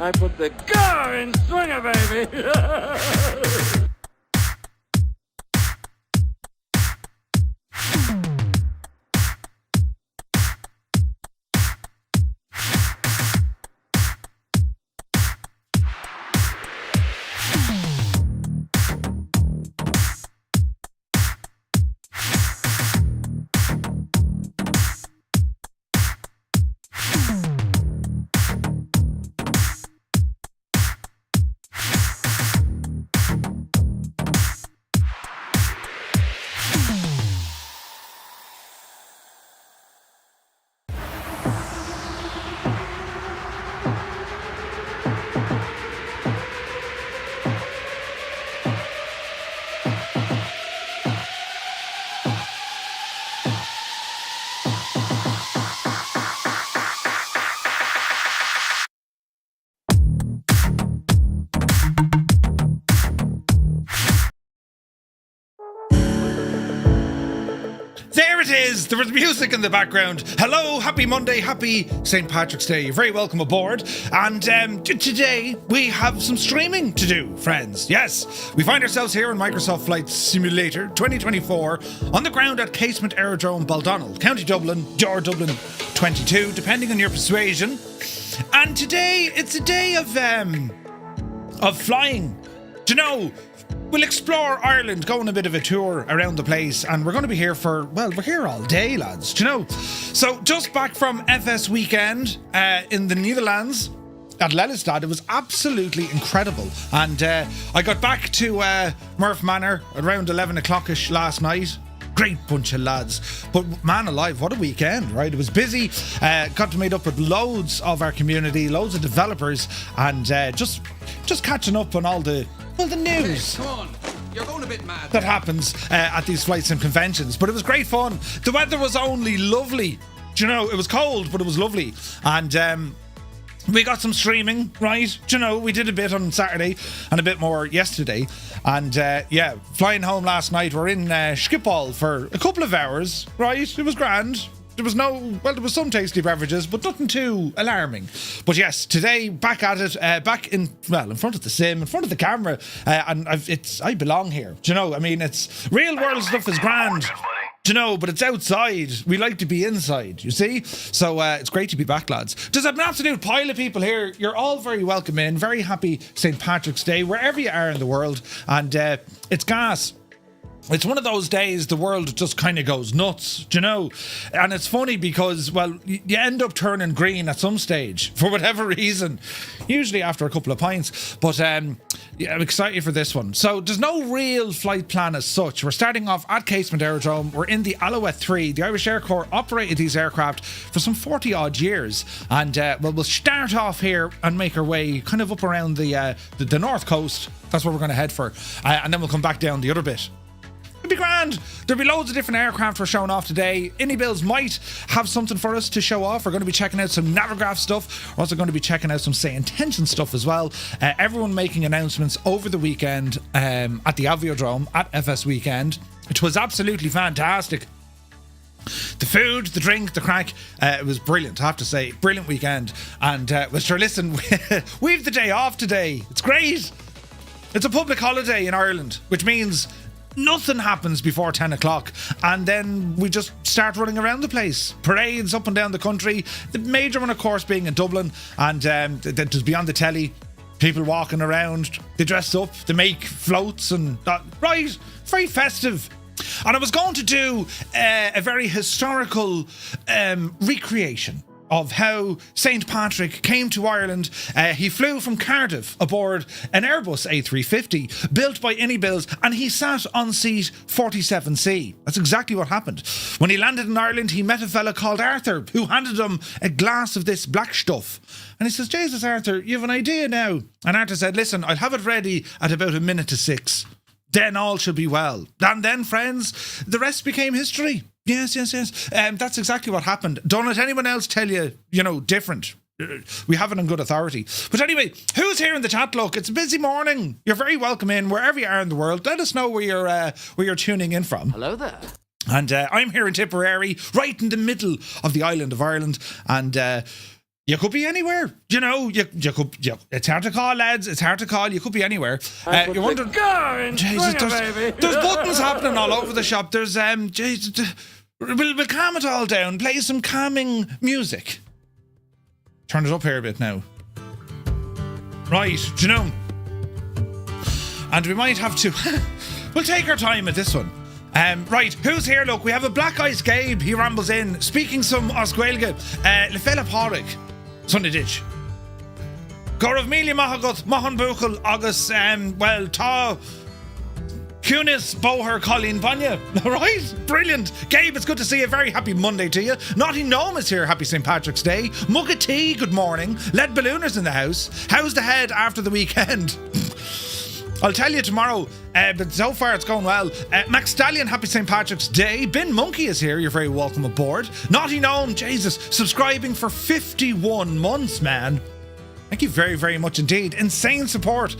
I put the gar in Swinger, baby. There it is! There was music in the background. Hello, happy Monday, happy St. Patrick's Day. You're very welcome aboard. And today we have some streaming to do, friends. Yes, we find ourselves here in Microsoft Flight Simulator 2024 on the ground at Casement Aerodrome Baldonnel, County Dublin, Jar Dublin 22, depending on your persuasion. And today it's a day of flying. Do you know? We'll explore Ireland, go on a bit of a tour around the place, and we're going to be here for, well, we're here all day, lads, do you know? So, just back from FS weekend in the Netherlands at Lelystad. It was absolutely incredible. And I got back to Murph Manor around 11 o'clock-ish last night. Great bunch of lads. But man alive, what a weekend, right? It was busy. Got to meet up with loads of our community, loads of developers, and just catching up on all the news. Hey, come on. You're going a bit mad. That happens at these flights and conventions. But it was great fun. The weather was only lovely. Do you know, it was cold, but it was lovely. And we got some streaming, right? Do you know, we did a bit on Saturday and a bit more yesterday. And yeah, flying home last night, we're in Schiphol for a couple of hours, right? It was grand. There was there was some tasty beverages, but nothing too alarming. But yes, today, back at it, back in front of the sim, in front of the camera, and I belong here. Do you know, I mean, it's real world stuff is grand. Do you know, but it's outside. We like to be inside, you see? So it's great to be back, lads. There's an absolute pile of people here. You're all very welcome in. Very happy St. Patrick's Day, wherever you are in the world. And it's gas. It's one of those days the world just kind of goes nuts, do you know? And it's funny because, well, you end up turning green at some stage for whatever reason, usually after a couple of pints. But yeah, I'm excited for this one. So there's no real flight plan as such. We're starting off at Casement Aerodrome. We're in the Alouette 3. The Irish Air Corps operated these aircraft for some 40 odd years. And well, we'll start off here and make our way kind of up around the north coast. That's where we're going to head for. And then we'll come back down the other bit. It'll be grand. There'll be loads of different aircraft we're showing off today. Innie might have something for us to show off. We're going to be checking out some Navigraph stuff. We're also going to be checking out some Say Intention stuff as well. Everyone making announcements over the weekend at the Aviodrome at FS weekend. It was absolutely fantastic. The food, the drink, the crack, it was brilliant, I have to say. Brilliant weekend. And well, sure, listen, we've the day off today. It's great. It's a public holiday in Ireland, which means nothing happens before 10 o'clock, and then we just start running around the place. Parades up and down the country. The major one, of course, being in Dublin, and just beyond the telly, people walking around. They dress up, they make floats, and right, very festive. And I was going to do a very historical recreation of how St. Patrick came to Ireland. He flew from Cardiff aboard an Airbus A350 built by Innie, and he sat on seat 47C. That's exactly what happened. When he landed in Ireland, he met a fella called Arthur who handed him a glass of this black stuff. And he says, Jesus, Arthur, you have an idea now. And Arthur said, listen, I'll have it ready at about 6 minutes. Then all should be well. And then, friends, the rest became history. Yes. That's exactly what happened. Don't let anyone else tell you, different. We have it on good authority. But anyway, who's here in the chat? Look, it's a busy morning. You're very welcome in wherever you are in the world. Let us know where you're tuning in from. Hello there. And I'm here in Tipperary, right in the middle of the island of Ireland. And You could be anywhere. You know, you could. It's hard to call, lads. It's hard to call. You could be anywhere. You're wondering. Jesus, there's buttons happening all over the shop. There's Jesus, we'll calm it all down. Play some calming music. Turn it up here a bit now. Right, do you know? And we might have to. We'll take our time at this one. Right, who's here? Look, we have a Black Ice Gabe. He rambles in, speaking some Oscuelga. Le Fela Pádraig, Sunday Ditch. Gaurav Mili Mahagut, Mohan Bukul, August, well, Ta. Cunis, Boher, Colleen, Vanya. Right? Brilliant. Gabe, it's good to see you. Very happy Monday to you. Naughty Gnome is here. Happy St. Patrick's Day. Mugga T, good morning. Lead Ballooners in the house. How's the head after the weekend? I'll tell you tomorrow, but so far it's going well. Max Stallion, happy St. Patrick's Day. Bin Monkey is here. You're very welcome aboard. Naughty Gnome, Jesus, subscribing for 51 months, man. Thank you very, very much indeed. Insane support.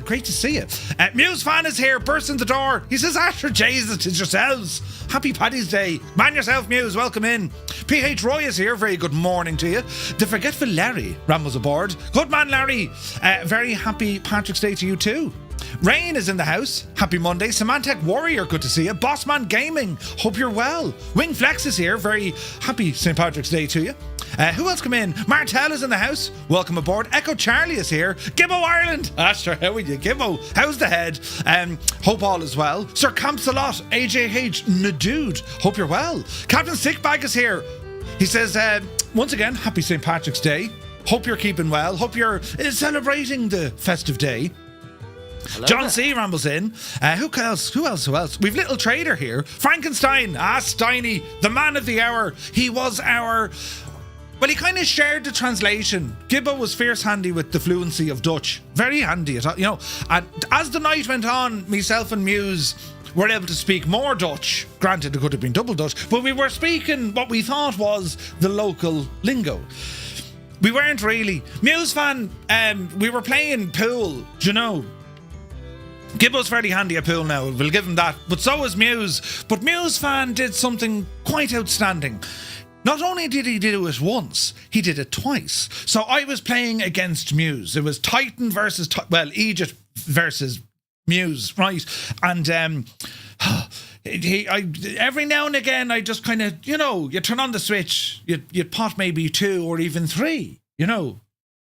Great to see you. Muse fan is here, bursts in the door. He says, Asher, Jesus, it's yourselves. Happy Paddy's Day. Man yourself, Muse, welcome in. PH Roy is here. Very good morning to you. The Forgetful Larry rambles aboard. Good man, Larry. Very happy Patrick's Day to you too. Rain is in the house. Happy Monday. Symantec Warrior, good to see you. Bossman Gaming, hope you're well. Wing Flex is here. Very happy St. Patrick's Day to you. Who else come in? Martel is in the house. Welcome aboard. Echo Charlie is here. Gibbo Ireland. Sure, how are you, Gibbo? How's the head? Hope all is well. Sir Campsalot, AJH Nadude, hope you're well. Captain Sickbag is here. He says, once again, happy St. Patrick's Day. Hope you're keeping well. Hope you're celebrating the festive day. Hello. John C. rambles in. Who else? We've Little Trader here. Frankenstein. Steiny, the man of the hour. He was our... Well, he kind of shared the translation. Gibbo was fierce handy with the fluency of Dutch. Very handy, you know. And as the night went on, myself and Muse were able to speak more Dutch. Granted, it could have been double Dutch, but we were speaking what we thought was the local lingo. We weren't really. Muse fan, we were playing pool, do you know. Gibbo's fairly handy at pool now, we'll give him that. But so is Muse. But Muse fan did something quite outstanding. Not only did he do it once, he did it twice. So I was playing against Muse. It was Titan versus, Egypt versus Muse, right? And every now and again, I just kind of, you know, you turn on the switch, you pot maybe 2 or even 3, you know.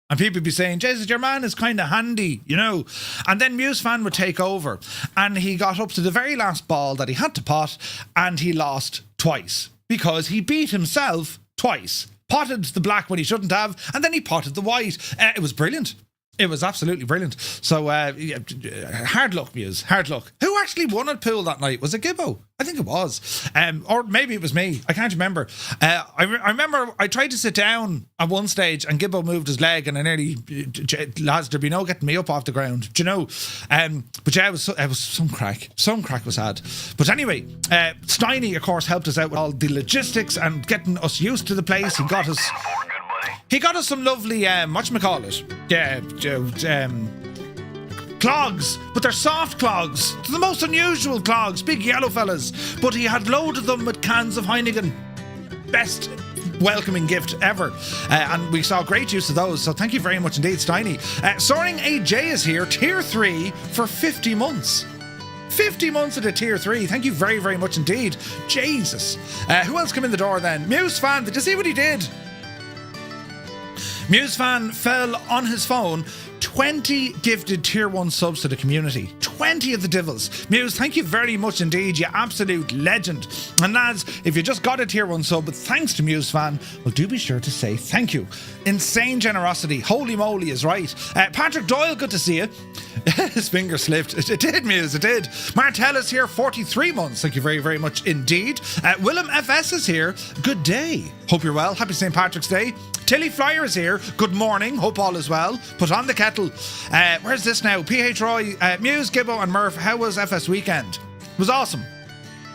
And people would be saying, Jesus, your man is kind of handy, you know. And then Muse fan would take over. And he got up to the very last ball that he had to pot, and he lost twice. Because he beat himself twice. Potted the black when he shouldn't have, and then he potted the white. It was brilliant. It was absolutely brilliant. So, hard luck, Muse. Hard luck. Who actually won at pool that night? Was it Gibbo? I think it was. Or maybe it was me. I can't remember. I remember I tried to sit down at one stage and Gibbo moved his leg and I nearly... Lads, there'd be no getting me up off the ground. Do you know? But yeah, it was some crack. Some crack was had. But anyway, Steiny, of course, helped us out with all the logistics and getting us used to the place. He got us some lovely, whatchamacallit? Clogs, but they're soft clogs. They're the most unusual clogs, big yellow fellas. But he had loaded them with cans of Heineken. Best welcoming gift ever. And we saw great use of those, so thank you very much indeed, Steiny. Soaring AJ is here, Tier 3 for 50 months. 50 months at a Tier 3. Thank you very, very much indeed. Jesus. Who else came in the door then? Muse fan, did you see what he did? Muse fan fell on his phone. 20 gifted Tier 1 subs to the community. 20 of the devils. Muse, thank you very much indeed, you absolute legend. And lads, if you just got a Tier 1 sub, but thanks to Muse fan, well, do be sure to say thank you. Insane generosity. Holy moly is right. Patrick Doyle, good to see you. His finger slipped. It did, Muse, it did. Martell is here, 43 months. Thank you very, very much indeed. Willem FS is here. Good day. Hope you're well. Happy St. Patrick's Day. Tilly Flyer is here. Good morning. Hope all is well. Put on the kettle. Where's this now? PH Roy, Muse, Gibbo and Murph. How was FS weekend? It was awesome.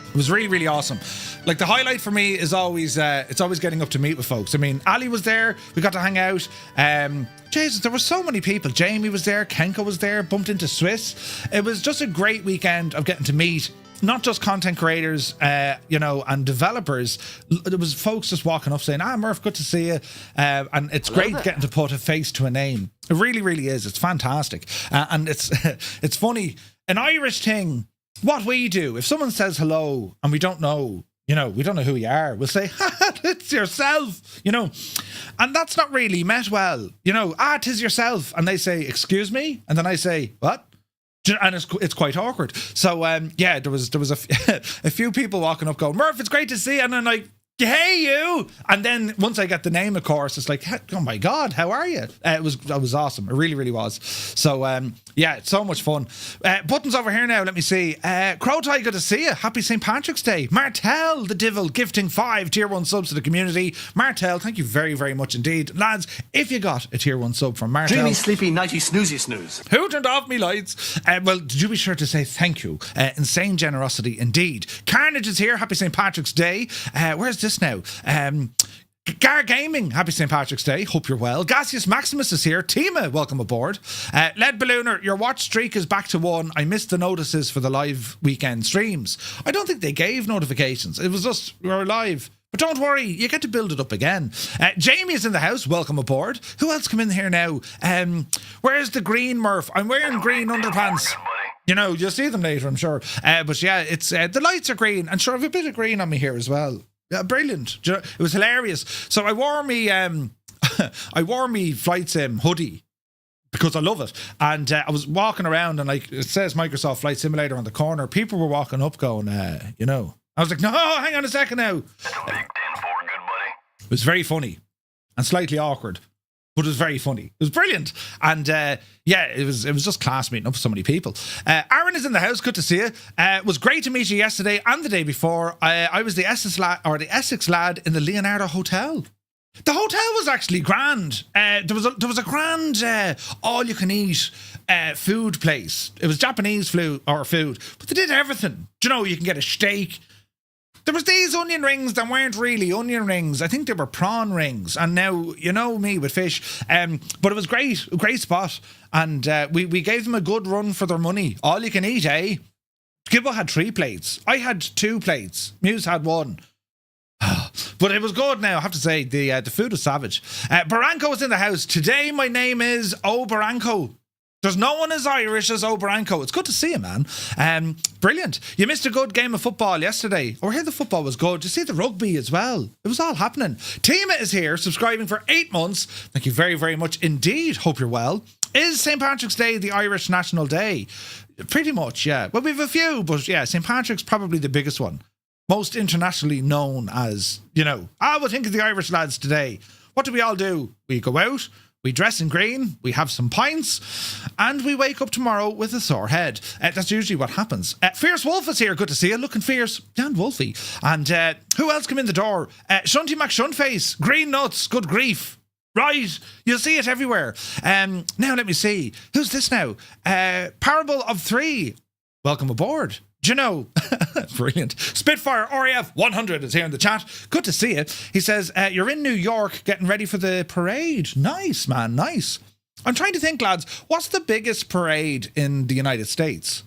It was really, really awesome. Like, the highlight for me is always, it's always getting up to meet with folks. I mean, Ali was there. We got to hang out. Jesus, there were so many people. Jamie was there. Kenko was there. Bumped into Swiss. It was just a great weekend of getting to meet not just content creators, and developers. There was folks just walking up saying, Murph, good to see you. And it's great getting to put a face to a name. It really, really is. It's fantastic. And it's funny. An Irish thing, what we do, if someone says hello and we don't know, we don't know who you are, we'll say, it's yourself, and that's not really met well, 'tis yourself. And they say, excuse me? And then I say, what? And it's quite awkward. So, there was a few people walking up going, Murph, it's great to see you. And I'm like, hey, you. And then once I get the name, of course, it's like, oh my God, how are you? It was awesome. It really, really was. So, it's so much fun. Buttons over here now. Let me see. Crowtie, good to see you. Happy St. Patrick's Day. Martel, the Divil, gifting 5 Tier 1 subs to the community. Martel, thank you very, very much indeed. Lads, if you got a Tier 1 sub from Martel. Dreamy, sleepy, nighty, snoozy, snooze. Who turned off me lights? Well, do be sure to say thank you. Insane generosity indeed. Carnage is here. Happy St. Patrick's Day. Where's this now? Gar Gaming, happy St. Patrick's Day. Hope you're well. Gaseous Maximus is here. Tima, welcome aboard. Lead Ballooner, your watch streak is back to 1. I missed the notices for the live weekend streams. I don't think they gave notifications. It was just, we were live. But don't worry, you get to build it up again. Jamie is in the house. Welcome aboard. Who else come in here now? Where's the green Murph? I'm wearing green underpants. You'll see them later, I'm sure. But yeah, it's the lights are green. And sure, I have a bit of green on me here as well. Yeah, brilliant. It was hilarious. So I wore me flight sim hoodie because I love it. And I was walking around and it says Microsoft Flight Simulator on the corner. People were walking up going, I was like, no, hang on a second now. It was very funny and slightly awkward, but it was very funny. It was brilliant. And it was just class meeting up with so many people. Aaron is in the house. Good to see you. It was great to meet you yesterday and the day before. I was the Essex lad in the Leonardo Hotel. The hotel was actually grand. There was a grand all-you-can-eat food place. It was Japanese food, but they did everything. You can get a steak. There was these onion rings that weren't really onion rings. I think they were prawn rings. And now, me with fish. But it was great. A great spot. And we gave them a good run for their money. All you can eat, eh? Gibbo had 3 plates. I had 2 plates. Muse had 1. But it was good now, I have to say. The food was savage. Barranco is in the house. Today my name is O Barranco. There's no one as Irish as O'Baranco. It's good to see you, man. Brilliant. You missed a good game of football yesterday. I heard the football was good. Did you see the rugby as well? It was all happening. Tima is here, subscribing for 8 months. Thank you very, very much indeed. Hope you're well. Is St. Patrick's Day the Irish National Day? Pretty much, yeah. Well, we have a few, but yeah, St. Patrick's probably the biggest one. Most internationally known as, I would think of the Irish lads today. What do we all do? We go out, we dress in green, we have some pints, and we wake up tomorrow with a sore head. That's usually what happens. Fierce Wolf is here. Good to see you. Looking fierce and wolfy. And who else come in the door? Shunty McShunface. Green nuts. Good grief. Right. You'll see it everywhere. Now let me see. Who's this now? Parable of 3. Welcome aboard. Do you know? Brilliant. Spitfire RAF 100 is here in the chat. Good to see you. He says, you're in New York getting ready for the parade. Nice, man. Nice. I'm trying to think, lads, what's the biggest parade in the United States?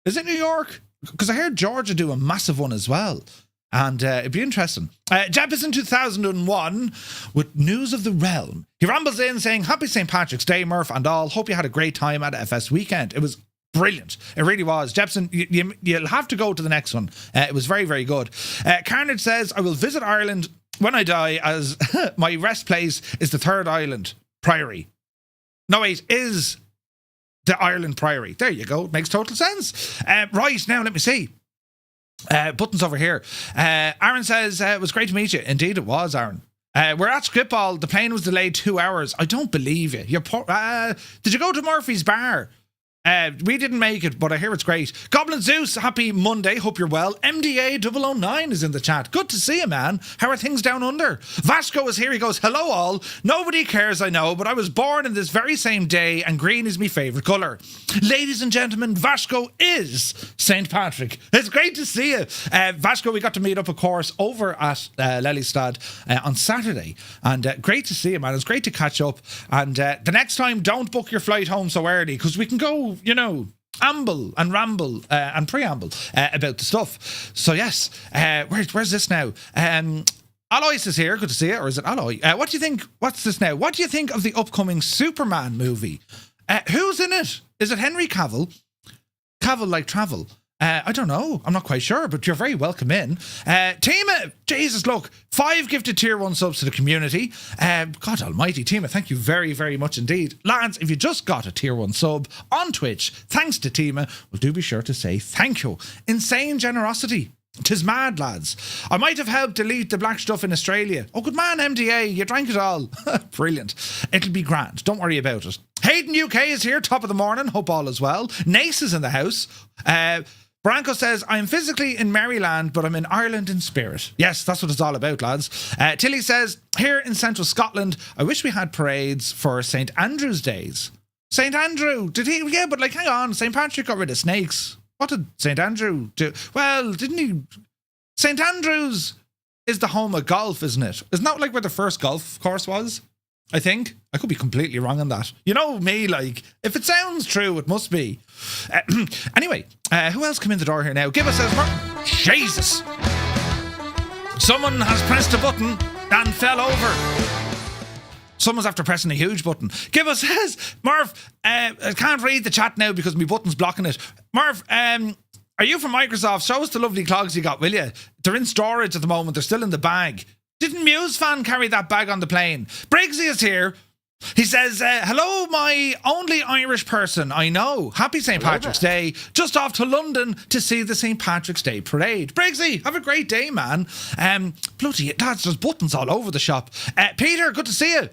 Is it New York? Because I heard Georgia do a massive one as well. And it'd be interesting. Jeb is in 2001 with news of the realm. He rambles in saying, Happy St. Patrick's Day, Murph and all. Hope you had a great time at FS Weekend. It was brilliant. It really was. Jepson, you'll have to go to the next one. It was very, very good. Carnage says, I will visit Ireland when I die as my rest place is the third island, Priory. No, wait, is the Ireland Priory. There you go. Makes total sense. Right, now let me see. Buttons over here. Aaron says, it was great to meet you. Indeed it was, Aaron. We're at Scripball. The plane was delayed 2 hours. I don't believe you. Did you go to Murphy's Bar? We didn't make it, but I hear it's great. Goblin Zeus, happy Monday. Hope you're well. MDA 009 is in the chat. Good to see you, man. How are things down under? Vasco is here. He goes, hello all. Nobody cares, I know, but I was born in this very same day and green is my favourite colour. Ladies and gentlemen, Vasco is St. Patrick. It's great to see you. Vasco, we got to meet up, of course, over at Lelystad on Saturday. And great to see you, man. It's great to catch up. And the next time, don't book your flight home so early because we can go, amble and ramble and preamble about the stuff. So yes, where's this now? Alois is here. Good to see you. Or is it Aloy? What do you think? What's this now? What do you think of the upcoming Superman movie? Who's in it? Is it Henry Cavill? Cavill like travel. I don't know. I'm not quite sure, but you're very welcome in. Tima, Jesus, look, 5 gifted tier 1 subs to the community. God almighty, Tima, thank you very, very much indeed. Lads, if you just got a tier 1 sub on Twitch, thanks to Tima, well, do be sure to say thank you. Insane generosity. 'Tis mad, lads. I might have helped delete the black stuff in Australia. Oh, good man, MDA, you drank it all. Brilliant. It'll be grand. Don't worry about it. Hayden UK is here, top of the morning. Hope all is well. Nace is in the house. Branko says, I'm physically in Maryland, but I'm in Ireland in spirit. Yes, that's what it's all about, lads. Tilly says, here in central Scotland, I wish we had parades for St. Andrew's Days. St. Andrew, did he? Yeah, but like, hang on, St. Patrick got rid of snakes. What did St. Andrew do? Well, didn't he? St. Andrews is the home of golf, isn't it? Isn't that like where the first golf course was? I think. I could be completely wrong on that. You know me, like, if it sounds true, it must be. Anyway, who else come in the door here now? Give us a... Jesus! Someone has pressed a button and fell over. Someone's after pressing a huge button. Give us says, Murph, I can't read the chat now because my button's blocking it. Murph, are you from Microsoft? Show us the lovely clogs you got, will you? They're in storage at the moment. They're still in the bag. Didn't Muse fan carry that bag on the plane? Briggsy is here. He says, hello, my only Irish person I know. Happy St. Patrick's Day. Just off to London to see the St. Patrick's Day parade. Briggsy, have a great day, man. Bloody, there's buttons all over the shop. Peter, good to see you.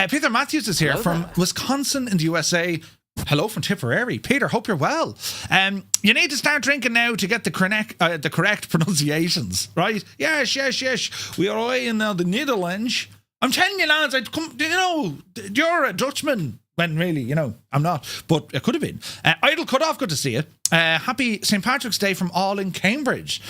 Peter Matthews is here from Wisconsin in the USA. Hello from Tipperary. Peter, hope you're well. You need to start drinking now to get the correct pronunciations, right? Yes. We are away in the Netherlands. I'm telling you, lads, you're a Dutchman. When really, I'm not. But it could have been. Idle Cutoff, good to see you. Happy St. Patrick's Day from all in Cambridge.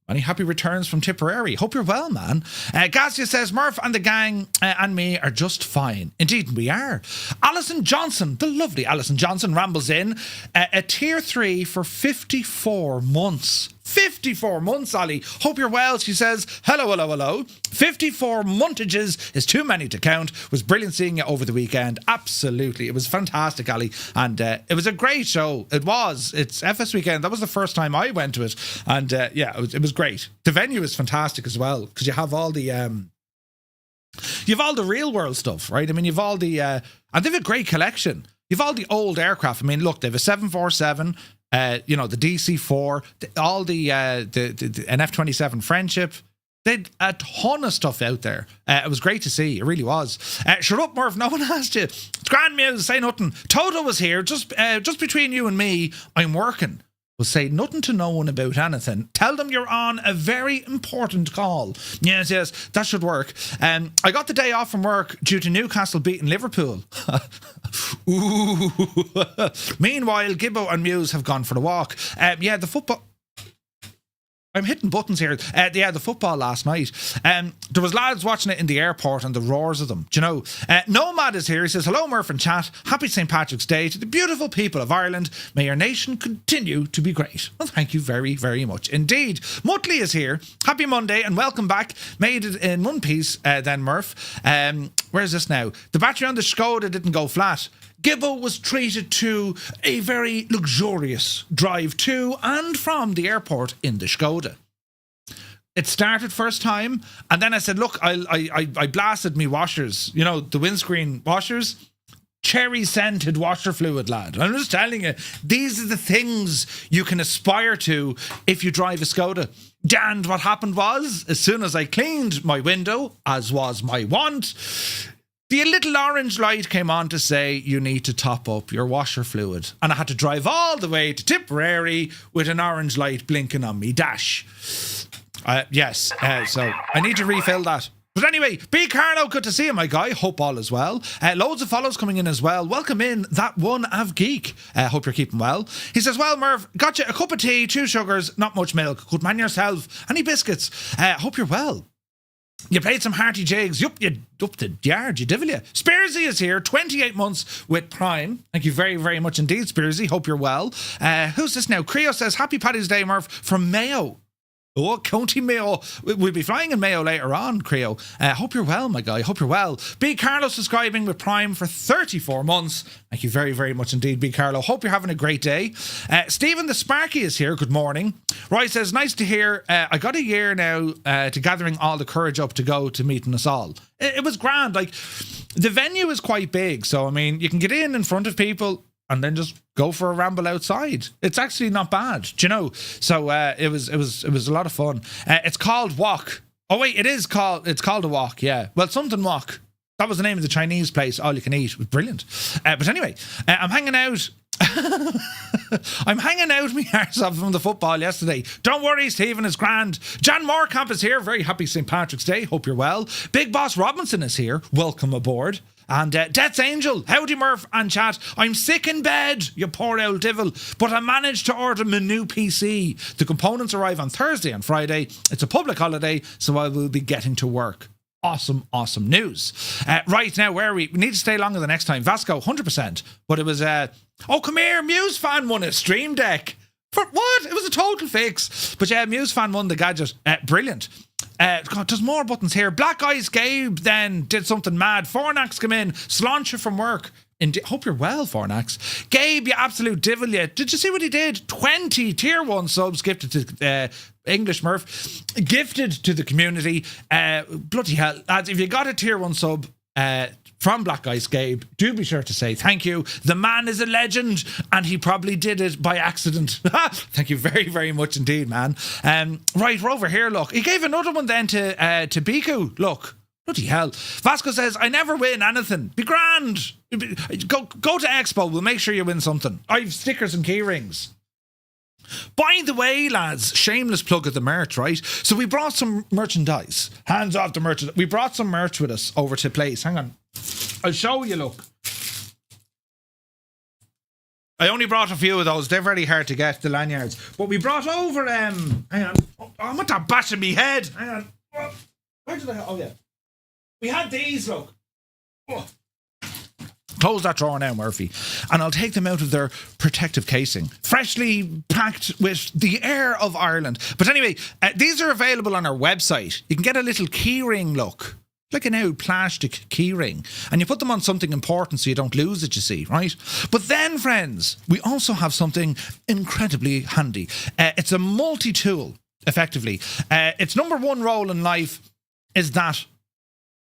Many happy returns from Tipperary. Hope you're well, man. Gazia says, Murph and the gang and me are just fine. Indeed, we are. Alison Johnson, the lovely Alison Johnson, rambles in. A tier 3 for 54 months. 54 months, Ali. Hope you're well. She says, hello. 54 montages is too many to count. Was brilliant seeing you over the weekend. Absolutely. It was fantastic, Ali. And it was a great show. It was. It's FS weekend. That was the first time I went to it. And it was great. The venue is fantastic as well because you have all the... You've all the real world stuff, right? I mean, you've all the... and they have a great collection. You've all the old aircraft. I mean, look, they have a 747... the DC-4, all the an F-27 Friendship. They had a ton of stuff out there. It was great to see. It really was. Shut up, Murph. No one asked you. It's grand Muse. Say nothing. Toto was here. Just between you and me, I'm working. Will say nothing to no one about anything. Tell them you're on a very important call. Yes, that should work. I got the day off from work due to Newcastle beating Liverpool. Ooh. Meanwhile, Gibbo and Muse have gone for the walk. The football... I'm hitting buttons here. The football last night. There was lads watching it in the airport and the roars of them. Do you know? Nomad is here. He says, hello, Murph and chat. Happy St. Patrick's Day to the beautiful people of Ireland. May your nation continue to be great. Well, thank you very, very much indeed. Muttley is here. Happy Monday and welcome back. Made it in one piece then, Murph. Where's this now? The battery on the Skoda didn't go flat. Gibbo was treated to a very luxurious drive to and from the airport in the Skoda. It started first time, and then I said, look, I blasted me washers, the windscreen washers, cherry-scented washer fluid, lad. I'm just telling you, these are the things you can aspire to if you drive a Skoda. And what happened was, as soon as I cleaned my window, as was my wont, the little orange light came on to say you need to top up your washer fluid. And I had to drive all the way to Tipperary with an orange light blinking on me dash. So I need to refill that. But anyway, B. Carlo, good to see you, my guy. Hope all is well. Loads of follows coming in as well. Welcome in, that one Av Geek. Hope you're keeping well. He says, well, Merv, got you a cup of tea, 2 sugars, not much milk. Good man yourself. Any biscuits? Hope you're well. You played some hearty jigs. You up the yard, you devil you. Spearsy is here, 28 months with Prime. Thank you very, very much indeed, Spearsy. Hope you're well. Who's this now? Creo says, Happy Paddy's Day, Murph, from Mayo. Oh, County Mayo. We'll be flying in Mayo later on, Creo. Hope you're well, my guy. Hope you're well. B. Carlo subscribing with Prime for 34 months. Thank you very, very much indeed, B. Carlo. Hope you're having a great day. Stephen the Sparky is here. Good morning. Roy says, nice to hear. I got a year now to gathering all the courage up to go to meeting us all. It was grand. Like, the venue is quite big. So, I mean, you can get in front of people and then just go for a ramble outside. It's actually not bad, do you know? So it was a lot of fun. It's called Wok. Oh wait, it's called a Wok. Yeah, well, something Wok. That was the name of the Chinese place. All you can eat. It was brilliant. But anyway, I'm hanging out. I'm hanging out my arse off from the football yesterday. Don't worry, Stephen, it's grand. Jan Moorcamp is here. Very happy St. Patrick's Day. Hope you're well. Big Boss Robinson is here. Welcome aboard. And Death's Angel, howdy Murph and chat. I'm sick in bed, you poor old devil, but I managed to order my new PC. The components arrive on Thursday and Friday. It's a public holiday, so I will be getting to work. Awesome news. Right now, where are we? We need to stay longer the next time. Vasco, 100%. But it was, oh, come here, Muse fan won a Stream Deck. For what? It was a total fix. But yeah, Muse fan won the gadget. Brilliant. God, there's more buttons here. Black Eyes Gabe then did something mad. Fornax come in, sláinte from work. Hope you're well, Fornax. Gabe, you absolute devil, you. Did you see what he did? 20 tier 1 subs gifted to English Murph. Gifted to the community. Bloody hell. Lads, if you got a tier 1 sub from Black Eyes Gabe, do be sure to say thank you. The man is a legend and he probably did it by accident. Thank you very, very much indeed, man. Right, we're over here, look. He gave another one then to Biku. Look. Bloody hell. Vasco says, I never win anything. Be grand. Go to Expo. We'll make sure you win something. I've stickers and key rings. By the way, lads, shameless plug of the merch, right? So we brought some merchandise. Hands off the merchandise. We brought some merch with us over to place. Hang on. I'll show you, look. I only brought a few of those. They're very hard to get, the lanyards. But we brought over, hang on. Oh, I'm at that bash in me head. Hang on. Where did I, oh yeah. We had these, look. Oh. Close that drawer now, Murphy. And I'll take them out of their protective casing. Freshly packed with the air of Ireland. But anyway, these are available on our website. You can get a little keyring look. Like an old plastic keyring. And you put them on something important so you don't lose it, you see, right? But then, friends, we also have something incredibly handy. It's a multi-tool, effectively. Its number one role in life is that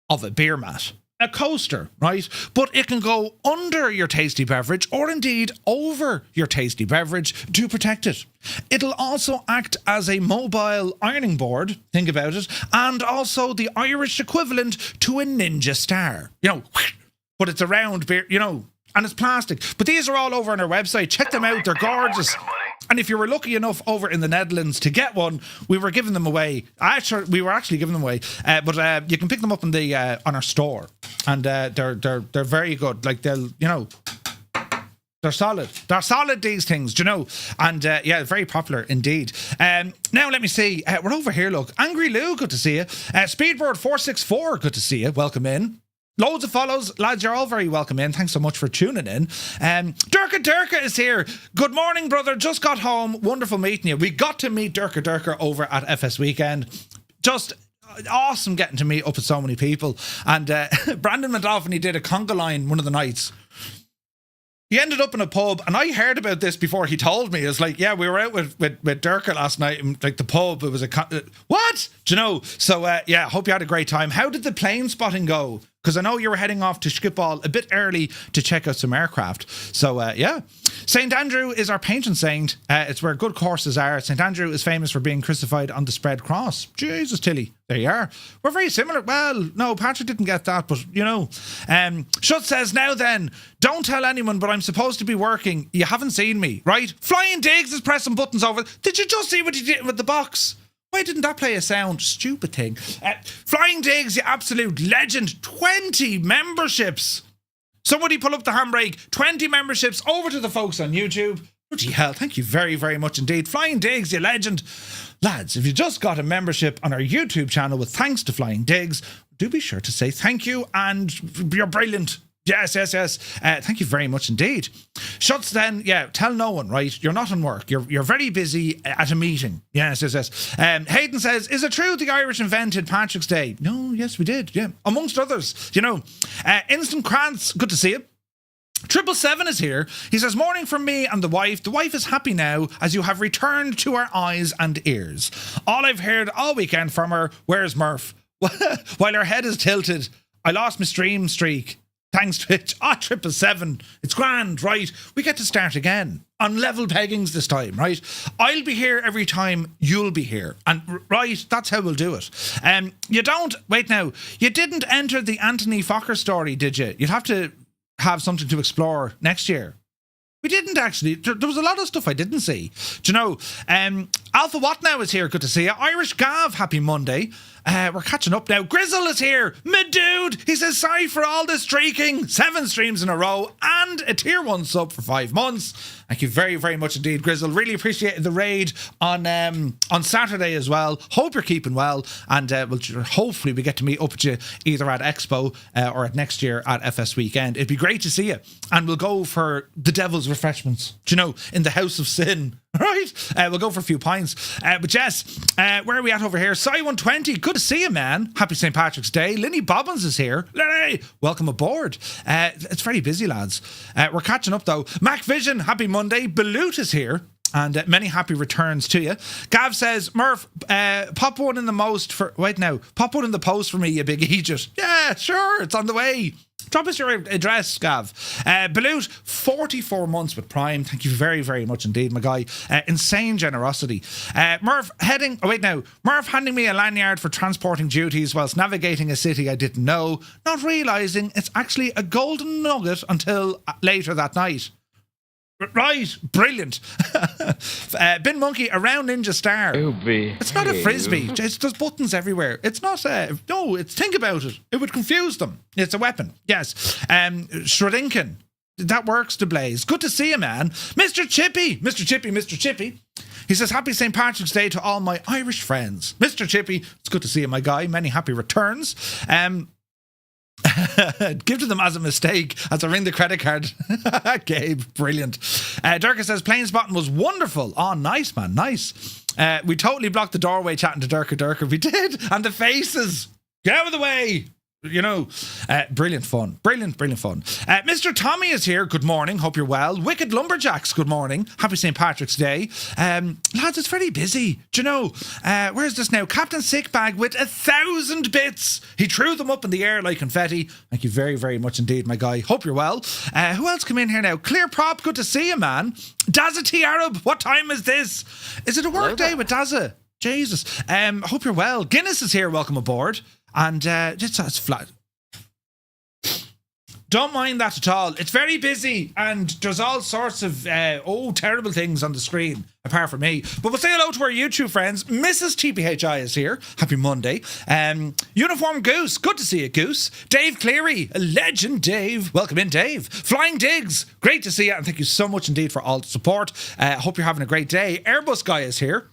of a beer mat. A coaster, right? But it can go under your tasty beverage or indeed over your tasty beverage to protect it. It'll also act as a mobile ironing board, think about it, and also the Irish equivalent to a Ninja Star. You know, but it's a round beer, you know, and it's plastic. But these are all over on our website. Check them out. They're gorgeous. And if you were lucky enough over in the Netherlands to get one, we were giving them away. We were actually giving them away. But you can pick them up on our store, and they're very good. Like they'll, you know, they're solid. They're solid, these things, do you know? And yeah, very popular indeed. Now let me see. We're over here. Look, Angry Lou, good to see you. Speedboard 464, good to see you. Welcome in. Loads of follows. Lads, you're all very welcome in. Thanks so much for tuning in. Durka is here. Good morning, brother. Just got home. Wonderful meeting you. We got to meet Durka over at FS Weekend. Just awesome getting to meet up with so many people. And Brandon went off and he did a conga line one of the nights. He ended up in a pub, and I heard about this before he told me. It's like, yeah, we were out with Durka last night, and like the pub, it was what? Do you know? So, yeah, hope you had a great time. How did the plane spotting go? Because I know you were heading off to Schiphol a bit early to check out some aircraft. So, yeah. St. Andrew is our patron saint. It's where good courses are. St. Andrew is famous for being crucified on the spread cross. Jesus, Tilly. There you are. We're very similar. Well, no, Patrick didn't get that, but, you know. Shut says, now then, don't tell anyone, but I'm supposed to be working. You haven't seen me, right? Flying Diggs is pressing buttons over. Did you just see what he did with the box? Why didn't that play a sound? Stupid thing. Flying Diggs, you absolute legend. 20 memberships. Somebody pull up the handbrake. 20 memberships over to the folks on YouTube. Bloody hell, thank you very, very much indeed. Flying Digs, you legend. Lads, if you just got a membership on our YouTube channel with thanks to Flying Digs, do be sure to say thank you and you're brilliant. Yes. Thank you very much indeed. Shuts then, tell no one, right? You're not on work. You're very busy at a meeting. Yes. Hayden says, is it true the Irish invented Patrick's Day? No, yes, we did. Yeah. Amongst others, Instant Krantz, good to see you. 777 is here. He says, morning from me and the wife. The wife is happy now as you have returned to our eyes and ears. All I've heard all weekend from her, where's Murph? While her head is tilted, I lost my stream streak. Thanks to it. 777. It's grand, right? We get to start again on level peggings this time, right? I'll be here every time you'll be here. And right, that's how we'll do it. You didn't enter the Anthony Fokker story, did you? You'd have to have something to explore next year. We didn't actually. There was a lot of stuff I didn't see. Do you know? Alpha What Now is here. Good to see you. Irish Gav, happy Monday. We're catching up now. Grizzle is here. My dude. He says, sorry for all the streaking. 7 streams in a row and a tier 1 sub for 5 months. Thank you very, very much indeed, Grizzle. Really appreciated the raid on Saturday as well. Hope you're keeping well. And hopefully we get to meet up with you either at Expo or at next year at FS Weekend. It'd be great to see you. And we'll go for the devil's refreshments. Do you know, in the House of Sin. Right? We'll go for a few pints. But yes, where are we at over here? Cy120, good to see you, man. Happy St. Patrick's Day. Linny Bobbins is here. Lenny, welcome aboard. It's very busy, lads. We're catching up, though. Mac Vision, happy Monday. Balut is here. And many happy returns to you. Gav says, Murph, pop one in the Pop one in the post for me, you big Egypt. Yeah, sure, it's on the way. Drop us your address, Gav. Balut, 44 months with Prime. Thank you very, very much indeed, my guy. Insane generosity. Murph handing me a lanyard for transporting duties whilst navigating a city I didn't know, not realising it's actually a golden nugget until later that night. Right, brilliant. Bin Monkey, around Ninja Star. It's not a frisbee. There's buttons everywhere. It's not think about it. It would confuse them. It's a weapon. Yes. Shrodinkin. That works to Blaze. Good to see you, man. Mr. Chippy. He says, happy St. Patrick's Day to all my Irish friends. Mr. Chippy, it's good to see you, my guy. Many happy returns. Give to them as a mistake as I ring the credit card. Gabe, brilliant. Durka says plane spotting was wonderful. Oh, nice, man, nice. We totally blocked the doorway chatting to Durka. We did. And the faces. Get out of the way. Brilliant fun. Brilliant fun. Mr. Tommy is here. Good morning. Hope you're well. Wicked Lumberjacks. Good morning. Happy St. Patrick's Day. Lads, it's very busy. Do you know? Where's this now? Captain Sickbag with 1,000 bits. He threw them up in the air like confetti. Thank you very, very much indeed, my guy. Hope you're well. Who else come in here now? Clear Prop. Good to see you, man. Dazza T Arab. What time is this? Is it a work day with Dazza? Jesus. Hope you're well. Guinness is here. Welcome aboard. And it's flat. Don't mind that at all. It's very busy and there's all sorts of terrible things on the screen apart from me. But we'll say hello to our YouTube friends. Mrs. TPHI is here. Happy Monday. Uniform Goose. Good to see you, Goose. Dave Cleary. A legend, Dave. Welcome in, Dave. Flying Digs. Great to see you and thank you so much indeed for all the support. Hope you're having a great day. Airbus Guy is here.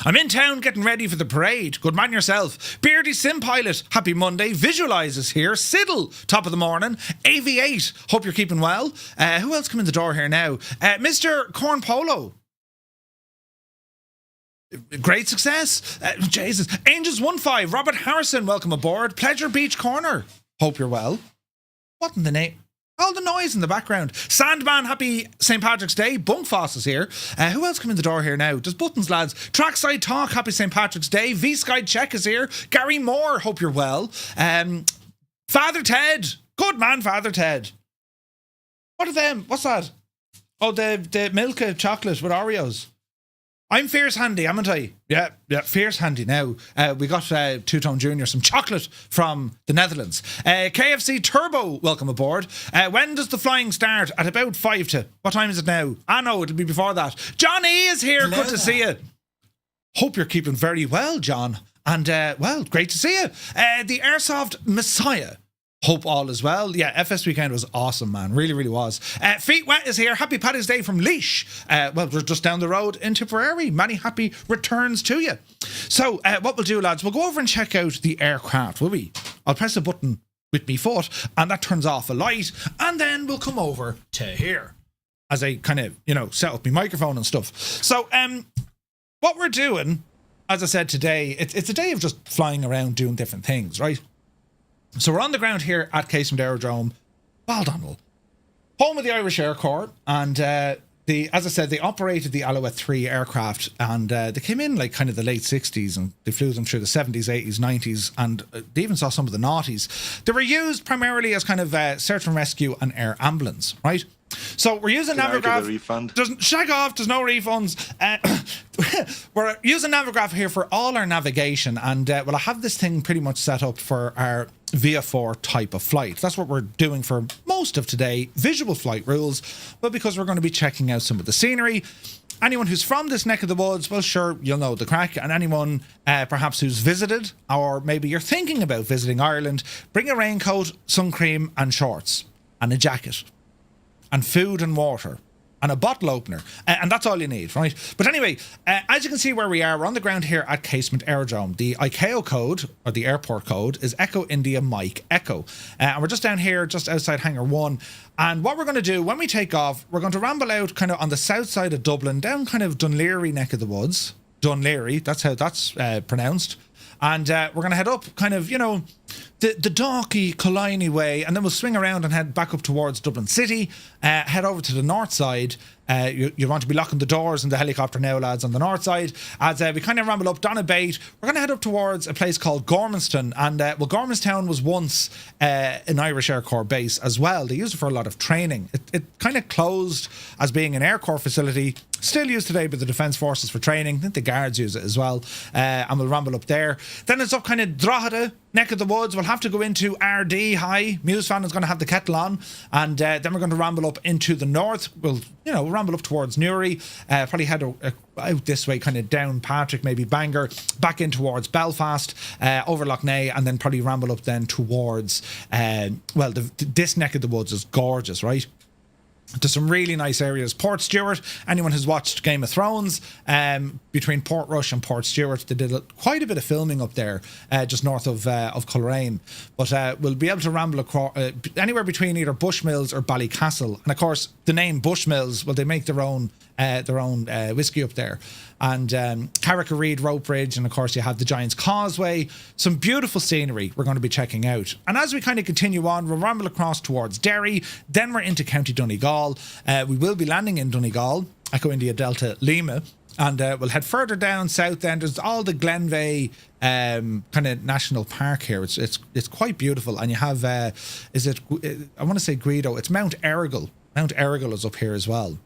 I'm in town getting ready for the parade. Good man yourself. Beardy Sim Pilot, happy Monday. Visualize is here. Siddle, top of the morning. AV8, hope you're keeping well. Who else come in the door here now? Mr. Corn Polo. Great success. Jesus. Angels 15, Robert Harrison, welcome aboard. Pleasure Beach Corner, hope you're well. What in the name? All the noise in the background. Sandman, happy St. Patrick's Day. Bunkfoss is here. Who else come in the door here now? Just buttons, lads. Trackside Talk, happy St. Patrick's Day. V-Sky Check is here. Gary Moore, hope you're well. Father Ted. Good man, Father Ted. What are them? What's that? Oh, the Milka chocolate with Oreos. I'm fierce handy, haven't I? Yeah, fierce handy now. We got Two-Tone Jr. some chocolate from the Netherlands. KFC Turbo, welcome aboard. When does the flying start? At about 5 to... What time is it now? No, it'll be before that. John E is here. Hello. Good to see you. Hope you're keeping very well, John. And, well, great to see you. The Airsoft Messiah. Hope all is well. Yeah, FS weekend was awesome, man. Really, really was. Feet Wet is here. Happy Paddy's Day from Laois. Well, we're just down the road in Tipperary. Many happy returns to you. So, what we'll do, lads, we'll go over and check out the aircraft, will we? I'll press a button with me foot, and that turns off a light, and then we'll come over to here as I kind of, set up my microphone and stuff. So, what we're doing, as I said today, it's a day of just flying around doing different things, right? So we're on the ground here at Casement Aerodrome Baldonnel, home of the Irish Air Corps, and as I said, they operated the Alouette 3 aircraft, and they came in like kind of the late 60s, and they flew them through the 70s, 80s, 90s, and they even saw some of the noughties. They were used primarily as kind of search and rescue and air ambulance, right? So we're using Navigraph. Refund? Shag off, there's no refunds. We're using Navigraph here for all our navigation, and well, I have this thing pretty much set up for our VF4 type of flight. That's what we're doing for most of today, visual flight rules, but because we're going to be checking out some of the scenery. Anyone who's from this neck of the woods, well, sure, you'll know the crack. And anyone perhaps who's visited, or maybe you're thinking about visiting Ireland, bring a raincoat, sun cream and shorts and a jacket and food and water and a bottle opener, and that's all you need, right? But anyway, as you can see where we are, we're on the ground here at Casement Aerodrome. The ICAO code, or the airport code, is Echo India Mike Echo, and we're just down here, just outside Hangar 1. And what we're going to do when we take off, we're going to ramble out kind of on the south side of Dublin, down kind of Dunleary neck of the woods. Dunleary, that's how that's pronounced. And we're going to head up kind of, the Dalkey, Killiney way, and then we'll swing around and head back up towards Dublin City, head over to the north side. You want to be locking the doors in the helicopter now, lads, on the north side. As we kind of ramble up Donabate, we're going to head up towards a place called Gormanston. And, well, Gormanstown was once an Irish Air Corps base as well. They used it for a lot of training. It kind of closed as being an Air Corps facility, still used today by the Defence Forces for training. I think the Guards use it as well. And we'll ramble up there. Then it's up kind of Drogheda, neck of the woods. We'll have to go into RD High. Muse fan is going to have the kettle on. And then we're going to ramble up into the north. We'll ramble up towards Newry, probably head out this way, kind of down Patrick, maybe Bangor, back in towards Belfast, over Lough Neagh, and then probably ramble up then towards, this neck of the woods is gorgeous, right? There's some really nice areas. Port Stewart, anyone who's watched Game of Thrones, between Portrush and Port Stewart, they did quite a bit of filming up there, just north of Coleraine. But we'll be able to ramble across anywhere between either Bushmills or Ballycastle. And of course, the name Bushmills, well, they make their own whiskey up there. And Carrick-a-Reed Rope Bridge, and of course you have the Giant's Causeway. Some beautiful scenery we're going to be checking out. And as we kind of continue on, we'll ramble across towards Derry, then we're into County Donegal. We will be landing in Donegal, Echo India Delta Lima, and we'll head further down south. Then there's all the Glenveigh kind of national park here. It's quite beautiful, and you have I want to say Greedo. It's Mount Errigal. Mount Errigal is up here as well.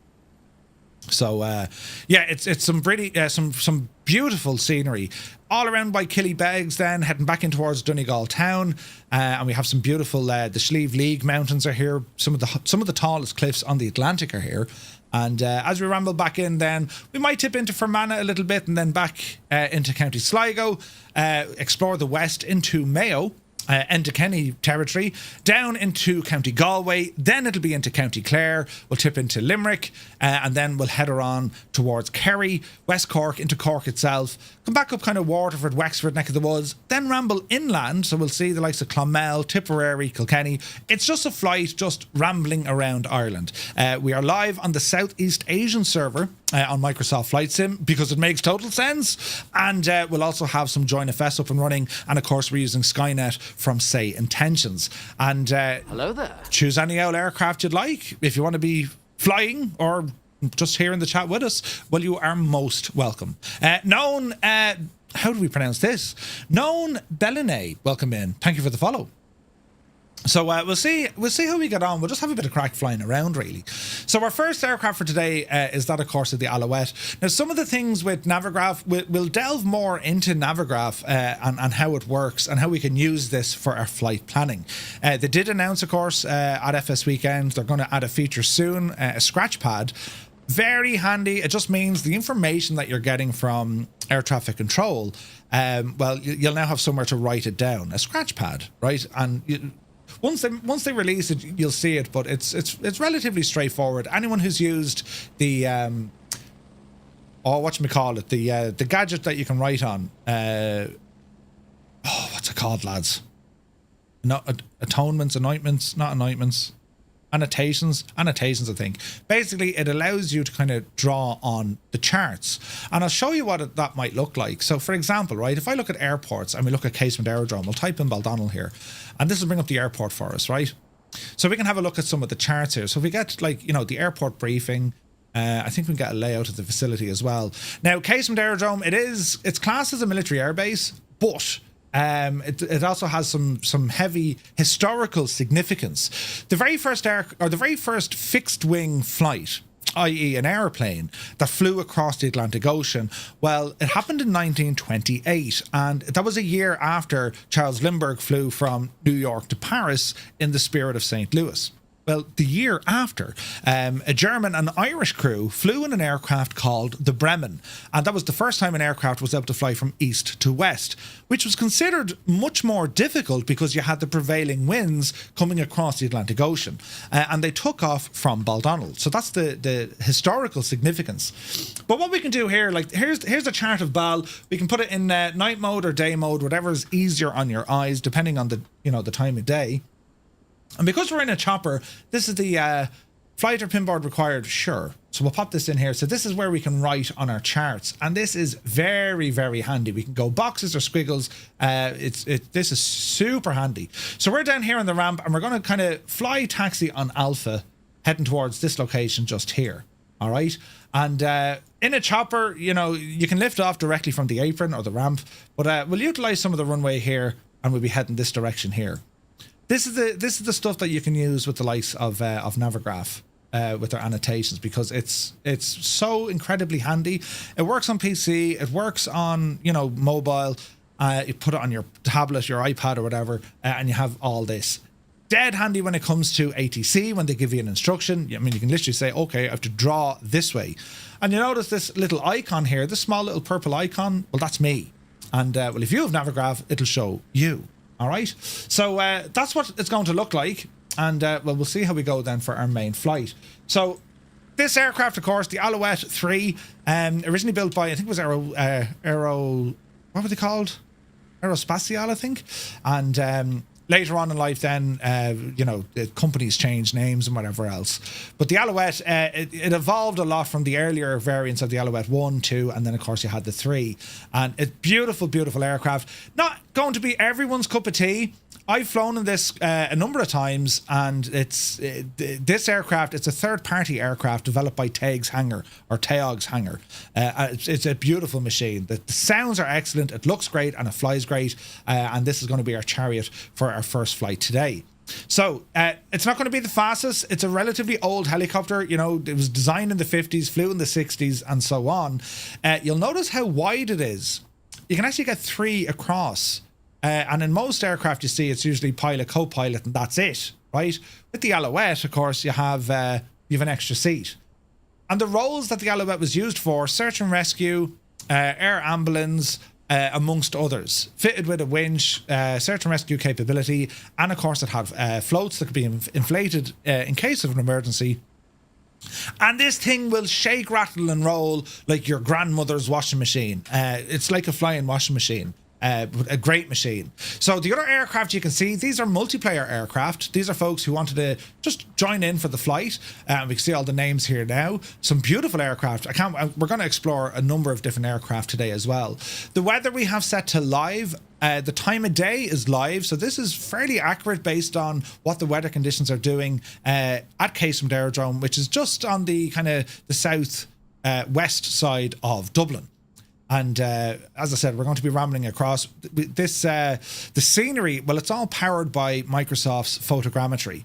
So it's some pretty some beautiful scenery all around by Killybegs. Then heading back in towards Donegal town, and we have some beautiful the Slieve League mountains are here. Some of the tallest cliffs on the Atlantic are here. And as we ramble back in, then we might tip into Fermanagh a little bit, and then back into County Sligo, explore the west into Mayo. Into Kenny territory, down into County Galway, then it'll be into County Clare, we'll tip into Limerick, and then we'll head on towards Kerry, West Cork, into Cork itself, come back up kind of Waterford, Wexford, neck of the woods, then ramble inland, so we'll see the likes of Clonmel, Tipperary, Kilkenny. It's just a flight, just rambling around Ireland. We are live on the Southeast Asian server on Microsoft Flight Sim, because it makes total sense, and we'll also have some Join FS up and running, and of course we're using Skynet from Say Intentions. And hello there. Choose any old aircraft you'd like. If you want to be flying or just here in the chat with us, well, you are most welcome. Known, how do we pronounce this? Known Bellene, welcome in. Thank you for the follow. So we'll see how we get on. We'll just have a bit of crack flying around, really. So our first aircraft for today is that, of course, of the Alouette. Now, some of the things with Navigraph, we'll delve more into Navigraph and how it works and how we can use this for our flight planning. They did announce, of course, at FS Weekend, they're going to add a feature soon, a scratch pad. Very handy. It just means the information that you're getting from air traffic control, well, you'll now have somewhere to write it down. A scratch pad, right? And once they release it, you'll see it, but it's relatively straightforward. Anyone who's used the whatchamacallit, the gadget that you can write on, what's it called, lads? Not atonements, anointments, not anointments. Annotations, I think. Basically, it allows you to kind of draw on the charts. And I'll show you what that might look like. So, for example, right, if I look at airports and we look at Casement Aerodrome, we'll type in Baldonnel here. And this will bring up the airport for us, right? So we can have a look at some of the charts here. So if we get, like, you know, the airport briefing, I think we can get a layout of the facility as well. Now, Casement Aerodrome, it's classed as a military airbase, but it also has some heavy historical significance. The very first fixed wing flight, i.e. an aeroplane that flew across the Atlantic Ocean, well, it happened in 1928, and that was a year after Charles Lindbergh flew from New York to Paris in the Spirit of St. Louis. Well, the year after, a German and Irish crew flew in an aircraft called the Bremen, and that was the first time an aircraft was able to fly from east to west, which was considered much more difficult because you had the prevailing winds coming across the Atlantic Ocean, and they took off from Baldonnel. So that's the historical significance. But what we can do here, like here's a chart of Bal. We can put it in night mode or day mode, whatever is easier on your eyes, depending on the time of day. And because we're in a chopper, this is the flight or pinboard required, sure. So we'll pop this in here. So this is where we can write on our charts. And this is very, very handy. We can go boxes or squiggles. This is super handy. So we're down here on the ramp and we're going to kind of fly taxi on Alpha, heading towards this location just here. All right. And in a chopper, you know, you can lift off directly from the apron or the ramp. But we'll utilize some of the runway here and we'll be heading this direction here. This is the stuff that you can use with the likes of Navigraph with their annotations, because it's so incredibly handy. It works on PC, it works on, you know, mobile. You put it on your tablet, your iPad or whatever, and you have all this. Dead handy when it comes to ATC, when they give you an instruction. I mean, you can literally say, okay, I have to draw this way. And you notice this little icon here, this small little purple icon, well, that's me. And well, if you have Navigraph, it'll show you. All right, so that's what it's going to look like, and well, we'll see how we go then for our main flight. So this aircraft, of course, the Alouette 3, originally built by, I think it was what were they called? Aerospatiale, I think, and later on in life then, you know, the companies changed names and whatever else. But the Alouette, it evolved a lot from the earlier variants of the Alouette 1, 2, and then, of course, you had the 3. And it's beautiful, beautiful aircraft. Not going to be everyone's cup of tea. I've flown in this a number of times, and this aircraft, it's a third-party aircraft developed by Taig's Hangar, or Taog's Hangar. It's a beautiful machine. The sounds are excellent, it looks great, and it flies great, and this is going to be our chariot for our first flight today. So, it's not going to be the fastest. It's a relatively old helicopter. You know, it was designed in the 50s, flew in the 60s, and so on. You'll notice how wide it is. You can actually get 3 across. And in most aircraft, you see, it's usually pilot, co-pilot, and that's it, right? With the Alouette, of course, you have an extra seat. And the roles that the Alouette was used for, search and rescue, air ambulance, amongst others. Fitted with a winch, search and rescue capability, and of course it had floats that could be inflated in case of an emergency. And this thing will shake, rattle, and roll like your grandmother's washing machine. It's like a flying washing machine. A great machine. So the other aircraft you can see, these are multiplayer aircraft. These are folks who wanted to just join in for the flight. We can see all the names here now. Some beautiful aircraft. We're going to explore a number of different aircraft today as well. The weather we have set to live. The time of day is live, so this is fairly accurate based on what the weather conditions are doing at Casement Aerodrome, which is just on the kind of the south west side of Dublin. And as I said, we're going to be rambling across this. The scenery, well, it's all powered by Microsoft's photogrammetry,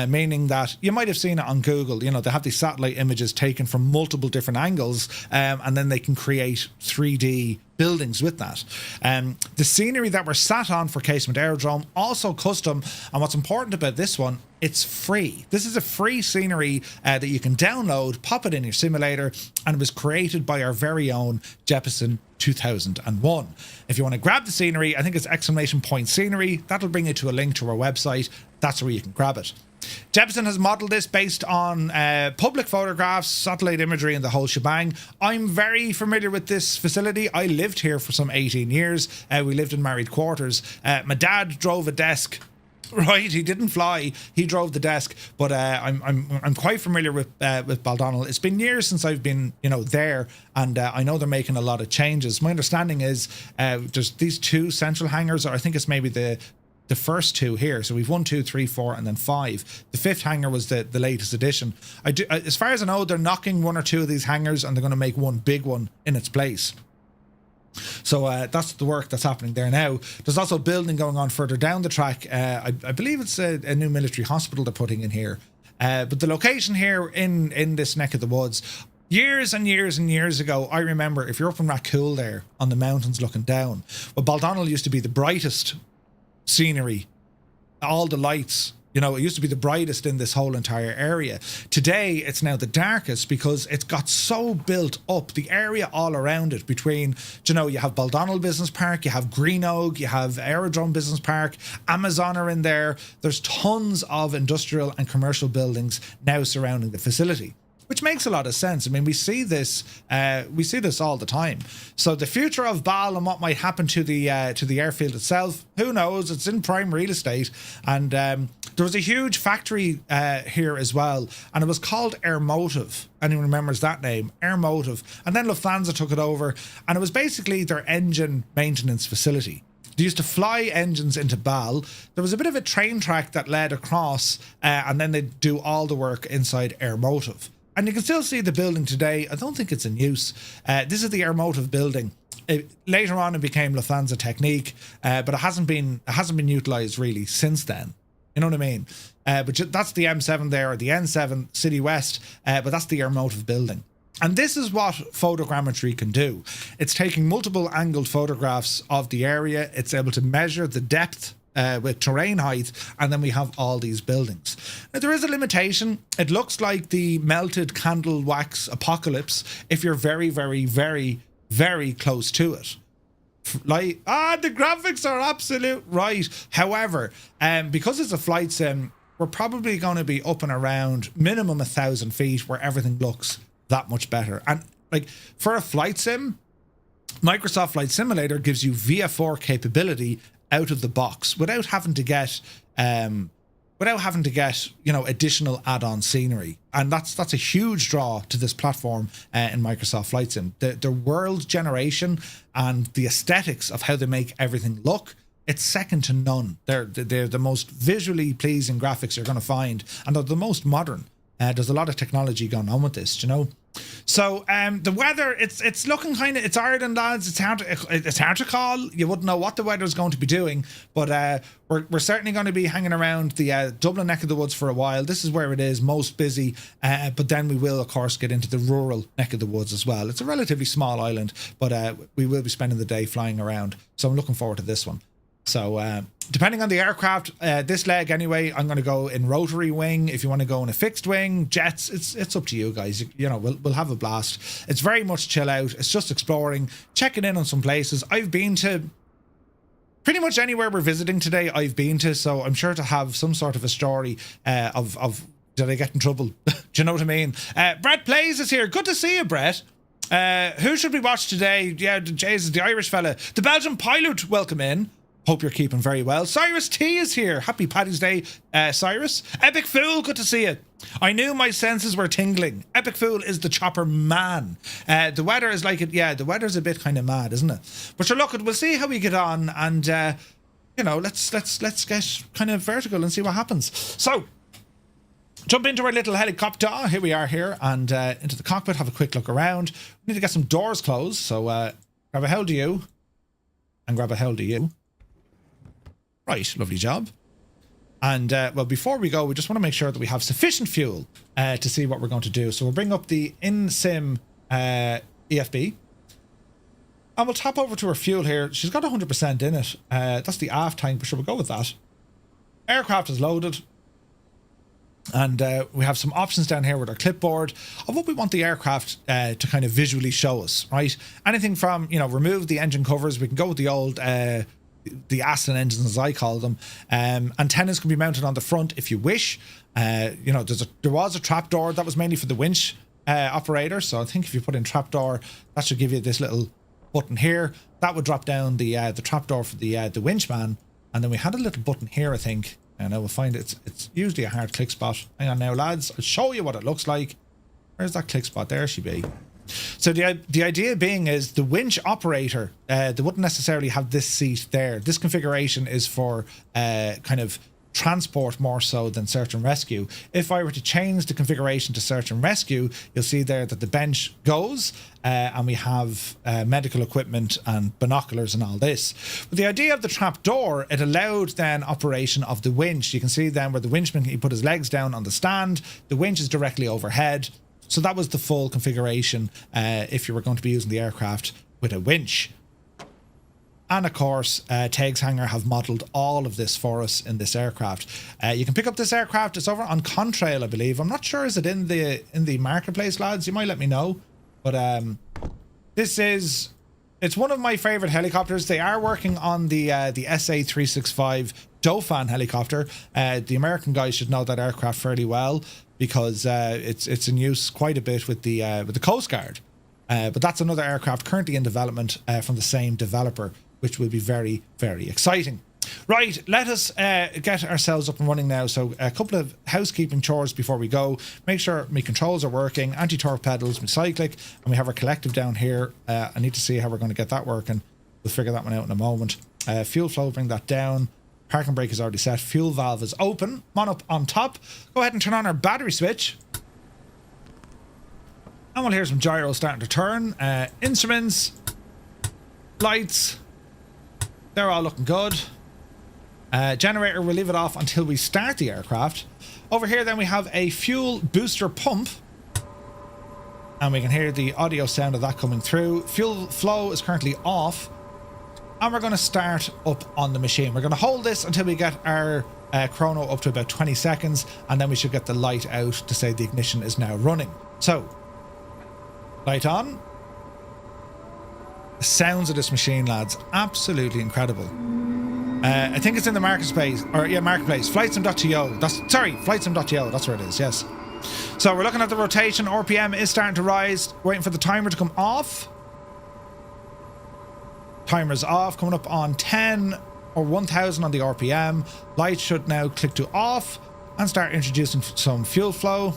meaning that you might have seen it on Google. You know, they have these satellite images taken from multiple different angles, and then they can create 3D buildings with that. The scenery that we're sat on for Casement Aerodrome, also custom, and what's important about this one, it's free. This is a free scenery that you can download, pop it in your simulator, and it was created by our very own Jeppesen 2001. If you want to grab the scenery, I think it's !scenery. That'll bring you to a link to our website. That's where you can grab it. Jepson has modelled this based on public photographs, satellite imagery and the whole shebang. I'm very familiar with this facility. I lived here for some 18 years. We lived in married quarters. My dad drove a desk. Right, he didn't fly. He drove the desk, but I'm quite familiar with Baldonnel. It's been years since I've been, there, and I know they're making a lot of changes. My understanding is there's these 2 central hangars, or I think it's maybe the first 2 here. So we've 1, 2, 3, 4, and then 5. The 5th hangar was the latest addition. As far as I know, they're knocking 1 or 2 of these hangars, and they're going to make one big one in its place. So that's the work that's happening there now. There's also building going on further down the track. I believe it's a new military hospital they're putting in here. But the location here in this neck of the woods, years and years and years ago, I remember if you're up in Rathcoole there on the mountains looking down, well, Baldonnel used to be the brightest scenery. All the lights, it used to be the brightest in this whole entire area. Today, it's now the darkest because it's got so built up, the area all around it between, you have Baldonnel Business Park, you have Greenogue, you have Aerodrome Business Park, Amazon are in there. There's tons of industrial and commercial buildings now surrounding the facility, which makes a lot of sense. I mean, we see this all the time. So the future of Bal and what might happen to the airfield itself, who knows? It's in prime real estate, and there was a huge factory here as well, and it was called Airmotive. Anyone remembers that name? Airmotive. And then Lufthansa took it over, and it was basically their engine maintenance facility. They used to fly engines into Bal. There was a bit of a train track that led across, and then they'd do all the work inside Airmotive. And you can still see the building today. I don't think it's in use. This is the Airmotive building. Later on, it became Lufthansa Technique, but it hasn't been utilised really since then. You know what I mean? But that's the M7 there, or the N7 City West, but that's the Airmotive building. And this is what photogrammetry can do. It's taking multiple angled photographs of the area. It's able to measure the depth with terrain height, and then we have all these buildings. Now, there is a limitation. It looks like the melted candle wax apocalypse if you're very, very, very, very close to it. The graphics are absolute right. However, because it's a flight sim, we're probably going to be up and around minimum 1,000 feet where everything looks that much better. And for a flight sim, Microsoft Flight Simulator gives you VFR capability out of the box without having to get additional add-on scenery, and that's a huge draw to this platform in Microsoft Flight Sim. The world generation and the aesthetics of how they make everything look, it's second to none. They're the most visually pleasing graphics you're going to find, and they're the most modern. There's a lot of technology going on with this, So the weather, it's looking it's Ireland, lads. It's hard to call. You wouldn't know what the weather's going to be doing, but we're certainly going to be hanging around the Dublin neck of the woods for a while. This is where it is most busy, but then we will of course get into the rural neck of the woods as well. It's a relatively small island, but we will be spending the day flying around. So I'm looking forward to this one. So depending on the aircraft, this leg anyway, I'm going to go in rotary wing. If you want to go in a fixed wing, jets, it's up to you guys. We'll have a blast. It's very much chill out. It's just exploring, checking in on some places. I've been to pretty much anywhere we're visiting today. I've been to, so I'm sure to have some sort of a story of did I get in trouble? Do you know what I mean? Brett Plays is here. Good to see you, Brett. Who should we watch today? Yeah, Jay's is the Irish fella. The Belgian pilot, welcome in. Hope you're keeping very well. Cyrus T is here. Happy Paddy's Day, Cyrus. Epic Fool, good to see you. I knew my senses were tingling. Epic Fool is the chopper man. The weather is like it. Yeah, the weather's a bit kind of mad, isn't it? But sure, look, we'll see how we get on, and let's get kind of vertical and see what happens. So, jump into our little helicopter. Here we are here, and into the cockpit. Have a quick look around. We need to get some doors closed. So, grab a hell to you, and grab a hell to you. Right, lovely job. And well, before we go, we just want to make sure that we have sufficient fuel to see what we're going to do. So we'll bring up the in-sim EFB, and we'll tap over to her fuel here. She's got 100% in it. That's the aft tank, but sure, we'll go with that. Aircraft is loaded. And we have some options down here with our clipboard of what we want the aircraft to kind of visually show us, right? Anything from, remove the engine covers. We can go with the old, the Aston engines, as I call them. Antennas can be mounted on the front if you wish. There was a trapdoor that was mainly for the winch operator. So I think if you put in trapdoor, that should give you this little button here. That would drop down the trapdoor for the winch man. And then we had a little button here, I think. And I will find it's usually a hard click spot. Hang on now, lads. I'll show you what it looks like. Where's that click spot? There she be. So the idea being is the winch operator, they wouldn't necessarily have this seat there. This configuration is for kind of transport more so than search and rescue. If I were to change the configuration to search and rescue, you'll see there that the bench goes and we have medical equipment and binoculars and all this. But the idea of the trap door, it allowed then operation of the winch. You can see then where the winchman, he put his legs down on the stand, the winch is directly overhead. So that was the full configuration if you were going to be using the aircraft with a winch. And of course, Teague's Hangar have modelled all of this for us in this aircraft. You can pick up this aircraft. It's over on Contrail, I believe. I'm not sure, is it in the marketplace, lads? You might let me know. But it's one of my favourite helicopters. They are working on the SA-365 Dauphin helicopter. The American guys should know that aircraft fairly well because it's in use quite a bit with the Coast Guard. But that's another aircraft currently in development from the same developer, which will be very, very exciting. Right, let us get ourselves up and running now. So a couple of housekeeping chores before we go. Make sure my controls are working, anti-torque pedals, my cyclic, and we have our collective down here. I need to see how we're going to get that working. We'll figure that one out in a moment. Fuel flow, bring that down. Parking brake is already set. Fuel valve is open. Come on up on top. Go ahead and turn on our battery switch. And we'll hear some gyros starting to turn. Instruments, lights, they're all looking good. Generator, we'll leave it off until we start the aircraft. Over here then we have a fuel booster pump. And we can hear the audio sound of that coming through. Fuel flow is currently off. And we're going to start up on the machine. We're going to hold this until we get our chrono up to about 20 seconds. And then we should get the light out to say the ignition is now running. So, light on. The sounds of this machine, lads, absolutely incredible. I think it's in the marketplace, marketplace. Flightsim.to. Flightsim.to. That's where it is. Yes. So we're looking at the rotation. RPM is starting to rise. Waiting for the timer to come off. Timer's off. Coming up on 10 or 1000 on the RPM. Light should now click to off and start introducing some fuel flow.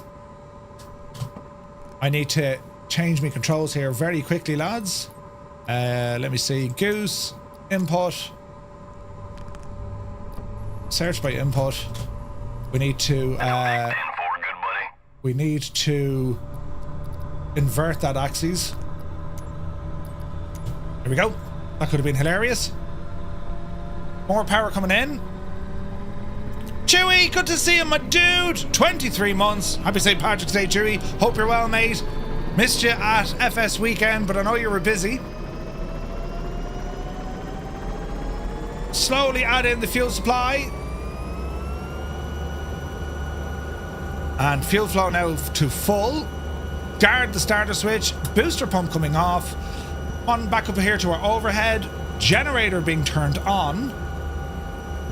I need to change my controls here very quickly, lads. Let me see. Goose, input, search by input. We need to invert that axis. There we go. That could have been hilarious. More power coming in. Chewy, good to see you, my dude. 23 months. Happy St. Patrick's Day, Chewy. Hope you're well, mate. Missed you at FS weekend, but I know you were busy. Slowly add in the fuel supply. And fuel flow now to full. Guard the starter switch. Booster pump coming off. On back up here to our overhead. Generator being turned on.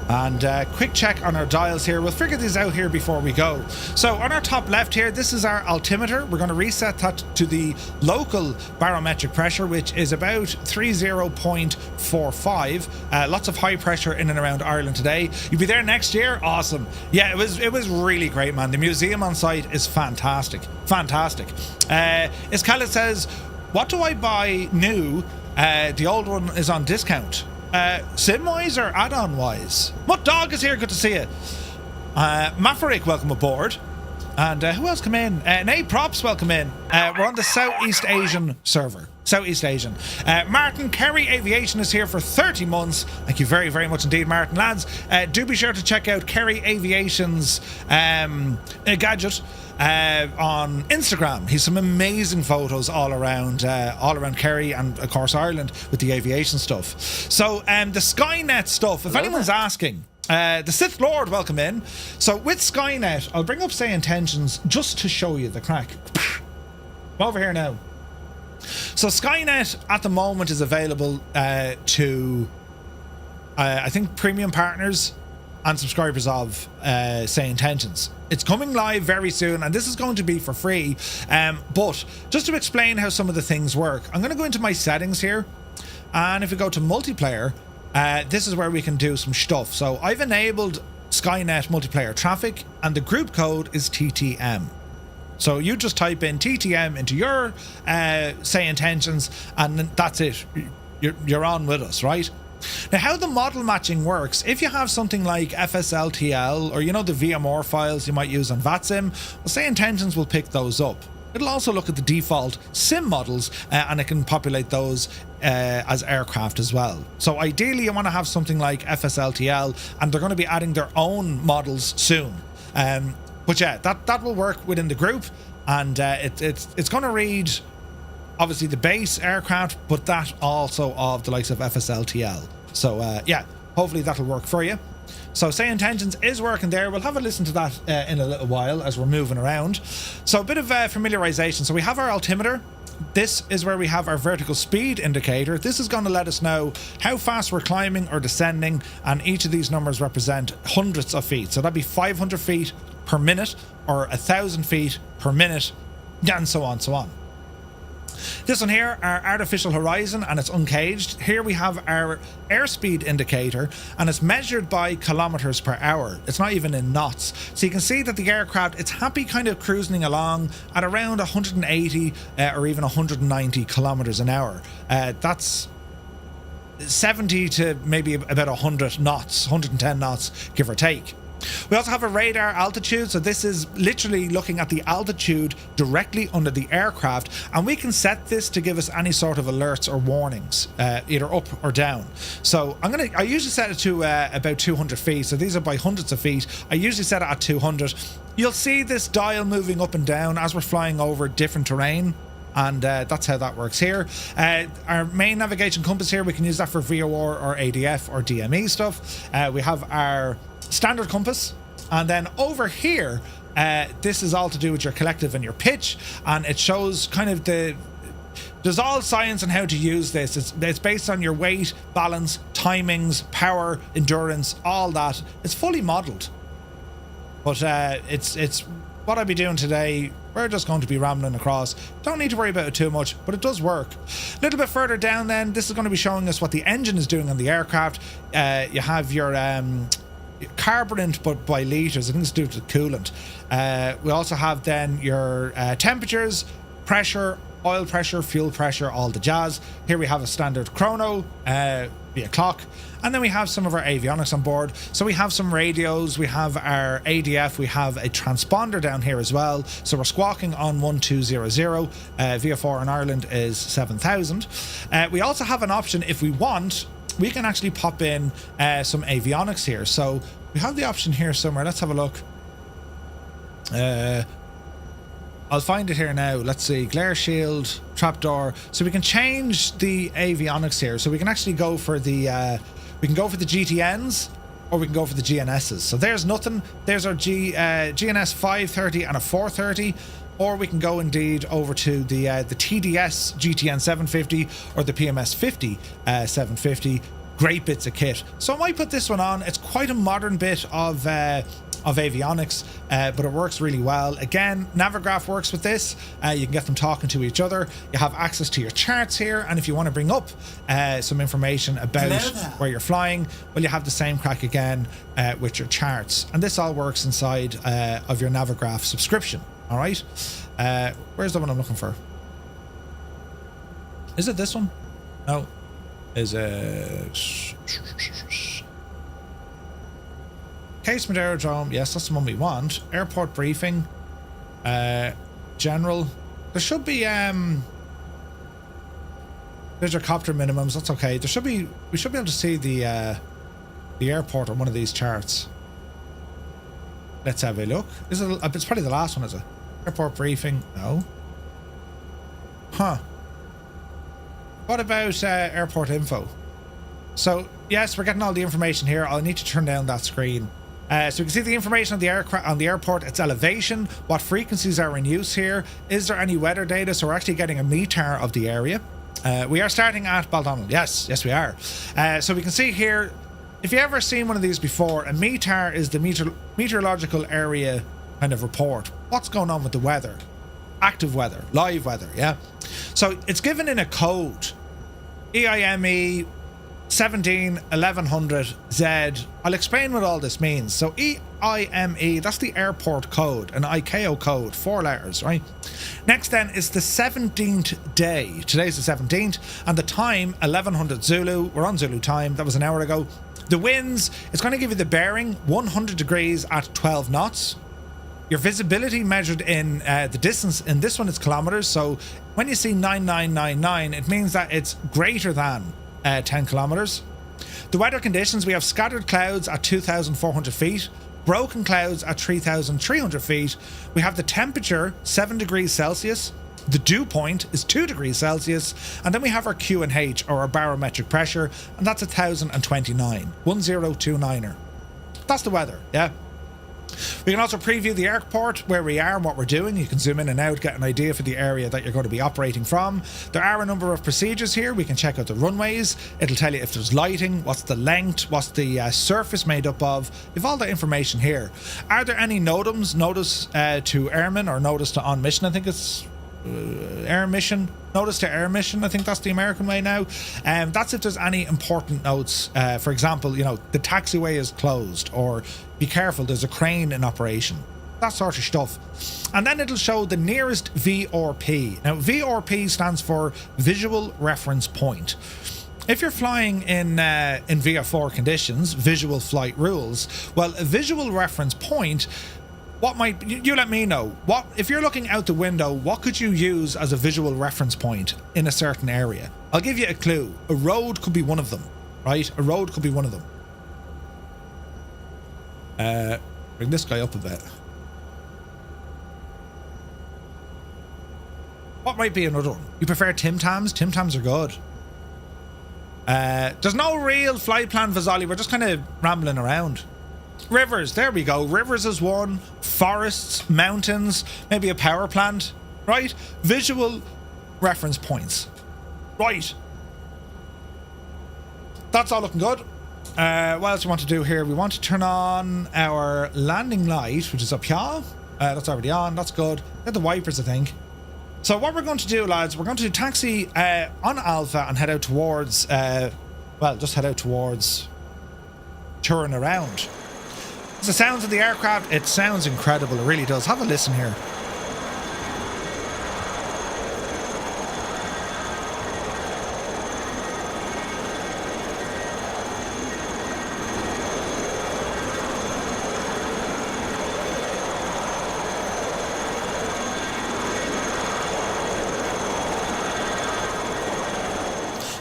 And quick check on our dials here. We'll figure these out here before we go. So on our top left here, this is our altimeter. We're going to reset that to the local barometric pressure, which is about 30.45. Lots of high pressure in and around Ireland today. You'll be there next year? Awesome. Yeah, it was really great, man. The museum on site is fantastic. Fantastic. Iskala says, what do I buy new? The old one is on discount. Sim-wise or add-on wise? Mutt Dog is here, good to see you. Mafarick, welcome aboard. And who else come in? Nate Props, welcome in. We're on the Southeast Asian server. Southeast Asian. Martin, Kerry Aviation is here for 30 months. Thank you very, very much indeed, Martin. Lads, do be sure to check out Kerry Aviation's gadget on Instagram. He's some amazing photos all around Kerry and of course Ireland with the aviation stuff. So the Skynet stuff, if anyone's asking, The Sith Lord, welcome in. So with Skynet, I'll bring up Say Intentions just to show you the crack. I'm over here now. So Skynet at the moment is available to, I think, premium partners and subscribers of Say Intentions. It's coming live very soon, and this is going to be for free. But just to explain how some of the things work, I'm going to go into my settings here, and if we go to multiplayer, this is where we can do some stuff. So I've enabled Skynet multiplayer traffic, and the group code is TTM. So you just type in TTM into your Say Intentions, and then that's it. You're on with us, right? Now, how the model matching works, if you have something like FSLTL or, you know, the VMR files you might use on VATSIM, well, Say Intentions will pick those up. It'll also look at the default sim models and it can populate those as aircraft as well. So ideally you want to have something like FSLTL, and they're going to be adding their own models soon. But yeah, that will work within the group, and it's going to read obviously the base aircraft, but that also of the likes of FSLTL. So yeah, hopefully that'll work for you. So Say Intentions is working there. We'll have a listen to that in a little while as we're moving around. So a bit of familiarization. So we have our altimeter. This is where we have our vertical speed indicator. This is going to let us know how fast we're climbing or descending, and each of these numbers represent hundreds of feet. So that'd be 500 feet per minute or 1,000 feet per minute, and so on, so on. This one here, our artificial horizon, and it's uncaged. Here we have our airspeed indicator, and it's measured by kilometers per hour. It's not even in knots. So you can see that the aircraft, it's happy kind of cruising along at around 180 or even 190 kilometers an hour. That's 70 to maybe about 100 knots, 110 knots, give or take. We also have a radar altitude, so this is literally looking at the altitude directly under the aircraft, and we can set this to give us any sort of alerts or warnings, either up or down. So I usually set it to about 200 feet, so these are by hundreds of feet. I usually set it at 200. You'll see this dial moving up and down as we're flying over different terrain, and that's how that works here. Our main navigation compass here, we can use that for VOR or ADF or DME stuff. We have our standard compass, and then over here this is all to do with your collective and your pitch, and it shows kind of there's all science on how to use this. It's based on your weight, balance, timings, power, endurance, all that. It's fully modeled, but it's what I'll be doing today. We're just going to be rambling across. Don't need to worry about it too much, but it does work. A little bit further down then, this is going to be showing us what the engine is doing on the aircraft. You have your carburant, but by litres. I think it's due to the coolant. We also have then your temperatures, pressure, oil pressure, fuel pressure, all the jazz. Here we have a standard chrono via clock, and then we have some of our avionics on board. So we have some radios, we have our ADF, we have a transponder down here as well. So we're squawking on 1200. VFR in Ireland is 7000. We also have an option, if we want, we can actually pop in some avionics here. So we have the option here somewhere. Let's have a look. I'll find it here now. Let's see. Glare shield, trapdoor. So we can change the avionics here. So we can actually go for the GTNs, or we can go for the GNSs. So there's nothing. There's our GNS 530 and a 430. Or we can go indeed over to the TDS GTN 750 or the PMS 50 750. Great bits of kit. So I might put this one on. It's quite a modern bit of avionics, but it works really well. Again, Navigraph works with this. You can get them talking to each other. You have access to your charts here, and if you want to bring up some information about where you're flying, well, you have the same crack again with your charts. And this all works inside of your Navigraph subscription. All right, where's the one I'm looking for? Is it this one? No. Is it Casement Aerodrome? Yes, that's the one we want. Airport briefing, general. There should be there's your copter minimums. That's okay. There should be. We should be able to see the airport on one of these charts. Let's have a look. Is it? It's probably the last one, is it? Airport briefing. No. Huh. What about airport info? So yes, we're getting all the information here. I'll need to turn down that screen. So we can see the information on the airport, its elevation, what frequencies are in use here. Is there any weather data? So we're actually getting a meter of the area. We are starting at Baldonnel. Yes, we are. So we can see here, if you ever seen one of these before, a METAR is the meteorological area kind of report. What's going on with the weather? Active weather, live weather, yeah? So it's given in a code, EIME 171100Z. I'll explain what all this means. So EIME, that's the airport code, an ICAO code, 4 letters, right? Next then is the 17th day. Today's the 17th, and the time 1100 Zulu. We're on Zulu time. That was an hour ago. The winds, it's going to give you the bearing 100 degrees at 12 knots. Your visibility measured in the distance, in this one it's kilometers. So when you see 9999, it means that it's greater than 10 kilometers. The weather conditions, we have scattered clouds at 2,400 feet, broken clouds at 3,300 feet. We have the temperature 7 degrees Celsius. The dew point is 2 degrees Celsius. And then we have our QNH, or our barometric pressure, and that's 1,029, 1029er. That's the weather, yeah. We can also preview the airport, where we are and what we're doing. You can zoom in and out, get an idea for the area that you're going to be operating from. There are a number of procedures here. We can check out the runways. It'll tell you if there's lighting, what's the length, what's the surface made up of. You've all that information here. Are there any NOTAMs, notice to airmen, or notice to on mission? I think it's air mission, notice to air mission. I think that's the American way now. That's if there's any important notes. For example, you know, the taxiway is closed, or be careful, there's a crane in operation. That sort of stuff. And then it'll show the nearest VRP. Now, VRP stands for Visual Reference Point. If you're flying in VF4 conditions, visual flight rules, well, a visual reference point, what might you let me know? What if you're looking out the window? What could you use as a visual reference point in a certain area? I'll give you a clue. A road could be one of them, right? A road could be one of them. Bring this guy up a bit. What might be another one? You prefer Tim Tams? Tim Tams are good. There's no real flight plan for Zolly. We're just kind of rambling around. Rivers, there we go. Rivers is one. Forests, mountains, maybe a power plant, right? Visual reference points. Right. That's all looking good. What else do we want to do here? We want to turn on our landing light, which is up here. That's already on. That's good. Get the wipers, I think. So what we're going to do, lads, we're going to taxi on Alpha and head out towards, just head out towards touring around. The sounds of the aircraft, it sounds incredible. It really does. Have a listen here.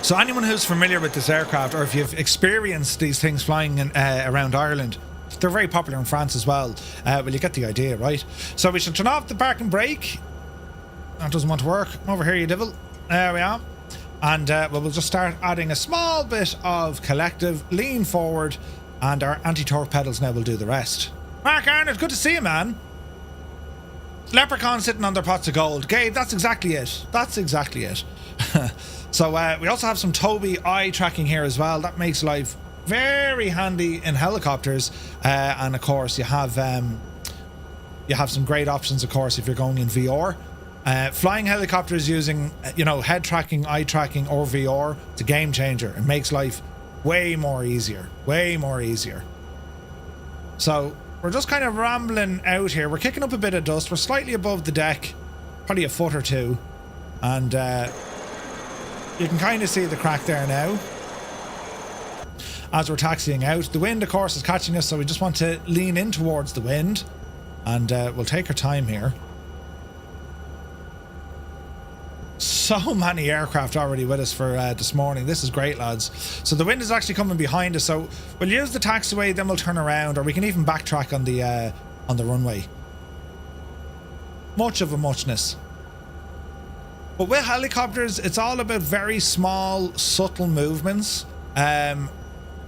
So anyone who's familiar with this aircraft, or if you've experienced these things flying in, around Ireland, they're very popular in France as well. Well, you get the idea, right? So we should turn off the parking brake. That doesn't want to work. Come over here, you devil. There we are. And we'll just start adding a small bit of collective, lean forward, and our anti-torque pedals now will do the rest. Mark Arnott, good to see you, man. Leprechaun sitting on their pots of gold. Gabe, that's exactly it. That's exactly it. So we also have some Toby eye tracking here as well. That makes life very handy in helicopters, and of course you have some great options, of course, if you're going in VR. Flying helicopters using head tracking, eye tracking, or VR, it's a game changer. It makes life way more easier. So we're just kind of rambling out here. We're kicking up a bit of dust. We're slightly above the deck, probably a foot or two, and you can kind of see the crack there now as we're taxiing out. The wind, of course, is catching us, so we just want to lean in towards the wind, and we'll take our time here. So many aircraft already with us for this morning. This is great, lads. So the wind is actually coming behind us, so we'll use the taxiway, then we'll turn around, or we can even backtrack on the runway. Much of a muchness. But with helicopters, it's all about very small, subtle movements.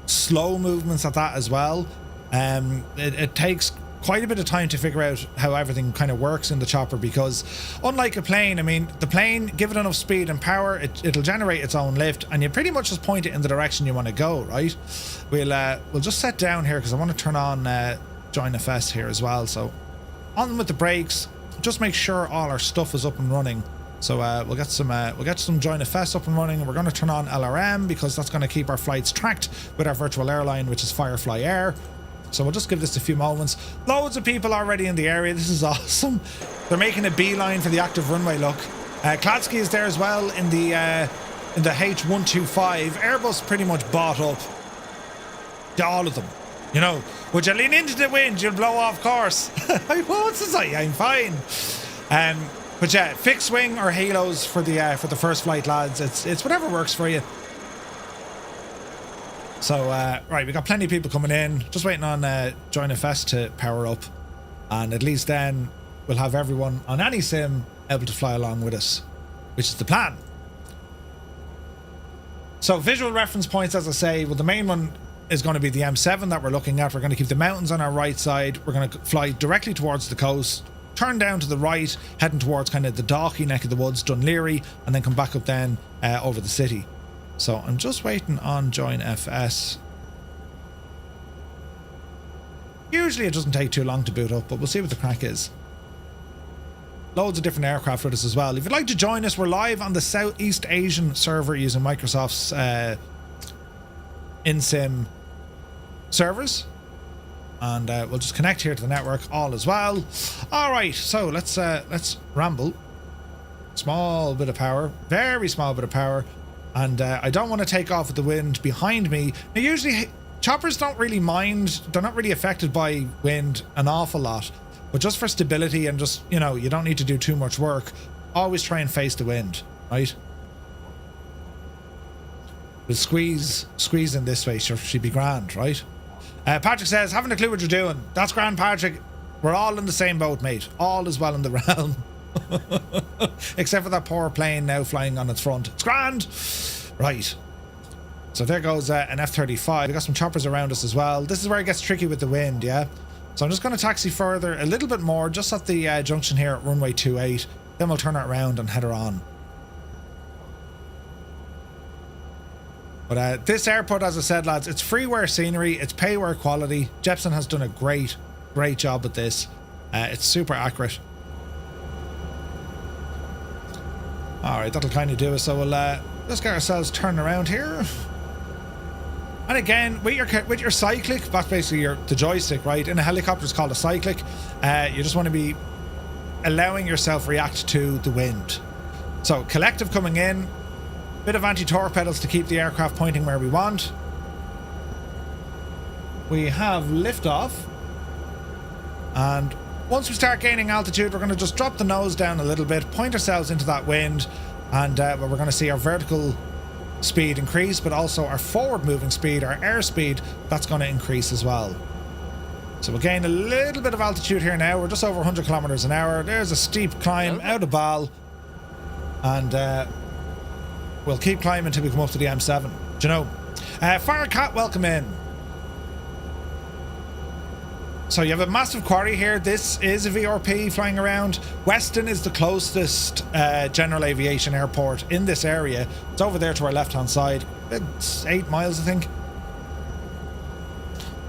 slow movements at that as well. It takes quite a bit of time to figure out how everything kind of works in the chopper, because unlike a plane, I mean, the plane, give it enough speed and power, it'll generate its own lift, and you pretty much just point it in the direction you want to go, right? We'll just set down here because I want to turn on Join FS here as well. So on with the brakes, just make sure all our stuff is up and running. So we'll get some Join FS up and running. We're going to turn on LRM because that's going to keep our flights tracked with our virtual airline, which is Firefly Air. So we'll just give this a few moments. Loads of people already in the area. This is awesome. They're making a beeline for the active runway look. Kladsky is there as well in the H125. Airbus pretty much bought up all of them. You know, would you lean into the wind? You'll blow off course. I won't, say I'm fine. But yeah, fixed wing or halos for the first flight, lads. It's whatever works for you. So, right, we got plenty of people coming in. Just waiting on Join FS to power up. And at least then we'll have everyone on any sim able to fly along with us, which is the plan. So, visual reference points, as I say, well, the main one is going to be the M7 that we're looking at. We're going to keep the mountains on our right side. We're going to fly directly towards the coast, turn down to the right, heading towards kind of the Dalkey neck of the woods, Dunleary, and then come back up then over the city. So I'm just waiting on Join FS. Usually it doesn't take too long to boot up, but we'll see what the crack is. Loads of different aircraft with us as well. If you'd like to join us, we're live on the Southeast Asian server using Microsoft's in-sim servers. And we'll just connect here to the network all as well. All right, so let's ramble. Small bit of power, very small bit of power. And I don't want to take off with the wind behind me. Now, usually choppers don't really mind. They're not really affected by wind an awful lot. But just for stability and just, you know, you don't need to do too much work. Always try and face the wind, right? We'll squeeze in this way. She'd be grand, right? Patrick says, haven't a clue what you're doing. That's grand, Patrick. We're all in the same boat, mate. All is well in the realm. Except for that poor plane now flying on its front. It's grand. Right. So there goes an F-35. We got some choppers around us as well. This is where it gets tricky with the wind, yeah? So I'm just going to taxi further a little bit more, just at the junction here at runway 28. Then we'll turn it around and head her on. But this airport, as I said, lads, it's freeware scenery. It's payware quality. Jepson has done a great job with this. It's super accurate. Alright, that'll kind of do it. So we'll let's get ourselves turned around here. And again, with your cyclic, that's basically the joystick, right? In a helicopter, it's called a cyclic. You just want to be allowing yourself react to the wind. So collective coming in, bit of anti-torque pedals to keep the aircraft pointing where we want. We have liftoff, and once we start gaining altitude, we're going to just drop the nose down a little bit, point ourselves into that wind, and we're going to see our vertical speed increase, but also our forward moving speed, our airspeed, that's going to increase as well. So we'll gain a little bit of altitude here now. We're just over 100 kilometers an hour. There's a steep climb out of Bal, and we'll keep climbing until we come up to the M7. Do you know? Firecat, welcome in. So you have a massive quarry here. This is a VRP flying around. Weston is the closest general aviation airport in this area. It's over there to our left-hand side. It's 8 miles, I think.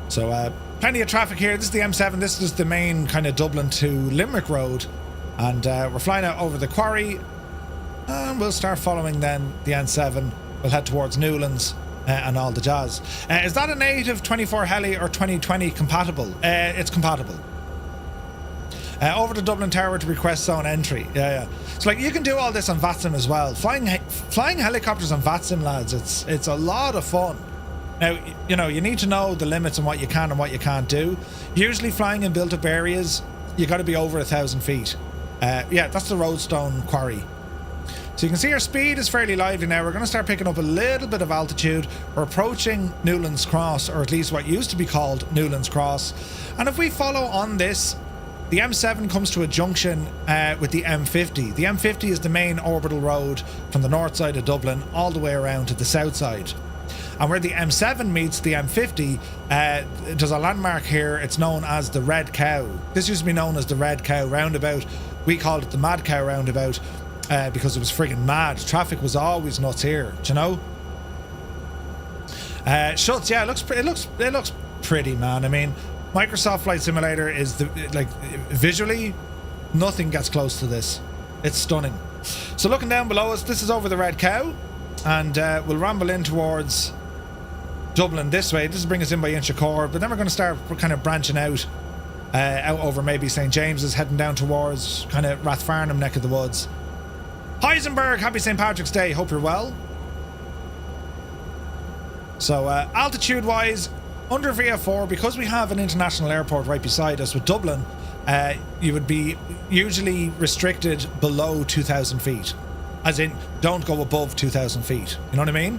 So plenty of traffic here. This is the M7. This is the main kind of Dublin to Limerick road. And we're flying out over the quarry. And we'll start following then the N7. We'll head towards Newlands. And all the jazz. Is that a native 24 heli or 2020 compatible? It's compatible. Over to Dublin Tower to request zone entry. Yeah. So like you can do all this on VATSIM as well. Flying helicopters on VATSIM, lads. It's a lot of fun. Now you know you need to know the limits on what you can and what you can't do. Usually flying in built-up areas, you got to be over 1,000 feet. Yeah, that's the Roadstone Quarry. So you can see our speed is fairly lively now. We're going to start picking up a little bit of altitude. We're approaching Newlands Cross, or at least what used to be called Newlands Cross. And if we follow on this, the M7 comes to a junction with the M50. The M50 is the main orbital road from the north side of Dublin all the way around to the south side. And where the M7 meets the M50, there's a landmark here. It's known as the Red Cow. This used to be known as the Red Cow roundabout. We called it the Mad Cow roundabout because it was friggin' mad. Traffic was always nuts here, do you know? Shuts, yeah, it looks pretty, man. I mean, Microsoft Flight Simulator is visually, nothing gets close to this. It's stunning. So looking down below us, this is over the Red Cow, and we'll ramble in towards Dublin this way. This will bring us in by Inchicore, but then we're going to start kind of branching out over maybe St. James's, heading down towards kind of Rathfarnham neck of the woods. Heisenberg, happy St. Patrick's Day. Hope you're well. So altitude wise, under VF4, because we have an international airport right beside us with Dublin, you would be usually restricted below 2,000 feet. As in, don't go above 2,000 feet. You know what I mean?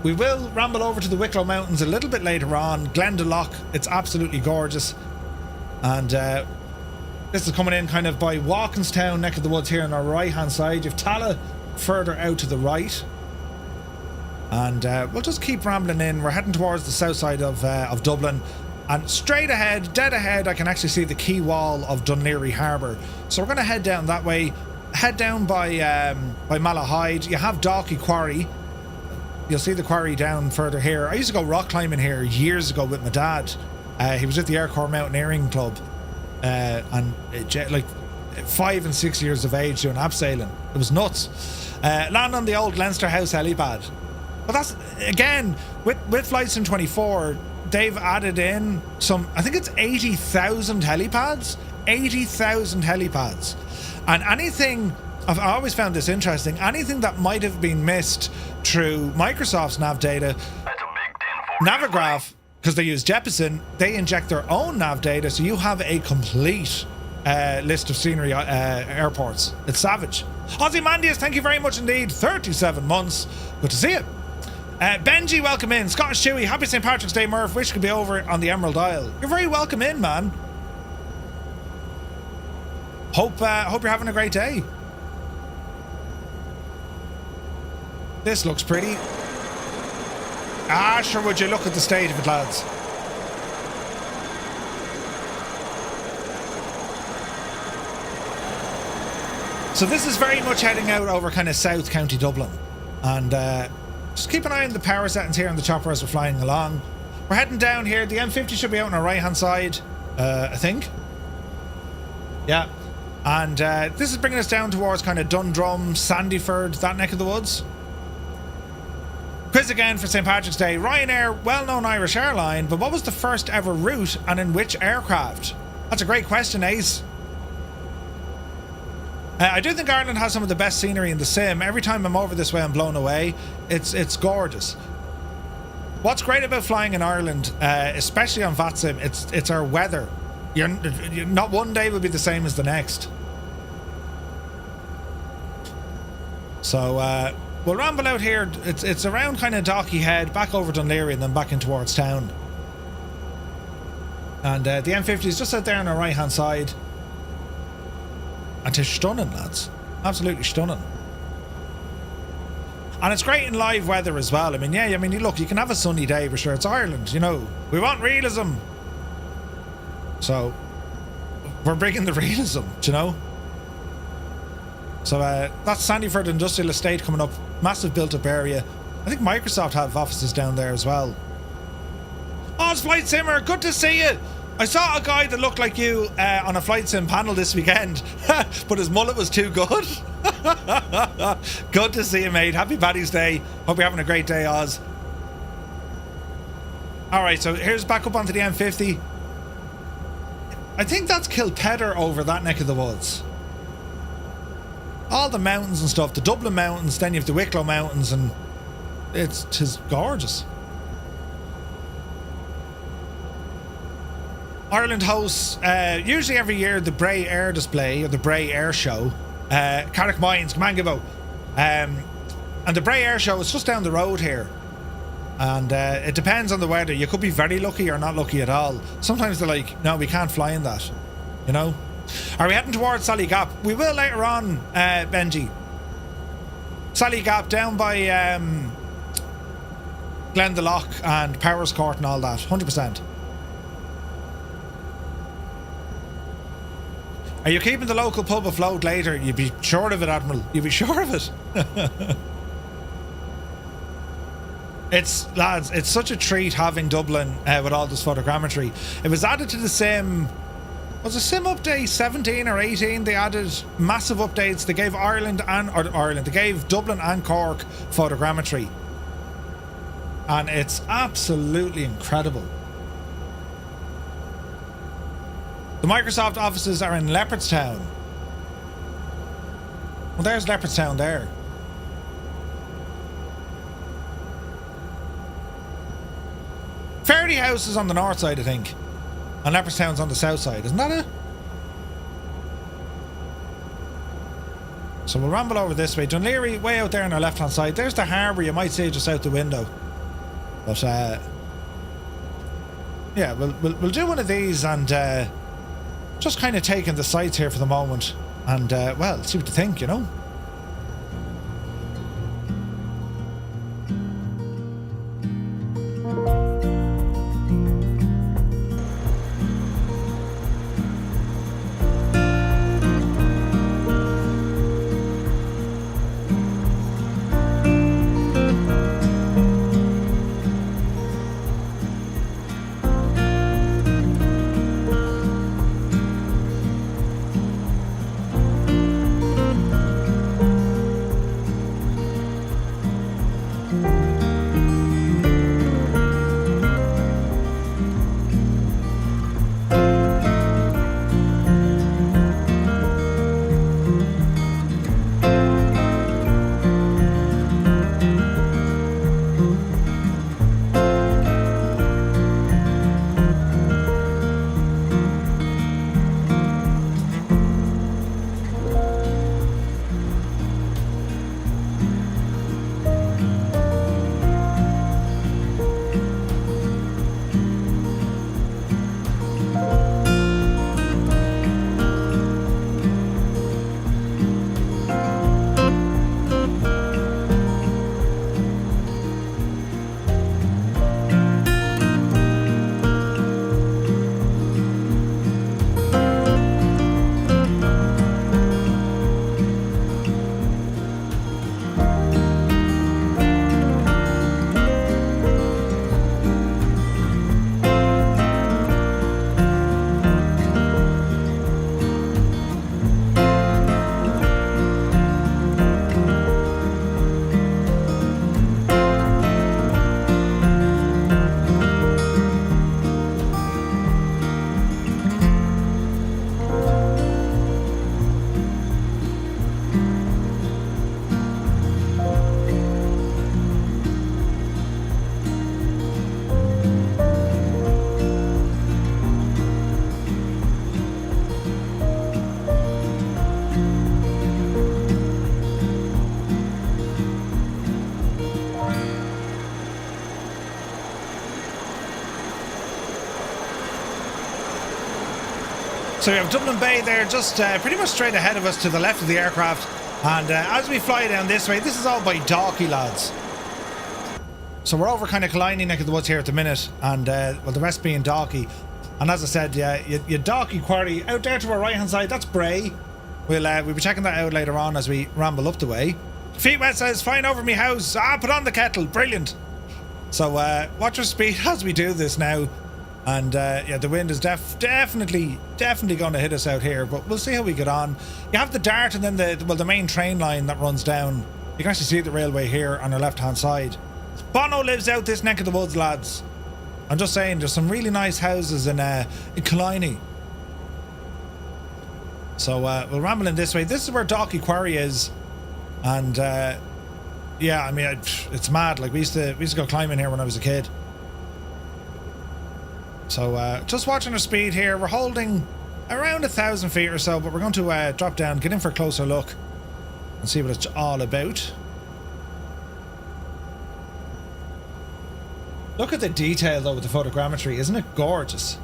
We will ramble over to the Wicklow Mountains a little bit later on. Glendalough, it's absolutely gorgeous. And this is coming in kind of by Walkinstown, neck of the woods here on our right hand side. You've Tala further out to the right. And we'll just keep rambling in. We're heading towards the south side of Dublin. And straight ahead, dead ahead, I can actually see the quay wall of Dunleary Harbour. So we're going to head down that way. Head down by Malahide. You have Dalkey Quarry. You'll see the quarry down further here. I used to go rock climbing here years ago with my dad. He was at the Air Corps Mountaineering Club. And like 5 and 6 years of age doing abseiling. It was nuts. Land on the old Leinster House helipad. But that's, again, with Flight Sim 24, they've added in some, I think it's 80,000 helipads. 80,000 helipads. And anything, I've always found this interesting, anything that might have been missed through Microsoft's nav data, Navigraph, because they use Jeppesen, they inject their own nav data, so you have a complete list of scenery airports. It's savage. Ozymandias, thank you very much indeed. 37 months. Good to see you. Benji, welcome in. Scottish Chewy, happy St. Patrick's Day, Murph. Wish could be over on the Emerald Isle. You're very welcome in, man. Hope you're having a great day. This looks pretty. Ah, sure, would you look at the state of it, lads. So this is very much heading out over kind of South County Dublin. And just keep an eye on the power settings here on the chopper as we're flying along. We're heading down here. The M50 should be out on our right hand side, I think. Yeah. And this is bringing us down towards kind of Dundrum, Sandyford, that neck of the woods. Quiz again for St. Patrick's Day. Ryanair, well-known Irish airline, but what was the first ever route and in which aircraft? That's a great question, Ace. I do think Ireland has some of the best scenery in the sim. Every time I'm over this way, I'm blown away. It's gorgeous. What's great about flying in Ireland, especially on VATSIM, it's our weather. You're not one day will be the same as the next. So we'll ramble out here. It's around kind of Dalkey Head, back over Dunleary, and then back in towards town. And the M50 is just out there on our right hand side. And it's stunning, lads. Absolutely stunning. And it's great in live weather as well. I mean, look, you can have a sunny day, but sure, it's Ireland, you know. We want realism. So, we're bringing the realism, do you know? So, that's Sandyford Industrial Estate coming up. Massive built-up area. I think Microsoft have offices down there as well. Oz Flight Simmer, good to see you. I saw a guy that looked like you on a Flight Sim panel this weekend, but his mullet was too good. Good to see you, mate. Happy Paddy's Day. Hope you're having a great day, Oz. Alright, so here's back up onto the M50. I think that's Kilpedder over that neck of the woods. All the mountains and stuff, the Dublin Mountains, then you have the Wicklow Mountains, and it's gorgeous. Ireland hosts, usually every year, the Bray Air Display, or the Bray Air Show. Carrick Mines, Camangabo. And the Bray Air Show is just down the road here. And it depends on the weather. You could be very lucky or not lucky at all. Sometimes they're like, no, we can't fly in that. You know? Are we heading towards Sally Gap? We will later on, Benji. Sally Gap down by Glendalough and Powers Court and all that. 100%. Are you keeping the local pub afloat later? You'd be sure of it, Admiral. You'd be sure of it. Lads, it's such a treat having Dublin with all this photogrammetry. It was added to the same... Was it Sim Update 17 or 18? They added massive updates. They gave they gave Dublin and Cork photogrammetry. And it's absolutely incredible. The Microsoft offices are in Leopardstown. Well, there's Leopardstown there. Fairley House is on the north side, I think. And Leopardstown's on the south side, isn't that it? So we'll ramble over this way. Dunleary, way out there on our left hand side. There's the harbour, you might see it just out the window. But yeah, we'll do one of these and just kind of taking the sights here for the moment. And well, see what you think, you know. So we have Dublin Bay there, just pretty much straight ahead of us to the left of the aircraft. And as we fly down this way, this is all by Dalkey, lads. So we're over kind of Killiney neck of the woods here at the minute, and well, the rest being Dalkey. And as I said, yeah, your Dalkey quarry out there to our right hand side, that's Bray. We'll be checking that out later on as we ramble up the way. Feet Wet says, fine over me house. Put on the kettle. Brilliant. So watch your speed as we do this now. And yeah, the wind is definitely going to hit us out here, but we'll see how we get on. You have the Dart and then the main train line that runs down. You can actually see the railway here on our left hand side. Bono lives out this neck of the woods, lads. I'm just saying, there's some really nice houses in Killiney. So we'll ramble in this way. This is where Dalkey Quarry is, and yeah, I mean, it's mad. Like we used to go climbing here when I was a kid. So just watching our speed here. We're holding around 1,000 feet or so, but we're going to drop down, get in for a closer look, and see what it's all about. Look at the detail though with the photogrammetry, isn't it gorgeous?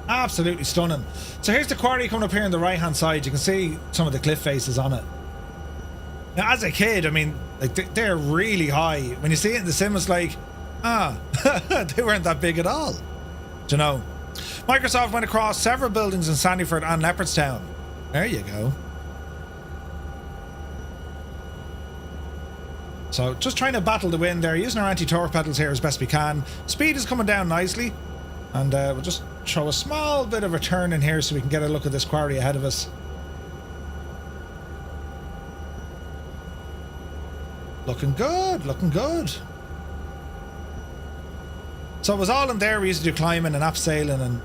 Absolutely stunning. So here's the quarry coming up here on the right hand side. You can see some of the cliff faces on it. Now, as a kid, I mean, like they're really high. When you see it in the sim, it's like, they weren't that big at all. Do you know? Microsoft went across several buildings in Sandyford and Leopardstown. There you go. So just trying to battle the wind there, using our anti-torque pedals here as best we can. Speed is coming down nicely, and we'll just show a small bit of a turn in here so we can get a look at this quarry ahead of us. Looking good, looking good. So it was all in there. We used to do climbing and abseiling and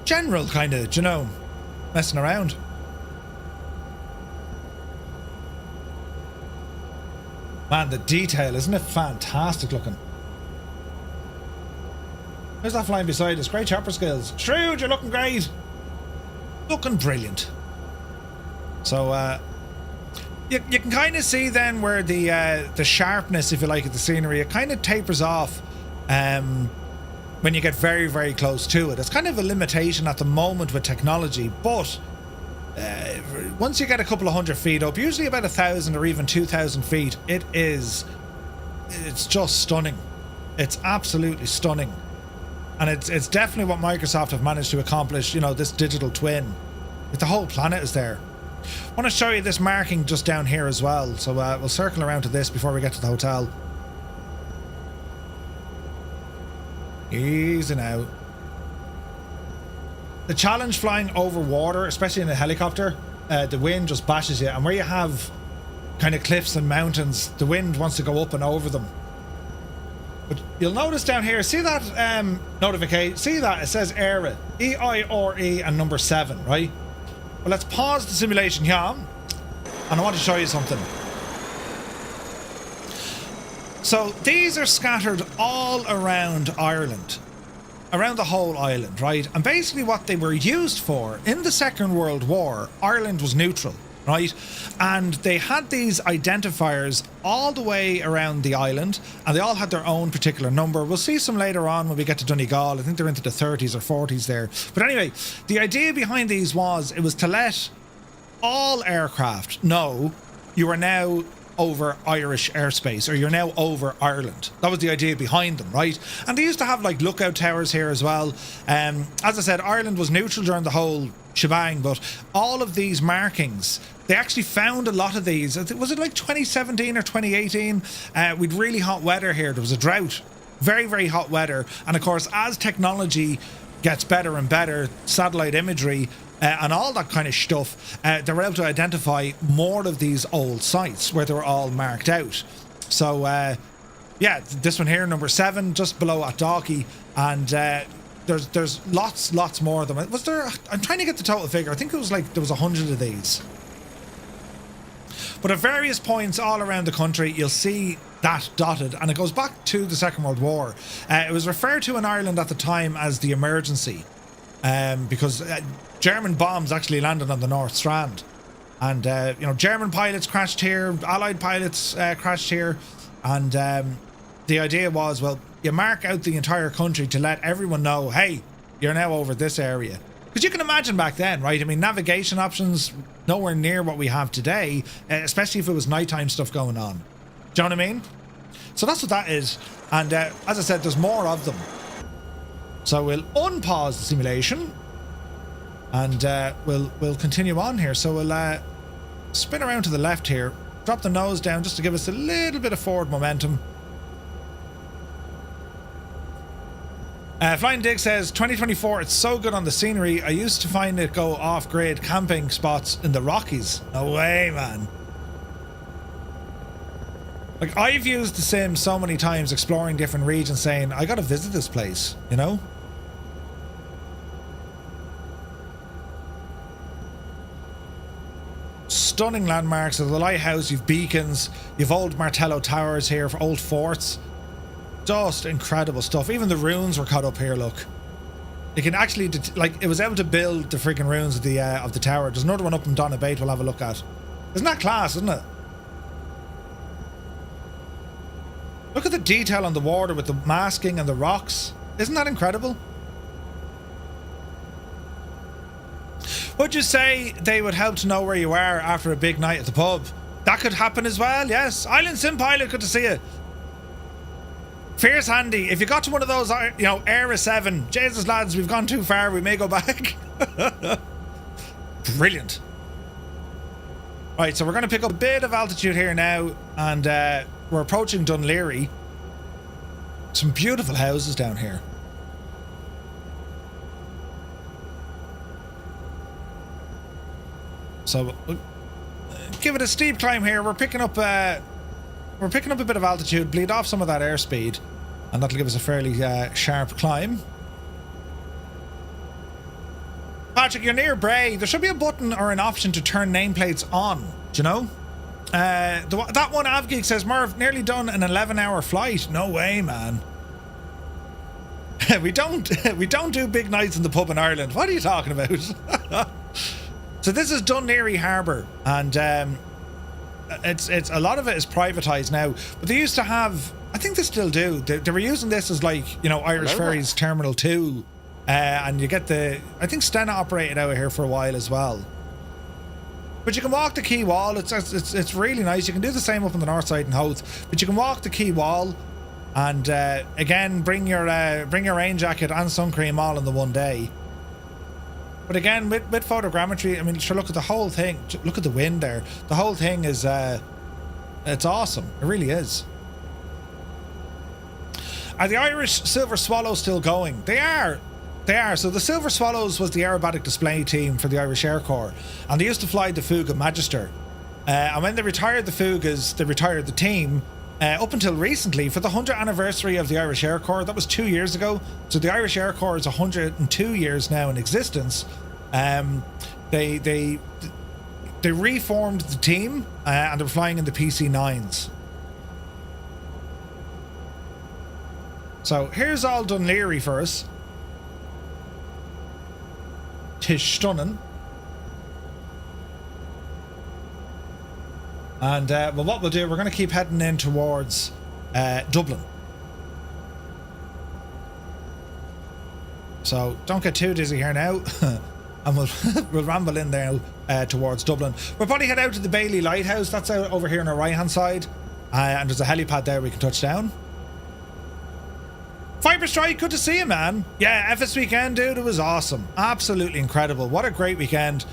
general kind of, you know, messing around. Man, the detail, isn't it fantastic looking? Who's that flying beside us? Great chopper skills. Shrewd, you're looking great. Looking brilliant. So, you can kind of see then where the sharpness, if you like, of the scenery, it kind of tapers off when you get very, very close to it. It's kind of a limitation at the moment with technology, but once you get a couple of 100 feet up, usually about 1,000 or even 2,000 feet, it's just stunning. It's absolutely stunning. And it's definitely what Microsoft have managed to accomplish, you know, this digital twin. The whole planet is there. I want to show you this marking just down here as well, so we'll circle around to this before we get to the hotel. Easy now. The challenge flying over water, especially in a helicopter, the wind just bashes you, and where you have kind of cliffs and mountains, the wind wants to go up and over them. But you'll notice down here, see that notification, see that it says EIRE, E-I-R-E and number 7, right? Well, let's pause the simulation here, and I want to show you something. So these are scattered all around Ireland, around the whole island, right? And basically what they were used for in the Second World War, Ireland was neutral, right? And they had these identifiers all the way around the island, and they all had their own particular number. We'll see some later on when we get to Donegal. I think they're into the 30s or 40s there. But anyway, the idea behind these was, it was to let all aircraft know you are now over Irish airspace, or you're now over Ireland. That was the idea behind them, right? And they used to have like lookout towers here as well. As I said, Ireland was neutral during the whole shebang, but all of these markings, they actually found a lot of these. Was it like 2017 or 2018? We'd really hot weather here. There was a drought, very, very hot weather. And of course, as technology gets better and better, satellite imagery, and all that kind of stuff, they were able to identify more of these old sites where they were all marked out. So, yeah, this one here, number 7, just below at Dalkey, and there's lots more of them. Was there? I'm trying to get the total figure. I think it was like there was 100 of these. But at various points all around the country, you'll see that dotted, and it goes back to the Second World War. It was referred to in Ireland at the time as the emergency, because German bombs actually landed on the North Strand, and you know, German pilots crashed here, Allied pilots crashed here, and the idea was, well, you mark out the entire country to let everyone know, hey, you're now over this area. Because you can imagine back then, right? I mean, navigation options nowhere near what we have today, especially if it was nighttime stuff going on. Do you know what I mean? So that's what that is, and as I said, there's more of them. So we'll unpause the simulation, and we'll continue on here. So we'll spin around to the left here, drop the nose down just to give us a little bit of forward momentum. Flying Dig says 2024, it's so good on the scenery. I used to find it go off-grid camping spots in the Rockies. No way, man. Like, I've used the sim so many times exploring different regions, saying I gotta visit this place, you know? Stunning landmarks of the lighthouse. You've beacons, you've old Martello towers here for old forts. Just incredible stuff. Even the runes were caught up here, look. You can actually, like, it was able to build the freaking runes of the tower. There's another one up in Donnabate we'll have a look at. Isn't that class, isn't it? Look at the detail on the water with the masking and the rocks. Isn't that incredible? Would you say they would help to know where you are after a big night at the pub? That could happen as well, yes. Island Sim Pilot, good to see you. Fierce Handy, if you got to one of those, you know, Era 7, Jesus lads, we've gone too far, we may go back. Brilliant. Right, so we're going to pick up a bit of altitude here now, and we're approaching Dunleary. Some beautiful houses down here. So give it a steep climb here. We're picking up a bit of altitude, bleed off some of that airspeed, and that'll give us a fairly sharp climb. Patrick, you're near Bray. There should be a button or an option to turn nameplates on. Do you know? That one Avgeek says, Merv, nearly done an 11-hour flight. No way, man. we don't do big nights in the pub in Ireland. What are you talking about? So this is Dunleary Harbour, and it's a lot of it is privatised now. But they used to have, I think they still do. They were using this as, like, you know, Irish Ferries Terminal 2, and you get I think Stena operated out of here for a while as well. But you can walk the quay wall. It's really nice. You can do the same up on the north side in Howth, but you can walk the quay wall, and again bring your rain jacket and sun cream all in the one day. But again, with photogrammetry, I mean, sure, look at the whole thing. Look at the wind there. The whole thing is, it's awesome. It really is. Are the Irish Silver Swallows still going? They are. They are. So the Silver Swallows was the aerobatic display team for the Irish Air Corps, and they used to fly the Fuga Magister. And when they retired the Fugas, they retired the team. Up until recently, for the 100th anniversary of the Irish Air Corps, that was 2 years ago. So the Irish Air Corps is 102 years now in existence. They reformed the team, and they were flying in the PC-9s. So here's all Dunleary for us. 'Tis stunning. And well, what we'll do, we're going to keep heading in towards Dublin. So don't get too dizzy here now. And we'll ramble in there towards Dublin. We'll probably head out to the Bailey Lighthouse. That's out over here on our right hand side. And there's a helipad there we can touch down. Fiber Strike, good to see you, man. Yeah, FS weekend, dude, it was awesome. Absolutely incredible. What a great weekend.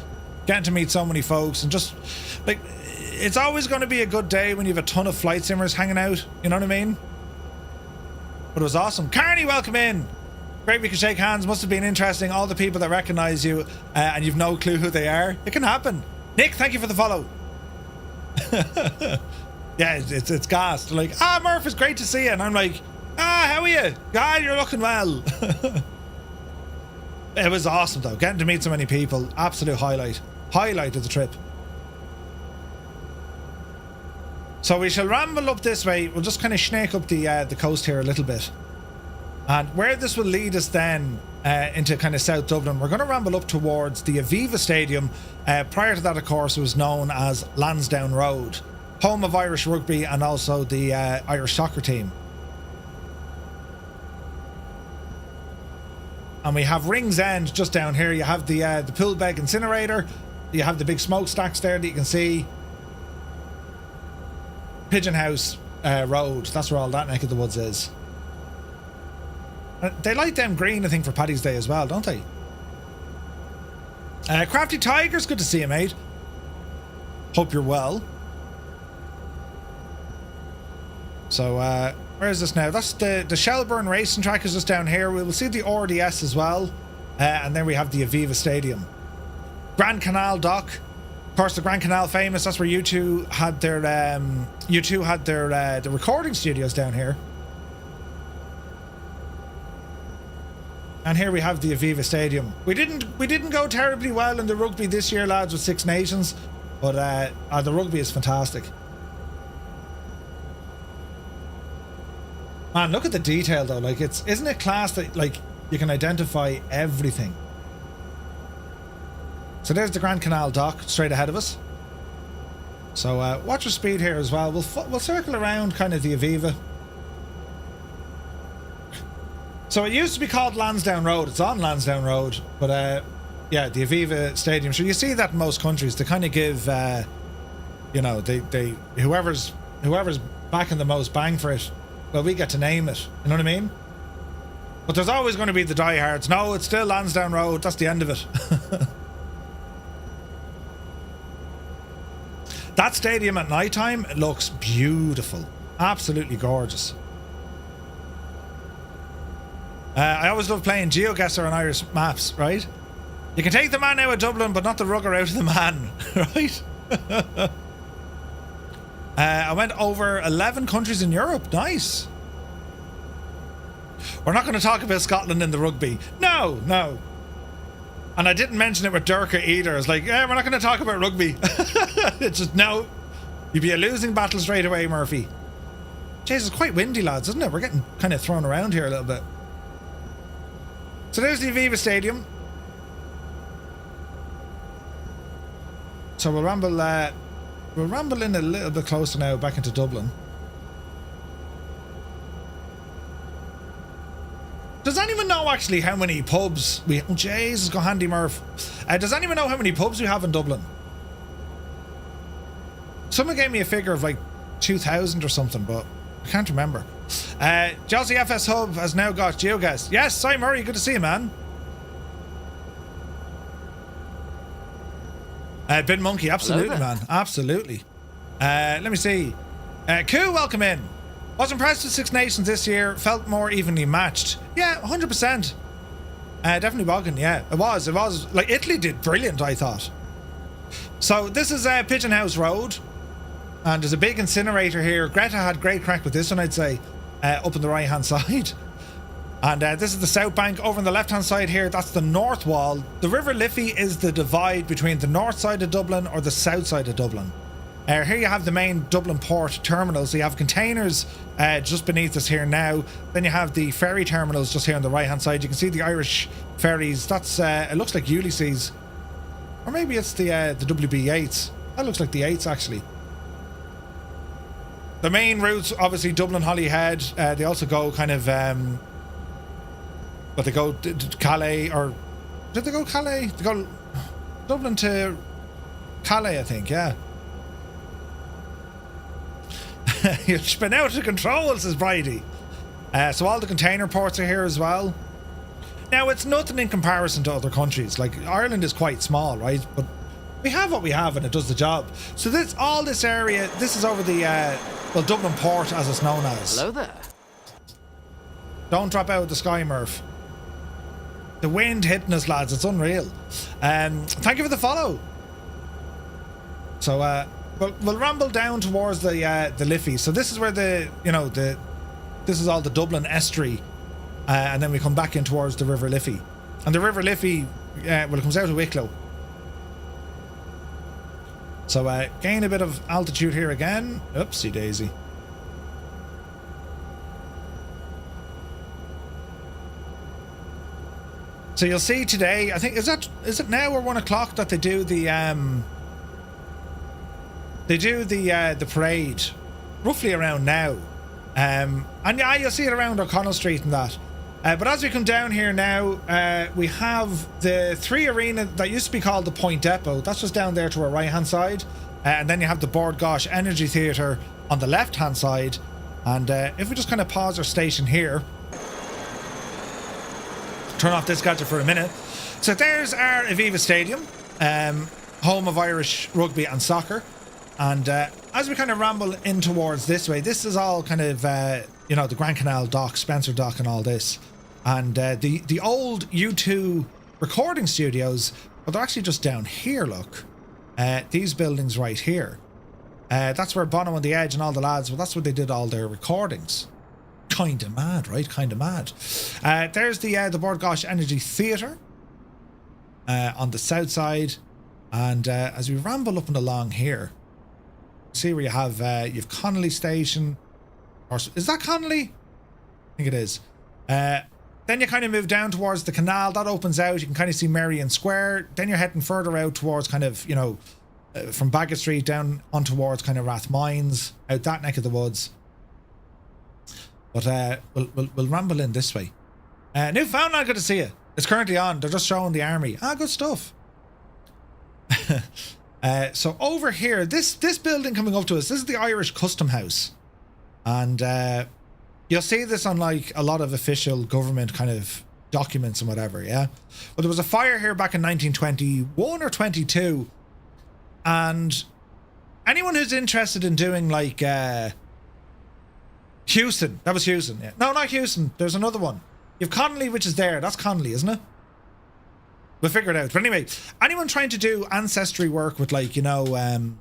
Getting to meet so many folks, and just, like, it's always going to be a good day when you have a ton of flight simmers hanging out. You know what I mean? But it was awesome. Carney, welcome in. Great we could shake hands. Must have been interesting. All the people that recognise you and you've no clue who they are. It can happen. Nick, thank you for the follow. Yeah, it's gas. They're like, Murph, it's great to see you. And I'm like, how are you? God, you're looking well. It was awesome though. Getting to meet so many people. Absolute highlight. Highlight of the trip. So we shall ramble up this way. We'll just kind of snake up the coast here a little bit. And where this will lead us then into kind of South Dublin, we're going to ramble up towards the Aviva Stadium. Prior to that, of course, it was known as Lansdowne Road, home of Irish rugby and also the Irish soccer team. And we have Rings End just down here. You have the Poolbeg incinerator. You have the big smokestacks there that you can see. Pigeon House Road. That's where all that neck of the woods is. They light them green, I think, for Paddy's Day as well, don't they? Crafty Tigers, good to see you, mate. Hope you're well. So, where is this now? That's the Shelburne Racing Track is just down here. We will see the RDS as well. And then we have the Aviva Stadium. Grand Canal Dock. Of course, the Grand Canal famous. That's where U2 had their the recording studios down here. And here we have the Aviva Stadium. We didn't go terribly well in the rugby this year, lads, with Six Nations, but the rugby is fantastic. Man, look at the detail though. Like, isn't it class that, like, you can identify everything? So there's the Grand Canal Dock straight ahead of us. So watch your speed here as well. We'll circle around kind of the Aviva. So it used to be called Lansdowne Road. It's on Lansdowne Road, but Yeah, the Aviva Stadium. So you see that in most countries. They kind of give, you know, they whoever's backing the most bang for it, well, we get to name it. You know what I mean? But there's always going to be the diehards. No, it's still Lansdowne Road. That's the end of it. That stadium at night time looks beautiful. Absolutely gorgeous. I always love playing GeoGuessr on Irish maps, right? You can take the man out of Dublin, but not the rugger out of the man, right? I went over 11 countries in Europe. Nice. We're not going to talk about Scotland in the rugby. No, no. And I didn't mention it with Durka either. It's like, yeah, we're not going to talk about rugby. It's just, no. You'd be a losing battle straight away, Murphy. Jeez, it's quite windy, lads, isn't it? We're getting kind of thrown around here a little bit. So there's the Aviva Stadium. So we'll ramble in a little bit closer now, back into Dublin. Does anyone know actually how many pubs we... Oh, Jesus, go handy, Murph. Does anyone know how many pubs we have in Dublin? Someone gave me a figure of like 2,000 or something, but I can't remember. Chelsea FS Hub has now got GeoGuess. Yes, Si Murray, good to see you, man. Bin Monkey, absolutely, man. Absolutely. Let me see. Koo, welcome in. Was impressed with Six Nations this year. Felt more evenly matched. Yeah, 100%. Definitely Boggin, yeah. It was. Like, Italy did brilliant, I thought. So, this is Pigeon House Road. And there's a big incinerator here. Greta had great crack with this one, I'd say. Up on the right-hand side. And this is the south bank. Over on the left-hand side here, that's the north wall. The River Liffey is the divide between the north side of Dublin or the south side of Dublin. Here you have the main Dublin port terminals. So you have containers just beneath us here now. Then you have the ferry terminals just here on the right-hand side. You can see the Irish ferries. That's it looks like Ulysses. Or maybe it's the WB8s. That looks like the 8s, actually. The main routes, obviously, Dublin, Holyhead. They also go kind of... but they go to Calais, or... Did they go Calais? They go Dublin to Calais, I think, yeah. You've been out of control, says Bridie. So all the container ports are here as well. Now, it's nothing in comparison to other countries. Like, Ireland is quite small, right? But we have what we have and it does the job. So all this area, this is over the, well, Dublin Port, as it's known as. Hello there. Don't drop out of the sky, Murph. The wind hitting us, lads. It's unreal. Thank you for the follow. So, we'll ramble down towards the Liffey. So this is where this is all the Dublin estuary. And then we come back in towards the River Liffey. And the River Liffey, well, it comes out of Wicklow. So, gain a bit of altitude here again. Oopsie daisy. So you'll see today, I think, is it now or 1 o'clock that they do the parade, roughly around now. And yeah, you'll see it around O'Connell Street and that. But as we come down here now, we have the 3 arena that used to be called the Point Depot. That's just down there to our right hand side. And then you have the Bord Gosh Energy Theatre on the left hand side. And if we just kind of pause our station here, turn off this gadget for a minute. So there's our Aviva Stadium, home of Irish rugby and soccer. And as we kind of ramble in towards this way, this is all kind of, the Grand Canal Dock, Spencer Dock and all this. And the old U2 recording studios, but they're actually just down here, look. These buildings right here. That's where Bono and the Edge and all the lads, well, that's where they did all their recordings. Kind of mad, right? Kind of mad. There's the Bord Gosh Energy Theatre on the south side. And as we ramble up and along here, see where you have Connolly Station. Or is that Connolly? I think it is. Then you kind of move down towards the canal. That opens out. You can kind of see Merrion Square. Then you're heading further out towards kind of, from Bagot Street down on towards kind of Rathmines, out that neck of the woods. But we'll ramble in this way. Newfoundland, good to see you. It's currently on. They're just showing the army. Ah, good stuff. So over here, this building coming up to us, this is the Irish Custom House. And you'll see this on like a lot of official government kind of documents and whatever, yeah? Well, there was a fire here back in 1921 or 22. And anyone who's interested in doing like Houston, that was Houston, yeah. No, not Houston, there's another one. You've Connolly, which is there. That's Connolly, isn't it? We'll figure it out. But anyway, anyone trying to do ancestry work with like, you know,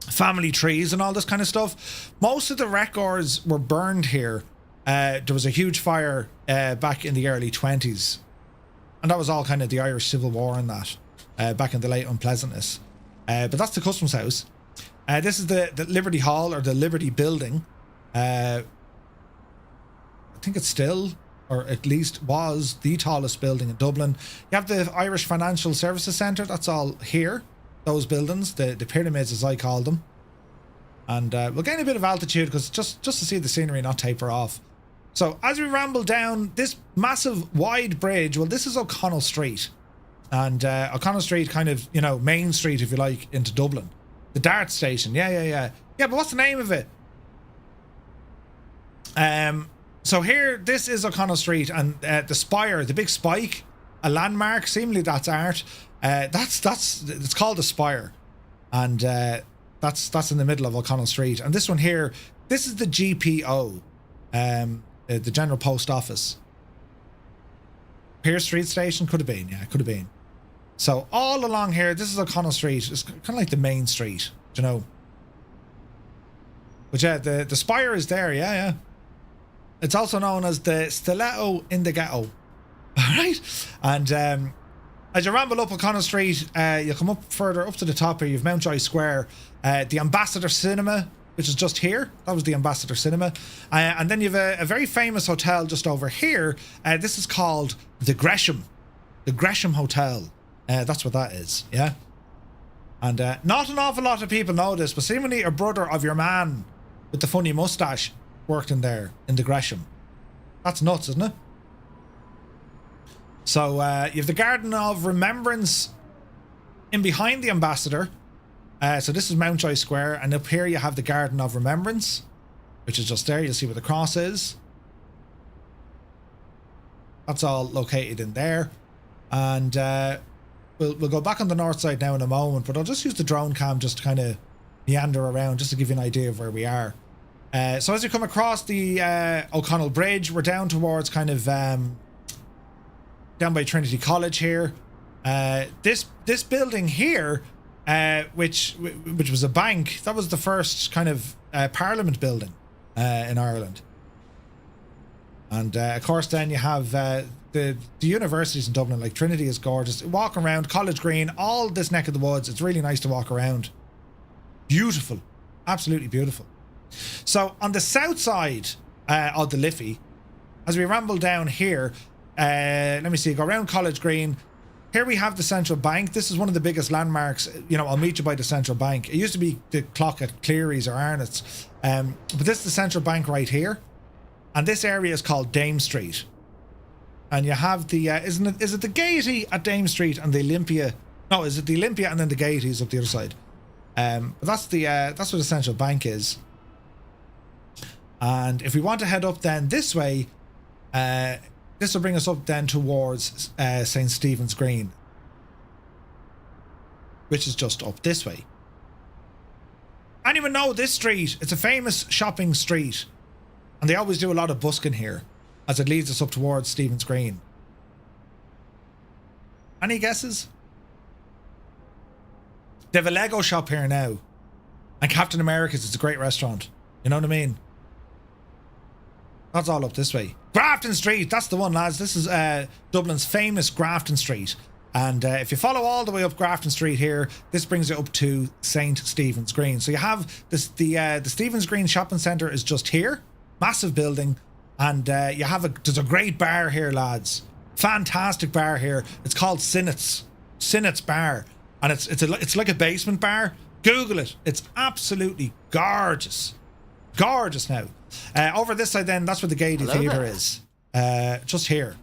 family trees and all this kind of stuff, most of the records were burned here. There was a huge fire back in the early 20s. And that was all kind of the Irish Civil War and that, back in the late unpleasantness. But that's the Customs House. This is the Liberty Hall, or the Liberty Building. I think it's still, or at least was, the tallest building in Dublin. You have the Irish Financial Services Centre. That's all here. Those buildings, the pyramids as I call them. And we'll gain a bit of altitude because just to see the scenery not taper off. So as we ramble down this massive wide bridge, well, this is O'Connell Street. And O'Connell Street, kind of, you know, Main Street, if you like, into Dublin. The Dart Station. Yeah, but what's the name of it? So here, this is O'Connell Street, and the spire, the big spike, a landmark. Seemingly that's art. It's called the Spire, and that's in the middle of O'Connell Street. And this one here, this is the GPO, the General Post Office. Pearse Street Station could have been, yeah, could have been. So all along here, this is O'Connell Street. It's kind of like the main street, you know. But yeah, the spire is there, yeah. It's also known as the Stiletto in the Ghetto. Alright? And as you ramble up O'Connell Street, you'll come up further up to the top here. You've Mountjoy Square, the Ambassador Cinema, which is just here. That was the Ambassador Cinema. And then you have a very famous hotel just over here. This is called the Gresham. The Gresham Hotel. That's what that is, yeah? And not an awful lot of people know this, but seemingly a brother of your man with the funny moustache worked in there, in the Gresham. That's nuts, isn't it? So you have the Garden of Remembrance in behind the Ambassador. So this is Mountjoy Square, and up here you have the Garden of Remembrance, which is just there. You'll see where the cross is. That's all located in there. And we'll go back on the north side now in a moment, but I'll just use the drone cam just to kind of meander around, just to give you an idea of where we are. So as you come across the O'Connell Bridge, we're down towards kind of down by Trinity College here. This building here, which was a bank, that was the first kind of Parliament building in Ireland. And of course then you have the universities in Dublin, like Trinity is gorgeous. Walk around, College Green, all this neck of the woods, it's really nice to walk around. Beautiful, absolutely beautiful. So on the south side of the Liffey, as we ramble down here, let me see, go around College Green. Here we have the Central Bank. This is one of the biggest landmarks. You know, I'll meet you by the Central Bank. It used to be the clock at Cleary's or Arnott's. But this is the Central Bank right here. And this area is called Dame Street. And you have the, is it the Gaiety at Dame Street and the Olympia? No, is it the Olympia and then the Gaiety is up the other side? But that's where the Central Bank is. And if we want to head up then this way, this will bring us up then towards St. Stephen's Green, which is just up this way. Anyone know this street? It's a famous shopping street, and they always do a lot of busking here as it leads us up towards Stephen's Green. Any guesses? They have a Lego shop here now, and Captain America's is a great restaurant. You know what I mean? That's all up this way. Grafton Street, that's the one, lads. This is Dublin's famous Grafton Street. And if you follow all the way up Grafton Street here, this brings you up to St. Stephen's Green. So you have this, the Stephen's Green Shopping Centre is just here. Massive building. And you have there's a great bar here, lads. Fantastic bar here. It's called Sinnett's. Sinnett's Bar. And it's like a basement bar. Google it. It's absolutely gorgeous. Gorgeous now. Over this side then, that's where the Gaiety Theatre is. Just here.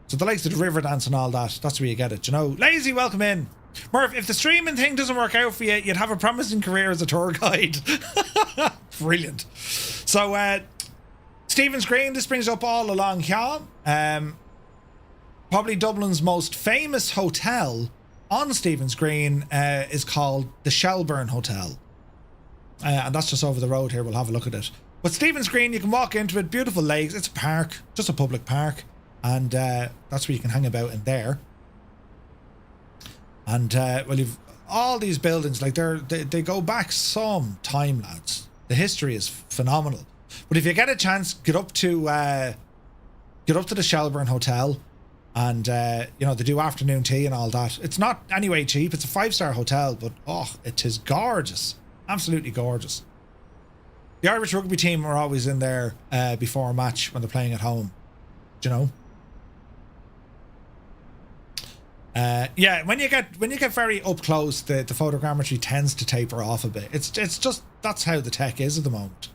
So the likes of the river dance and all that, that's where you get it, you know. Lazy, welcome in. Murph, if the streaming thing doesn't work out for you, you'd have a promising career as a tour guide. Brilliant. So, Stephen's Green, this brings up all along here. Probably Dublin's most famous hotel on Stephen's Green is called the Shelburne Hotel. And that's just over the road here. We'll have a look at it. But Stephen's Green, you can walk into it. Beautiful lakes. It's a park, just a public park. And that's where you can hang about in there. And, well, you've all these buildings, like they go back some time, lads. The history is phenomenal. But if you get a chance, get up to the Shelburne Hotel. And, you know, they do afternoon tea and all that. It's not anyway cheap. It's a 5-star hotel, but, oh, it is gorgeous. Absolutely gorgeous. The Irish rugby team are always in there before a match when they're playing at home. Do you know? Yeah, when you get very up close, the photogrammetry tends to taper off a bit. It's just, that's how the tech is at the moment.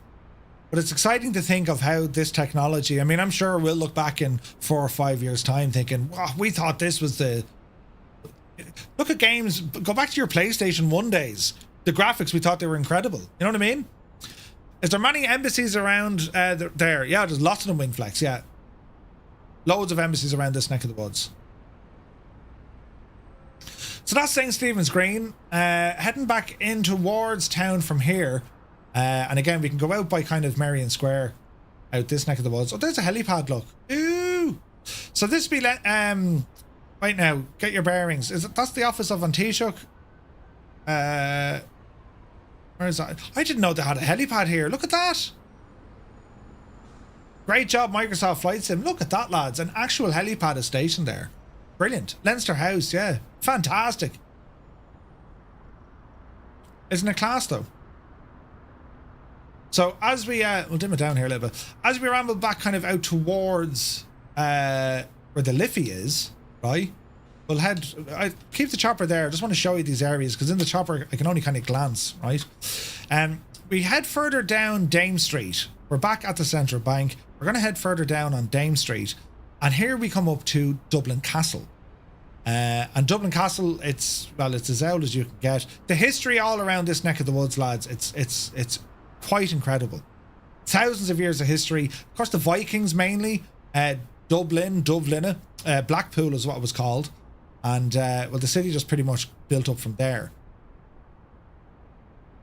But it's exciting to think of how this technology, I mean, I'm sure we'll look back in 4 or 5 years' time thinking, wow, we thought this was the... Look at games, go back to your PlayStation 1 days. The graphics, we thought they were incredible. You know what I mean? Is there many embassies around there? Yeah, there's lots of them, Wingflex, yeah. Loads of embassies around this neck of the woods. So that's St. Stephen's Green. Heading back in towards town from here. And again, we can go out by kind of Merrion Square, out this neck of the woods. Oh, there's a helipad, look. Ooh! So this be, right now, get your bearings. That's the office of An Taoiseach? Where is that? I didn't know they had a helipad here. Look at that. Great job, Microsoft Flight Sim. Look at that, lads. An actual helipad is stationed there. Brilliant. Leinster House, yeah. Fantastic. Isn't it class, though? So as we, we'll dim it down here a little bit. As we ramble back kind of out towards where the Liffey is, right? We'll head, I keep the chopper there. I just want to show you these areas because in the chopper I can only kind of glance, right? We head further down Dame Street. We're back at the Central Bank. We're going to head further down on Dame Street. And here we come up to Dublin Castle. And Dublin Castle, it's as old as you can get. The history all around this neck of the woods, lads, it's quite incredible. Thousands of years of history. Of course, the Vikings mainly. Dublin, Blackpool is what it was called. And, well, the city just pretty much built up from there.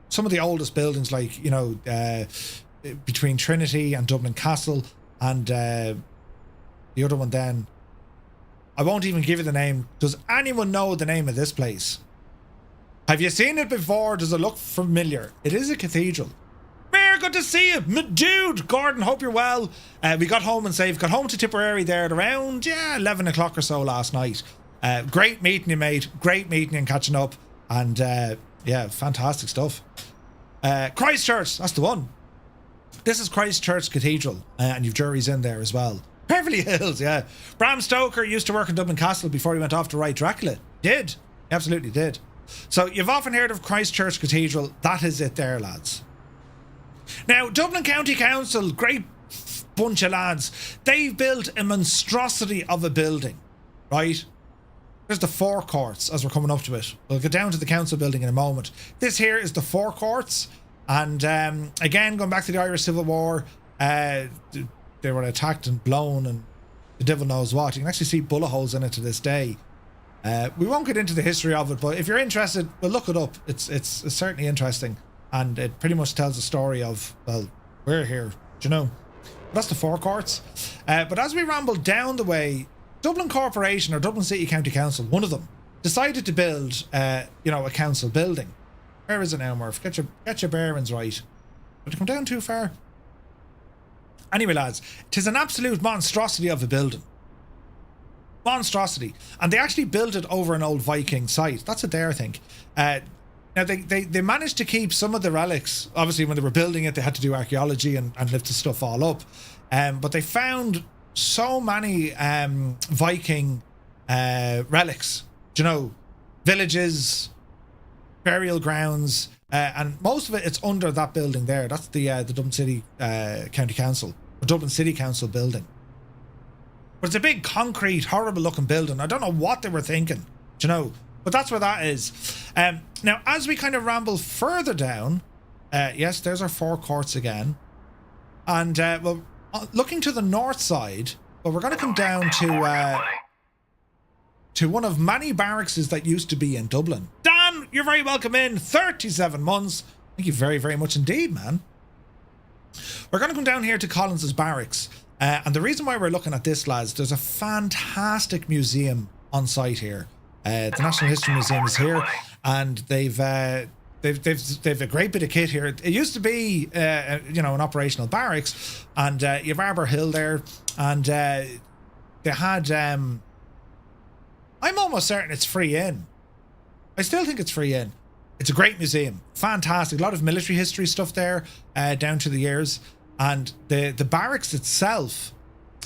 Some of the oldest buildings, like, you know, between Trinity and Dublin Castle, and the other one then, I won't even give you the name. Does anyone know the name of this place? Have you seen it before? Does it look familiar? It is a cathedral. Mayor, good to see you. Dude, Gordon, hope you're well. We got home and safe. Got home to Tipperary there at around, 11 o'clock or so last night. Great meeting you, mate. Great meeting and catching up. And, yeah, fantastic stuff. Christchurch, that's the one. This is Christchurch Cathedral. And you've juries in there as well. Beverly Hills, yeah. Bram Stoker used to work in Dublin Castle before he went off to write Dracula. Did. He absolutely did. So you've often heard of Christchurch Cathedral. That is it there, lads. Now, Dublin County Council, great bunch of lads. They've built a monstrosity of a building, right? There's the forecourts as we're coming up to it. We'll get down to the council building in a moment. This here is the forecourts. And again, going back to the Irish Civil War, they were attacked and blown and the devil knows what. You can actually see bullet holes in it to this day. We won't get into the history of it, but if you're interested, well, look it up. It's certainly interesting. And it pretty much tells the story of, well, we're here, do you know? That's the forecourts. But as we ramble down the way, Dublin Corporation or Dublin City County Council, one of them, decided to build, you know, a council building. Where is it now, Murph? Get your bearings right. Did it come down too far? Anyway, lads, 'tis an absolute monstrosity of a building. Monstrosity. And they actually built it over an old Viking site. That's it there, I think. Now, they managed to keep some of the relics. Obviously, when they were building it, they had to do archaeology and lift the stuff all up. But they found so many Viking relics. Do you know? Villages, burial grounds, and most of it's under that building there. That's the Dublin City County Council, or Dublin City Council building. But it's a big concrete, horrible looking building. I don't know what they were thinking, do you know? But that's where that is. Now, as we kind of ramble further down, yes, there's our forecourts again. And, well, looking to the north side, well, we're going to come down to one of many barracks that used to be in Dublin. Dan, you're very welcome in. 37 months. Thank you very, very much indeed, man. We're going to come down here to Collins's barracks. And the reason why we're looking at this, lads, there's a fantastic museum on site here. The National History Museum is here, and they've a great bit of kit here. It used to be, you know, an operational barracks, and you have Arbor Hill there, and they had. I'm almost certain it's free in. I still think it's free in. It's a great museum, fantastic. A lot of military history stuff there, down to the years, and the barracks itself.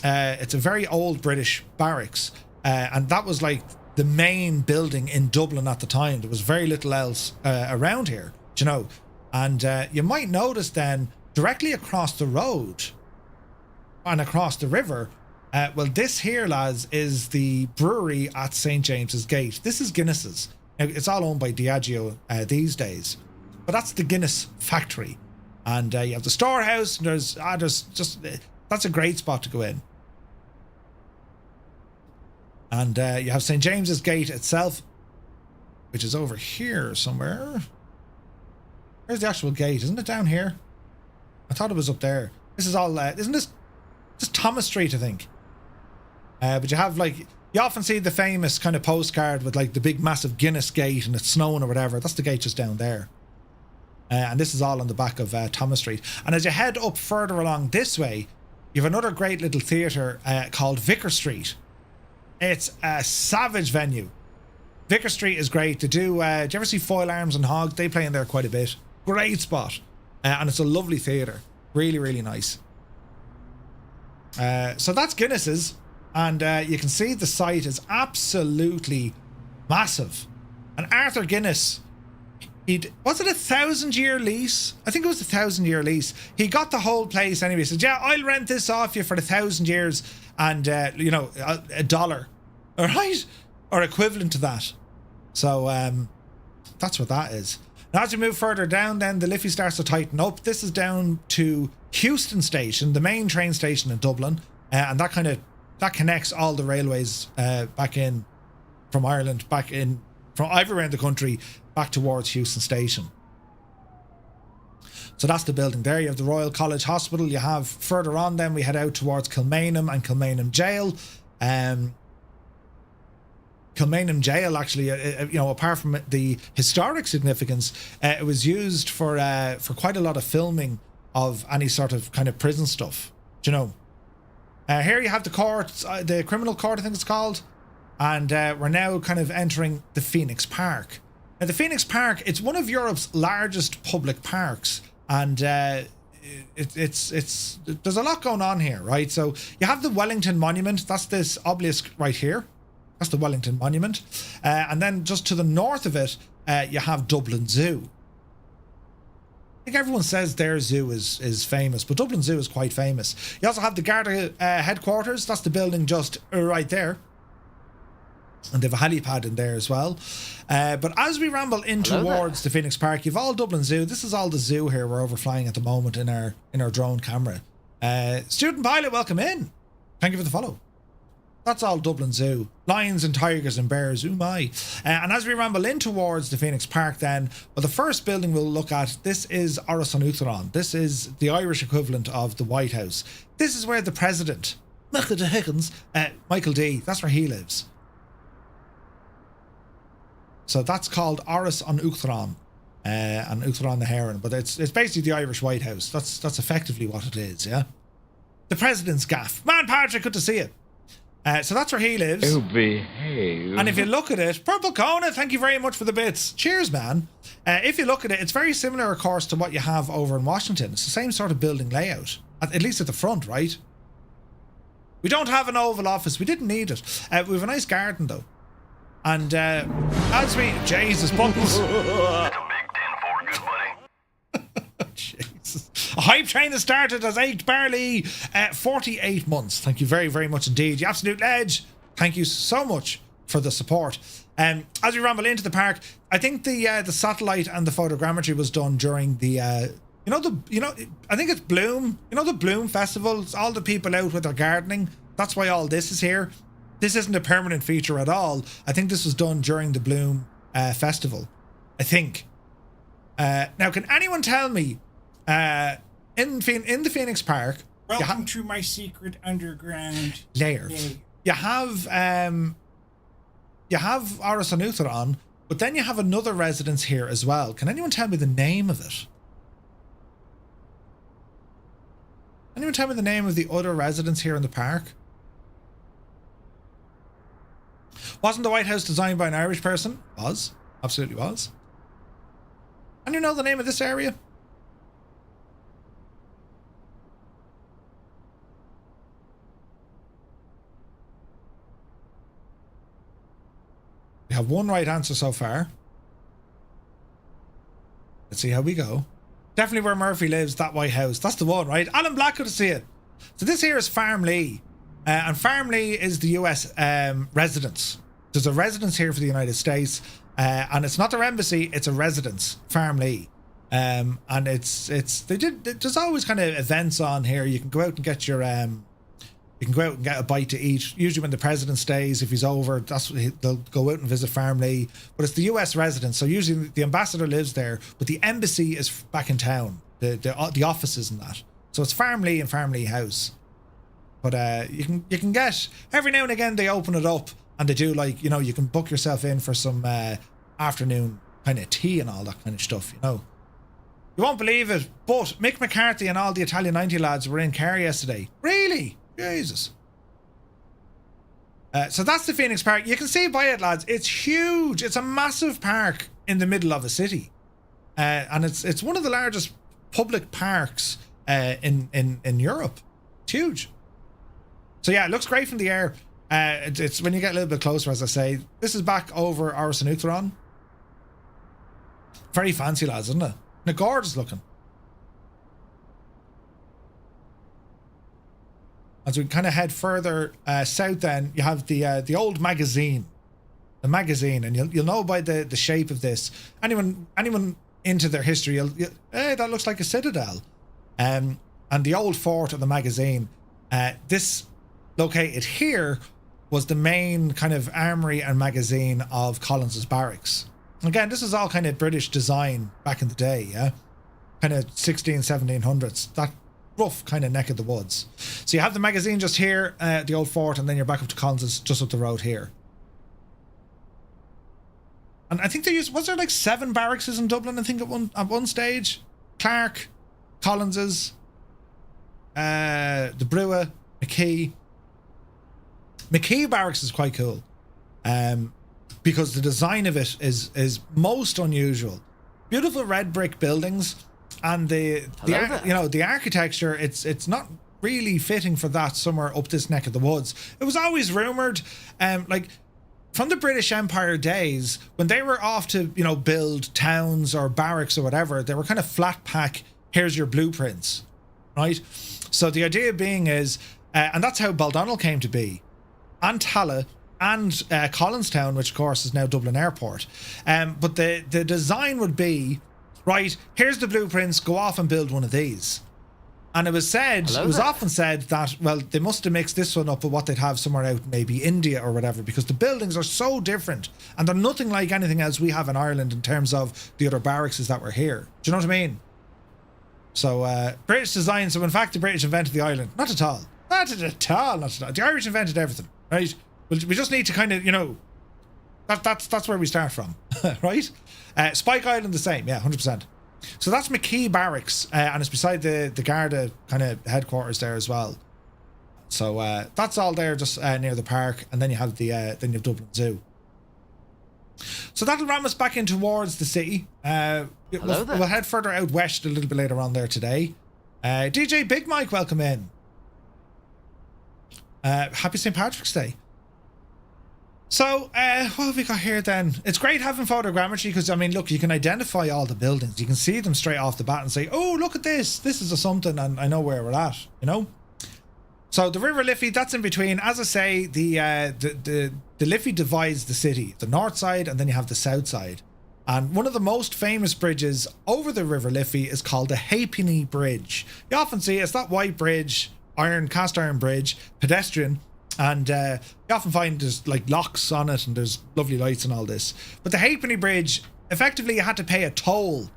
It's a very old British barracks, and that was like the main building in Dublin at the time. There was very little else around here, you know. And you might notice then, directly across the road and across the river, well, this here, lads, is the brewery at St. James's Gate. This is Guinness's. Now, it's all owned by Diageo these days, but that's the Guinness factory. And you have the storehouse, and there's just, that's a great spot to go in. And you have St. James's Gate itself, which is over here somewhere. Where's the actual gate? Isn't it down here? I thought it was up there. This is all, isn't this Thomas Street, I think? But you have, like, you often see the famous kind of postcard with, like, the big massive Guinness gate and it's snowing or whatever. That's the gate just down there. And this is all on the back of Thomas Street. And as you head up further along this way, you have another great little theatre called Vicar Street. It's a savage venue. Vicar Street is great. They do you ever see Foil Arms and Hog? They play in there quite a bit. Great spot. And it's a lovely theatre. Really, really nice. So that's Guinness's. And you can see the site is absolutely massive. And Arthur Guinness, was it a 1,000-year lease? I think it was a 1,000-year lease. He got the whole place anyway. He said, yeah, I'll rent this off you for 1,000 years and, you know, $1. All right? Or equivalent to that. So that's what that is. Now, as you move further down, then the Liffey starts to tighten up. This is down to Euston Station, the main train station in Dublin. And that connects all the railways back in from Ireland, from everywhere in the country, back towards Euston Station. So that's the building there. You have the Royal College Hospital. You have further on, then we head out towards Kilmainham and Kilmainham Jail. Kilmainham Jail, actually, you know, apart from the historic significance, it was used for quite a lot of filming of any sort of kind of prison stuff. Do you know? Here you have the court, the criminal court, I think it's called, and we're now kind of entering the Phoenix Park. Now, the Phoenix Park, it's one of Europe's largest public parks, and it's there's a lot going on here, right? So you have the Wellington Monument. That's this obelisk right here. That's the Wellington Monument. And then just to the north of it, you have Dublin Zoo. I think everyone says their zoo is famous, but Dublin Zoo is quite famous. You also have the Garda headquarters. That's the building just right there. And they have a helipad in there as well. But as we ramble in towards the Phoenix Park, you've all Dublin Zoo. This is all the zoo here we're overflying at the moment in our drone camera. Student Pilot, welcome in. Thank you for the follow. That's all Dublin Zoo. Lions and tigers and bears, oh my. And as we ramble in towards the Phoenix Park then, well, the first building we'll look at, this is Áras an Uachtaráin. This is the Irish equivalent of the White House. This is where the president, Michael D, that's where he lives. So that's called Áras an Uachtaráin, and Uachtaráin na hÉireann, but it's basically the Irish White House. That's effectively what it is, yeah? The president's gaff. Man, Patrick, good to see you. So that's where he lives. Oh, behave. And if you look at it, Purple Kona, thank you very much for the bits. Cheers, man. If you look at it, it's very similar, of course, to what you have over in Washington. It's the same sort of building layout, at least at the front, right? We don't have an Oval Office. We didn't need it. We have a nice garden, though. And as we... Jesus, buttons. That's a big 10-4, good buddy. Jesus. Hype train has started, has ached barely 48 months. Thank you very, very much indeed. You absolute ledge. Thank you so much for the support. As we ramble into the park, I think the satellite and the photogrammetry was done during the I think it's Bloom. You know the Bloom festivals, all the people out with their gardening. That's why all this is here. This isn't a permanent feature at all. I think this was done during the Bloom festival. I think. Now, can anyone tell me in the Phoenix Park? Welcome to my secret underground layer. You have Áras an Uachtaráin, but then you have another residence here as well. Can anyone tell me the name of it? Anyone tell me the name of the other residence here in the park? Wasn't the White House designed by an Irish person? Was. Absolutely was. And you know the name of this area? We have one right answer so far. Let's see how we go. Definitely where Murphy lives, that White House. That's the one, right? Alan Black could see it. So this here is Farmlee. And Farmlee is the US residence. There's a residence here for the United States. And it's not their embassy, it's a residence. Farmlee. And there's always kind of events on here. You can go out and get your you can go out and get a bite to eat. Usually when the president stays, if he's over, they'll go out and visit Farmlee. But it's the US residence, so usually the ambassador lives there, but the embassy is back in town. The offices and that. So it's Farmlee and Farmlee House. But you can get, every now and again they open it up and they do, like, you know, you can book yourself in for some afternoon kind of tea and all that kind of stuff, you know. You won't believe it, but Mick McCarthy and all the Italian 90 lads were in Kerry yesterday. Really? Jesus. So that's the Phoenix Park. You can see by it, lads. It's huge. It's a massive park in the middle of a city. And it's one of the largest public parks in Europe. It's huge. So yeah, it looks great from the air. It's when you get a little bit closer, as I say. This is back over Áras an Uachtaráin. Very fancy, lads, isn't it? And gorgeous looking. As we kind of head further south, then you have the old magazine, and you'll know by the shape of this. Anyone into their history, hey, that looks like a citadel. And the old fort of the magazine, this located here was the main kind of armory and magazine of Collins's barracks. Again, this is all kind of British design back in the day, yeah, kind of 1700s. That rough kind of neck of the woods. So you have the magazine just here, the old fort, and then you're back up to Collins's just up the road here. And I think was there like 7 barracks in Dublin, I think at one stage? Clark, Collins's, the Brewer, McKee. McKee Barracks is quite cool. Because the design of it is most unusual. Beautiful red brick buildings. And the architecture, it's not really fitting for that somewhere up this neck of the woods. It was always rumored, like from the British Empire days, when they were off to, you know, build towns or barracks or whatever, they were kind of flat pack, here's your blueprints, right? So the idea being is, and that's how Baldonnel came to be, and Tallaght, and Collinstown, which of course is now Dublin Airport. But the design would be, right, here's the blueprints, go off and build one of these. And it was often said that, well, they must have mixed this one up with what they'd have somewhere out, maybe India or whatever, because the buildings are so different and they're nothing like anything else we have in Ireland in terms of the other barracks that were here. Do you know what I mean? So, British design, so in fact the British invented the island. Not at all. The Irish invented everything, right? We just need to kind of, you know, that's where we start from, right? Spike Island the same, yeah, 100%. So that's McKee Barracks, and it's beside the Garda kind of headquarters there as well. So that's all there, just near the park, and then you have Dublin Zoo. So that'll ram us back in towards the city. We'll head further out west a little bit later on there today. DJ Big Mike, welcome in. Happy St. Patrick's Day. So, what have we got here then? It's great having photogrammetry because, I mean, look, you can identify all the buildings. You can see them straight off the bat and say, oh, look at this. This is a something, and I know where we're at, you know? So the River Liffey, that's in between. As I say, the Liffey divides the city, the north side, and then you have the south side. And one of the most famous bridges over the River Liffey is called the Halfpenny Bridge. You often see it's that white bridge, cast iron bridge, pedestrian, and you often find there's like locks on it and there's lovely lights and all this. But the Halfpenny Bridge, effectively you had to pay a toll,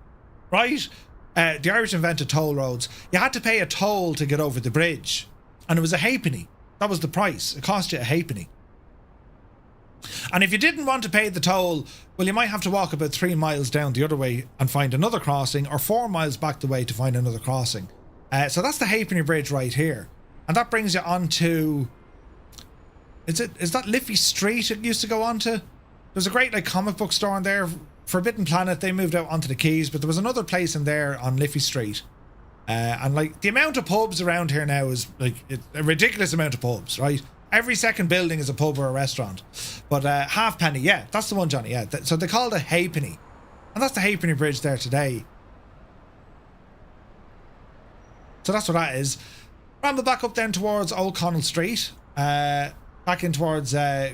right? The Irish invented toll roads. You had to pay a toll to get over the bridge. And it was a halfpenny. That was the price. It cost you a halfpenny. And if you didn't want to pay the toll, well, you might have to walk about 3 miles down the other way and find another crossing, or 4 miles back the way to find another crossing. So that's the Halfpenny Bridge right here. And that brings you on to... Is that Liffey Street it used to go on to? There's a great like comic book store in there. Forbidden Planet, they moved out onto the quays, but there was another place in there on Liffey Street. And like the amount of pubs around here now is like a ridiculous amount of pubs, right? Every second building is a pub or a restaurant. But Halfpenny, yeah, that's the one, Johnny, yeah. So they call it a halfpenny. And that's the Halfpenny Bridge there today. So that's what that is. Ramble back up then towards Old Connell Street. Back in towards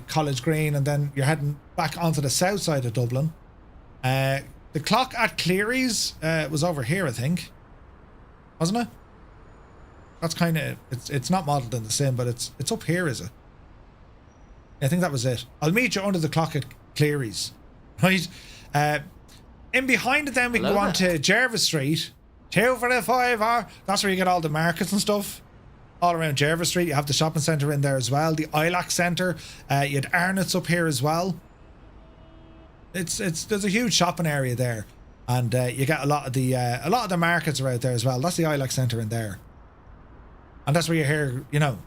College Green, and then you're heading back onto the south side of Dublin. The clock at Cleary's was over here, I think. Wasn't it? That's kind of... It's not modelled in the sim, but it's up here, is it? I think that was it. I'll meet you under the clock at Cleary's. Right? In behind it then we can go on to Jervis Street. 2 for the 5 hour. That's where you get all the markets and stuff. All around Jervis Street. You have the shopping centre in there as well. The Ilac Centre. You had Arnott's up here as well. There's a huge shopping area there. And you get a lot of the markets are out there as well. That's the Ilac Centre in there. And that's where you hear, you know,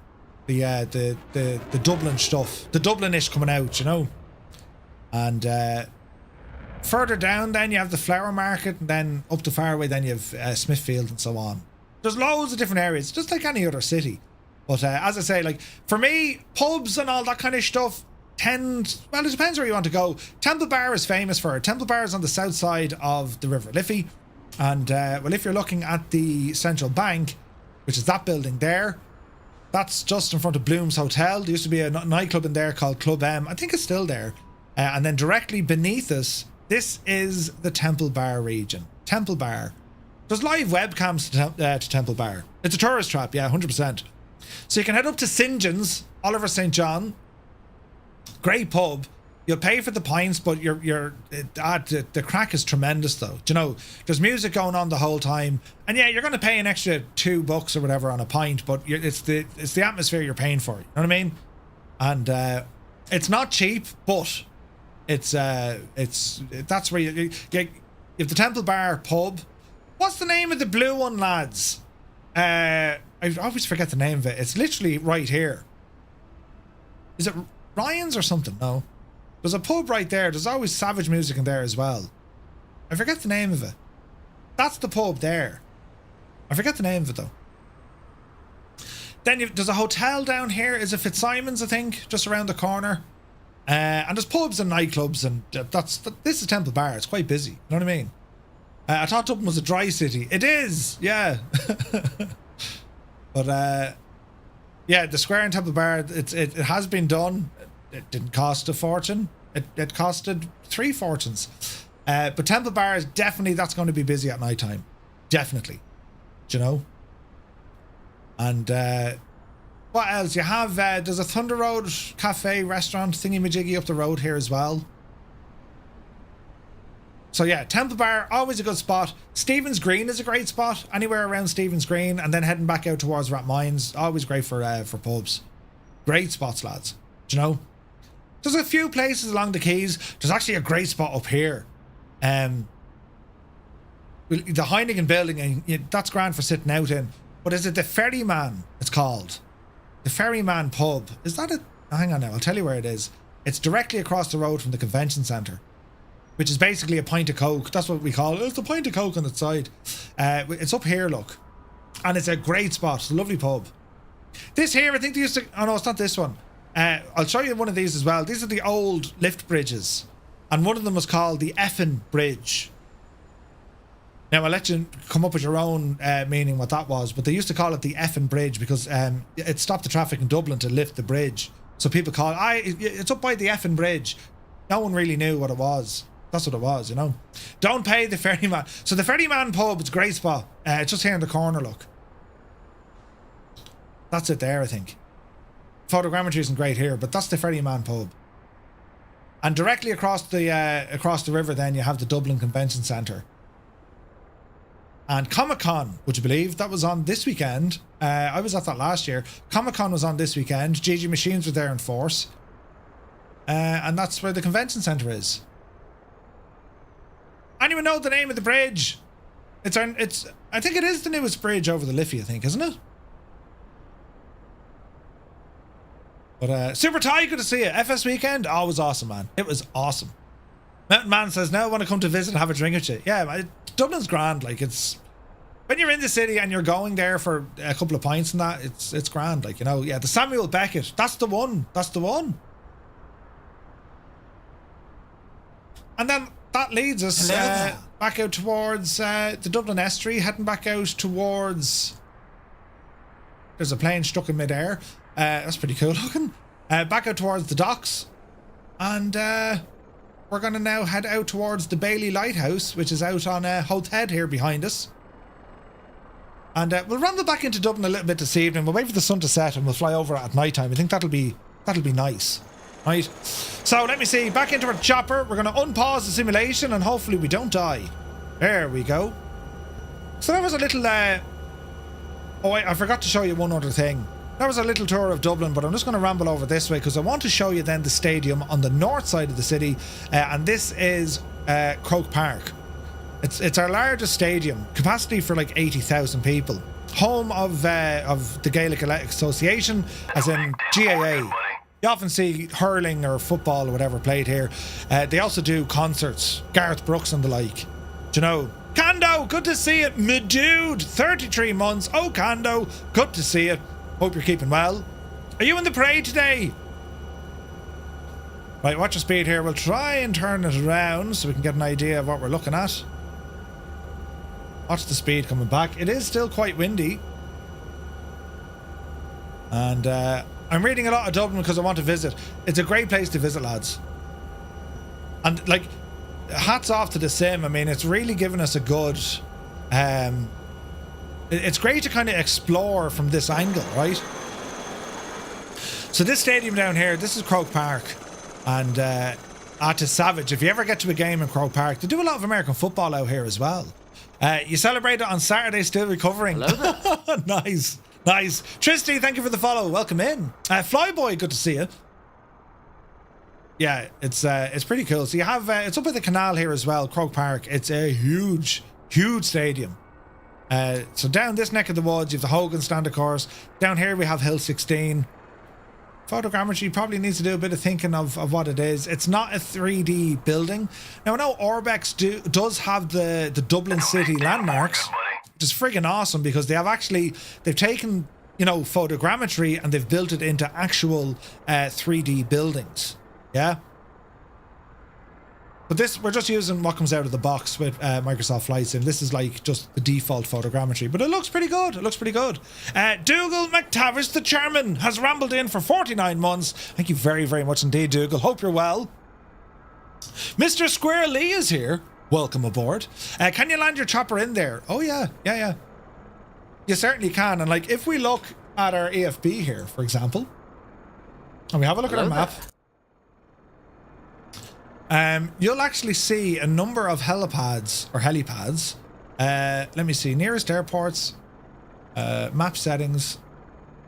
the Dublin stuff. The Dublinish coming out, you know. And further down then you have the Flower Market, and then up the far away then you have Smithfield and so on. There's loads of different areas, just like any other city. But as I say, like, for me, pubs and all that kind of stuff well, it depends where you want to go. Temple Bar is famous for it. Temple Bar is on the south side of the River Liffey. And, well, if you're looking at the Central Bank, which is that building there, that's just in front of Bloom's Hotel. There used to be a nightclub in there called Club M. I think it's still there. And then directly beneath us, this is the Temple Bar region. Temple Bar. There's live webcams to Temple Bar. It's a tourist trap, yeah, 100%. So you can head up to St. John's, Oliver St. John. Great pub. You'll pay for the pints, but the crack is tremendous though. Do you know, there's music going on the whole time, and yeah, you're going to pay an extra $2 or whatever on a pint, but it's the atmosphere you're paying for. You know what I mean? And it's not cheap, but it's that's where you have the Temple Bar pub. What's the name of the blue one, lads? I always forget the name of it. It's literally right here. Is it Ryan's or something? No. There's a pub right there. There's always savage music in there as well. I forget the name of it. That's the pub there. I forget the name of it though. Then there's a hotel down here. Is it Fitzsimon's, I think? Just around the corner. And there's pubs and nightclubs, and this is Temple Bar. It's quite busy. You know what I mean? I thought Dublin was a dry city. It is, yeah. But yeah, the square in Temple Bar, it has been done. It didn't cost a fortune. It costed 3 fortunes. But Temple Bar is definitely, that's going to be busy at night time. Definitely. Do you know? And what else? You have, there's a Thunder Road cafe, restaurant, thingy-majiggy up the road here as well. So yeah, Temple Bar, always a good spot. Stephen's Green is a great spot. Anywhere around Stephen's Green, and then heading back out towards Rathmines, always great for pubs. Great spots, lads. Do you know? There's a few places along the quays. There's actually a great spot up here. The Heineken building, and that's grand for sitting out in. But is it the Ferryman? It's called the Ferryman pub. Is that it? Hang on now, I'll tell you where it is. It's directly across the road from the convention centre, which is basically a pint of Coke. That's what we call it. It's a pint of Coke on its side. It's up here, look. And it's a great spot. It's a lovely pub. This here, I think they used to... Oh, no, it's not this one. I'll show you one of these as well. These are the old lift bridges, and one of them was called the Effin Bridge. Now I'll let you come up with your own meaning what that was, but they used to call it the Effin Bridge because it stopped the traffic in Dublin to lift the bridge. So people call it, it's up by the Effin Bridge. No one really knew what it was. That's what it was, you know. Don't pay the ferryman. So the ferryman pub, it's a great spot. It's just here in the corner, look. That's it there, I think. Photogrammetry isn't great here, but that's the ferryman pub. And directly across the river then you have the Dublin Convention Centre. And Comic-Con, would you believe, that was on this weekend. I was at that last year. Comic-Con was on this weekend. GG Machines were there in force. And that's where the convention centre is. Anyone know the name of the bridge? I think it is the newest bridge over the Liffey, I think, isn't it? But Super Ty, good to see you. FS weekend, oh, it was awesome, man. It was awesome. Mountain Man says, now I want to come to visit and have a drink with you. Yeah, Dublin's grand. Like, it's when you're in the city and you're going there for a couple of pints and that, it's grand. Like, you know, yeah, the Samuel Beckett, that's the one. That's the one. And then that leads us back out towards the Dublin Estuary, heading back out towards. There's a plane stuck in midair. That's pretty cool looking. Back out towards the docks, and we're going to now head out towards the Bailey Lighthouse, which is out on Howth Head here behind us. And we'll ramble back into Dublin a little bit this evening. We'll wait for the sun to set and we'll fly over at night time. I think that'll be nice. Right, so let me see, back into our chopper. We're going to unpause the simulation and hopefully we don't die. There we go. So that was a little oh wait, I forgot to show you one other thing. That was a little tour of Dublin, but I'm just going to ramble over this way because I want to show you then the stadium on the north side of the city, and this is Croke Park. It's our largest stadium, capacity for like 80,000 people, home of the Gaelic Association, as in GAA. You often see hurling or football or whatever played here. They also do concerts, Garth Brooks and the like. Do you know? Kando, good to see it, my dude. 33 months. Oh, Kando, good to see it. Hope you're keeping well. Are you in the parade today? Right, watch your speed here. We'll try and turn it around so we can get an idea of what we're looking at. Watch the speed coming back. It is still quite windy. And I'm reading a lot of Dublin because I want to visit. It's a great place to visit, lads. And like, hats off to the sim. I mean, it's really given us a good it's great to kind of explore from this angle, right? So this stadium down here, this is Croke Park, and to savage. If you ever get to a game in Croke Park, they do a lot of American football out here as well. You celebrate it on Saturday, still recovering. Nice. Tristy, thank you for the follow. Welcome in. Flyboy, good to see you. Yeah, it's pretty cool. So you have it's up at the canal here as well, Croke Park. It's a huge stadium. So down this neck of the woods, you have the Hogan stand, of course. Down here we have Hill 16. Photogrammetry probably needs to do a bit of thinking of what it is. It's not a 3D building. Now I know Orbex does have the Dublin City landmarks, which is friggin' awesome because they've taken, you know, photogrammetry and they've built it into actual 3D buildings. Yeah. But this, we're just using what comes out of the box with Microsoft Flight Sim. This is like just the default photogrammetry, but it looks pretty good. Dougal McTavish, the chairman, has rambled in for 49 months. Thank you very, very much indeed, Dougal. Hope you're well. Mr. Square Lee is here. Welcome aboard. Can you land your chopper in there? Oh, yeah. You certainly can. And like, if we look at our AFB here, for example, and we have a look at our map, you'll actually see a number of helipads. Let me see, nearest airports, map settings,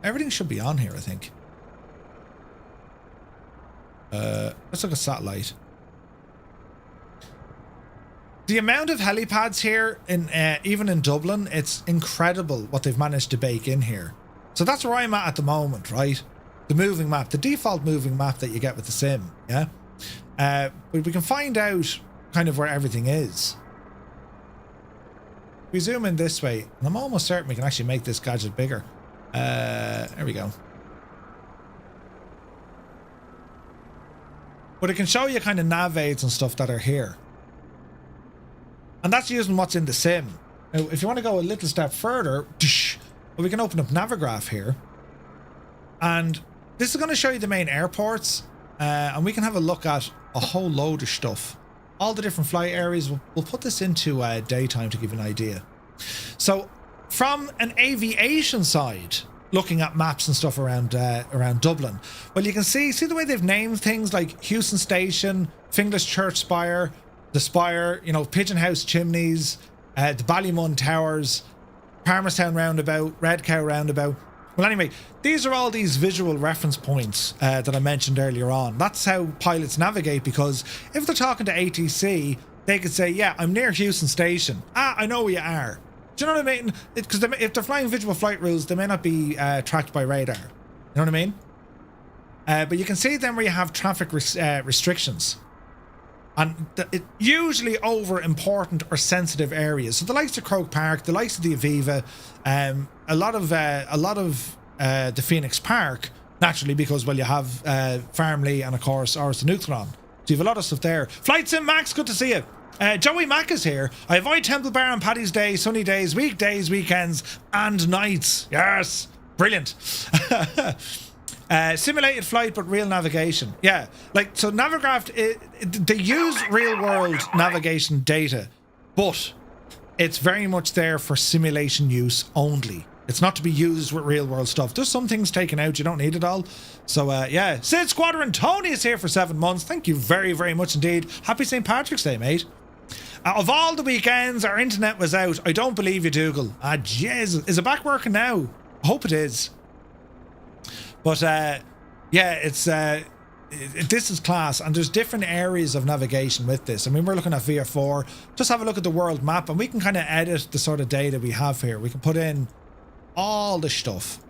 everything should be on here, I think. Let's look at satellite. The amount of helipads here, even in Dublin, it's incredible what they've managed to bake in here. So that's where I'm at the moment, right? The moving map, the default moving map that you get with the sim, yeah? But we can find out kind of where everything is. If we zoom in this way, and I'm almost certain we can actually make this gadget bigger. There we go. but it can show you kind of nav aids and stuff that are here. And that's using what's in the sim. Now, if you want to go a little step further, we can open up Navigraph here. And this is going to show you the main airports. And we can have a look at a whole load of stuff. All the different flight areas. We'll put this into daytime to give you an idea. So, from an aviation side, looking at maps and stuff around Dublin, well, you can see the way they've named things like Houston Station, Finglas Church Spire, the Spire, you know, Pigeon House Chimneys, the Ballymun Towers, Palmerstown Roundabout, Red Cow Roundabout. Well, anyway, these are all these visual reference points that I mentioned earlier on. That's how pilots navigate, because if they're talking to ATC, they could say, yeah, I'm near Houston Station. Ah, I know where you are. Do you know what I mean? Because if they're flying visual flight rules, they may not be tracked by radar. You know what I mean? But you can see then where you have traffic restrictions. And it usually over important or sensitive areas. So the likes of Croke Park, the likes of the Aviva, a lot of the Phoenix Park, naturally, because, well, you have Farmley and, of course, Áras an Uachtaráin. So you have a lot of stuff there. Flight Sim Max, good to see you. Joey Mack is here. I avoid Temple Bar on Paddy's Day, sunny days, weekdays, weekends, and nights. Yes, brilliant. Simulated flight, but real navigation. Yeah, like, so Navigraph, they use real world navigation data, but it's very much there for simulation use only. It's not to be used with real world stuff. There's some things taken out, you don't need it all. So yeah, Sid Squadron Tony is here for 7 months. Thank you very, very much indeed. Happy St. Patrick's Day, mate. Of all the weekends, our internet was out. I don't believe you, Dougal. Ah, Jesus. Is it back working now? I hope it is. But yeah, it's this is class, and there's different areas of navigation with this. I mean, we're looking at VR4. Just have a look at the world map, and we can kind of edit the sort of data we have here. We can put in all the stuff,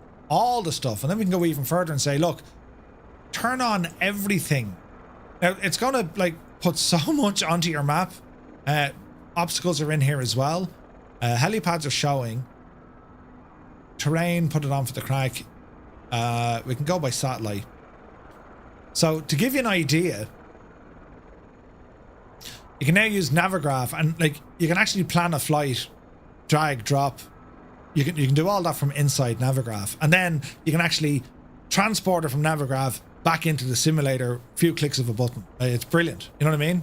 and then we can go even further and say, look, turn on everything. Now, it's going to, like, put so much onto your map. Obstacles are in here as well. Helipads are showing. Terrain, put it on for the crack. We can go by satellite. So, to give you an idea, you can now use Navigraph, and, like, you can actually plan a flight, drag, drop. You can do all that from inside Navigraph, and then you can actually transport it from Navigraph back into the simulator, few clicks of a button. It's brilliant. You know what I mean?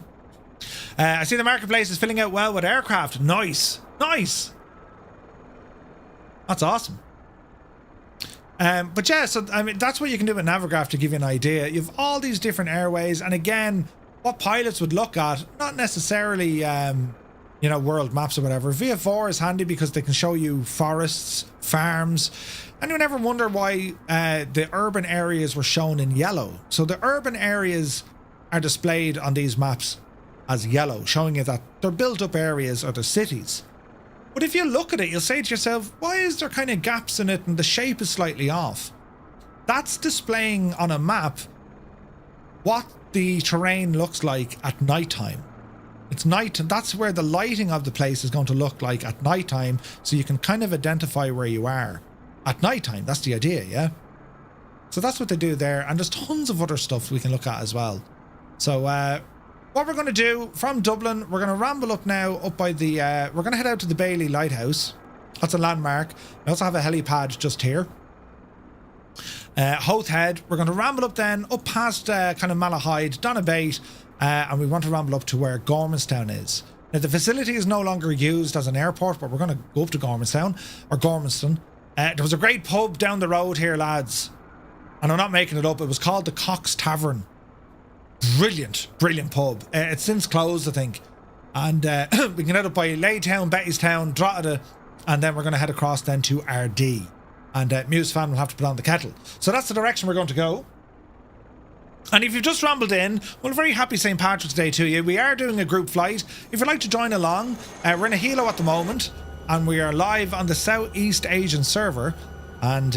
I see the marketplace is filling out well with aircraft. Nice. That's awesome. But yeah, so I mean, that's what you can do with Navigraph to give you an idea. You have all these different airways, and again, what pilots would look at, not necessarily you know, world maps or whatever. VF4 is handy because they can show you forests, farms. Anyone ever wonder why the urban areas were shown in yellow? So the urban areas are displayed on these maps as yellow, showing you that they're built up areas or the cities. But if you look at it, you'll say to yourself, why is there kind of gaps in it and the shape is slightly off? That's displaying on a map what the terrain looks like at nighttime. It's night, and that's where the lighting of the place is going to look like at nighttime, so you can kind of identify where you are at nighttime. That's the idea, yeah? So that's what they do there, and there's tons of other stuff we can look at as well. So what we're going to do from Dublin, we're going to ramble up now up by the we're going to head out to the Bailey Lighthouse. That's a landmark. We also have a helipad just here. Howth Head. We're going to ramble up then up past kind of Malahide, Donabate, and we want to ramble up to where Gormanstown is. Now, the facility is no longer used as an airport, but we're going to go up to Gormanstown, or Gormanston. There was a great pub down the road here, lads, and I'm not making it up. It was called the Cox Tavern. Brilliant pub. It's since closed, I think. And we can head up by Laytown, Bettystown, Drogheda, and then we're going to head across then to RD. And Muse fan will have to put on the kettle. So that's the direction we're going to go. And if you've just rambled in, well, very happy St. Patrick's Day to you. We are doing a group flight. If you'd like to join along, we're in a helo at the moment, and we are live on the Southeast Asian server. And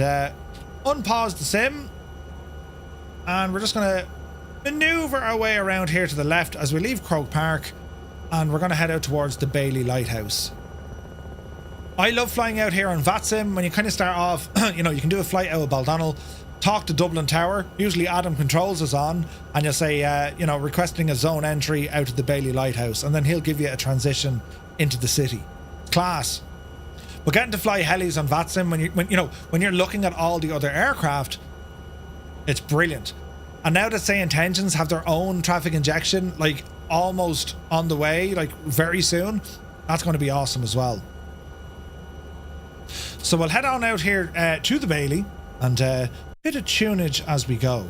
unpause the sim, and we're just going to maneuver our way around here to the left as we leave Croke Park, and we're going to head out towards the Bailey Lighthouse. I love flying out here on VATSIM. When you kind of start off, you know, you can do a flight out of Baldonnel, talk to Dublin Tower. Usually Adam Controls is on, and you'll say, you know, requesting a zone entry out of the Bailey Lighthouse, and then he'll give you a transition into the city. Class. But getting to fly helis on VATSIM when you're looking at all the other aircraft, it's brilliant. And now that Say Intentions have their own traffic injection, like almost on the way, like very soon, that's going to be awesome as well. So we'll head on out here to the Bailey and bit of tunage as we go.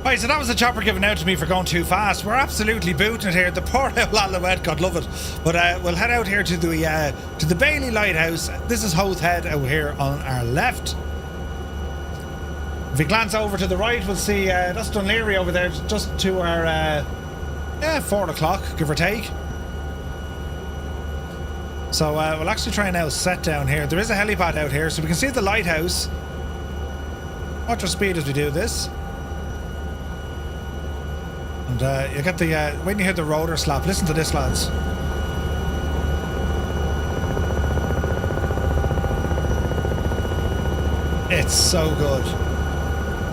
Right, so that was the chopper given out to me for going too fast. We're absolutely booting it here. The poor old Alouette, God love it. But we'll head out here to the Bailey Lighthouse. This is Howth Head out here on our left. If we glance over to the right, we'll see that's Dunleary over there, just to our 4 o'clock, give or take. So we'll actually try and now set down here. There is a helipad out here, so we can see the lighthouse. Watch our speed as we do this. And you get the when you hear the rotor slap, listen to this, lads. It's so good.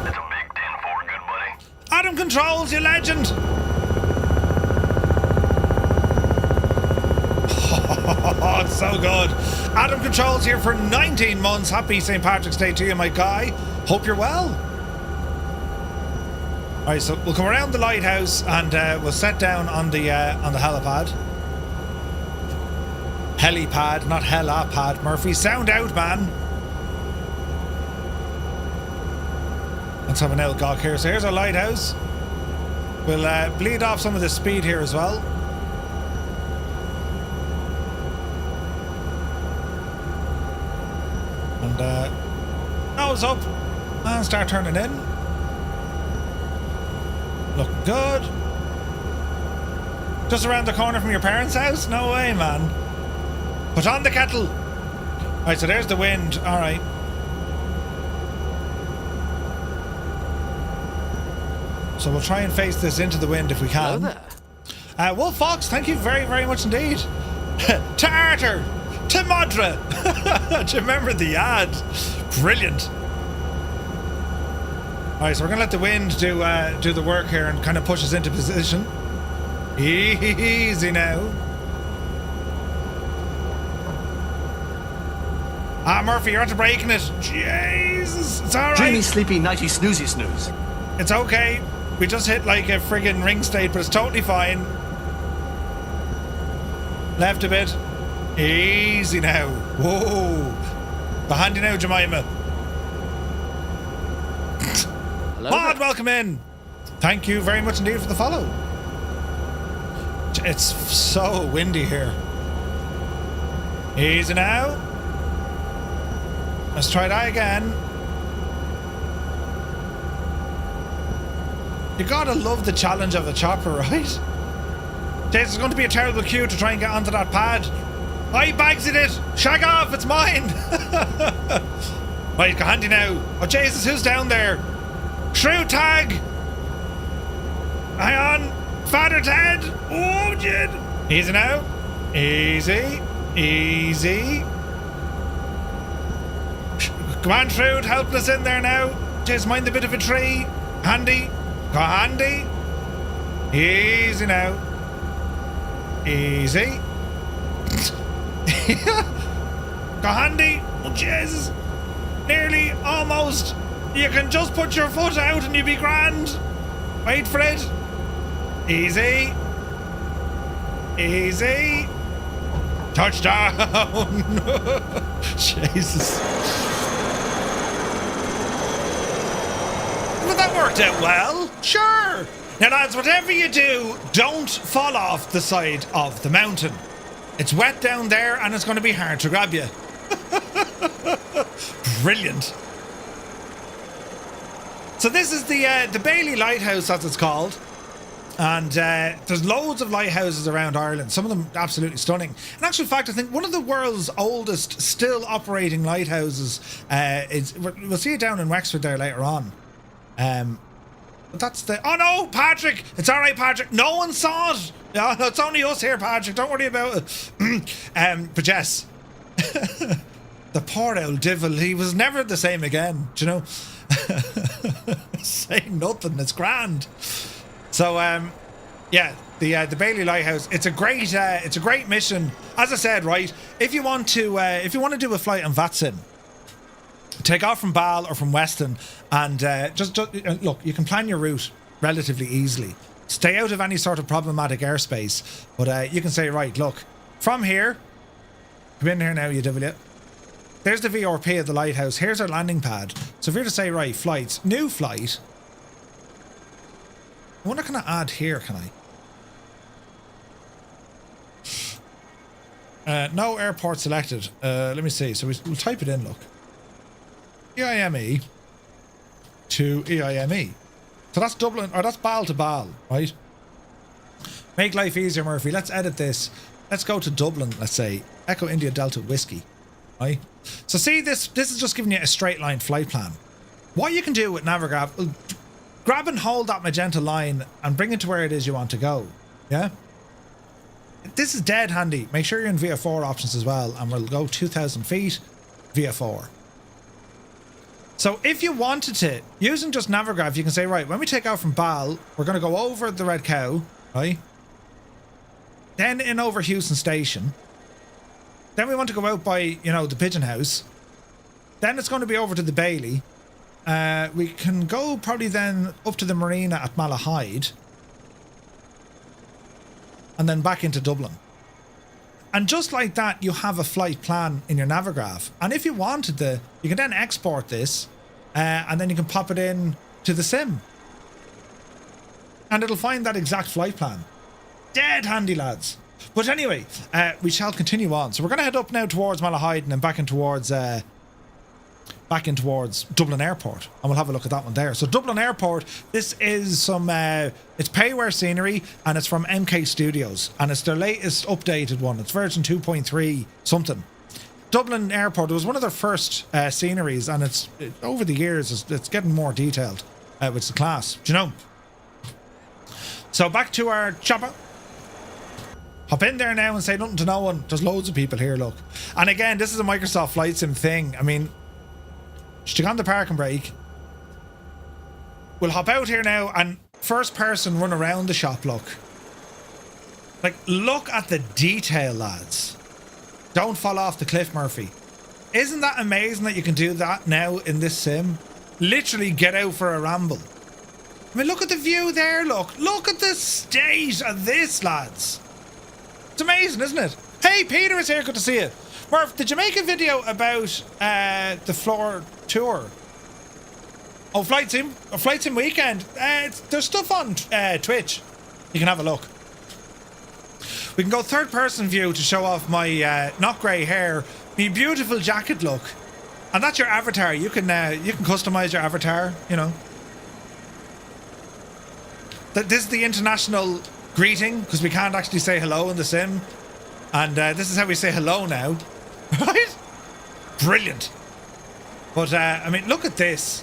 It's a big 10-4, good buddy. Adam Controls, you legend. Oh, it's so good. Adam Controls here for 19 months. Happy St. Patrick's Day to you, my guy. Hope you're well. Alright, so we'll come around the lighthouse and we'll set down on the helipad. Helipad, not helipad, Murphy. Sound out, man. Let's have an old gawk here. So here's our lighthouse. We'll bleed off some of the speed here as well. And nose up and start turning in. Looking good. Just around the corner from your parents' house? No way, man. Put on the kettle. Right, so there's the wind. All right. So we'll try and face this into the wind if we can. Hello there. Wolf Fox, thank you very, very much indeed. To Arthur, to Modra. Do you remember the ad? Brilliant. All right, so we're gonna let the wind do the work here and kind of push us into position. Easy now. Murphy, you're after breaking it. Jesus, it's all right. Dreamy, sleepy, nighty, snoozy, snooze. It's okay. We just hit like a friggin' ring state, but it's totally fine. Left a bit. Easy now. Whoa. Behind you now, Jemima. Hello Mod, there. welcome in. Thank you very much indeed for the follow. It's so windy here. Easy now. Let's try that again. You gotta love the challenge of the chopper, right? This is going to be a terrible queue to try and get onto that pad. I bagsed it! Shag off, it's mine! Right, go handy now. Oh Jesus, who's down there? Shrew tag! Hang on! Father Ted! Oh, Jid! Easy now. Easy. Easy. Come on, Trude, help us in there now. Just mind the bit of a tree. Handy. Go handy. Easy now. Easy. Go handy. Oh, Jesus. Nearly, almost. You can just put your foot out and you'll be grand. Wait for it. Easy. Easy. Touchdown. Jesus. But that worked out well. Sure. Now, lads, whatever you do, don't fall off the side of the mountain. It's wet down there and it's going to be hard to grab you. Brilliant. So this is the Bailey Lighthouse, as it's called. And there's loads of lighthouses around Ireland, some of them absolutely stunning. In actual fact, I think one of the world's oldest still operating lighthouses is, we'll see it down in Wexford there later on. But that's the... Oh no, Patrick! It's alright, Patrick. No one saw it. No, it's only us here, Patrick. Don't worry about it. But yes. The poor old devil, he was never the same again, do you know? Say nothing, it's grand. So, yeah, the Bailey Lighthouse. It's a great mission. As I said, right, if you want to do a flight on VATSIM, take off from Bal or from Weston, and just look, you can plan your route relatively easily. Stay out of any sort of problematic airspace, but you can say, right, look, from here, come in here now, you devil. There's the VRP of the lighthouse. Here's our landing pad. So if you're to say, right, flights, new flight. I wonder, can I add here, can I? No airport selected. Let me see. So we'll type it in, look. EIME to EIME. So that's Dublin, or that's Bal to Bal, right? Make life easier, Murphy. Let's edit this. Let's go to Dublin, let's say. Echo India Delta Whiskey. Right? So see, this is just giving you a straight line flight plan. What you can do with Navigraph, grab and hold that magenta line and bring it to where it is you want to go. Yeah? This is dead handy. Make sure you're in VF4 options as well, and we'll go 2,000 feet, VF4. So if you wanted to, using just Navigraph, you can say, right, when we take out from Bal, we're going to go over the Red Cow, right? Then in over Houston Station. Then we want to go out by, you know, the Pigeon House. Then it's going to be over to the Bailey. We can go probably then up to the marina at Malahide. And then back into Dublin. And just like that, you have a flight plan in your Navigraph. And if you wanted to, you can then export this. And then you can pop it in to the sim. And it'll find that exact flight plan. Dead handy, lads. But anyway, we shall continue on. So we're going to head up now towards Malahide and then back in towards back in towards Dublin Airport, and we'll have a look at that one there. So Dublin Airport, this is some it's payware scenery, and it's from MK Studios, and it's their latest updated one. It's version 2.3 something. Dublin Airport, it was one of their first sceneries, and over the years it's getting more detailed, which is class. Do you know? So back to our chopper. Hop in there now and say nothing to no one. There's loads of people here, look. And again, this is a Microsoft Flight Sim thing. I mean, stick on the parking brake. We'll hop out here now and first person run around the shop, look. Like, look at the detail, lads. Don't fall off the cliff, Murphy. Isn't that amazing that you can do that now in this sim? Literally get out for a ramble. I mean, look at the view there, look. Look at the state of this, lads. It's amazing, isn't it? Hey, Peter is here. Good to see you. Murph, did you make a video about the floor tour? Oh, Flight Sim weekend. There's stuff on Twitch. You can have a look. We can go third person view to show off my not grey hair, my beautiful jacket look. And that's your avatar. You can customize your avatar, you know. This is the international greeting, because we can't actually say hello in the sim. And this is how we say hello now. Right? Brilliant. But, I mean, look at this.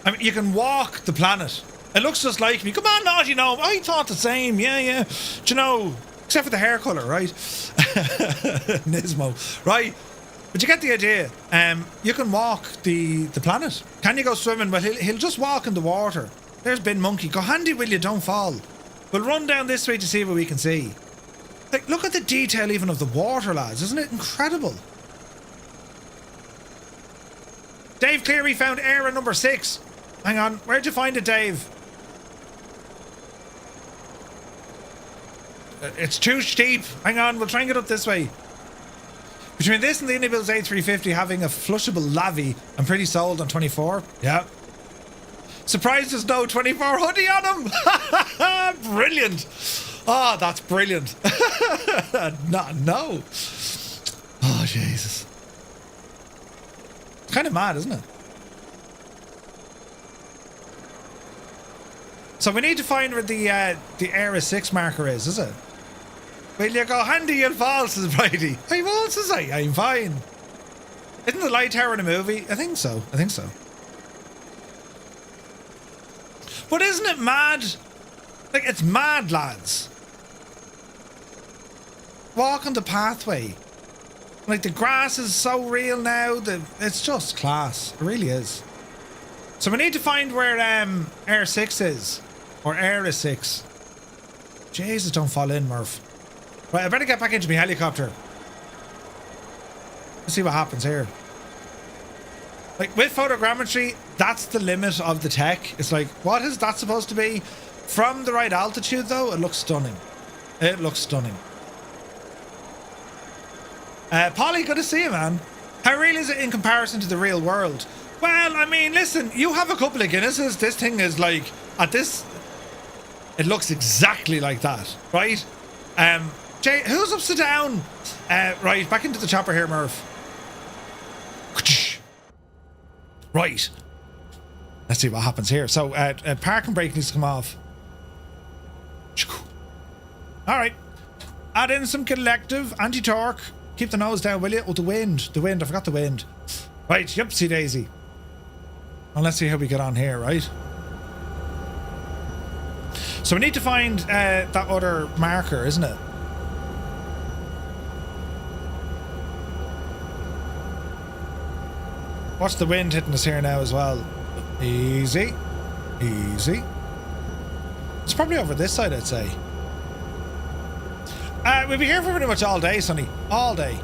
I mean, you can walk the planet. It looks just like me. Come on, naughty gnome. I thought the same. Yeah. Do you know, except for the hair colour, right? Nismo. Right? But you get the idea. You can walk the planet. Can you go swimming? Well, he'll just walk in the water. There's Bin Monkey. Go handy, will you? Don't fall. We'll run down this way to see what we can see. Like, look at the detail even of the water, lads. Isn't it incredible? Dave Cleary found error number 6. Hang on. Where'd you find it, Dave? It's too steep. Hang on. We'll try and get up this way. Between this and the Innobil's A350 having a flushable lavvy, I'm pretty sold on 24. Yeah. Surprised there's no 24 hoodie on him. Brilliant. Oh, that's brilliant. No. Oh, Jesus. It's kind of mad, isn't it? So we need to find where the Era 6 marker is it? Will you go handy and fall, says Brady. I won't, says I. I'm fine. Isn't the light tower in a movie? I think so. But isn't it mad? Like, it's mad, lads. Walk on the pathway. Like, the grass is so real now that it's just class. It really is. So we need to find where Air 6 is. Or Air 6. Jesus, don't fall in, Murph. Right, I better get back into my helicopter. Let's see what happens here. Like, with photogrammetry, that's the limit of the tech. It's like, what is that supposed to be? From the right altitude, though, it looks stunning. It looks stunning. Polly, good to see you, man. How real is it in comparison to the real world? Well, I mean, listen, you have a couple of Guinnesses. This thing is like, at this, it looks exactly like that, right? Jay, who's upside down? Right, back into the chopper here, Murph. Right. Let's see what happens here. So, parking brake needs to come off. All right. Add in some collective anti-torque. Keep the nose down, will you? Oh, the wind. I forgot the wind. Right, yupsie daisy. And let's see how we get on here, right? So we need to find that other marker, isn't it? Watch the wind hitting us here now as well. Easy. Easy. It's probably over this side, I'd say. We'll be here for pretty much all day, Sonny. All day.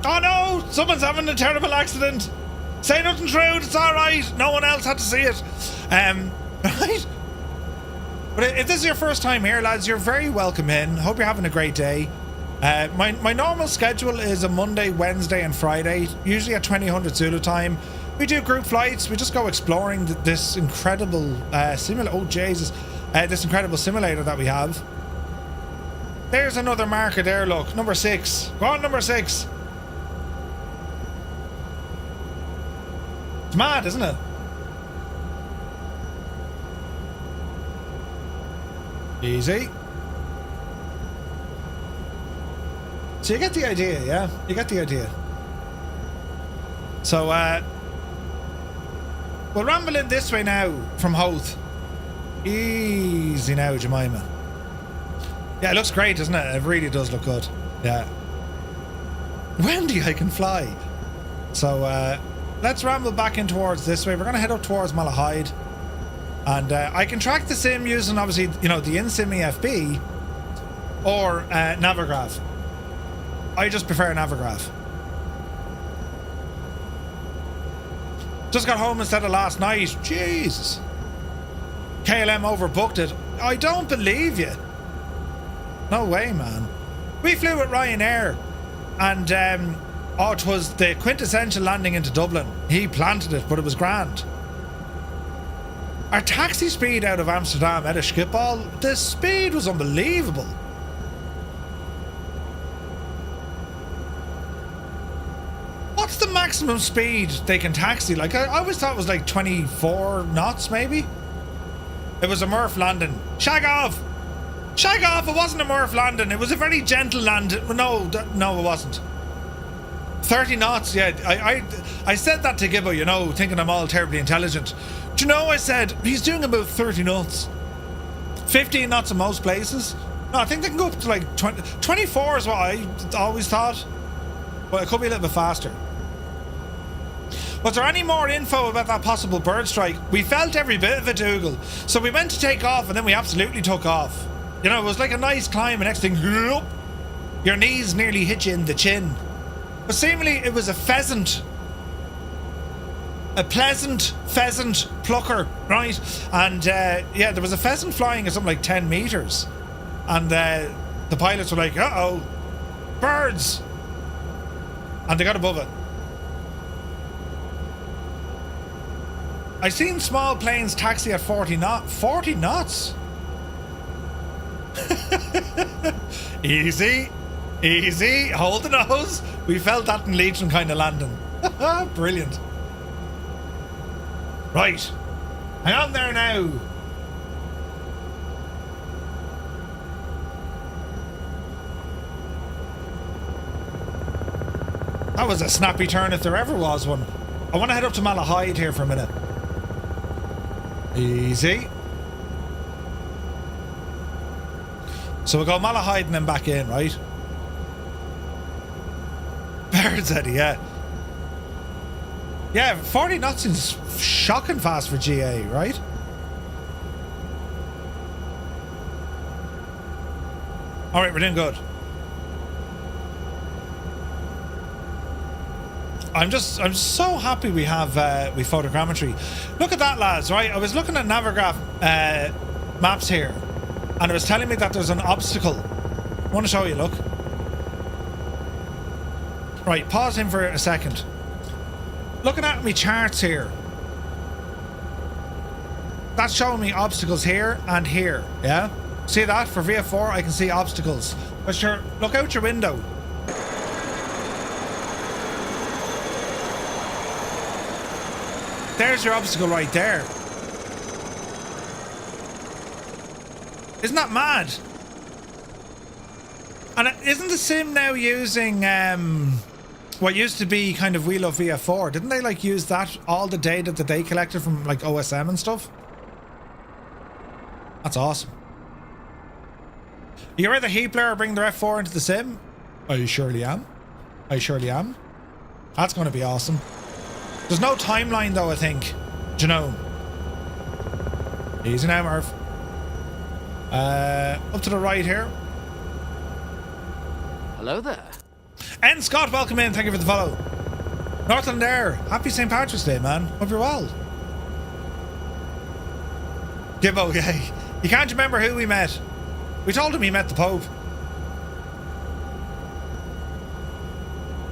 Oh no! Someone's having a terrible accident. Say nothing rude, it's alright. No one else had to see it. Right? But if this is your first time here, lads, you're very welcome in. Hope you're having a great day. My normal schedule is a Monday, Wednesday and Friday, usually at 2000 Zulu time. We do group flights. We just go exploring this incredible simulator. Oh, Jesus. This incredible simulator that we have. There's another marker there, look. Number 6. Go on, number 6. It's mad, isn't it? Easy. So you get the idea, yeah? You get the idea. So, we'll ramble in this way now from Hoth. Easy now, Jemima. Yeah, it looks great, doesn't it? It really does look good. Yeah. Wendy, I can fly. So, let's ramble back in towards this way. We're going to head up towards Malahide. And I can track the sim using, obviously, you know, the in-sim EFB or Navigraph. I just prefer Navigraph. Just got home instead of last night. Jesus. KLM overbooked it. I don't believe you. No way, man. We flew with Ryanair and it was the quintessential landing into Dublin. He planted it, but it was grand. Our taxi speed out of Amsterdam at a Schiphol, the speed was unbelievable. What's the maximum speed they can taxi? Like, I always thought it was like 24 knots, maybe? It was a Murph landing. Shag off! Shag off! It wasn't a Murph landing. It was a very gentle landing. No, it wasn't. 30 knots, yeah. I said that to Gibbo, you know, thinking I'm all terribly intelligent. Do you know, I said, he's doing about 30 knots. 15 knots in most places. No, I think they can go up to like 20, 24 is what I always thought. But it could be a little bit faster. Was there any more info about that possible bird strike? We felt every bit of it, Dougal. So we went to take off and then we absolutely took off. You know, it was like a nice climb and next thing, your knees nearly hit you in the chin. But seemingly it was a pheasant. A pleasant pheasant plucker, right? And yeah, there was a pheasant flying at something like 10 meters. And the pilots were like, uh-oh, birds. And they got above it. I seen small planes taxi at 40 knots. 40 knots? Easy. Easy. Hold the nose. We felt that in Leitrim kind of landing. Brilliant. Right. Hang on there now. That was a snappy turn if there ever was one. I want to head up to Malahide here for a minute. Easy. So we'll go Malahide and then back in, right? Birds, Eddie, yeah. Yeah, 40 knots is shocking fast for GA, right? Alright, we're doing good. I'm so happy we have photogrammetry. Look at that, lads, right? I was looking at Navigraph maps here and it was telling me that there's an obstacle. I want to show you, look. Right, pause him for a second. Looking at me charts here. That's showing me obstacles here and here, yeah? See that? For VF4 I can see obstacles. But sure, look out your window. There's your obstacle right there. Isn't that mad? And isn't the sim now using what used to be kind of We Love VF4? Didn't they like use that, all the data that they collected from like OSM and stuff? That's awesome. You ready the heat player bring the F4 into the sim? I surely am. I surely am. That's going to be awesome. There's no timeline though, I think. Do you know? Easy now, Murph. Up to the right here. Hello there. N. Scott, welcome in. Thank you for the follow. Northland Air, happy St. Patrick's Day, man. Hope you're well. Gibbo, yeah. You can't remember who we met. We told him we met the Pope.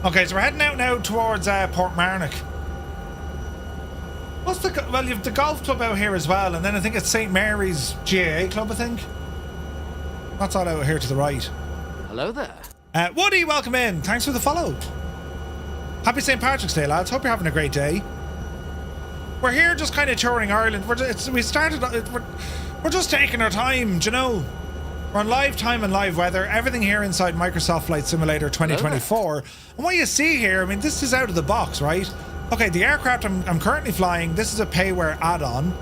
Okay, so we're heading out now towards Portmarnock. What's the... Well, you have the golf club out here as well, and then I think it's St. Mary's GAA club, I think. That's all out here to the right. Hello there. Woody, welcome in. Thanks for the follow. Happy St. Patrick's Day, lads. Hope you're having a great day. we're here just kind of touring Ireland. We started. We're just taking our time, do you know? We're on live time and live weather. Everything here inside Microsoft Flight Simulator 2024. And what you see here, I mean, this is out of the box, right? Okay, the aircraft I'm currently flying, this is a payware add-on.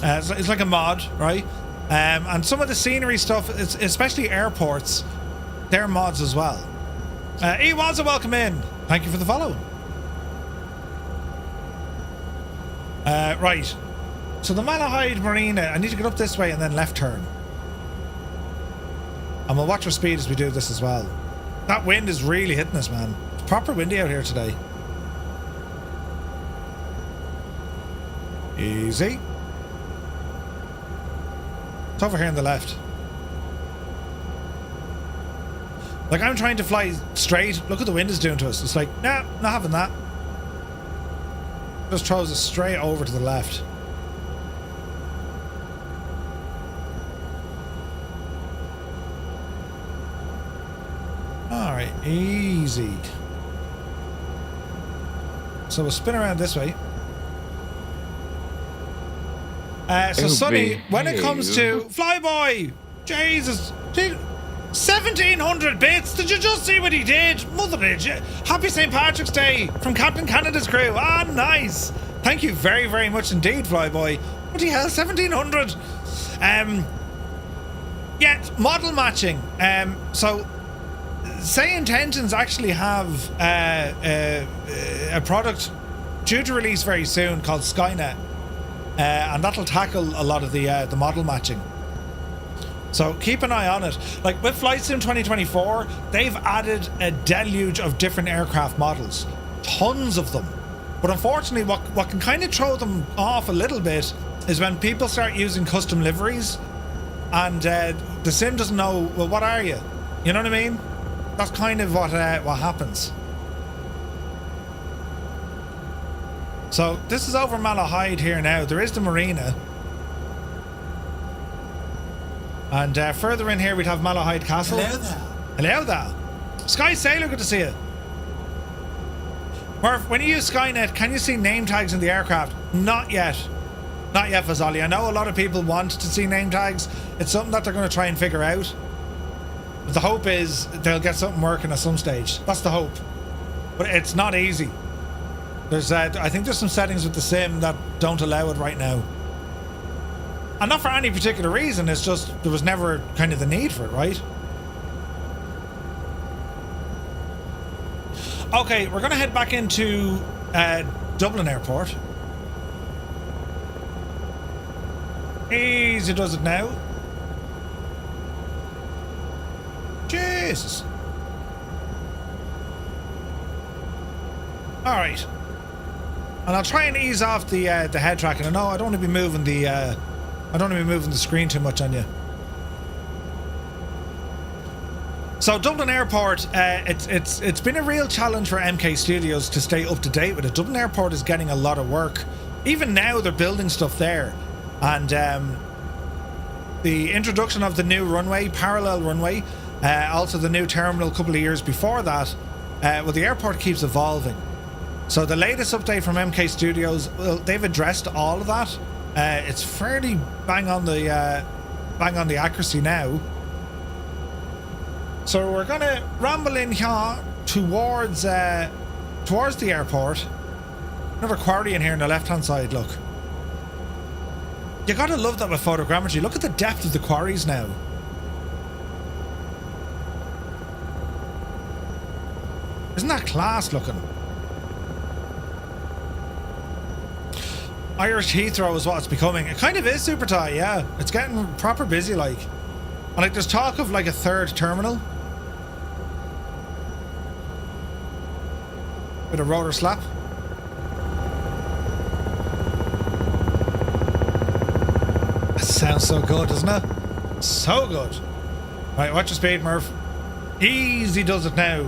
It's like a mod, right? And some of the scenery stuff, especially airports, they're mods as well. Ewaza, welcome in. Thank you for the follow. Right. So the Malahide Marina, I need to get up this way and then left turn. And we'll watch our speed as we do this as well. That wind is really hitting us, man. It's proper windy out here today. Easy. It's over here on the left. Like, I'm trying to fly straight. Look what the wind is doing to us. It's like, nah, not having that. Just throws us straight over to the left. Alright, easy. So we'll spin around this way. So Sonny, when it comes to Flyboy, Jesus, 1700 bits. Did you just see what he did? Mother did you? Happy St. Patrick's Day from Captain Canada's crew. Ah, nice. Thank you very, very much indeed, Flyboy. What the hell, 1700? Yeah, model matching. So Say Intentions actually have a product due to release very soon called Skynet. And that'll tackle a lot of the model matching. So keep an eye on it. Like with Flight Sim 2024, they've added a deluge of different aircraft models. Tons of them. But unfortunately, what can kind of throw them off a little bit is when people start using custom liveries and the sim doesn't know, well, what are you? You know what I mean? That's kind of what happens. So this is over Malahide here now. There is the marina. And further in here we'd have Malahide Castle. Hello there. Hello there. Sky Sailor, good to see you. Murph, when you use Skynet, can you see name tags in the aircraft? Not yet. Not yet, Fazali. I know a lot of people want to see name tags. It's something that they're going to try and figure out. But the hope is they'll get something working at some stage. That's the hope. But it's not easy. There's, I think there's some settings with the sim that don't allow it right now. And not for any particular reason, it's just there was never kind of the need for it, right? Okay, we're going to head back into Dublin Airport. Easy does it now. Jesus. Alright. And I'll try and ease off the head tracking. I know I don't want to be moving the screen too much on you. So Dublin Airport, it's been a real challenge for MK Studios to stay up to date with it. Dublin Airport is getting a lot of work. Even now they're building stuff there, and the introduction of the new runway, parallel runway, also the new terminal a couple of years before that. Well, the airport keeps evolving. So the latest update from MK Studios, well, they've addressed all of that. It's fairly bang on the accuracy now. So we're gonna ramble in here towards the airport. Another quarry in here on the left-hand side. Look, you gotta love that with photogrammetry. Look at the depth of the quarries now. Isn't that class looking? Irish Heathrow is what it's becoming. It kind of is super tight, yeah. It's getting proper busy, like. And like, there's talk of like a third terminal. Bit of rotor slap. That sounds so good, doesn't it? So good. Right, watch your speed, Murph. Easy does it now.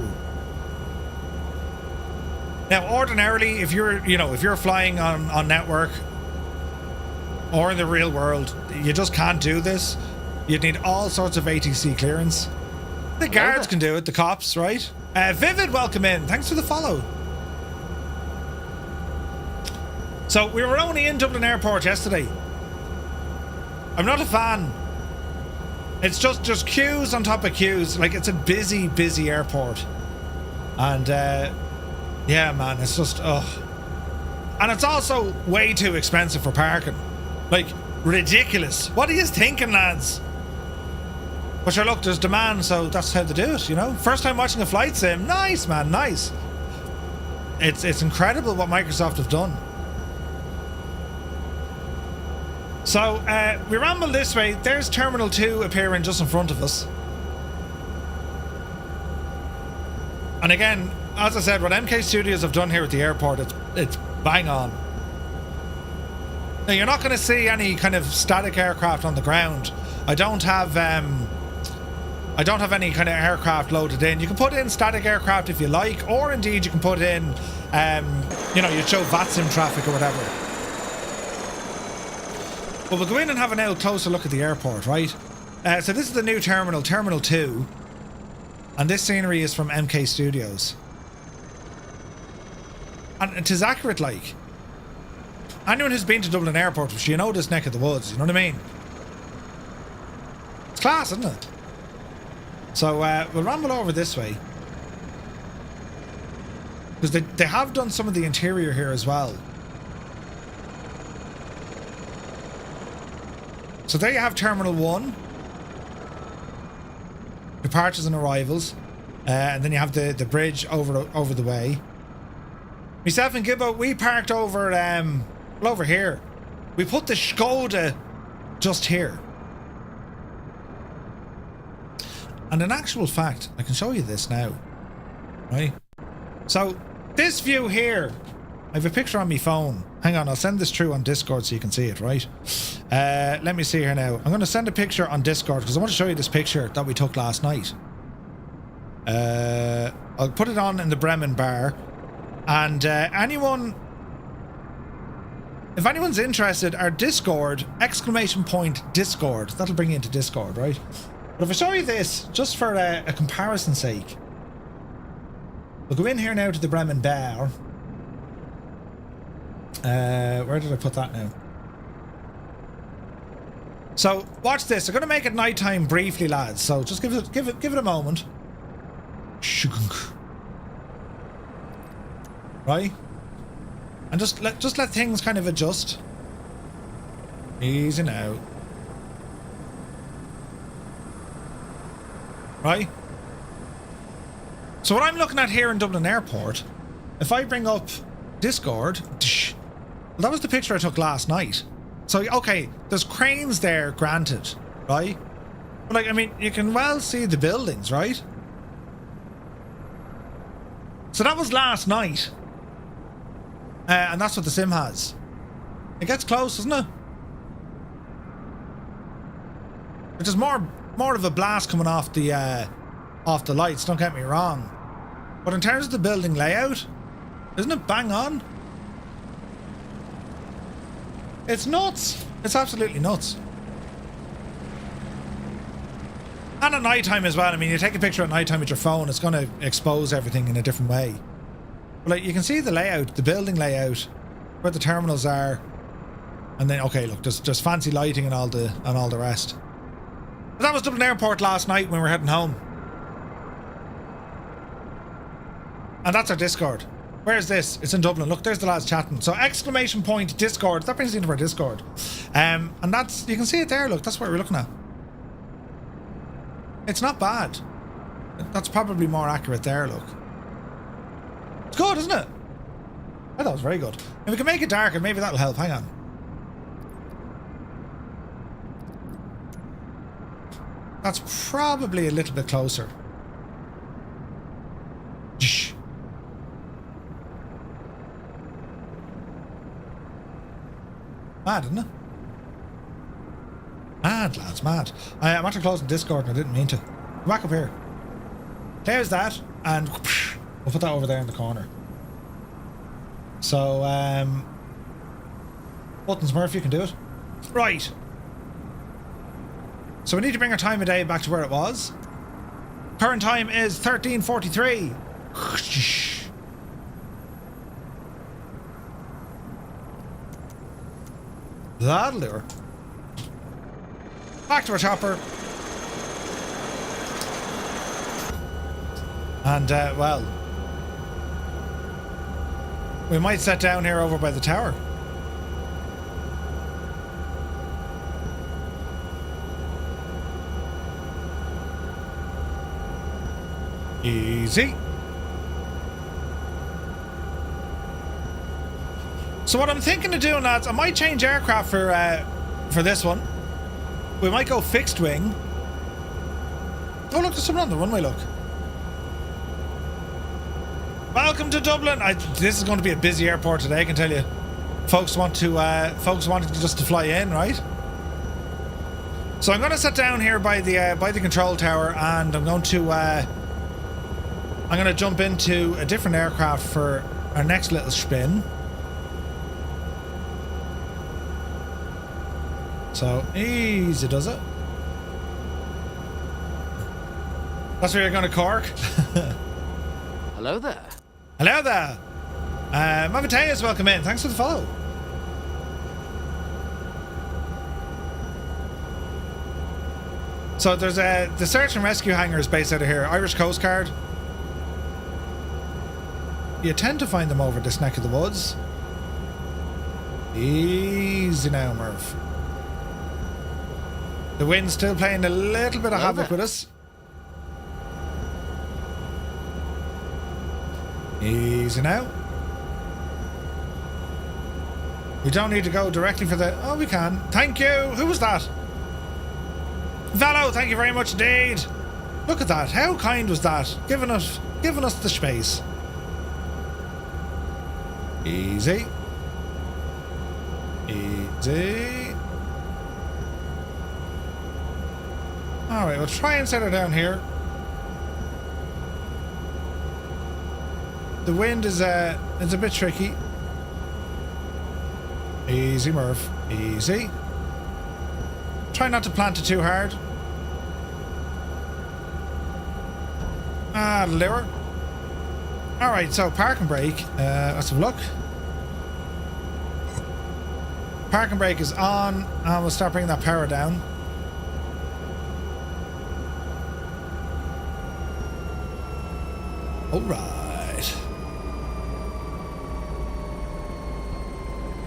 Now, ordinarily, if you're flying on network or in the real world, you just can't do this. You'd need all sorts of ATC clearance. The guards can do it, the cops, right? Vivid, welcome in. Thanks for the follow. So we were only in Dublin Airport yesterday. I'm not a fan. It's just queues on top of queues. Like, it's a busy, busy airport. And, yeah, man, it's just, ugh. And it's also way too expensive for parking. Like, ridiculous. What are you thinking, lads? But sure, look, there's demand, so that's how they do it, you know? First time watching a flight sim. Nice, man, nice. It's incredible what Microsoft have done. So, we ramble this way. There's Terminal 2 appearing just in front of us. And again, as I said, what MK Studios have done here at the airport, it's bang on. Now, you're not going to see any kind of static aircraft on the ground. I don't have any kind of aircraft loaded in. You can put in static aircraft if you like, or indeed you can put in, you know, you show VATSIM traffic or whatever. But we'll go in and have a closer look at the airport, right? So this is the new terminal, Terminal 2. And this scenery is from MK Studios. And it is accurate, like. Anyone who's been to Dublin Airport, you know this neck of the woods, you know what I mean? It's class, isn't it? So we'll ramble over this way. Because they have done some of the interior here as well. So there you have Terminal 1. Departures and arrivals. And then you have the bridge over the way. Myself and Gibbo, we parked over over here. We put the Skoda just here. And in actual fact, I can show you this now. Right? So this view here, I have a picture on my phone. Hang on, I'll send this through on Discord so you can see it, right? Let me see here now. I'm going to send a picture on Discord because I want to show you this picture that we took last night. I'll put it on in the Bremen bar. And if anyone's interested, our Discord, !Discord. That'll bring you into Discord, right? But if I show you this, just for a comparison's sake, we'll go in here now to the Bremen bar. Where did I put that now? So watch this. I'm going to make it nighttime briefly, lads. So just give it a moment. Right? And just let things kind of adjust. Easy now. Right? So what I'm looking at here in Dublin Airport, if I bring up Discord, well, that was the picture I took last night. So, okay, there's cranes there, granted, right? But, like, I mean, you can well see the buildings, right? So that was last night. And that's what the sim has. It gets close, doesn't it? Which is more of a blast coming off the lights, don't get me wrong. But in terms of the building layout, isn't it bang on? It's nuts. It's absolutely nuts. And at night time as well. I mean, you take a picture at night time with your phone, it's going to expose everything in a different way. But like, you can see the layout, the building layout, where the terminals are, and then okay, look, there's fancy lighting and all the rest. But that was Dublin Airport last night when we were heading home. And that's our Discord. Where's this? It's in Dublin. Look, there's the lads chatting. So !Discord. That brings you into our Discord. And that's, you can see it there. Look, that's what we're looking at. It's not bad. That's probably more accurate there. Look. It's good, isn't it? I thought it was very good. If we can make it darker, maybe that'll help. Hang on. That's probably a little bit closer. Shh. Mad, isn't it? Mad, lads, mad. I'm actually closing Discord and I didn't mean to. Come back up here. There's that, and we'll put that over there in the corner. So, Buttons Murphy, you can do it. Right. So we need to bring our time of day back to where it was. Current time is 13:43. That'll do her. Back to our chopper. And, well, we might set down here over by the tower. Easy. So what I'm thinking of doing, lads, I might change aircraft for this one. We might go fixed wing. Oh, look, there's someone on the runway, look. Welcome to Dublin. This is going to be a busy airport today, I can tell you. Folks wanting just to fly in, right? So I'm going to sit down here by the control tower, and I'm going to jump into a different aircraft for our next little spin. So easy does it. That's where you're going to Cork. Hello there. Hello there. Maviteus, welcome in. Thanks for the follow. So there's the search and rescue hangar is based out of here. Irish Coast Guard. You tend to find them over this neck of the woods. Easy now, Murph. The wind's still playing a little bit of havoc with us. Easy now. We don't need to go directly for the... Oh, we can. Thank you. Who was that? Valo, thank you very much indeed. Look at that. How kind was that? Giving us the space. Easy. Easy. Alright, we'll try and set her down here. The wind is a bit tricky. Easy, Murph. Easy. Try not to plant it too hard. Ah, lure. Alright, so park and brake. Let's have a look. Park and brake is on, and we'll start bringing that power down. Alright.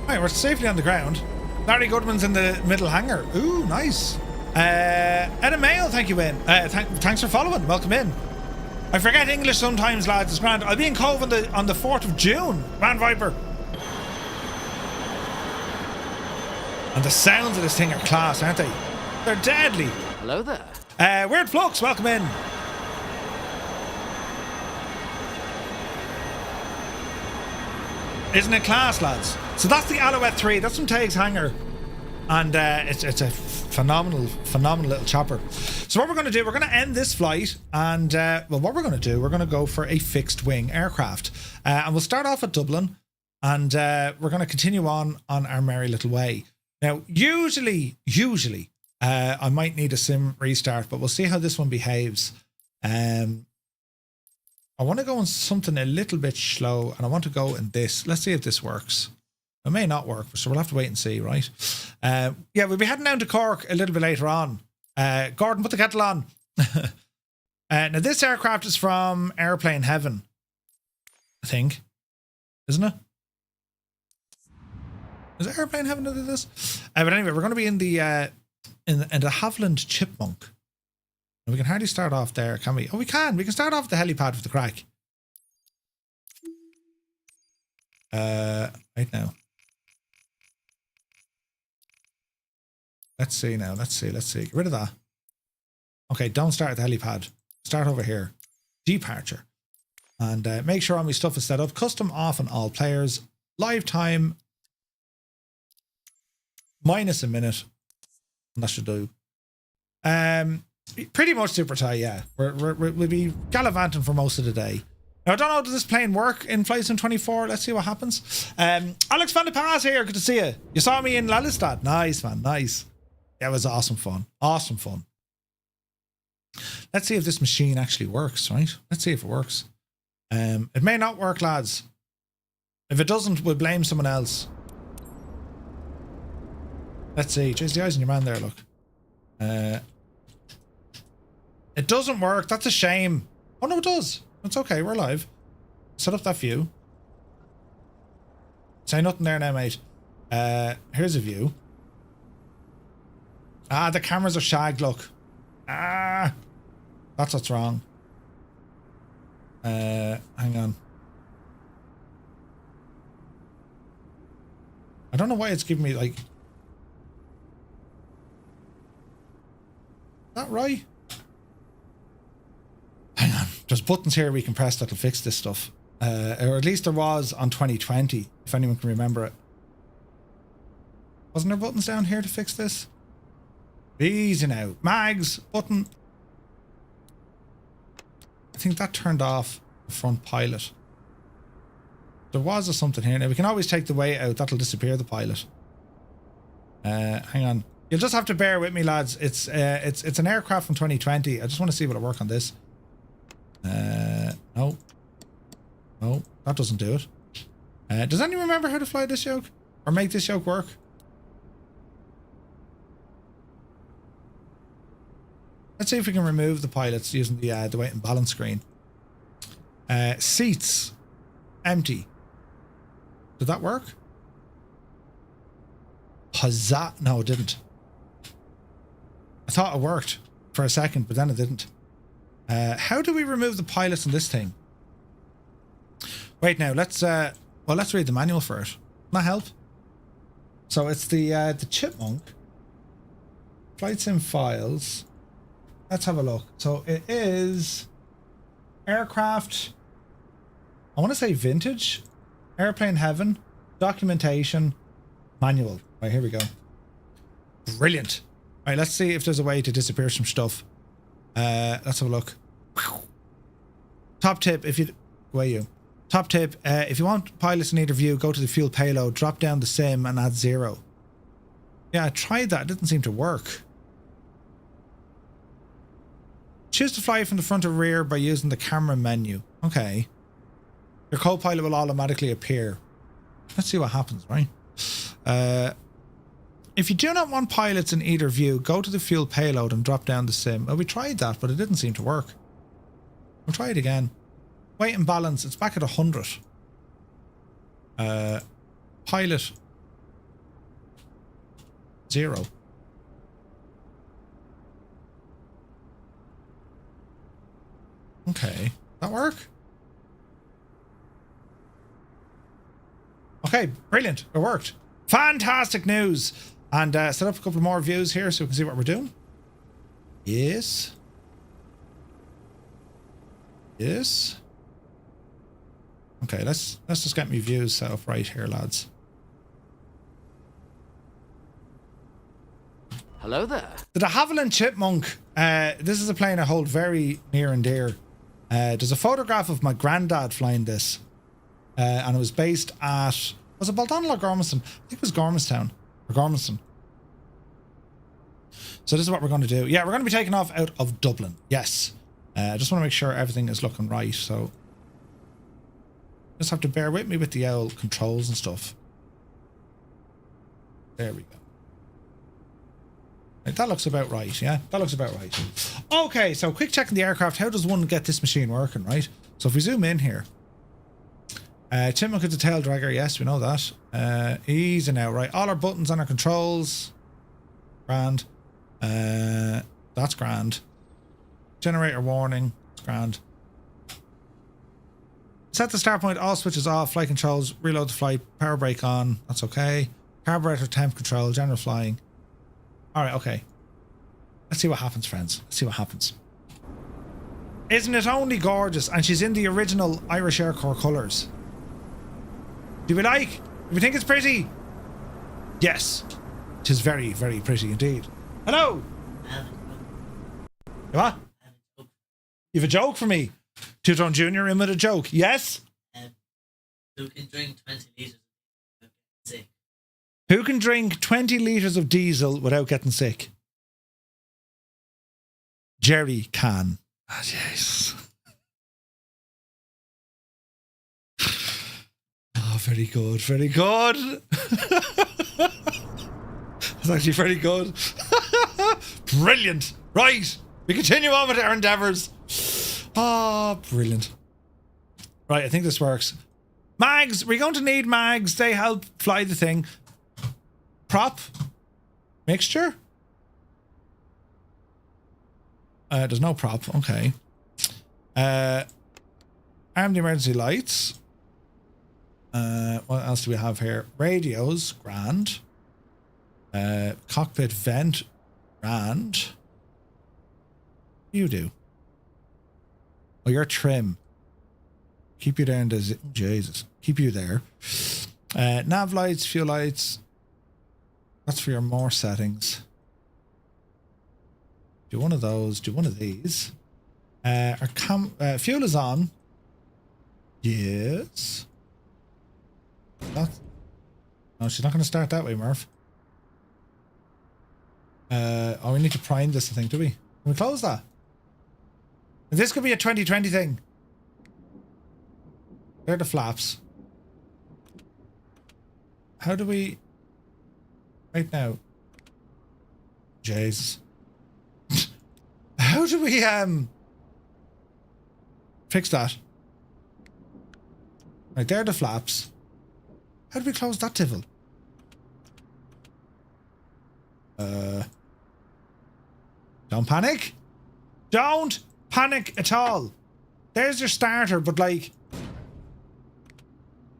Right, we're safely on the ground. Larry Goodman's in the middle hangar. Ooh, nice. Edda Mail, thank you, in. Thanks for following. Welcome in. I forget English sometimes, lads. It's grand. I'll be in Cove on the 4th of June. Grand Viper. And the sounds of this thing are class, aren't they? They're deadly. Hello there. Weird Flux, welcome in. Isn't it class, lads? So that's the Alouette 3. That's from Taig's hangar. And it's a phenomenal little chopper. So what we're going to do, we're going to end this flight. And, well, what we're going to do, we're going to go for a fixed wing aircraft. And we'll start off at Dublin. And we're going to continue on our merry little way. Now, usually, I might need a sim restart. But we'll see how this one behaves. I want to go on something a little bit slow, and I want to go in this. Let's see if this works. It may not work, so we'll have to wait and see, right? Yeah, we'll be heading down to Cork a little bit later on. Gordon, put the kettle on. Now, this aircraft is from Airplane Heaven, I think. Isn't it? Is it Airplane Heaven that did this? But anyway, we're going to be in the Havilland Chipmunk. We can hardly start off there, can we? Oh, we can. We can start off the helipad with the crack. Right now. Let's see now. Let's see. Get rid of that. Okay, don't start at the helipad. Start over here. Departure. And make sure all my stuff is set up. Custom off on all players. Live time. -1 minute. And that should do. Pretty much super tight, yeah. We'll be gallivanting for most of the day. Now, I don't know, does this plane work in Flight Sim 24? Let's see what happens. Alex van der Paas here, good to see you. You saw me in Lelystad. Nice, man, nice. Yeah, it was awesome fun. Awesome fun. Let's see if this machine actually works, right? Let's see if it works. It may not work, lads. If it doesn't, we'll blame someone else. Let's see. Chase the eyes on your man there, look. It doesn't work. That's a shame. Oh, no, it does. It's okay. We're live. Set up that view. Say nothing there now, mate. Here's a view. Ah, the cameras are shagged, look. Ah, that's what's wrong. Hang on. I don't know why it's giving me, like... Is that right? Hang on. There's buttons here we can press that'll fix this stuff. Or at least there was on 2020, if anyone can remember it. Wasn't there buttons down here to fix this? Easy now. Mags, button. I think that turned off the front pilot. There was a something here. Now we can always take the weight out. That'll disappear the pilot. Hang on. You'll just have to bear with me, lads. It's an aircraft from 2020. I just want to see what'll work on this. No. No, that doesn't do it. Does anyone remember how to fly this yoke? Or make this yoke work? Let's see if we can remove the pilots using the weight and balance screen. Seats. Empty. Did that work? Huzzah. No, it didn't. I thought it worked for a second, but then it didn't. How do we remove the pilots on this thing? Wait now, let's read the manual for it. Can that help? So it's the Chipmunk. Flight sim files. Let's have a look. So it is aircraft. I want to say vintage. Airplane heaven. Documentation. Manual. Right, here we go. Brilliant. Right, let's see if there's a way to disappear some stuff. Let's have a look. Top tip, if you want pilots in either view, go to the fuel payload, drop down the sim and add 0. Yeah, I tried that. It didn't seem to work. Choose to fly from the front or rear by using the camera menu. Okay. Your co-pilot will automatically appear. Let's see what happens, right? If you do not want pilots in either view, go to the fuel payload and drop down the sim. Well, we tried that, but it didn't seem to work. We'll try it again. Weight and balance, it's back at 100. Pilot 0. Okay, that work? Okay, brilliant. It worked. Fantastic news. And set up a couple more views here so we can see what we're doing. Yes. Yes. Okay, let's just get me views set up right here, lads. Hello there. The de Havilland Chipmunk. This is a plane I hold very near and dear. There's a photograph of my granddad flying this. And it was based at... Was it Baldonnel or Gormiston? I think it was Gormistown. Or Gormiston. So this is what we're going to do. Yeah, we're going to be taking off out of Dublin. Yes. I just want to make sure everything is looking right. So just have to bear with me with the old controls and stuff. There we go. Right, that looks about right. Yeah, that looks about right. Okay, so quick check in the aircraft. How does one get this machine working, right? So if we zoom in here. Chipmunk is a tail dragger. Yes, we know that. Easy now, right? All our buttons on our controls. Grand. That's grand. Generator warning. It's grand. Set the start point. All switches off. Flight controls. Reload the flight. Power brake on. That's okay. Carburetor temp control. General flying. Alright, okay. Let's see what happens, friends. Let's see what happens. Isn't it only gorgeous? And she's in the original Irish Air Corps colours. Do we like? Do we think it's pretty? Yes. It is very, very pretty indeed. Hello! What? You have a joke for me? Two-Tone Junior in with a joke. Yes? Who can drink 20 litres of sick? Who can drink 20 litres of diesel without getting sick? Jerry can. Ah, yes. Oh, very good, very good. It's actually pretty good. Brilliant. Right. We continue on with our endeavours. Oh, brilliant. Right, I think this works. Mags. We're going to need mags. They help fly the thing. Prop. Mixture. There's no prop. Okay. Arm the emergency lights. What else do we have here? Radios. Grand. Cockpit vent. Grand. You do. Oh, you're trim. Keep you there in the... Jesus. Keep you there. Nav lights, fuel lights. That's for your more settings. Do one of those. Do one of these. Our fuel is on. Yes. No, she's not going to start that way, Murph. Oh, we need to prime this, I think, do we? Can we close that? This could be a 2020 thing. They're the flaps. How do we... Right now. Jesus. How do we, fix that? Right, there are the flaps. How do we close that tivel? Don't panic. Don't panic at all. There's your starter, but like...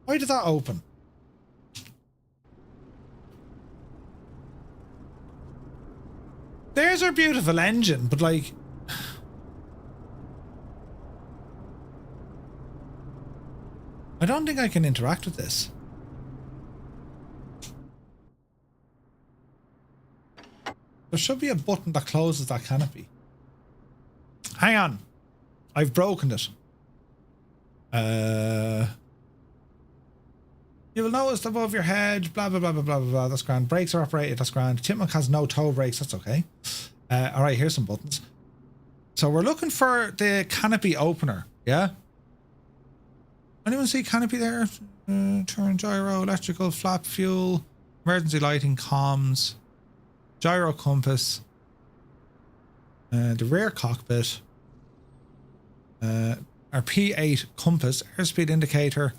Why did that open? There's our beautiful engine, but like... I don't think I can interact with this. There should be a button that closes that canopy. Hang on. I've broken it. You will notice above your head, blah, blah, blah, blah, blah, blah, blah. That's grand. Brakes are operated. That's grand. Chipmunk has no toe brakes. That's okay. All right, here's some buttons. So we're looking for the canopy opener. Yeah? Anyone see canopy there? Turn, gyro, electrical, flap, fuel, emergency lighting, comms, gyro compass, the rear cockpit, our P8 compass, airspeed indicator,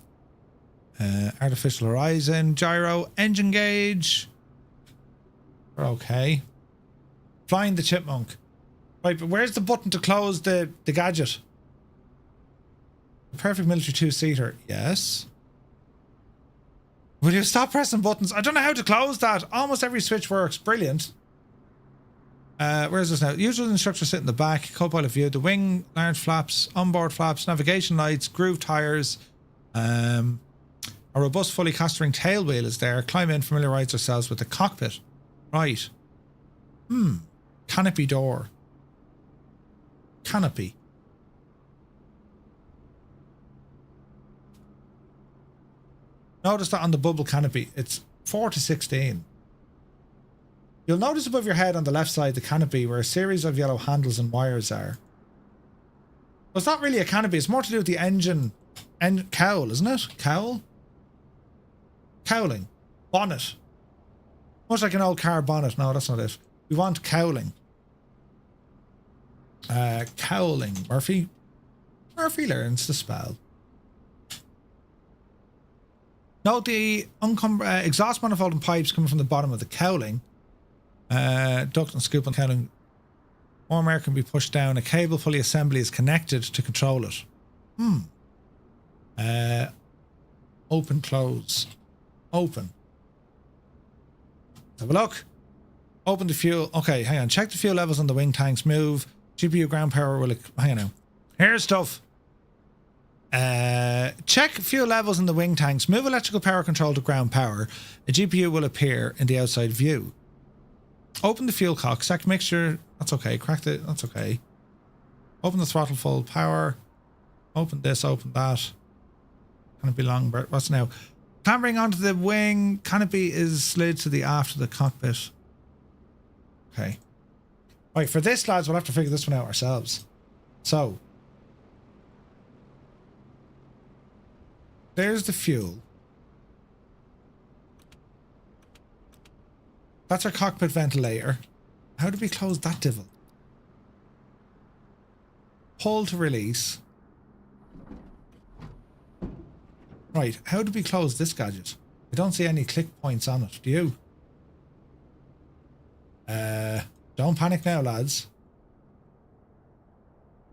artificial horizon, gyro, engine gauge. We're okay. Flying the chipmunk. Right, but where's the button to close the gadget? Perfect military two-seater. Yes. Will you stop pressing buttons? I don't know how to close that. Almost every switch works. Brilliant. Where's this now? Usual instructions sit in the back. Co-pilot view. The wing, large flaps, onboard flaps, navigation lights, groove tires. A robust, fully castering tail wheel is there. Climb in, familiarise ourselves with the cockpit. Right. Canopy door. Canopy. Notice that on the bubble canopy, it's 4 to 16. You'll notice above your head on the left side the canopy where a series of yellow handles and wires are. Well, it's not really a canopy, it's more to do with the engine and cowl, isn't it? Cowl? Cowling. Bonnet. Much like an old car bonnet. No, that's not it. We want cowling. Cowling. Murphy? Murphy learns to spell. Note the exhaust manifold and pipes coming from the bottom of the cowling. Duct and scoop on cowling. Warm air can be pushed down. A cable pulley assembly is connected to control it. Open, close. Open. Let's have a look. Open the fuel. Okay, hang on. Check the fuel levels on the wing tanks. Move. GPU ground power will... Hang on now. Here's stuff. Check fuel levels in the wing tanks. Move electrical power control to ground power. A GPU will appear in the outside view. Open the fuel cock. Select mixture. That's okay. Crack the... That's okay. Open the throttle full power. Open this. Open that. Canopy long... What's now? Clambering onto the wing. Canopy is slid to the aft of the cockpit. Okay. Right, for this, lads, we'll have to figure this one out ourselves. So... There's the fuel. That's our cockpit ventilator. How do we close that divil? Hold to release. Right, how do we close this gadget? I don't see any click points on it. Do you? Don't panic now, lads.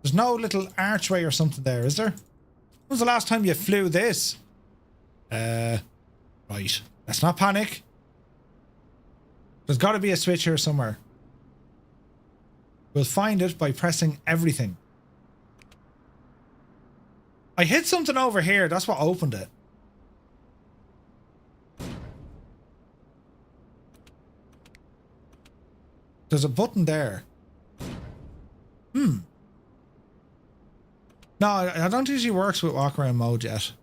There's no little archway or something there, is there? When was the last time you flew this? Right. Let's not panic. There's got to be a switch here somewhere. We'll find it by pressing everything. I hit something over here. That's what opened it. There's a button there. No, I don't usually works with walk around mode yet.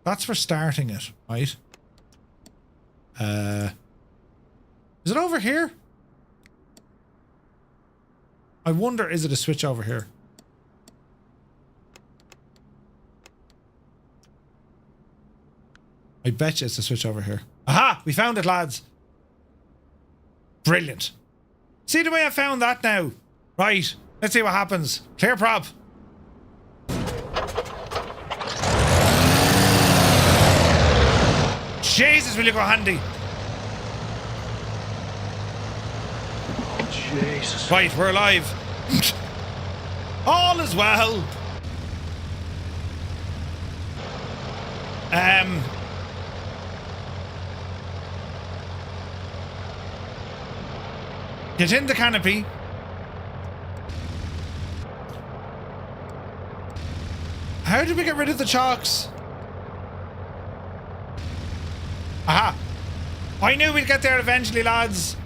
That's for starting it, right? Is it over here? I wonder, is it a switch over here? I bet you it's a switch over here. Aha! We found it, lads. Brilliant. See the way I found that now? Right. Let's see what happens. Clear prop. Jesus, will you go handy? Oh, Jesus. Right, we're alive. All is well. Get in the canopy. How did we get rid of the chocks? Aha. I knew we'd get there eventually, lads.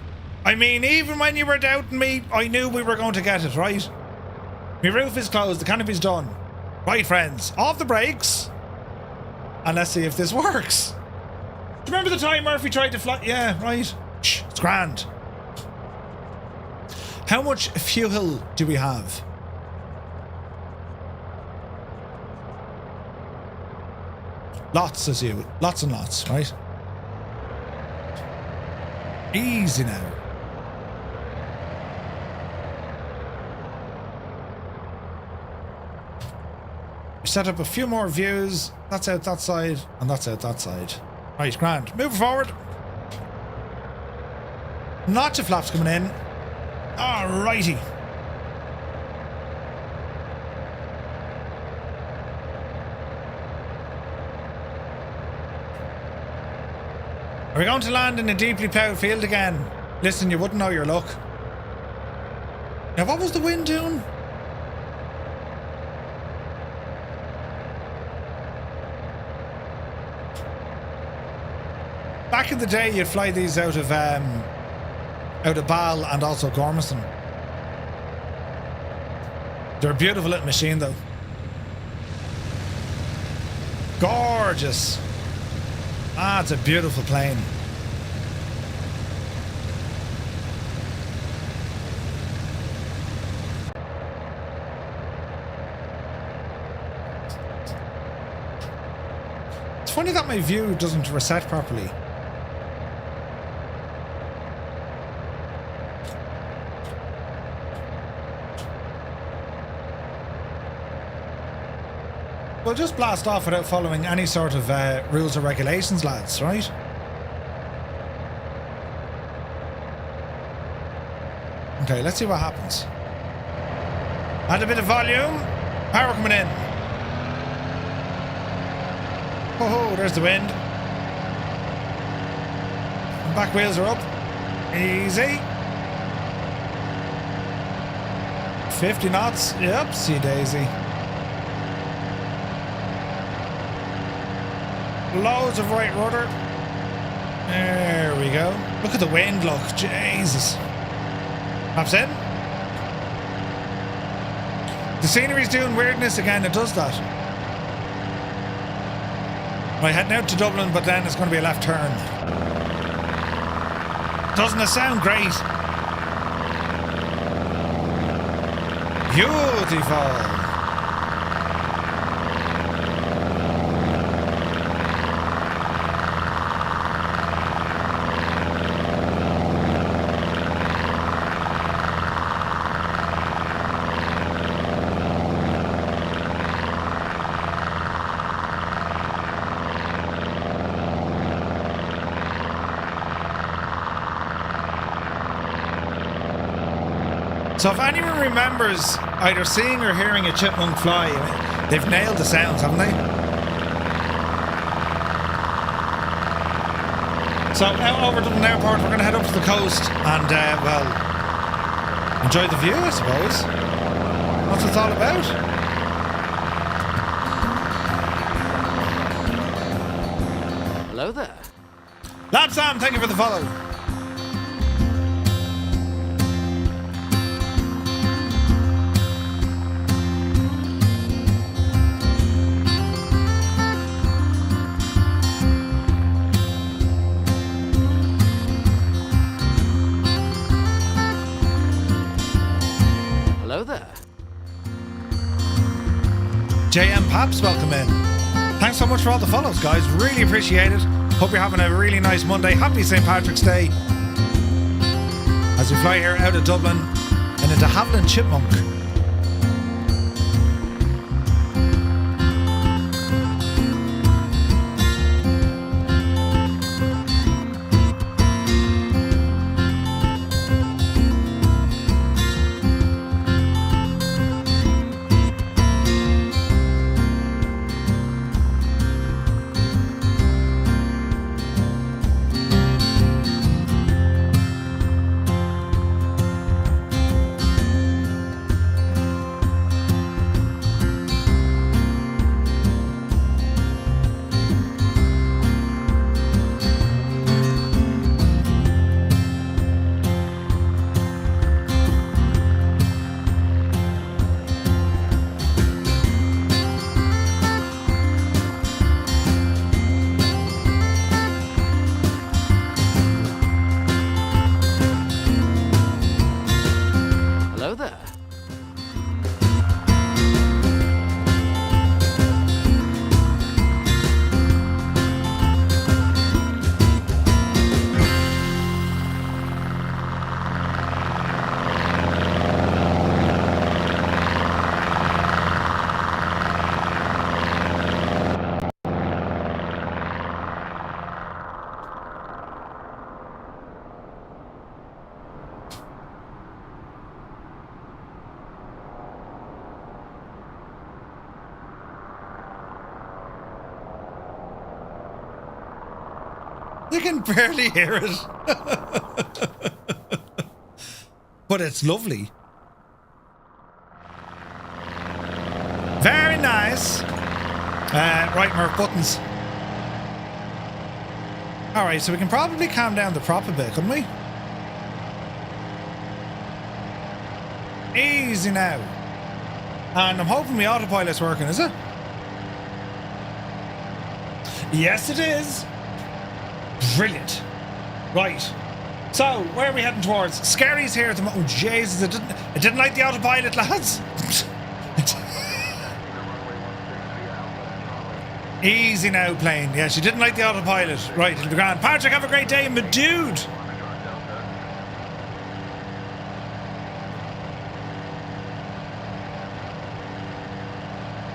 I mean, even when you were doubting me, I knew we were going to get it, right? My roof is closed, the canopy's done. Right, friends, off the brakes. And let's see if this works. Do you remember the time Murphy tried to fly? Yeah, right. Shh, it's grand. How much fuel do we have? Lots, says you. Lots and lots, right? Easy now. We set up a few more views. That's out that side, and that's out that side. Right, grand. Move forward. Notch of flaps coming in. Alrighty. Are we going to land in a deeply ploughed field again? Listen, you wouldn't know your luck. Now, what was the wind doing? Back in the day, you'd fly these out of Bal and also Gormiston. They're a beautiful little machine, though. Gorgeous. Ah, it's a beautiful plane. It's funny that my view doesn't reset properly. We'll just blast off without following any sort of rules or regulations, lads, right? Okay, let's see what happens. Add a bit of volume. Power coming in. Oh, there's the wind. Back wheels are up. Easy. 50 knots. Yep, see daisy. Loads of right rudder. There we go. Look at the wind, look. Jesus. Flaps in. The scenery's doing weirdness again. It does that. Right, heading out to Dublin, but then it's going to be a left turn. Doesn't it sound great? Beautiful. So if anyone remembers either seeing or hearing a chipmunk fly, they've nailed the sounds, haven't they? So now over Dublin Airport, we're going to head up to the coast and, well, enjoy the view, I suppose. What's it all about? Hello there. Lad Sam, thank you for the follow. Hello there. JM Paps, welcome in. Thanks so much for all the follows, guys. Really appreciate it. Hope you're having a really nice Monday. Happy St. Patrick's Day. As we fly here out of Dublin and into Haviland Chipmunk. You can barely hear it. But it's lovely. Very nice. Right, Murph, buttons. Alright, so we can probably calm down the prop a bit, couldn't we? Easy now. And I'm hoping my autopilot's working, is it? Yes, it is. Brilliant. Right. So, where are we heading towards? Scary's here at the moment. Oh, Jesus, it didn't like the autopilot, lads. Easy now, plane. Yeah, she didn't like the autopilot. Right, it'll be grand. Patrick, have a great day, my dude.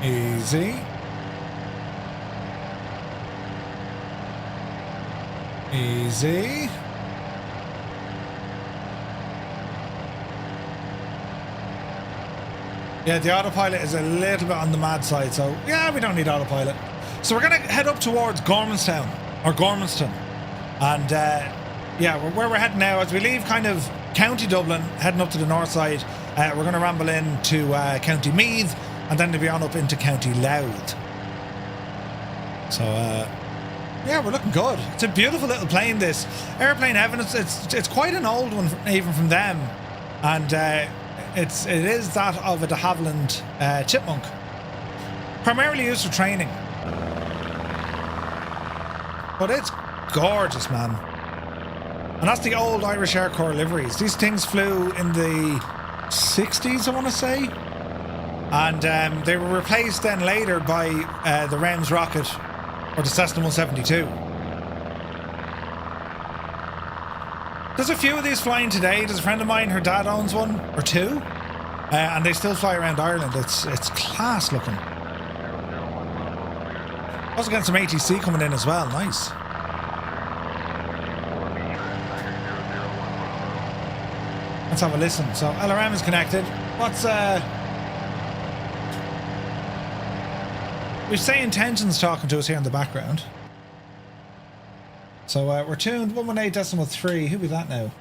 Easy. Easy. Yeah, the autopilot is a little bit on the mad side, so yeah, we don't need autopilot. So we're going to head up towards Gormanston. And yeah, where we're heading now, as we leave kind of County Dublin, heading up to the north side, we're going to ramble into County Meath, and then to be on up into County Louth. So yeah, we're looking good. It's a beautiful little plane, this. Airplane Heaven, it's quite an old one, even from them. And it is that of a de Havilland Chipmunk. Primarily used for training. But it's gorgeous, man. And that's the old Irish Air Corps liveries. These things flew in the 60s, I want to say. And they were replaced then later by the Rems rocket, or the Cessna 172. There's a few of these flying today. There's a friend of mine, her dad owns one or two, and they still fly around Ireland. It's class looking. Also getting some ATC coming in as well. Nice. Let's have a listen. So LRM is connected. What's we say intentions talking to us here in the background. So we're tuned 118.3. Who be that now?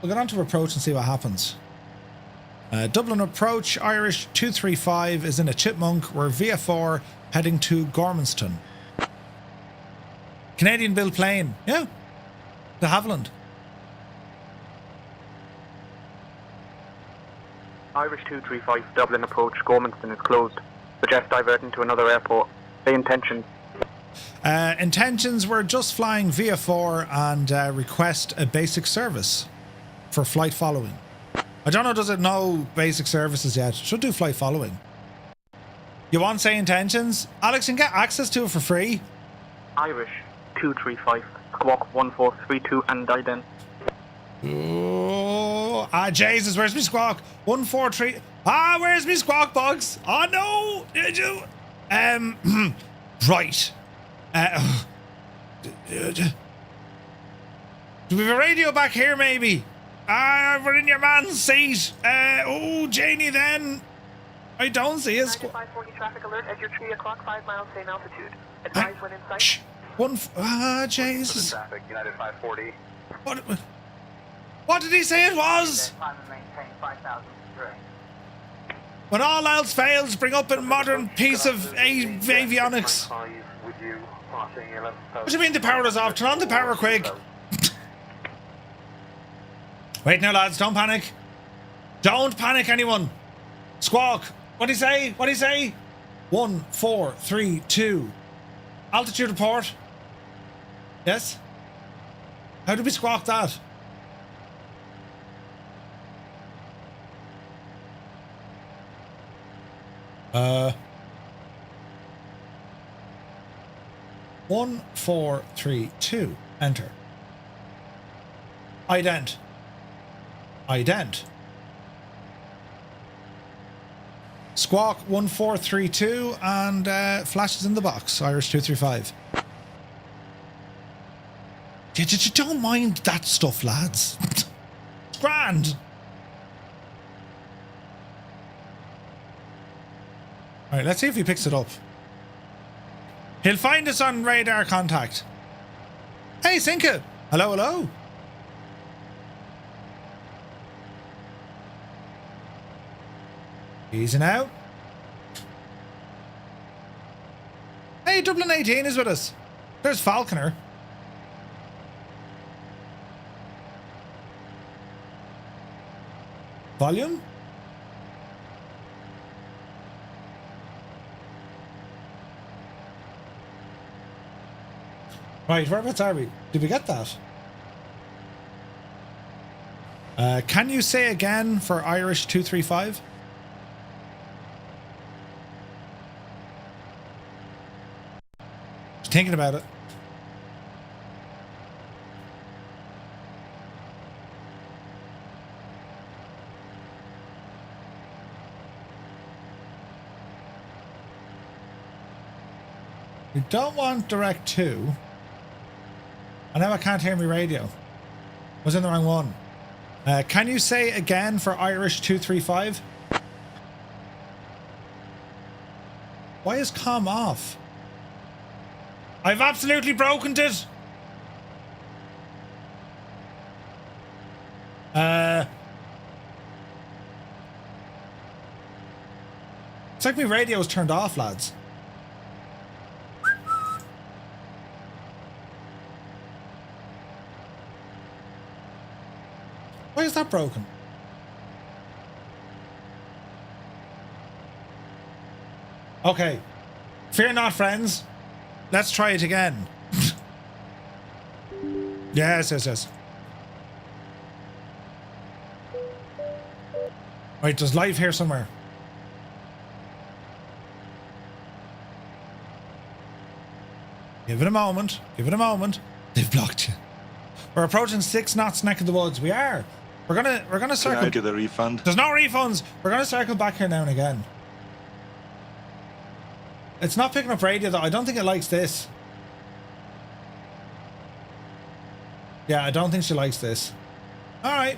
We'll get on to approach and see what happens. Dublin approach, Irish 235 is in a Chipmunk. We're VF4 heading to Gormanston. Canadian built plane. Yeah. De Havilland. Irish 235, Dublin approach, Gormanston is closed. Suggest diverting to another airport. Say intentions. Intentions were just flying VF4 and request a basic service for flight following. I don't know, does it know basic services yet? Should do flight following. You want to say intentions? Alex, can get access to it for free. Irish 235, squawk 1432 and ident. Oh, Jesus, where's me squawk? 143. Where's me squawk box? Oh no, did you? Right. Do we have a radio back here, maybe? We're in your man's seat. Janie, then. I don't see us. 540 traffic alert at your 3 o'clock, 5 miles, same altitude. Advise when in sight. Jesus. Traffic, United 540. What did he say it was? Maintain 5,000 When all else fails, bring up a modern piece of avionics. What do you mean the power is off? Turn on the power quick. Wait now, lads, don't panic. Don't panic, anyone. Squawk. What'd he say? What'd he say? 1432. Altitude report. Yes? How did we squawk that? Uh. 1432. Enter. Ident. Squawk 1432 and flashes in the box. Irish 235. You don't mind that stuff, lads. It's grand. Alright, let's see if he picks it up. He'll find us on radar contact. Hey, Sinka. Hello, hello. Easy now. Hey, Dublin 18 is with us. There's Falconer. Volume? Right, whereabouts are we? Did we get that? Can you say again for Irish 235? Just thinking about it. We don't want direct 2. And now I can't hear my radio. I was in the wrong one. Can you say again for Irish 235? Why is comm off? I've absolutely broken it. It's like my radio's turned off, lads. Why is that broken? Okay. Fear not, friends. Let's try it again. Yes. Right, there's live here somewhere. Give it a moment. They've blocked you. We're approaching 6 knots neck of the woods. We are. We're gonna circle. Can I get a refund? There's no refunds. We're gonna circle back here now and again. It's not picking up radio though. I don't think it likes this. Yeah, I don't think she likes this. All right.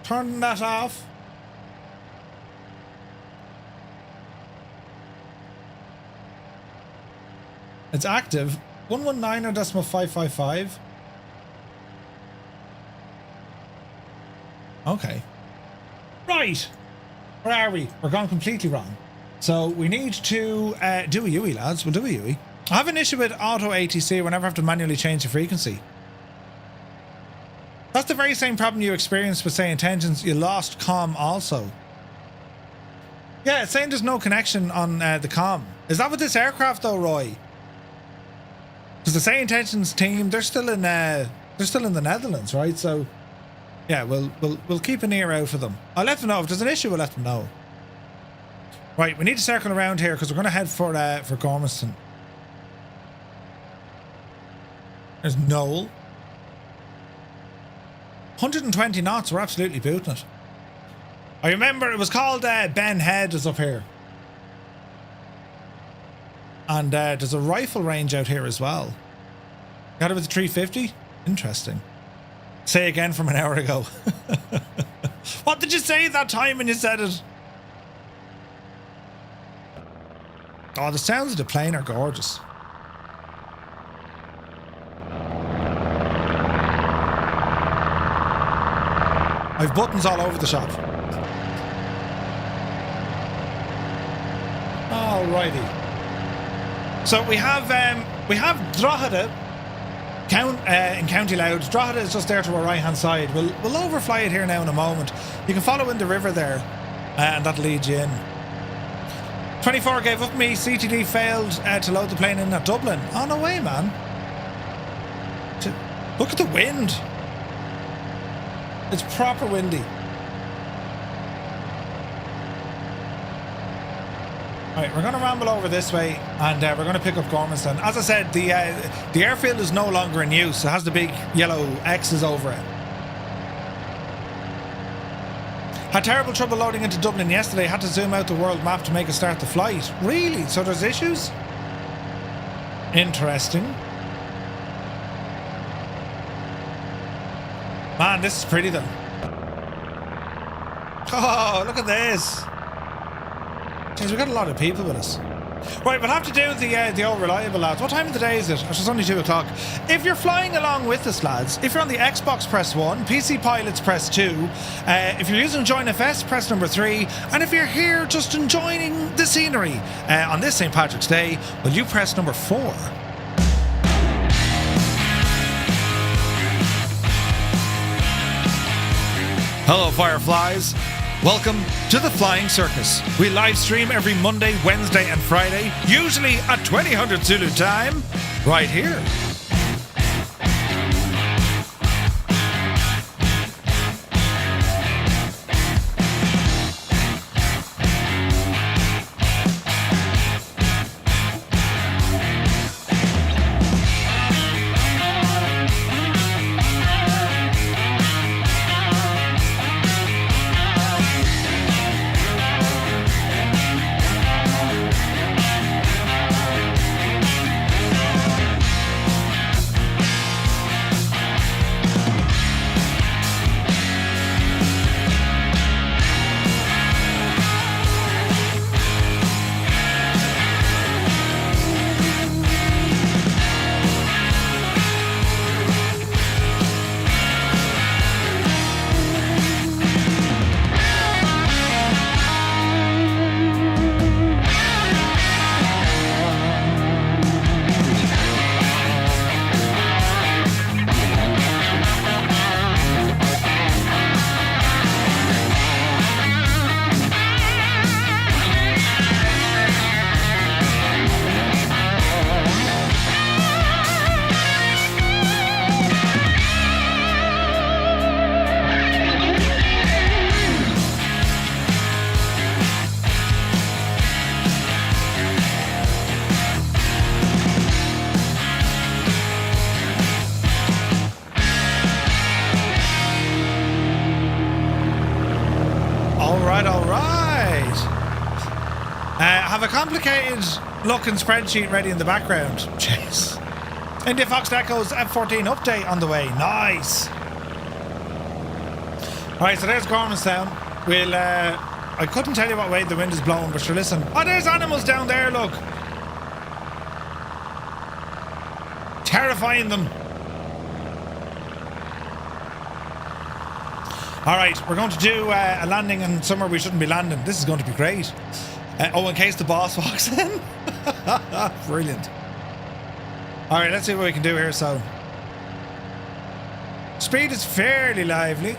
Turn that off. It's active. 119.555. Okay. Right. Where are we? We're gone completely wrong. So we need to do a UE, lads. We'll do a UE. I have an issue with auto ATC whenever I have to manually change the frequency. That's the very same problem you experienced with, say, intentions. You lost comm also. Yeah, it's saying there's no connection on the comm. Is that with this aircraft though, Roy? Because the Say Intentions team, they're still in the Netherlands, right? So yeah, we'll keep an ear out for them. I'll let them know if there's an issue. We'll let them know. Right, we need to circle around here because we're going to head for Gormiston. There's Noel. 120 knots. We're absolutely booting it. I remember it was called Ben Head is up here. And there's a rifle range out here as well. Got it with the 350? Interesting. Say again from an hour ago. What did you say that time when you said it? Oh, the sounds of the plane are gorgeous. I've buttons all over the shop. Alrighty. So we have Drogheda in County Louth. Drogheda is just there to our right hand side. We'll overfly it here now in a moment. You can follow in the river there, and that'll lead you in. 24 gave up me. CTD failed to load the plane in at Dublin. Oh no way, man! Look at the wind. It's proper windy. Alright, we're going to ramble over this way and we're going to pick up Gormiston. As I said, the airfield is no longer in use. It has the big yellow X's over it. Had terrible trouble loading into Dublin yesterday. Had to zoom out the world map to make it start the flight. Really? So there's issues? Interesting. Man, this is pretty though. Oh, look at this. Jeez, we've got a lot of people with us. Right, we'll have to do the old reliable, lads. What time of the day is it? It's only 2 o'clock. If you're flying along with us, lads, if you're on the Xbox, press 1. PC Pilots, press 2. If you're using Join FS, press number 3. And if you're here just enjoying the scenery on this St. Patrick's Day, will you press number 4? Hello, Fireflies. Welcome to the Flying Circus. We live stream every Monday, Wednesday and Friday, usually at 2000 Zulu time, right here. Have a complicated looking spreadsheet ready in the background. Jeez. India Fox Echo's F14 update on the way. Nice. Alright, so there's Gormanstown. We'll, I couldn't tell you what way the wind is blowing, but sure, listen. Oh, there's animals down there, look. Terrifying them. Alright, we're going to do a landing in somewhere we shouldn't be landing. This is going to be great. Oh, in case the boss walks in. Brilliant. Alright, let's see what we can do here. So, speed is fairly lively.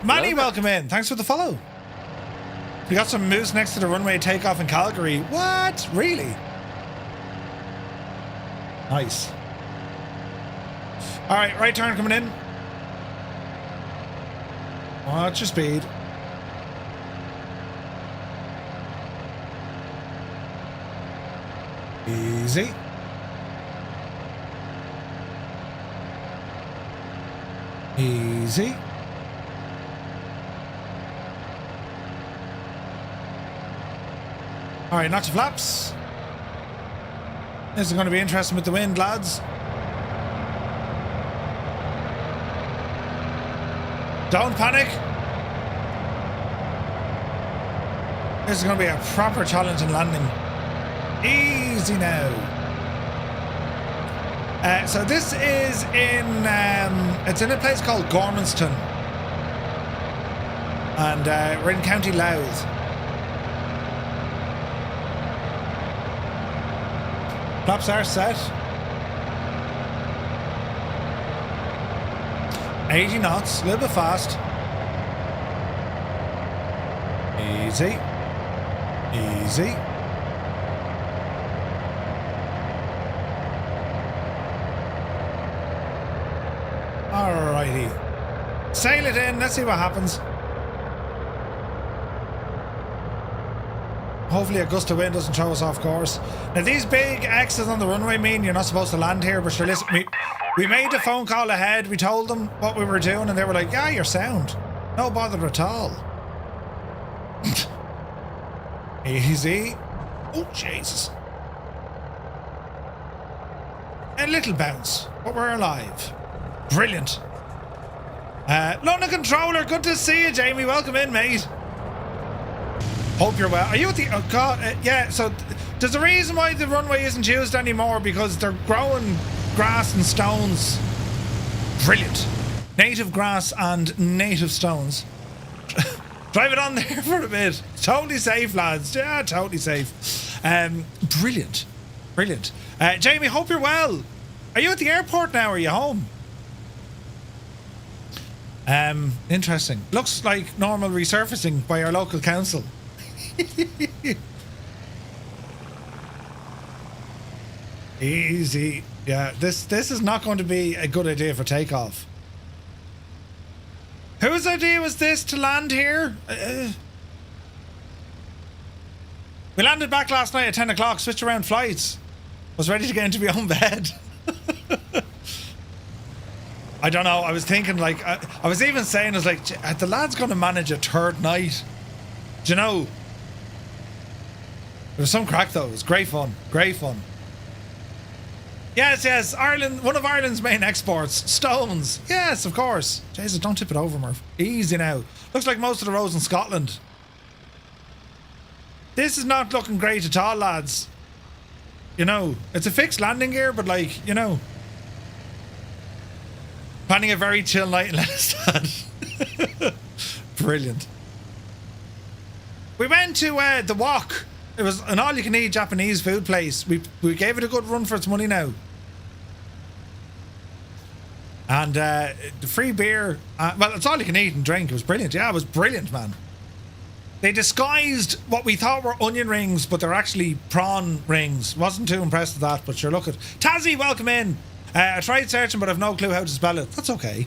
Manny, welcome in. Thanks for the follow. We got some moose next to the runway takeoff in Calgary. What? Really? Nice. Alright, right turn coming in. Watch your speed. Easy. Easy. Alright, not to flaps. This is going to be interesting with the wind, lads. Don't panic. This is going to be a proper challenging landing. Easy now. So this is in it's in a place called Gormanston, and we're in County Louth. Flaps are set. 80 knots, a little bit fast. Easy. Easy. Alrighty. Sail it in, let's see what happens. Hopefully a gust of wind doesn't throw us off course. Now these big X's on the runway mean you're not supposed to land here, but sure, listen, we made a phone call ahead, we told them what we were doing, and they were like, yeah, you're sound. No bother at all. Easy. Oh, Jesus. A little bounce, but we're alive. Brilliant. London Controller, good to see you, Jamie. Welcome in, mate. Hope you're well. Are you at the... Oh, God. Yeah, so there's a reason why the runway isn't used anymore, because they're growing grass and stones. Brilliant. Native grass and native stones. Drive it on there for a bit. Totally safe, lads. Yeah, totally safe. Brilliant. Brilliant. Jamie, hope you're well. Are you at the airport now, or are you home? Interesting. Looks like normal resurfacing by our local council. Easy. Yeah, this is not going to be a good idea for takeoff. Whose idea was this to land here? We landed back last night at 10 o'clock, switched around flights. Was ready to get into my own bed. I don't know, I was thinking like, I was even saying, I was like, the lad's going to manage a third night. Do you know? There was some crack though, it was great fun, great fun. Yes, yes, Ireland, one of Ireland's main exports, stones. Yes, of course. Jesus, don't tip it over, Murph. Easy now. Looks like most of the roads in Scotland. This is not looking great at all, lads. You know, it's a fixed landing gear, but like, you know. Planning a very chill night in Leicester. Brilliant. We went to the Wok. It was an all-you-can-eat Japanese food place. We gave it a good run for its money now. And the free beer, well, it's all you can eat and drink. It was brilliant. Yeah, it was brilliant, man. They disguised what we thought were onion rings, but they're actually prawn rings. Wasn't too impressed with that, but sure, look at Tazzy, welcome in. I tried searching, but I've no clue how to spell it. That's okay.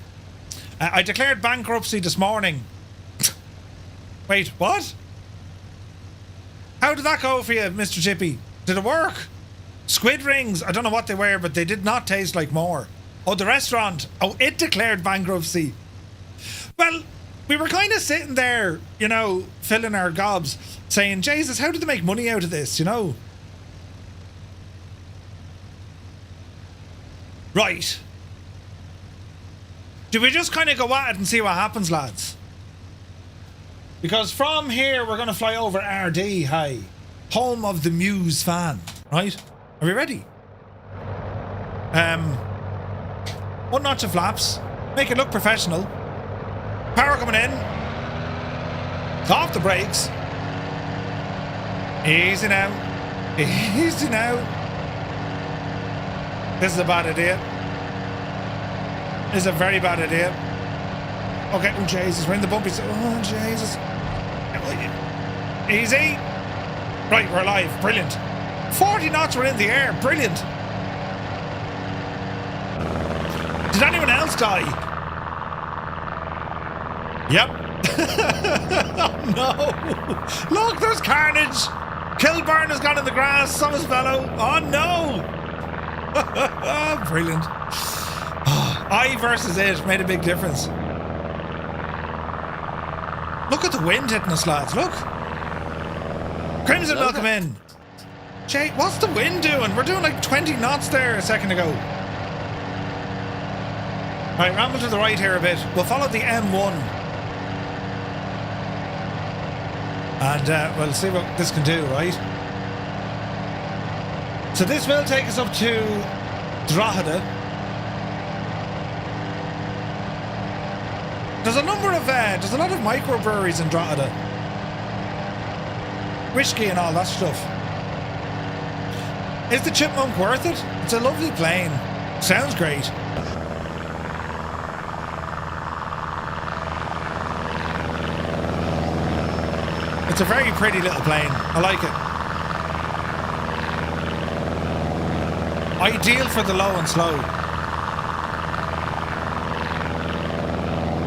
I declared bankruptcy this morning. Wait, what? How did that go for you, Mr. Chippy? Did it work? Squid rings, I don't know what they were, but they did not taste like more. Oh, the restaurant. Oh, it declared bankruptcy. Well, we were kind of sitting there, you know, filling our gobs, saying, Jesus, how did they make money out of this, you know? Right. Do we just kind of go at it and see what happens, lads? Because from here, we're going to fly over RD High, home of the Muse fan, right? Are we ready? One notch of flaps. Make it look professional. Power coming in. Off the brakes. Easy now. Easy now. This is a bad idea. This is a very bad idea. Okay, oh Jesus, we're in the bumpies. Oh Jesus. Easy. Right, we're alive. Brilliant. 40 knots, we're in the air. Brilliant. Did anyone else die? Yep. Oh no. Look, there's carnage. Kilburn has gone in the grass. So has Fellow. Oh no. Brilliant. I versus it made a big difference. Look at the wind hitting us, lads. Look. Crimson will come in. Jay, what's the wind doing? We're doing like 20 knots there a second ago. Right, ramble to the right here a bit. We'll follow the M1. And we'll see what this can do, right? So this will take us up to Drogheda. There's a lot of microbreweries in Drogheda. Whiskey and all that stuff. Is the Chipmunk worth it? It's a lovely plane. Sounds great. It's a very pretty little plane. I like it. Ideal for the low and slow.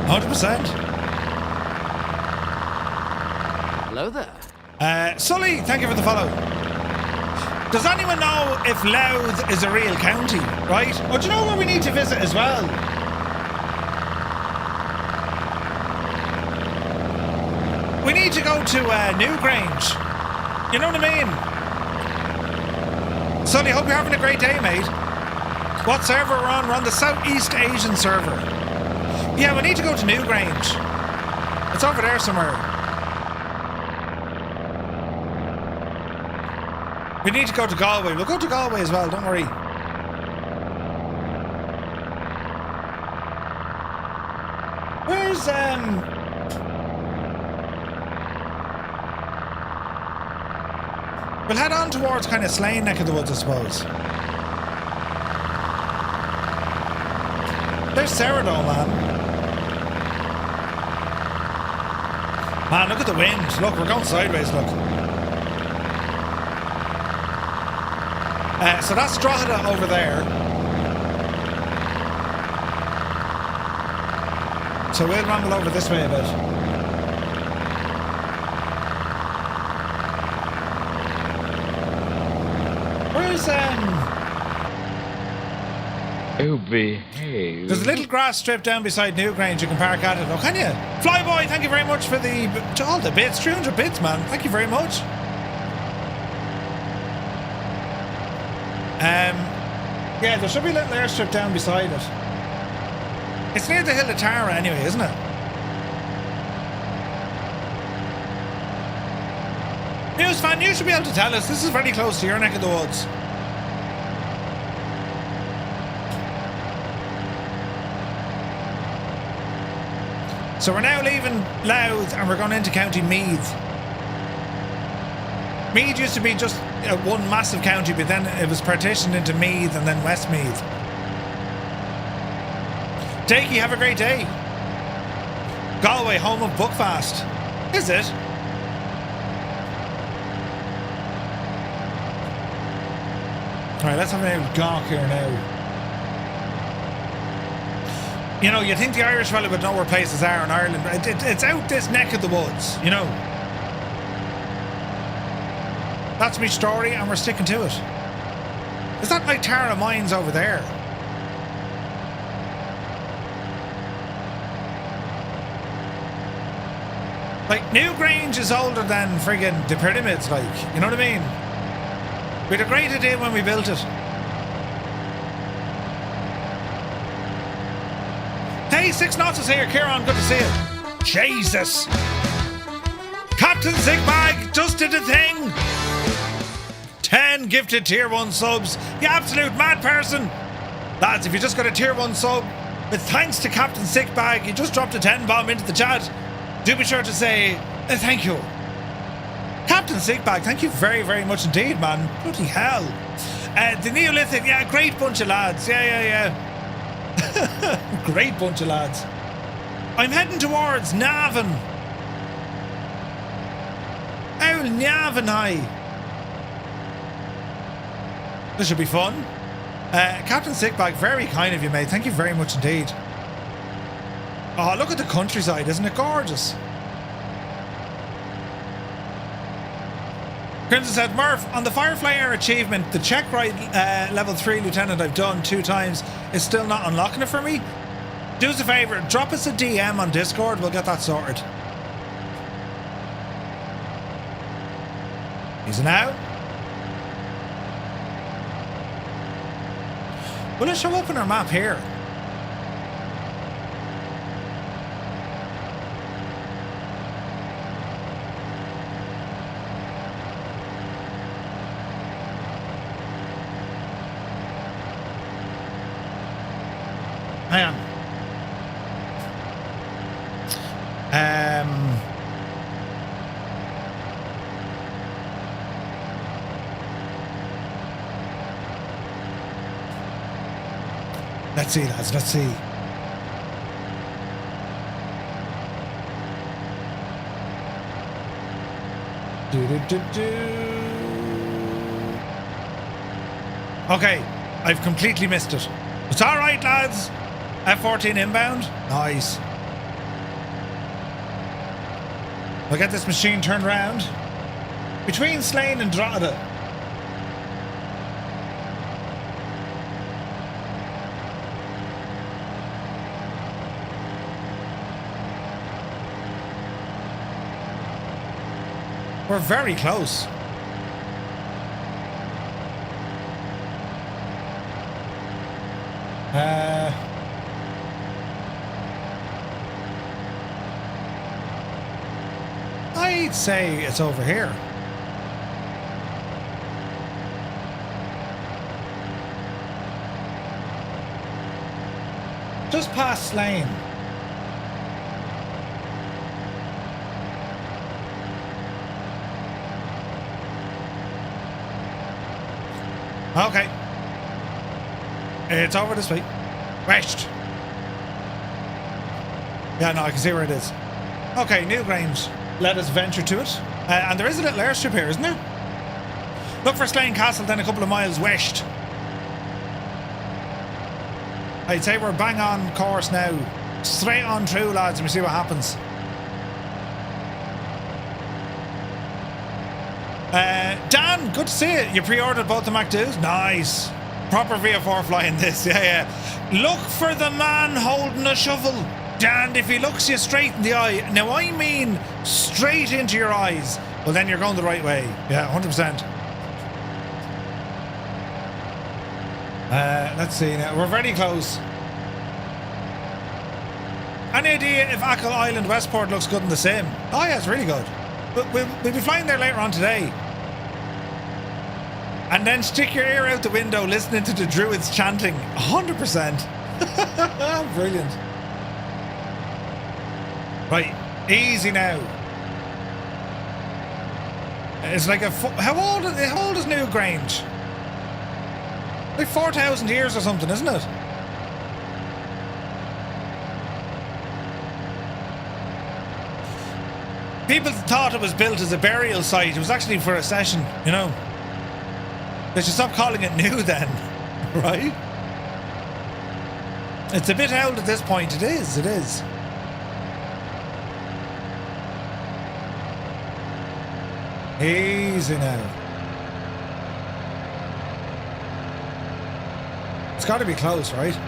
100%. Hello there. Sully, thank you for the follow. Does anyone know if Louth is a real county, right? Oh, do you know where we need to visit as well? We need to go to Newgrange. You know what I mean? Sully, hope you're having a great day, mate. What server we're on? We're on the Southeast Asian server. Yeah, we need to go to Newgrange. It's over there somewhere. We need to go to Galway. We'll go to Galway as well, don't worry. Where's we'll head on towards kind of Slane neck of the woods, I suppose. There's Cerridor, man. Man, look at the wind. Look, we're going sideways, look. So that's Drogheda over there. So we'll ramble over this way a bit. Where's Oh, behave. There's a little grass strip down beside Newgrange. You can park at it. Oh, can you? Flyboy, thank you very much for all the bits. 300 bits, man. Thank you very much. Yeah, there should be a little airstrip down beside it. It's near the Hill of Tara anyway, isn't it? News fan, you should be able to tell us. This is very close to your neck of the woods. So we're now leaving Louth and we're going into County Meath. Meath used to be just one massive county, but then it was partitioned into Meath and then Westmeath. Dalkey, have a great day. Galway, home of Buckfast. Is it? Alright, let's have a little gawk here now. You know, you think the Irish fella would know where places are in Ireland, but it's out this neck of the woods, you know. That's my story and we're sticking to it. Is that like Tara Mines over there? Like, Newgrange is older than friggin' the pyramids, like, you know what I mean? We had a great idea when we built it. Hey, 6 knots is here. Kieran, good to see you. Jesus. Captain Sigbag just did a thing. 10 gifted tier 1 subs. You absolute mad person. Lads, if you just got a tier 1 sub, with thanks to Captain Sigbag, you just dropped a 10 bomb into the chat. Do be sure to say thank you. Captain Sigbag, thank you very, very much indeed, man. Bloody hell. The Neolithic, yeah, great bunch of lads. Yeah. Great bunch of lads. I'm heading towards Navan. Oh, Navan High. This should be fun. Captain Sigbag, very kind of you, mate. Thank you very much indeed. Oh, look at the countryside. Isn't it gorgeous? Crimson said, Murph, on the Firefly Air achievement, the check ride level 3 lieutenant I've done 2 times is still not unlocking it for me. Do us a favour, drop us a DM on Discord, we'll get that sorted. Is it now? Will it show up on our map here? Hang on. Let's see, lads, let's see. Okay, I've completely missed it. It's alright, lads. F14 inbound. Nice. I'll get this machine turned around. Between Slane and Drogheda. We're very close. I'd say it's over here. Just past Slane. Okay. It's over this way. West. Yeah, no, I can see where it is. Okay, Newgrange. Let us venture to it. And there is a little airstrip here, isn't there? Look for Slane Castle, then a couple of miles west. I'd say we're bang on course now. Straight on through, lads, and we see what happens. Dan, good to see you. You pre-ordered both the Mac 2s? Nice. Proper VFR flying this, yeah. Look for the man holding a shovel. Dan, if he looks you straight in the eye, now I mean straight into your eyes, well then you're going the right way. Yeah, 100%. Let's see now. We're very close. Any idea if Achill Island Westport looks good in the sim? Oh yeah, it's really good. We'll be flying there later on today. And then stick your ear out the window listening to the druids chanting. 100%. Brilliant. Right, easy now. It's like a... How old is Newgrange? Like 4,000 years or something, isn't it? People thought it was built as a burial site. It was actually for a session, you know. They should stop calling it new then, right? It's a bit old at this point. It is. Easy now. It's got to be close, right?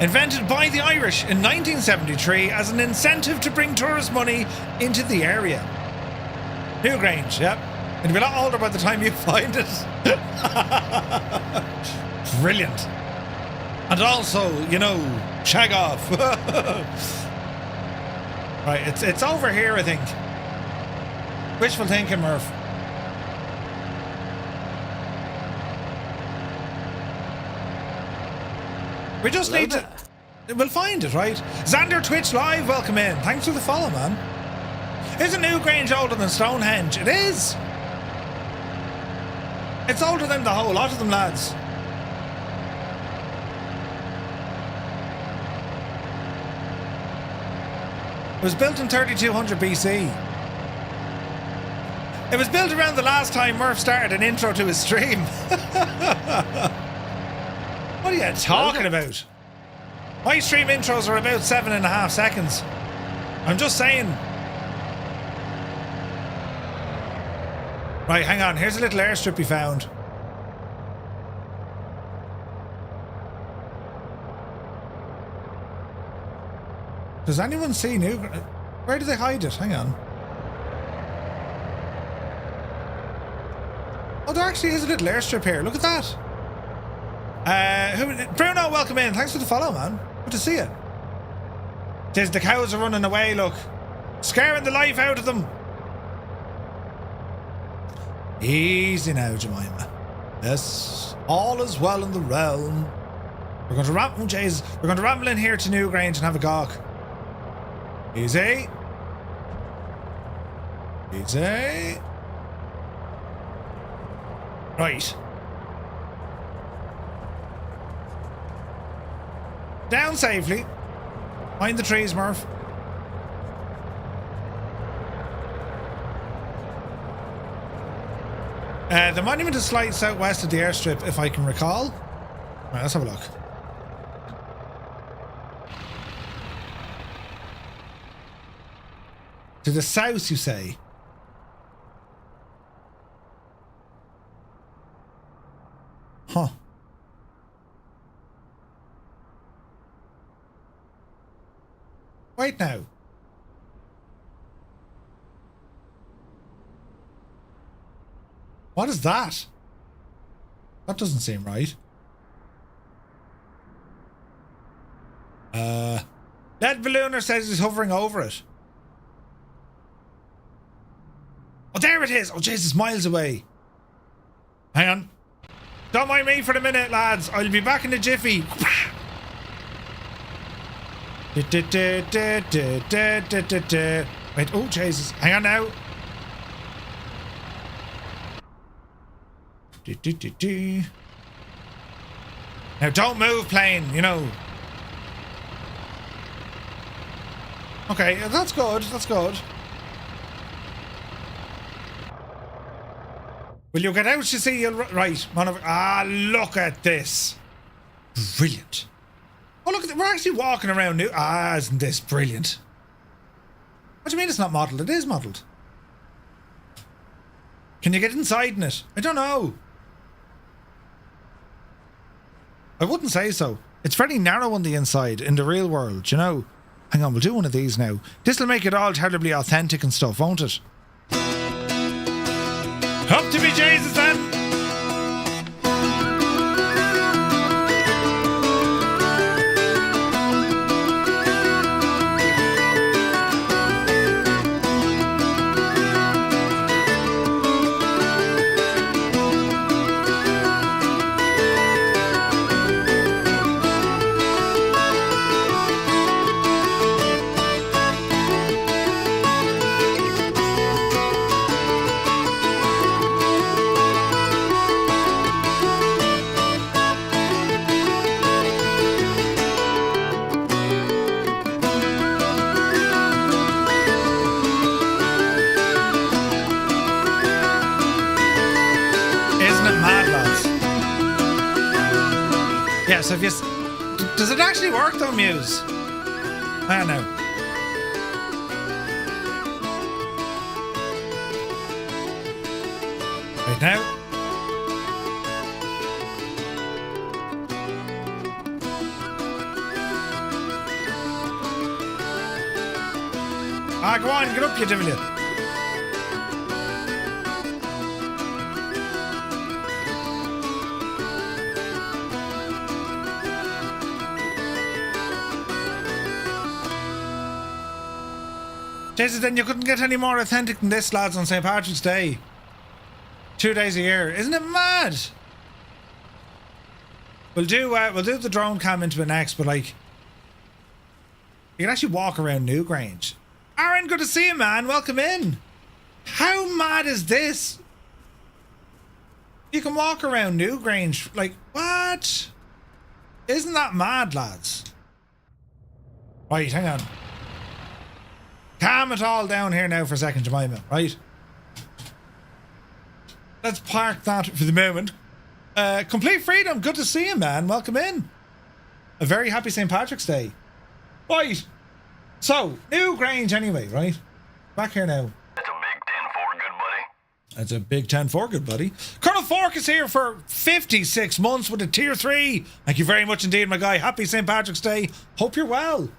Invented by the Irish in 1973 as an incentive to bring tourist money into the area. Newgrange, yep. It'll be a lot older by the time you find it. Brilliant. And also, you know, shag off. Right, it's over here, I think. Wishful thinking, Murph. We just need to... We'll find it, right? Xander Twitch Live, welcome in. Thanks for the follow, man. Isn't Newgrange older than Stonehenge? It is. It's older than the whole lot of them, lads. It was built in 3200 BC. It was built around the last time Murph started an intro to his stream. What are you talking about? My stream intros are about 7.5 seconds. I'm just saying. Right, hang on. Here's a little airstrip we found. Does anyone see Newgrange? Where do they hide it? Hang on. Oh, there actually is a little airstrip here. Look at that. Bruno, welcome in. Thanks for the follow, man. Good to see you. Says the cows are running away, look. Scaring the life out of them. Easy now, Jemima. Yes, all is well in the realm. We're going to ramble, we're going to ramble in here to Newgrange and have a gawk. Easy. Easy. Right. Down safely. Mind the trees, Murph. The monument is slightly southwest of the airstrip, if I can recall. Right, let's have a look. To the south, you say? Huh. Wait now. What is that? That doesn't seem right. Lead Ballooner says he's hovering over it. Oh, there it is. Oh, Jesus, miles away. Hang on. Don't mind me for the minute, lads. I'll be back in a jiffy. Wait, oh, Jesus. Hang on now. Now, don't move, plane, you know. Okay, that's good. That's good. Will you get out to see you? Right. Look at this. Brilliant. Oh, look at it. We're actually walking around new. Isn't this brilliant? What do you mean it's not modelled? It is modelled. Can you get inside in it? I don't know. I wouldn't say so. It's very narrow on the inside in the real world, you know. Hang on, we'll do one of these now. This will make it all terribly authentic and stuff, won't it? Up to be Jesus then! So if you... Does it actually work though, Muse? I don't know. Right now. Go on, get up, you devil. Jesus, then you couldn't get any more authentic than this, lads, on St. Patrick's Day. 2 days a year. Isn't it mad? We'll do the drone cam into it next, but like, you can actually walk around Newgrange. Aaron, good to see you, man. Welcome in. How mad is this? You can walk around Newgrange. Like, what? Isn't that mad, lads? Right, hang on. Calm it all down here now for a second, Jemima, right? Let's park that for the moment. Complete freedom, good to see you, man. Welcome in. A very happy St. Patrick's Day. Right. So, Newgrange anyway, right? Back here now. That's a big 10-4, good buddy. Colonel Fork is here for 56 months with a tier 3. Thank you very much indeed, my guy. Happy St. Patrick's Day. Hope you're well.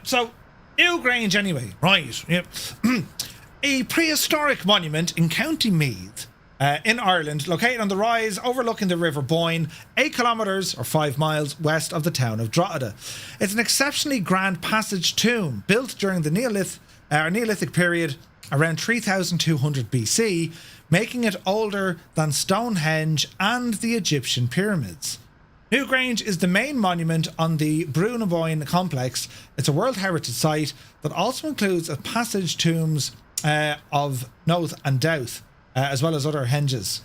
So, Newgrange anyway, right. Yep. A prehistoric monument in County Meath, in Ireland, located on the rise overlooking the River Boyne, 8 kilometres or 5 miles west of the town of Drogheda. It's an exceptionally grand passage tomb built during the Neolithic period around 3200 BC, making it older than Stonehenge and the Egyptian pyramids. Newgrange is the main monument on the Bruneboyne complex. It's a World Heritage Site that also includes a passage tombs of Noth and Douth, as well as other henges,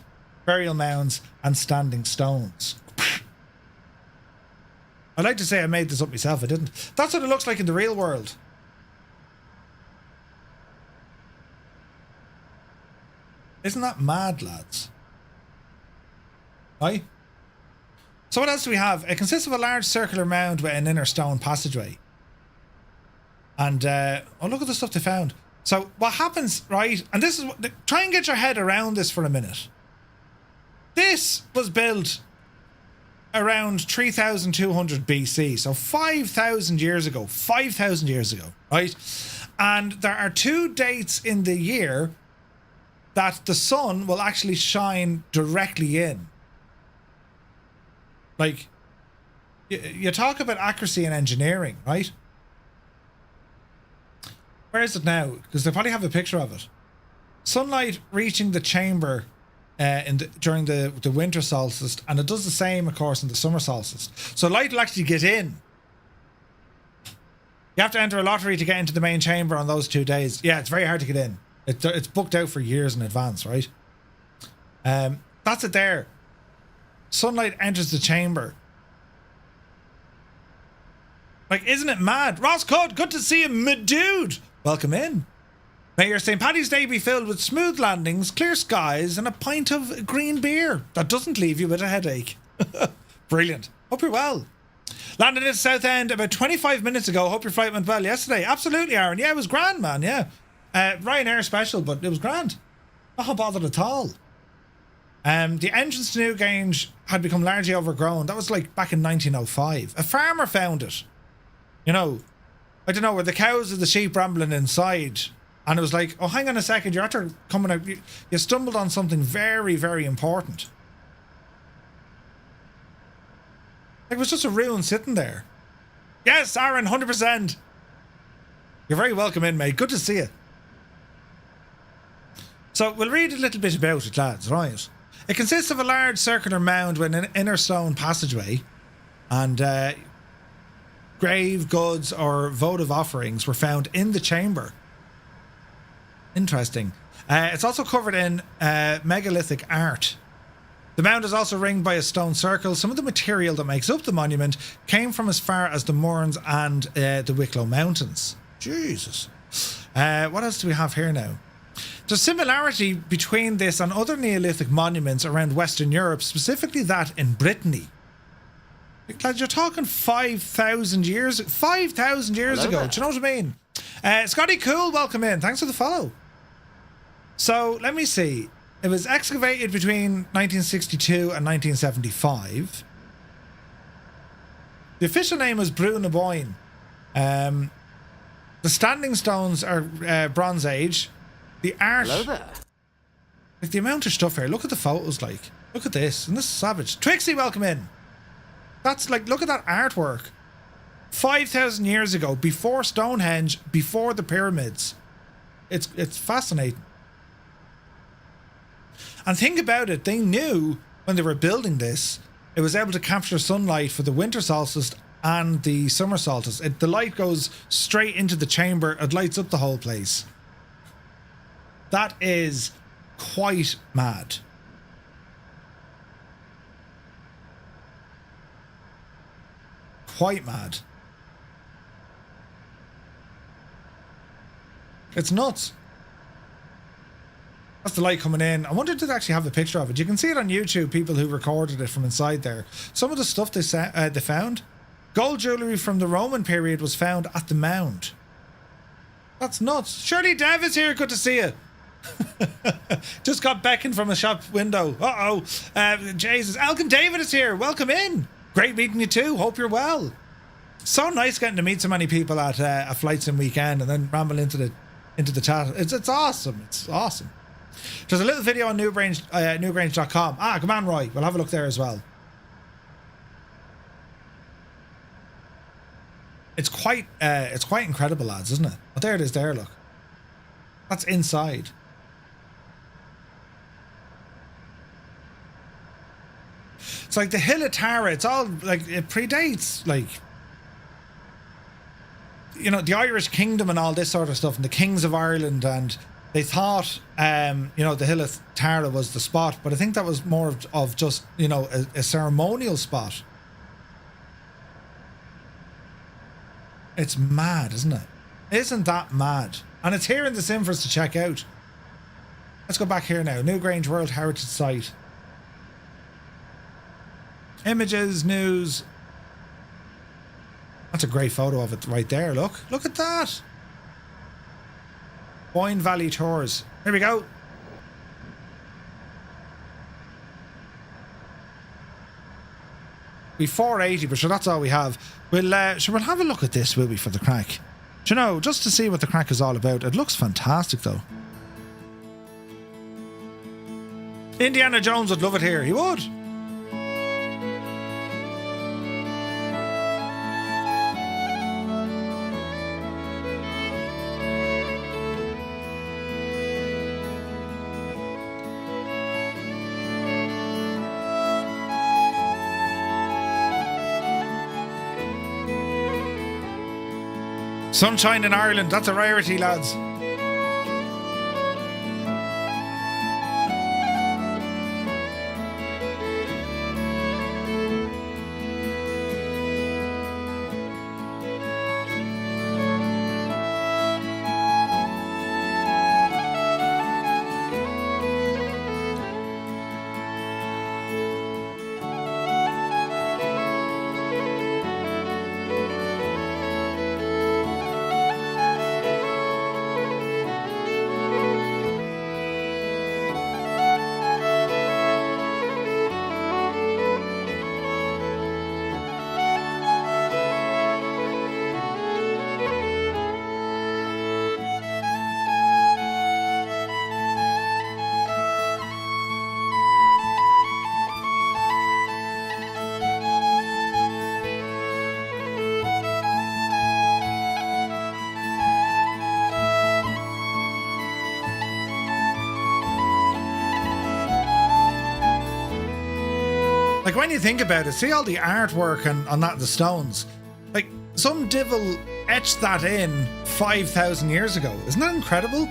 burial mounds and standing stones. I'd like to say I made this up myself, I didn't. That's what it looks like in the real world. Isn't that mad, lads? Right? So what else do we have? It consists of a large circular mound with an inner stone passageway. And, oh, look at the stuff they found. So what happens, right? And this is what, try and get your head around this for a minute. This was built around 3200 BC. So 5,000 years ago. 5,000 years ago, right? And there are 2 dates in the year that the sun will actually shine directly in. Like, you talk about accuracy and engineering, right? Where is it now? Because they probably have a picture of it. Sunlight reaching the chamber during the winter solstice, and it does the same, of course, in the summer solstice. So light will actually get in. You have to enter a lottery to get into the main chamber on those 2 days. Yeah, it's very hard to get in. It's booked out for years in advance, right? That's it there. Sunlight enters the chamber. Like, isn't it mad? Ross Code, good to see you, my dude. Welcome in. May your St. Paddy's Day be filled with smooth landings, clear skies, and a pint of green beer that doesn't leave you with a headache. Brilliant. Hope you're well. Landed at Southend about 25 minutes ago. Hope your flight went well yesterday. Absolutely, Aaron. Yeah, it was grand, man. Yeah. Ryanair special, but it was grand. Not bothered at all. The entrance to Newgrange had become largely overgrown. That was like back in 1905. A farmer found it. You know, I don't know, were the cows or the sheep rambling inside? And it was like, oh, hang on a second, you're after coming out. You stumbled on something very, very important. Like, it was just a ruin sitting there. Yes, Aaron, 100%. You're very welcome in, mate. Good to see you. So we'll read a little bit about it, lads, right? It consists of a large circular mound with an inner stone passageway, and grave goods or votive offerings were found in the chamber. Interesting. It's also covered in megalithic art. The mound is also ringed by a stone circle. Some of the material that makes up the monument came from as far as the Mournes and the Wicklow Mountains. Jesus. What else do we have here now? There's similarity between this and other Neolithic monuments around Western Europe, specifically that in Brittany. You're talking 5,000 years. 5,000 years ago. Do you know what I mean? Scotty Cool, welcome in. Thanks for the follow. So let me see. It was excavated between 1962 and 1975. The official name was Bruneboyne. The standing stones are Bronze Age. The art. Hello there. Like the amount of stuff here. Look at the photos. Like, look at this, and this is savage. Trixie, welcome in. That's like, look at that artwork. 5,000 years ago, before Stonehenge, before the pyramids. It's fascinating. And think about it, they knew when they were building this, it was able to capture sunlight for the winter solstice and the summer solstice. The light goes straight into the chamber, it lights up the whole place. That is quite mad. Quite mad. It's nuts. That's the light coming in. I wonder did they actually have a picture of it. You can see it on YouTube, people who recorded it from inside there. Some of the stuff they found. Gold jewellery from the Roman period was found at the mound. That's nuts. Shirley Dev is here. Good to see you. Just got beckoned from a shop window. Jesus. Elkin David is here. Welcome in. Great meeting you too. Hope you're well. So nice getting to meet so many people at a Flight Sim weekend and then ramble into the chat. It's awesome. It's awesome. There's a little video on Newgrange.com. Come on, Roy. We'll have a look there as well. It's quite incredible, lads, isn't it? Oh, there it is there, look. That's inside. It's like the Hill of Tara. It's all like, it predates, like, you know, the Irish kingdom and all this sort of stuff, and the kings of Ireland, and they thought, you know, the Hill of Tara was the spot, but I think that was more of just, you know, a ceremonial spot. It's mad, isn't it? Isn't that mad? And it's here in the sim for us to check out. Let's go back here now. Newgrange World Heritage Site. Images, news. That's a great photo of it right there, look. Look at that. Boyne Valley Tours. Here we go. We 480, but sure, that's all we have. We'll have a look at this, will we, for the crack? Do you know, just to see what the crack is all about. It looks fantastic, though. Indiana Jones would love it here. He would. Sunshine in Ireland, that's a rarity, lads. Like, when you think about it, see all the artwork on that, the stones. Like, some divil etched that in 5,000 years ago. Isn't that incredible?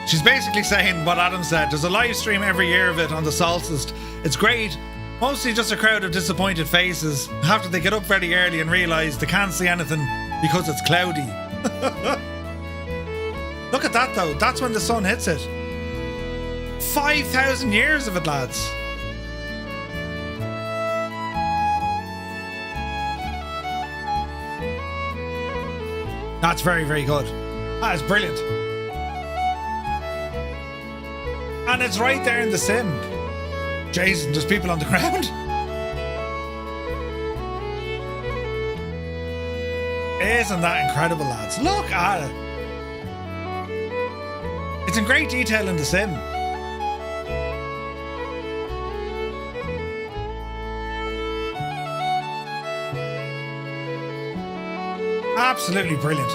She's basically saying what Adam said. There's a live stream every year of it on the solstice. It's great. Mostly just a crowd of disappointed faces after they get up very early and realise they can't see anything because it's cloudy. Look at that though. That's when the sun hits it. 5,000 years of it, lads. That's very, very good. That is brilliant. And it's right there in the sim. Jason, there's people on the ground. Isn't that incredible, lads? Look at it. It's in great detail in the sim. Absolutely brilliant.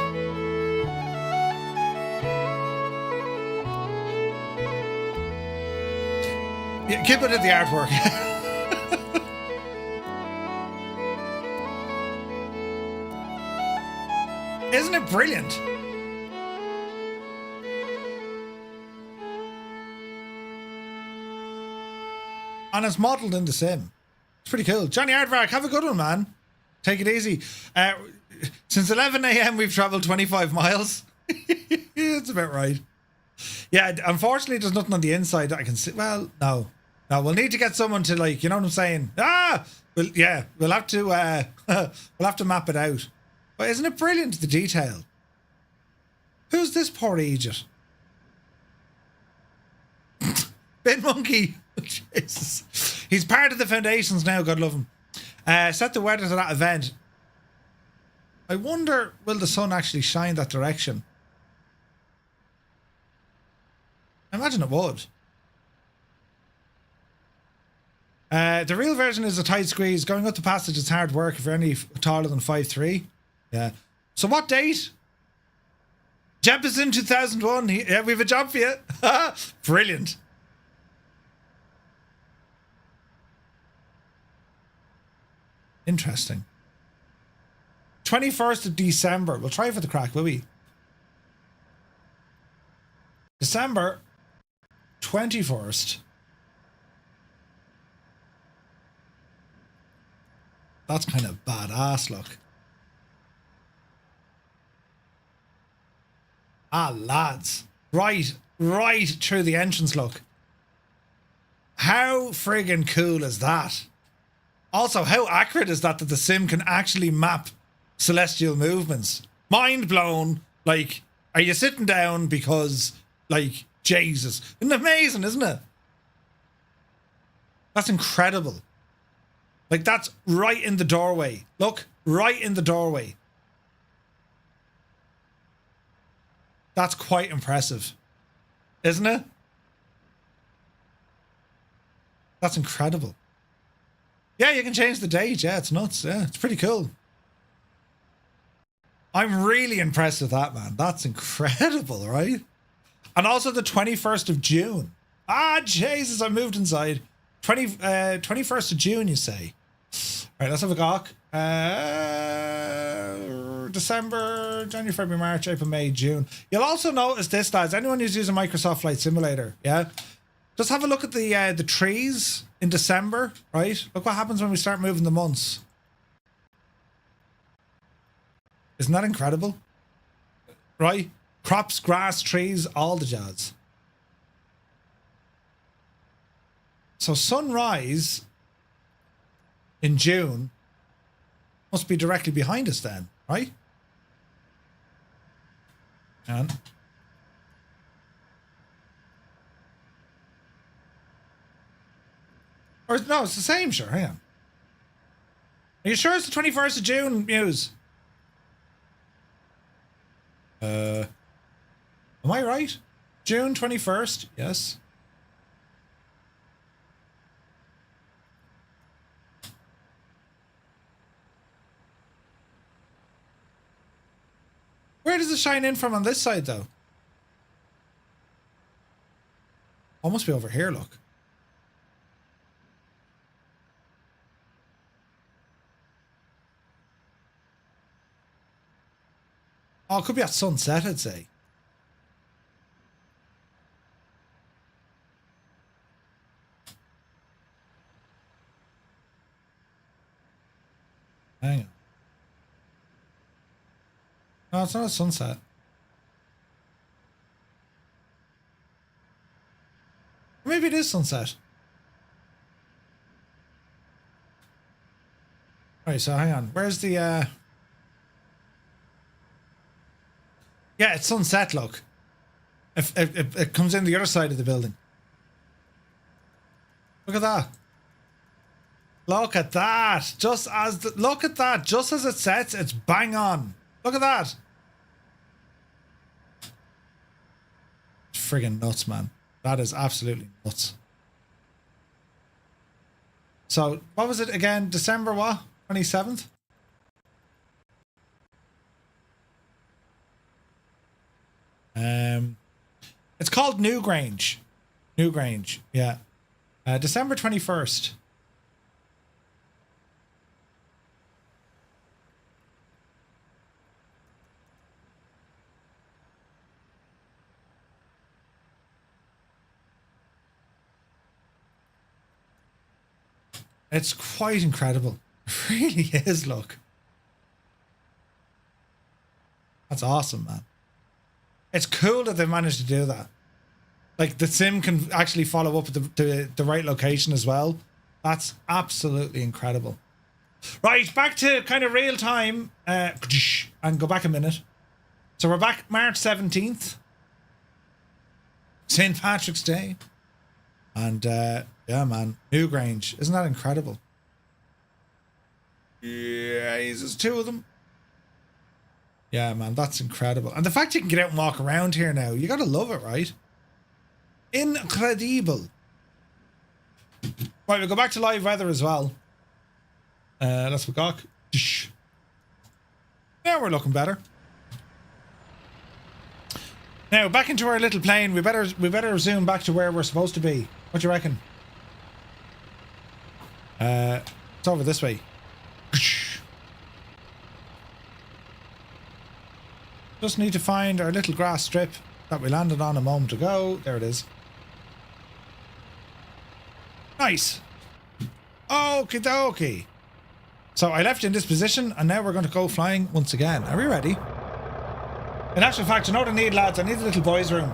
Yeah, keep it at the artwork. Isn't it brilliant? And it's modelled in the sim. It's pretty cool. Johnny Aardvark, have a good one, man. Take it easy. Since 11 a.m. we've travelled 25 miles. It's about right. Yeah, unfortunately there's nothing on the inside that I can see. Well, no. No, we'll need to get someone to, like, you know what I'm saying? Well, yeah, we'll have to map it out. But isn't it brilliant, the detail? Who's this poor idiot? Bin Monkey. Jesus. He's part of the foundations now, God love him. Set the weather to that event. I wonder, will the sun actually shine that direction? I imagine it would. The real version is a tight squeeze. Going up the passage is hard work if you're any taller than 5'3". Yeah. So what date? Jefferson 2001. Yeah, we have a job for you. Brilliant. Interesting. 21st of December. We'll try for the crack, will we? December 21st. That's kind of badass, look. Ah, lads. Right through the entrance, look. How friggin' cool is that? Also, how accurate is that the sim can actually map celestial movements? Mind blown. Like, are you sitting down because, like, Jesus. Isn't it amazing, isn't it? That's incredible. Like, that's right in the doorway. Look, right in the doorway. That's quite impressive. Isn't it? That's incredible. Yeah, you can change the date. Yeah, it's nuts. Yeah, it's pretty cool. I'm really impressed with that, man. That's incredible, right? And also the 21st of June. Ah, Jesus, I moved inside. 21st of June, you say? All right, let's have a gawk. December, January, February, March, April, May, June. You'll also notice this, lads. Anyone who's using Microsoft Flight Simulator, yeah? Just have a look at the trees in December, right? Look what happens when we start moving the months. Isn't that incredible? Right? Crops, grass, trees, all the jazz. So sunrise in June must be directly behind us then, right? And or no, it's the same, sure. Hang on. Are you sure it's the 21st of June, Muse? Am I right? June 21st? Yes. Where does it shine in from on this side, though? Oh, must be over here, look. Oh, it could be at sunset, I'd say. Hang on. No, it's not a sunset. Maybe it is sunset. Right, so hang on. Where's the Yeah, it's sunset, look. If it comes in the other side of the building. Look at that. Look at that. Look at that. Just as it sets, it's bang on. Look at that. friggin' nuts, man. That is absolutely nuts. So, what was it again? December what? 27th? It's called Newgrange. Newgrange, yeah. December 21st. It's quite incredible. It really is, look. That's awesome, man. It's cool that they've managed to do that. Like, the sim can actually follow up with the right location as well. That's absolutely incredible. Right, back to kind of real time. And go back a minute. So we're back March 17th. St. Patrick's Day. And, yeah, man. Newgrange. Isn't that incredible? Yeah, there's two of them. Yeah, man, that's incredible. And the fact you can get out and walk around here now, you gotta love it, right? Incredible. Right, we'll go back to live weather as well. Let's go. Now we're looking better. Now, back into our little plane. We better zoom back to where we're supposed to be. What do you reckon? It's over this way. Just need to find our little grass strip that we landed on a moment ago. There it is. Nice. Okie dokie. So I left you in this position and now we're going to go flying once again. Are we ready? In actual fact, you know what I need, lads? I need a little boys' room.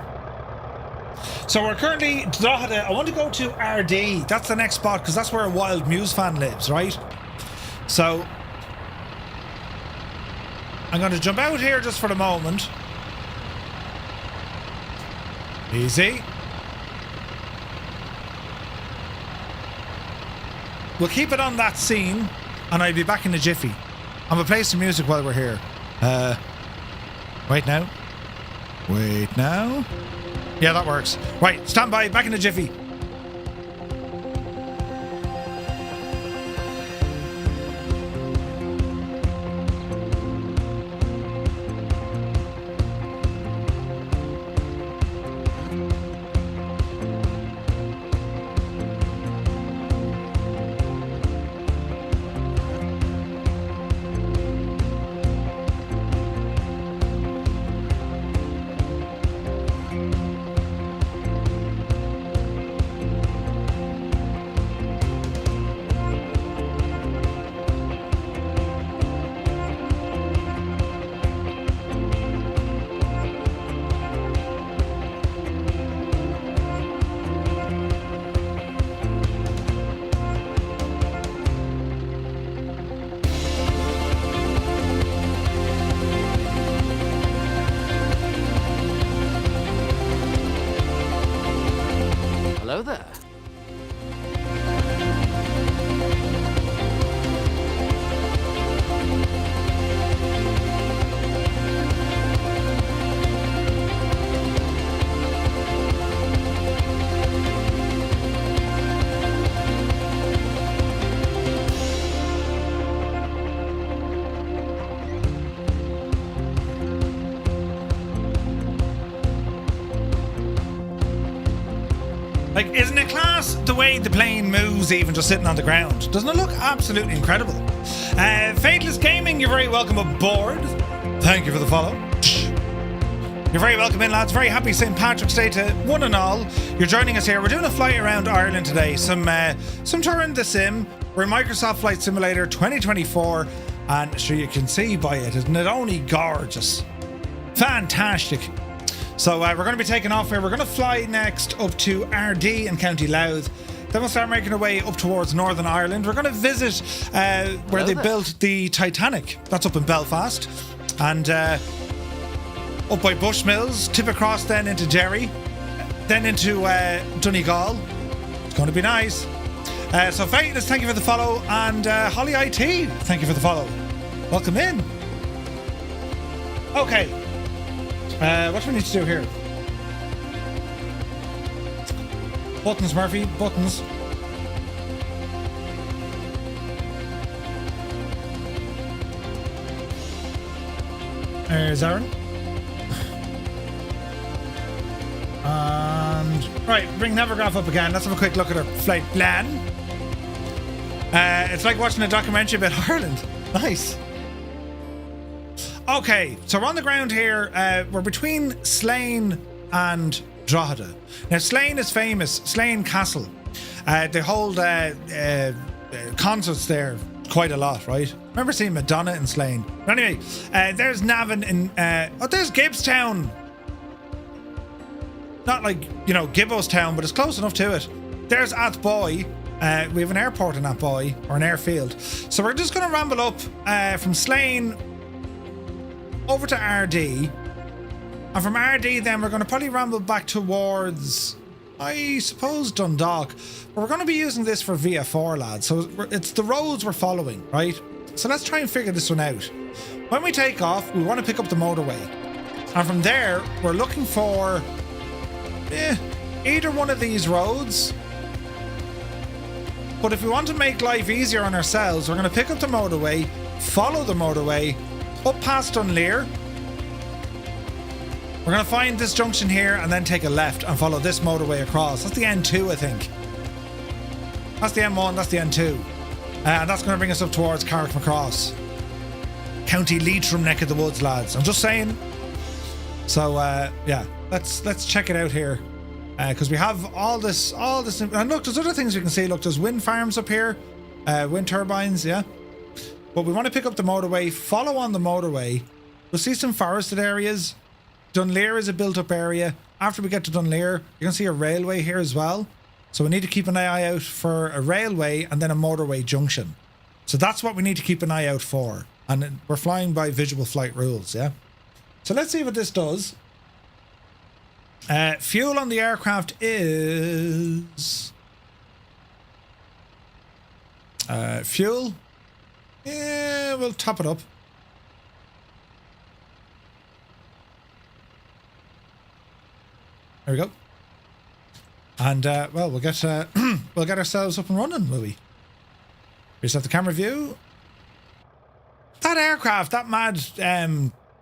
So we're currently... I want to go to RD. That's the next spot because that's where a Wild Muse fan lives, right? So... I'm going to jump out here just for the moment. Easy. We'll keep it on that scene, and I'll be back in a jiffy. I'm going to play some music while we're here. Wait now. Wait now. Yeah, that works. Right, stand by, back in a jiffy. Hello there. Like, isn't it class the way the plane moves even just sitting on the ground? Doesn't it look absolutely incredible? Fadeless Gaming, you're very welcome aboard. Thank you for the follow. You're very welcome in, lads. Very happy St. Patrick's Day to one and all. You're joining us here. We're doing a flight around Ireland today. Some touring the sim. We're in Microsoft Flight Simulator 2024. And sure, you can see by it, isn't it only gorgeous? Fantastic. So we're going to be taking off here. We're going to fly next up to RD in County Louth. Then we'll start making our way up towards Northern Ireland. We're going to visit where they built the Titanic. That's up in Belfast. And up by Bushmills, tip across then into Derry, then into Donegal. It's going to be nice. So Faithless, thank you for the follow. And Holly IT, thank you for the follow. Welcome in. Okay. What do we need to do here? Buttons, Murphy, buttons. There's Aaron. And right, bring Navigraph up again. Let's have a quick look at our flight plan. It's like watching a documentary about Ireland. Nice. Okay, so we're on the ground here. We're between Slane and Drogheda. Now, Slane is famous. Slane Castle. They hold concerts there quite a lot, right? Remember seeing Madonna in Slane. But anyway, there's Navan in... there's Gibbstown. Not like, you know, Gibbostown, but it's close enough to it. There's Athboy. We have an airport in Athboy, or an airfield. So we're just going to ramble up from Slane over to RD. And from RD then we're going to probably ramble back towards, I suppose, Dundalk. But we're going to be using this for VF4, lads. So it's the roads we're following, right? So let's try and figure this one out. When we take off, we want to pick up the motorway. And from there, we're looking for either one of these roads. But if we want to make life easier on ourselves, we're going to pick up the motorway, follow the motorway, up past Dunleer. We're going to find this junction here and then take a left and follow this motorway across. That's the N2, I think. That's the M1, that's the N2. And that's going to bring us up towards Carrickmacross. County Leitrim neck of the woods, lads. I'm just saying. So, yeah, let's check it out here. Because we have all this. And look, there's other things we can see. Look, there's wind farms up here. Wind turbines, yeah. But we want to pick up the motorway, follow on the motorway. We'll see some forested areas. Dunleer is a built-up area. After we get to Dunleer, you can see a railway here as well. So we need to keep an eye out for a railway and then a motorway junction. So that's what we need to keep an eye out for. And we're flying by visual flight rules, yeah? So let's see what this does. Fuel on the aircraft is... fuel? Yeah, we'll top it up. There we go. And well, we'll get we'll get ourselves up and running, will we? We just have the camera view. That aircraft, that mad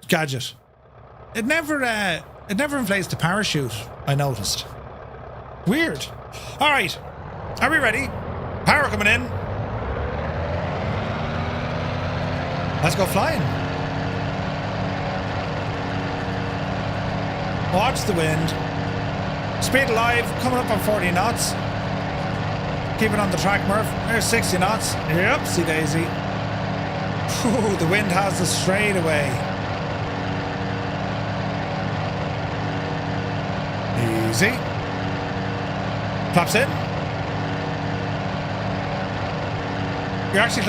gadget, it never inflates the parachute. I noticed. Weird. All right, are we ready? Power coming in. Let's go flying. Watch the wind. Speed alive, coming up on 40 knots. Keep it on the track, Murph. There's 60 knots. Yep, see Daisy. Ooh, the wind has us straight away. Easy. Flaps in. You're actually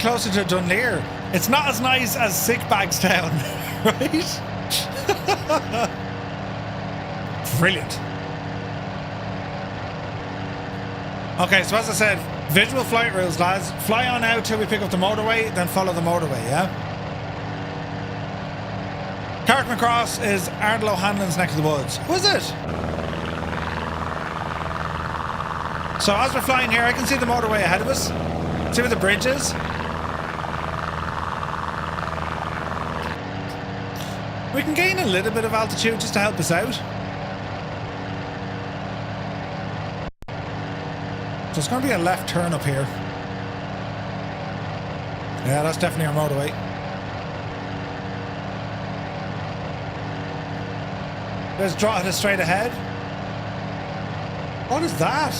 closer to Dunleer. It's not as nice as Sickbagstown, right? Brilliant. Okay, so as I said, visual flight rules, lads. Fly on out till we pick up the motorway, then follow the motorway, yeah? Carrickmacross is Ardal O'Hanlon's neck of the woods. Who is it? So as we're flying here, I can see the motorway ahead of us. See where the bridge is? We can gain a little bit of altitude just to help us out. So it's going to be a left turn up here. Yeah, that's definitely our motorway. There's Drogheda straight ahead. What is that?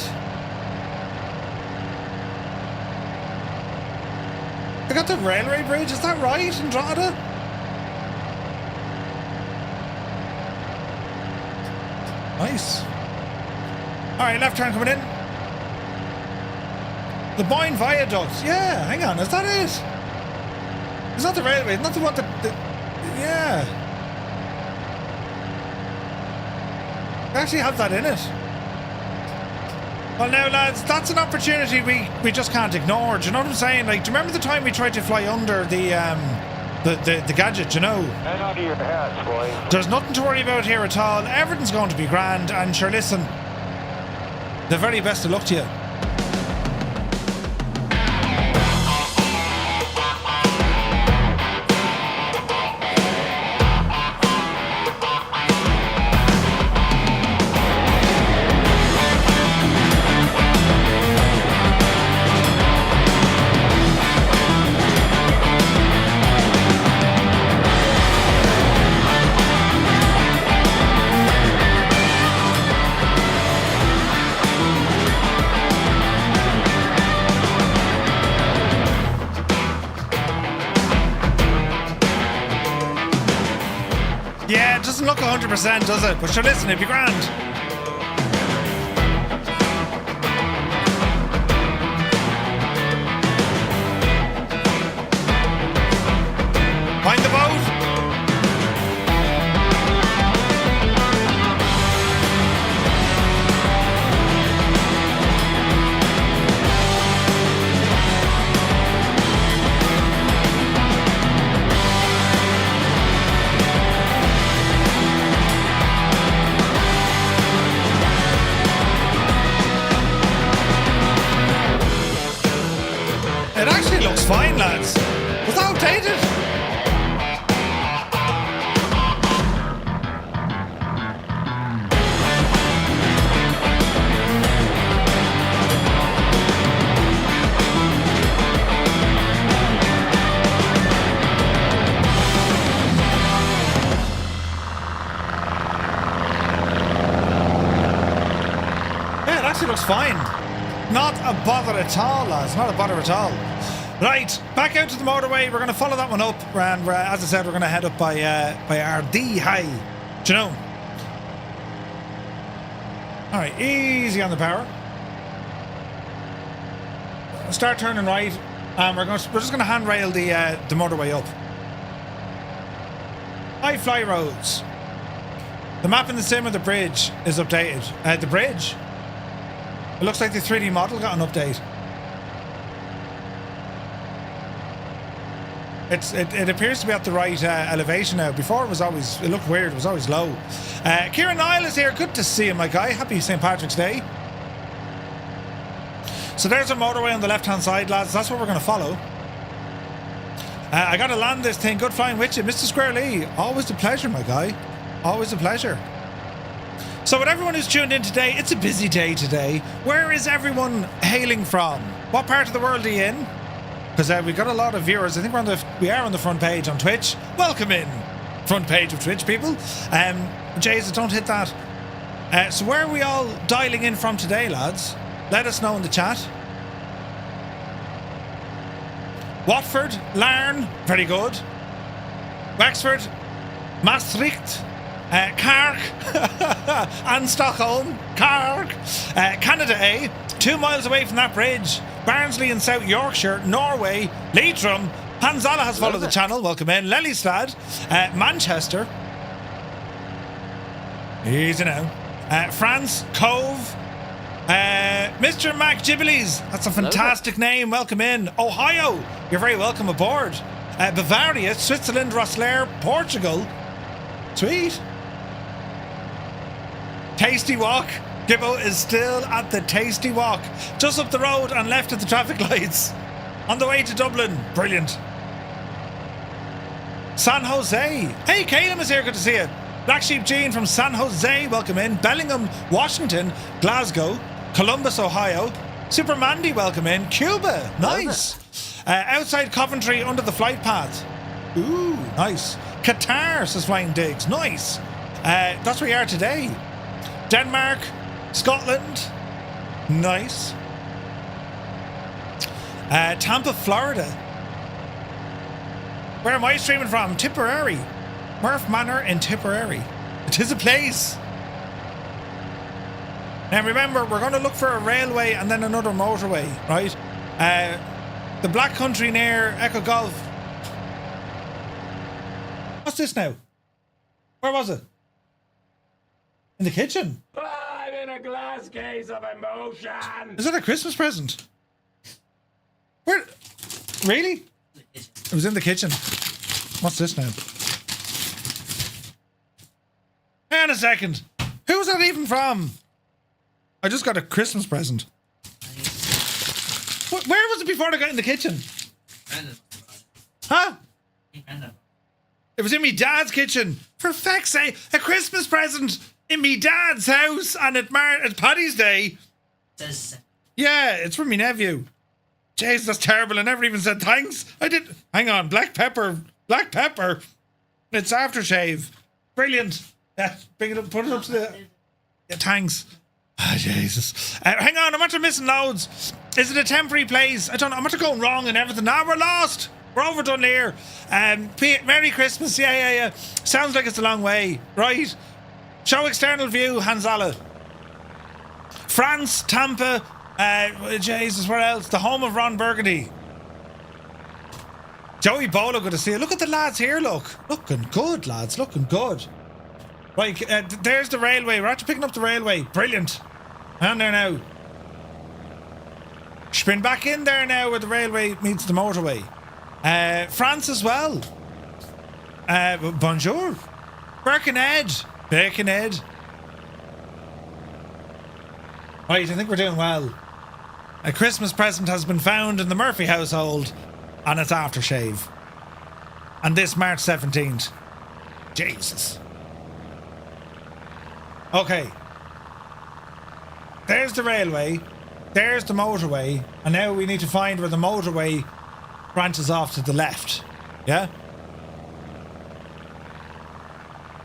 They got the railway bridge, is that right, in Drogheda? Nice. Alright, left turn coming in. The Boyne Viaduct. Yeah, hang on, is that it? Is that the railway? Not the one that... yeah. They actually have that in it. Well now, lads, that's an opportunity we just can't ignore. Do you know what I'm saying? Like, do you remember the time we tried to fly under the the gadget, you know. And out of your hats, boy. There's nothing to worry about here at all. Everything's going to be grand. And sure, listen, the very best of luck to you. Yeah, it doesn't look 100%, does it? But sure, listen, it'd be grand. Find the boat. It actually looks fine, lads. Was that outdated? Yeah, it actually looks fine. Not a bother at all, lads. Not a bother at all. Right, back out to the motorway. We're going to follow that one up, and as I said, we're going to head up by RD High. Do you know? All right, easy on the power. Start turning right, and we're just going to handrail the motorway up. High fly roads. The map in the sim of the bridge is updated. The bridge. It looks like the 3D model got an update. It appears to be at the right elevation now. Before it looked weird, it was always low. Kieran Niall is here. Good to see you, my guy. Happy St. Patrick's Day. So there's a motorway on the left hand side, lads. That's what we're going to follow. I got to land this thing. Good flying with you, Mr. Square Lee. Always a pleasure, my guy. Always a pleasure. So with everyone who's tuned in today, it's a busy day today. Where is everyone hailing from? What part of the world are you in? Because we've got a lot of viewers. I think we are on the front page on Twitch. Welcome in. Front page of Twitch, people. Jesus, don't hit that. So where are we all dialing in from today, lads? Let us know in the chat. Watford, Larne, very good. Wexford, Maastricht, Cork, and Stockholm, Cork, Canada A, 2 miles away from that bridge. Barnsley in South Yorkshire, Norway, Leitrim, Hanzala has followed the channel, welcome in. Lelystad, Manchester, easy now. France, Cove, Mr. Mac Gibblies, that's a fantastic name, welcome in. Ohio, you're very welcome aboard. Bavaria, Switzerland, Rosslare, Portugal, sweet. Tasty Walk, Gibbo is still at the Tasty Walk, just up the road and left at the traffic lights. On the way to Dublin, brilliant. San Jose, hey, Caleb is here, good to see you. Black Sheep Jean from San Jose, welcome in. Bellingham, Washington, Glasgow, Columbus, Ohio. Super Mandy, welcome in. Cuba, nice. Outside Coventry, under the flight path. Ooh, nice. Qatar, says Flying Digs, nice. That's where we are today. Denmark, Scotland, nice. Tampa, Florida. Where am I streaming from? Tipperary. Murph Manor in Tipperary. It is a place. Now remember, we're going to look for a railway and then another motorway, right? The Black Country near Echo Golf. What's this now? Where was it? In the kitchen? I'm in a glass case of emotion. Is that a Christmas present? Where? Really? It was in the kitchen. What's this now? Hang on a second. Who's that even from? I just got a Christmas present. Where was it before I got in the kitchen? Brandon. Huh? Brandon. It was in me dad's kitchen. For feck's sake, a Christmas present in me dad's house and at Paddy's Day. Says Yeah, it's from me nephew. Jeez, that's terrible. I never even said thanks. I did. Hang on, black pepper. Black pepper. It's aftershave. Brilliant. Yeah, bring it up, put it up to the... Yeah, thanks. Ah, Jesus. Hang on, I'm after missing loads. Is it a temporary place? I don't know. I'm after going wrong and everything. Now we're lost. We're overdone here. Merry Christmas. Yeah. Sounds like it's a long way. Right. Show external view, Hanzala. France, Tampa. Jesus, where else? The home of Ron Burgundy. Joey Bolo, good to see you. Look at the lads here, look. Looking good, lads. Looking good. Right, there's the railway. We're actually picking up the railway. Brilliant. And there now. Spin back in there now where the railway meets the motorway. France as well. Bonjour. Birkenhead. Right, I think we're doing well. A Christmas present has been found in the Murphy household and it's aftershave. And this March 17th. Jesus. Okay. There's the railway. There's the motorway. And now we need to find where the motorway branches off to the left. Yeah?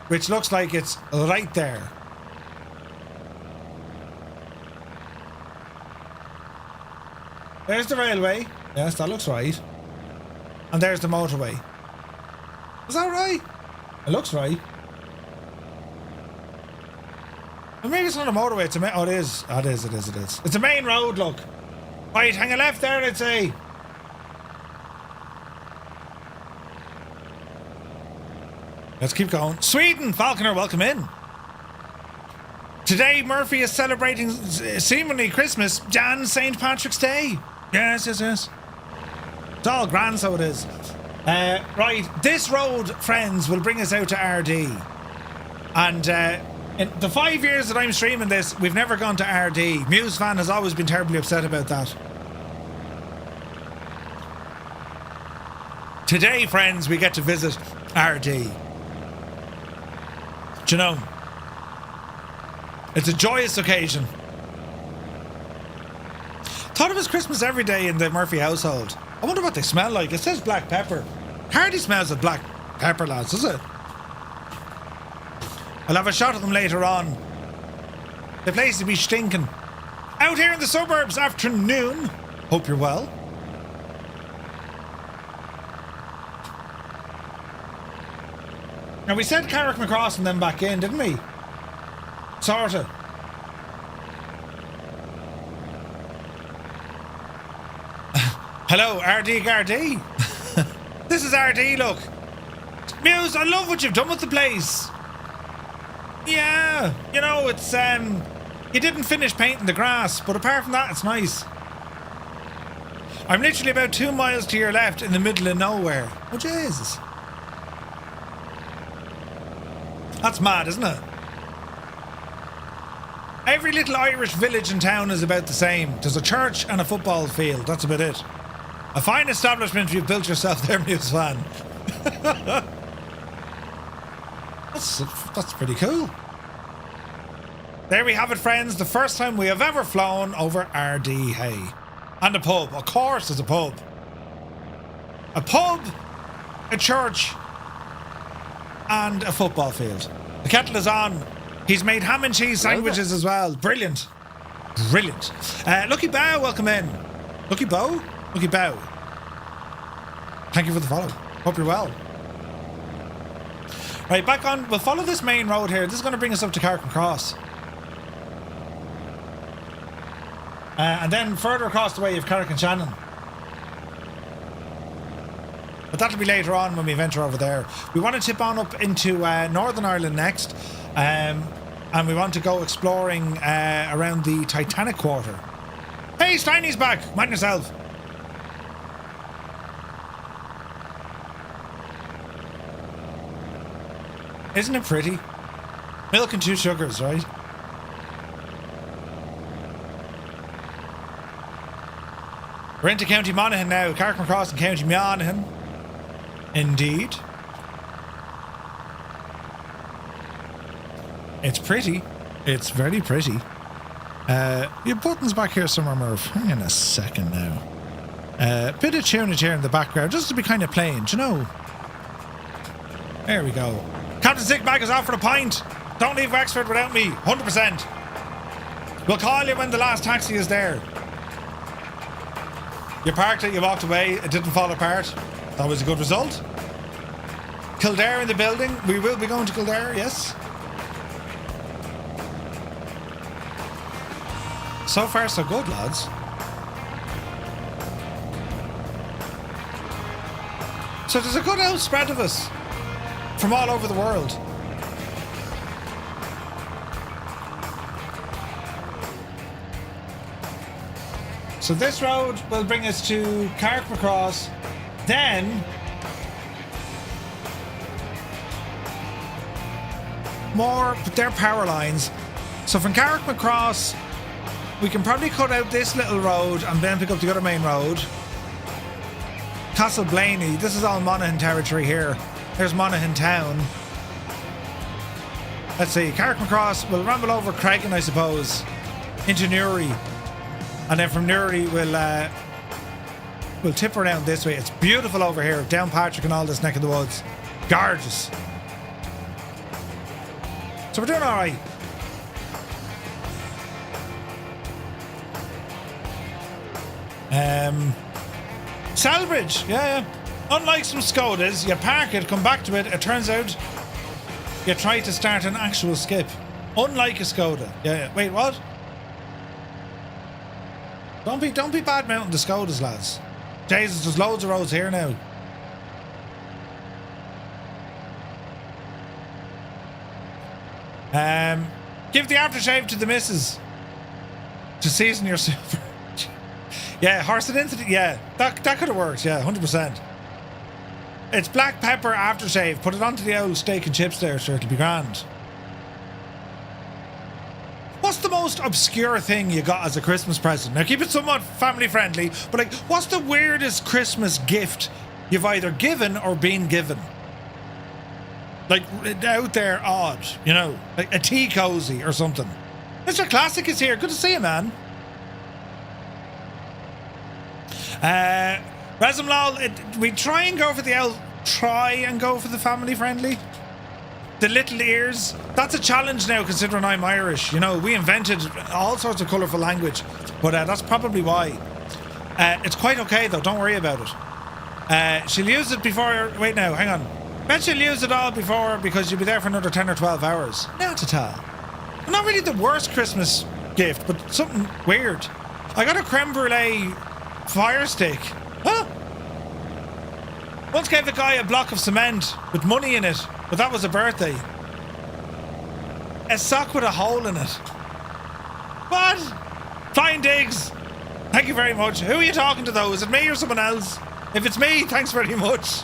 Which looks like it's right there. There's the railway. Yes, that looks right. And there's the motorway. Is that right? It looks right. Well, maybe it's not a motorway. It's a main... Oh, it is. Oh, it is. It's a main road, look. Right, hang a left there, I'd say. Let's keep going. Sweden, Falconer, welcome in. Today, Murphy is celebrating seemingly Christmas, Jan St. Patrick's Day. Yes. It's all grand, so it is. Right, this road, friends, will bring us out to RD. And in the 5 years that I'm streaming this, we've never gone to RD. Muse fan has always been terribly upset about that. Today, friends, we get to visit RD. Do you know? It's a joyous occasion. Thought it was Christmas every day in the Murphy household. I wonder what they smell like. It says black pepper. Hardly smells of black pepper, lads, does it? I'll have a shot of them later on. The place will be stinking. Out here in the suburbs, afternoon. Hope you're well. Now we said Carrick McCross and then back in, didn't we? Sorta. Hello, RD Gardaí. This is RD, look. Muse, I love what you've done with the place. Yeah, you know, it's, you didn't finish painting the grass, but apart from that, it's nice. I'm literally about 2 miles to your left in the middle of nowhere. Oh, Jesus. That's mad, isn't it? Every little Irish village and town is about the same. There's a church and a football field. That's about it. A fine establishment you've built yourself there, Muse fan. That's pretty cool. There we have it, friends. The first time we have ever flown over RD Hay. And a pub. Of course there's a pub. A pub, a church, and a football field. The kettle is on. He's made ham and cheese sandwiches as well. Brilliant. Brilliant. Lucky Bow, welcome in. Lucky Bow? Lucky Bow. Thank you for the follow. Hope you're well. Right, back on. We'll follow this main road here. This is going to bring us up to Carrick Cross. And then further across the way, you have Carrick and Shannon. But that'll be later on when we venture over there. We want to tip on up into Northern Ireland next. And we want to go exploring around the Titanic Quarter. Hey, Steiny's back. Mind yourself. Isn't it pretty? Milk and 2 sugars, right? We're into County Monaghan now. Carrickmacross Cross in County Monaghan. Indeed. It's pretty. It's very pretty. Your button's back here somewhere, Murph. Hang on a second now. Bit of tunage here in the background, just to be kind of plain, do you know? There we go. Captain Sickbag is off for a pint. Don't leave Wexford without me. 100%. We'll call you when the last taxi is there. You parked it, you walked away, it didn't fall apart. That was a good result. Kildare in the building. We will be going to Kildare, yes. So far, so good, lads. So there's a good old spread of us from all over the world. So this road will bring us to Carrickmacross, then more, but they're power lines. So from Carrickmacross, we can probably cut out this little road and then pick up the other main road. Castle Blaney, this is all Monaghan territory here. There's Monaghan town. Let's see, Carrickmacross, we'll ramble over Craigan, I suppose, into Newry. And then from Newry, we'll tip around this way. It's beautiful over here, down Patrick and all this neck of the woods. Gorgeous. So we're doing all right. Selbridge, yeah. Unlike some Skodas, you park it, come back to it. It turns out you try to start an actual skip. Unlike a Skoda. Yeah. Wait, what? Don't be bad mounting the Skodas, lads. Jesus, there's loads of roads here now. Give the aftershave to the missus to season your super. Yeah, horse it into the, yeah, that could have worked. Yeah, 100%. It's black pepper aftershave. Put it onto the old steak and chips there, sure, it'll be grand. What's the most obscure thing you got as a Christmas present? Now, keep it somewhat family friendly, but like, what's the weirdest Christmas gift you've either given or been given? Like, out there odd, you know, like a tea cozy or something. Mr. Classic is here. Good to see you, man. Resimlol, we try and go for the family friendly. The little ears, that's a challenge now considering I'm Irish. You know, we invented all sorts of colourful language, but that's probably why. It's quite okay though, don't worry about it. She'll use it before, wait now, hang on. Bet she'll use it all before because you'll be there for another 10 or 12 hours. Not at all. Not really the worst Christmas gift, but something weird. I got a creme brulee fire stick. Huh? Once gave a guy a block of cement with money in it, but that was a birthday. A sock with a hole in it. What? Flying digs. Thank you very much. Who are you talking to though? Is it me or someone else? If it's me, thanks very much.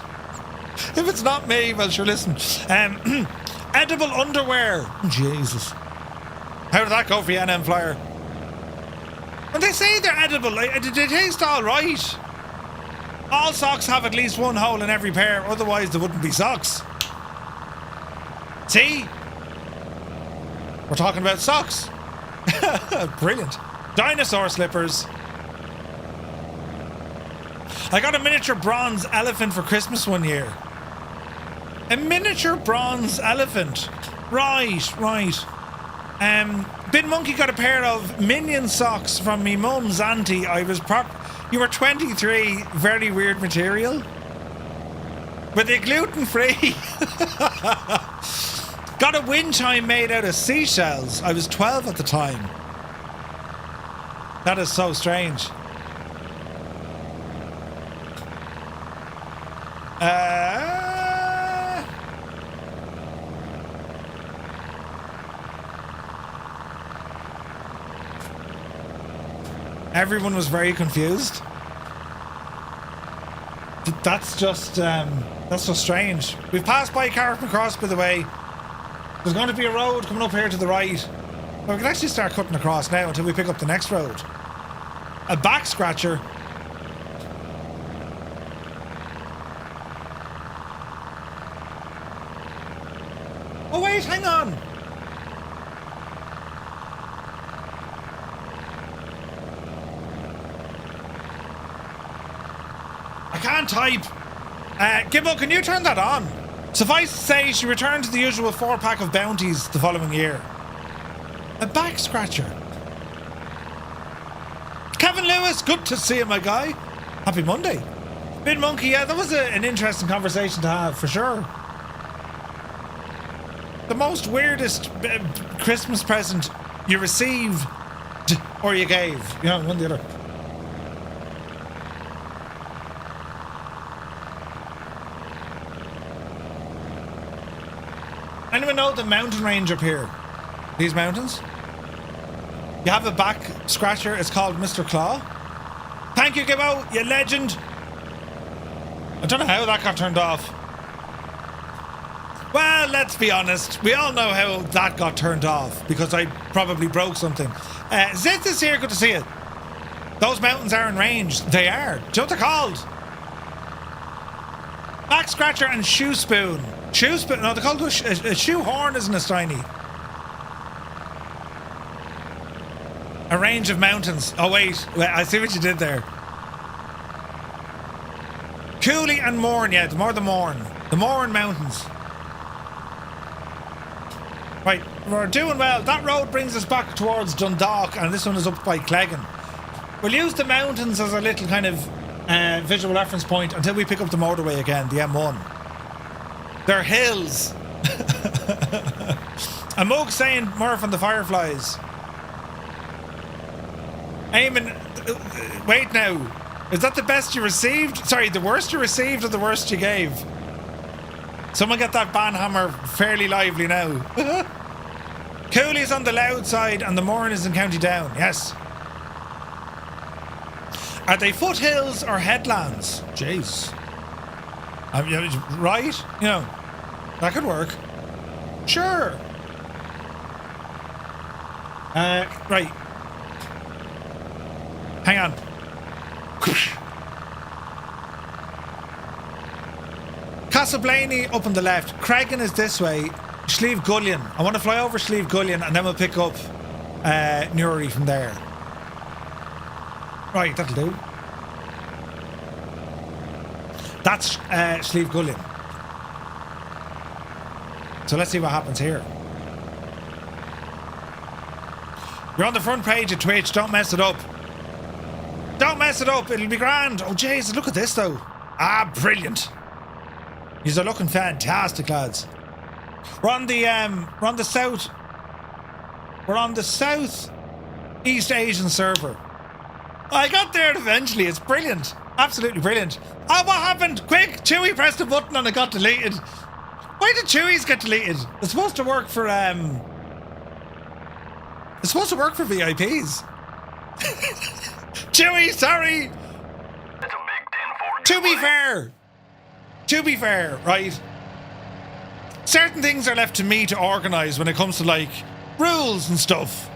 If it's not me, well sure, listen. Edible underwear. Jesus. How did that go for you, NM Flyer? When they say they're edible, like, they taste all right. All socks have at least one hole in every pair, otherwise they wouldn't be socks. See? We're talking about socks. Brilliant. Dinosaur slippers. I got a miniature bronze elephant for Christmas one year. A miniature bronze elephant. Right. Bin Monkey got a pair of Minion socks from me mum's auntie. You were 23, very weird material. Were they gluten-free? Got a wind chime made out of seashells. I was 12 at the time. That is so strange. Everyone was very confused. That's just strange. We've passed by Carrickmacross, by the way. There's going to be a road coming up here to the right. Well, we can actually start cutting across now until we pick up the next road. A back scratcher. Oh wait, hang on. I can't type. Gibbo, can you turn that on? Suffice to say, she returned to the usual 4-pack of bounties the following year. A back scratcher. Kevin Lewis, good to see you, my guy. Happy Monday. Big Monkey, yeah, that was an interesting conversation to have, for sure. The most weirdest Christmas present you received or you gave. You know, one or the other. Anyone know the mountain range up here? These mountains? You have a back scratcher, it's called Mr. Claw. Thank you, Gibbo, you legend. I don't know how that got turned off. Well, let's be honest. We all know how that got turned off because I probably broke something. Zith is here, good to see you. Those mountains are in range. They are. Do you know what they're called? Back scratcher and shoe spoon. Shoe spoon? No, they're called a shoe horn, isn't it, Steiny? A range of mountains. Oh, wait, I see what you did there. Cooley and Mourne, yeah, the Mourne. The Mourne Mountains. Right, we're doing well. That road brings us back towards Dundalk, and this one is up by Cleggan. We'll use the mountains as a little kind of visual reference point until we pick up the motorway again, the M1. They're hills. A mug saying Murph and the Fireflies. Eamon, wait now. Is that the best you received? Sorry, the worst you received or the worst you gave? Someone get that banhammer fairly lively now. Cooley's on the loud side and the Mourne is in County Down. Yes. Are they foothills or headlands? Jeez. Right? You know, that could work. Sure. Right. Hang on. Casablaney up on the left. Creggan is this way. Slieve Gullion. I want to fly over Slieve Gullion and then we'll pick up Newry from there. Right, that'll do. That's Slieve Gullion. So let's see what happens here. You're on the front page of Twitch. Don't mess it up. Don't mess it up. It'll be grand. Oh, jeez. Look at this, though. Ah, brilliant. These are looking fantastic, lads. We're on the south. We're on the South East Asian server. I got there eventually. It's brilliant. Absolutely brilliant. Oh, what happened? Quick! Chewie pressed a button and it got deleted. Why did Chewies get deleted? It's supposed to work for It's supposed to work for VIPs. Chewie, sorry. It's a big 10-4. To be fair, right? Certain things are left to me to organise when it comes to like rules and stuff.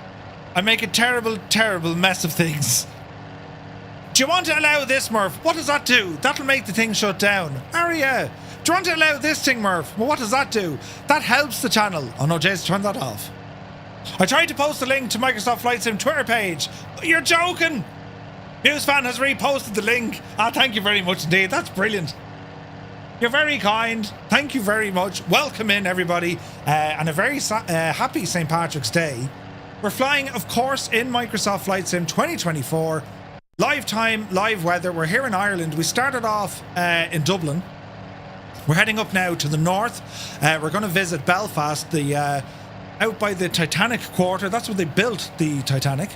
I make a terrible, terrible mess of things. Do you want to allow this, Murph? What does that do? That'll make the thing shut down. Aria, do you want to allow this thing, Murph? Well, what does that do? That helps the channel. Oh no, Jason, turn that off. I tried to post a link to Microsoft Flight Sim Twitter page. You're joking. Newsfan has reposted the link. Ah, thank you very much indeed. That's brilliant. You're very kind. Thank you very much. Welcome in, everybody. And a very happy St. Patrick's Day. We're flying, of course, in Microsoft Flight Sim 2024. Live time, live weather. We're here in Ireland. We started off in Dublin. We're heading up now to the north. We're going to visit Belfast, out by the Titanic Quarter. That's where they built the Titanic.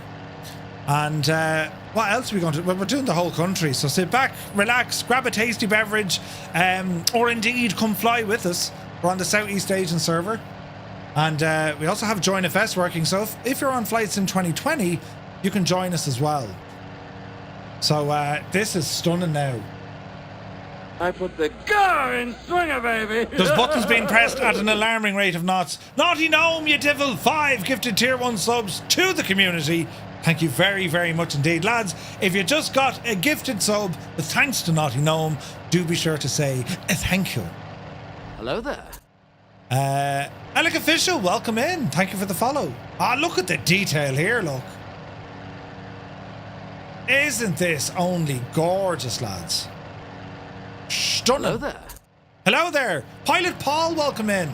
And what else are we going to do? Well, we're doing the whole country. So sit back, relax, grab a tasty beverage, or indeed come fly with us. We're on the Southeast Asian server. And we also have Join FS working. So if you're on Flight Sim 2020, you can join us as well. So this is stunning now. I put the car in swinger, baby. There's buttons being pressed at an alarming rate of knots. Naughty Gnome, you devil! 5 gifted tier 1 subs to the community. Thank you very, very much indeed. Lads, if you just got a gifted sub with thanks to Naughty Gnome, do be sure to say a thank you. Hello there. Alec Official, welcome in. Thank you for the follow. Ah, look at the detail here, look. Isn't this only gorgeous, lads? Stunning. Hello there. Hello there. Pilot Paul, welcome in.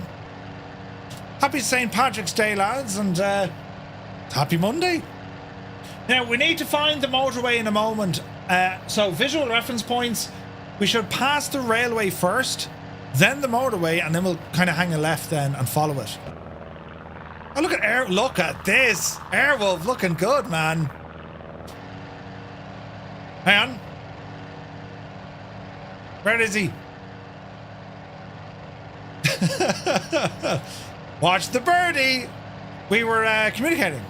Happy St. Patrick's Day, lads, and happy Monday. Now, we need to find the motorway in a moment. So, visual reference points. We should pass the railway first, then the motorway, and then we'll kind of hang a left then and follow it. Oh, look at this. Airwolf looking good, man. Hang on. Where is he? Watch the birdie. We were communicating.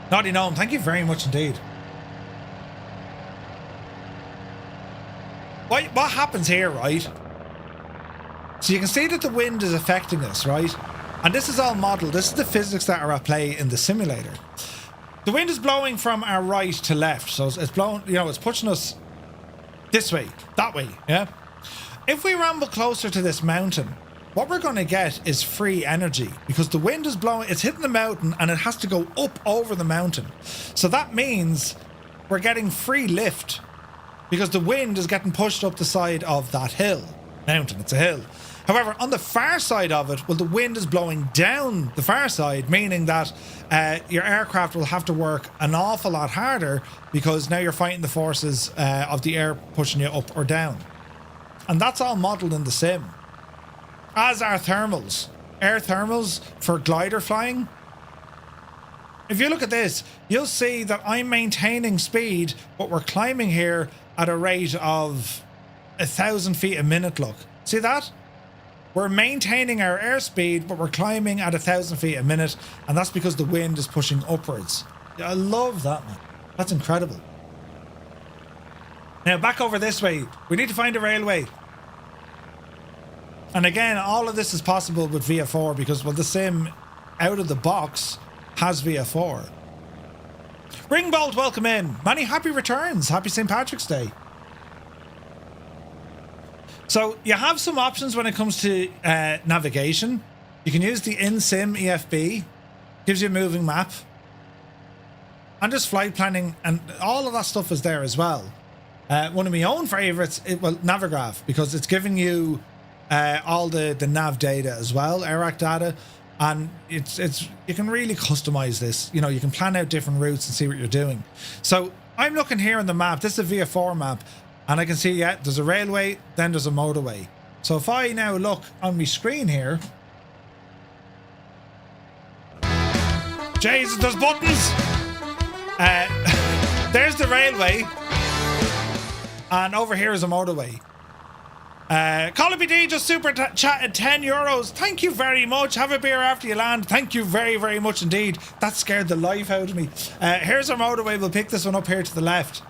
Naughty Gnome, thank you very much indeed. What happens here, right? So you can see that the wind is affecting us, right? And this is all modelled. This is the physics that are at play in the simulator. The wind is blowing from our right to left. So it's blowing, it's pushing us this way, that way, yeah? If we ramble closer to this mountain, what we're going to get is free energy because the wind is blowing, it's hitting the mountain and it has to go up over the mountain. So that means we're getting free lift because the wind is getting pushed up the side of that mountain, it's a hill. However, on the far side of it, well, the wind is blowing down the far side, meaning that your aircraft will have to work an awful lot harder because now you're fighting the forces of the air pushing you up or down. And that's all modelled in the sim. As are thermals. Air thermals for glider flying. If you look at this, you'll see that I'm maintaining speed, but we're climbing here at a rate of 1,000 feet a minute, look. See that? We're maintaining our airspeed, but we're climbing at 1,000 feet a minute, and that's because the wind is pushing upwards. I love that, man. That's incredible. Now, back over this way. We need to find a railway. And again, all of this is possible with VF4 because, well, the sim out of the box has VF4. Ringbolt, welcome in. Many happy returns. Happy St. Patrick's Day. So you have some options when it comes to navigation. You can use the in-sim EFB. Gives you a moving map. And just flight planning and all of that stuff is there as well. One of my own favourites, Navigraph, because it's giving you all the nav data as well, AIRAC data, and it's you can really customize this. You can plan out different routes and see what you're doing. So I'm looking here on the map. This is a VF4 map, and I can see there's a railway, then there's a motorway. So if I now look on my screen here, Jesus, there's buttons. There's the railway, and over here is a motorway. Call of BD just super chatted €10. Thank you very much. Have a beer after you land. Thank you very, very much indeed. That scared the life out of me. Here's our motorway. We'll pick this one up here to the left.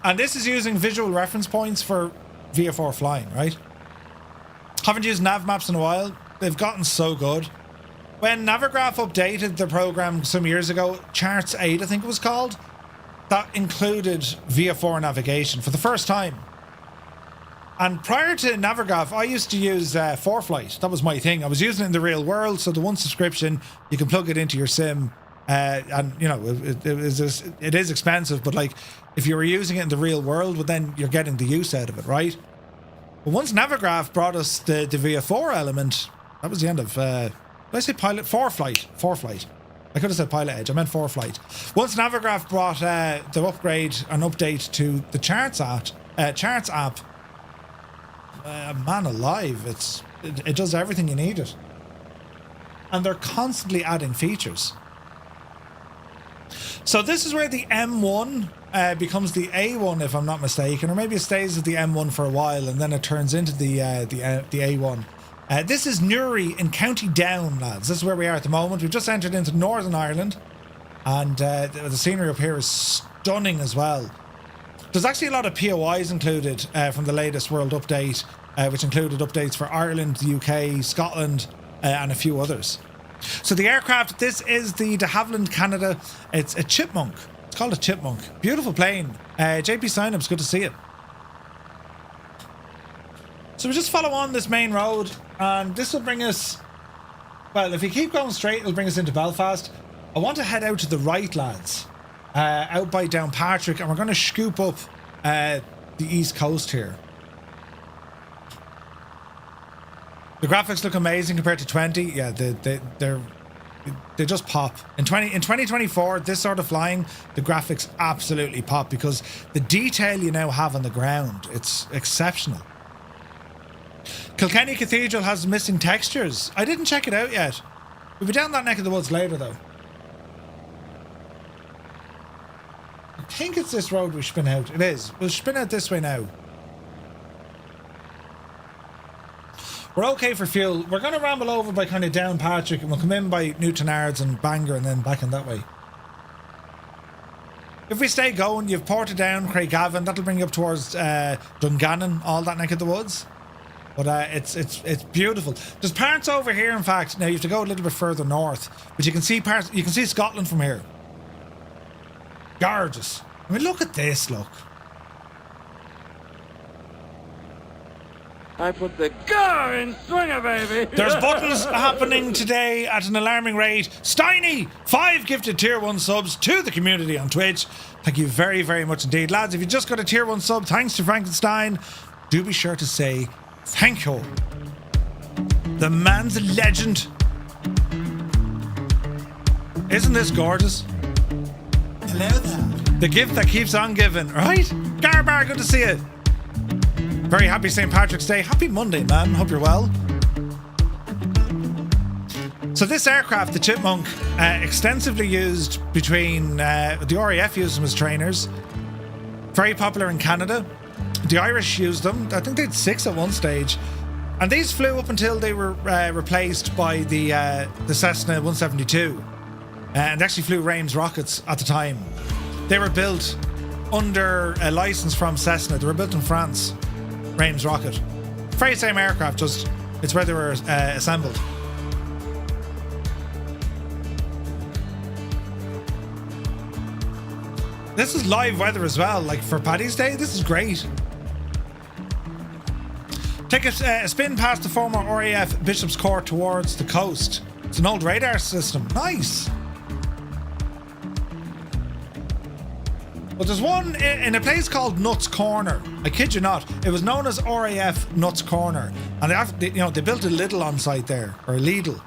And this is using visual reference points for VF4 flying, right? Haven't used nav maps in a while. They've gotten so good. When Navigraph updated the program some years ago, Charts 8 I think it was called, that included VF4 navigation for the first time. And prior to Navigraph, I used to use 4Flight. That was my thing. I was using it in the real world, so the one subscription, you can plug it into your sim, and it is expensive, but like if you were using it in the real world, well, then you're getting the use out of it, right? But once Navigraph brought us the VF4 element, that was the end of did I say pilot? 4Flight. I could have said Pilot Edge. I meant 4Flight. Once Navigraph brought the upgrade and update to the Charts app, man alive, it does everything you need it. And they're constantly adding features. So this is where the M1 becomes the A1, if I'm not mistaken, or maybe it stays at the M1 for a while and then it turns into the A1. This is Newry in County Down, lads. This is where we are at the moment. We've just entered into Northern Ireland, and the scenery up here is stunning as well. There's actually a lot of POIs included from the latest World Update, which included updates for Ireland, the UK, Scotland, and a few others. So the aircraft, this is the de Havilland Canada. It's a Chipmunk. It's called a Chipmunk. Beautiful plane. JP Sign-Up's good to see it. So we just follow on this main road, and this will bring us, well, if we keep going straight, it'll bring us into Belfast. I want to head out to the right, lads, out by Downpatrick, and we're going to scoop up the east coast here. The graphics look amazing compared to 20. Yeah, they just pop. In 2024, this sort of flying, the graphics absolutely pop because the detail you now have on the ground, it's exceptional. Kilkenny Cathedral has missing textures. I didn't check it out yet. We'll be down that neck of the woods later, though. I think it's this road we spin out. It is. We'll spin out this way now. We're okay for fuel. We're going to ramble over by kind of Downpatrick, and we'll come in by Newtonards and Bangor and then back in that way. If we stay going, you've Portadown, Craigavon. That'll bring you up towards Dungannon, all that neck of the woods. But it's beautiful. There's parts over here, in fact. Now you have to go a little bit further north, but you can see parts. You can see Scotland from here. Gorgeous. I mean, look at this. Look. I put the car in swinger, baby. There's buttons happening today at an alarming rate. Steiny, 5 gifted tier 1 subs to the community on Twitch. Thank you very, very much indeed, lads. If you just got a tier 1 sub, thanks to Frankenstein, do be sure to say thank you. The man's a legend. Isn't this gorgeous? Hello there. The gift that keeps on giving, right? Garbar, good to see you. Very happy St. Patrick's Day. Happy Monday, man. Hope you're well. So this aircraft, the Chipmunk, extensively used between the RAF used them as trainers. Very popular in Canada. The Irish used them. I think they had 6 at one stage. And these flew up until they were replaced by the Cessna 172. And they actually flew Reims rockets at the time. They were built under a license from Cessna. They were built in France. Reims rocket. Very same aircraft, just it's where they were assembled. This is live weather as well, like for Paddy's Day. This is great. Take a spin past the former RAF Bishop's Court towards the coast. It's an old radar system. Nice. Well, there's one in a place called Nuts Corner. I kid you not. It was known as RAF Nuts Corner, and they built a Lidl on site there, or a Lidl.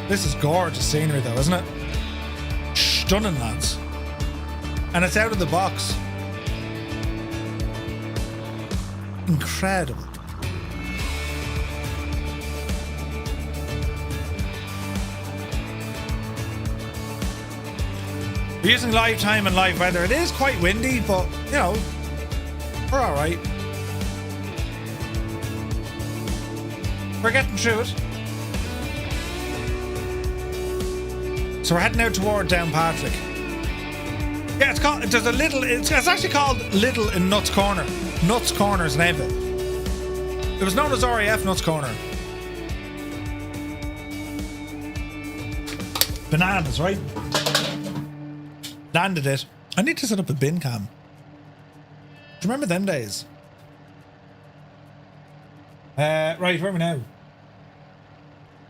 This is gorgeous scenery, though, isn't it? Stunning, lads. And it's out of the box. Incredible. We're using live time and live weather. It is quite windy, but, you know, we're all right. We're getting through it. So we're heading out toward Downpatrick. Yeah, it's called. There's a little. It's actually called Little in Nuts Corner. Nuts Corner is the name of it. It was known as RAF Nuts Corner. Bananas, right? Landed it. I need to set up a bin cam. Do you remember them days? Right, where are we now?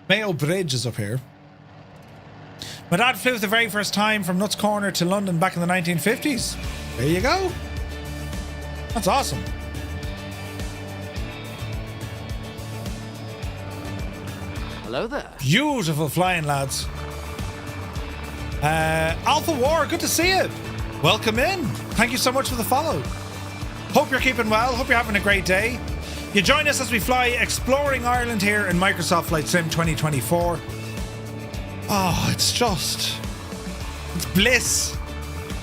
Mayo Bridge is up here. My dad flew for the very first time from Nuts Corner to London back in the 1950s. There you go. That's awesome. Hello there. Beautiful flying, lads. Alpha War, good to see you. Welcome in. Thank you so much for the follow. Hope you're keeping well. Hope you're having a great day. You join us as we fly exploring Ireland here in Microsoft Flight Sim 2024. Oh, it's bliss.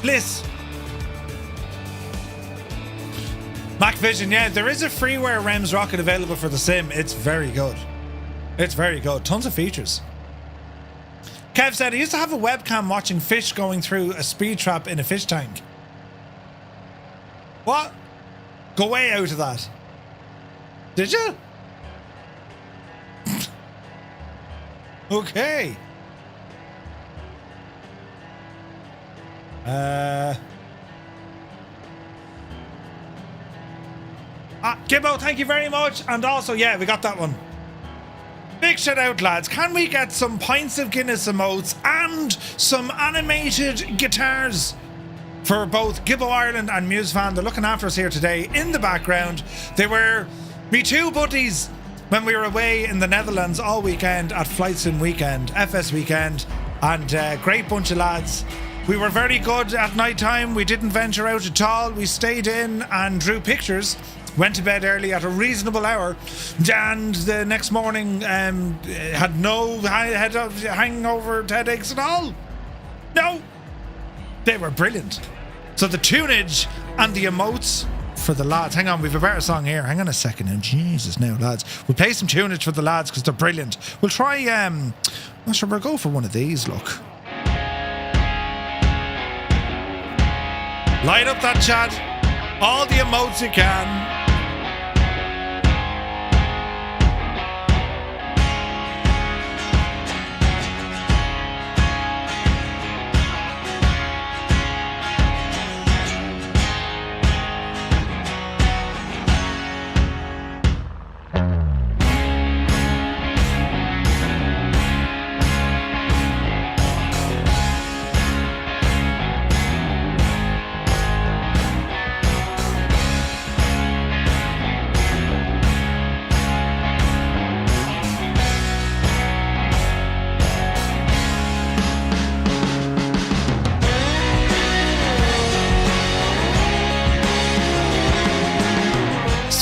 Bliss. Mac Vision, yeah, there is a freeware REMS rocket available for the sim. It's very good. It's very good. Tons of features. Kev said, I used to have a webcam watching fish going through a speed trap in a fish tank. What? Go way out of that. Did you? Okay. Gibbo, thank you very much. And also, yeah, we got that one. Big shout out, lads. Can we get some pints of Guinness emotes and some animated guitars for both Gibbo Ireland and Muse Fan? They're looking after us here today in the background. They were me two buddies when we were away in the Netherlands all weekend at Flight Sim Weekend, FS Weekend, and great bunch of lads. We were very good at night time. We didn't venture out at all. We stayed in and drew pictures. Went to bed early at a reasonable hour, and the next morning had no hangover, headaches at all. No, they were brilliant. So the tunage and the emotes for the lads. Hang on, we've a better song here. Hang on a second now. Jesus, now, lads. We'll play some tunage for the lads because they're brilliant. We'll try, not sure, we'll go for one of these, look. Light up that chat. All the emotes you can.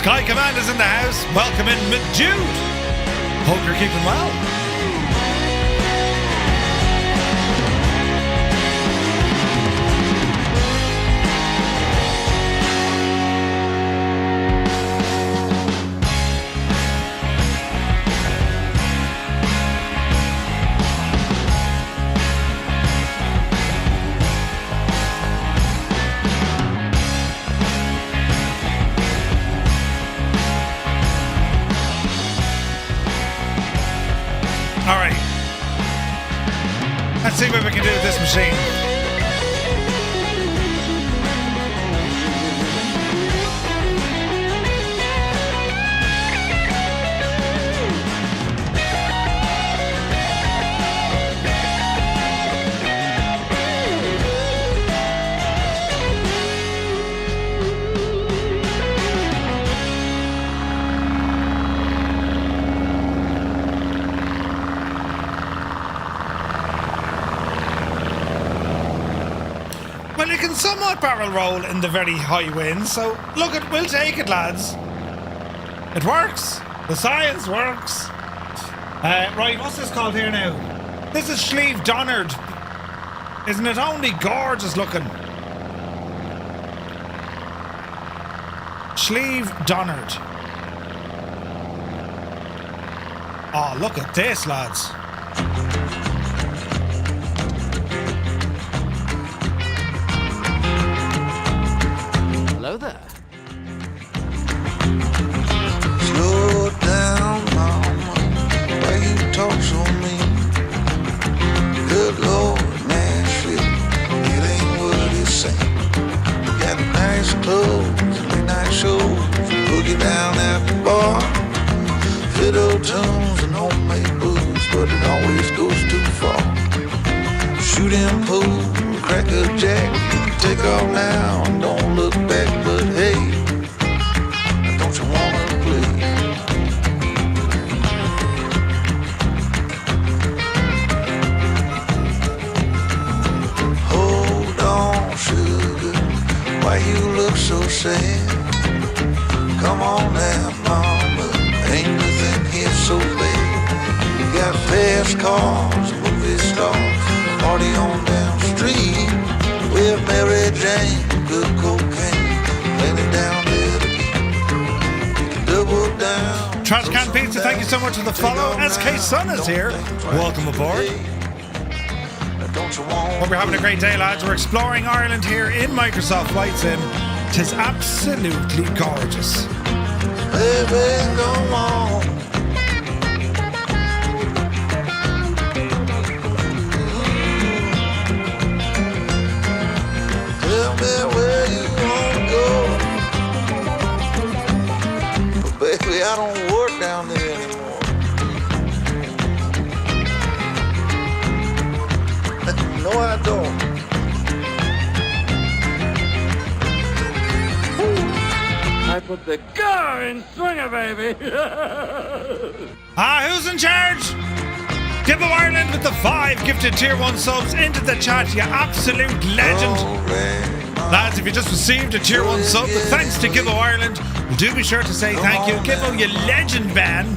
Sky Commander's in the house. Welcome in, Jude. Hope you're keeping well. Let's see what we can do with this machine. Well, you can somewhat barrel roll in the very high winds, so look, we'll take it, lads. It works. The science works. Right, what's this called here now? This is Slieve Donard. Isn't it only gorgeous looking? Slieve Donard. Oh, look at this, lads. Hello there. Slow down, mama. Why you talk so mean? Good Lord, Nashville, it ain't what it seems. You got nice clothes, late night shows, boogie down at the bar, fiddle tunes and homemade booze, but it always goes too far. Shooting pool, crack a jack, take off now and don't look back, but hey, don't you wanna play? Hold on, sugar, why you look so sad? Come on now, mama, ain't nothing here so bad. You got fast cars, movie stars, party on down the street. With Mary Jane, good cocaine, laying it down there again. You can double down. Trash Can Pizza, thank you so much for the follow. SK Sun is here. Welcome aboard. don't you want? Hope you're having a great day, lads. We're exploring Ireland here in Microsoft Flight Sim. Tis absolutely gorgeous. Baby, go on. Tell me where you wanna go. But baby, I don't work down there anymore. No, I don't. I put the car in swinger, baby. Who's in charge? Gibbo Ireland with the 5 gifted tier 1 subs into the chat, you absolute legend. Lads, if you just received a tier 1 sub, thanks to Gibbo Ireland, do be sure to say thank you. Gibbo, you legend man.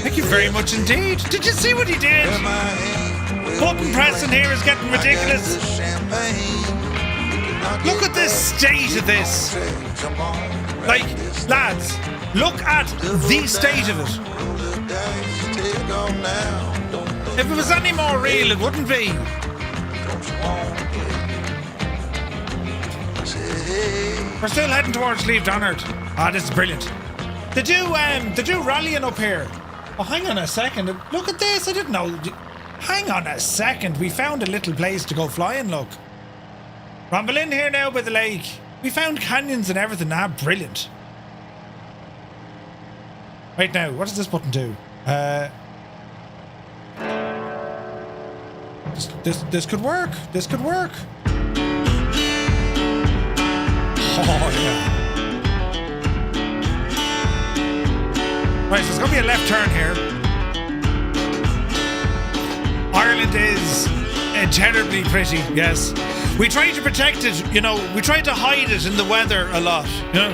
Thank you very much indeed. Did you see what he did? Button pressing here is getting ridiculous. Look at the state of this. Like, lads, look at the state of it. If it was any more real, it wouldn't be. We're still heading towards Slieve Donard. This is brilliant. They do rallying up here. Oh, hang on a second. Look at this. I didn't know. Hang on a second. We found a little place to go flying, look. Ramble in here now by the lake. We found canyons and everything. Brilliant. Wait now, what does this button do? This could work. This could work. Oh, yeah. Right, so it's going to be a left turn here. Ireland is terribly pretty, yes. We try to protect it, you know, we try to hide it in the weather a lot, you know.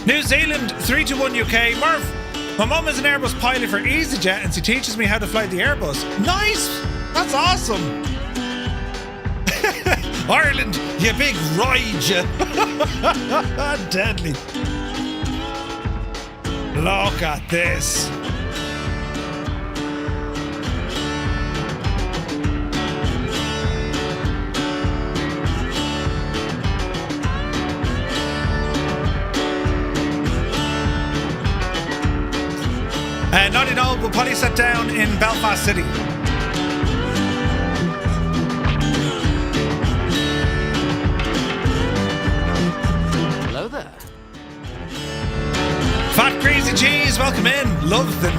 New Zealand, 321 UK. Murph, my mum is an Airbus pilot for EasyJet and she teaches me how to fly the Airbus. Nice! That's awesome! Ireland, you big ride, you. Deadly. Look at this. Naughty Dog will probably set down in Belfast City. Hello there. Fat Crazy Cheese, welcome in. Love the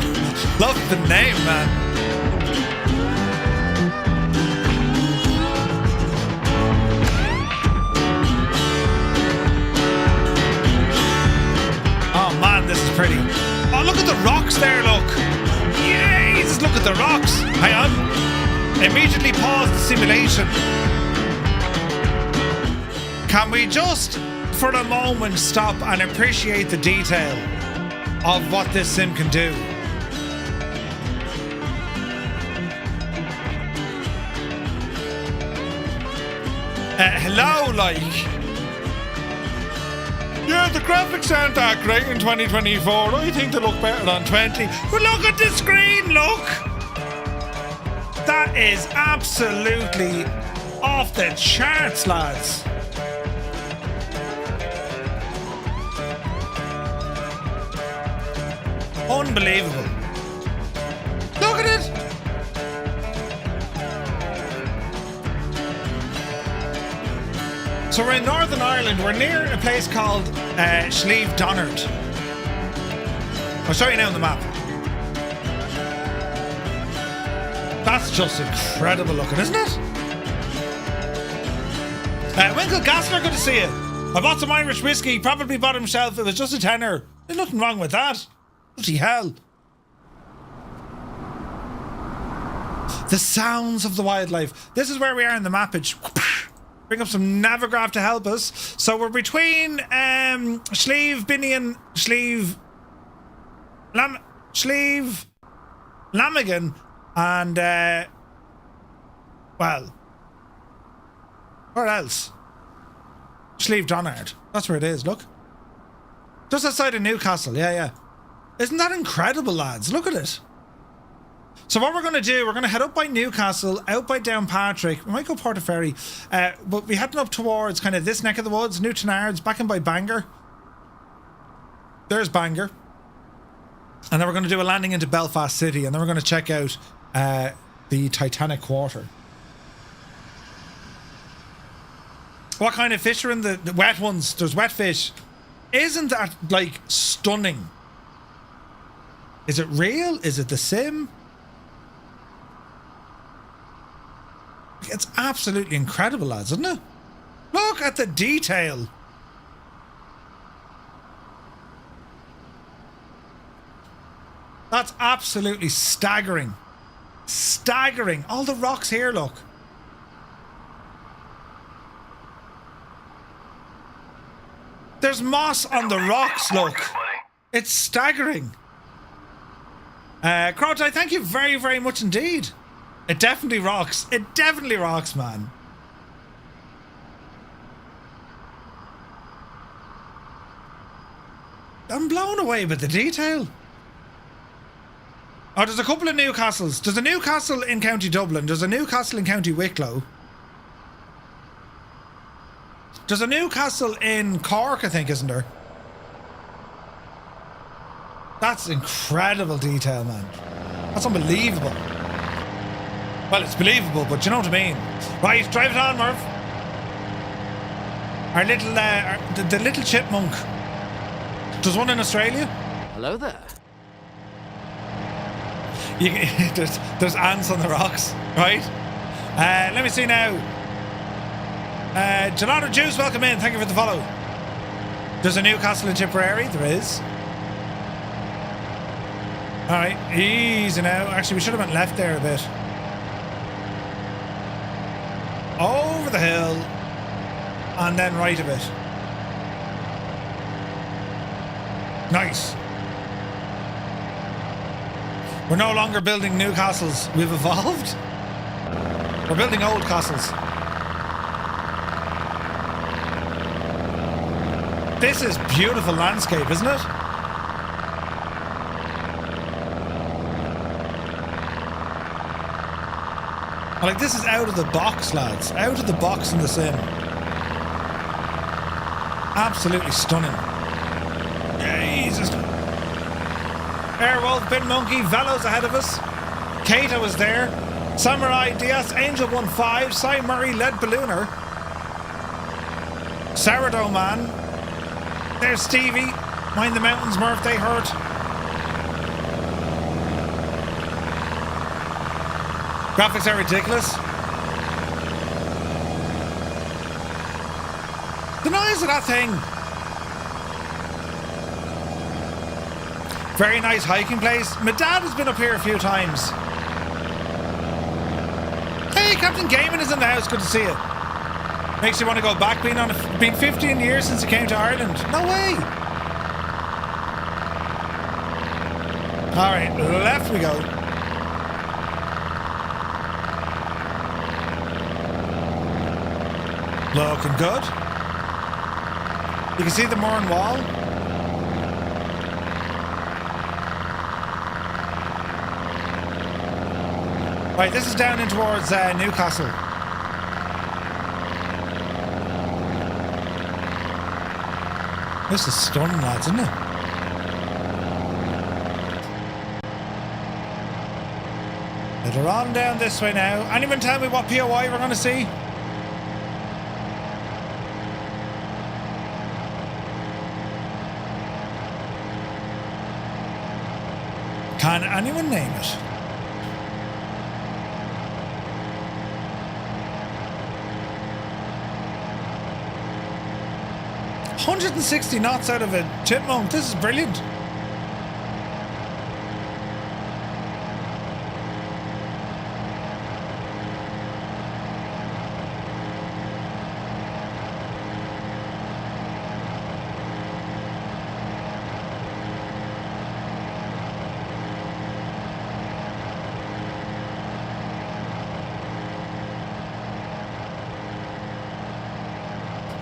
name, man. Oh man, this is pretty. Oh, look at the rocks there, look. Yes, look at the rocks. Hang on. Immediately pause the simulation. Can we just, for a moment, stop and appreciate the detail of what this sim can do? Hello, like. Yeah, the graphics aren't that great in 2024. I think they look better on 20. But look at the screen, look! That is absolutely off the charts, lads. Unbelievable. Look at it! So we're in Northern Ireland. We're near a place called Slieve Donard. I'll show you now on the map. That's just incredible looking, isn't it? Winkle Gassler, good to see you. I bought some Irish whiskey, probably bought himself. It was just a tenner. There's nothing wrong with that. Bloody hell. The sounds of the wildlife. This is where we are in the mappage. Bring up some Navigraph to help us. So we're between Slieve, Binion, Slieve, Lamigan, and well, where else? Slieve Donard. That's where it is. Look, just outside of Newcastle. Yeah. Isn't that incredible, lads? Look at it. So what we're going to do, we're going to head up by Newcastle, out by Downpatrick. We might go Portaferry, but we're heading up towards kind of this neck of the woods, Newtownards, back in by Bangor. There's Bangor. And then we're going to do a landing into Belfast City, and then we're going to check out the Titanic Quarter. What kind of fish are in the wet ones? There's wet fish. Isn't that, like, stunning? Is it real? Is it the sim? It's absolutely incredible, lads, isn't it? Look at the detail. That's absolutely staggering. Staggering. All the rocks here, look. There's moss on the rocks, look. It's staggering. Crowdie, thank you very, very much indeed. It definitely rocks. It definitely rocks, man. I'm blown away with the detail. Oh, there's a couple of Newcastles. There's a Newcastle in County Dublin. There's a Newcastle in County Wicklow. There's a Newcastle in Cork, I think, isn't there? That's incredible detail, man. That's unbelievable. Well, it's believable, but you know what I mean. Right, drive it on, Murph. Our little, the little chipmunk. There's one in Australia. Hello there. There's ants on the rocks, right? Let me see now. Gelato Juice, welcome in. Thank you for the follow. There's a Newcastle in Tipperary. There is. All right, easy now. Actually, we should have went left there a bit. Over the hill, and then right a bit. Nice. We're no longer building new castles. We've evolved. We're building old castles. This is beautiful landscape, isn't it? Like, this is out of the box, lads. Out of the box in the sim. Absolutely stunning. Jesus. Airwolf, Bin Monkey, Velo's ahead of us. Kato was there. Samurai, Diaz, Angel 1-5, Cy Murray, Lead Ballooner. Sourdough Man. There's Stevie. Mind the Mountains, Murph, they hurt. Graphics are ridiculous. The noise of that thing. Very nice hiking place. My dad has been up here a few times. Hey, Captain Gaiman is in the house. Good to see you. Makes you want to go back. Been 15 years since you came to Ireland. No way. All right, left we go. Looking good. You can see the Mourne Wall. Right, this is down in towards Newcastle. This is stunning, lads, isn't it? They're on down this way now. Anyone tell me what POI we're going to see? Can anyone name it? $160 knots out of a chipmunk. This is brilliant.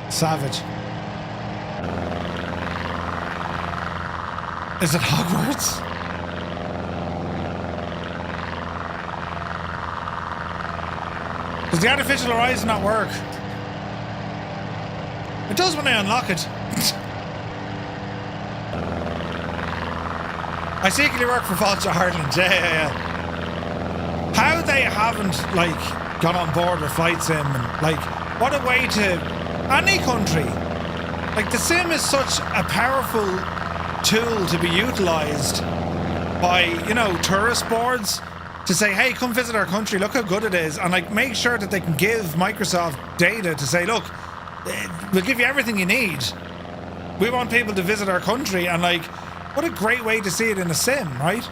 Savage. Is it Hogwarts? Does the artificial horizon not work? It does when I unlock it. I secretly work for Vulture Ireland. Yeah. How they haven't, like, gone on board with Flight Sim and, like, what a way to any country. Like, the sim is such a powerful tool to be utilised by, you know, tourist boards to say, hey, come visit our country, look how good it is, and, like, make sure that they can give Microsoft data to say, look, we'll give you everything you need. We want people to visit our country, and, like, what a great way to see it in a sim, right?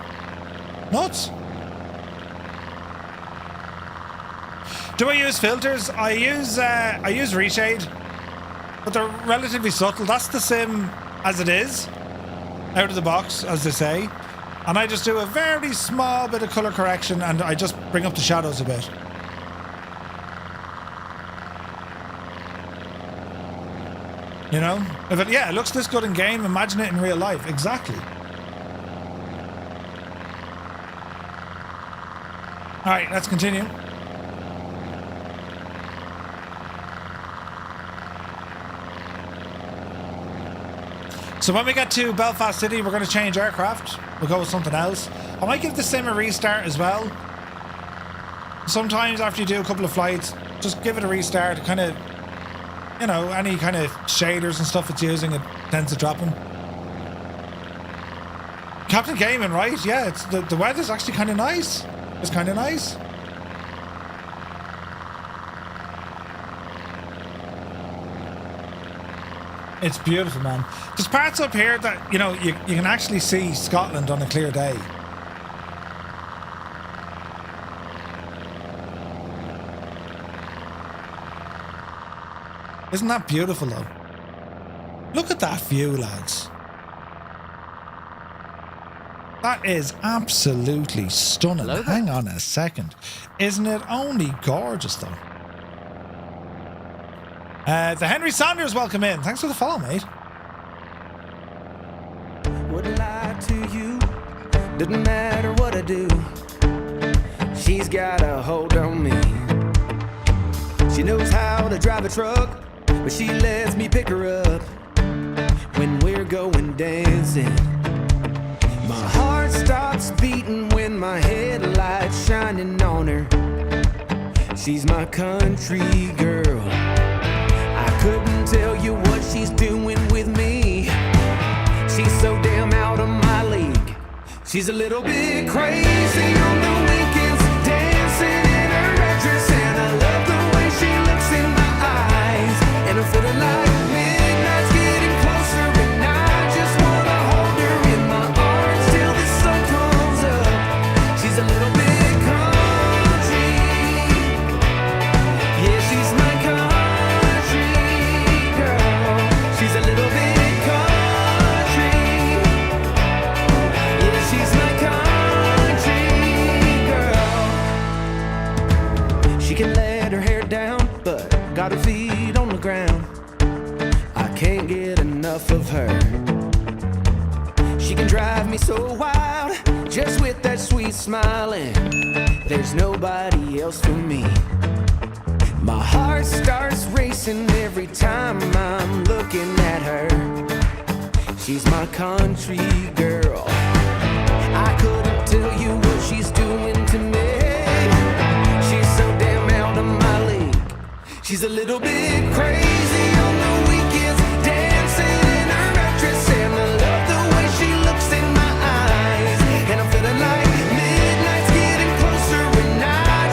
Nuts. Do I use filters? I use reshade, but they're relatively subtle. That's the sim as it is, out of the box, as they say. And I just do a very small bit of colour correction, and I just bring up the shadows a bit. You know? If it, yeah, it looks this good in game, imagine it in real life. Exactly. Alright, let's continue. So when we get to Belfast City, we're going to change aircraft. We'll go with something else. I might give the sim a restart as well. Sometimes after you do a couple of flights, just give it a restart. Kind of, you know, any kind of shaders and stuff it's using, it tends to drop them. Captain Gaming, right? Yeah, it's the weather's actually kind of nice. It's kind of nice. It's beautiful, man. There's parts up here that, you know, you can actually see Scotland on a clear day. Isn't that beautiful, though? Look at that view, lads. That is absolutely stunning. Hang on a second. Isn't it only gorgeous, though? The Henry Saunders, welcome in. Thanks for the follow, mate. Wouldn't lie to you. Doesn't matter what I do. She's got a hold on me. She knows how to drive a truck, but she lets me pick her up when we're going dancing. My heart stops beating when my headlights shining on her. She's my country girl. I couldn't tell you what she's doing with me. She's so damn out of my league. She's a little bit crazy on the weekends, dancing in her red dress, and I love the way she looks in my eyes. And I'm feeling like midnight's getting closer, and I just wanna hold her in my arms till the sun comes up. She's a little bit country. Yeah, she's my country girl. She's a little bit country. Yeah, she's my country girl. She can let her hair down, but got her feet on the ground. I can't get enough of her. She can drive me so wild, just with that sweet smiling. There's nobody else for me. My heart starts racing every time I'm looking at her. She's my country girl. I couldn't tell you what she's doing to me. She's so damn out of my league. She's a little bit crazy on the weekends, dancing in her red dress, and I love the way she looks in my eyes. And I'm feeling like midnight's getting closer, and I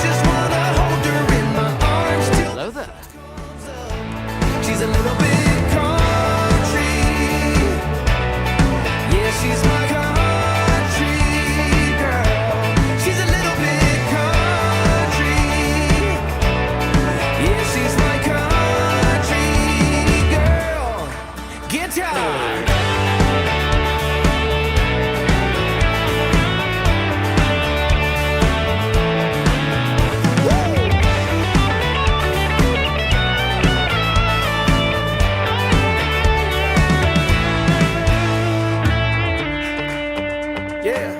just wanna hold her in my arms till Hello there. she's a little bit country. Yeah, she's my country girl. She's a little bit country. Yeah, she's my country girl. Guitar.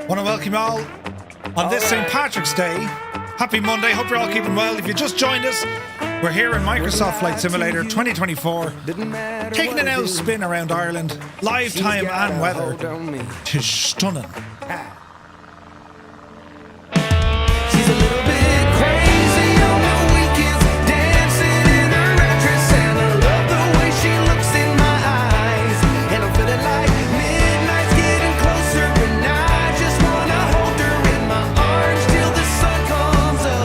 Want to welcome you all on this St. Patrick's Day. Happy Monday. Hope you're all keeping well. If you just joined us, we're here in Microsoft Flight Simulator 2024, taking an out spin around Ireland. Live time and weather. Tis stunning. She's a little bit crazy on the weekends, dancing in her red dress, and I love the way she looks in my eyes. And I'm feeling like midnight's getting closer, and I just wanna hold her in my arms till the sun comes up.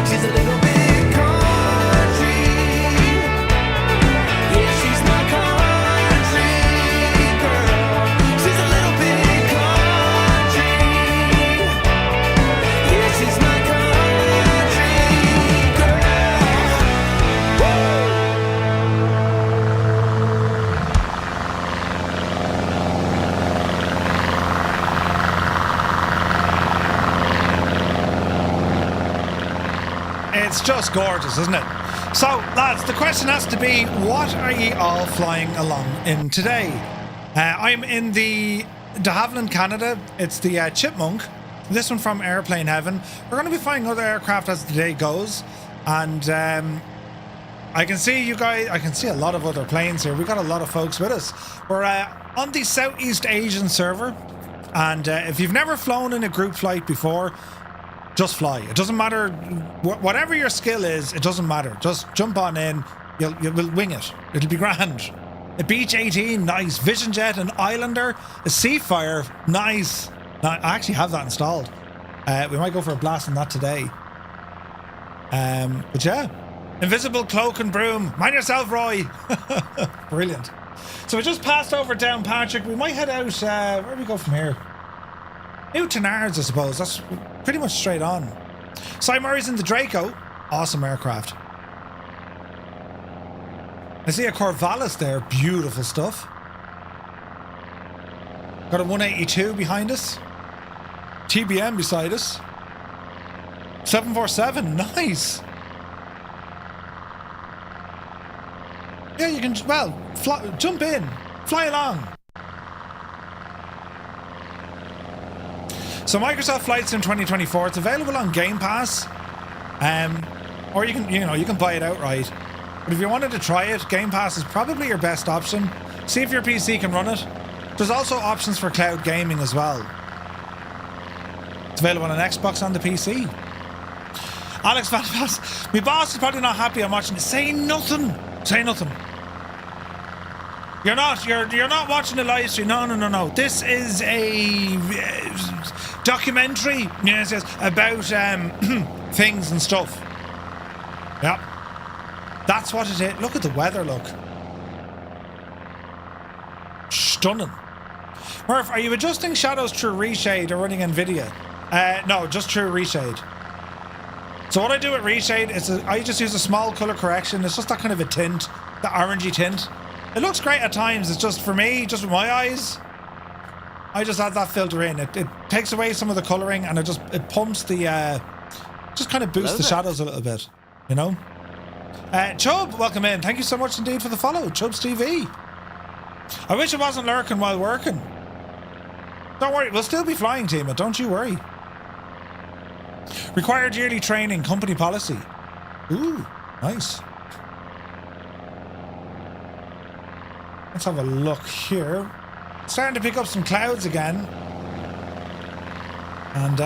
She's a little bit country, yeah, she's my country girl. She's a little bit country, yeah, she's my country girl. It's just gorgeous, isn't it? So, lads, the question has to be, what are ye all flying along in today? I'm in the de Havilland, Canada. It's the Chipmunk. This one from Airplane Heaven. We're going to be flying other aircraft as the day goes. And I can see you guys, I can see a lot of other planes here. We've got a lot of folks with us. We're on the Southeast Asian server. And if you've never flown in a group flight before, just fly. It doesn't matter, whatever your skill is, it doesn't matter. Just jump on in, you'll wing it. It'll be grand. A Beach 18, nice. Vision Jet, an Islander, a Seafire, nice. I actually have that installed. We might go for a blast on that today. But yeah, Invisible Cloak and Broom. Mind yourself, Roy. Brilliant. So we just passed over Downpatrick. We might head out, where do we go from here? New to Nards, I suppose. That's pretty much straight on. Cy Murray's in the Draco. Awesome aircraft. I see a Corvallis there. Beautiful stuff. Got a 182 behind us. TBM beside us. 747. Nice. Yeah, you can, well, jump in. Fly along. So Microsoft Flight Sim 2024, it's available on Game Pass, or you can buy it outright. But if you wanted to try it, Game Pass is probably your best option. See if your PC can run it. There's also options for cloud gaming as well. It's available on an Xbox and the PC. Alex Van Pass, my boss is probably not happy I'm watching it. Say nothing. Say nothing. You're not watching the live stream. No. This is a documentary, yes, about things and stuff. Yep. That's what it is. Look at the weather, look. Stunning. Murph, are you adjusting shadows through reshade or running NVIDIA? No, just through reshade. So what I do with reshade is I just use a small colour correction. It's just that kind of a tint, the orangey tint. It looks great at times. It's just, for me, just with my eyes, I just add that filter in. It takes away some of the colouring, and it pumps the, just kind of boosts the shadows a little bit, you know? Chubb, welcome in. Thank you so much indeed for the follow, Chubbs TV. I wish it wasn't lurking while working. Don't worry, we'll still be flying, Tima, don't you worry. Required yearly training, company policy. Ooh, nice. Let's have a look here. Starting to pick up some clouds again. And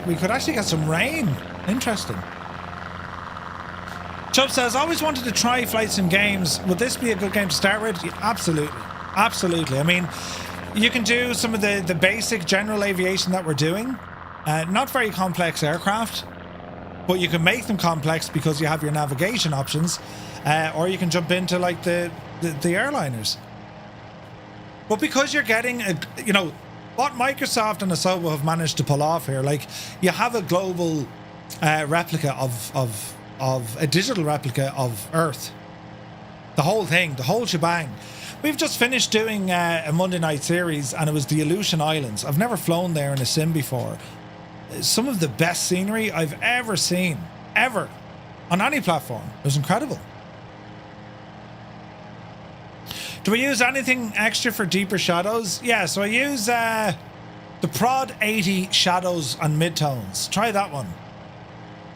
we could actually get some rain. Interesting. Chubb says, always wanted to try Flight Sim games. Would this be a good game to start with? Yeah, absolutely. Absolutely. I mean, you can do some of the basic general aviation that we're doing. Not very complex aircraft, but you can make them complex because you have your navigation options. Or you can jump into like the airliners. But because you're getting what Microsoft and Asobo have managed to pull off here, like you have a global replica of a digital replica of Earth. The whole thing, the whole shebang. We've just finished doing a Monday night series, and it was the Aleutian Islands. I've never flown there in a sim before. Some of the best scenery I've ever seen, ever, on any platform. It was incredible. Do we use anything extra for deeper shadows? Yeah, so I use The Prod 80 shadows and midtones. Try that one.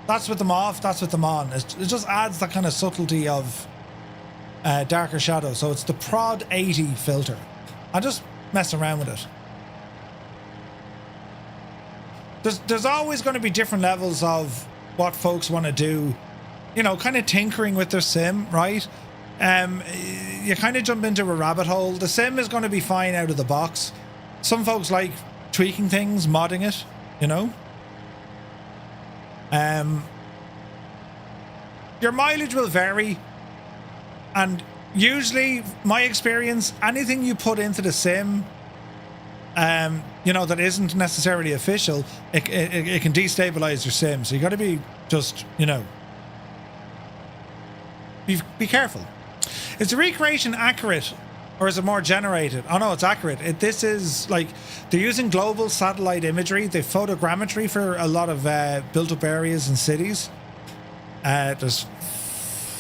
That's with them off, that's with them on. It just adds that kind of subtlety of darker shadow. So it's the Prod 80 filter. I just mess around with it. There's always going to be different levels of what folks want to do. You know, kind of tinkering with their sim, right? You kind of jump into a rabbit hole. The sim is going to be fine out of the box. Some folks like tweaking things, modding it, you know. Your mileage will vary, and usually my experience, anything you put into the sim, you know, that isn't necessarily official, it can destabilize your sim. So you got to be just, you know, be careful. Is the recreation accurate, or is it more generated? Oh no, it's accurate. This is like, they're using global satellite imagery. They photogrammetry for a lot of built-up areas and cities. There's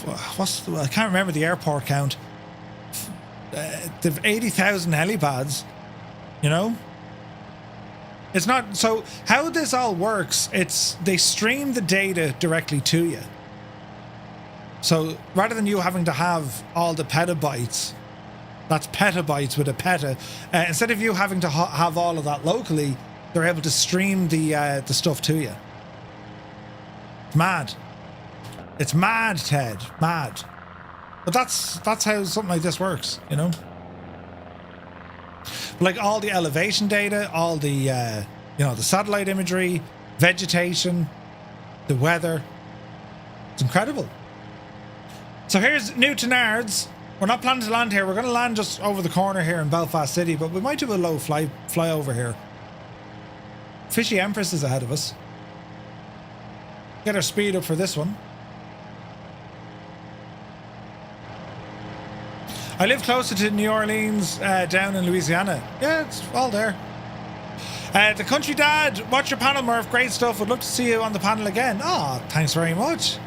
I can't remember the airport count. They've 80,000 helipads. You know, it's not so. How this all works? It's they stream the data directly to you. So rather than you having to have all the petabytes, that's petabytes with a peta. Instead of you having to have all of that locally, they're able to stream the stuff to you. It's mad. It's mad, Ted. Mad. But that's how something like this works, you know. Like all the elevation data, all the you know, the satellite imagery, vegetation, the weather. It's incredible. So here's new to Nards. We're not planning to land here. We're going to land just over the corner here in Belfast City, but we might do a low fly over here. Fishy Empress is ahead of us. Get our speed up for this one. I live closer to New Orleans, down in Louisiana. Yeah, it's all there. The Country Dad, watch your panel, Murph. Great stuff. Would love to see you on the panel again. Oh, thanks very much.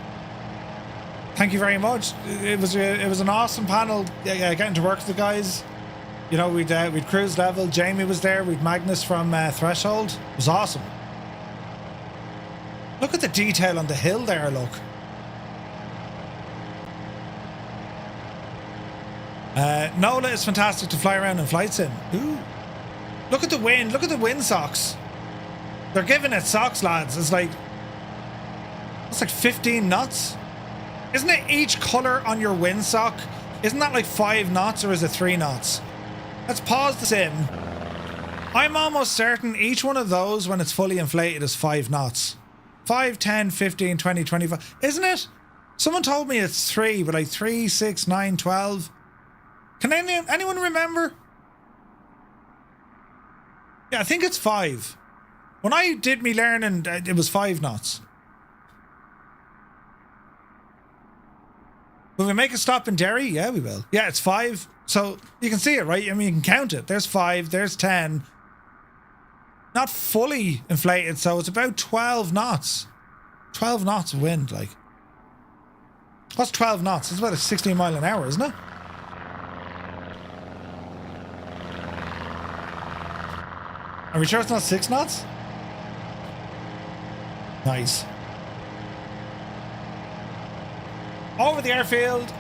Thank you very much. It was an awesome panel. Getting to work with the guys. You know, we'd cruise level. Jamie was there. We'd Magnus from Threshold. It was awesome. Look at the detail on the hill there. Look. Nola is fantastic to fly around in flight sim. Ooh. Look at the wind. Look at the wind socks. They're giving it socks, lads. It's like 15 knots. Isn't it each color on your windsock? Isn't that like 5 knots, or is it 3 knots? Let's pause the sim. I'm almost certain each one of those, when it's fully inflated, is 5 knots. 5, 10, 15, 20, 25. Isn't it? Someone told me it's 3, but like 3, 6, 9, 12. Can anyone remember? Yeah, I think it's 5. When I did me learning, it was 5 knots. Will we make a stop in Derry? Yeah, we will. Yeah, it's 5. So you can see it, right? I mean, you can count it. There's 5, there's 10. Not fully inflated, so it's about 12 knots. 12 knots of wind, like. What's 12 knots? It's about a 16 mile an hour, isn't it? Are we sure it's not 6 knots? Nice. Over the airfield,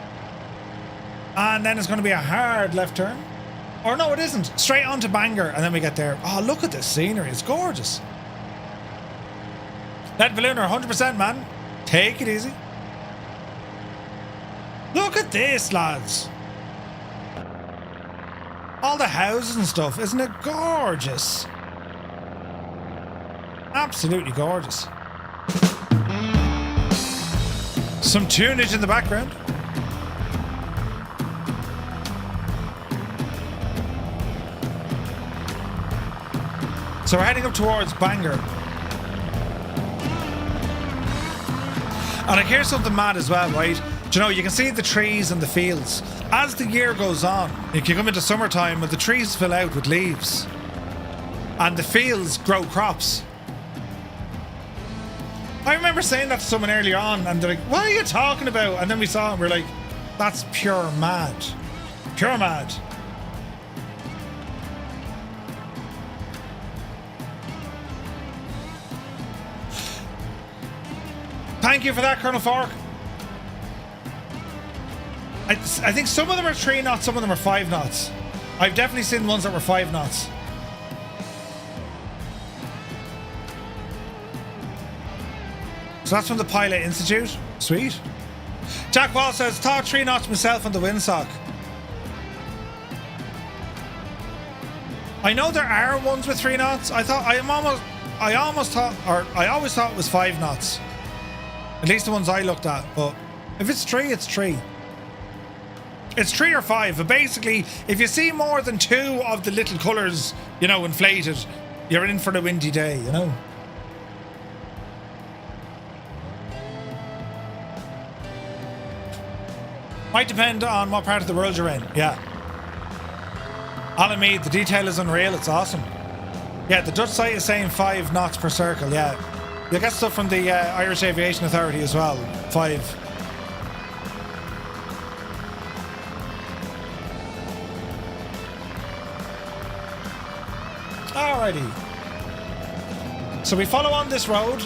and then it's going to be a hard left turn. Or no, it isn't. Straight onto Bangor, and then we get there. Oh, look at this scenery. It's gorgeous. Lead ballooner, 100%, man. Take it easy. Look at this, lads. All the houses and stuff. Isn't it gorgeous? Absolutely gorgeous. Some tunage in the background. So we're heading up towards Bangor. And I hear something mad as well, right? Do you know, you can see the trees and the fields. As the year goes on, if you come into summertime, when the trees fill out with leaves and the fields grow crops. I remember saying that to someone earlier on, and they're like, what are you talking about? And then we saw it and we're like, that's pure mad. Pure mad. Thank you for that, Colonel Fork. I think some of them are 3 knots, some of them are 5 knots. I've definitely seen ones that were 5 knots. So that's from the Pilot Institute. Sweet. Jack Wall says, thought 3 knots myself on the windsock. I know there are ones with 3 knots. I always thought it was 5 knots. At least the ones I looked at. But if it's 3, it's 3. It's 3 or 5. But basically, if you see more than 2 of the little colours, you know, inflated, you're in for the windy day, you know. Might depend on what part of the world you're in. Yeah. Alan Meath, the detail is unreal. It's awesome. Yeah, the Dutch site is saying 5 knots per circle. Yeah. You get stuff from the Irish Aviation Authority as well. 5. Alrighty. So we follow on this road.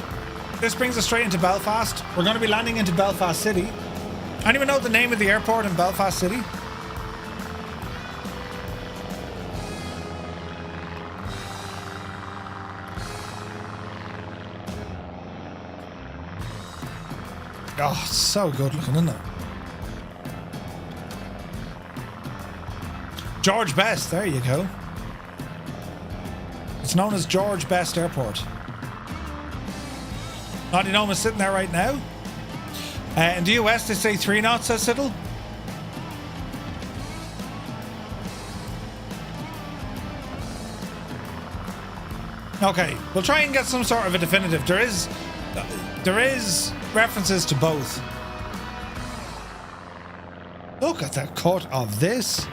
This brings us straight into Belfast. We're going to be landing into Belfast City. Anyone know the name of the airport in Belfast City? Oh, it's so good looking, isn't it? George Best, there you go. It's known as George Best Airport. Nottingham is sitting there right now. In the US, they say 3 knots, says Siddle. Okay, we'll try and get some sort of a definitive. There is references to both. Look at the cut of this.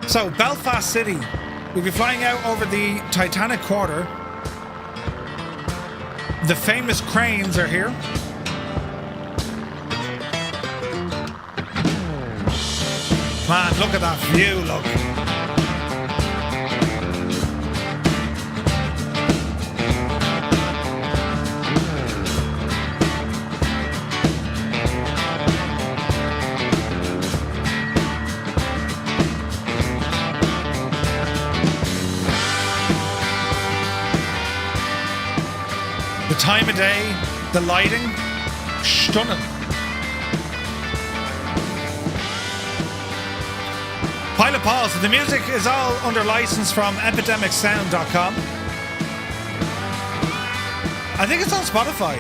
So, Belfast City. We'll be flying out over the Titanic Quarter. The famous cranes are here. Man, look at that view, look. Time of day, the lighting, stunning. Pilot Paul, so the music is all under license from epidemicsound.com. I think it's on Spotify.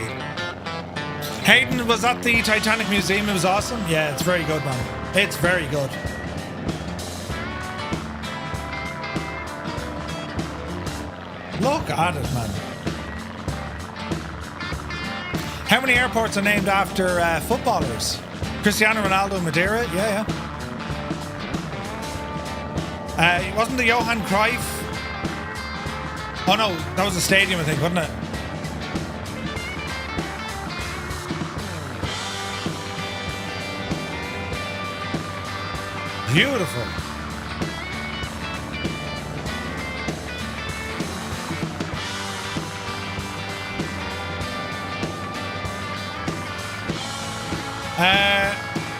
Hayden was at the Titanic Museum, it was awesome. Yeah, it's very good, man. It's very good. Look at it, man. How many airports are named after footballers? Cristiano Ronaldo, Madeira? Yeah. Wasn't the Johan Cruyff? Oh no, that was a stadium, I think, wasn't it? Beautiful.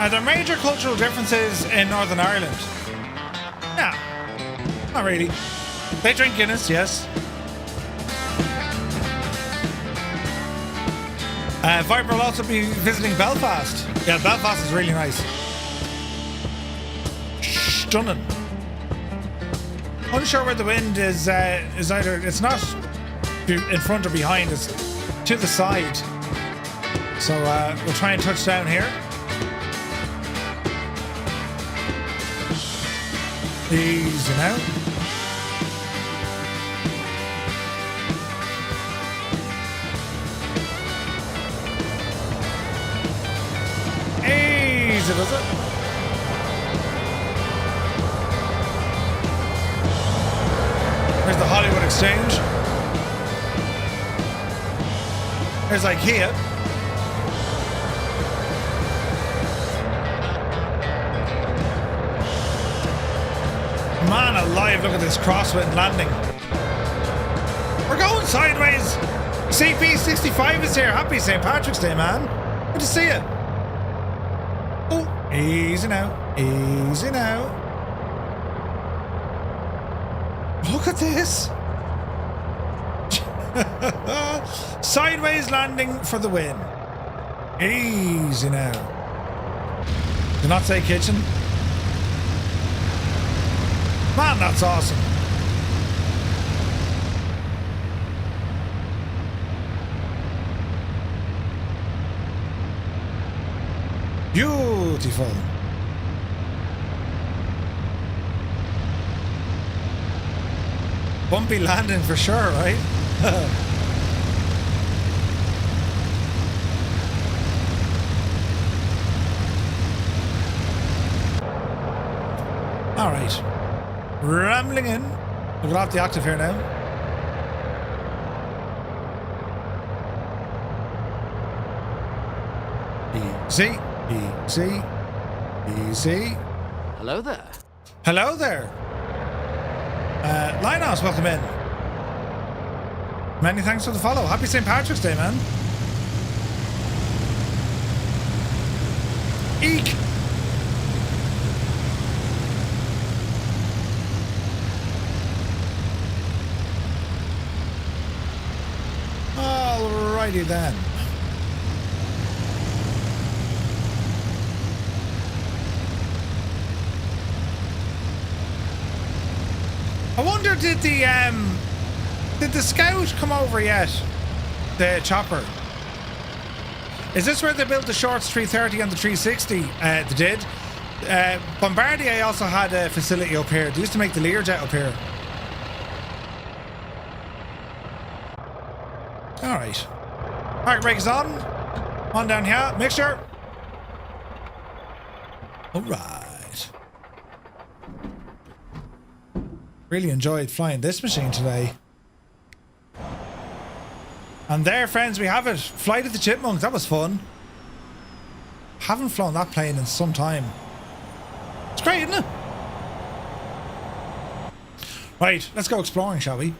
Are there major cultural differences in Northern Ireland? No, not really. They drink Guinness, yes. Viper will also be visiting Belfast. Yeah, Belfast is really nice. Stunning. Unsure where the wind is either, it's not in front or behind, it's to the side. So we'll try and touch down here. Easy now. Easy, does it? There's the Hollywood Exchange. There's IKEA. Man live look at this crosswind landing. We're going sideways. CP65 is here. Happy St. Patrick's Day, man. Good to see you. Oh, easy now. Easy now. Look at this. Sideways landing for the win. Easy now. Do not say kitchen. Man, that's awesome. Beautiful. Bumpy landing for sure, right? All right. Rambling in. We've got off the octave here now. Easy. Easy. Easy. Hello there. Hello there. Lighthouse, welcome in. Many thanks for the follow. Happy St. Patrick's Day, man. Eek. Alrighty then. I wonder, did the scout come over yet? The chopper. Is this where they built the Shorts 330 and the 360? They did. Bombardier also had a facility up here. They used to make the Learjet up here. All right. Park brake is on. On down here. Mixture. All right. Really enjoyed flying this machine today. And there, friends, we have it. Flight of the Chipmunks. That was fun. Haven't flown that plane in some time. It's great, isn't it? Right, let's go exploring, shall we?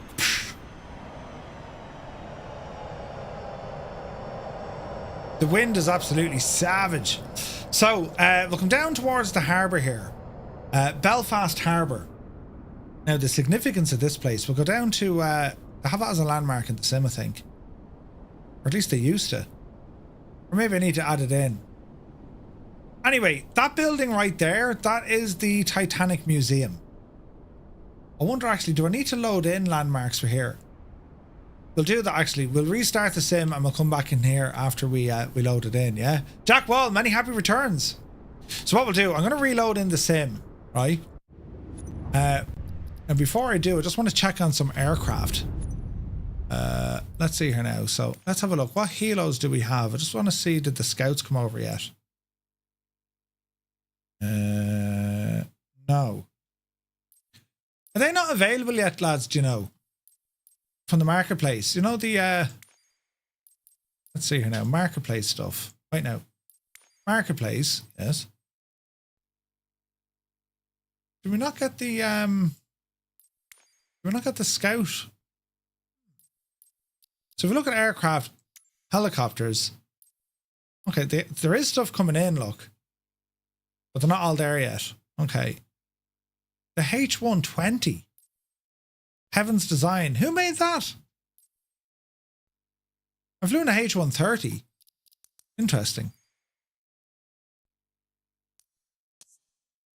The wind is absolutely savage. So, we'll come down towards the harbour here. Belfast Harbour. Now, the significance of this place, we'll go down to, they have it as a landmark in the sim, I think. Or at least they used to. Or maybe I need to add it in. Anyway, that building right there, that is the Titanic Museum. I wonder actually, do I need to load in landmarks for here? We'll do that actually. We'll restart the sim and we'll come back in here after we load it in, yeah? Jack Wall, many happy returns. So what we'll do, I'm going to reload in the sim, right? And before I do, I just want to check on some aircraft. Let's see here now. So let's have a look. What helos do we have? I just want to see, did the scouts come over yet? No. Are they not available yet, lads? Do you know? From the marketplace. You know the let's see here now. Marketplace stuff. Right now. Marketplace, yes. Did we not get the did we not get the scout? So if we look at aircraft, helicopters. Okay, there is stuff coming in, look. But they're not all there yet. Okay. The H120. Heaven's Design. Who made that? I flew in a H130. Interesting.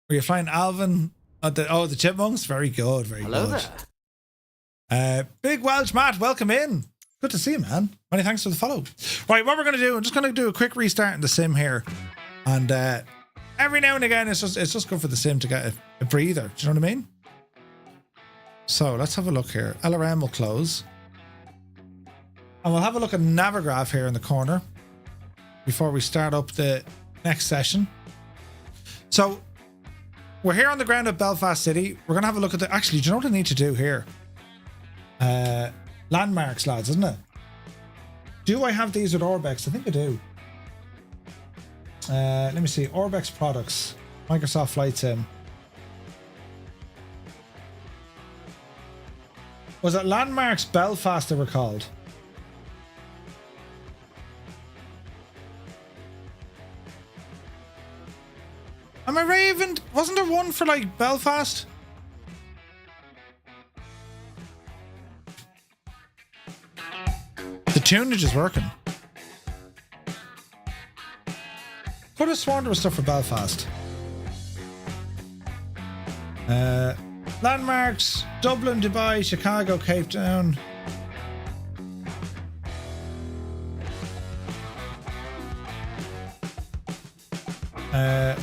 Were you flying Alvin? The Chipmunks? Very good, very Hello good. There. Big Welsh Matt, welcome in. Good to see you, man. Many thanks for the follow. Right, what we're going to do, I'm just going to do a quick restart in the sim here. And every now and again, it's just good for the sim to get a breather. Do you know what I mean? So let's have a look here. LRM will close. And we'll have a look at Navigraph here in the corner before we start up the next session. So we're here on the ground at Belfast City. We're going to have a look at the... Actually, do you know what I need to do here? Landmarks, lads, isn't it? Do I have these with Orbex? I think I do. Let me see. Orbex products. Microsoft Flight Sim. Was it Landmarks Belfast they were called? Am I raving? Wasn't there one for like Belfast? The tunage is working. Could have sworn there was stuff for Belfast. Landmarks, Dublin, Dubai, Chicago, Cape Town.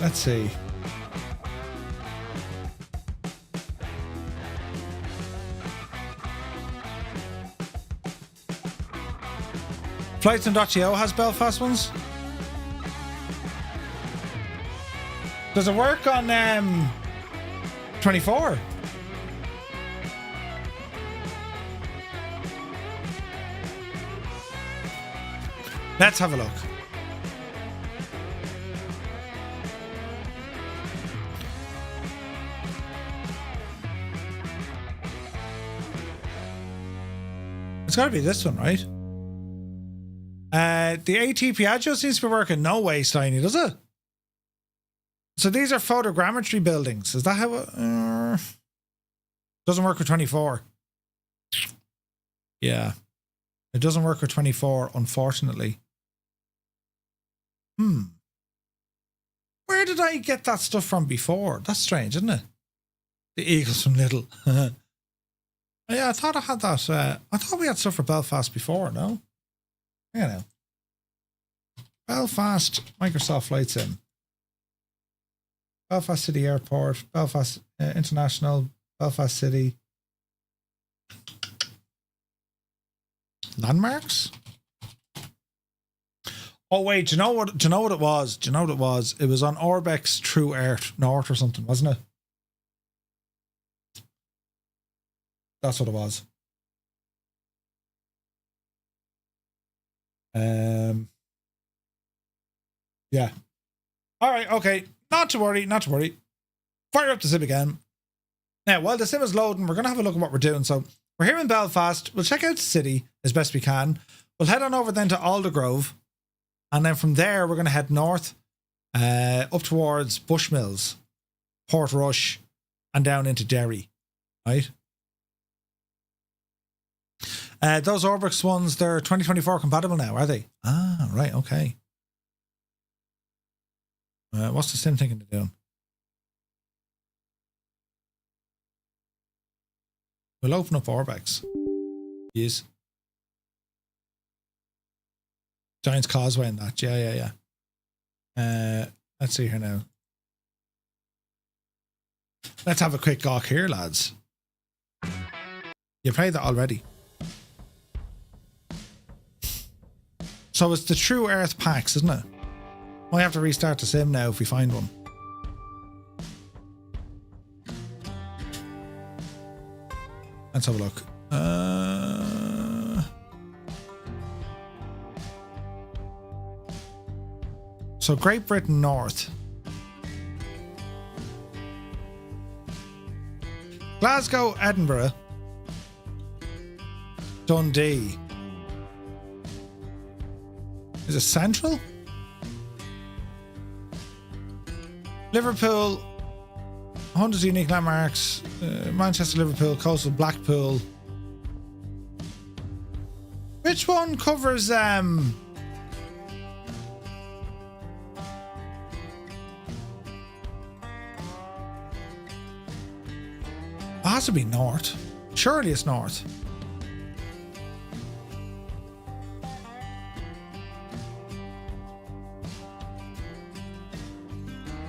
Let's see. Flights.io has Belfast ones. Does it work on 24? Let's have a look. It's got to be this one, right? The ATP Agile seems to be working. No way, Steiny, does it? So these are photogrammetry buildings. Is that how it... doesn't work with 24. Yeah. It doesn't work with 24, unfortunately. Where did I get that stuff from before? That's strange, isn't it? The Eagles from Little. Yeah, I thought I had that. I thought we had stuff for Belfast before, no? Yeah, no. Belfast Microsoft Flight Sim. Belfast City Airport, Belfast International, Belfast City. Landmarks? Oh wait, do you know what it was? Do you know what it was? It was on Orbex True Earth North or something, wasn't it? That's what it was. Yeah. All right, okay. Not to worry, not to worry. Fire up the sim again. Now, while the sim is loading, we're going to have a look at what we're doing. So, we're here in Belfast. We'll check out the city as best we can. We'll head on over then to Aldergrove. And then from there, we're going to head north up towards Bushmills, Portrush, and down into Derry. Right? Those Orbix ones, they're 2024 compatible now, are they? Ah, right, okay. What's the sim thinking of doing? We'll open up Orbex. Yes. Giant's Causeway and that. Yeah. Let's see here now. Let's have a quick gawk here, lads. You played that already. So it's the True Earth packs, isn't it? Might have to restart the sim now if we find one. Let's have a look. So Great Britain North. Glasgow, Edinburgh. Dundee. Is it Central? Liverpool, 100 unique landmarks, Manchester, Liverpool, Coastal, Blackpool. Which one covers it has to be north. Surely it's north.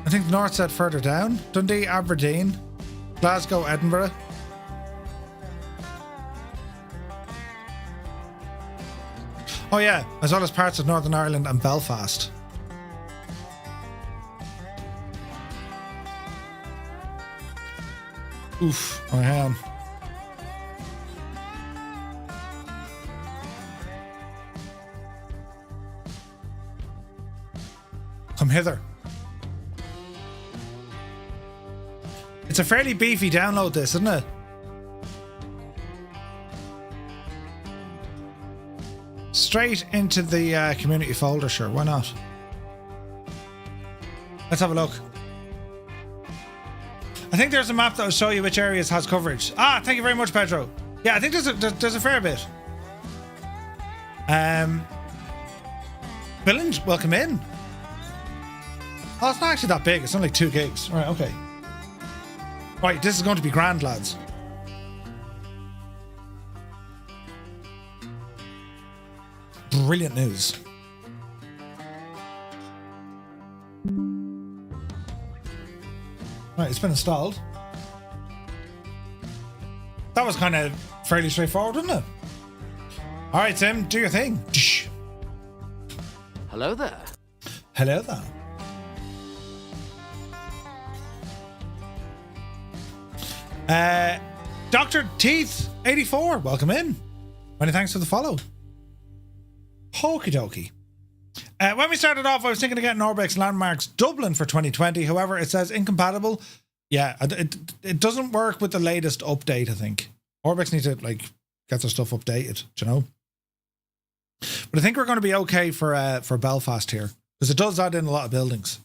I think the north set further down. Dundee, Aberdeen, Glasgow, Edinburgh. Oh yeah, as well as parts of Northern Ireland and Belfast. Oof, I am. Come hither. It's a fairly beefy download, this, isn't it? straight into the community folder, sure, why not? Let's have a look. I think there's a map that will show you which areas has coverage. Ah, thank you very much, Pedro. Yeah, I think there's a fair bit. Brilliant, welcome in. Oh, it's not actually that big. It's only like 2 gigs. Right, okay. Right, this is going to be grand, lads. Brilliant news. Right, it's been installed. That was kind of fairly straightforward, wasn't it? All right, Tim, do your thing. Hello there. Hello there. Dr. Teeth 84, welcome in. Many thanks for the follow. Okie dokie. When we started off, I was thinking of getting Orbex Landmarks Dublin for 2020. However, it says incompatible. Yeah, it doesn't work with the latest update, I think. Orbex need to like get their stuff updated, do you know? But I think we're going to be okay for Belfast here, because it does add in a lot of buildings.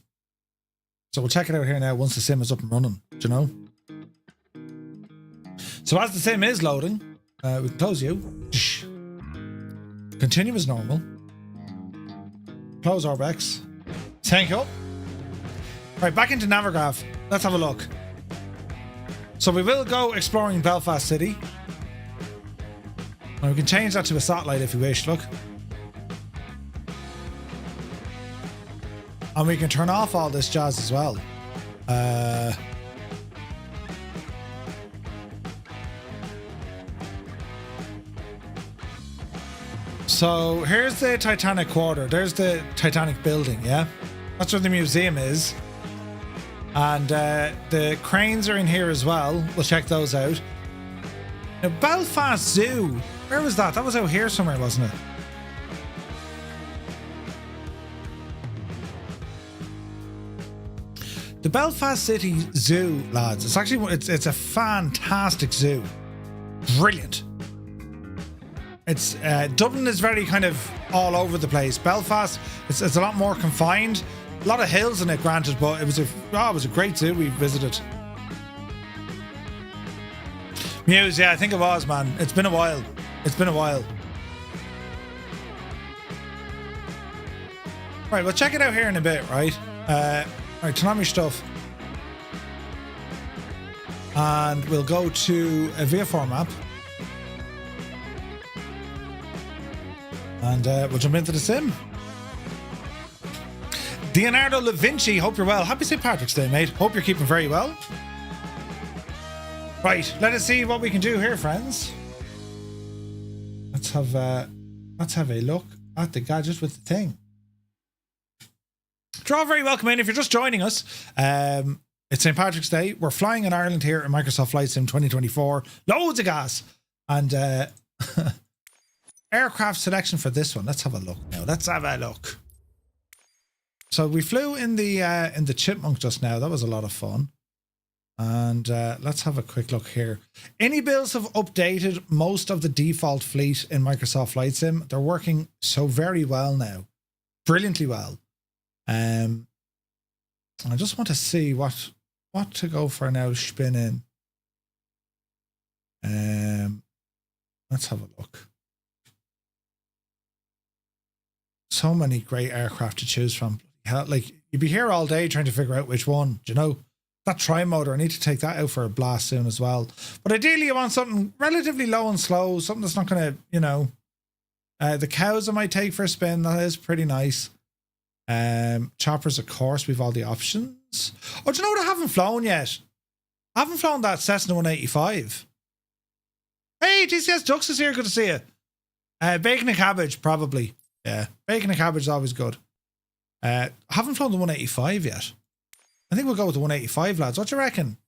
So we'll check it out here now once the sim is up and running, do you know? So as the sim is loading, we can close you. Continue as normal. Close Orbex. Thank you. Right, back into Navigraph. Let's have a look. So we will go exploring Belfast City. And we can change that to a satellite if we wish, look. And we can turn off all this jazz as well. So here's the Titanic Quarter. There's the Titanic building, yeah? That's where the museum is. And the cranes are in here as well. We'll check those out. Now, Belfast Zoo. Where was that? That was out here somewhere, wasn't it? The Belfast City Zoo, lads. It's actually it's a fantastic zoo. Brilliant. It's Dublin is very kind of all over the place. Belfast, it's a lot more confined. A lot of hills in it, granted, but it was a great zoo we visited. Muse, yeah, I think it was, man. It's been a while. It's been a while. Right, we'll check it out here in a bit, right? Right, turn on your stuff. And we'll go to a VF4 map. And we'll jump into the sim. Leonardo da Vinci, hope you're well. Happy St. Patrick's Day, mate. Hope you're keeping very well. Right, let us see what we can do here, friends. Let's have a look at the gadget with the thing. Draw, very welcome in. If you're just joining us, it's St. Patrick's Day. We're flying in Ireland here in Microsoft Flight Sim 2024. Loads of gas. And aircraft selection for this one. Let's have a look now. Let's have a look. So we flew in the Chipmunk just now. That was a lot of fun. And let's have a quick look here. Any builds have updated most of the default fleet in Microsoft Flight Sim. They're working so very well now. Brilliantly well. I just want to see what to go for now. Spin in. Let's have a look. So many great aircraft to choose from. Like, you'd be here all day trying to figure out which one. Do you know? That tri-motor, I need to take that out for a blast soon as well. But ideally you want something relatively low and slow, something that's not going to, you know, the cows I might take for a spin. That is pretty nice. Choppers, of course, we've all the options. Oh, do you know what I haven't flown yet? I haven't flown that Cessna 185. Hey, TCS Dux is here. Good to see you. Bacon and cabbage, probably. Yeah, bacon and cabbage is always good. I haven't flown the 185 yet. I think we'll go with the 185, lads. What do you reckon?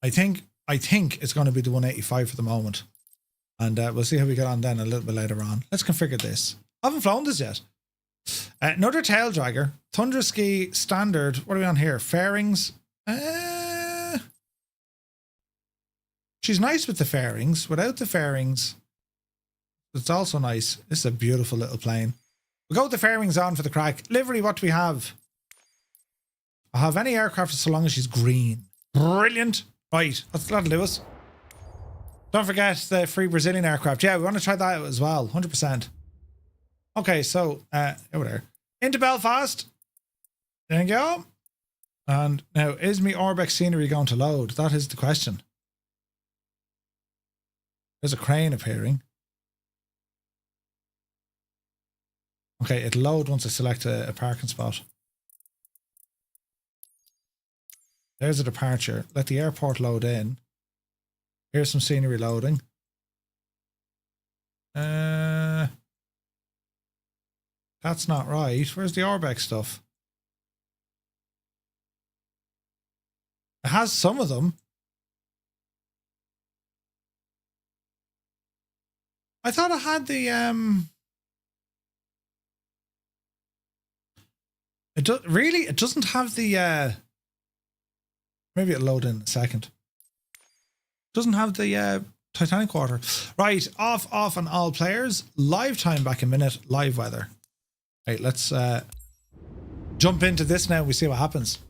I think it's going to be the 185 for the moment. And we'll see how we get on then a little bit later on. Let's configure this. I haven't flown this yet. Another tail dragger. Tundra Ski Standard. What are we on here? Fairings. She's nice with the fairings. Without the fairings, it's also nice. This is a beautiful little plane. We'll go with the fairings on for the crack. Livery, what do we have? I'll have any aircraft so long as she's green. Brilliant. Right, that'll do us. Don't forget the free Brazilian aircraft. Yeah, we want to try that out as well. 100%. Okay, so, over there. Into Belfast. There you go. And now, is me Orbex scenery going to load? That is the question. There's a crane appearing. Okay, it'll load once I select a parking spot. There's a departure. Let the airport load in. Here's some scenery loading. That's not right. Where's the Orbex stuff? It has some of them. I thought it had the really, it doesn't have the maybe it'll load in a second. Doesn't have the Titanic quarter. Right, off on all players. Live time back a minute, live weather. Right, let's jump into this now and we see what happens.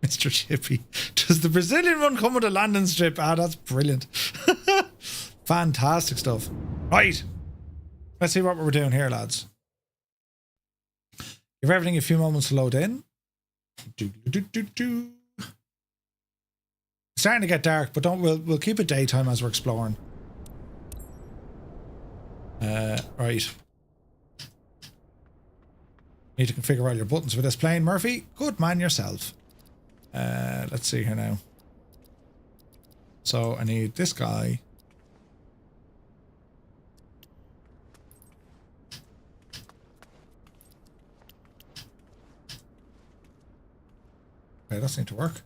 Mr. Chippy. Does the Brazilian one come with a landing strip? Ah, that's brilliant. Fantastic stuff. Right. Let's see what we're doing here, lads. Give everything a few moments to load in. It's starting to get dark, but we'll keep it daytime as we're exploring. Right. Need to configure all your buttons for this plane, Murphy. Good man yourself. Let's see here now. So I need this guy. Okay, that seemed to work.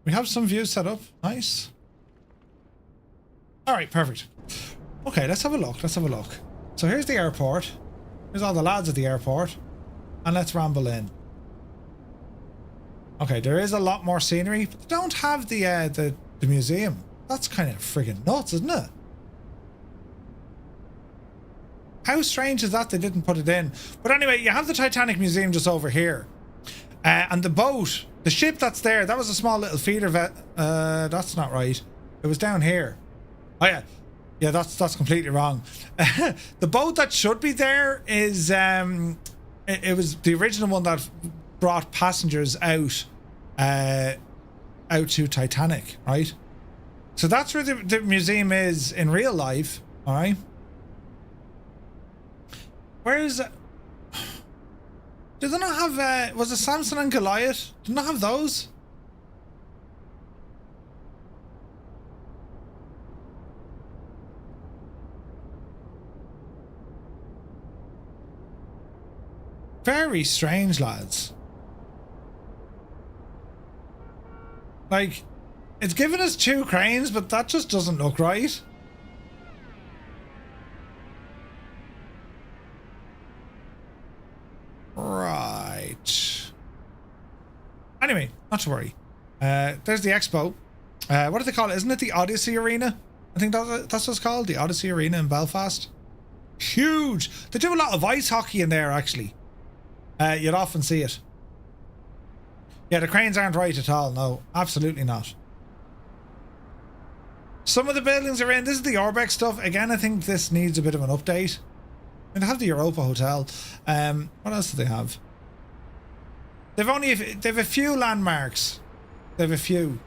We have some views set up. Nice. All right, perfect. Okay, let's have a look. Let's have a look. So here's the airport. Here's all the lads at the airport. And let's ramble in. Okay, there is a lot more scenery, but they don't have the museum. That's kind of friggin' nuts, isn't it? How strange is that they didn't put it in? But anyway, you have the Titanic Museum just over here. And the boat, the ship that's there, that was a small little feeder that's not right. It was down here. Oh yeah. Yeah, that's completely wrong. The boat that should be there is it was the original one that brought passengers out to Titanic, right? So that's where the museum is in real life, all right? Where is it? Did they not have was it Samson and Goliath? Did they not have those? Very strange, lads. Like, it's given us 2 cranes, but that just doesn't look right. Right. Anyway, not to worry. There's the expo. What do they call it? Isn't it the Odyssey Arena? I think that's what it's called, the Odyssey Arena in Belfast. Huge. They do a lot of ice hockey in there, actually. You'd often see it. Yeah, the cranes aren't right at all. No, absolutely not. Some of the buildings are in. This is the Orbex stuff. Again, I think this needs a bit of an update. And they have the Europa Hotel. What else do they have? They've a few landmarks. They've a few.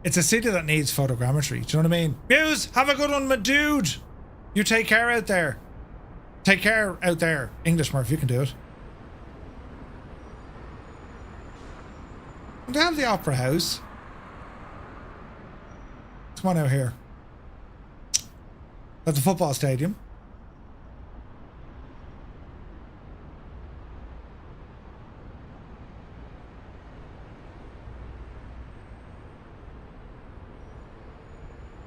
It's a city that needs photogrammetry. Do you know what I mean? Muse, have a good one, my dude. You take care out there. Take care out there. English, Murph, you can do it. They have the Opera House. Come on out here. That's the football stadium.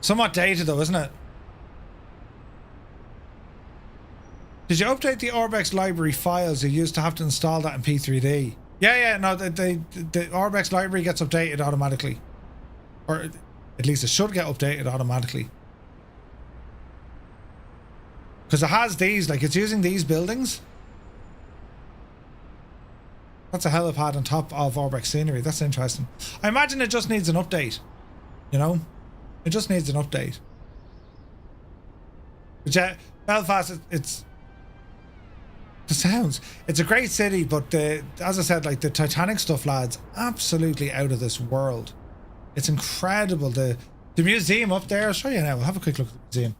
Somewhat dated though, isn't it? Did you update the Orbex library files? You used to have to install that in P3D. Yeah, no, the Orbex library gets updated automatically. Or at least it should get updated automatically. Because it has these, like it's using these buildings. That's a helipad on top of Orbex scenery. That's interesting. I imagine it just needs an update. You know? It just needs an update. But yeah, Belfast, it's the sounds. It's a great city, but as I said, like the Titanic stuff, lads, absolutely out of this world. It's incredible. The museum up there, I'll show you now. We'll have a quick look at the museum.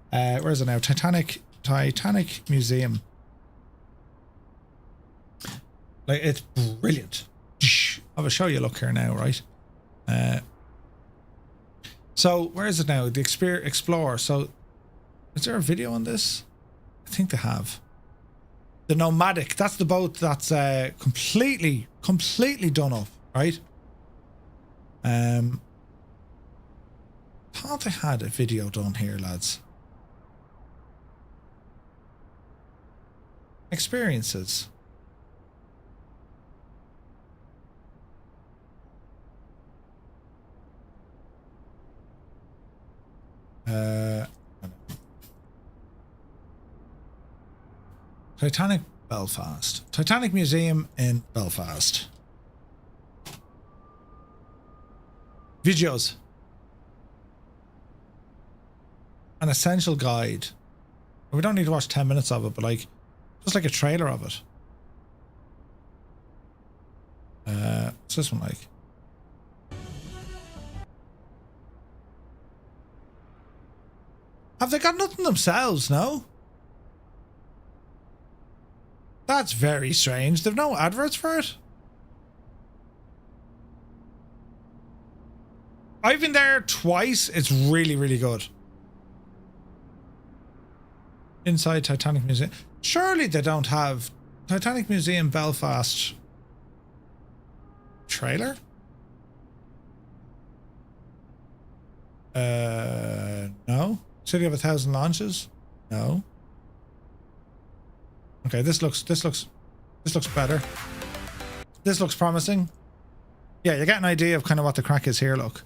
Where is it now? Titanic Museum. Like, it's brilliant. I will show you a look here now, right? So where is it now? The Explorer. So is there a video on this? I think they have. The Nomadic. That's the boat that's completely done up, right? Thought they had a video done here, lads. Experiences. Titanic Belfast. Titanic Museum in Belfast. Videos. An essential guide. We don't need to watch 10 minutes of it, but like, just like a trailer of it. What's this one like? Have they got nothing themselves, no? That's very strange. They've no adverts for it. I've been there twice. It's really, really good. Inside Titanic Museum. Surely they don't have Titanic Museum Belfast trailer? No. City of 1,000 launches? No. Okay, this looks better. This looks promising. Yeah, you get an idea of kind of what the crack is here, look.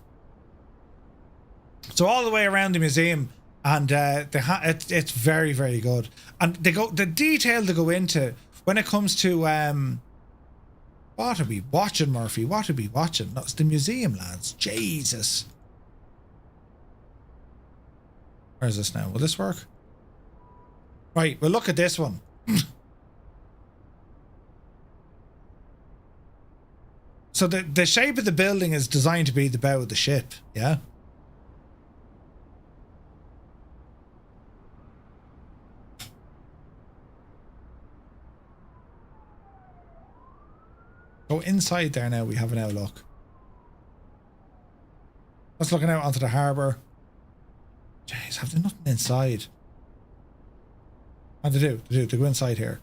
So all the way around the museum, and it's very, very good. And the detail they go into when it comes to what are we watching, Murphy? What are we watching? No, it's the museum, lads. Jesus. Where's this now? Will this work? Right, well look at this one. So the shape of the building is designed to be the bow of the ship, yeah? Go inside there now, we have an outlook. That's looking out onto the harbour. Jeez, have they nothing inside? What do they go inside here.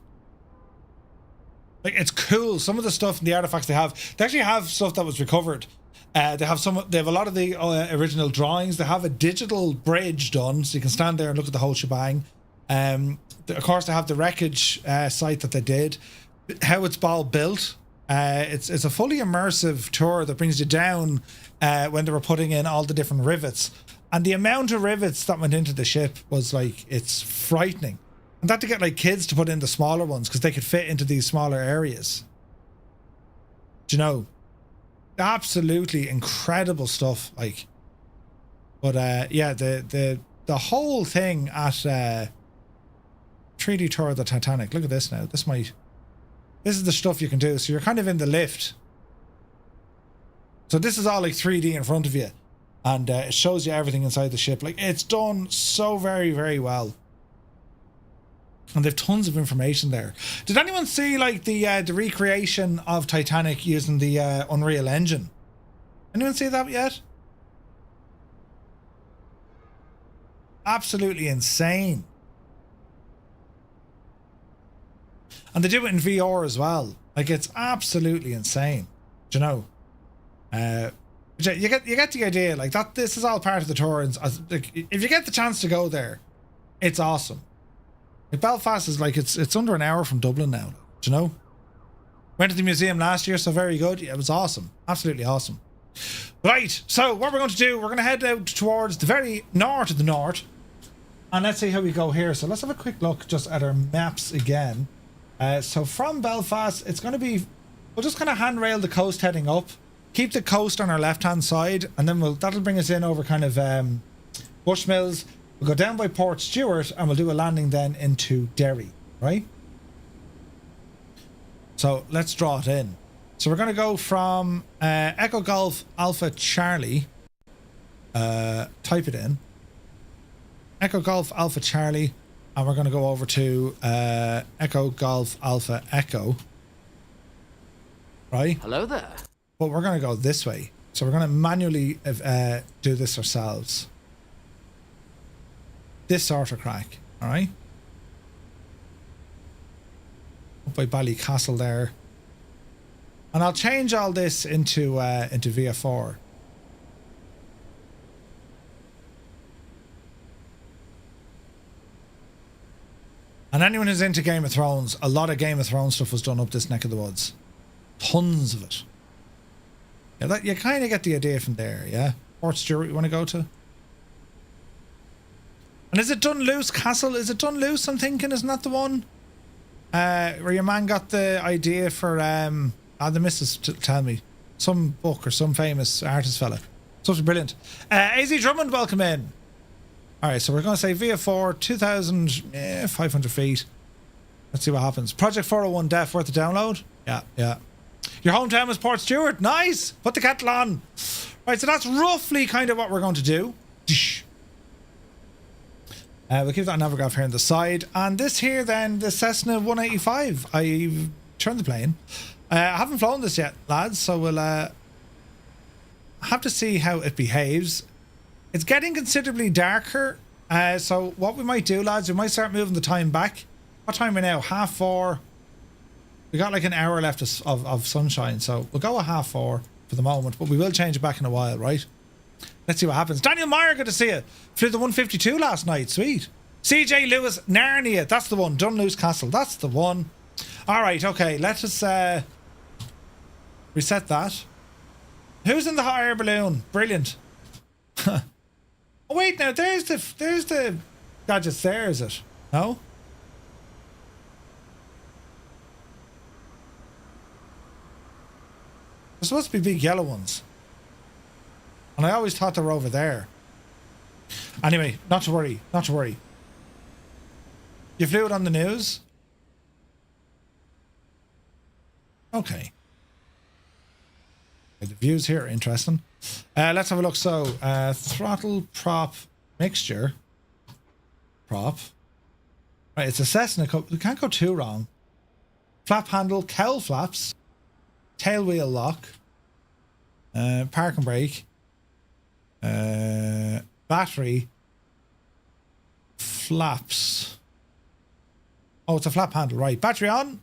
Like, it's cool. Some of the stuff and the artifacts they actually have stuff that was recovered. They have a lot of the original drawings. They have a digital bridge done, so you can stand there and look at the whole shebang. Of course, they have the wreckage site that they did. How it's all built. It's a fully immersive tour that brings you down when they were putting in all the different rivets. And the amount of rivets that went into the ship was like, it's frightening. And that to get like kids to put in the smaller ones because they could fit into these smaller areas. Do you know? Absolutely incredible stuff. Like, but yeah, the whole thing at 3D tour of the Titanic. Look at this now. This is the stuff you can do. So you're kind of in the lift. So this is all like 3D in front of you. And it shows you everything inside the ship. Like, it's done so very, very well. And they've tons of information there. Did anyone see like the recreation of Titanic using the Unreal Engine? Anyone see that yet? Absolutely insane. And they do it in VR as well. Like, it's absolutely insane. Do you know? You get the idea. Like, that. This is all part of the tour. And like, if you get the chance to go there, it's awesome. Like Belfast is like, it's under an hour from Dublin now. Do you know? Went to the museum last year, so very good. Yeah, it was awesome. Absolutely awesome. Right, so what we're going to do, we're going to head out towards the very north of the north. And let's see how we go here. So let's have a quick look just at our maps again. So from Belfast, it's going to be... We'll just kind of handrail the coast heading up. Keep the coast on our left-hand side. And then that'll bring us in over kind of Bushmills. We'll go down by Port Stewart and we'll do a landing then into Derry, right? So let's draw it in. So we're going to go from Echo Golf Alpha Charlie. Type it in. Echo Golf Alpha Charlie. And we're going to go over to Echo Golf Alpha Echo. Right? Hello there. But we're going to go this way. So we're going to manually do this ourselves. This sort of crack. Alright? Up by Ballycastle there. And I'll change all this into VF4. And anyone who's into Game of Thrones, a lot of Game of Thrones stuff was done up this neck of the woods. Tons of it. Yeah, that, you kind of get the idea from there, yeah? Port Stewart you want to go to? And is it Dunluce Castle? Is it Dunluce, I'm thinking? Isn't that the one? Where your man got the idea for... the missus tell me. Some book or some famous artist fella. Something brilliant. AZ Drummond, welcome in. Alright, so we're going to say VF4, 2,500 feet. Let's see what happens. Project 401 Def, worth the download? Yeah, yeah. Your hometown was Port Stewart. Nice! Put the kettle on. Right, so that's roughly kind of what we're going to do. We'll keep that Navigraph here on the side. And this here then, the Cessna 185. I turned the plane. I haven't flown this yet, lads, so we'll have to see how it behaves. It's getting considerably darker, so what we might do, lads, we might start moving the time back. What time are we now? 4:30. We got like an hour left of sunshine, so we'll go at 4:30 for the moment, but we will change it back in a while, right? Let's see what happens. Daniel Meyer, good to see you. Flew the 152 last night, sweet. CJ Lewis, Narnia, that's the one. Dunluce Castle, that's the one. Alright, okay, let us reset that. Who's in the hot air balloon? Brilliant. Oh wait, now there's the gadgets there, is it? No? There's supposed to be big yellow ones. And I always thought they were over there. Anyway, not to worry, not to worry. You flew it on the news? Okay. The views here are interesting. Let's have a look. So, throttle prop mixture. Prop. Right, it's a Cessna. We can't go too wrong. Flap handle, cowl flaps, tail wheel lock, park and brake, battery, flaps. Oh, it's a flap handle, right. Battery on.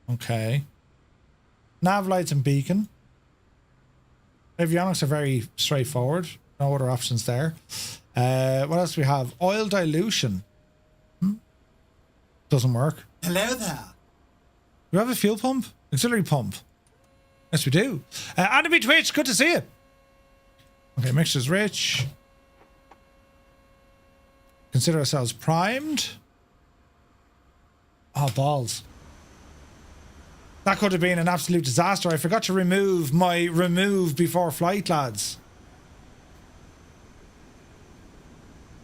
Okay. Nav lights and beacon. Avionics are very straightforward. No other options there. What else do we have? Oil dilution. Doesn't work. Hello there. Do we have a fuel pump? Auxiliary pump. Yes, we do. Anime Twitch, good to see you. Okay, mixture's rich. Consider ourselves primed. Oh, balls. That could have been an absolute disaster. I forgot to remove my remove before flight, lads.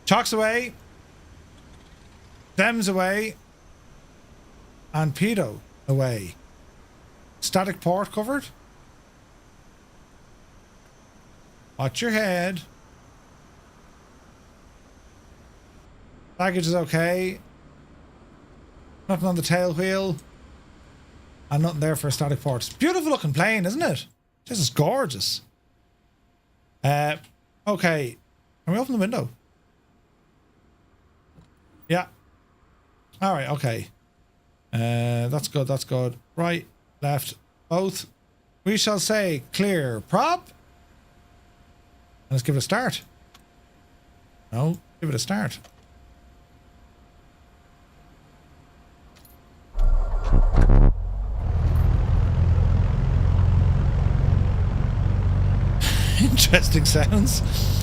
Chalks away. Them's away. And pedo away. Static port covered. Watch your head. Baggage is okay. Nothing on the tail wheel. And nothing there for a static port. Beautiful looking plane, isn't it? This is gorgeous. Okay. Can we open the window? Yeah. Alright, okay. That's good, that's good. Right, left, both. We shall say clear prop. Let's give it a start. No, give it a start. Interesting sounds.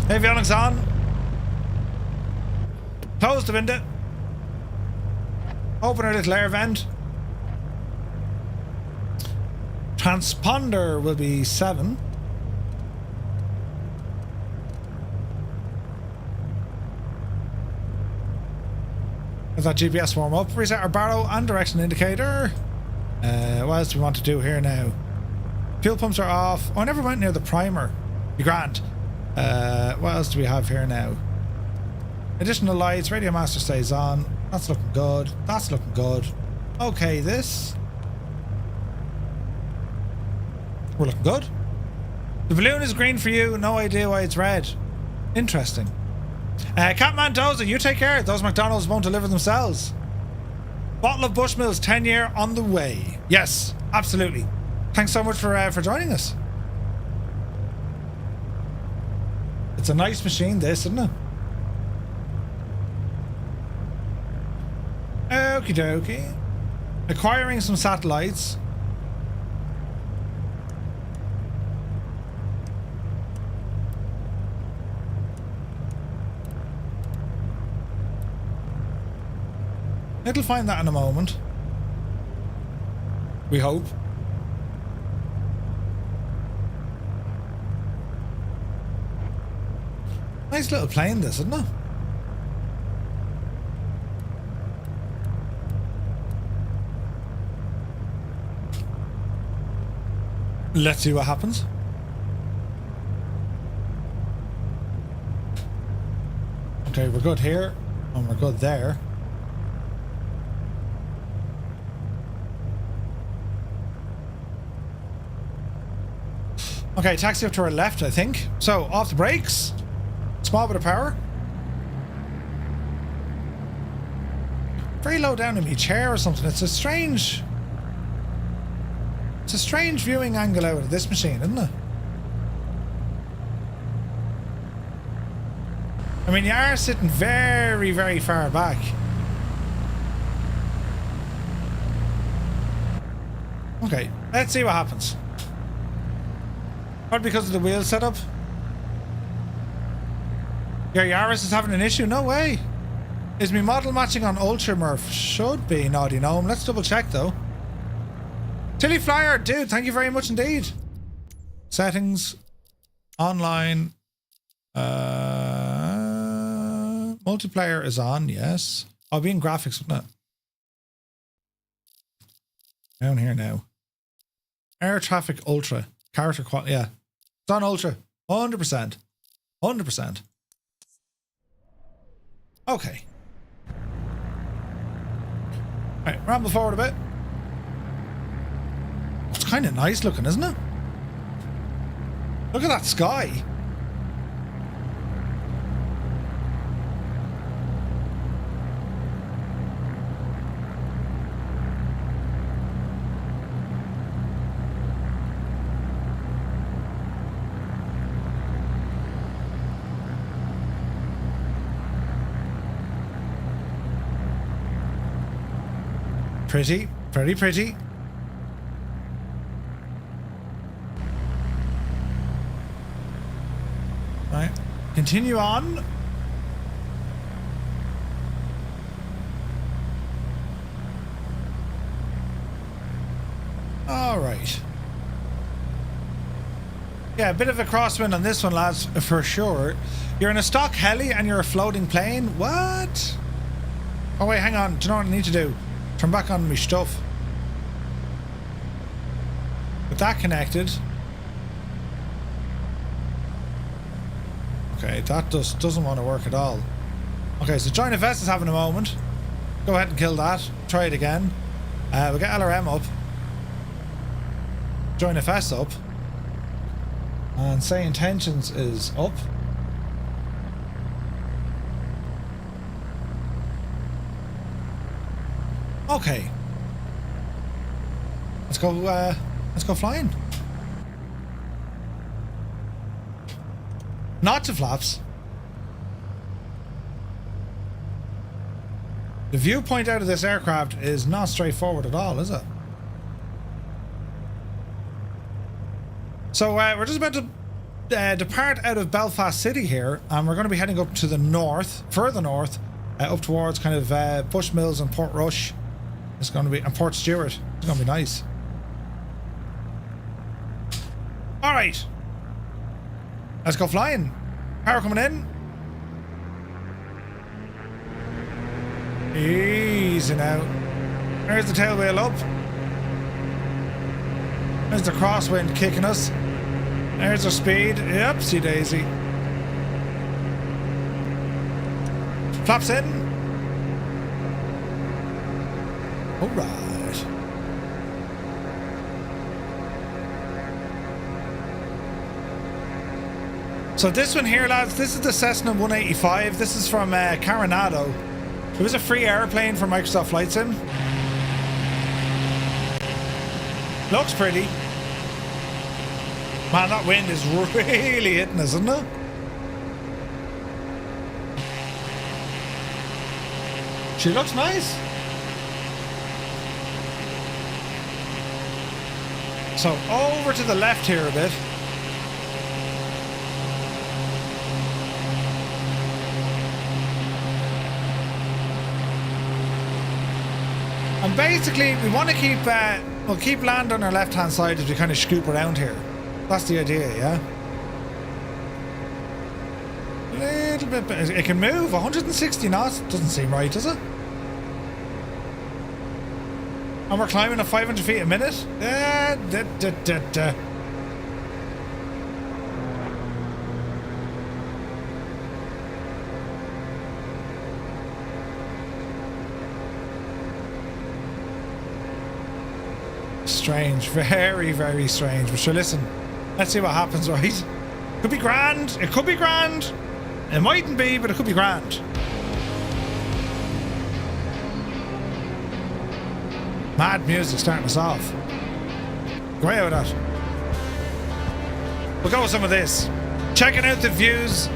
Avionics on. Close the window. Open our little air vent. Transponder will be 7. Let that GPS warm up. Reset our barrow and direction indicator. What else do we want to do here now? Fuel pumps are off. Oh, I never went near the primer. Be grand. What else do we have here now? Additional lights. Radio master stays on. That's looking good. That's looking good. Okay, this. We're looking good. The balloon is green for you. No idea why it's red. Interesting. Catman Dozer, you take care. Those McDonald's won't deliver themselves. Bottle of Bushmills 10-year on the way. Yes, absolutely. Thanks so much for joining us. It's a nice machine, this, isn't it? Okie dokie. Acquiring some satellites. It'll find that in a moment. We hope. Nice little plane, this, isn't it? Let's see what happens. Okay, we're good here, and we're good there. Okay, taxi up to our left, I think. So, off the brakes. Small bit of power. Very low down in my chair or something. It's a strange viewing angle out of this machine, isn't it? I mean, you are sitting very, very far back. Okay, let's see what happens. What, because of the wheel setup? Your Yaris is having an issue? No way. Is my model matching on Ultra Murph? Should be, Naughty Gnome. Let's double check though. Tilly Flyer, dude, thank you very much indeed. Settings. Online. Multiplayer is on, yes. I'll be in graphics, wouldn't it? Down here now. Air Traffic Ultra. Character quality, yeah. It's on Ultra. 100%. 100%. Okay. Alright, ramble forward a bit. It's kind of nice looking, isn't it? Look at that sky. Pretty, very pretty. Right, continue on. All right. Yeah, a bit of a crosswind on this one, lads, for sure. You're in a stock heli and you're a floating plane? What? Oh wait, hang on. Do you know what I need to do? Turn back on my stuff. With that connected. Okay, that doesn't want to work at all. Okay, so Join FS is having a moment. Go ahead and kill that. Try it again. We'll get LRM up. Join FS up. And Say Intentions is up. Okay. Let's go flying. Not to flaps. The viewpoint out of this aircraft is not straightforward at all, is it? So we're just about to depart out of Belfast City here, and we're going to be heading up to the north, further north, up towards kind of Bushmills and Portrush. It's going to be, and Port Stewart. It's going to be nice. All right, let's go flying. Power coming in. Easy now. There's the tail wheel up. There's the crosswind kicking us. There's our speed. Oopsie daisy. Flaps in. All right. So this one here, lads, this is the Cessna 185. This is from Coronado. It was a free airplane for Microsoft Flight Sim. Looks pretty. Man, that wind is really hitting us, isn't it? She looks nice. So over to the left here a bit. And basically, we want to keep, we'll keep land on our left-hand side as we kind of scoop around here. That's the idea, yeah? A little bit, it can move, 160 knots, doesn't seem right, does it? And we're climbing at 500 feet a minute? Strange, very, very strange. But sure, listen, let's see what happens, right? Could be grand, it could be grand. It mightn't be, but it could be grand. Mad music starting us off. Go away with that. We'll go with some of this. Checking out the views.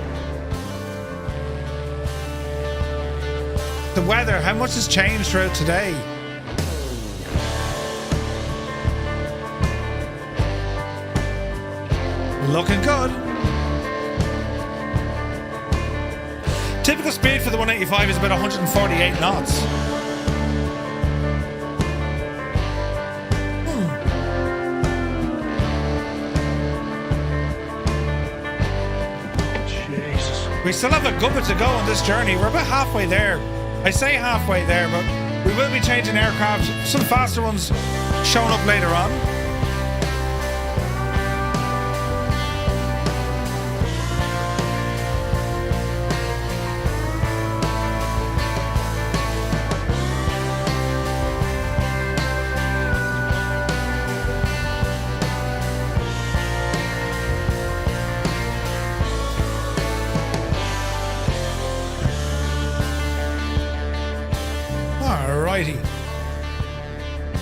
The weather, how much has changed throughout today? Looking good. Typical speed for the 185 is about 148 knots. Jesus. We still have a good bit to go on this journey. We're about halfway there. I say halfway there, but we will be changing aircraft. Some faster ones showing up later on.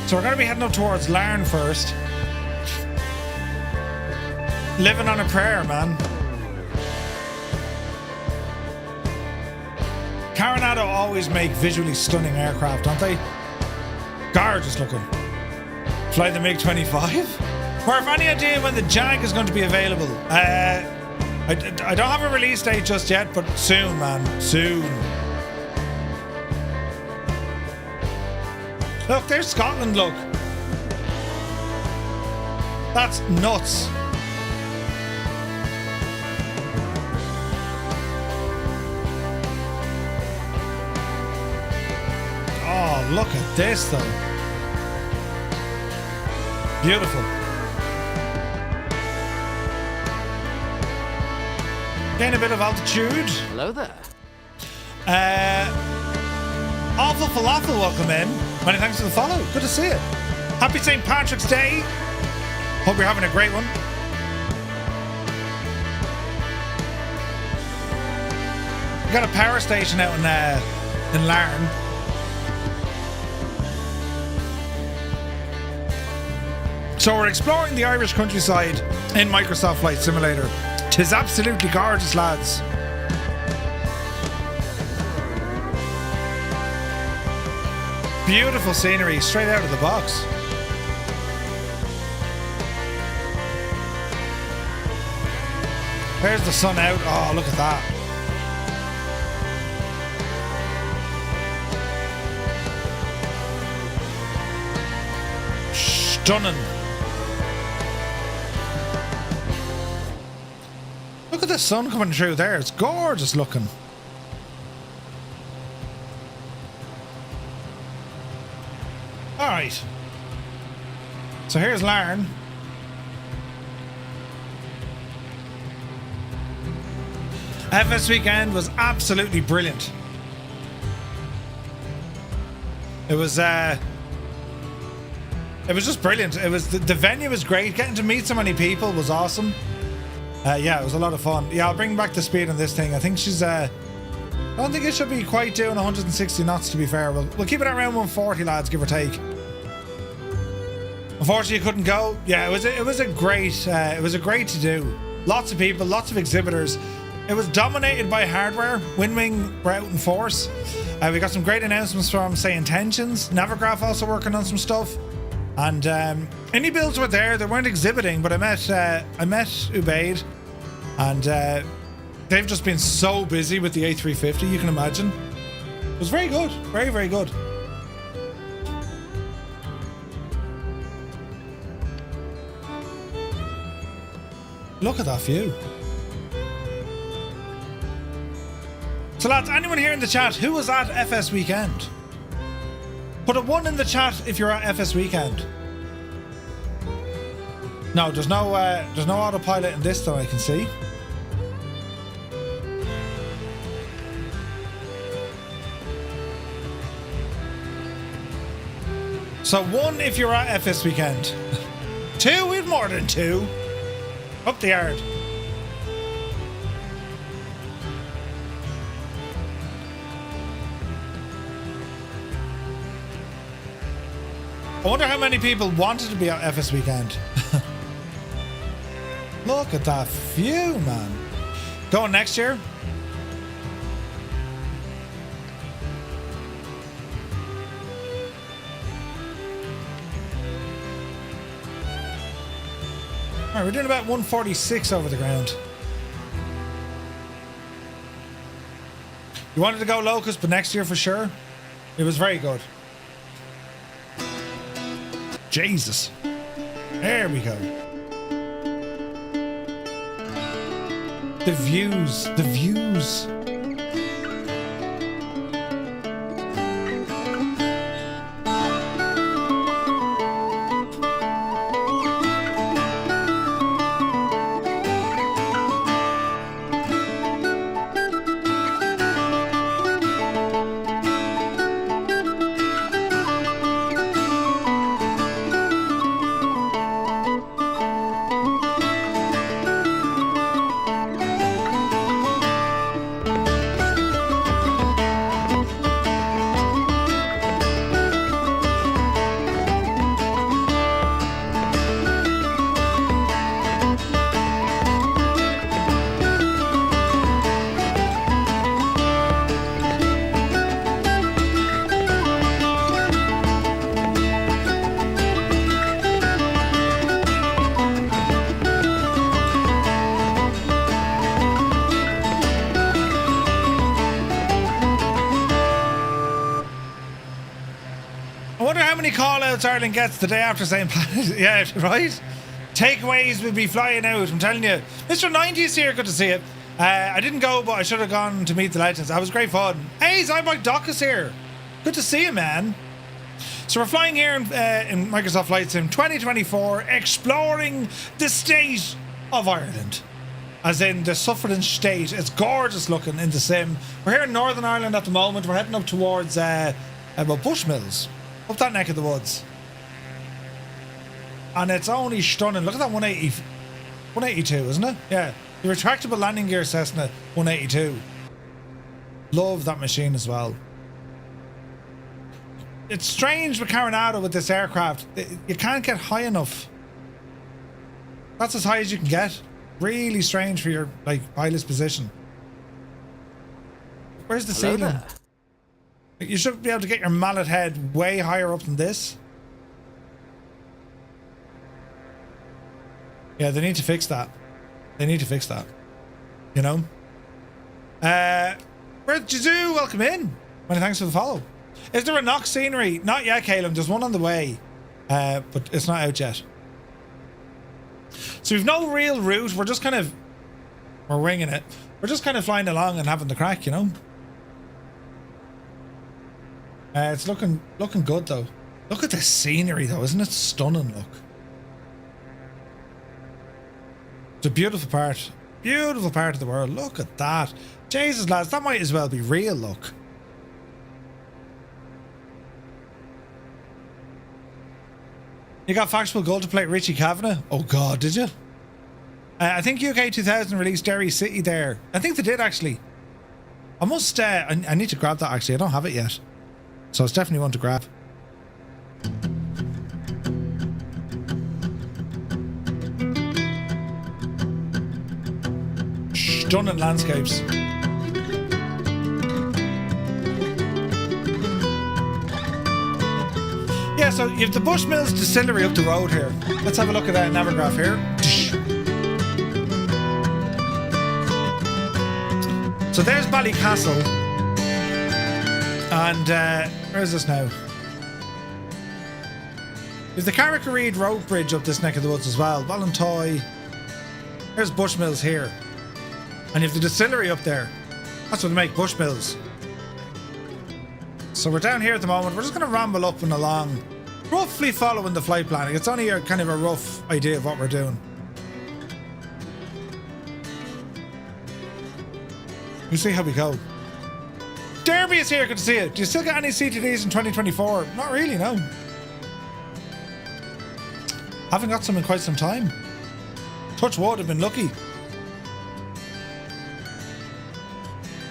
So we're going to be heading up towards Larne first. Living on a prayer, man. Coronado always make visually stunning aircraft, don't they? Gorgeous looking. Fly the MiG-25? Or have any idea when the Jag is going to be available? I don't have a release date just yet, but soon, man. Soon. Look, there's Scotland, look. That's nuts. Oh, look at this, though. Beautiful. Gain a bit of altitude. Hello there. Awful Falafel, welcome in. Many thanks for the follow. Good to see you. Happy St. Patrick's Day. Hope you're having a great one. We got a power station out in Larne. So we're exploring the Irish countryside in Microsoft Flight Simulator. 'Tis absolutely gorgeous, lads. Beautiful scenery straight out of the box. There's the sun out. Oh, look at that. Stunning. Look at the sun coming through there. It's gorgeous looking. All right. So here's Larne. FS weekend was absolutely brilliant. It was just brilliant. It was the venue was great. Getting to meet so many people was awesome. Yeah, it was a lot of fun. Yeah, I'll bring back the speed on this thing. I think she's I don't think it should be quite doing 160 knots, to be fair. We'll keep it at around 140, lads, give or take. Unfortunately, you couldn't go. Yeah, it was a great to do. Lots of people, lots of exhibitors. It was dominated by hardware. Windwing were out in force. We got some great announcements from, say, Intentions. Navigraph also working on some stuff. And any builds were there. They weren't exhibiting, but I met Ubaid, and they've just been so busy with the A350. You can imagine. It was very good, very, very good. Look at that view. So lads, anyone here in the chat who was at FS weekend? Put a 1 in the chat if you're at FS weekend. No, there's no autopilot in this that I can see. So 1 if you're at FS weekend. 2, we've more than 2. Up the yard. I wonder how many people wanted to be at FS weekend. Look at that view, man. Going next year? Alright, we're doing about 146 over the ground. You wanted to go Locust, but next year for sure. It was very good. Jesus. There we go. The views, the views. Ireland gets the day after St. Patrick's. Yeah, right? Takeaways will be flying out, I'm telling you. Mr. 90's here, good to see you. I didn't go, but I should have gone to meet the legends. That was great fun. Hey, Zybike Doc is here. Good to see you, man. So we're flying here in Microsoft Flight Sim 2024, exploring the state of Ireland. As in the Sufferin state. It's gorgeous looking in the sim. We're here in Northern Ireland at the moment. We're heading up towards Bushmills. Up that neck of the woods. And it's only stunning. Look at that 182, isn't it? Yeah. The retractable landing gear Cessna 182. Love that machine as well. It's strange with Carinado with this aircraft. You can't get high enough. That's as high as you can get. Really strange for your pilot's position. Where's the ceiling? There. You should be able to get your mallet head way higher up than this. Yeah, they need to fix that. They need to fix that. You know? Where's Jizu? Welcome in. Many thanks for the follow. Is there a knock scenery? Not yet, Caleb. There's one on the way. But it's not out yet. So we've no real route. We're just kind of... We're winging it. We're just kind of flying along and having the crack, you know? It's looking good, though. Look at the scenery, though. Isn't it stunning, look? It's a beautiful part. Beautiful part of the world. Look at that. Jesus, lads, that might as well be real, look. You got factual gold to play Richie Kavanagh? Oh, God, did you? I think UK 2000 released Derry City there. I think they did, actually. I must... I need to grab that, actually. I don't have it yet. So it's definitely one to grab. Stunning landscapes. Yeah, so you have the Bushmills Distillery up the road here. Let's have a look at that Navigraph here. So there's Ballycastle. And where's this now? There's the Carrick-a-Reid Road Bridge up this neck of the woods as well. Ballintoy. There's Bushmills here. And you have the distillery up there. That's what they make, Bushmills. So we're down here at the moment. We're just going to ramble up and along, roughly following the flight planning. It's only a kind of a rough idea of what we're doing. We'll see how we go. Derby is here, good to see you. Do you still get any CTDs in 2024? Not really, no. Haven't got some in quite some time. Touch wood, I've been lucky.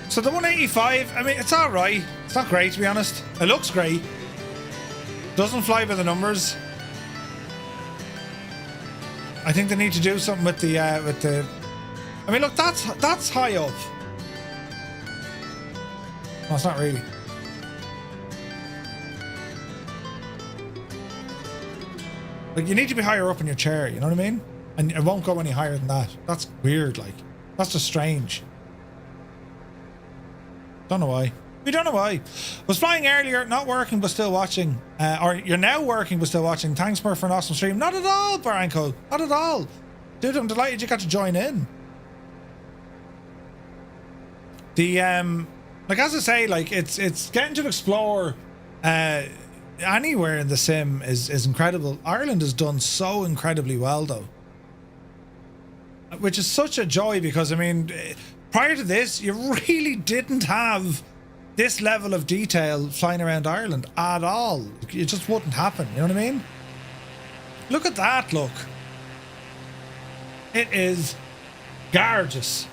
So the 185, I mean, it's alright. It's not great, to be honest. It looks great. Doesn't fly by the numbers. I think they need to do something with the, I mean, look, that's high up. No, it's not really. Like, you need to be higher up in your chair, you know what I mean? And it won't go any higher than that. That's weird, like. That's just strange. Don't know why. We don't know why. Was flying earlier, not working but still watching. Or you're now working but still watching. Thanks, Murph, for an awesome stream. Not at all, Baranko. Not at all. Dude, I'm delighted you got to join in. The, like, as I say, like, it's getting to explore anywhere in the sim is incredible. Ireland has done so incredibly well, though. Which is such a joy because, I mean... Prior to this, you really didn't have this level of detail flying around Ireland at all. It just wouldn't happen, you know what I mean? Look at that, look. It is gorgeous.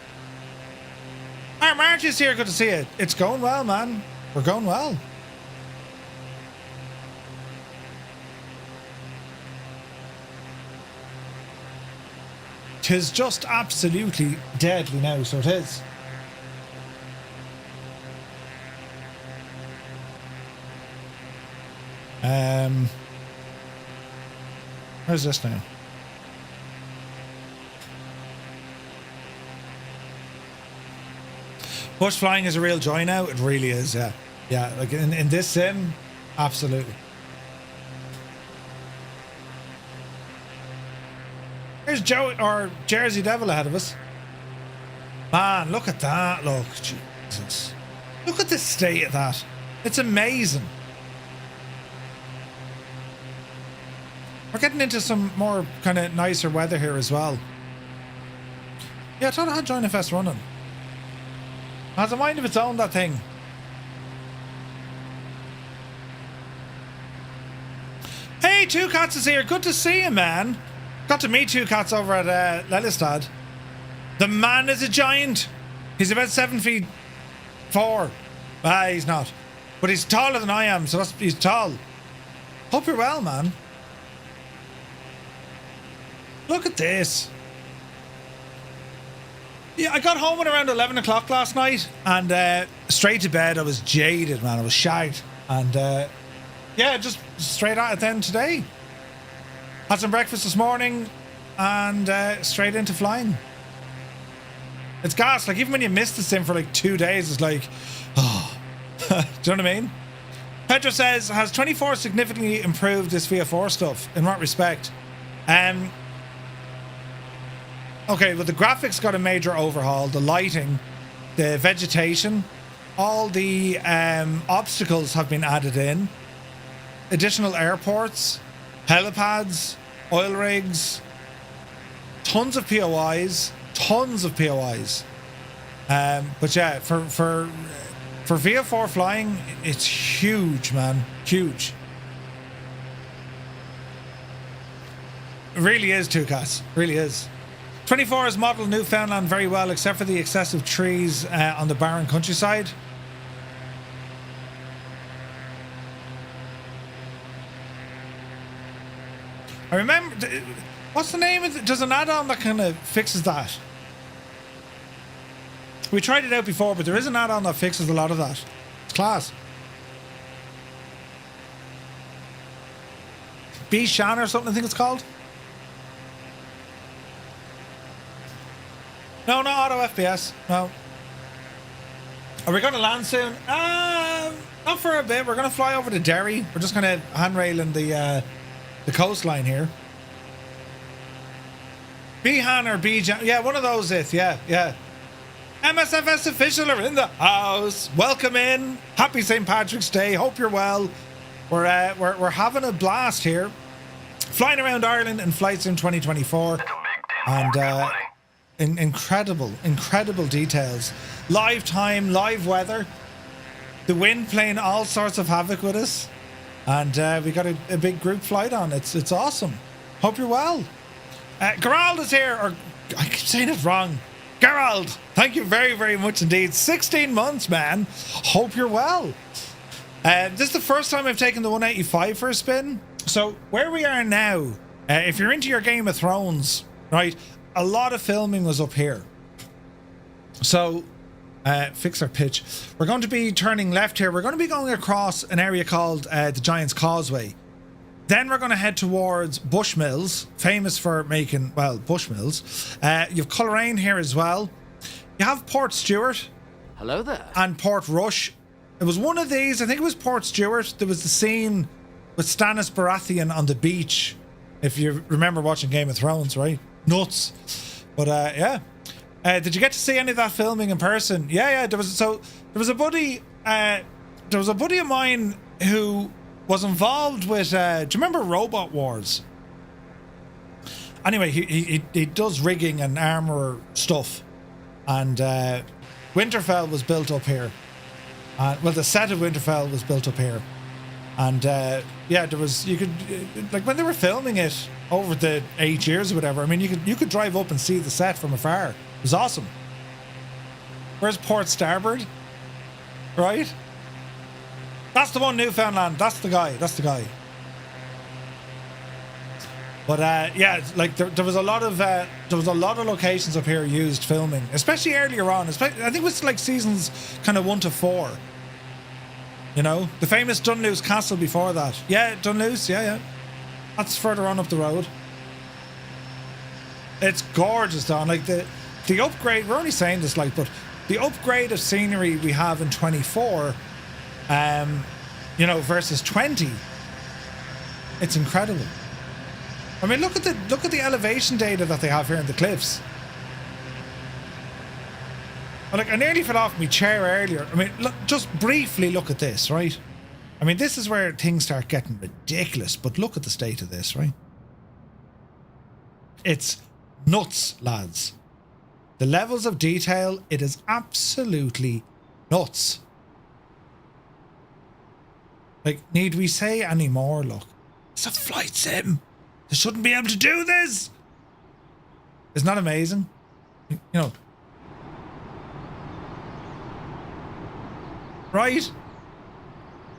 Our March is here, good to see you. It's going well, man. We're going well. Tis just absolutely deadly now, so it is. Where's this now? Bush flying is a real joy now. It really is, yeah. Yeah, like in this sim, absolutely. There's Joe or Jersey Devil ahead of us. Man, look at that. Look, Jesus. Look at the state of that. It's amazing. We're getting into some more kind of nicer weather here as well. Yeah, I thought I had Join FS running. Has a mind of its own, that thing. Hey, Two Cats is here. Good to see you, man. Got to meet Two Cats over at Lelystad. The man is a giant. He's about 7'4". He's not. But he's taller than I am, so he's tall. Hope you're well, man. Look at this. Yeah, I got home at around 11 o'clock last night and straight to bed. I was jaded, man. I was shagged. And yeah, just straight at it then today. Had some breakfast this morning and straight into flying. It's gas. Like, even when you miss this thing for like 2 days, it's like, oh. Do you know what I mean? Pedro says, has 24 significantly improved this VF4 stuff? In what respect? Okay, well, the graphics got a major overhaul. The lighting, the vegetation, all the obstacles have been added in. Additional airports, helipads, oil rigs, tons of POIs. But yeah, for VF4 flying, it's huge, man. Huge. It really is, Tukas. Really is. 24 has modelled Newfoundland very well, except for the excessive trees on the barren countryside. I remember... What's the name of it? There's an add-on that kind of fixes that. We tried it out before, but there is an add-on that fixes a lot of that. It's class. Shannon or something, I think it's called. No, not auto FPS. No. Are we going to land soon? Not for a bit. We're going to fly over to Derry. We're just kind of handrailing the coastline here. Behan or Bjan. Yeah, one of those is. Yeah. MSFS official are in the house. Welcome in. Happy St. Patrick's Day. Hope you're well. We're having a blast here. Flying around Ireland in flights in 2024. And incredible details. Live time, live weather. The wind playing all sorts of havoc with us. And we got a big group flight on. It's awesome. Hope you're well. Gerald is here, or I keep saying it wrong. Gerald, thank you very, very much indeed. 16 months, man. Hope you're well. This is the first time I've taken the 185 for a spin. So where we are now, if you're into your Game of Thrones, right, a lot of filming was up here. So fix our pitch. We're going to be turning left here. We're going to be going across an area called the Giant's Causeway. Then we're going to head towards Bushmills, famous for making, well, Bushmills. You have Coleraine here as well. You have Port Stewart. Hello there. And Port Rush. It was one of these, I think it was Port Stewart. There was the scene with Stannis Baratheon on the beach. If you remember watching Game of Thrones, right? Nuts. But yeah. Did you get to see any of that filming in person? Yeah. There was a buddy of mine who was involved with, do you remember Robot Wars? Anyway, he does rigging and armor stuff. And Winterfell was built up here. Well, the set of Winterfell was built up here. And yeah, there was, you could, like when they were filming it over the 8 years or whatever, I mean, you could drive up and see the set from afar. It was awesome. Where's Port Starboard? Right? That's the one, Newfoundland. That's the guy. But yeah, like there was a lot of locations up here used filming, especially earlier on. I think it was like seasons kind of 1 to 4. You know, the famous Dunluce Castle before that. Yeah, Dunluce. Yeah. That's further on up the road. It's gorgeous, Don. Like the upgrade. We're only saying this, like, but the upgrade of scenery we have in 24. You know, versus 20, it's incredible. I mean, look at the elevation data that they have here in the cliffs. Like, I nearly fell off my chair earlier. I mean, look, just briefly look at this, right? I mean, this is where things start getting ridiculous, but look at the state of this, right? It's nuts, lads. The levels of detail, it is absolutely nuts. Like, need we say any more? Look, it's a flight sim. They shouldn't be able to do this. Isn't that amazing? You know. Right?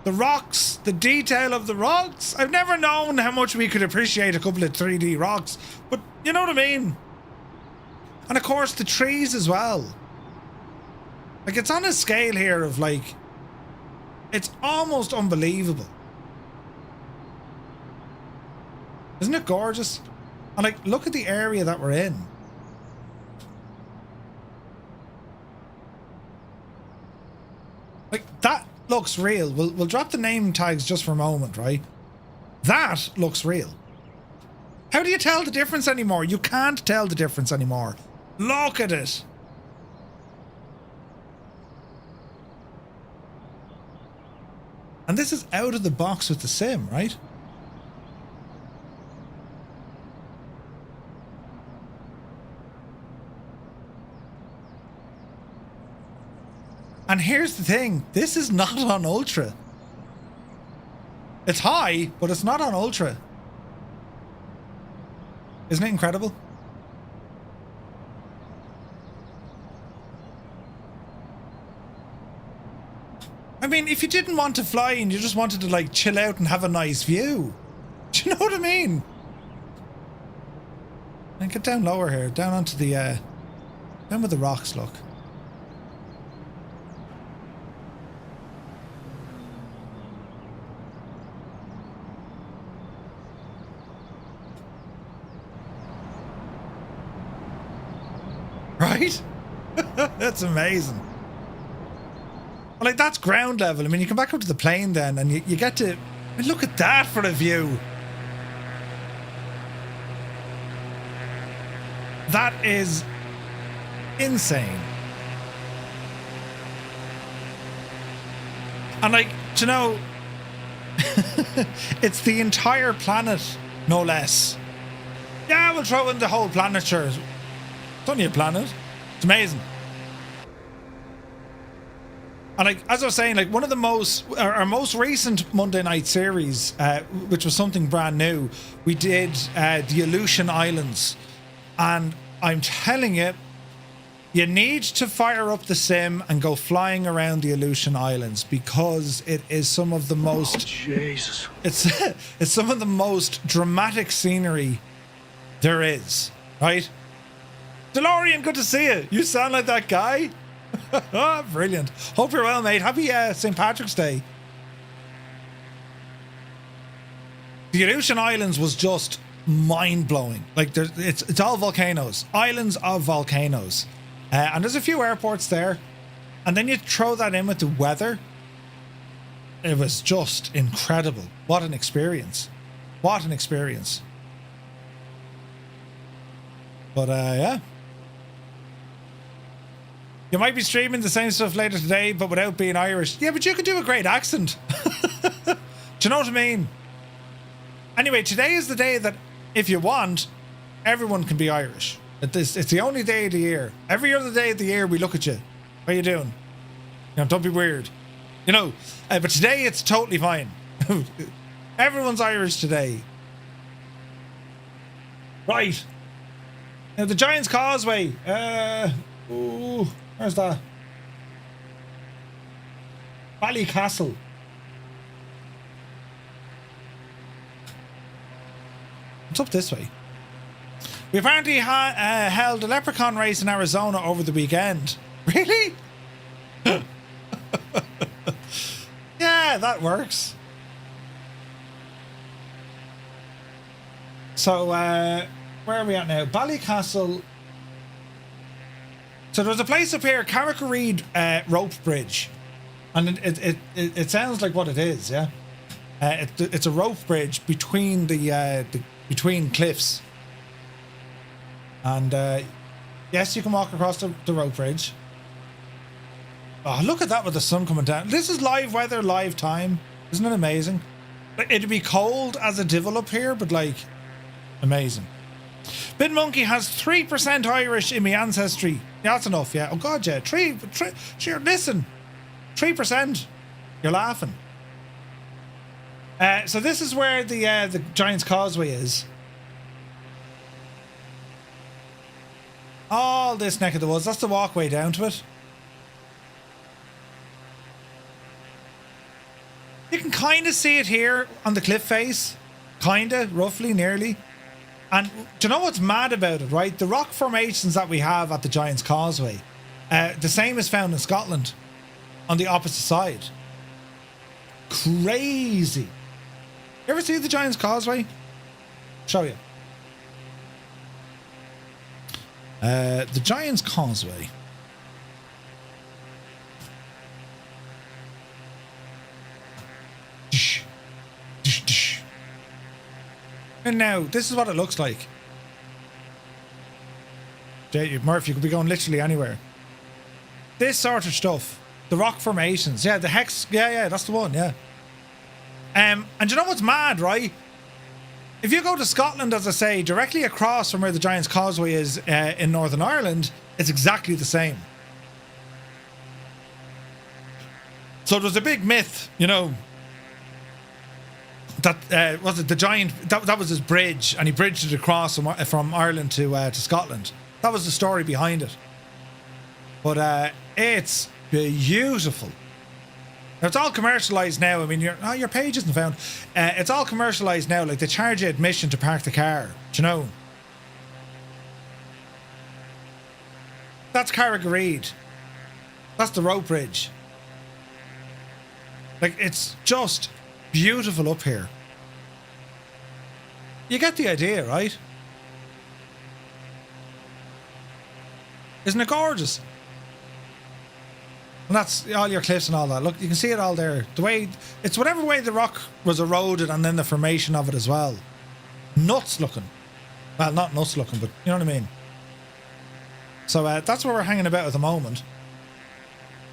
The rocks, the detail of the rocks. I've never known how much we could appreciate a couple of 3D rocks. But you know what I mean? And of course the trees as well. Like, it's on a scale here of like, it's almost unbelievable. Isn't it gorgeous? And like, look at the area that we're in. Like, that looks real. We'll drop the name tags just for a moment, right? That looks real. How do you tell the difference anymore? You can't tell the difference anymore. Look at it. And this is out of the box with the sim, right? And here's the thing, this is not on Ultra. It's high, but it's not on Ultra. Isn't it incredible? I mean, if you didn't want to fly and you just wanted to like chill out and have a nice view, do you know what I mean? And get down lower here, down onto the, down with the rocks, look. Right? That's amazing. Like, that's ground level. I mean, you come back up to the plane then and you get to... I mean, look at that for a view. That is insane. And like, do you know, it's the entire planet, no less. Yeah, we'll throw in the whole planet, sure. It's only a planet. It's amazing. And like, as I was saying, like, one of the most, our most recent Monday night series, which was something brand new, we did the Aleutian Islands. And I'm telling you, you need to fire up the sim and go flying around the Aleutian Islands, because it is some of the most... Oh, Jesus. It's some of the most dramatic scenery there is, right? DeLorean, good to see you. You sound like that guy. Brilliant. Hope you're well, mate. Happy St. Patrick's Day. The Aleutian Islands was just mind-blowing. Like, it's all volcanoes. Islands of volcanoes. And there's a few airports there. And then you throw that in with the weather. It was just incredible. What an experience. What an experience. But, yeah. You might be streaming the same stuff later today, but without being Irish. Yeah, but you could do a great accent. Do you know what I mean? Anyway, today is the day that, if you want, everyone can be Irish. It's the only day of the year. Every other day of the year, we look at you. How you doing? You know, don't be weird. You know, but today it's totally fine. Everyone's Irish today. Right. Now, the Giant's Causeway. Ooh, where's that? Ballycastle. It's up this way. We apparently held a leprechaun race in Arizona over the weekend. Really? Yeah, that works. So, where are we at now? Ballycastle. So there's a place up here, Carrick-a-Reid rope bridge, and it sounds like what it is, yeah. It's a rope bridge between between cliffs, and yes, you can walk across the rope bridge. Oh, look at that with the sun coming down. This is live weather, live time. Isn't it amazing? It'd be cold as a devil up here, but like, amazing. Bin Monkey has 3% Irish in my ancestry. Yeah, that's enough, yeah. Oh God, yeah. Sure, listen. 3%. You're laughing. So this is where the Giant's Causeway is. All this neck of the woods. That's the walkway down to it. You can kind of see it here on the cliff face. Kind of, roughly, nearly. And do you know what's mad about it, right? The rock formations that we have at the Giant's Causeway, the same is found in Scotland on the opposite side. Crazy. You ever see the Giant's Causeway? Show you. The Giant's Causeway. And now, this is what it looks like. Murph, you could be going literally anywhere. This sort of stuff. The rock formations. Yeah, the hex. Yeah, that's the one, yeah. And you know what's mad, right? If you go to Scotland, as I say, directly across from where the Giant's Causeway is in Northern Ireland, it's exactly the same. So there's a big myth, you know, that was it the Giant, that was his bridge, and he bridged it across from Ireland to Scotland. That was the story behind it. But it's beautiful. Now, it's all commercialised now. I mean, your page isn't found. It's all commercialised now. Like, they charge you admission to park the car. Do you know? That's Carrigareed. That's the rope bridge. Like, it's just beautiful up here. You get the idea, right? Isn't it gorgeous? And that's all your cliffs and all that. Look, you can see it all there. The way, it's whatever way the rock was eroded and then the formation of it as well. Nuts looking. Well, not nuts looking, but you know what I mean. So that's where we're hanging about at the moment.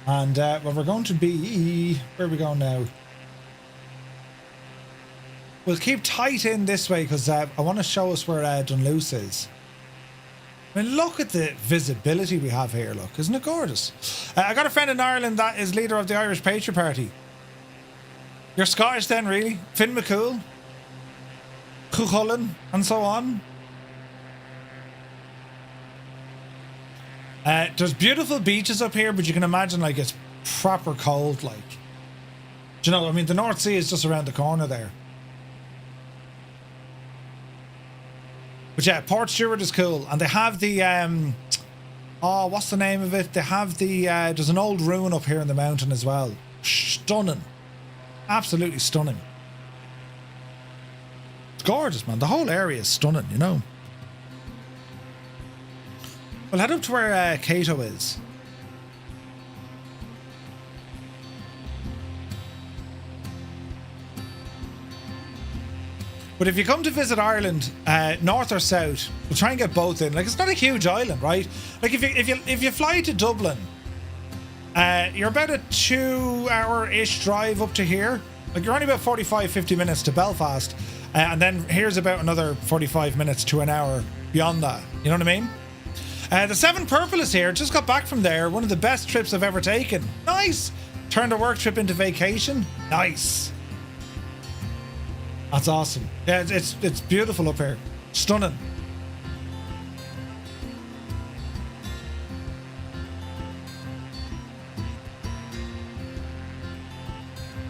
And well, we're going to be... Where are we going now? We'll keep tight in this way because I want to show us where Dunluce is. I mean, look at the visibility we have here, look. Isn't it gorgeous? I got a friend in Ireland that is leader of the Irish Patriot Party. You're Scottish then, really? Finn McCool, Cuchulainn, and so on. There's beautiful beaches up here, but you can imagine, like, it's proper cold, like. Do you know, I mean, the North Sea is just around the corner there. But yeah, Port Stewart is cool. And they have the, oh, what's the name of it? They have the, there's an old ruin up here in the mountain as well. Stunning. Absolutely stunning. It's gorgeous, man. The whole area is stunning, you know. We'll head up to where Cato is. But if you come to visit Ireland, north or south, we'll try and get both in. Like, it's not a huge island, right? Like, if you fly to Dublin, you're about a 2-hour-ish drive up to here. Like, you're only about 45, 50 minutes to Belfast, and then here's about another 45 minutes to an hour beyond that. You know what I mean? The Seven Purple is here. Just got back from there. One of the best trips I've ever taken. Nice. Turned a work trip into vacation. Nice. That's awesome. Yeah, it's beautiful up here. Stunning.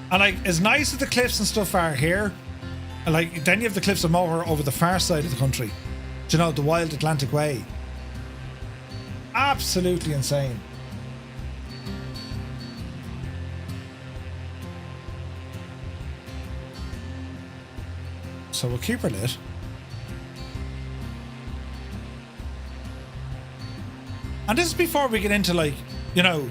And like, as nice as the cliffs and stuff are here, like, then you have the cliffs of Moher over the far side of the country. Do you know, the Wild Atlantic Way. Absolutely insane. So we'll keep her lit. And this is before we get into, like, you know,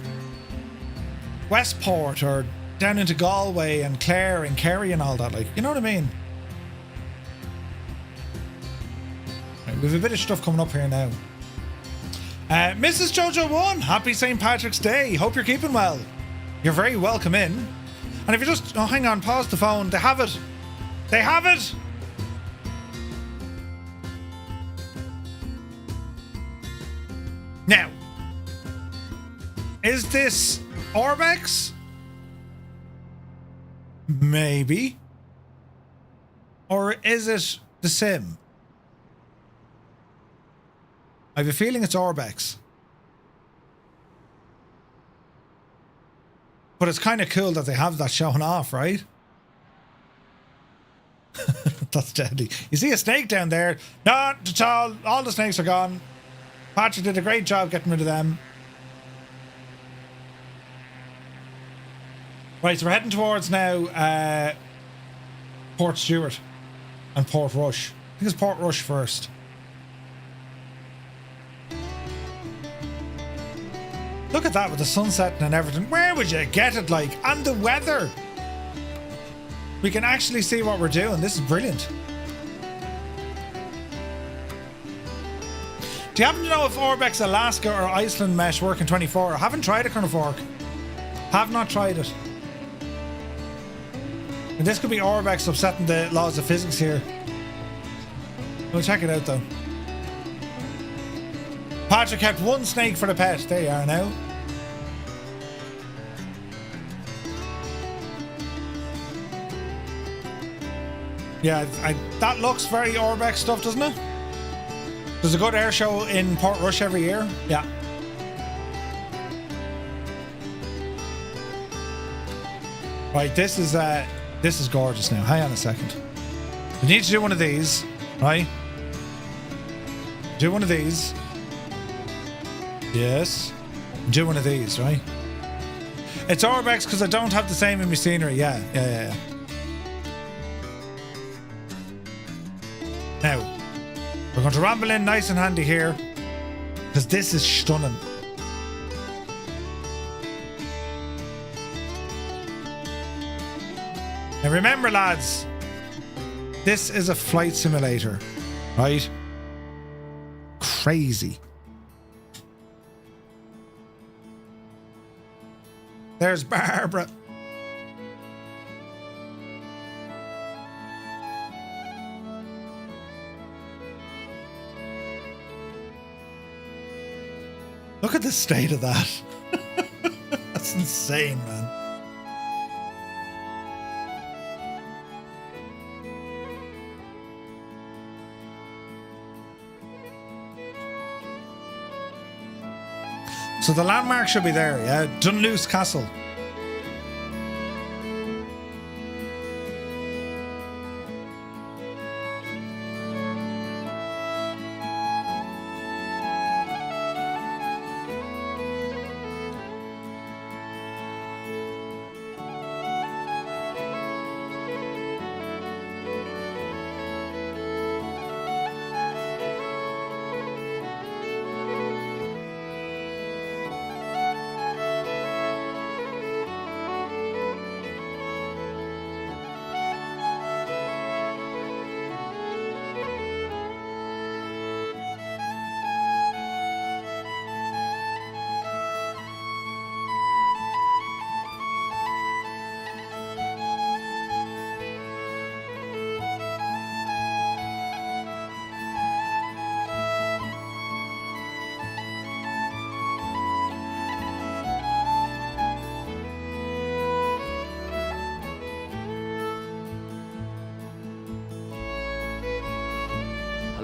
Westport or down into Galway and Clare and Kerry and all that. Like, you know what I mean? Right, we have a bit of stuff coming up here now. Mrs. Jojo 1, happy St. Patrick's Day. Hope you're keeping well. You're very welcome in. And if you just... Oh, hang on. Pause the phone. They have it. They have it. Now, is this Orbex? Maybe. Or is it the Sim? I have a feeling it's Orbex. But it's kind of cool that they have that showing off, right? That's deadly. You see a snake down there? Not at all. All the snakes are gone. Patrick did a great job getting rid of them. Right, so we're heading towards now Port Stewart and Port Rush. I think it's Port Rush first. Look at that with the sun setting and everything. Where would you get it like? And the weather. We can actually see what we're doing. This is brilliant. Do you happen to know if Orbex Alaska or Iceland mesh work in 24? I haven't tried it, Colonel Fork. Have not tried it. And this could be Orbex upsetting the laws of physics here. We'll check it out though. Patrick kept one snake for the pet. There you are now. Yeah, that looks very Orbex stuff, doesn't it? There's a good air show in Port Rush every year. Yeah. Right, this is gorgeous now. Hang on a second. We need to do one of these, right? Do one of these. Yes. Do one of these, right? It's Orbex because I don't have the same in my scenery. Yeah. Now, we're going to ramble in nice and handy here because this is stunning. Now remember, lads, this is a flight simulator, right? Crazy. There's Barbara. Look at the state of that. That's insane, man. So the landmark should be there, yeah? Dunluce Castle.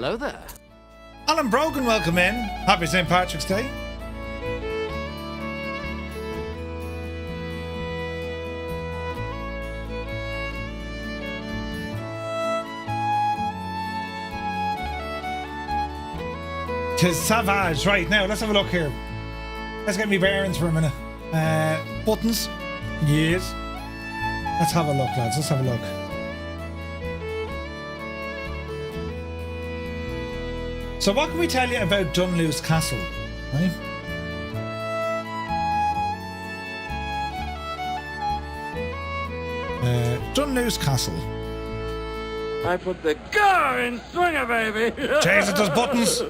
Hello there. Alan Brogan, welcome in. Happy St. Patrick's Day. Tis Savage. Right, now let's have a look here. Let's get me bearings for a minute. Buttons. Yes. Let's have a look, lads. Let's have a look. So what can we tell you about Dunluce Castle, right? Dunluce Castle. I put the car in swinger, baby. Jeez, it does buttons.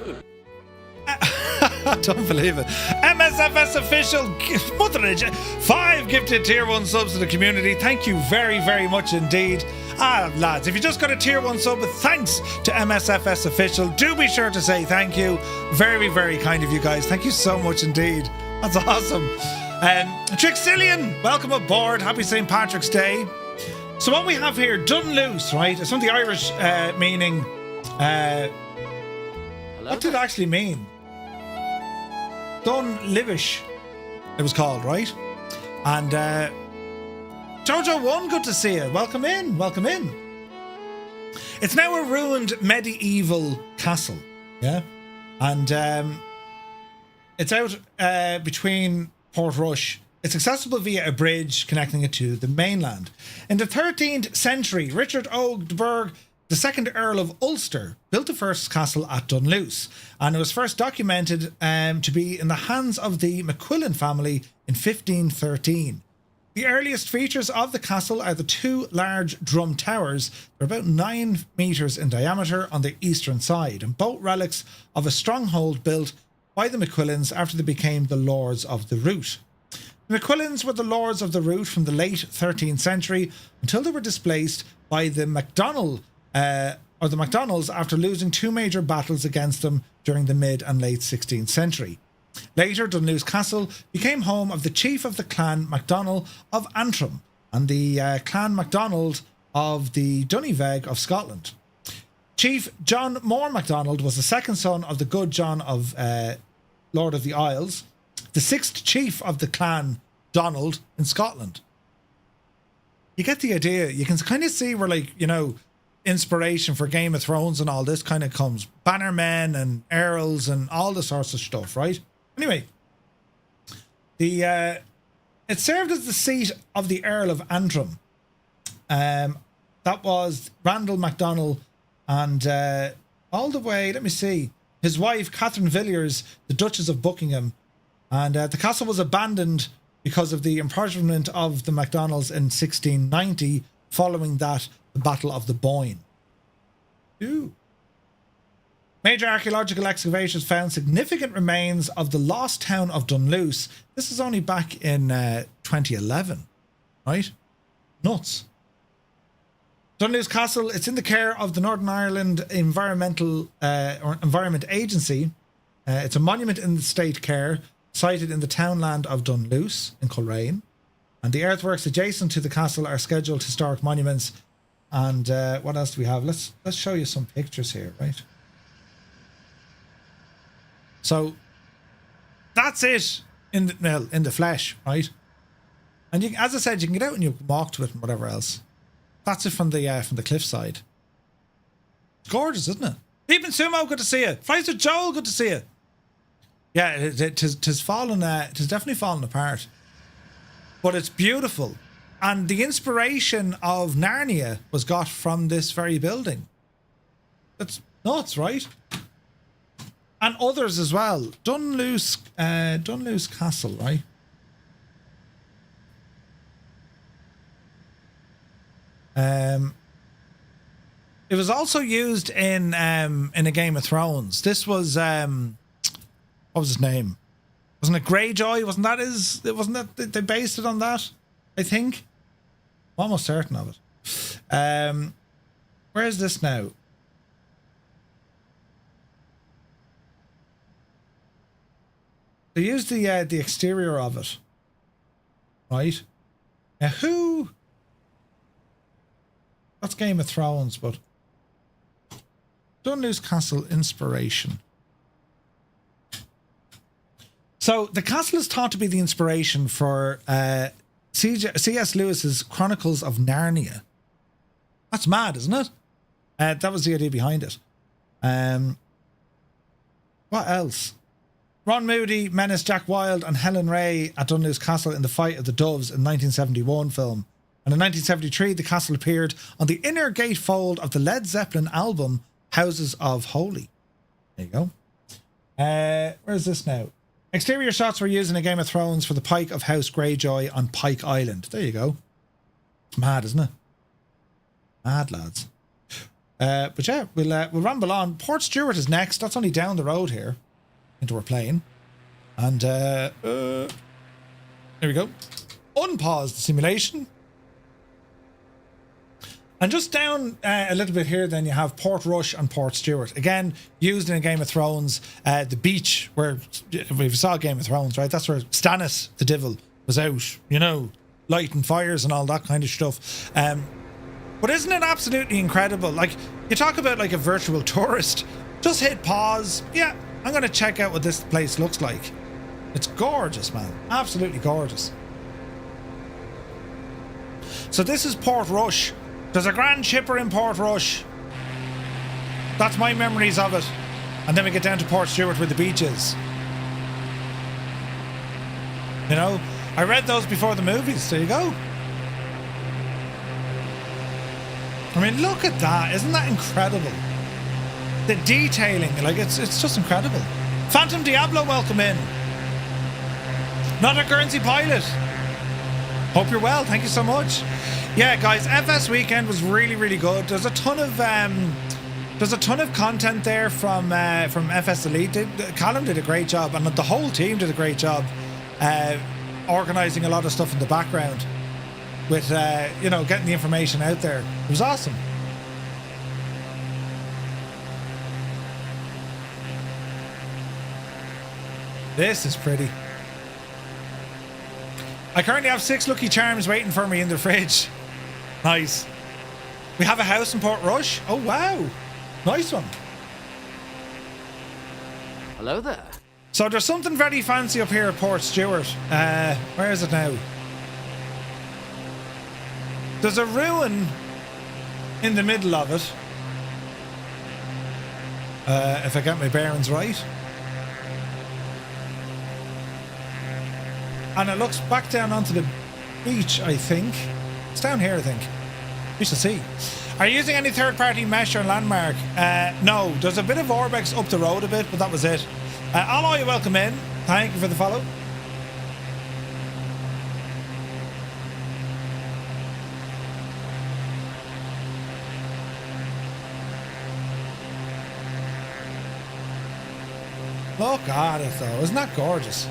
I don't believe it. MSFS official motherage. 5 gifted tier 1 subs to the community. Thank you very, very much indeed. Lads, if you just got a tier 1 sub with thanks to MSFS official, do be sure to say thank you. Very, very kind of you guys. Thank you so much indeed. That's awesome. Trixillian, welcome aboard. Happy St. Patrick's Day. So what we have here, Dunluce, right? It's from the Irish meaning. What did it actually mean? Dunlivish, it was called, right? And Jojo1, good to see you. Welcome in, welcome in. It's now a ruined medieval castle, yeah? And it's out between Portrush. It's accessible via a bridge connecting it to the mainland. In the 13th century, Richard Ogdberg, the second Earl of Ulster, built the first castle at Dunluce, and it was first documented to be in the hands of the McQuillan family in 1513. The earliest features of the castle are the two large drum towers. They're about 9 metres in diameter on the eastern side, and both relics of a stronghold built by the McQuillans after they became the Lords of the Root. The McQuillans were the Lords of the Root from the late 13th century until they were displaced by the MacDonalds after losing 2 major battles against them during the mid and late 16th century. Later, Dunluce Castle became home of the chief of the clan MacDonald of Antrim and the clan MacDonald of the Dunyveg of Scotland. Chief John Moore MacDonald was the second son of the good John of Lord of the Isles, the 6th chief of the clan Donald in Scotland. You get the idea. You can kind of see where, like, you know, inspiration for Game of Thrones and all this kind of comes. Bannermen and Earls and all the sorts of stuff, right? Anyway, it served as the seat of the Earl of Antrim. That was Randall MacDonald and all the way, let me see, his wife Catherine Villiers, the Duchess of Buckingham. And the castle was abandoned because of the impoverishment of the MacDonalds in 1690, following that, the Battle of the Boyne. Ooh. Major archaeological excavations found significant remains of the lost town of Dunluce. This is only back in 2011, right? Nuts. Dunluce Castle, it's in the care of the Northern Ireland Environment Agency. It's a monument in the state care, sited in the townland of Dunluce in Coleraine. And the earthworks adjacent to the castle are scheduled historic monuments. And what else do we have? Let's show you some pictures here, right? So that's it in the flesh, right? And you, as I said, you can get out and you can walk to it and whatever else. That's it from the cliffside. It's gorgeous, isn't it? Even Sumo, good to see you. Flies with Joel, good to see you. Yeah, it has definitely fallen apart, but it's beautiful, and the inspiration of Narnia was got from this very building. That's nuts, right? And others as well. Dunluce Castle, right? It was also used in a Game of Thrones. This was what was his name? Wasn't it Greyjoy? Wasn't that they based it on that? I think. I'm almost certain of it. Where is this now? They used the exterior of it, right? Now who? That's Game of Thrones, but Dunluce Castle inspiration. So the castle is thought to be the inspiration for C.S. Lewis's Chronicles of Narnia. That's mad, isn't it? That was the idea behind it. What else? Ron Moody menaced Jack Wilde and Helen Ray at Dunluce Castle in the Fight of the Doves in 1971 film. And in 1973, the castle appeared on the inner gatefold of the Led Zeppelin album Houses of Holy. There you go. Where's this now? Exterior shots were used in a Game of Thrones for the Pike of House Greyjoy on Pike Island. There you go. It's mad, isn't it? Mad, lads. But yeah, we'll ramble on. Port Stewart is next. That's only down the road here into our plane. And there we go. Unpause the simulation. And just down a little bit here, then you have Port Rush and Port Stewart. Again, used in a Game of Thrones. The beach where we saw Game of Thrones, right? That's where Stannis, the devil, was out, you know, lighting fires and all that kind of stuff. But isn't it absolutely incredible? Like, you talk about like a virtual tourist. Just hit pause. Yeah, I'm going to check out what this place looks like. It's gorgeous, man. Absolutely gorgeous. So this is Port Rush. There's a grand shipper in Port Rush. That's my memories of it. And then we get down to Portstewart where the beach is. You know, I read those before the movies. There you go. I mean, look at that. Isn't that incredible? The detailing, like, it's just incredible. Phantom Diablo, welcome in. Not a Guernsey pilot. Hope you're well. Thank you so much. Yeah, guys, FS weekend was really, really good. There's a ton of content there from FS Elite. Callum did a great job, and the whole team did a great job organising a lot of stuff in the background with you know, getting the information out there. It was awesome. This is pretty. I currently have 6 Lucky Charms waiting for me in the fridge. Nice. We have a house in Portrush. Oh, wow. Nice one. Hello there. So there's something very fancy up here at Portstewart. Where is it now? There's a ruin in the middle of it. If I get my bearings right. And it looks back down onto the beach, I think. It's down here, I think. We shall see. Are you using any third-party mesh or landmark? No. There's a bit of Orbex up the road a bit, but that was it. Alloy, welcome in. Thank you for the follow. Look at it, though. Isn't that gorgeous?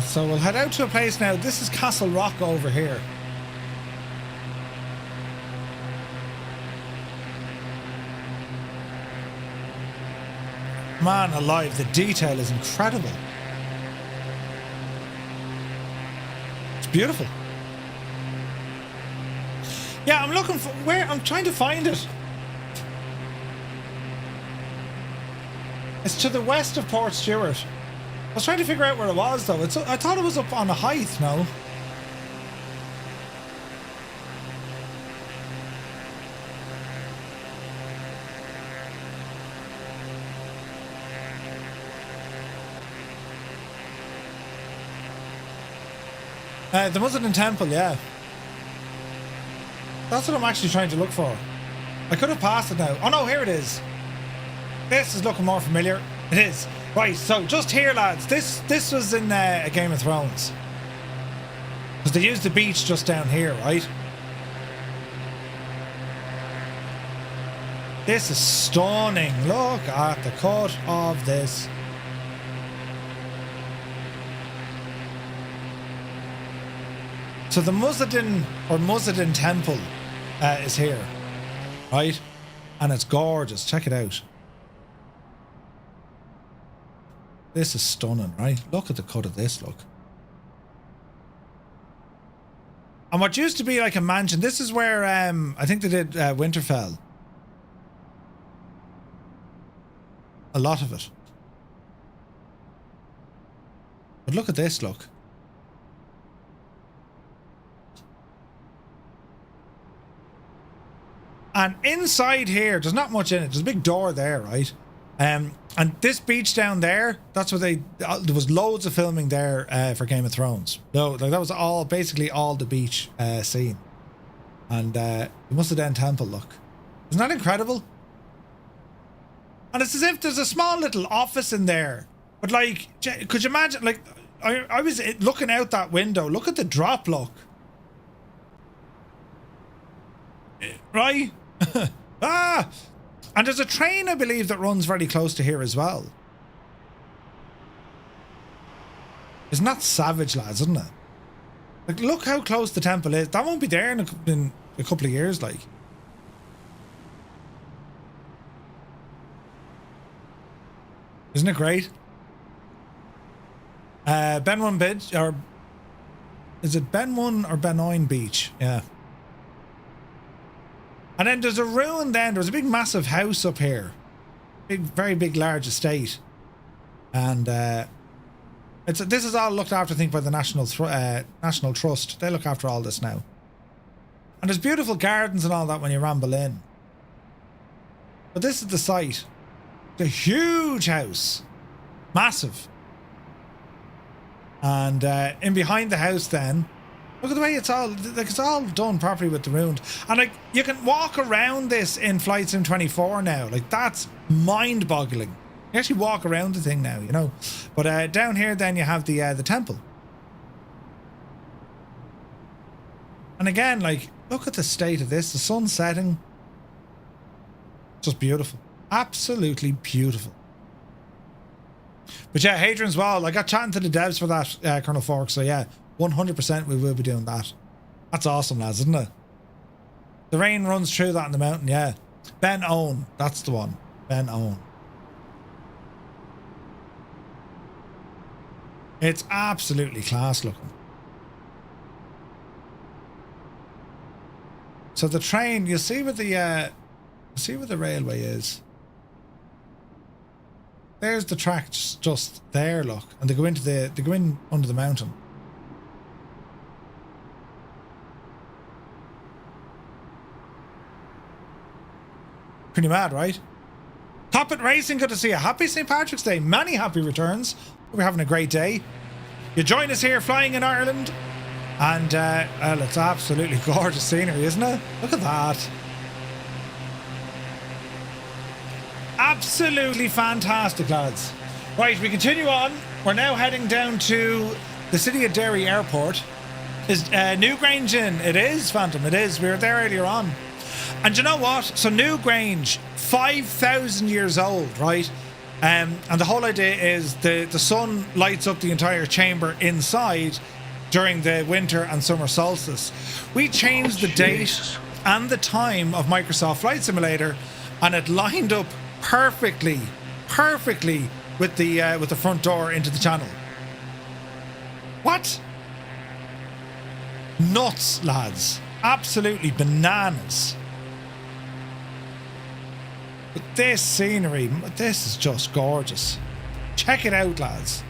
So we'll head out to a place now. This is Castle Rock over here. Man alive, the detail is incredible. It's beautiful. Yeah, I'm looking for where I'm trying to find it. It's to the west of Portstewart. I was trying to figure out where it was, though. I thought it was up on a height, no? The Muslim Temple, yeah. That's what I'm actually trying to look for. I could have passed it now. Oh no, here it is. This is looking more familiar. It is. Right, so just here, lads. This was in a Game of Thrones. Because they used the beach just down here, right? This is stunning. Look at the cut of this. So the Muzaddin Temple is here, right? And it's gorgeous. Check it out. This is stunning, right? Look at the cut of this, look. And what used to be like a mansion, this is where I think they did Winterfell. A lot of it. But look at this, look. And inside here, there's not much in it. There's a big door there, right? And this beach down there, that's where there was loads of filming there for Game of Thrones. No, like that was all, basically all the beach scene. And the Muzaddin Temple, look. Isn't that incredible? And it's as if there's a small little office in there. But like, could you imagine, like, I was looking out that window. Look at the drop, look. Right? Ah! And there's a train, I believe, that runs very close to here as well. Isn't that savage, lads, isn't it? Like, look how close the temple is. That won't be there in a couple of years, like. Isn't it great? Ben 1 Beach, or is it Ben 1 or Ben 9 Beach? Yeah. And then there's a ruin then. There's a big massive house up here. Big, very big, large estate. And this is all looked after, I think, by the National Trust. They look after all this now. And there's beautiful gardens and all that when you ramble in. But this is the site. The huge house. Massive. And in behind the house then, look at the way it's all done properly with the round. And like, you can walk around this in Flight Sim 24 now. Like, that's mind-boggling. You actually walk around the thing now, you know. But down here then you have the temple. And again, like, look at the state of this. The sun setting. Just beautiful. Absolutely beautiful. But yeah, Hadrian's Wall. I got chatting to the devs for that, Colonel Fork. So yeah, 100% we will be doing that. That's awesome, lads, isn't it? The rain runs through that in the mountain, yeah. Ben Owen. That's the one. Ben Owen. It's absolutely class looking. So the train, you see where the railway is. There's the tracks just there, look, and they go in under the mountain. Pretty mad, right? Top It Racing, good to see you. Happy St. Patrick's Day. Many happy returns. We're having a great day. You join us here flying in Ireland. And, well, it's absolutely gorgeous scenery, isn't it? Look at that. Absolutely fantastic, lads. Right, we continue on. We're now heading down to the city of Derry Airport. Is Newgrange in? It is, Phantom, it is. We were there earlier on. And you know what? So Newgrange, 5,000 years old, right? And the whole idea is the sun lights up the entire chamber inside during the winter and summer solstice. We changed the date and the time of Microsoft Flight Simulator, and it lined up perfectly with the front door into the channel. What? Nuts, lads. Absolutely bananas. But this scenery, this is just gorgeous. Check it out, lads.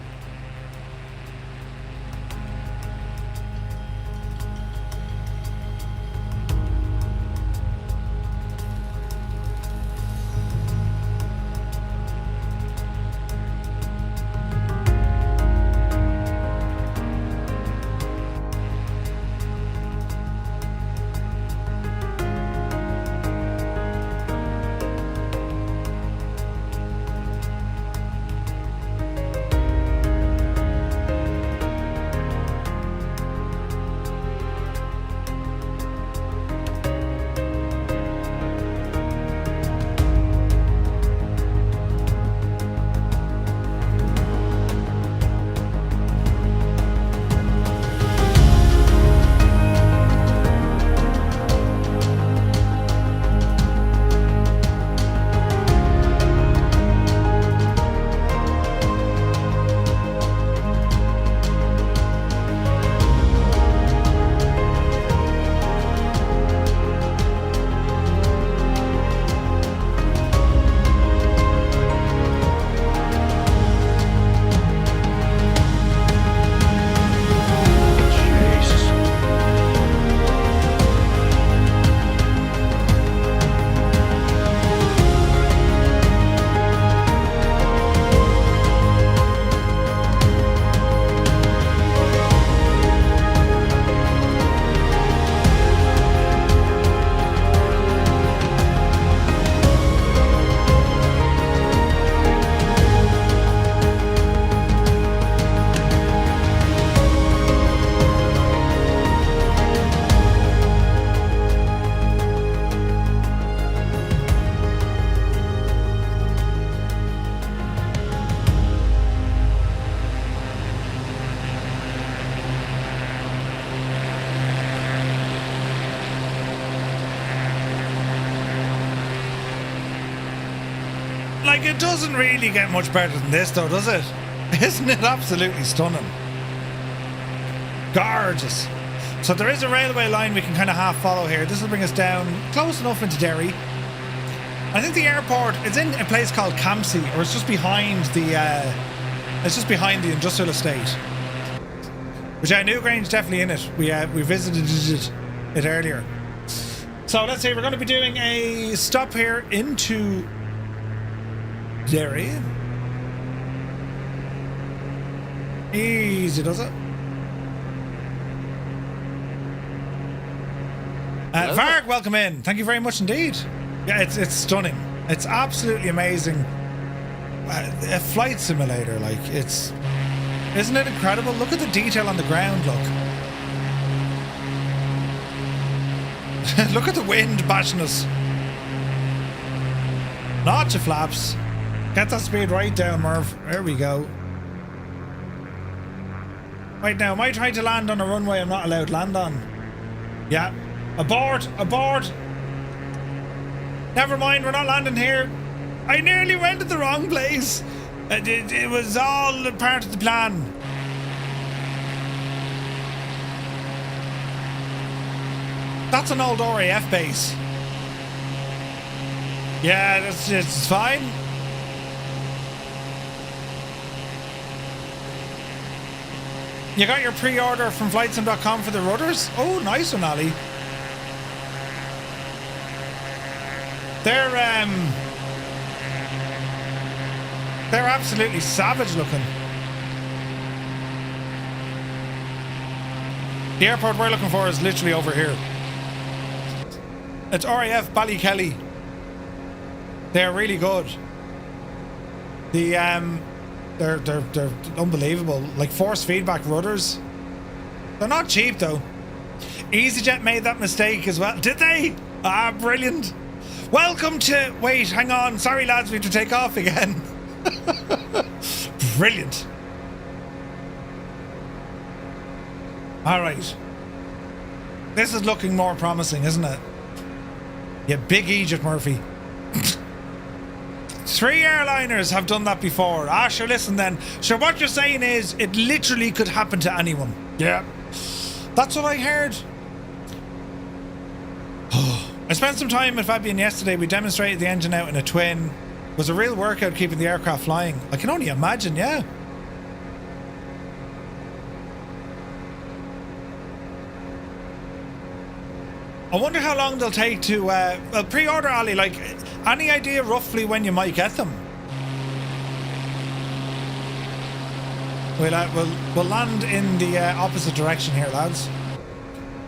Like, it doesn't really get much better than this, though, does it? Isn't it absolutely stunning? Gorgeous. So there is a railway line we can kind of half follow here. This will bring us down close enough into Derry. I think the airport is in a place called Campsie, or it's just behind the It's just behind the industrial estate. But yeah, Newgrange definitely in it. We visited it earlier. So let's say we're going to be doing a stop here into Derry. Easy does it. Varg, welcome in. Thank you very much indeed. Yeah, it's stunning. It's absolutely amazing. A flight simulator, like isn't it incredible? Look at the detail on the ground. Look. Look at the wind bashing us. Not your flaps. Get that speed right down, Merv. There we go. Right now, am I trying to land on a runway I'm not allowed to land on? Yeah. Abort! Abort! Never mind, we're not landing here. I nearly went to the wrong place. It was all part of the plan. That's an old RAF base. Yeah, it's fine. You got your pre-order from flightsim.com for the rudders? Oh, nice one, Ali. They're absolutely savage looking. The airport we're looking for is literally over here. It's RAF Ballykelly. They're really good. They're unbelievable. Like force feedback rudders. They're not cheap though. EasyJet made that mistake as well. Did they? Ah, brilliant. Welcome to... Wait, hang on. Sorry lads, we have to take off again. Brilliant. Alright. This is looking more promising, isn't it? Yeah, big Egypt, Murphy. 3 airliners have done that before. Ah, sure, listen then. Sure, what you're saying is it literally could happen to anyone. Yeah. That's what I heard. I spent some time with Fabian yesterday. We demonstrated the engine out in a twin. It was a real workout keeping the aircraft flying. I can only imagine, yeah. I wonder how long they'll take to pre-order, Ali. Like, any idea roughly when you might get them? We'll land in the opposite direction here, lads.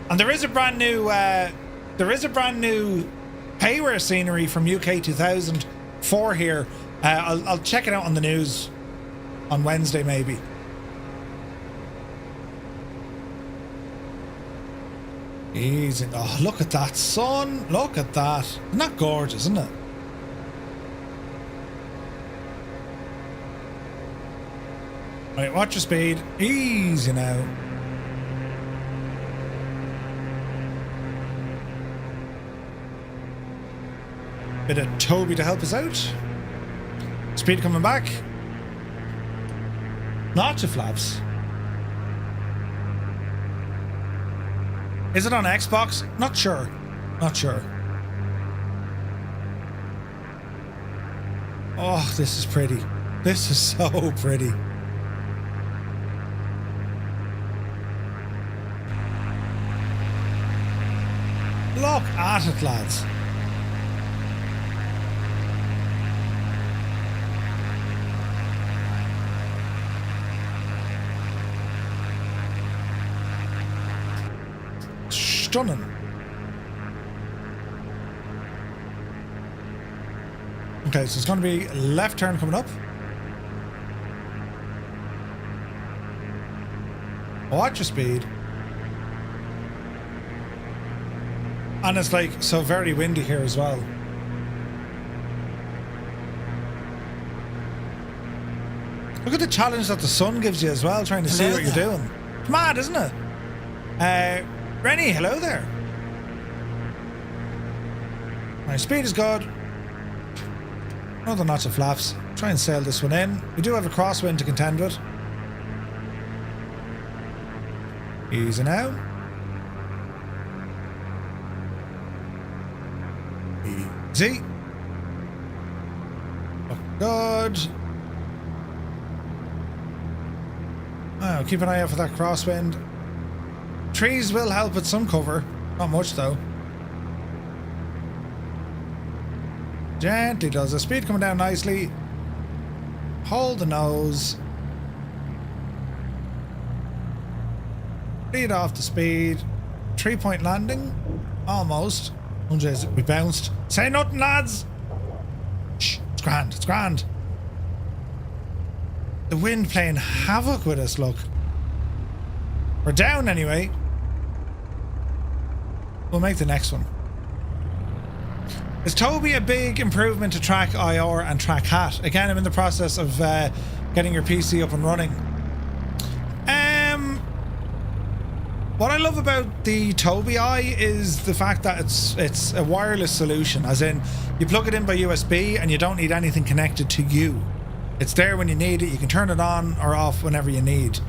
And there is a brand new payware scenery from UK 2004 here. I'll check it out on the news on Wednesday maybe. Easy. Oh, look at that sun. Look at that. Isn't that gorgeous, isn't it? Right, watch your speed. Easy now. Bit of Toby to help us out. Speed coming back. Not to flaps. Is it on Xbox? Not sure. Not sure. Oh, this is pretty. This is so pretty. Look at it, lads. Stunning. Okay, so it's going to be left turn coming up. Watch your speed. And it's like so very windy here as well. Look at the challenge that the sun gives you as well, trying to see what you're doing. It's mad, isn't it? Rennie, hello there. My speed is good. Another notch of flaps. Try and sail this one in. We do have a crosswind to contend with. Easy now. Easy. Look good. Oh, keep an eye out for that crosswind. Trees will help with some cover. Not much though. Gently does. The speed coming down nicely. Hold the nose. Lead off the speed. 3-point landing. Almost. Oh jeez, we bounced. Say nothing, lads. Shh, it's grand, it's grand. The wind playing havoc with us, look. We're down anyway. We'll make the next one. Is Toby a big improvement to Track IR and Track Hat? Again, I'm in the process of getting your PC up and running. What I love about the Toby Eye is the fact that it's a wireless solution, as in you plug it in by USB and you don't need anything connected to you. It's there when you need it. You can turn it on or off whenever you need.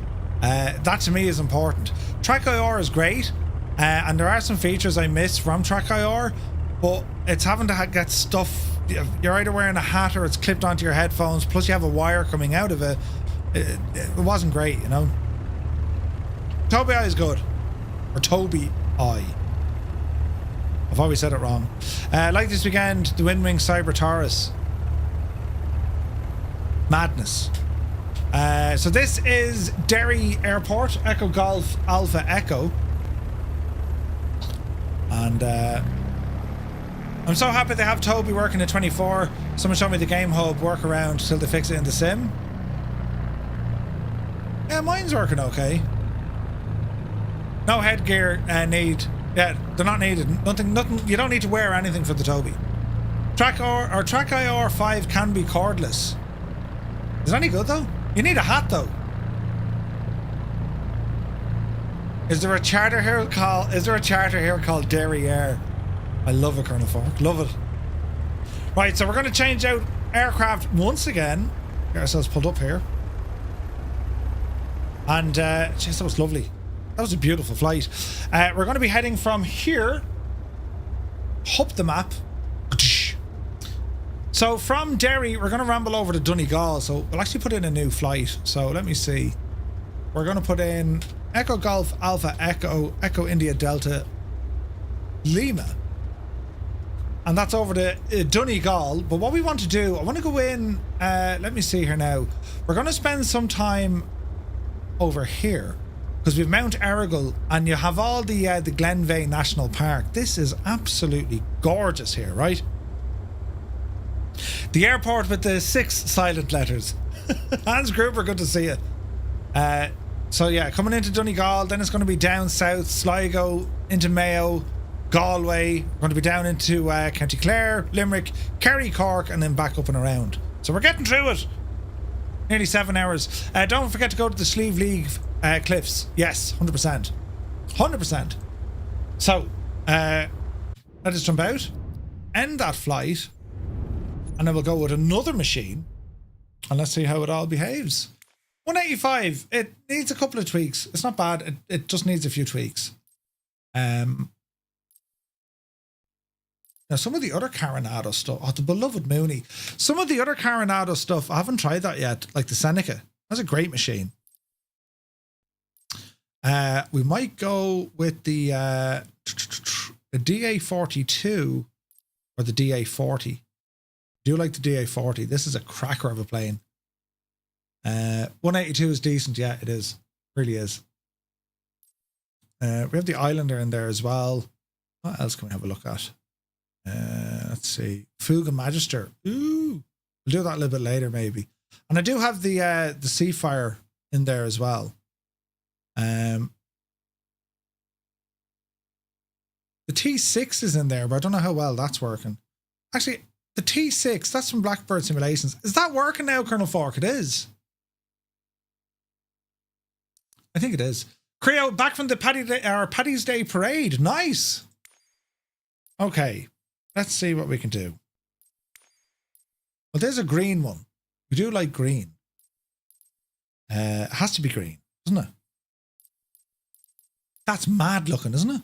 That to me is important. Track IR is great, and there are some features I miss from Track IR, but it's having to get stuff. You're either wearing a hat or it's clipped onto your headphones, plus you have a wire coming out of it. It wasn't great, you know. Toby Eye is good. Or Toby Eye. I've always said it wrong. Like this weekend, the Windwing Cyber Taurus. Madness. So this is Derry Airport, Echo Golf Alpha Echo. And I'm so happy they have Toby working at 24. Someone showed me the Game Hub workaround till they fix it in the sim. Yeah, mine's working okay. No headgear need. Yeah, they're not needed. Nothing. You don't need to wear anything for the Toby. Track IR 5 can be cordless. Is it any good though? You need a hat though. Is there a charter here called Derry Air? I love it, Colonel Fork. Love it. Right, so we're going to change out aircraft once again. Get ourselves pulled up here. And jeez, that was lovely. That was a beautiful flight. We're going to be heading from here up the map. So from Derry, we're going to ramble over to Donegal. So we'll actually put in a new flight. So let me see. We're going to put in Echo Golf Alpha Echo Echo India Delta Lima. And that's over to Donegal. But what we want to do, I want to go in, let me see here now. We're going to spend some time over here. Because we've Mount Errigal and you have all the Glenveigh National Park. This is absolutely gorgeous here, right? The airport with the 6 silent letters. Hans Gruber, good to see you. So yeah, coming into Donegal, then it's going to be down south, Sligo, into Mayo, Galway. We're going to be down into County Clare, Limerick, Kerry, Cork, and then back up and around. So we're getting through it. Nearly 7 hours. Don't forget to go to the Slieve League cliffs. Yes, 100%. 100%. So, let us jump out, end that flight, and then we'll go with another machine, and let's see how it all behaves. 185. It needs a couple of tweaks. It's not bad. It just needs a few tweaks. Now, some of the other Carenado stuff, the beloved Mooney. Some of the other Carenado stuff, I haven't tried that yet, like the Seneca. That's a great machine. We might go with the DA42 or the DA40. I do like the DA40. This is a cracker of a plane. 182 is decent. Yeah, it is. Really is. We have the Islander in there as well. What else can we have a look at? Let's see. Fuga Magister. Ooh. We'll do that a little bit later, maybe. And I do have the Seafire in there as well. The T6 is in there, but I don't know how well that's working. Actually, the T6, that's from Blackbird Simulations. Is that working now, Colonel Fork? It is. I think it is. Creo, back from the Paddy's Day parade. Nice. Okay, let's see what we can do. Well, there's a green one. We do like green. It has to be green, doesn't it? That's mad looking, isn't it?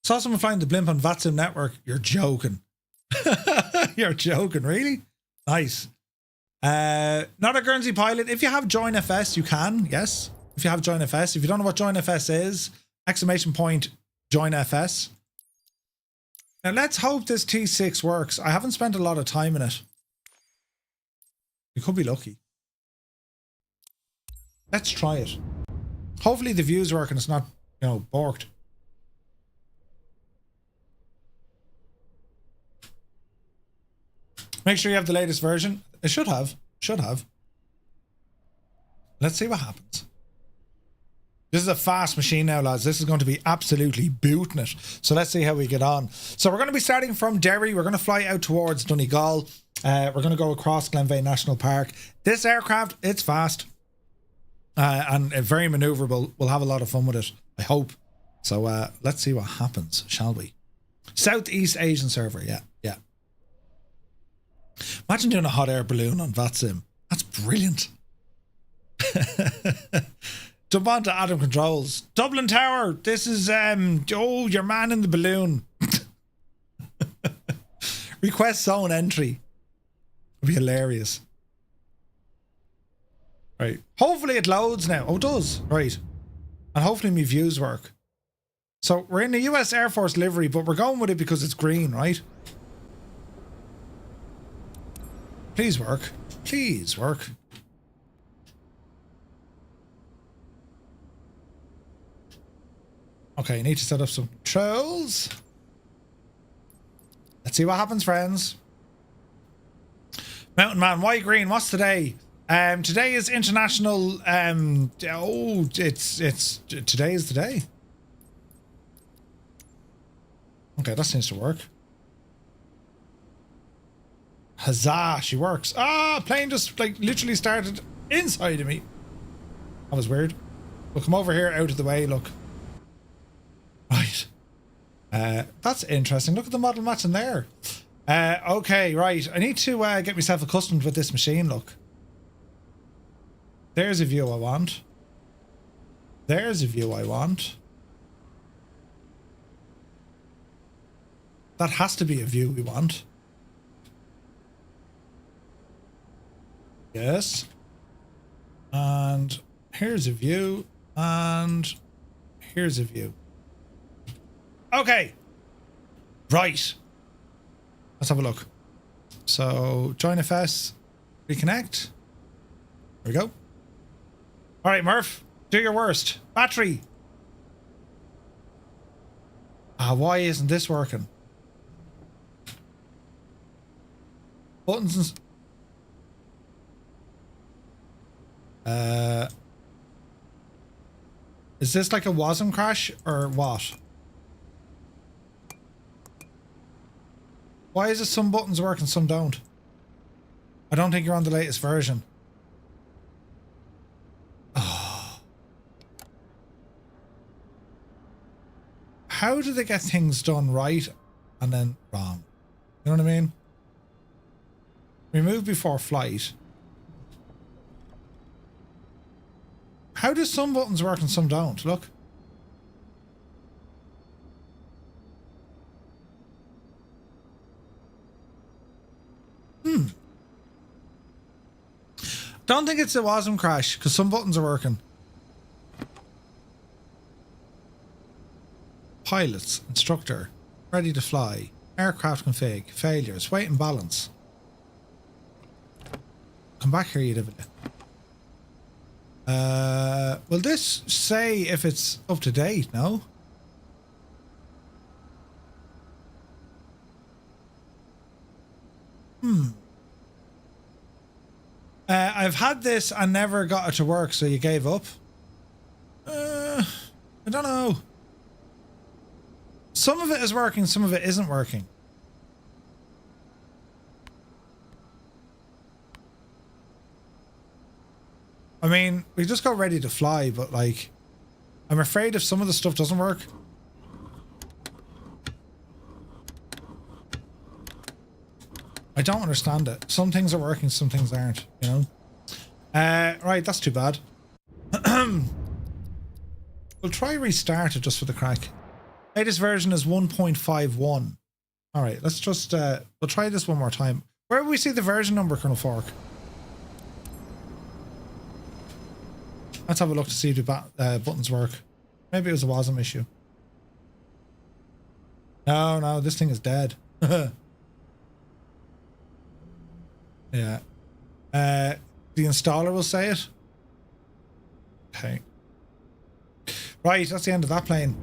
Saw someone flying the blimp on VATSIM network. You're joking. You're joking, really? Nice. Not a Guernsey pilot. If you have Join FS, you can, yes. if you have Join FS. If you don't know what Join FS is, exclamation point Join FS. Now let's hope this T6 works. I haven't spent a lot of time in it. We could be lucky. Let's try it. Hopefully the view's working. It's not, you know, borked. Make sure you have the latest version. It should have. Should have. Let's see what happens. This is a fast machine now, lads. This is going to be absolutely booting it. So let's see how we get on. So we're going to be starting from Derry. We're going to fly out towards Donegal. We're going to go across Glenveigh National Park. This aircraft, it's fast. And very maneuverable. We'll have a lot of fun with it, I hope. So let's see what happens, shall we? Southeast Asian server, yeah. Imagine doing a hot air balloon on VATSIM. That's brilliant. Jump on to Adam Controls. Dublin Tower, this is, your man in the balloon. Request zone entry. It'd be hilarious. Right. Hopefully it loads now. Oh, it does. Right. And hopefully my views work. So we're in the US Air Force livery, but we're going with it because it's green, right? Please work. Please work. Okay, I need to set up some controls. Let's see what happens, friends. Mountain Man, why green? What's today? Today is international. It's today is the day. Okay, that seems to work. Huzzah, she works. Ah, plane just like literally started inside of me. That was weird. We'll come over here out of the way, look. Right. That's interesting. Look at the model matching there. Okay, right. I need to get myself accustomed with this machine, look. There's a view I want. There's a view I want. That has to be a view we want. Yes. And here's a view. And here's a view. Okay. Right. Let's have a look. So, join FS. Reconnect. There we go. All right, Murph. Do your worst. Battery. Why isn't this working? Buttons and... Is this like a WASM crash or what? Why is it some buttons work and some don't? I don't think you're on the latest version. Oh. How do they get things done right and then wrong? You know what I mean? Remove before flight. How do some buttons work and some don't? Look. Don't think it's a WASM crash because some buttons are working. Pilots, instructor, ready to fly, aircraft config, failures, weight and balance. Come back here, you devil. Will this say if it's up to date? No. I've had this and never got it to work, so you gave up. I don't know. Some of it is working, some of it isn't working. I mean, we just got ready to fly, but like, I'm afraid if some of the stuff doesn't work. I don't understand it. Some things are working, some things aren't, you know? Right, that's too bad. We'll try restart it just for the crack. Latest version is 1.51. Alright, let's just, we'll try this one more time. Where will we see the version number, Colonel Fork? Let's have a look to see if the buttons work. Maybe it was a WASM issue. No, this thing is dead. Yeah. The installer will say it. Okay. Right, that's the end of that plane.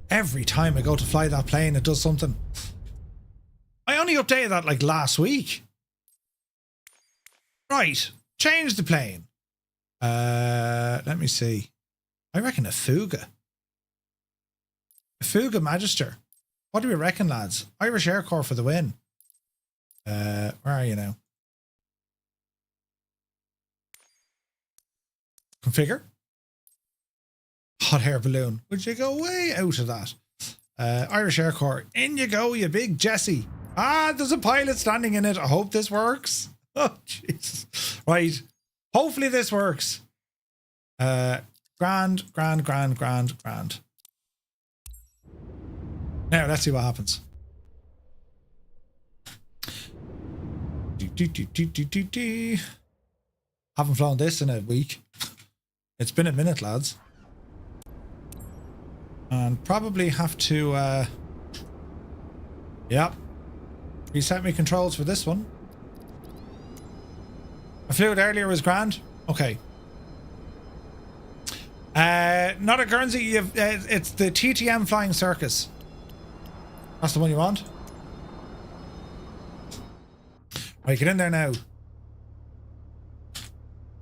Every time I go to fly that plane, it does something. I only updated that like last week. Right, change the plane. Let me see. I reckon a Fuga. A Fuga Magister. What do we reckon, lads? Irish Air Corps for the win. Where are you now? Configure. Hot air balloon. Would you go way out of that? Irish Air Corps. In you go, you big Jesse. Ah, there's a pilot standing in it. I hope this works. Oh, Jesus. Right. Hopefully this works. Grand. Now, let's see what happens. Haven't flown this in a week. It's been a minute, lads. And probably have to, yeah, reset my controls for this one. I flew it earlier, was grand. Okay. Not a Guernsey, it's the TTM Flying Circus. That's the one you want? Right, get in there now.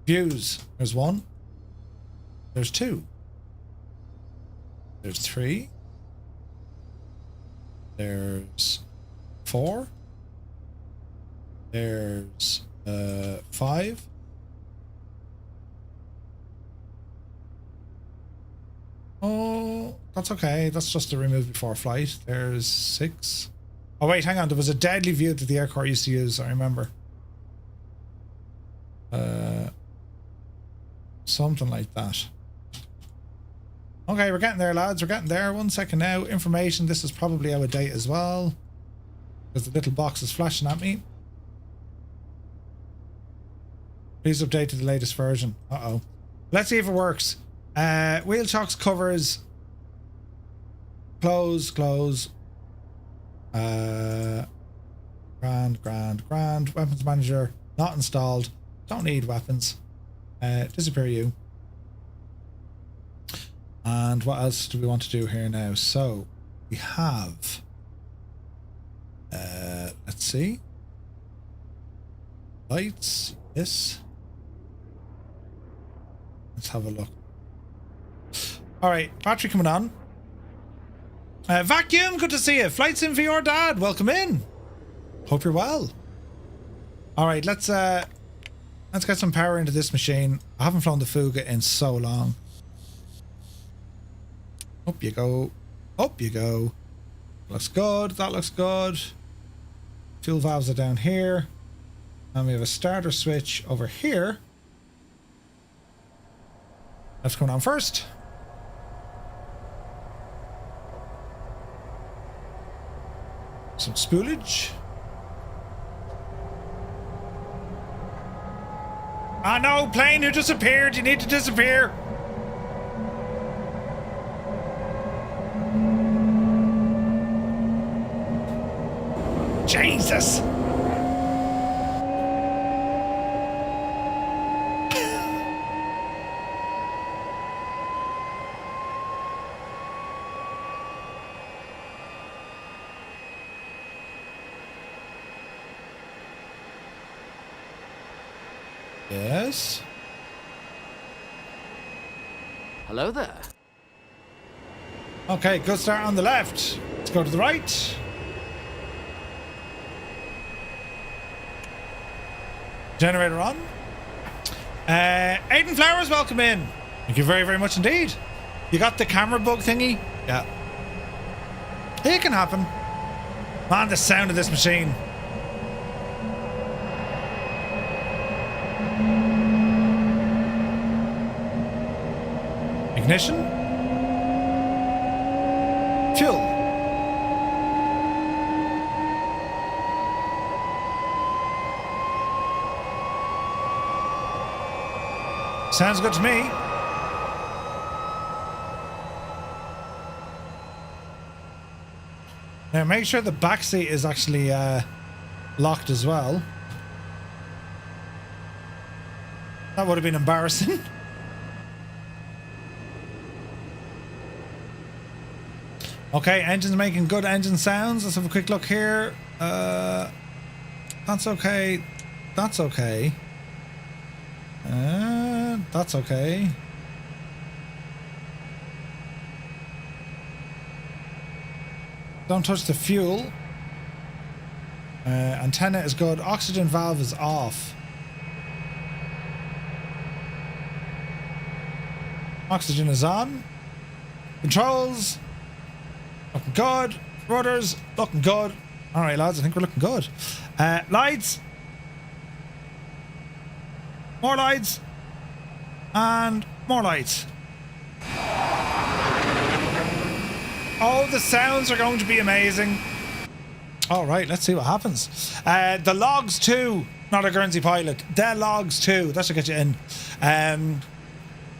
Views. There's one. There's two. There's three. There's four. There's 5. Oh, that's okay. That's just a remove before flight. There's 6. Oh wait, hang on. There was a deadly view that the Air Corps used to use, I remember. Something like that. Okay, we're getting there, lads. We're getting there. 1 second now. Information. This is probably out of date as well, because the little box is flashing at me. Please update to the latest version. Uh-oh. Let's see if it works. Wheel chocks, covers. Close. Grand. Weapons manager. Not installed. Don't need weapons. Disappear you. And what else do we want to do here now? So we have, let's see, lights. This. Let's have a look. All right, battery coming on. Vacuum, good to see you. Flight Sim for your dad. Welcome in. Hope you're well. All right, let's get some power into this machine. I haven't flown the Fuga in so long. Up you go. Up you go. Looks good. That looks good. Fuel valves are down here. And we have a starter switch over here. That's coming on first. Some spoolage. Ah no, plane, you disappeared. You need to disappear. Jesus. Yes. Hello there. Okay, good start on the left. Let's go to the right. Generator on. Aidan Flowers, welcome in. Thank you very, very much indeed. You got the camera bug thingy? Yeah. It can happen. Man, the sound of this machine. Ignition. Fuel. Sounds good to me. Now make sure the back seat is actually locked as well. That would have been embarrassing. Okay, engine's making good engine sounds. Let's have a quick look here. That's okay. That's okay. That's okay. Don't touch the fuel. Antenna is good. Oxygen valve is off. Oxygen is on. Controls. Looking good. Rudders. Looking good. Alright, lads, I think we're looking good. Lights. More lights. And more lights. Oh, the sounds are going to be amazing. Alright, let's see what happens. The logs too. Not a Guernsey pilot. The logs too. That should get you in.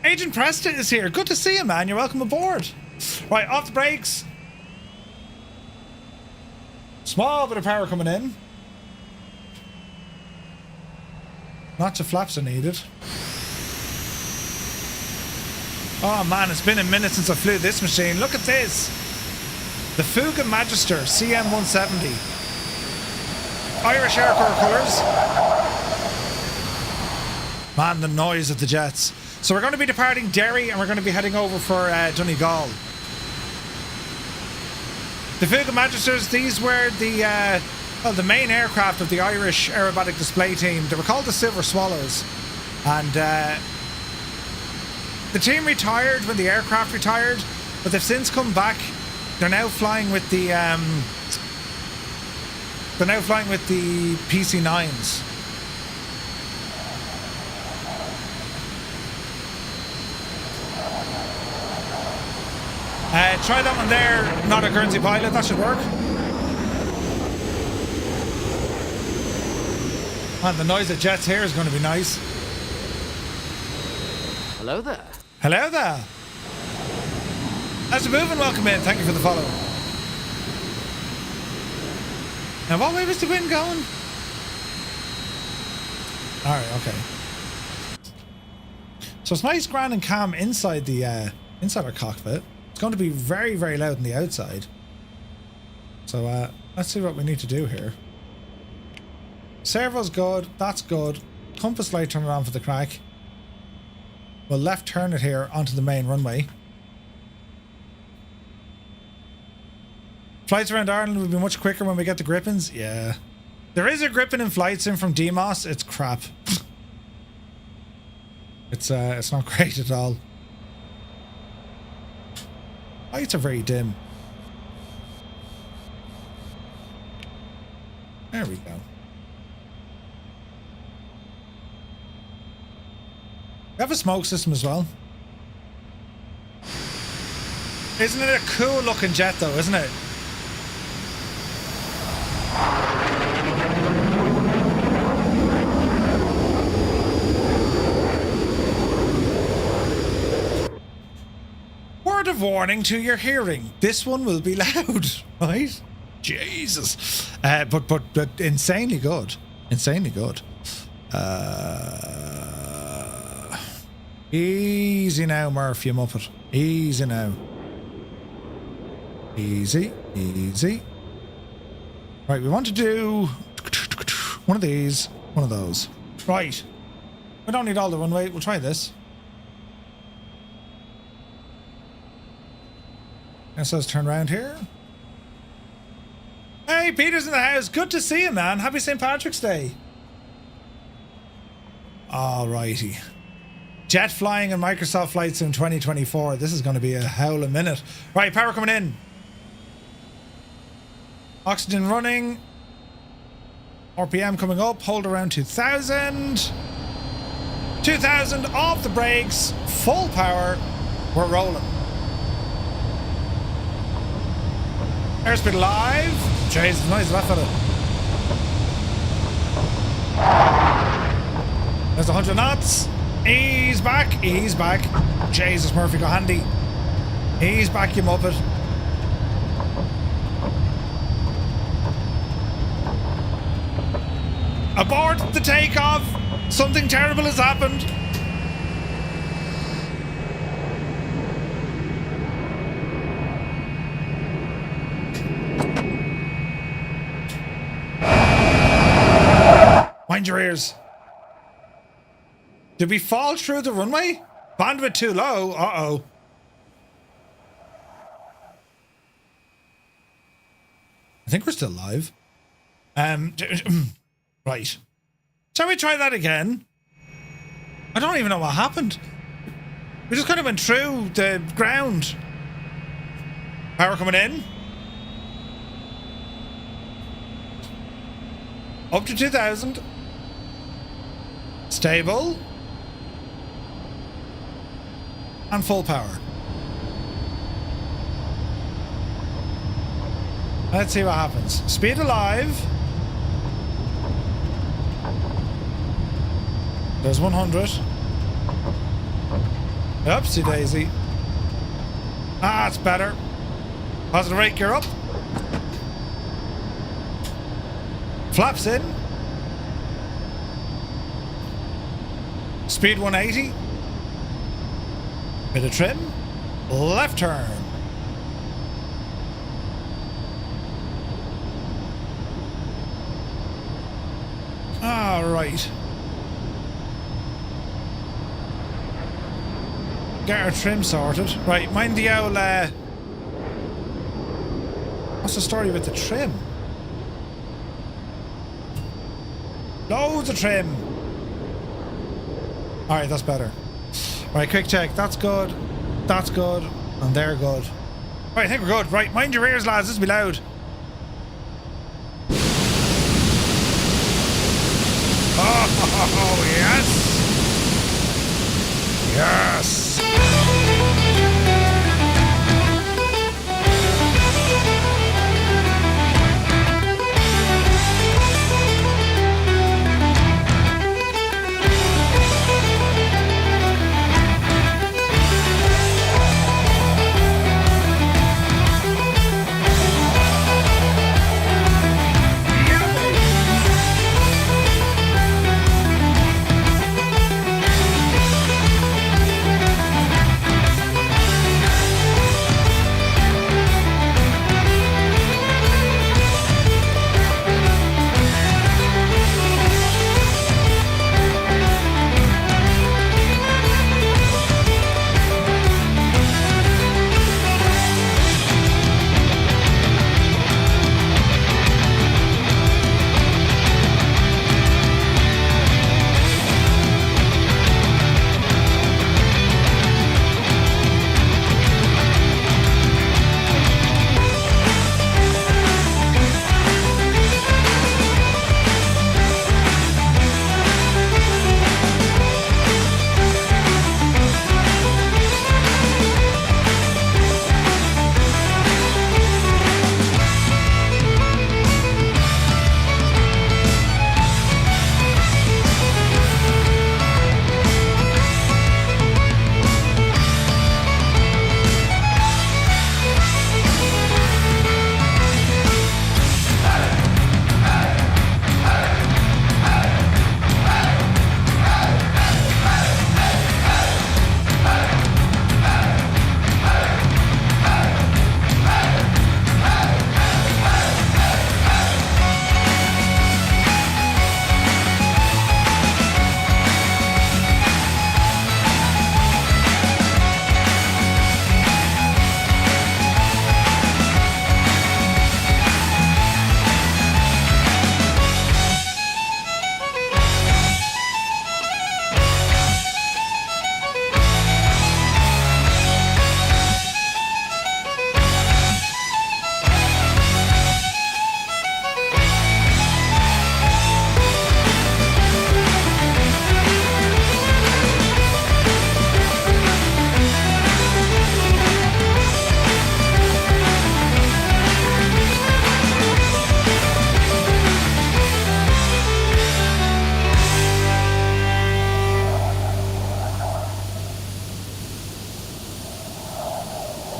Agent Preston is here. Good to see you, man. You're welcome aboard. Right, off the brakes. Small bit of power coming in. Lots of flaps are needed. Oh man, it's been a minute since I flew this machine. Look at this. The Fuga Magister CM170. Irish Air Corps colours. Man, the noise of the jets. So we're going to be departing Derry and we're going to be heading over for Donegal. The Fuga Magisters, these were the main aircraft of the Irish aerobatic display team. They were called the Silver Swallows. And the team retired when the aircraft retired, but they've since come back. They're now flying with the PC-9s. Try that one there, not a Guernsey pilot, that should work. And the noise of jets here is going to be nice. Hello there. Hello there. How's it moving? Welcome in. Thank you for the follow. Now, what way was the wind going? Alright, okay. So it's nice, grand and calm inside the inside our cockpit. It's going to be very, very loud on the outside. So let's see what we need to do here. Servo's good. That's good. Compass light turned on for the crack. We'll left turn it here onto the main runway. Flights around Ireland will be much quicker when we get the Grippins. Yeah. There is a Grippin in flights in from Demos. It's crap. It's not great at all. Lights are very dim. There we go. We have a smoke system as well. Isn't it a cool looking jet though, isn't it? Word of warning to your hearing. This one will be loud, right? Jesus. But insanely good. Insanely good. Easy now, Murph, you muppet. Easy now. Easy, easy. Right, we want to do one of these, one of those. Right. We don't need all the runway. We'll try this. Let's just turn around here. Hey, Peter's in the house. Good to see you, man. Happy St. Patrick's Day. Alrighty. Jet flying and Microsoft flights in 2024. This is going to be a howling minute. Right, power coming in. Oxygen running. RPM coming up. Hold around 2,000. 2,000 off the brakes. Full power. We're rolling. Airspeed live. Jeez, noise left of it. There's 100 knots. Ease back. Ease back. Jesus, Murphy, go handy. Ease back, you muppet. Abort the takeoff. Something terrible has happened. Mind your ears. Did we fall through the runway? Bandwidth too low. Uh-oh. I think we're still live. Right. Shall we try that again? I don't even know what happened. We just kind of went through the ground. Power coming in. Up to 2,000. Stable. And full power. Let's see what happens. Speed alive. There's 100. Oopsie daisy. Ah, it's better. Positive rate gear up. Flaps in. Speed 180. Bit of trim. Left turn. All right. Get our trim sorted. Right, mind the owl. What's the story with the trim? Loads of trim. All right, that's better. All right, quick check. That's good. That's good. And they're good. All right, I think we're good. Right, mind your ears, lads. This will be loud. Oh, yes. Yes.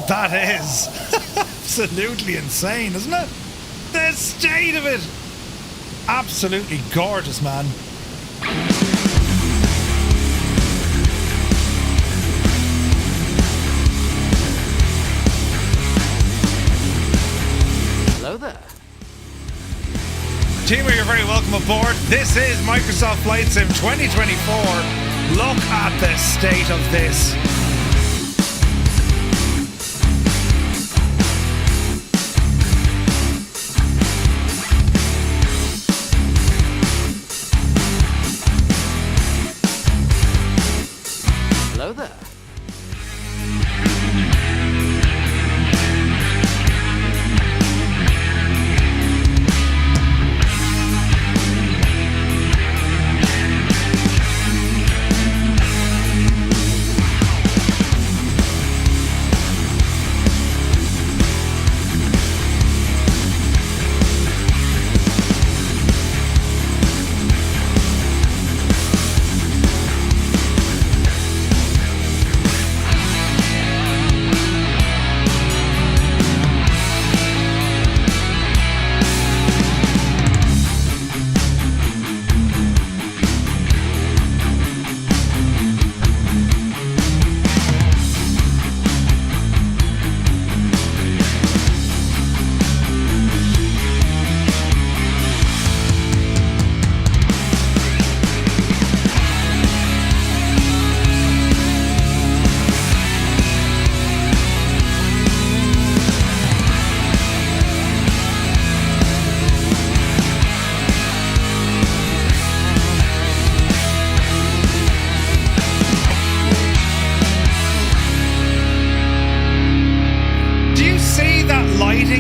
That is absolutely insane, isn't it? The state of it. Absolutely gorgeous, man. Hello there. Teamer, you're very welcome aboard. This is Microsoft Flight Sim 2024. Look at the state of this. Hello there.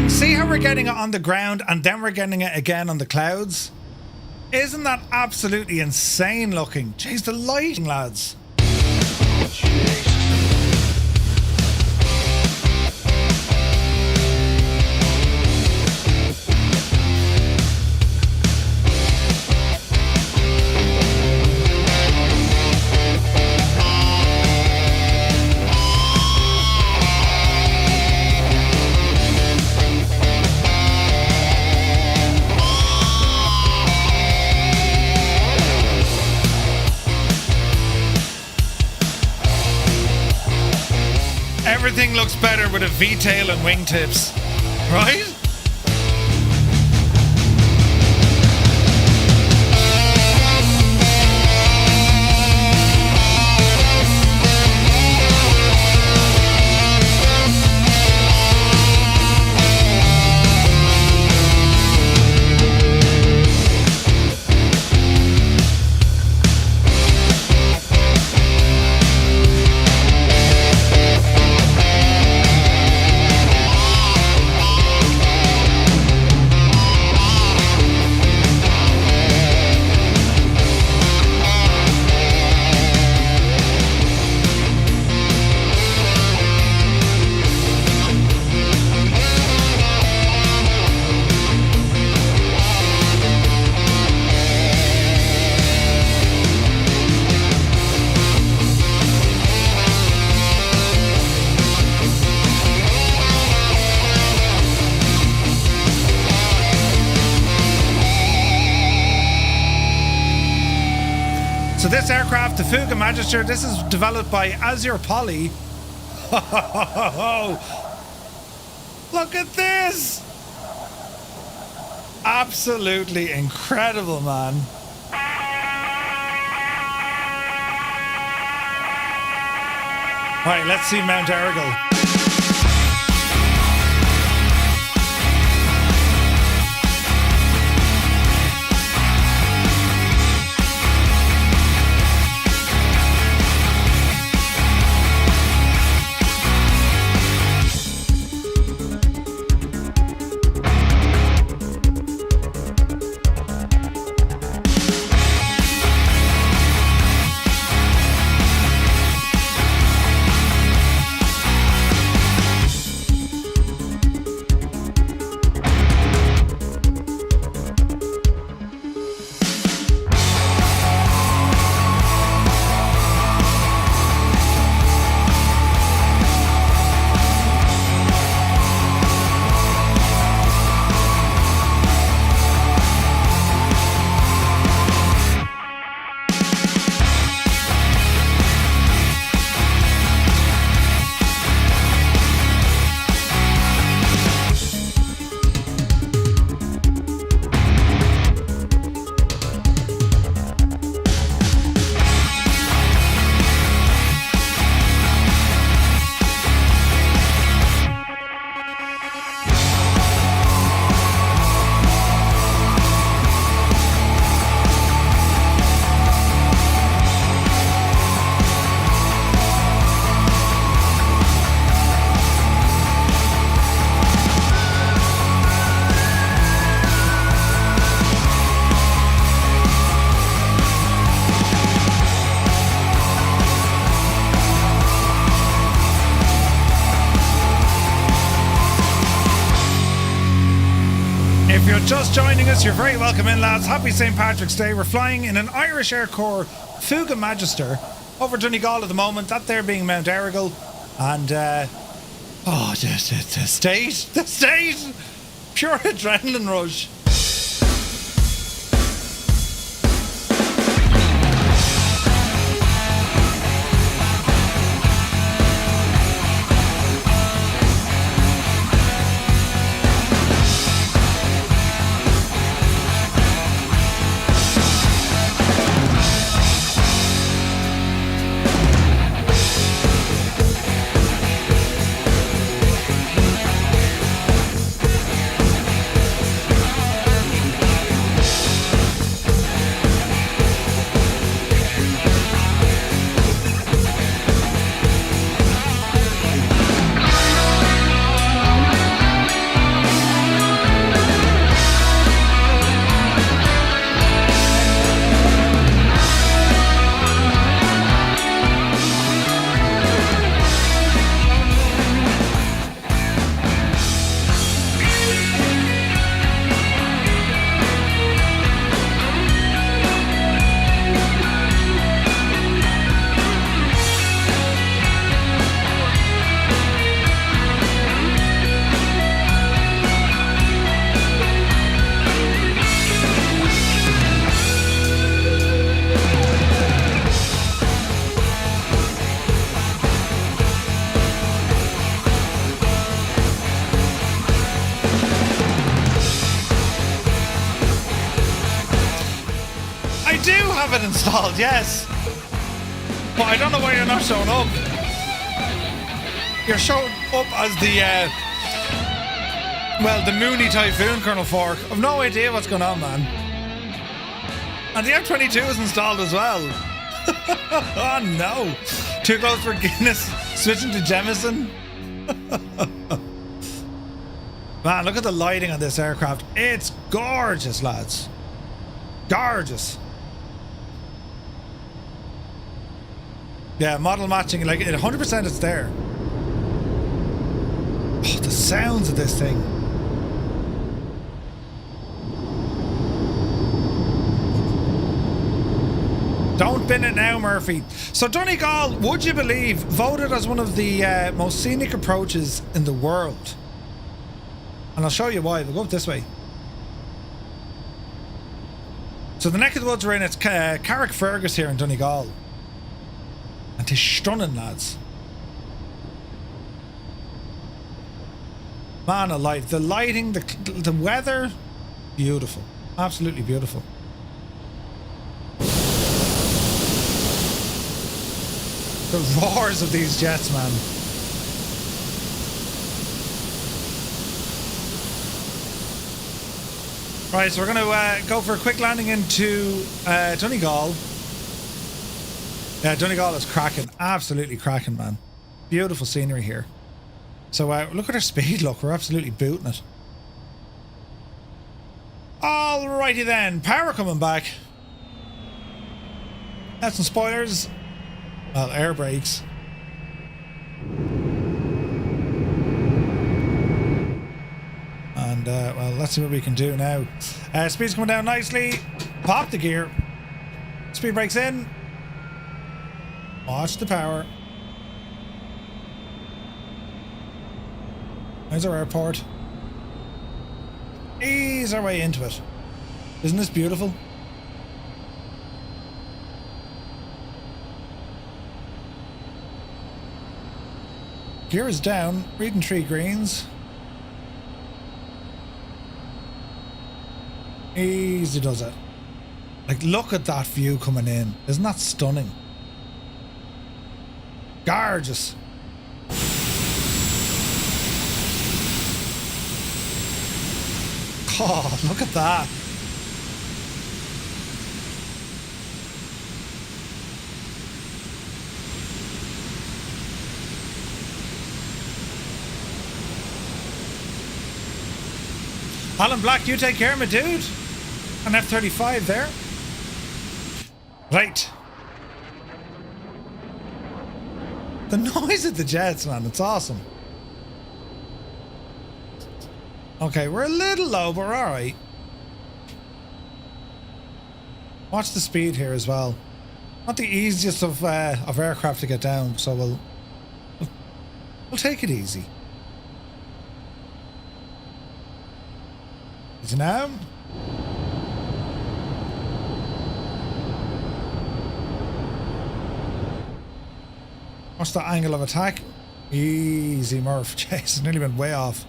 See how we're getting it on the ground and then we're getting it again on the clouds? Isn't that absolutely insane looking? Jeez, the lighting, lads. Everything looks better with a V-tail and wingtips, right? So this aircraft, the Fuga Magister, this is developed by Azure Poly. Look at this! Absolutely incredible, man. Right, let's see Mount Errigal. you're just joining us, you're very welcome in, lads. Happy St. Patrick's Day. We're flying in an Irish Air Corps Fuga Magister over Donegal at the moment. That there being Mount Errigal. And, the state, pure adrenaline rush. Installed, yes, but I don't know why you're not showing up. You're showing up as the Mooney Typhoon, Colonel Fork. I've no idea what's going on, man. And the F-22 is installed as well. Oh no, too close for Guinness. Switching to Jemison. Man, look at the lighting on this aircraft. It's gorgeous, lads. Gorgeous. Yeah, model matching, like 100% it's there. Oh, the sounds of this thing. Don't bin it now, Murphy. So Donegal, would you believe, voted as one of the most scenic approaches in the world. And I'll show you why. We'll go up this way. So the neck of the woods we're in, it's Carrickfergus here in Donegal. And it's stunning, lads. Man alive, the lighting, the weather, beautiful, absolutely beautiful. The roars of these jets, man. Right, so we're going to go for a quick landing into Donegal. Yeah, Donegal is cracking. Absolutely cracking, man. Beautiful scenery here. So look at our speed, look. We're absolutely booting it. Alrighty then. Power coming back. That's some spoilers. Well, air brakes. And, well, let's see what we can do now. Speed's coming down nicely. Pop the gear. Speed brakes in. Watch the power. There's our airport. Ease our way into it. Isn't this beautiful? Gear is down. Reading 3 greens. Easy does it. Like, look at that view coming in. Isn't that stunning? Gorgeous. Oh, look at that. Alan Black, you take care, my dude. An F-35 there. Right. The noise of the jets, man, it's awesome. Okay, we're a little low, but we're alright. Watch the speed here as well. Not the easiest of aircraft to get down, so we'll take it easy. Easy now. What's the angle of attack? Easy, Murph. Jeez, nearly went way off.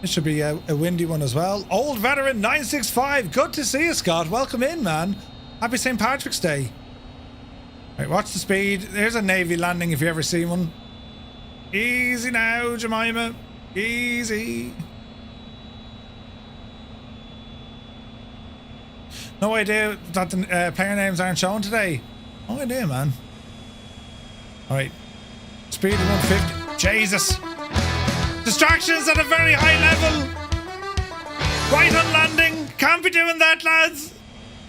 This should be a windy one as well. Old veteran 965. Good to see you, Scott. Welcome in, man. Happy St. Patrick's Day. Right, watch the speed. There's a Navy landing if you ever see one. Easy now, Jemima. Easy. No idea that the player names aren't shown today. No idea, man. Alright. Speed of 150. Jesus. Distractions at a very high level. Right on landing. Can't be doing that, lads.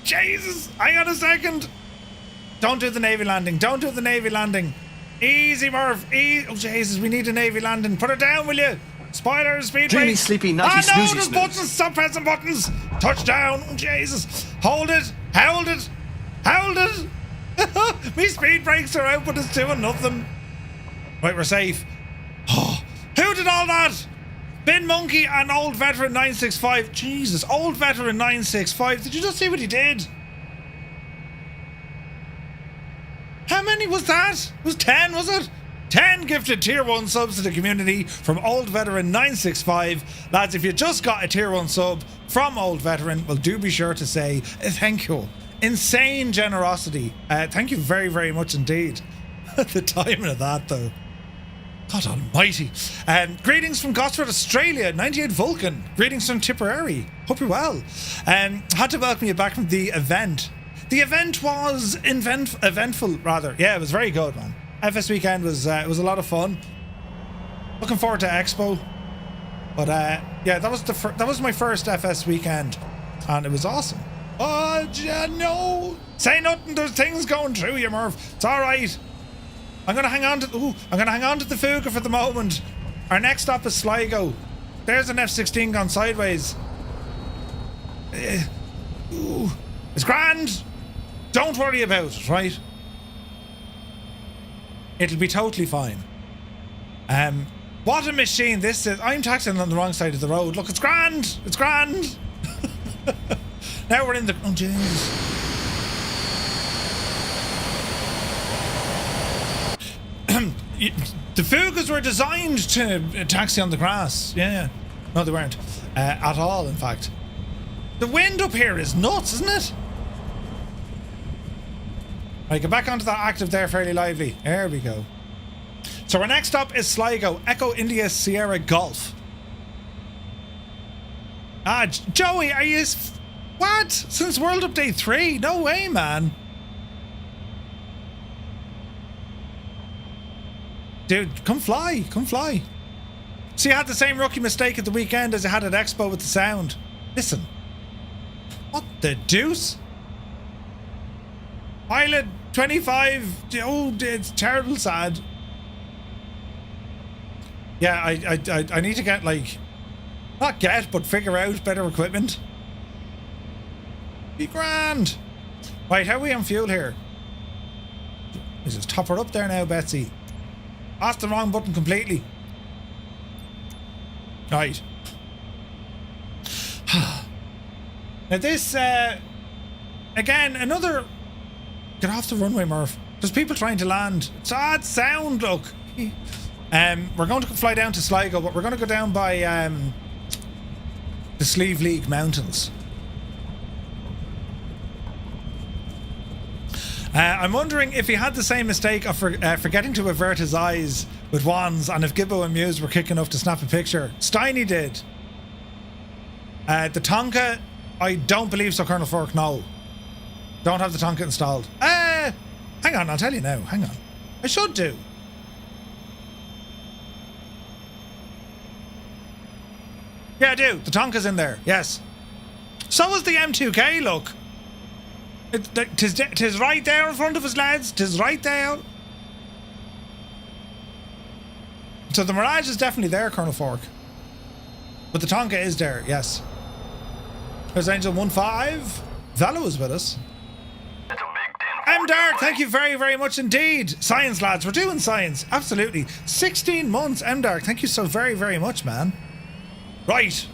Jesus. Hang on a second. Don't do the Navy landing. Don't do the Navy landing. Easy, Murph. Oh, Jesus. We need a Navy landing. Put it down, will you? Spoilers, speed Dreamy, brake. sleepy, naughty, no, snoozy, there's snooze. buttons. Stop pressing buttons. Touchdown. Oh, Jesus. Hold it. Hold it. Hold it. Me speed brakes are out, but it's doing nothing. Right, we're safe. Oh, who did all that? Bin Monkey and Old Veteran 965. Jesus, Old Veteran 965. Did you just see what he did? How many was that? It was 10, was it? 10 gifted tier 1 subs to the community from Old Veteran 965. Lads, if you just got a tier 1 sub from Old Veteran, well, do be sure to say thank you. Insane generosity. Thank you very, very much indeed. The timing of that, though. God almighty. Greetings from Gosford, Australia, 98 Vulcan. Greetings from Tipperary. Hope you're well. Had to welcome you back from the event. The event was eventful, rather. Yeah, it was very good, man. FS weekend was it was a lot of fun. Looking forward to Expo. But yeah, that was my first FS weekend, and it was awesome. Oh, no! Say nothing. There's things going through you, Murph. It's all right. I'm gonna hang on to the Fuga for the moment. Our next stop is Sligo. There's an F-16 gone sideways. It's grand. Don't worry about it, right? It'll be totally fine. What a machine this is. I'm taxiing on the wrong side of the road. Look, it's grand. It's grand. Now we're in the... Oh, jeez. The Fugas were designed to taxi on the grass. Yeah. No, they weren't. At all, in fact. The wind up here is nuts, isn't it? Right, get back onto that active there, fairly lively. There we go. So our next stop is Sligo. Echo India Sierra Golf. Joey, are you... What? Since World Update 3? No way, man. Dude, come fly. Come fly. See, I had the same rookie mistake at the weekend as I had at Expo with the sound. Listen. What the deuce? Pilot 25. Oh, it's terrible sad. Yeah, I need to get, like... Not get, but figure out better equipment. Be grand. Right, how are we on fuel here? Let's just top her up there now, Betsy. That's the wrong button completely. Right. Now this, again, another... Get off the runway, Murph. There's people trying to land. It's odd sound, look. We're going to fly down to Sligo, but we're going to go down by the Sleeve League Mountains. I'm wondering if he had the same mistake of forgetting to avert his eyes with wands, and if Gibbo and Muse were quick enough to snap a picture. Steiny did. The Tonka, I don't believe so, Colonel Fork, no. Don't have the Tonka installed. Hang on, I'll tell you now. Hang on. I should do. Yeah, I do. The Tonka's in there. Yes. So is the M2K, look. Tis right there in front of us, lads. Tis right there. So the Mirage is definitely there, Colonel Fork. But the Tonka is there, yes. There's Angel 1-5. Valo is with us. Dark, thank you very, very much indeed. Science, lads. We're doing science. Absolutely. 16 months, Dark. Thank you so very, very much, man. Right.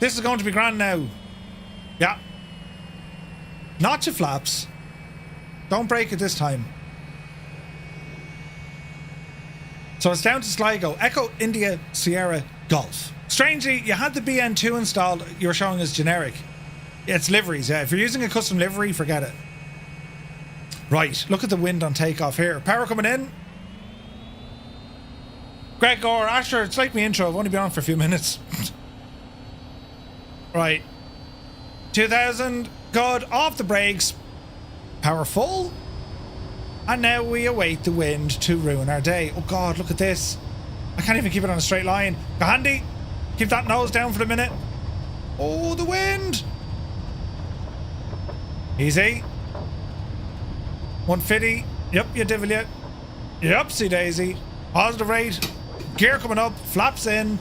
This is going to be grand now. Yeah. Not your flaps. Don't break it this time. So it's down to Sligo. Echo India Sierra Golf. Strangely, you had the BN2 installed. You're showing as generic. It's liveries, yeah. If you're using a custom livery, forget it. Right, look at the wind on takeoff here. Power coming in. Greg Gore, Asher, it's like my intro. I've only been on for a few minutes. Right. 2000, good. Off the brakes. Power full. And now we await the wind to ruin our day. Oh God, look at this. I can't even keep it on a straight line. Go handy. Keep that nose down for a minute. Oh, the wind. Easy. 150. Yep, you devil you. Yupsy daisy. Positive rate. Gear coming up. Flaps in.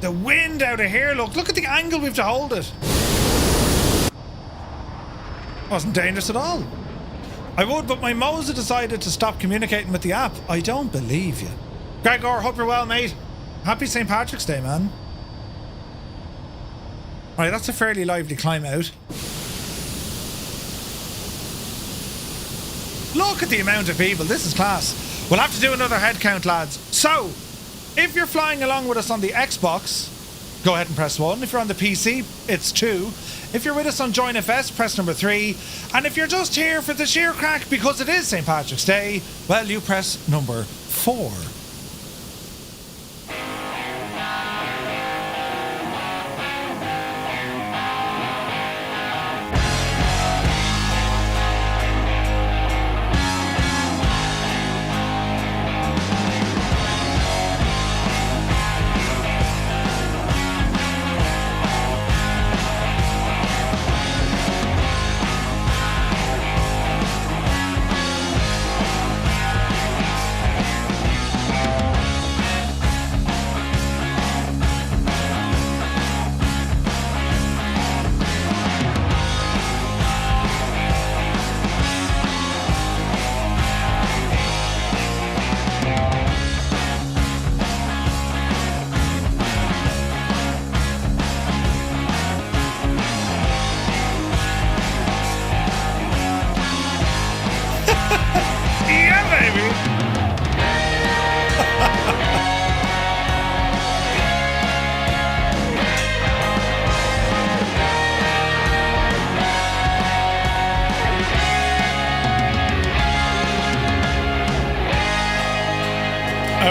The wind out of here. Look at the angle we have to hold it. Wasn't dangerous at all. I would, but my Moza decided to stop communicating with the app. I don't believe you. Gregor, hope you're well, mate. Happy St. Patrick's Day, man. Alright, that's a fairly lively climb out. Look at the amount of people. This is class. We'll have to do another head count, lads. So, if you're flying along with us on the Xbox, go ahead and press 1. If you're on the PC, it's 2. If you're with us on Join FS, press number 3. And if you're just here for the sheer crack because it is St. Patrick's Day, well, you press number 4.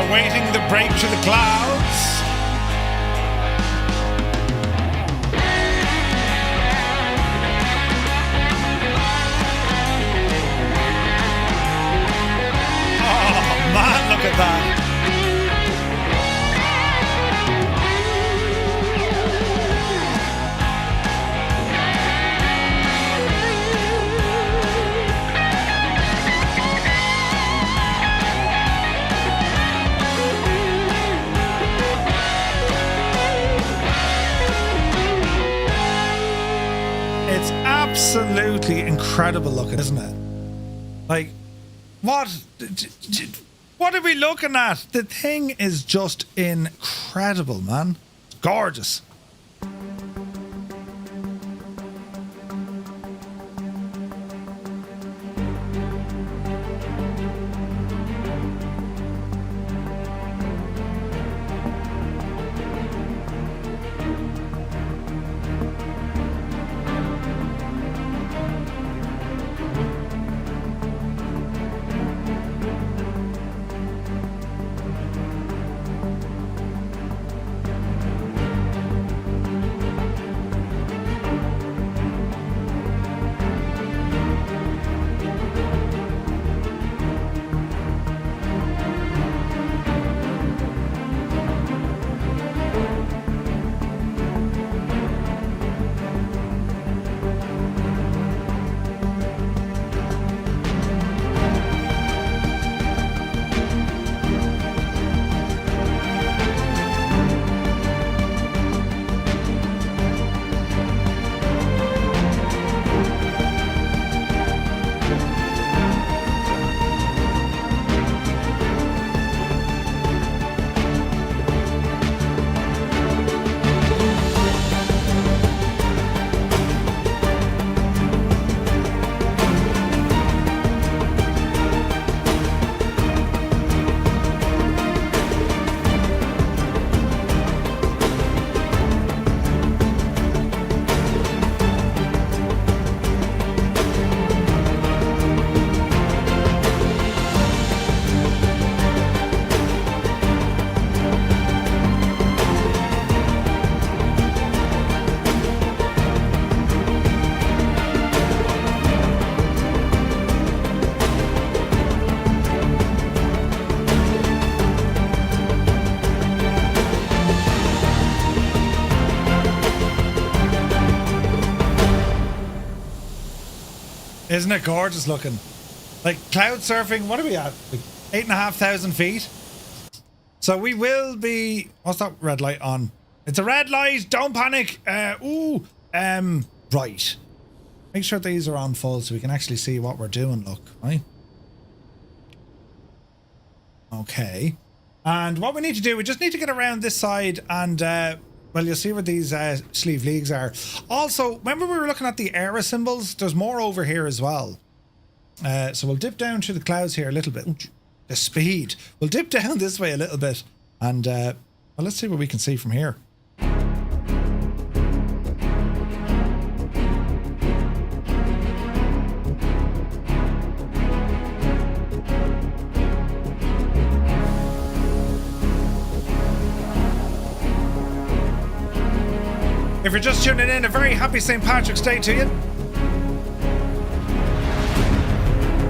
Awaiting the break to the clouds. Oh man, look at that. Absolutely incredible looking, isn't it? Like, what are we looking at? The thing is just incredible, man. It's gorgeous. Isn't it gorgeous looking? Like cloud surfing, what are we at? Like 8,500 feet? So we will be... What's that red light on? It's a red light! Don't panic! Right. Make sure these are on full so we can actually see what we're doing, look, right? Okay. And what we need to do, we just need to get around this side and... well, you'll see where these sleeve leagues are. Also, remember we were looking at the era symbols? There's more over here as well. So we'll dip down to the clouds here a little bit. The speed. We'll dip down this way a little bit. And, well, let's see what we can see from here. If you're just tuning in, a very happy St. Patrick's Day to you.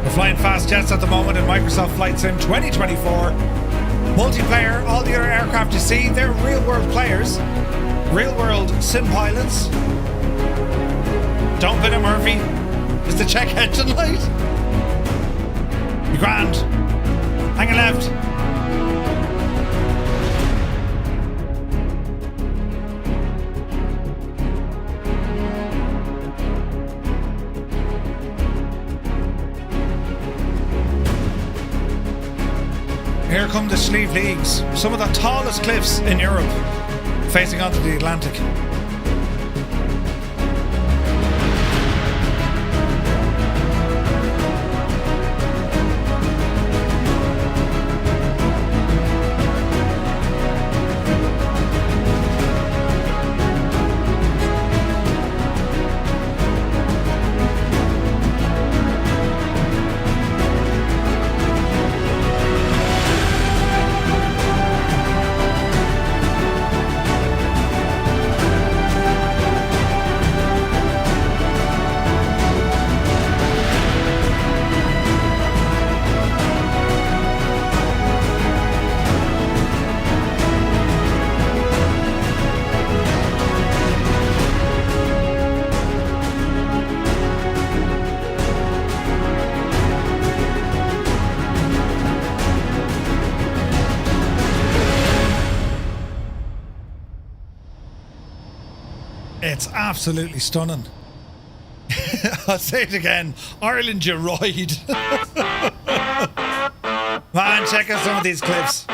We're flying fast jets at the moment in Microsoft Flight Sim 2024. Multiplayer, all the other aircraft you see, they're real world players. Real world sim pilots. Don't bit of Murphy. Is the check engine light? You're grand. Hang a left. Here come the sleeve leagues, some of the tallest cliffs in Europe, facing onto the Atlantic. It's absolutely stunning. I'll say it again. Ireland, you ride. Man, check out some of these cliffs.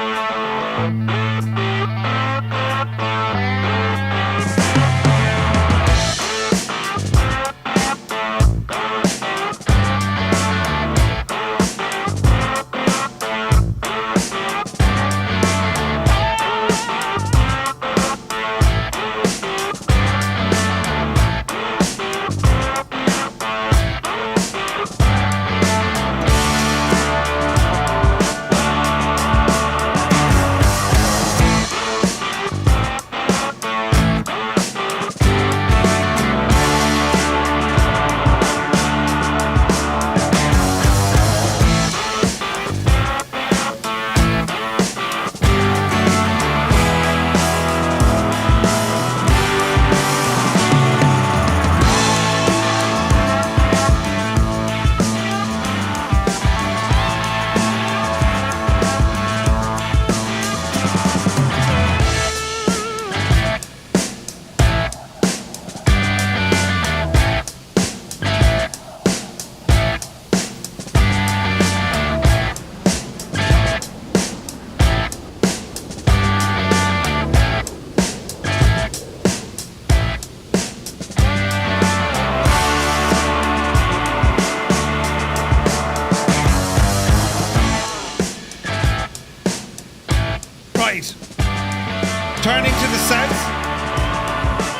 Turning to the south,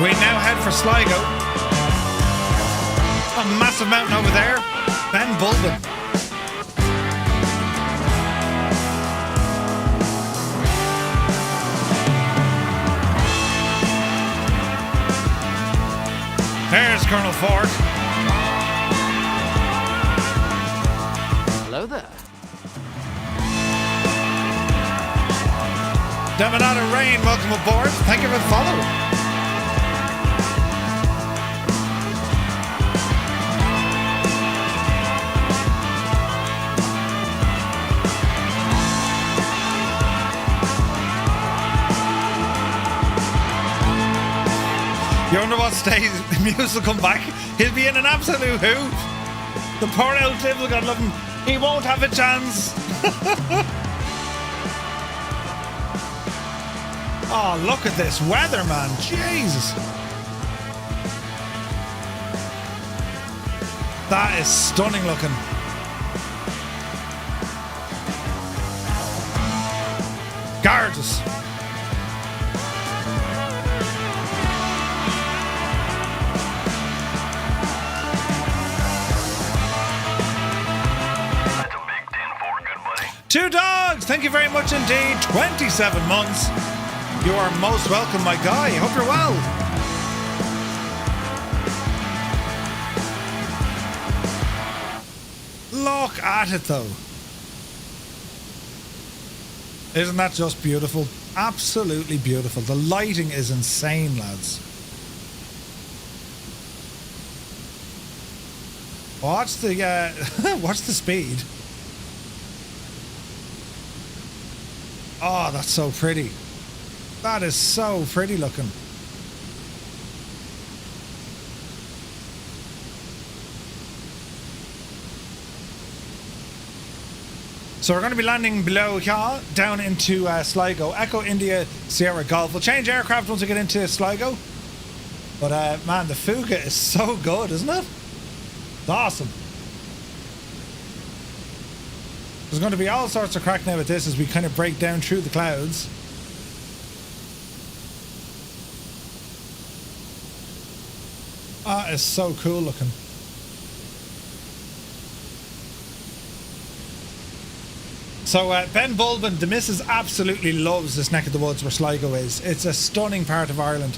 we now head for Sligo. A massive mountain over there, Ben Bulbin. There's Colonel Ford. Hello there. Demonata Rain, welcome aboard. Thank you for the follow. You wonder what stage Muse will come back? He'll be in an absolute hoop. The poor old Dibble, God love him. He won't have a chance. Oh, look at this weather, man. Jesus. That is stunning looking. Gorgeous. Two dogs, thank you very much indeed. 27 months. You are most welcome, my guy. Hope you're well. Look at it though. Isn't that just beautiful? Absolutely beautiful. The lighting is insane, lads. Watch the watch the speed. Oh, that's so pretty. That is so pretty looking. So we're going to be landing below here, down into Sligo. Echo India Sierra Golf. We'll change aircraft once we get into Sligo. But man, the Fuga is so good, isn't it? It's awesome. There's going to be all sorts of crack now with this as we kind of break down through the clouds. That is so cool looking. So Ben Bulbin, the missus, absolutely loves this neck of the woods where Sligo is. It's a stunning part of Ireland.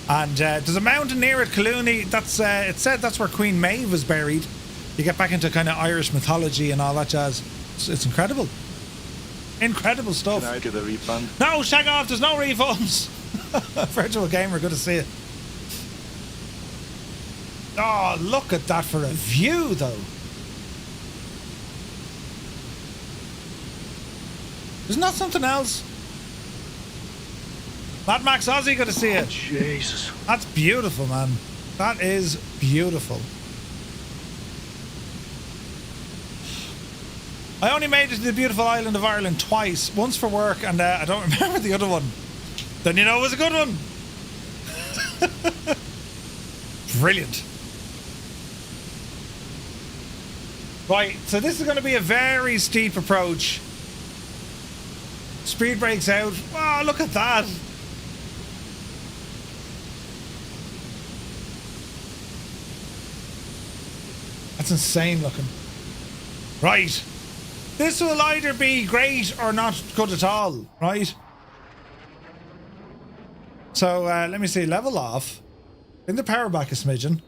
And there's a mountain near it, Colooney. That's it said that's where Queen Maeve was buried. You get back into kind of Irish mythology and all that jazz. It's incredible. Incredible stuff. Can I get a refund? No, shag off. There's no refunds. Virtual Gamer, good to see you. Oh, look at that for a view, though. Isn't that something else? Mad Max Aussie, good to see you. Jesus. That's beautiful, man. That is beautiful. I only made it to the beautiful island of Ireland twice. Once for work, and I don't remember the other one. Then you know it was a good one. Brilliant. Right, so this is going to be a very steep approach. Speed brakes out. Wow, look at that. That's insane looking. Right. This will either be great or not good at all, right? So let me see, level off. Bring the power back a smidgen.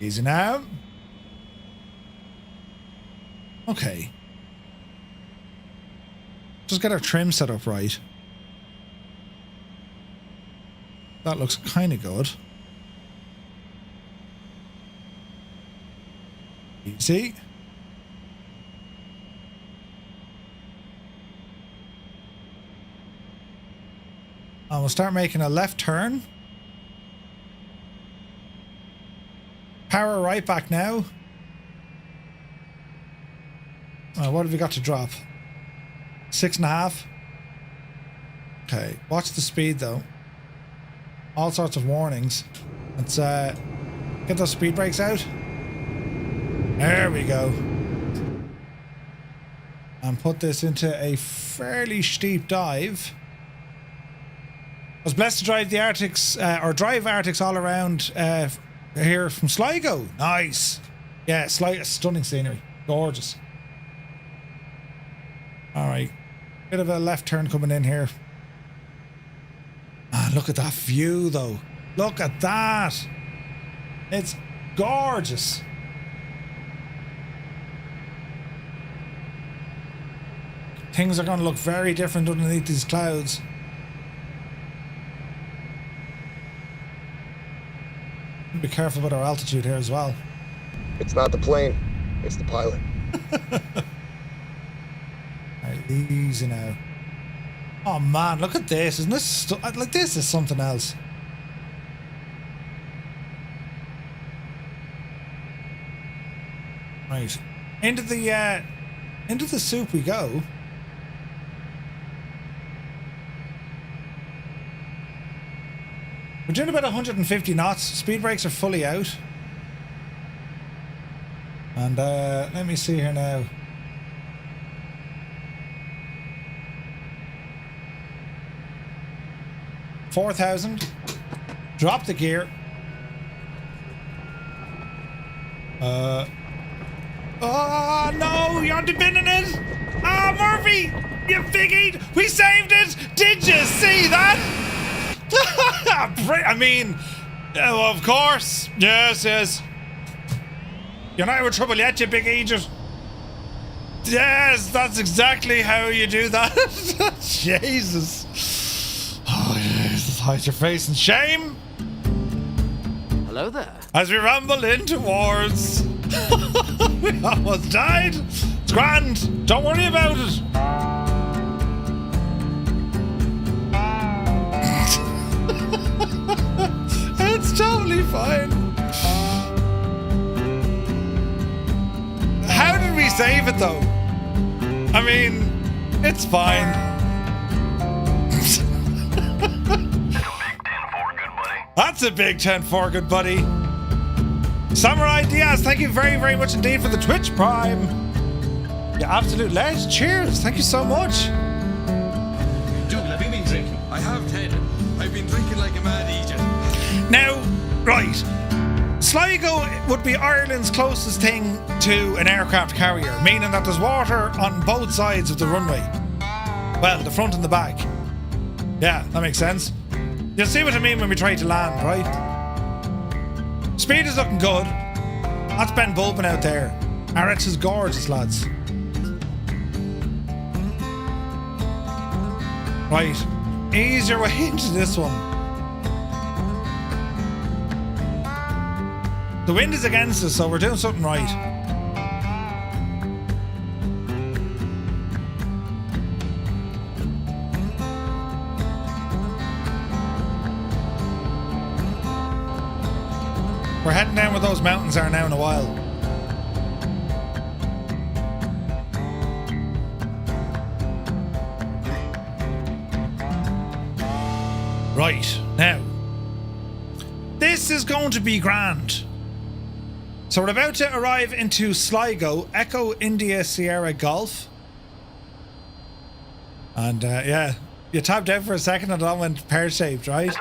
Easy now. Okay. Just get our trim set up right. That looks kind of good. Easy. And we'll start making a left turn. Power right back now. What have we got to drop? 6.5. Okay, watch the speed though. All sorts of warnings. Let's get those speed brakes out. There we go. And put this into a fairly steep dive. I was blessed to drive the Arctics, or drive Arctics all around here from Sligo. Nice. Yeah, Sligo, stunning scenery. Gorgeous. Alright. Bit of a left turn coming in here. Ah, look at that view though. Look at that. It's gorgeous. Things are going to look very different underneath these clouds. Be careful with our altitude here as well. It's not the plane, it's the pilot. Alright, easy now. Oh man, look at this. Isn't this like this is something else? Right. Into the soup we go. We're doing about 150 knots. Speed brakes are fully out. And let me see here now. 4,000. Drop the gear. Oh no, you're on the bin in it. Ah, Murphy, you biggie. We saved it. Did you see that? I mean, of course. Yes. You're not out of trouble yet, you big idiot. Yes, that's exactly how you do that. Jesus. Oh, Jesus, hide your face in shame. Hello there. As we rumble in towards... we almost died. It's grand. Don't worry about it. It's totally fine. How did we save it though? I mean, it's fine. That's a big 10-4, good buddy. Samurai Diaz, thank you very, very much indeed for the Twitch Prime. You absolute ledge. Cheers. Thank you so much. Dougal, have you been drinking? I have, Ted. I've been drinking like a mad idiot. Now, right. Sligo would be Ireland's closest thing to an aircraft carrier, meaning that there's water on both sides of the runway. Well, the front and the back. Yeah, that makes sense. You'll see what I mean when we try to land, right? Speed is looking good. That's Ben Bulbin out there. RX is gorgeous, lads. Right. Ease your way into this one. The wind is against us, so we're doing something right. We're heading down where those mountains are now in a while. Right, now. This is going to be grand. So we're about to arrive into Sligo, Echo India Sierra Golf. And yeah, you tapped out for a second and it all went pear-shaped, right?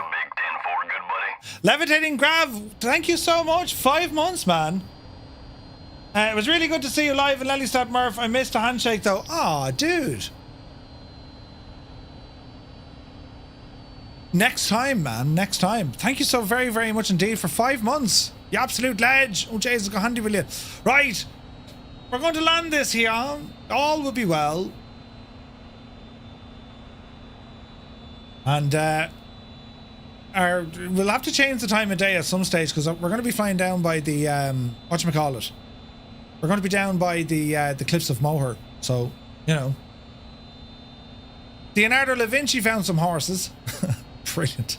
Levitating Grav, thank you so much. 5 months, man. It was really good to see you live in Lelystad, Murph. I missed a handshake, though. Aw, dude. Next time, man. Next time. Thank you so very, very much indeed for 5 months. You absolute ledge. Oh, Jesus, go handy with you. Right. We're going to land this here. All will be well. And, we'll have to change the time of day at some stage because we're going to be flying down by the whatchamacallit. We're going to be down by the cliffs of Moher, so you know. Leonardo da Vinci found some horses. Brilliant.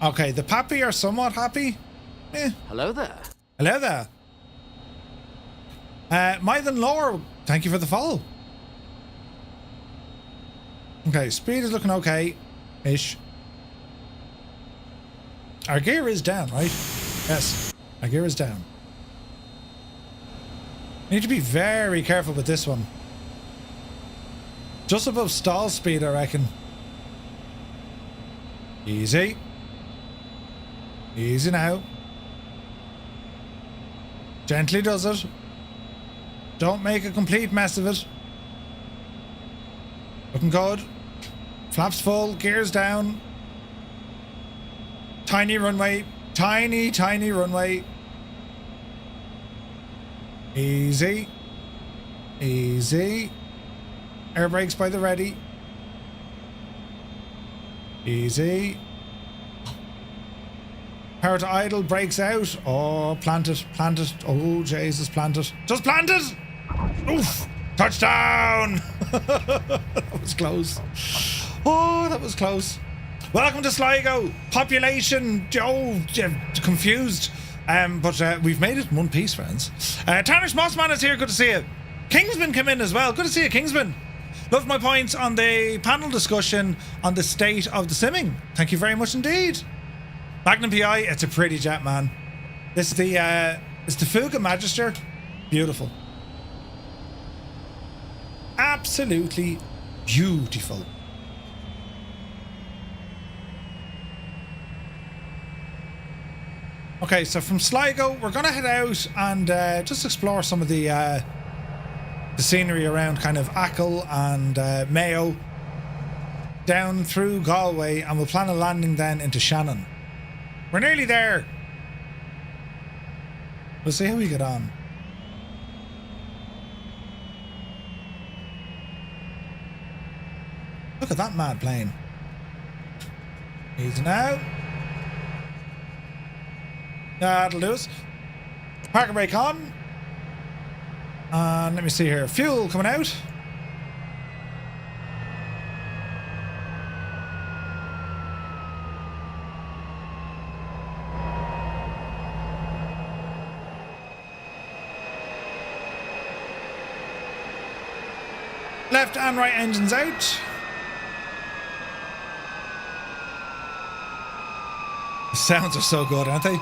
Okay, the Pappy are somewhat happy. Hello there. Hello there. Mythen Lore, thank you for the follow. Okay, speed is looking okay-ish. Our gear is down, right? Yes, our gear is down. Need to be very careful with this one. Just above stall speed, I reckon. Easy. Easy now. Gently does it. Don't make a complete mess of it. Looking good. Flaps full, gears down. Tiny runway. Tiny, tiny runway. Easy. Easy. Air brakes by the ready. Easy. Power to idle, brakes out. Oh, plant it, plant it. Oh, Jesus, plant it. Just plant it! Oof! Touchdown! That was close. Oh, that was close. Welcome to Sligo. Population, confused. But we've made it in one piece, friends. Tarnish Mossman is here. Good to see you. Kingsman came in as well. Good to see you, Kingsman. Loved my points on the panel discussion on the state of the simming. Thank you very much indeed. Magnum PI, it's a pretty jet, man. It's the Fuga Magister. Beautiful. Absolutely beautiful. Okay, so from Sligo, we're going to head out and just explore some of the scenery around kind of Achill and Mayo, down through Galway, and we'll plan a landing then into Shannon. We're nearly there. We'll see how we get on. Look at that mad plane. Easy now. That'll do us. Parking brake on. And let me see here. Fuel coming out. Left and right engines out. The sounds are so good, aren't they?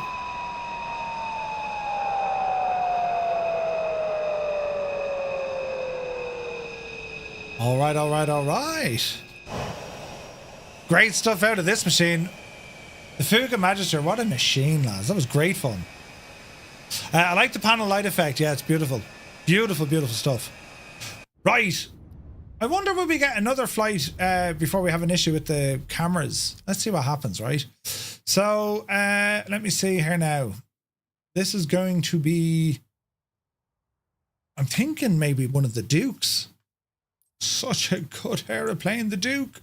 All right, all right, all right. Great stuff out of this machine. The Fuga Magister, what a machine, lads. That was great fun. I like the panel light effect. Yeah, it's beautiful. Beautiful, beautiful stuff. Right. I wonder will we get another flight before we have an issue with the cameras. Let's see what happens, right? So, let me see here now. This is going to be... I'm thinking maybe one of the Dukes. Such a good aeroplane, the Duke.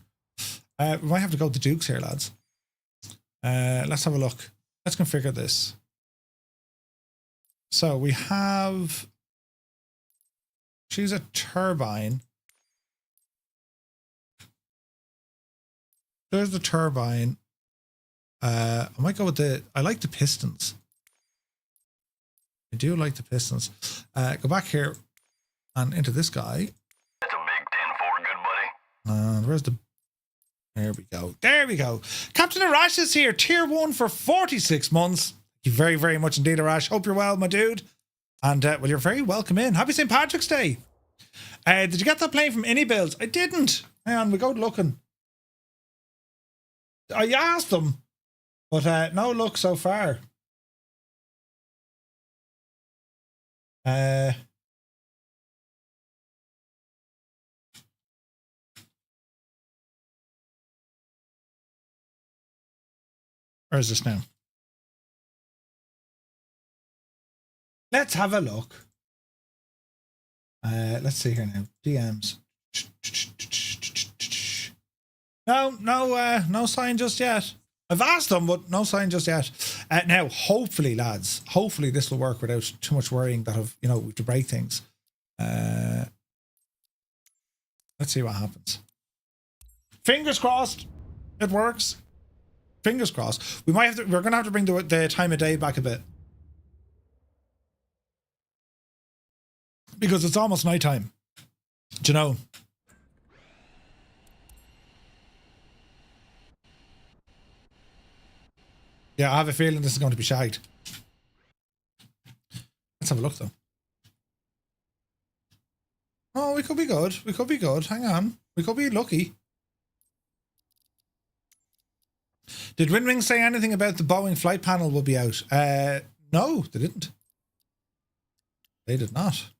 We might have to go with the Dukes here, lads. Let's have a look. Let's configure this. So we have... She's a turbine. There's the turbine. I might go with the... I like the pistons. I do like the pistons. Go back here and into this guy. That's a big 10-4, good buddy. Where's the... There we go. There we go. Captain Arash is here. Tier 1 for 46 months. Thank you very, very much indeed, Arash. Hope you're well, my dude. And, well, you're very welcome in. Happy St. Patrick's Day. Did you get that plane from Any Builds? I didn't. Hang on, we go looking. I asked them, but no luck so far. Where is this now? Let's have a look. Let's see here now. DMs. No sign just yet. I've asked them, but no sign just yet. Now, hopefully, lads, hopefully this will work without too much worrying that I've, to break things. Let's see what happens. Fingers crossed, it works. Fingers crossed. We're gonna have to bring the time of day back a bit because it's almost nighttime. Do you know? Yeah, I have a feeling this is going to be shagged. Let's have a look, though. Oh, we could be good. We could be good. Hang on. We could be lucky. Did Windwing say anything about the Boeing flight panel will be out? No, they didn't. They did not.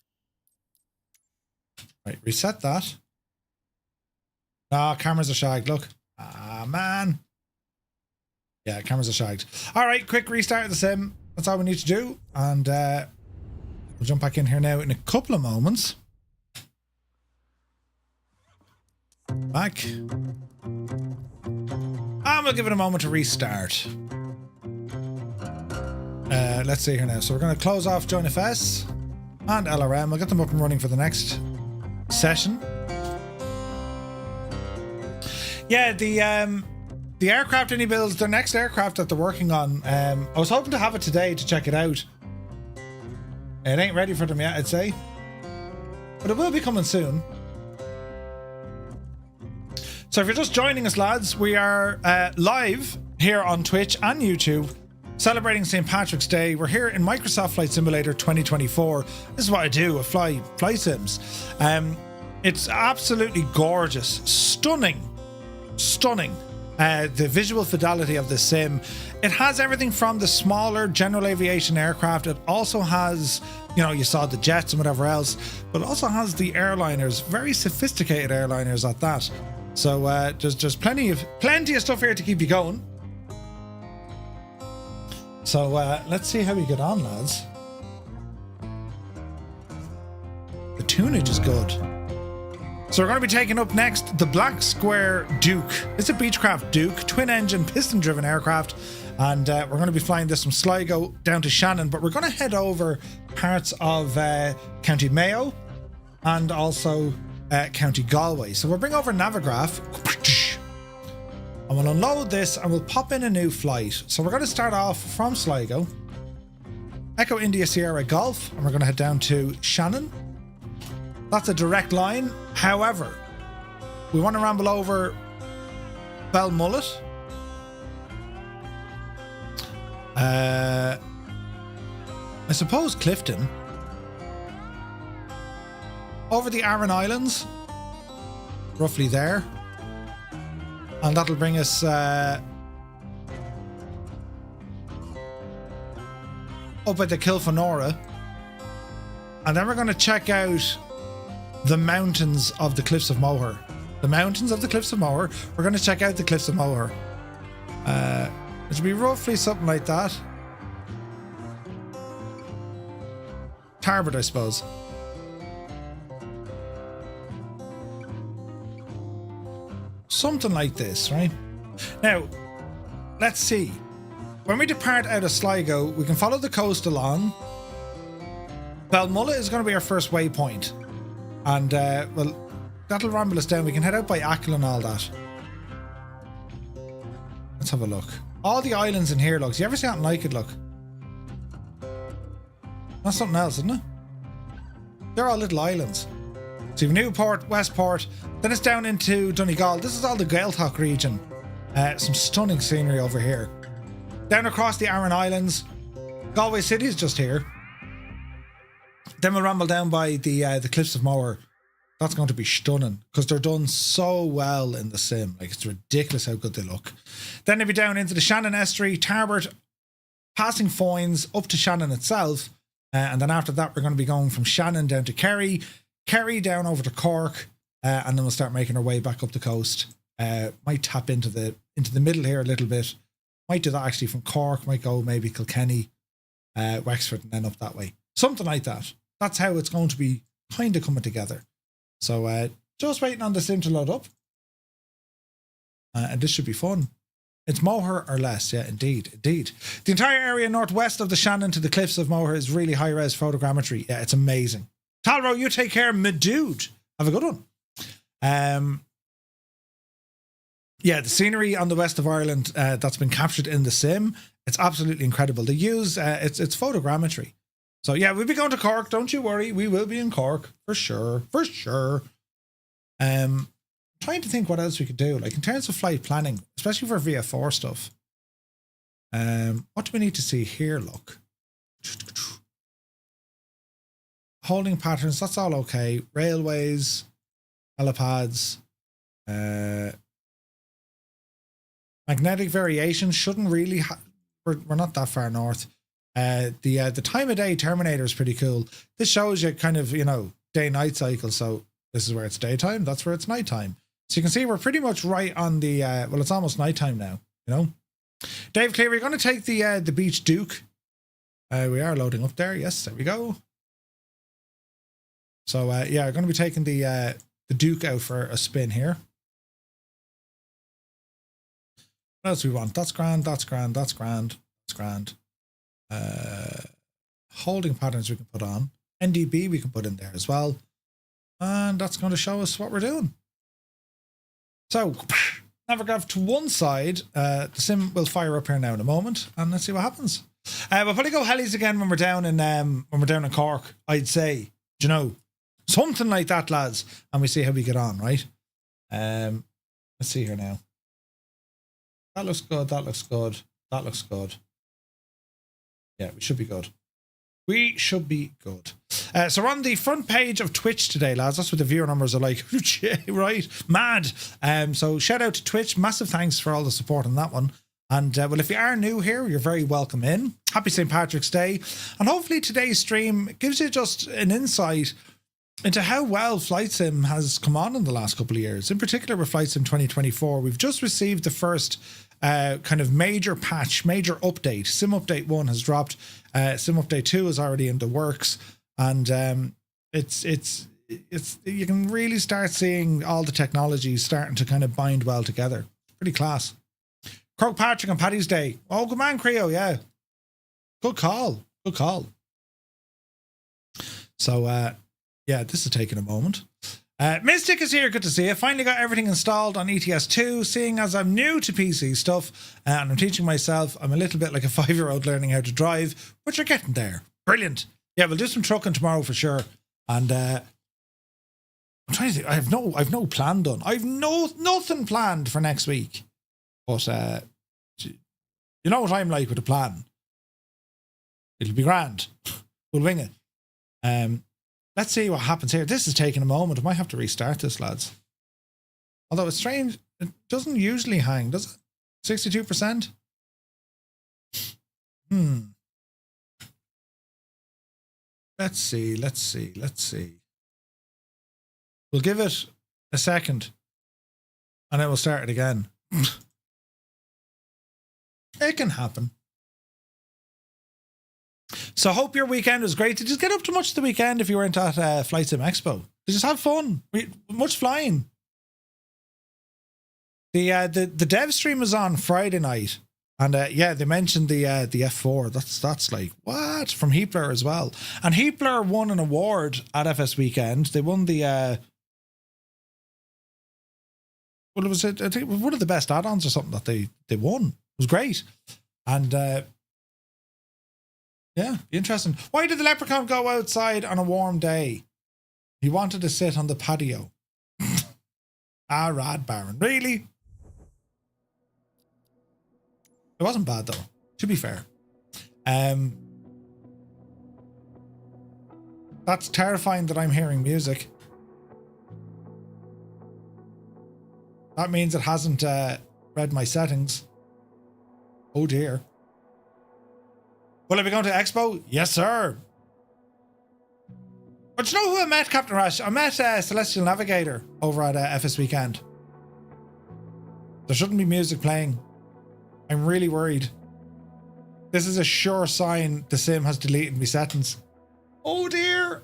Right, reset that. Ah, cameras are shagged. Look. Ah, man. Yeah, cameras are shagged. All right, quick restart of the sim. That's all we need to do. And we'll jump back in here now in a couple of moments. Back. And we'll give it a moment to restart. Let's see here now. So we're going to close off Join FS and LRM. We'll get them up and running for the next session. Yeah, the aircraft Innie builds, their next aircraft that they're working on. I was hoping to have it today to check it out. It ain't ready for them yet, I'd say, but it will be coming soon. So if you're just joining us, lads, we are live here on Twitch and YouTube, celebrating St. Patrick's Day. We're here in Microsoft Flight Simulator 2024. This is what I do, I fly sims. It's absolutely gorgeous, stunning. The visual fidelity of the sim. It has everything from the smaller general aviation aircraft. It also has, you know, you saw the jets and whatever else, but it also has the airliners, very sophisticated airliners at that. So there's plenty of stuff here to keep you going. So let's see how we get on, lads. The tunage is good. So we're going to be taking up next the Black Square Duke. It's a Beechcraft Duke, twin-engine, piston-driven aircraft, and we're going to be flying this from Sligo down to Shannon, but we're going to head over parts of County Mayo and also County Galway. So we'll bring over Navigraph, and we'll unload this, and we'll pop in a new flight. So we're going to start off from Sligo, Echo India Sierra Golf, and we're going to head down to Shannon. That's a direct line. However, we want to ramble over Belmullet. I suppose Clifton. Over the Aran Islands. Roughly there. And that'll bring us up at the Kilfenora. And then we're going to check out the mountains of the Cliffs of Moher. The mountains of the Cliffs of Moher. We're going to check out the Cliffs of Moher. It should be roughly something like that. Tarbert, I suppose. Something like this, right? Now, let's see. When we depart out of Sligo, we can follow the coast along. Belmullet is going to be our first waypoint. And, well, that'll ramble us down. We can head out by Achill and all that. Let's have a look. All the islands in here, look. You ever see something like it, look? That's something else, isn't it? They're all little islands. So you've Newport, Westport, then it's down into Donegal. This is all the Gaeltacht region. Some stunning scenery over here. Down across the Aran Islands. Galway City is just here. Then we'll ramble down by the Cliffs of Moher. That's going to be stunning because they're done so well in the sim. Like, it's ridiculous how good they look. Then they'll be down into the Shannon Estuary, Tarbert, passing Foynes up to Shannon itself. And then after that, we're going to be going from Shannon down to Kerry, Kerry down over to Cork, and then we'll start making our way back up the coast. Might tap into the middle here a little bit. Might do that actually from Cork. Might go maybe Kilkenny, Wexford, and then up that way. Something like that. That's how it's going to be kind of coming together. So just waiting on the sim to load up. And this should be fun. It's Moher or less. Yeah, indeed. The entire area northwest of the Shannon to the Cliffs of Moher is really high-res photogrammetry. Yeah, it's amazing. Talro, you take care, my dude. Have a good one. Yeah, the scenery on the west of Ireland that's been captured in the sim, it's absolutely incredible. They use, it's photogrammetry. So yeah, we'll be going to Cork, don't you worry. We will be in Cork, for sure. Trying to think what else we could do, like in terms of flight planning, especially for VF4 stuff. What do we need to see here, look? Holding patterns, that's all okay. Railways, helipads, magnetic variation shouldn't really we're not that far north. The time of day terminator is pretty cool. This shows you kind of, you know, day-night cycle. So this is where it's daytime, that's where it's nighttime. So you can see we're pretty much right on the well, it's almost nighttime now, you know. Dave Cleary, you're going to take the Beach Duke. We are loading up there. Yes, there we go. So yeah, we're going to be taking the Duke out for a spin here. What else do we want? That's grand. Holding patterns we can put on. NDB we can put in there as well. And that's going to show us what we're doing. So, navigative to one side. The sim will fire up here now in a moment, and let's see what happens. We'll probably go helis again when we're down in Cork, I'd say. Do you know? Something like that, lads. And we see how we get on, right? Let's see here now. That looks good, that looks good, that looks good. Yeah, we should be good. We should be good. So we're on the front page of Twitch today, lads. That's what the viewer numbers are like. Right? Mad. So shout out to Twitch. Massive thanks for all the support on that one. And well, if you are new here, you're very welcome in. Happy St. Patrick's Day. And hopefully today's stream gives you just an insight into how well Flight Sim has come on in the last couple of years. In particular with Flight Sim 2024, we've just received the first kind of major patch, major update. Sim Update 1 has dropped. Sim Update 2 is already in the works. And it's you can really start seeing all the technologies starting to kind of bind well together. Pretty class. Croke Patrick on Paddy's Day. Oh, good man, Creo, yeah. Good call. Good call. So, yeah, this is taking a moment. Mystic is here. Good to see you. Finally got everything installed on ETS2. Seeing as I'm new to PC stuff and I'm teaching myself, I'm a little bit like a 5-year-old learning how to drive, but you're getting there. Brilliant. Yeah, we'll do some trucking tomorrow for sure. And I'm trying to think. I've no plan done. I've nothing planned for next week. But you know what I'm like with a plan. It'll be grand. We'll wing it. Let's see what happens here. This is taking a moment. I might have to restart this, lads. Although it's strange, it doesn't usually hang, does it? 62%? Let's see. We'll give it a second and then we'll start it again. It can happen. So hope your weekend was great. Did you get up to much the weekend if you weren't at Flight Sim Expo? Did you just have fun? Much flying? The dev stream was on Friday night. And yeah, they mentioned the F4. That's like, what? From Heapler as well. And Heapler won an award at FS Weekend. They won the well, it was I think it was one of the best add-ons or something that they won. It was great. And yeah, interesting. Why did the leprechaun go outside on a warm day? He wanted to sit on the patio. Rad Baron. Really? It wasn't bad though, to be fair. That's terrifying that I'm hearing music. That means it hasn't read my settings. Oh dear. Will I be going to Expo? Yes, sir. But you know who I met, Captain Rash? I met Celestial Navigator over at FS Weekend. There shouldn't be music playing. I'm really worried. This is a sure sign the sim has deleted my settings. Oh dear.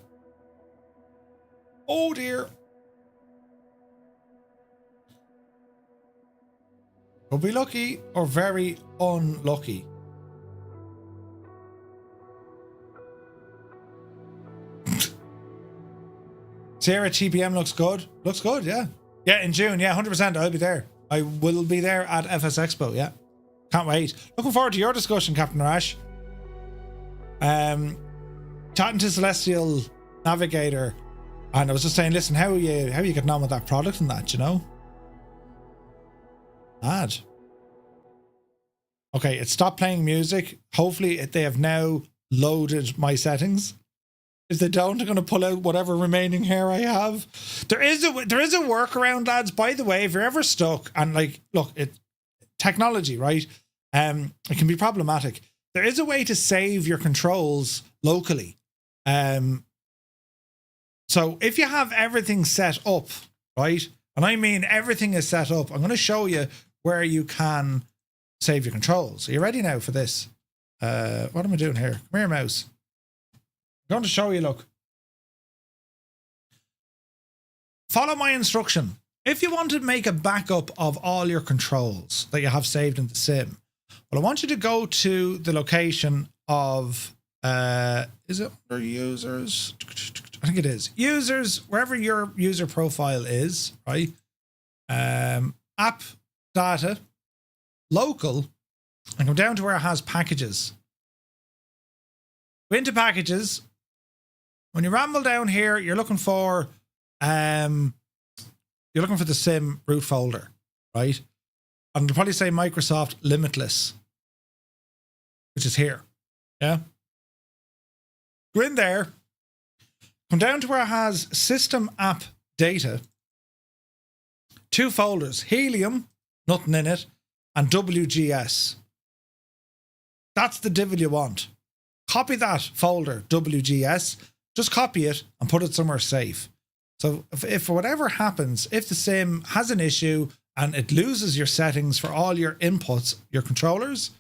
Oh dear. Could be lucky or very unlucky. Sierra TPM looks good. Looks good, yeah. Yeah, in June, yeah, 100%. I'll be there. I will be there at FS Expo, yeah. Can't wait. Looking forward to your discussion, Captain Rash. Chatting to Celestial Navigator, and I was just saying, listen, how are you getting on with that product and that, you know? Mad. Okay, it stopped playing music. Hopefully they have now loaded my settings. If they don't, I'm going to pull out whatever remaining hair I have. There is a workaround, lads. By the way, if you're ever stuck and like, look, technology, right? It can be problematic. There is a way to save your controls locally. So if you have everything set up, right? And I mean everything is set up. I'm going to show you where you can save your controls. Are you ready now for this? What am I doing here? Come here, mouse. I'm going to show you, look. Follow my instruction. If you want to make a backup of all your controls that you have saved in the sim, well, I want you to go to the location of, is it under users? I think it is. Users, wherever your user profile is, right? App data, local, and come down to where it has packages. Go into packages. When you ramble down here, you're looking for the sim root folder, right? And it'll probably say Microsoft Limitless, which is here. Yeah. Go in there. Come down to where it has system app data. 2 folders, Helium, nothing in it, and WGS. That's the div you want. Copy that folder, WGS, just copy it and put it somewhere safe. So if whatever happens, if the sim has an issue and it loses your settings for all your inputs, your controllers,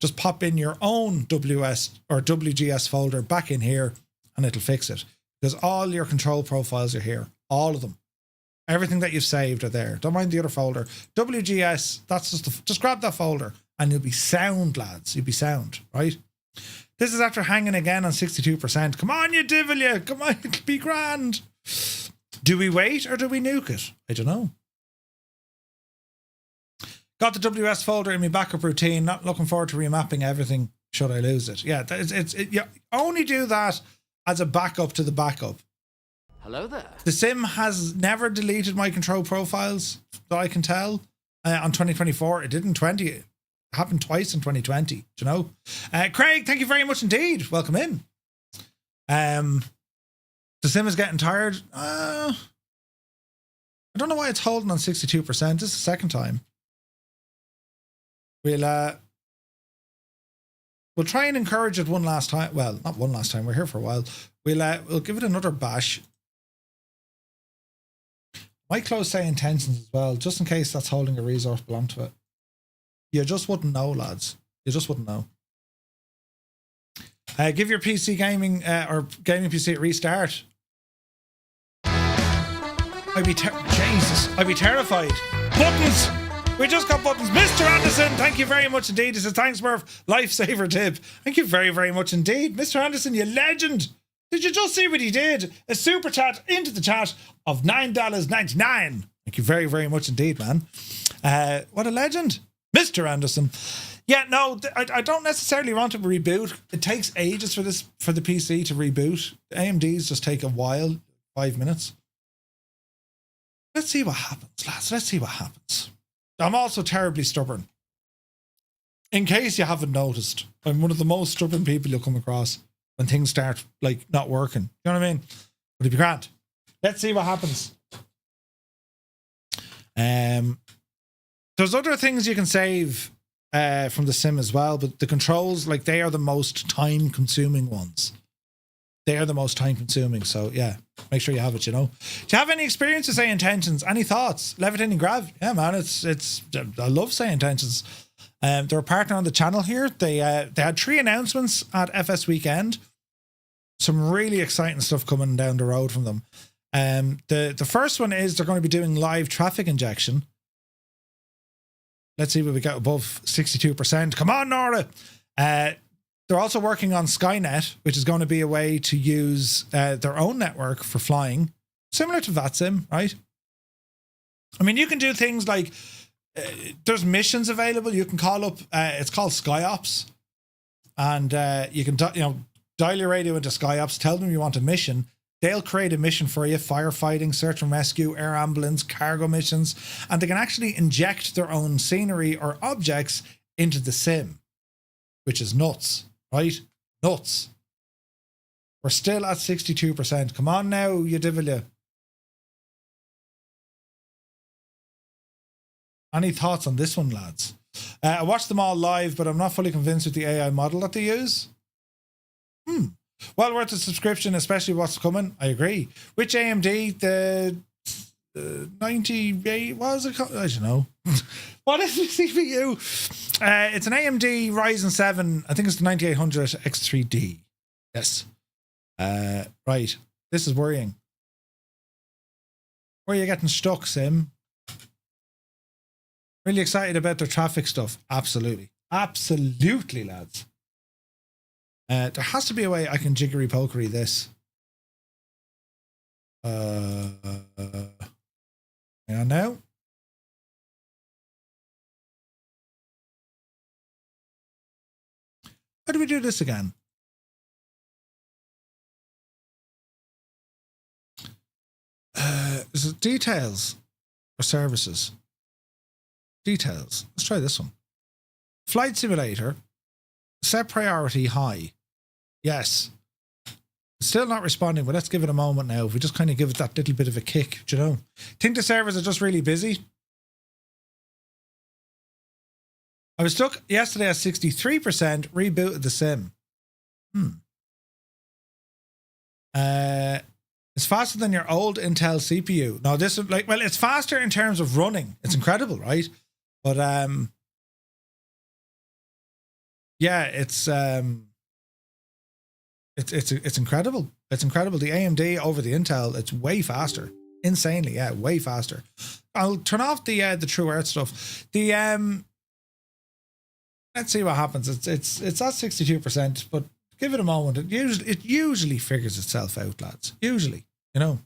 just pop in your own WS or WGS folder back in here and it'll fix it. Because all your control profiles are here. All of them. Everything that you've saved are there. Don't mind the other folder. WGS, that's just grab that folder and you'll be sound, lads. You'll be sound, right? This is after hanging again on 62%. Come on, you divil, you. Come on, it'll be grand. Do we wait or do we nuke it? I don't know. Got the WS folder in my backup routine. Not looking forward to remapping everything should I lose it. Yeah, you only do that as a backup to the backup. Hello there. The sim has never deleted my control profiles that I can tell on 2024. It did in 20. It happened twice in 2020. Do you know? Craig, thank you very much indeed. Welcome in. The sim is getting tired. I don't know why it's holding on 62%. This is the second time. We'll try and encourage it one last time. Well, not one last time. We're here for a while. We'll give it another bash. Might close say intentions as well, just in case that's holding a resource belong to it. You just wouldn't know, lads. You just wouldn't know. Give your PC gaming or gaming PC a restart. I'd be terrified. Buttons. We just got buttons. Mr. Anderson, thank you very much indeed. This is thanks, Murph. Lifesaver tip. Thank you very, very much indeed. Mr. Anderson, you legend. Did you just see what he did? A super chat into the chat of $9.99. Thank you very, very much indeed, man. What a legend. Mr. Anderson. Yeah, no, I don't necessarily want to reboot. It takes ages for the PC to reboot. AMDs just take a while, 5 minutes. Let's see what happens, lads. Let's see what happens. I'm also terribly stubborn. In case you haven't noticed, I'm one of the most stubborn people you'll come across when things start like not working. You know what I mean? But it'd be grand. Let's see what happens. There's other things you can save from the sim as well, but the controls, like, they are the most time consuming ones. They are the most time consuming. So yeah, make sure you have it, you know. Do you have any experience with Say Intentions? Any thoughts? Levitating Grav? Yeah, man, I love Say Intentions. They're a partner on the channel here. They had 3 announcements at FS Weekend. Some really exciting stuff coming down the road from them. The first one is they're going to be doing live traffic injection. Let's see what we got above 62%. Come on, Nora. They're also working on Skynet, which is going to be a way to use their own network for flying, similar to VATSIM, right? I mean, you can do things like there's missions available. You can call up. It's called SkyOps, and you can dial your radio into SkyOps. Tell them you want a mission. They'll create a mission for you: firefighting, search and rescue, air ambulance, cargo missions, and they can actually inject their own scenery or objects into the sim, which is nuts. Right? Nuts. We're still at 62%. Come on now, you divil you. Any thoughts on this one, lads? I watched them all live, but I'm not fully convinced with the AI model that they use. Well worth a subscription, especially what's coming. I agree. Which AMD? The 98, what was it called? I don't know. What is the CPU? It's an AMD Ryzen 7. I think it's the 9800 X3D. Yes. Right. This is worrying. Where are you getting stuck, Sim? Really excited about their traffic stuff. Absolutely. Absolutely, lads. There has to be a way I can jiggery pokery this. Hang on now. How do we do this again? Is it details or services? Details. Let's try this one. Flight simulator. Set priority high. Yes. Still not responding, but let's give it a moment now. If we just kind of give it that little bit of a kick, do you know? Think the servers are just really busy. I was stuck yesterday at 63%, rebooted the sim. It's faster than your old Intel CPU. No, this is like, well, it's faster in terms of running. It's incredible, right? But yeah, it's incredible. It's incredible. The AMD over the Intel, it's way faster. Insanely, yeah, way faster. I'll turn off the True Earth stuff. The let's see what happens. It's at 62%, but give it a moment. It usually figures itself out, lads. Usually, you know.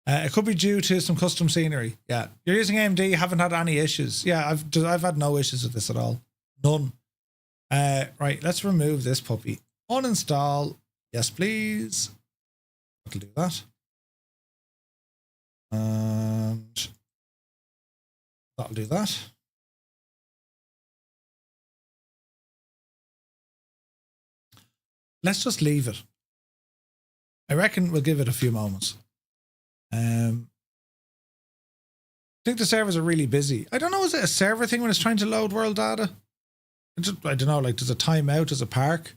It could be due to some custom scenery. Yeah, you're using AMD. Haven't had any issues. Yeah, I've had no issues with this at all. None. Right, let's remove this puppy. Uninstall. Yes, please. That'll do that. And that'll do that. Let's just leave it. I reckon we'll give it a few moments. I think the servers are really busy. I don't know, is it a server thing when it's trying to load world data? I don't know, like, does it time out? Does it park?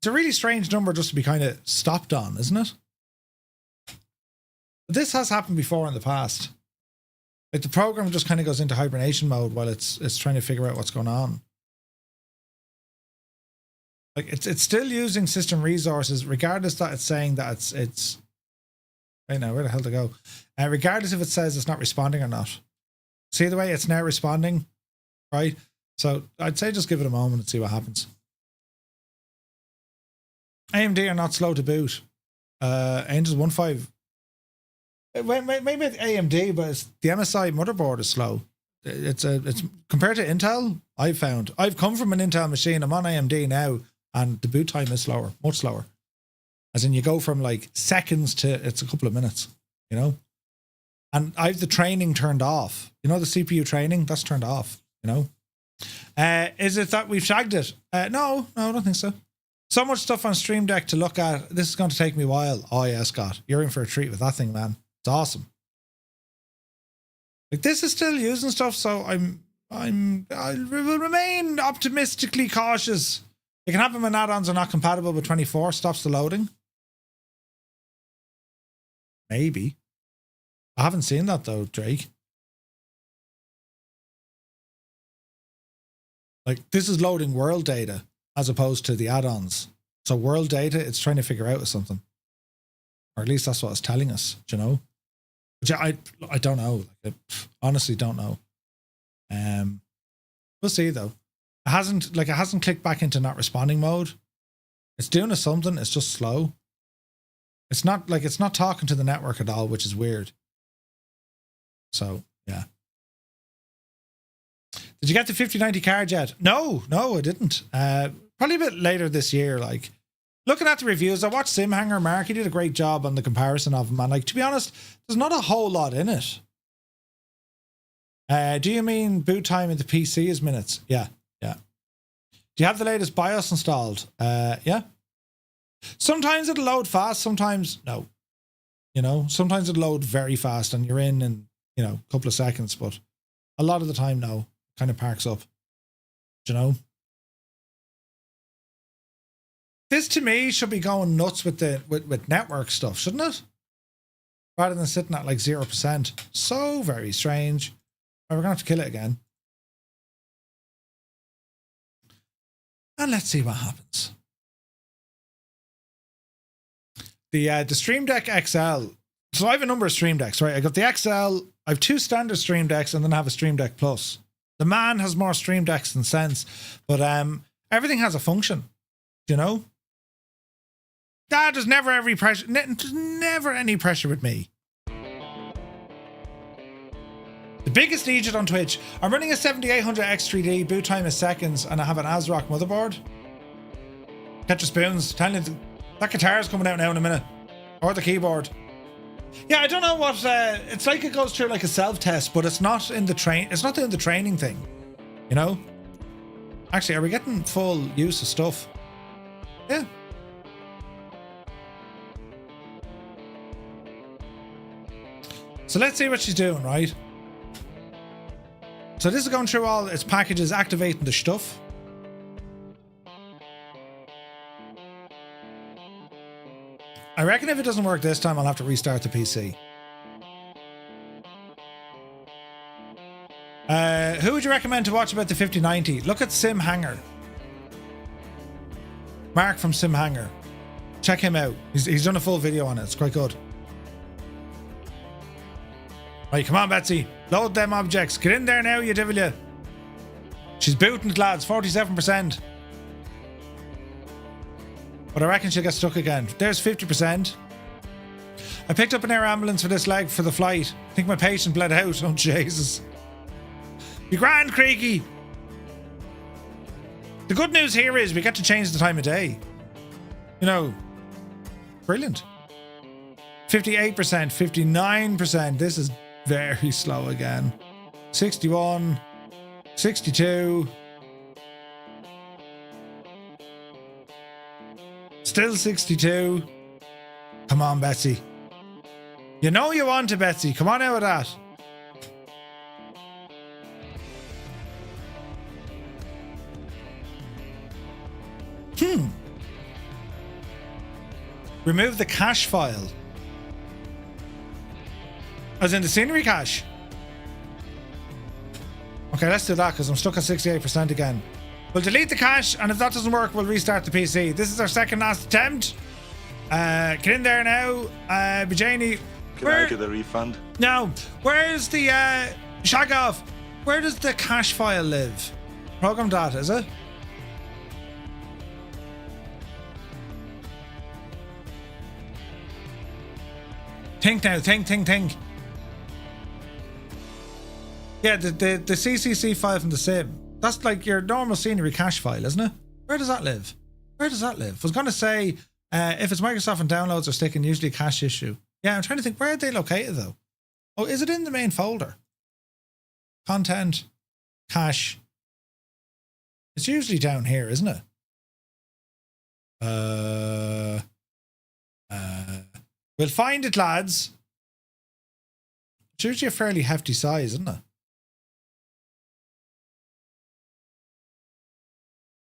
It's a really strange number just to be kind of stopped on, isn't it? But this has happened before in the past. Like, the program just kind of goes into hibernation mode while it's trying to figure out what's going on. Like, it's still using system resources, regardless that it's saying that it's right now, where the hell to go? Regardless if it says it's not responding or not. See the way it's now responding, right? So I'd say just give it a moment and see what happens. AMD are not slow to boot. Angels 1.5. Maybe it's AMD, but it's the MSI motherboard is slow. It's compared to Intel. I've come from an Intel machine. I'm on AMD now, and the boot time is slower, much slower. As in, you go from like seconds to it's a couple of minutes, you know. And I've the training turned off. You know, the CPU training, that's turned off, you know. Is it that we've shagged it? No, I don't think so. So much stuff on Stream Deck to look at. This is going to take me a while. Oh yeah, Scott, you're in for a treat with that thing, man. It's awesome. Like, this is still using stuff, so I will remain optimistically cautious. It can happen when add-ons are not compatible with 24. Stops the loading. Maybe. I haven't seen that though, Drake. Like, this is loading world data as opposed to the add-ons. So world data, it's trying to figure out something. Or at least that's what it's telling us, do you know? Which I don't know. Like, I honestly don't know. We'll see though. It hasn't clicked back into not responding mode. It's doing something, it's just slow. It's not talking to the network at all, which is weird. So, yeah. Did you get the 5090 card yet? No, I didn't. Probably a bit later this year. Like, looking at the reviews, I watched Simhanger. Mark, he did a great job on the comparison of them. And like, to be honest, there's not a whole lot in it. Do you mean boot time in the PC is minutes? Yeah. Do you have the latest BIOS installed? Yeah. Sometimes it'll load fast, sometimes no. You know, sometimes it'll load very fast and you're in, you know, a couple of seconds, but a lot of the time, no. Kind of parks up. Do you know? This to me should be going nuts with with network stuff, shouldn't it? Rather than sitting at like 0%. So very strange. Right, we're gonna have to kill it again. And let's see what happens. The Stream Deck XL. So I have a number of Stream Decks, right? I got the XL. I have 2 standard Stream Decks, and then I have a Stream Deck Plus. The man has more Stream Decks than sense, but everything has a function. You know? Dad, there's never any pressure. There's never any pressure with me. The biggest Egypt on Twitch. I'm running a 7800 X3D, boot time is seconds, and I have an ASRock motherboard. Catch your spoons. Telling you, that guitar's coming out now in a minute. Or the keyboard. Yeah, I don't know what, it's like it goes through like a self-test, but it's not in the it's not in the training thing. You know? Actually, are we getting full use of stuff? Yeah. So let's see what she's doing, right? So this is going through all its packages, activating the stuff. I reckon if it doesn't work this time, I'll have to restart the PC. Who would you recommend to watch about the 5090? Look at Sim Hanger. Mark from Sim Hanger. Check him out. He's done a full video on it. It's quite good. Right, come on, Betsy. Load them objects. Get in there now, you devil you. She's booting it, lads. 47%. But I reckon she'll get stuck again. There's 50%. I picked up an air ambulance for this leg for the flight. I think my patient bled out. Oh, Jesus. Be grand, Creaky. The good news here is we get to change the time of day. You know, brilliant. 58%, 59%. This is very slow again. 61, 62. Still 62. Come on, Betsy. You know you want to, Betsy. Come on out of that. Remove the cache file. As in the scenery cache. Okay, let's do that because I'm stuck at 68% again. We'll delete the cache, and if that doesn't work, we'll restart the PC. This is our second last attempt. Get in there now. Bajani. Can I get a refund? No. Where's the Shagoff? Where does the cache file live? Program data, is it? Think now, think. Yeah, the CCC file from the sim. That's like your normal scenery cache file, isn't it? Where does that live? Where does that live? I was going to say, if it's Microsoft and downloads are sticking, usually a cache issue. Yeah, I'm trying to think, where are they located though? Oh, is it in the main folder? Content, cache. It's usually down here, isn't it? We'll find it, lads. It's usually a fairly hefty size, isn't it?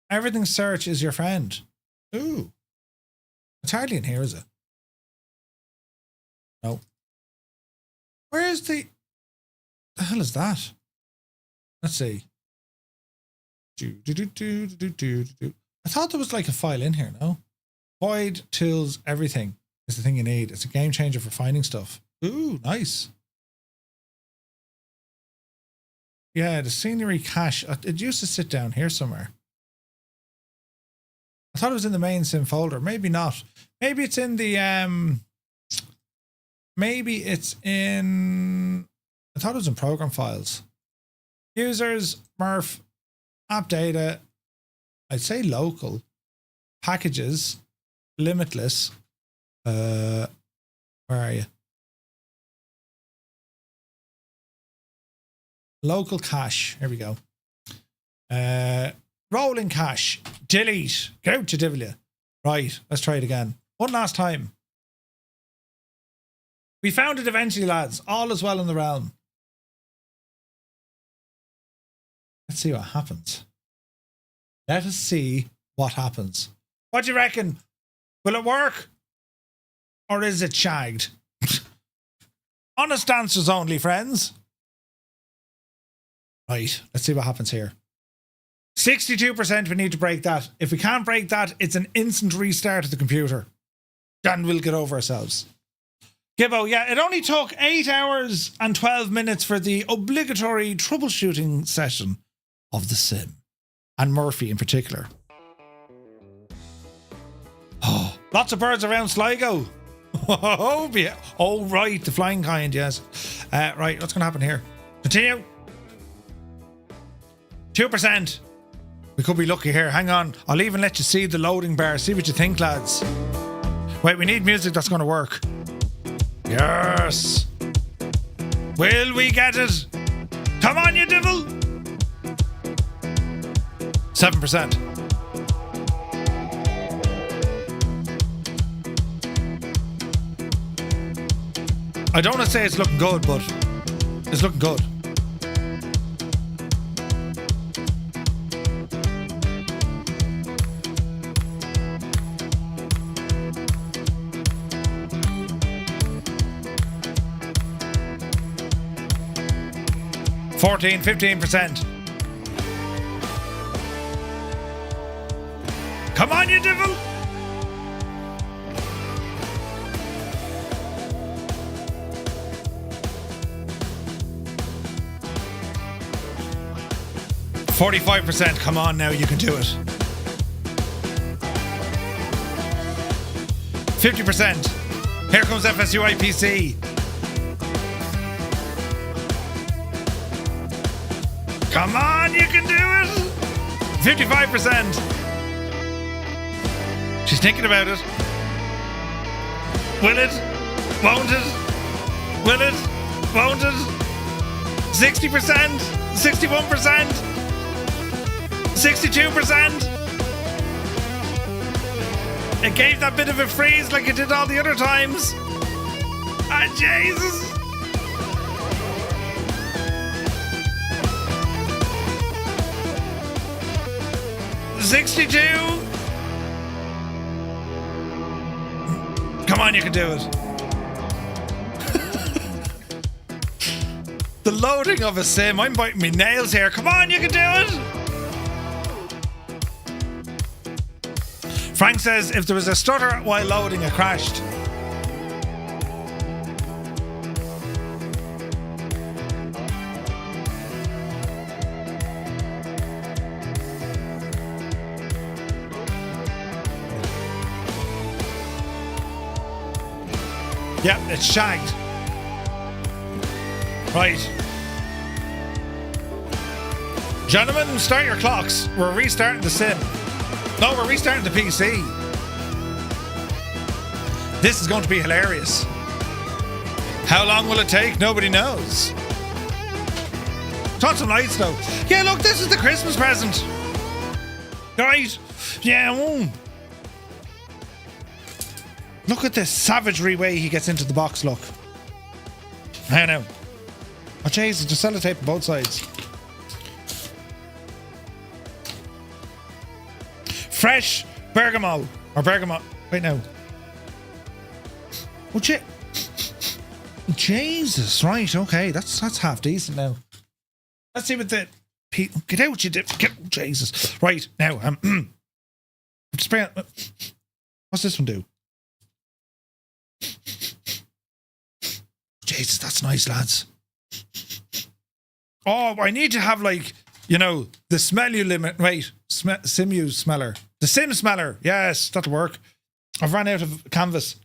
Everything search is your friend. Ooh. It's hardly in here, is it? No. Where's the hell is that? Let's see. I thought there was like a file in here, no? Void, tools, everything is the thing you need. It's a game changer for finding stuff. Ooh, nice. Yeah, the scenery cache. It used to sit down here somewhere. I thought it was in the main sim folder. Maybe not. Maybe it's in the maybe it's in, I thought it was in program files. Users, Murph, app data, I'd say local, packages, limitless. Where are you? Local cache. Here we go. Rolling cache. Delete. Get out to Divlia. Right. Let's try it again. One last time. We found it eventually, lads. All is well in the realm. Let's see what happens. Let us see what happens. What do you reckon? Will it work? Or is it shagged? Honest answers only, friends. Right, let's see what happens here. 62%, we need to break that. If we can't break that, it's an instant restart of the computer. And we'll get over ourselves. Gibbo, yeah, it only took 8 hours and 12 minutes for the obligatory troubleshooting session of the sim. And Murphy in particular. Oh, Lots of birds around Sligo. Oh, yeah. Oh, right. The flying kind, yes. Right, what's going to happen here? Continue. 2%. We could be lucky here. Hang on. I'll even let you see the loading bar. See what you think, lads. Wait, we need music that's going to work. Yes. Will we get it? Come on, you devil. 7%. I don't want to say it's looking good, but it's looking good. $14, 15%. Come on, you devil! $45%. Come on now, you can do it. 50%. Here comes FSU IPC. Come on, you can do it. 55%. She's thinking about it. Will it? Won't it? Will it? Won't it? 60%. 61%. 62%. It gave that bit of a freeze like it did all the other times. Ah, Jesus. $62. Come on, you can do it. The loading of a sim. I'm biting my nails here. Come on, you can do it. Frank says if there was a stutter while loading, it crashed. Yep, it's shagged. Right. Gentlemen, start your clocks. We're restarting the sim. No, we're restarting the PC. This is going to be hilarious. How long will it take? Nobody knows. Tons of lights though. Yeah, look, this is the Christmas present. Right? Yeah. Look at this savagery way he gets into the box, look. I know. Oh, Jesus, just sellotape on both sides. Fresh bergamot. Or bergamot. Wait, no. Oh, Jesus, right, okay. That's half decent now. Let's see what the... Get out, you dip. Jesus. Right, now, spray on... What's this one do? Jesus, that's nice, lads. Oh, I need to have, like, you know, the smell-you limit. Wait, Simu smeller. The Sim smeller. Yes, that'll work. I've run out of canvas.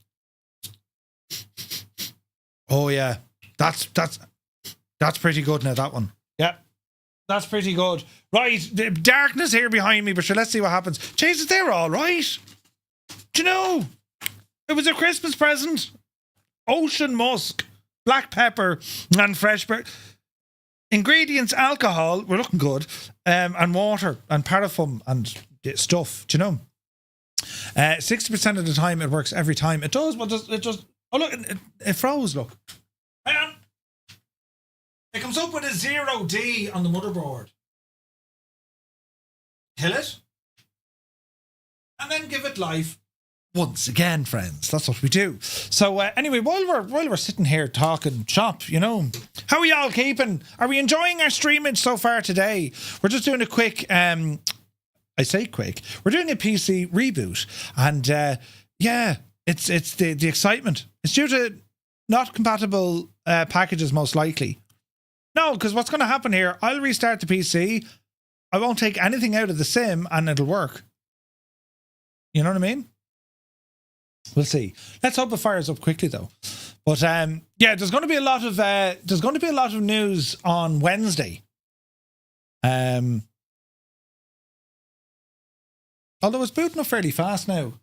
Oh, yeah. That's pretty good now, that one. Yeah. That's pretty good. Right, the darkness here behind me, but sure, let's see what happens. Jesus, they're all right. Do you know? It was a Christmas present. Ocean musk, black pepper, and fresh ingredients, alcohol, we're looking good, and water and paraffin and stuff. Do you know? 60% of the time it works every time. It does, but it just. Oh look, it froze. Look, hang on. It comes up with a 0D on the motherboard. Kill it, and then give it life. Once again, friends, that's what we do. So anyway, while we're sitting here talking shop, you know, how are y'all keeping? Are we enjoying our streamage so far today? We're just doing a quick, I say quick. We're doing a PC reboot, and yeah, it's the excitement. It's due to not compatible packages, most likely. No, because what's going to happen here? I'll restart the PC. I won't take anything out of the sim, and it'll work. You know what I mean? We'll see. Let's hope it fires up quickly though. But yeah, there's going to be a lot of news on Wednesday. Although it's booting up fairly fast now.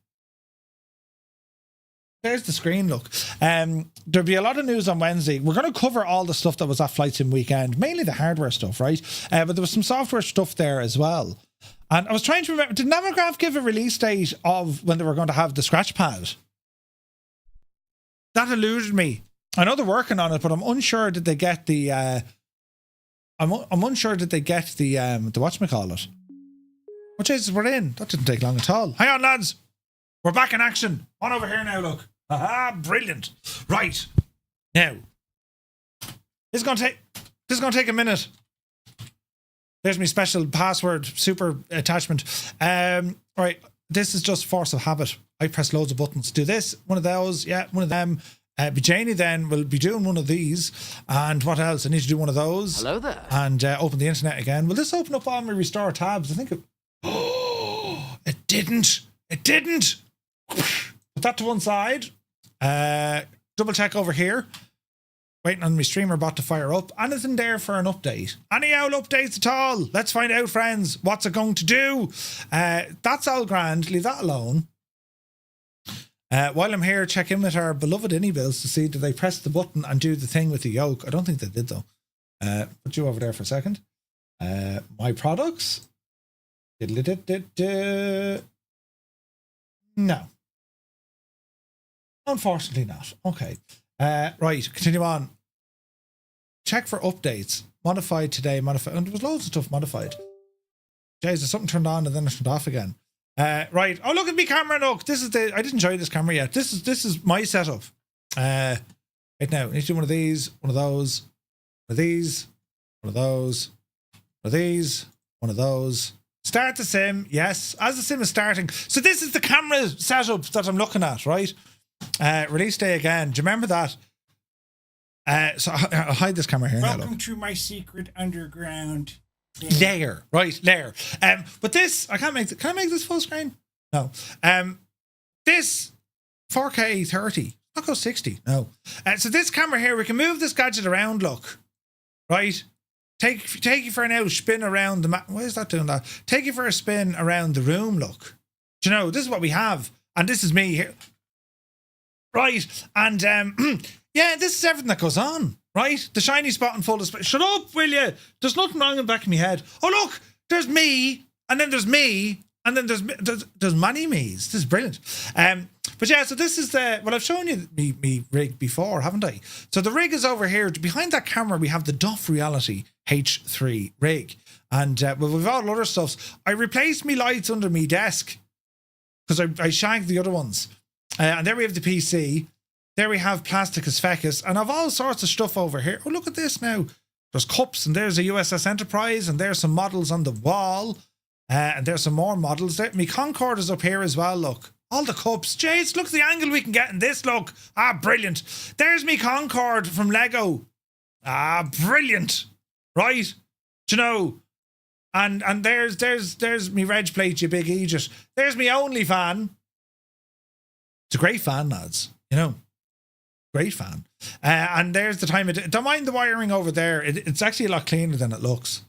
There's the screen, look. There'll be a lot of news on Wednesday. We're going to cover all the stuff that was at Flight Sim Weekend, mainly the hardware stuff, right? But there was some software stuff there as well. And I was trying to remember, did Namagraph give a release date of when they were going to have the scratch pad? That eluded me. I know they're working on it, but I'm unsure did they get the I'm unsure did they get the whatchamacallit. What Jesus we're in? That didn't take long at all. Hang on, lads. We're back in action. On over here now, look. Aha, brilliant. Right. Now. This is gonna take a minute. There's my special password, super attachment. Right. This is just force of habit. I press loads of buttons. Do this, one of those, yeah, one of them. Janie then will be doing one of these. And what else? I need to do one of those. Hello there. And open the internet again. Will this open up all my restore tabs? I think it... Oh, it didn't. It didn't. Put that to one side. Double check over here. Waiting on my streamer bot to fire up. Anything there for an update? Any owl updates at all? Let's find out, friends. What's it going to do? That's all grand. Leave that alone. While I'm here, check in with our beloved Innie-Bills to see did they press the button and do the thing with the yoke. I don't think they did though. Put you over there for a second. My products. No. Unfortunately not. Okay. Right, continue on. Check for updates. Modified today, modified. And there was loads of stuff modified. Jesus, something turned on and then it turned off again. Right. Oh, look at me camera. Look, this is I didn't show you this camera yet. This is my setup. Right now, I need to do one of these, one of those, one of these, one of those, one of these, one of those. Start the sim. Yes, as the sim is starting. So this is the camera setup that I'm looking at, right? Release day again. Do you remember that? So I'll hide this camera here. Welcome to my secret underground layer. Right, layer. But this, I can't make. Can I make this full screen? No. This 4K 30. Not go 60. No. So this camera here, we can move this gadget around. Look, right. Take you for an out spin around the why is that doing that? Take you for a spin around the room. Look. Do you know this is what we have, and this is me here. Right, and yeah, this is everything that goes on. Right, the shiny spot and full display. Shut up, will you? There's nothing wrong in the back of my head. Oh look, there's me, and then there's me, and then there's many me's. This is brilliant. But yeah, so this is the I've shown you me rig before, haven't I? So the rig is over here. Behind that camera, we have the Duff Reality H3 rig, and we've all other stuffs. I replaced me lights under me desk because I shagged the other ones. And there we have the PC. There we have Plasticus Fecus. And I've all sorts of stuff over here. Oh, look at this now. There's cups and there's a USS Enterprise and there's some models on the wall. And there's some more models there. Me Concorde is up here as well, look. All the cups. Jeez, look at the angle we can get in this, look. Ah, brilliant. There's me Concorde from Lego. Ah, brilliant. Right? Do you know? And there's me Reg plate, you big Aegis. There's me Only fan. It's a great fan, lads. You know, great fan. And there's the time. Don't mind the wiring over there. It's actually a lot cleaner than it looks.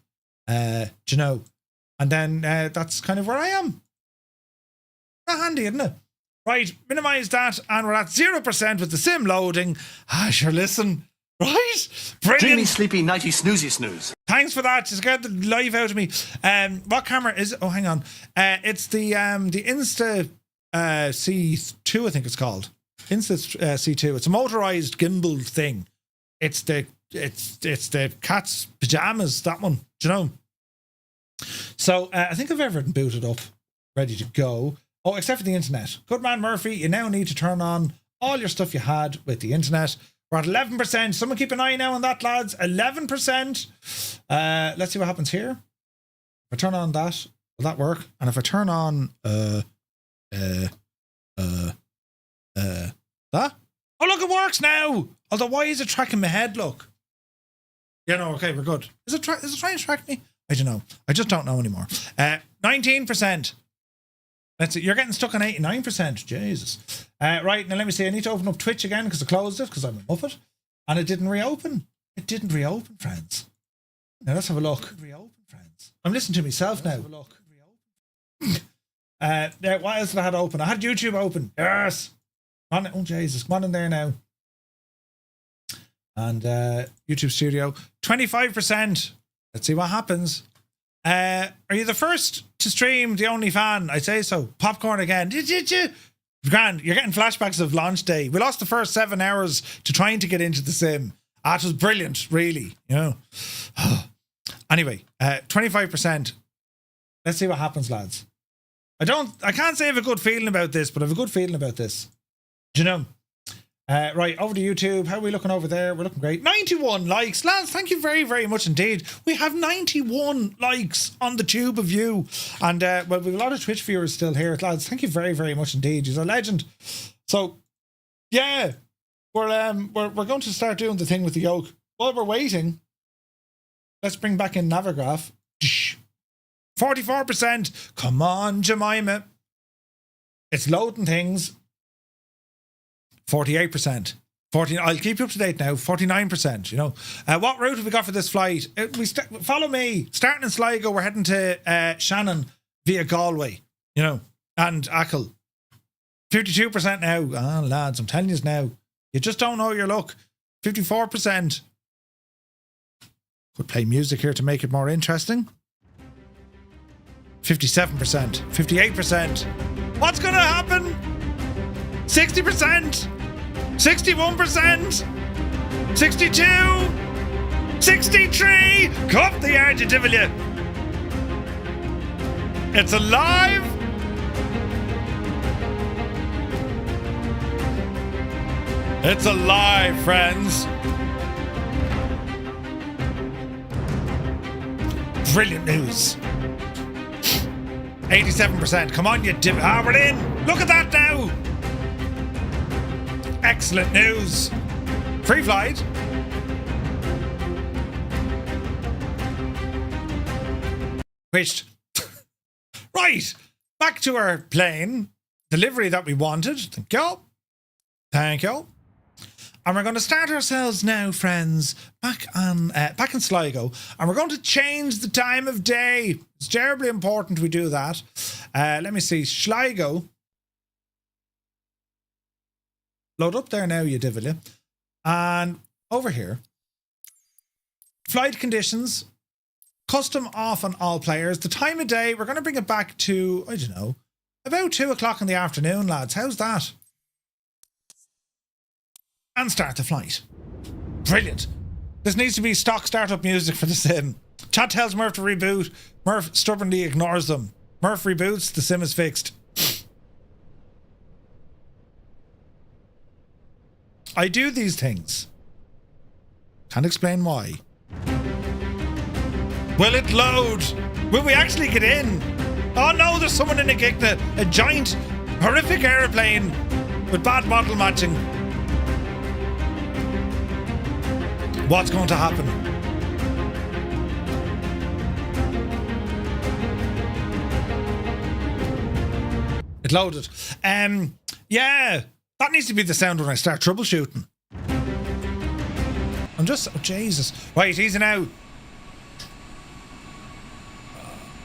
Do you know? And then that's kind of where I am. Not handy, isn't it? Right, minimize that, and we're at 0% with the sim loading. Ah, sure, listen. Right? Brilliant. Dreamy, sleepy, nighty, snoozy, snooze. Thanks for that. Just get the live out of me. What camera is it? Oh, hang on. It's the Insta C2, I think it's called. Insta C2. It's a motorized gimbal thing. It's the cat's pajamas, that one. Do you know? So I think I've everything booted up, ready to go. Oh, except for the internet. Good man, Murphy. You now need to turn on all your stuff you had with the internet. We're at 11%. Someone keep an eye now on that, lads. 11%. Let's see what happens here. If I turn on that, will that work? And if I turn on that? Oh, look, it works now. Although, why is it tracking my head? Look. Yeah, no, okay, we're good. Is it trying to track me? I don't know. I just don't know anymore. 19%. Let's see. You're getting stuck on 89%. Jesus. Right, now let me see. I need to open up Twitch again because I closed it because I'm a muppet. And it didn't reopen. It didn't reopen, friends. Now let's have a look. Reopen, friends. I'm listening to myself now. Let's have a look. What else did I have open? I had YouTube open. Yes. Oh, Jesus. Come on in there now. And YouTube Studio. 25%. Let's see what happens. Are you the first to stream the only fan? I'd say so. Popcorn again. Grand, you're getting flashbacks of launch day. We lost the first 7 hours to trying to get into the sim. It was brilliant, really. You know. Anyway, 25%. Let's see what happens, lads. I can't say I have a good feeling about this, but I have a good feeling about this. Do you know? Right, over to YouTube. How are we looking over there? We're looking great. 91 likes. Lads, thank you very, very much indeed. We have 91 likes on the tube of you. And, well, we have a lot of Twitch viewers still here. Lads, thank you very, very much indeed. You're a legend. So, yeah, we're going to start doing the thing with the yoke. While we're waiting, let's bring back in Navigraph. 44%. Come on, Jemima. It's loading things. 48%. I'll keep you up to date now. 49%. You know, what route have we got for this flight? Follow me. Starting in Sligo, we're heading to Shannon via Galway. You know, and Achill. 52% now. Ah, lads, I'm telling you now. You just don't know your luck. 54%. Could play music here to make it more interesting. 57%. 58%. What's going to happen? 60%. 61%. 62. 63. Cup the adjective of you. It's alive. It's alive, friends. Brilliant news. 87%. Come on, you we're in. Look at that now. Excellent news. Free flight. Wished. Right. Back to our plane. Delivery that we wanted. Thank you. Thank you. And we're going to start ourselves now, friends, back in Sligo. And we're going to change the time of day. It's terribly important we do that. Let me see. Sligo. Load up there now, you divil. And over here. Flight conditions. Custom off on all players. The time of day, we're going to bring it back to, I don't know, about 2 o'clock in the afternoon, lads. How's that? And start the flight. Brilliant. This needs to be stock startup music for the sim. Chat tells Murph to reboot. Murph stubbornly ignores them. Murph reboots, the sim is fixed. I do these things. Can't explain why. Will it load? Will we actually get in? Oh no, there's someone in a Gigna. A giant, horrific aeroplane with bad model matching. What's going to happen? It loaded. Yeah, that needs to be the sound when I start troubleshooting. I'm just, oh Jesus. Right, easy now.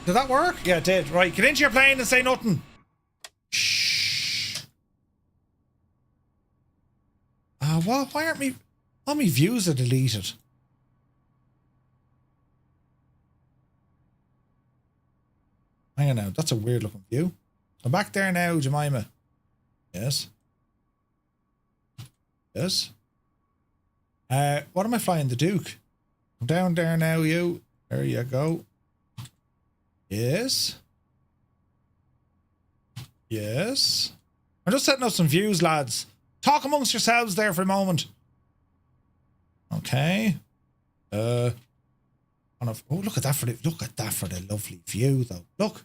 Did that work? Yeah, it did. Right, get into your plane and say nothing. Shh. Why aren't me... All my views are deleted. Hang on now, that's a weird looking view. I'm back there now, Jemima. Yes. Yes. What am I flying? The Duke. I'm down there now, you. There you go. Yes. Yes. I'm just setting up some views, lads. Talk amongst yourselves there for a moment. Okay. Oh, look at that for the lovely view, though. Look.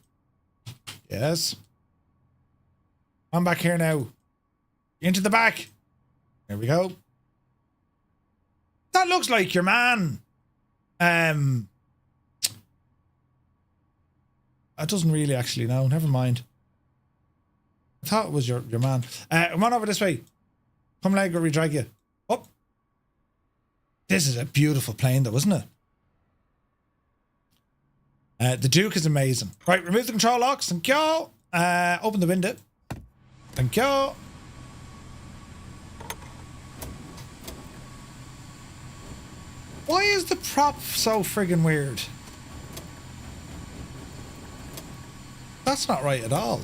Yes. I'm back here now. Into the back. There we go. That looks like your man. It doesn't really actually, no. Never mind. I thought it was your man. Come on over this way. Come, leg, or we drag you. Up. This is a beautiful plane, though, isn't it? The Duke is amazing. Right, remove the control locks. Thank you. Open the window. Thank you. Why is the prop so friggin' weird? That's not right at all.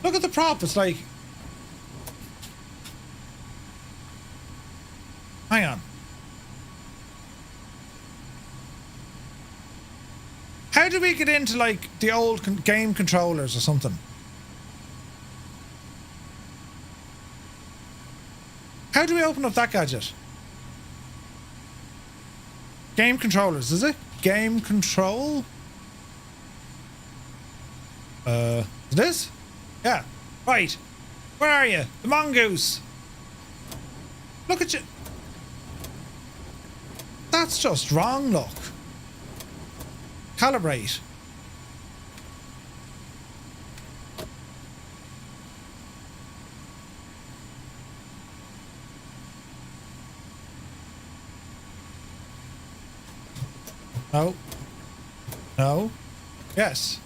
Look at the prop. It's like... Hang on. How do we get into, like, the old game controllers or something? How do we open up that gadget? Game controllers, is it? Game control? This? Yeah. Right. Where are you? The mongoose. Look at you. That's just wrong, look. Calibrate. No. No. Yes.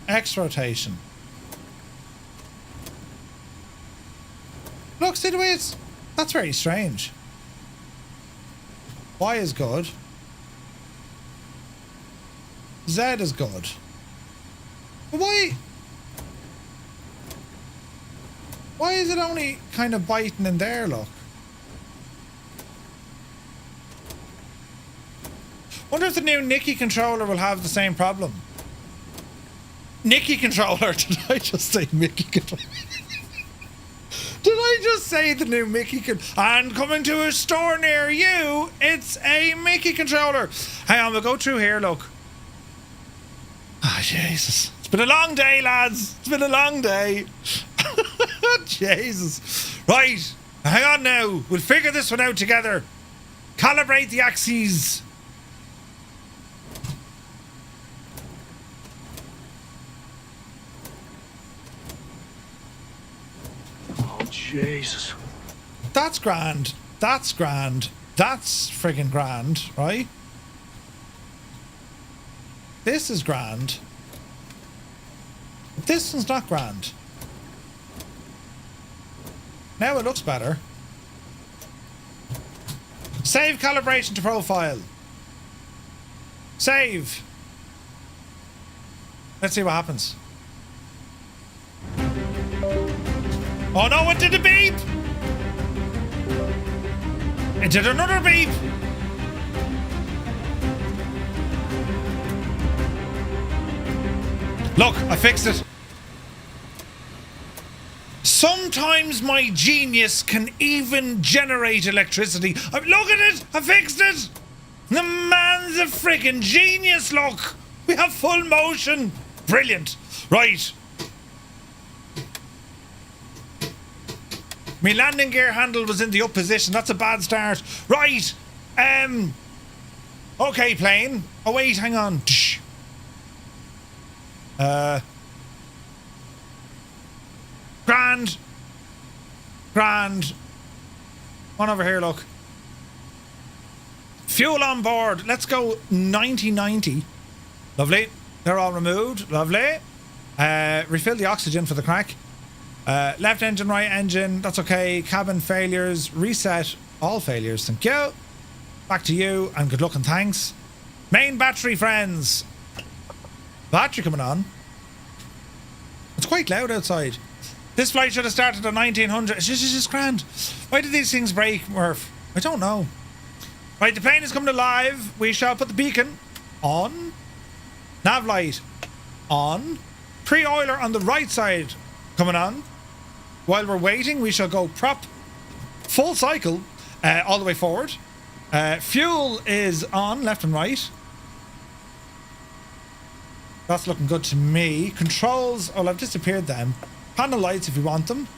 X rotation. Look, see the way it's... That's very strange. Y is good. Z is good. But why... Why is it only kind of biting in there, look? Wonder if the new Nicky controller will have the same problem. Nicky controller? Did I just say Mickey controller? Did I just say the new Mickey and coming to a store near you, it's a Mickey controller. Hang on, we'll go through here, look. Ah, Jesus. It's been a long day, lads. It's been a long day. Jesus. Right. Hang on now. We'll figure this one out together. Calibrate the axes. Jesus. That's grand. That's grand. That's friggin' grand, right? This is grand. But this one's not grand. Now it looks better. Save calibration to profile. Save. Let's see what happens. Oh no, it did a beep! It did another beep! Look, I fixed it. Sometimes my genius can even generate electricity. Look at it! I fixed it! The man's a freaking genius, look! We have full motion! Brilliant! Right. My landing gear handle was in the up position. That's a bad start. Right. Okay, plane. Oh, wait, hang on. Grand. Grand. One over here, look. Fuel on board. Let's go 90-90. Lovely. They're all removed. Lovely. Refill the oxygen for the crack. Left engine, right engine, that's okay. Cabin failures, reset all failures, thank you. Back to you, and good luck and thanks. Main battery, friends. Battery coming on. It's quite loud outside. This flight should have started at 1900. It's just grand. Why did these things break, Murph? I don't know. Right, the plane is coming alive. We shall put the beacon on. Nav light on. Pre-oiler on the right side coming on. While we're waiting, we shall go prop full cycle all the way forward. Fuel is on left and right. That's looking good to me. Controls, oh, I've disappeared them. Panel lights if you want them.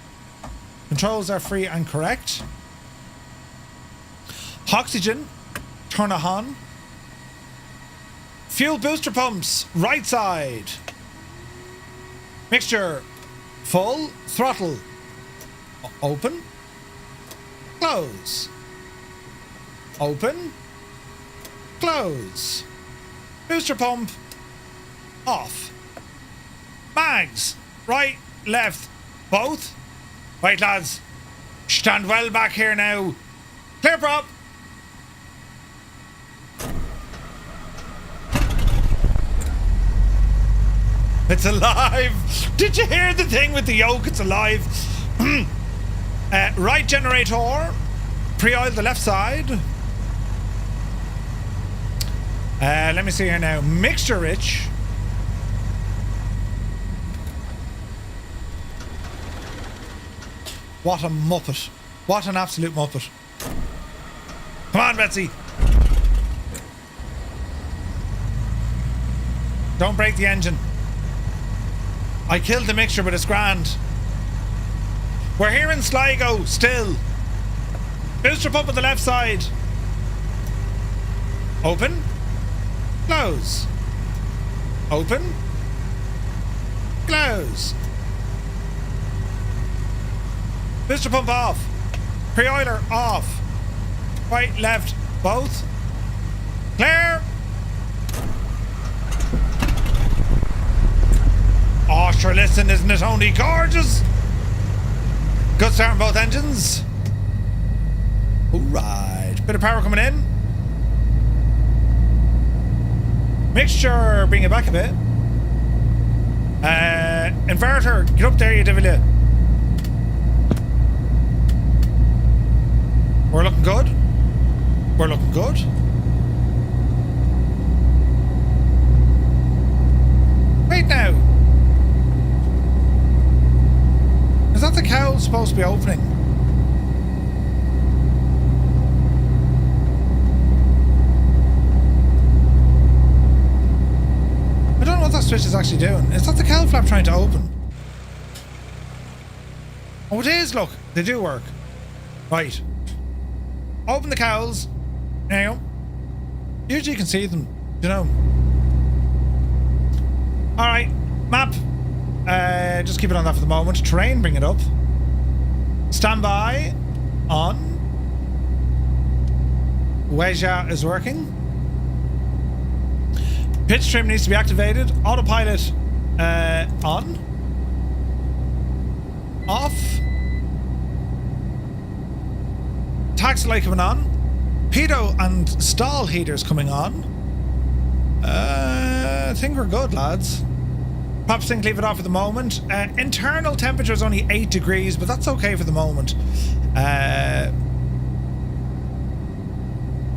Controls are free and correct. Oxygen, turn it on. Fuel booster pumps, right side. Mixture, full, throttle, open, close, open, close. Booster pump, off. Mags, right, left, both. Right, lads, stand well back here now. Clear prop. It's alive. Did you hear the thing with the yoke? It's alive. Right generator. Pre-oil the left side. Let me see here now. Mixture rich. What a muppet. What an absolute muppet. Come on, Betsy. Don't break the engine. I killed the mixture, but it's grand. We're here in Sligo still. Booster pump on the left side. Open. Close. Open. Close. Booster pump off. Pre-oiler off. Right, left, both. Clear. Oh, sure, listen, isn't it only gorgeous? Good start on both engines. Alright, bit of power coming in. Mixture, bring it back a bit. Inverter, get up there, you devil. We're looking good. We're looking good. Wait now. Is that the cowl supposed to be opening? I don't know what that switch is actually doing. Is that the cowl flap trying to open? Oh, it is, look. They do work. Right. Open the cowls. There you go. Usually you can see them, you know. Alright. Map. Just keep it on that for the moment. Terrain, bring it up. Standby. On. Weja is working. Pitch trim needs to be activated. Autopilot on. Off. Taxi light coming on. Pedo and stall heaters coming on. I think we're good, lads. Pop sync, leave it off for the moment. Internal temperature is only 8 degrees, but that's okay for the moment. Right,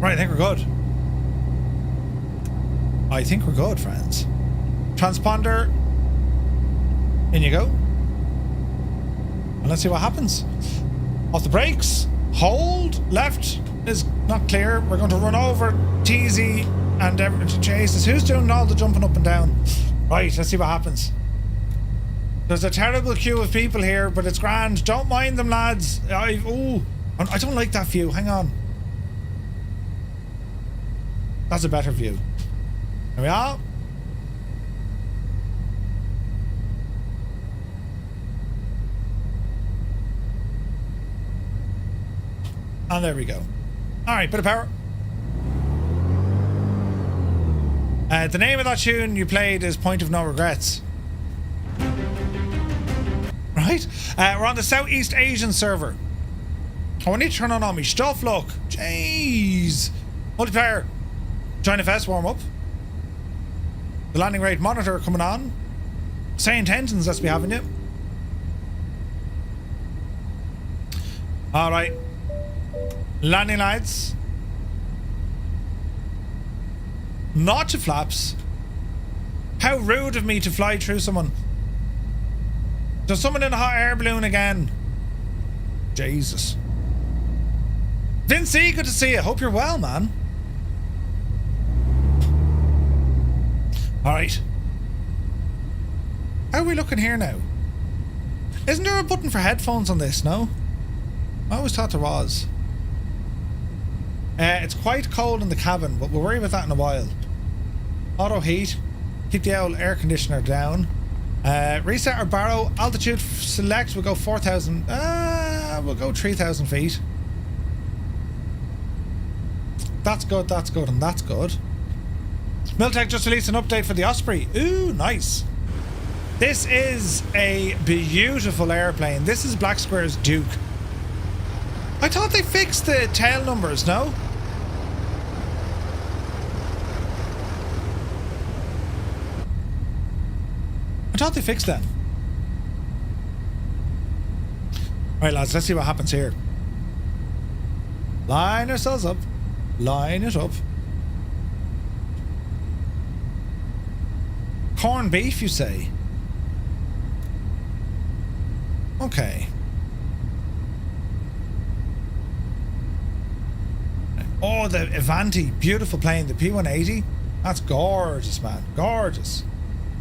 I think we're good. I think we're good, friends. Transponder. In you go. And let's see what happens. Off the brakes. Hold. Left is not clear. We're going to run over Teasy and everything. Jesus, who's doing all the jumping up and down? Right, let's see what happens. There's a terrible queue of people here, but it's grand. Don't mind them, lads. I don't like that view. Hang on. That's a better view. There we are. And there we go. Alright, bit of power. The name of that tune you played is Point of No Regrets. Right? We're on the Southeast Asian server. Oh, I need to turn on all my stuff, look. Jeez. Multiplayer. Join FS, warm up. The landing rate monitor coming on. Same tensions, let's be having you. Alright. Landing lights. Not to flaps. How rude of me to fly through someone. There's someone in a hot air balloon again. Jesus. Vincy, good to see you. Hope you're well, man. Alright. How are we looking here now? Isn't there a button for headphones on this, no? I always thought there was. It's quite cold in the cabin, but we'll worry about that in a while. Auto heat. Keep the old air conditioner down. Reset our barrow. Altitude select. We'll go 4,000. We'll go 3,000 feet. That's good, and that's good. Miltech just released an update for the Osprey. Ooh, nice. This is a beautiful airplane. This is Black Square's Duke. I thought they fixed the tail numbers, no? I thought they fixed them. Alright lads, let's see what happens here. Line ourselves up. Line it up. Corned beef, you say? Okay. Oh, the Avanti. Beautiful plane. The P180. That's gorgeous, man. Gorgeous.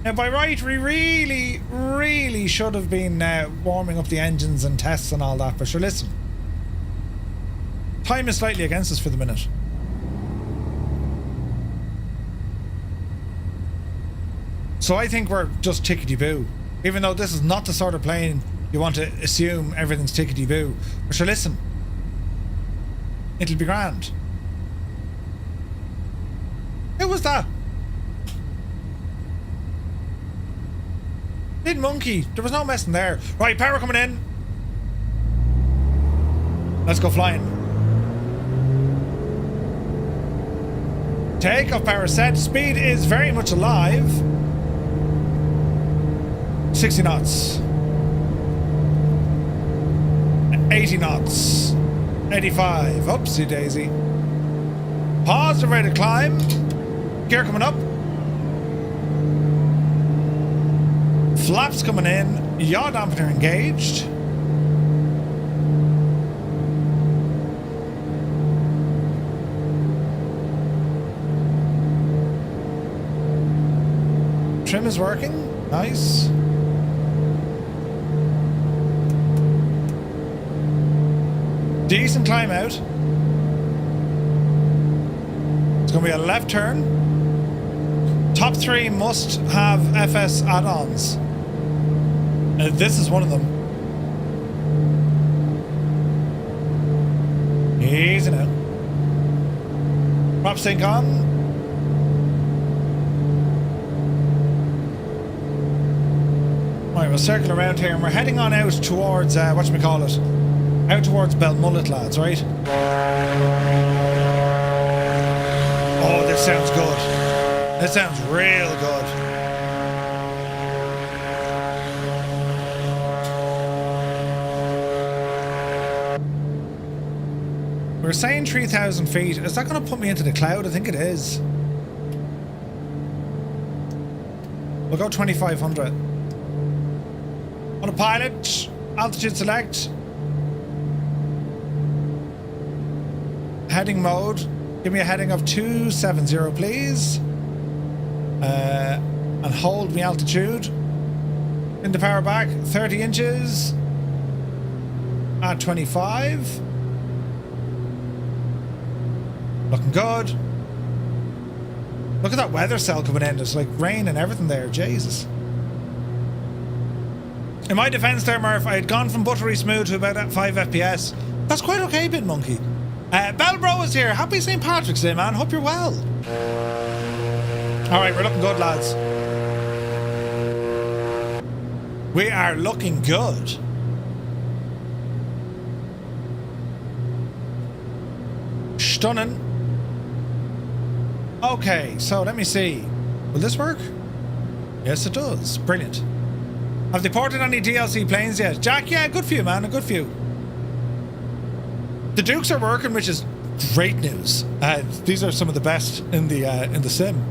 Now, by right, we really should have been warming up the engines and tests and all that. But sure, listen. Time is slightly against us for the minute. So I think we're just tickety-boo. Even though this is not the sort of plane you want to assume everything's tickety-boo. But sure, listen. It'll be grand. Who was that? Big monkey. There was no messing there. Right, power coming in. Let's go flying. Takeoff power set. Speed is very much alive. 60 knots. 80 knots. 85. Oopsie daisy. Pause, we're ready to climb. Gear coming up. Flaps coming in. Yaw dampener engaged. Trim is working. Nice. Decent climb out. It's going to be a left turn. Top 3 must have FS add-ons. This is one of them. Easy now. Prop sync on. Right, we'll circle around here and we're heading on out towards, whatchamacallit? Out towards Belmullet, lads, right? Oh, this sounds good. This sounds real good. We're saying 3,000 feet. Is that going to put me into the cloud? I think it is. We'll go 2,500. Autopilot. Altitude select. Heading mode. Give me a heading of 270, please. And hold me altitude. In the power back. 30 inches. At 25. Looking good. Look at that weather cell coming in. There's like rain and everything there. Jesus. In my defense there, Murph, I had gone from buttery smooth to about 5 FPS. That's quite okay, Bit Monkey. Bellbro is here. Happy St. Patrick's Day, man. Hope you're well. Alright, we're looking good, lads. We are looking good. Stunning. Okay, so let me see. Will this work? Yes, it does. Brilliant. Have they ported any DLC planes yet? Jack, yeah, good for you, man. A good few. The Dukes are working, which is great news. These are some of the best in the sim.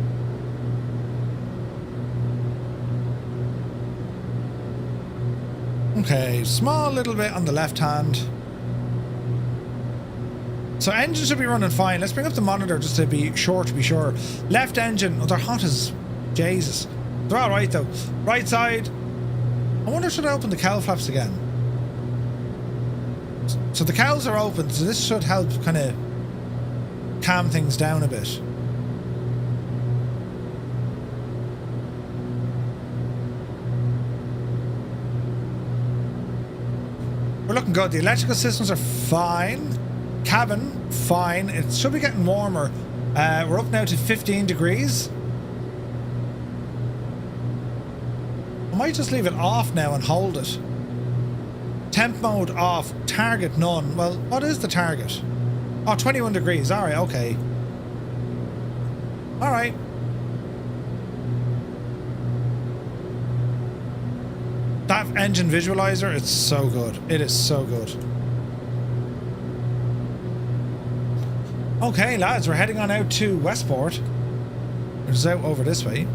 Okay, small little bit on the left hand. So engine should be running fine. Let's bring up the monitor just to be sure. Left engine, oh, they're hot as Jesus. They're all right though. Right side. I wonder should I open the cowl flaps again? So the cowls are open, so this should help kind of calm things down a bit. We're looking good. The electrical systems are fine. Cabin, fine. It should be getting warmer. We're up now to 15 degrees. I might just leave it off now and hold it. Temp mode off. Target none. Well, what is the target? Oh, 21 degrees. All right, okay. All right. That engine visualizer, it's so good. It is so good. Okay, lads, we're heading on out to Westport. Which is out over this way.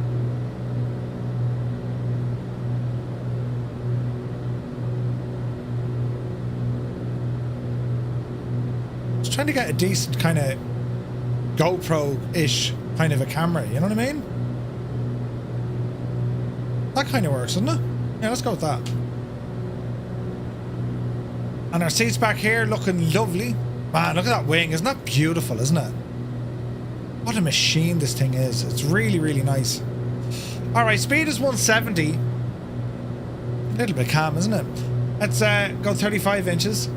Just trying to get a decent kind of GoPro-ish kind of a camera, you know what I mean? That kind of works, doesn't it? Yeah, let's go with that. And our seats back here looking lovely. Man, look at that wing. Isn't that beautiful, isn't it? What a machine this thing is. It's really, really nice. Alright, speed is 170. A little bit calm, isn't it? Let's go 35 inches.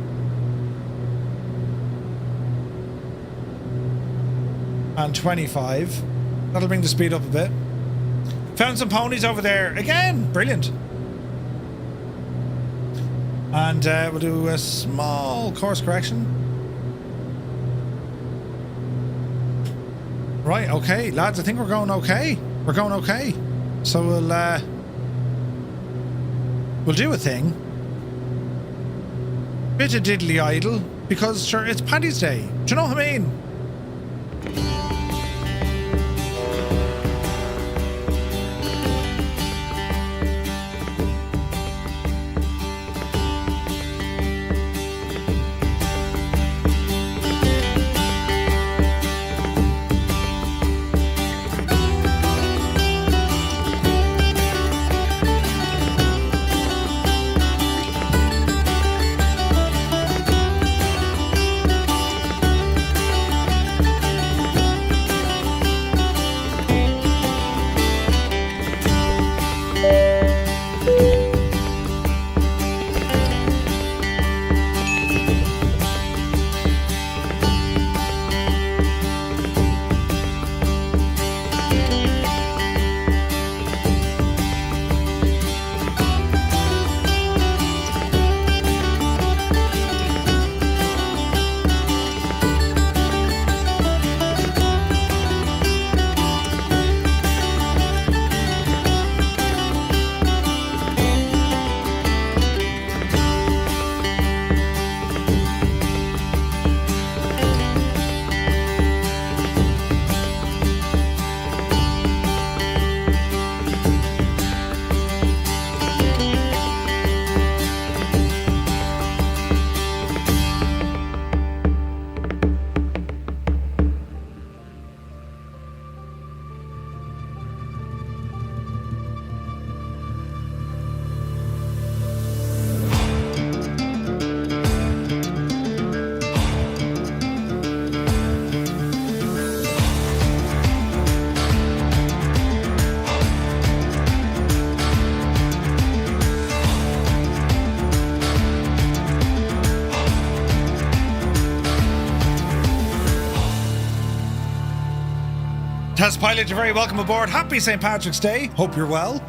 And 25. That'll bring the speed up a bit. Found some ponies over there. Again, brilliant. And we'll do a small course correction. Right, okay, lads, I think we're going okay. We're going okay. So we'll do a thing. Bit of diddly idle, because sure, it's Paddy's Day. Do you know what I mean? Test pilot, you're very welcome aboard. Happy St. Patrick's Day. Hope you're well.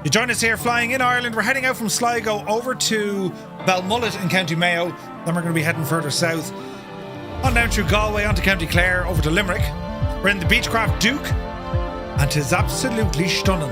You join us here flying in Ireland. We're heading out from Sligo over to Balmullet in County Mayo. Then we're going to be heading further south. On down through Galway, onto County Clare, over to Limerick. We're in the Beechcraft Duke. And 'tis absolutely stunning.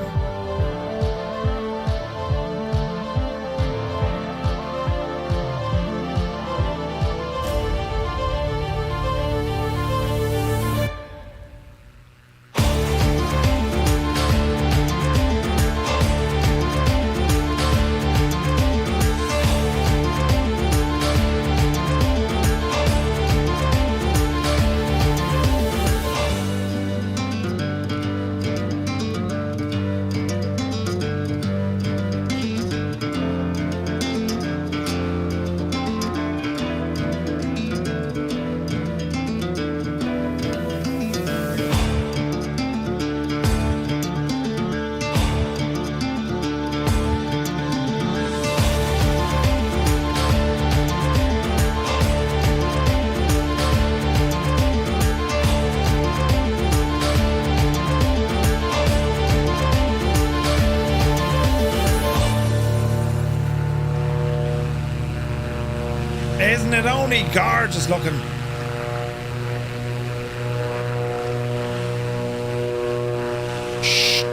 it only gorgeous looking?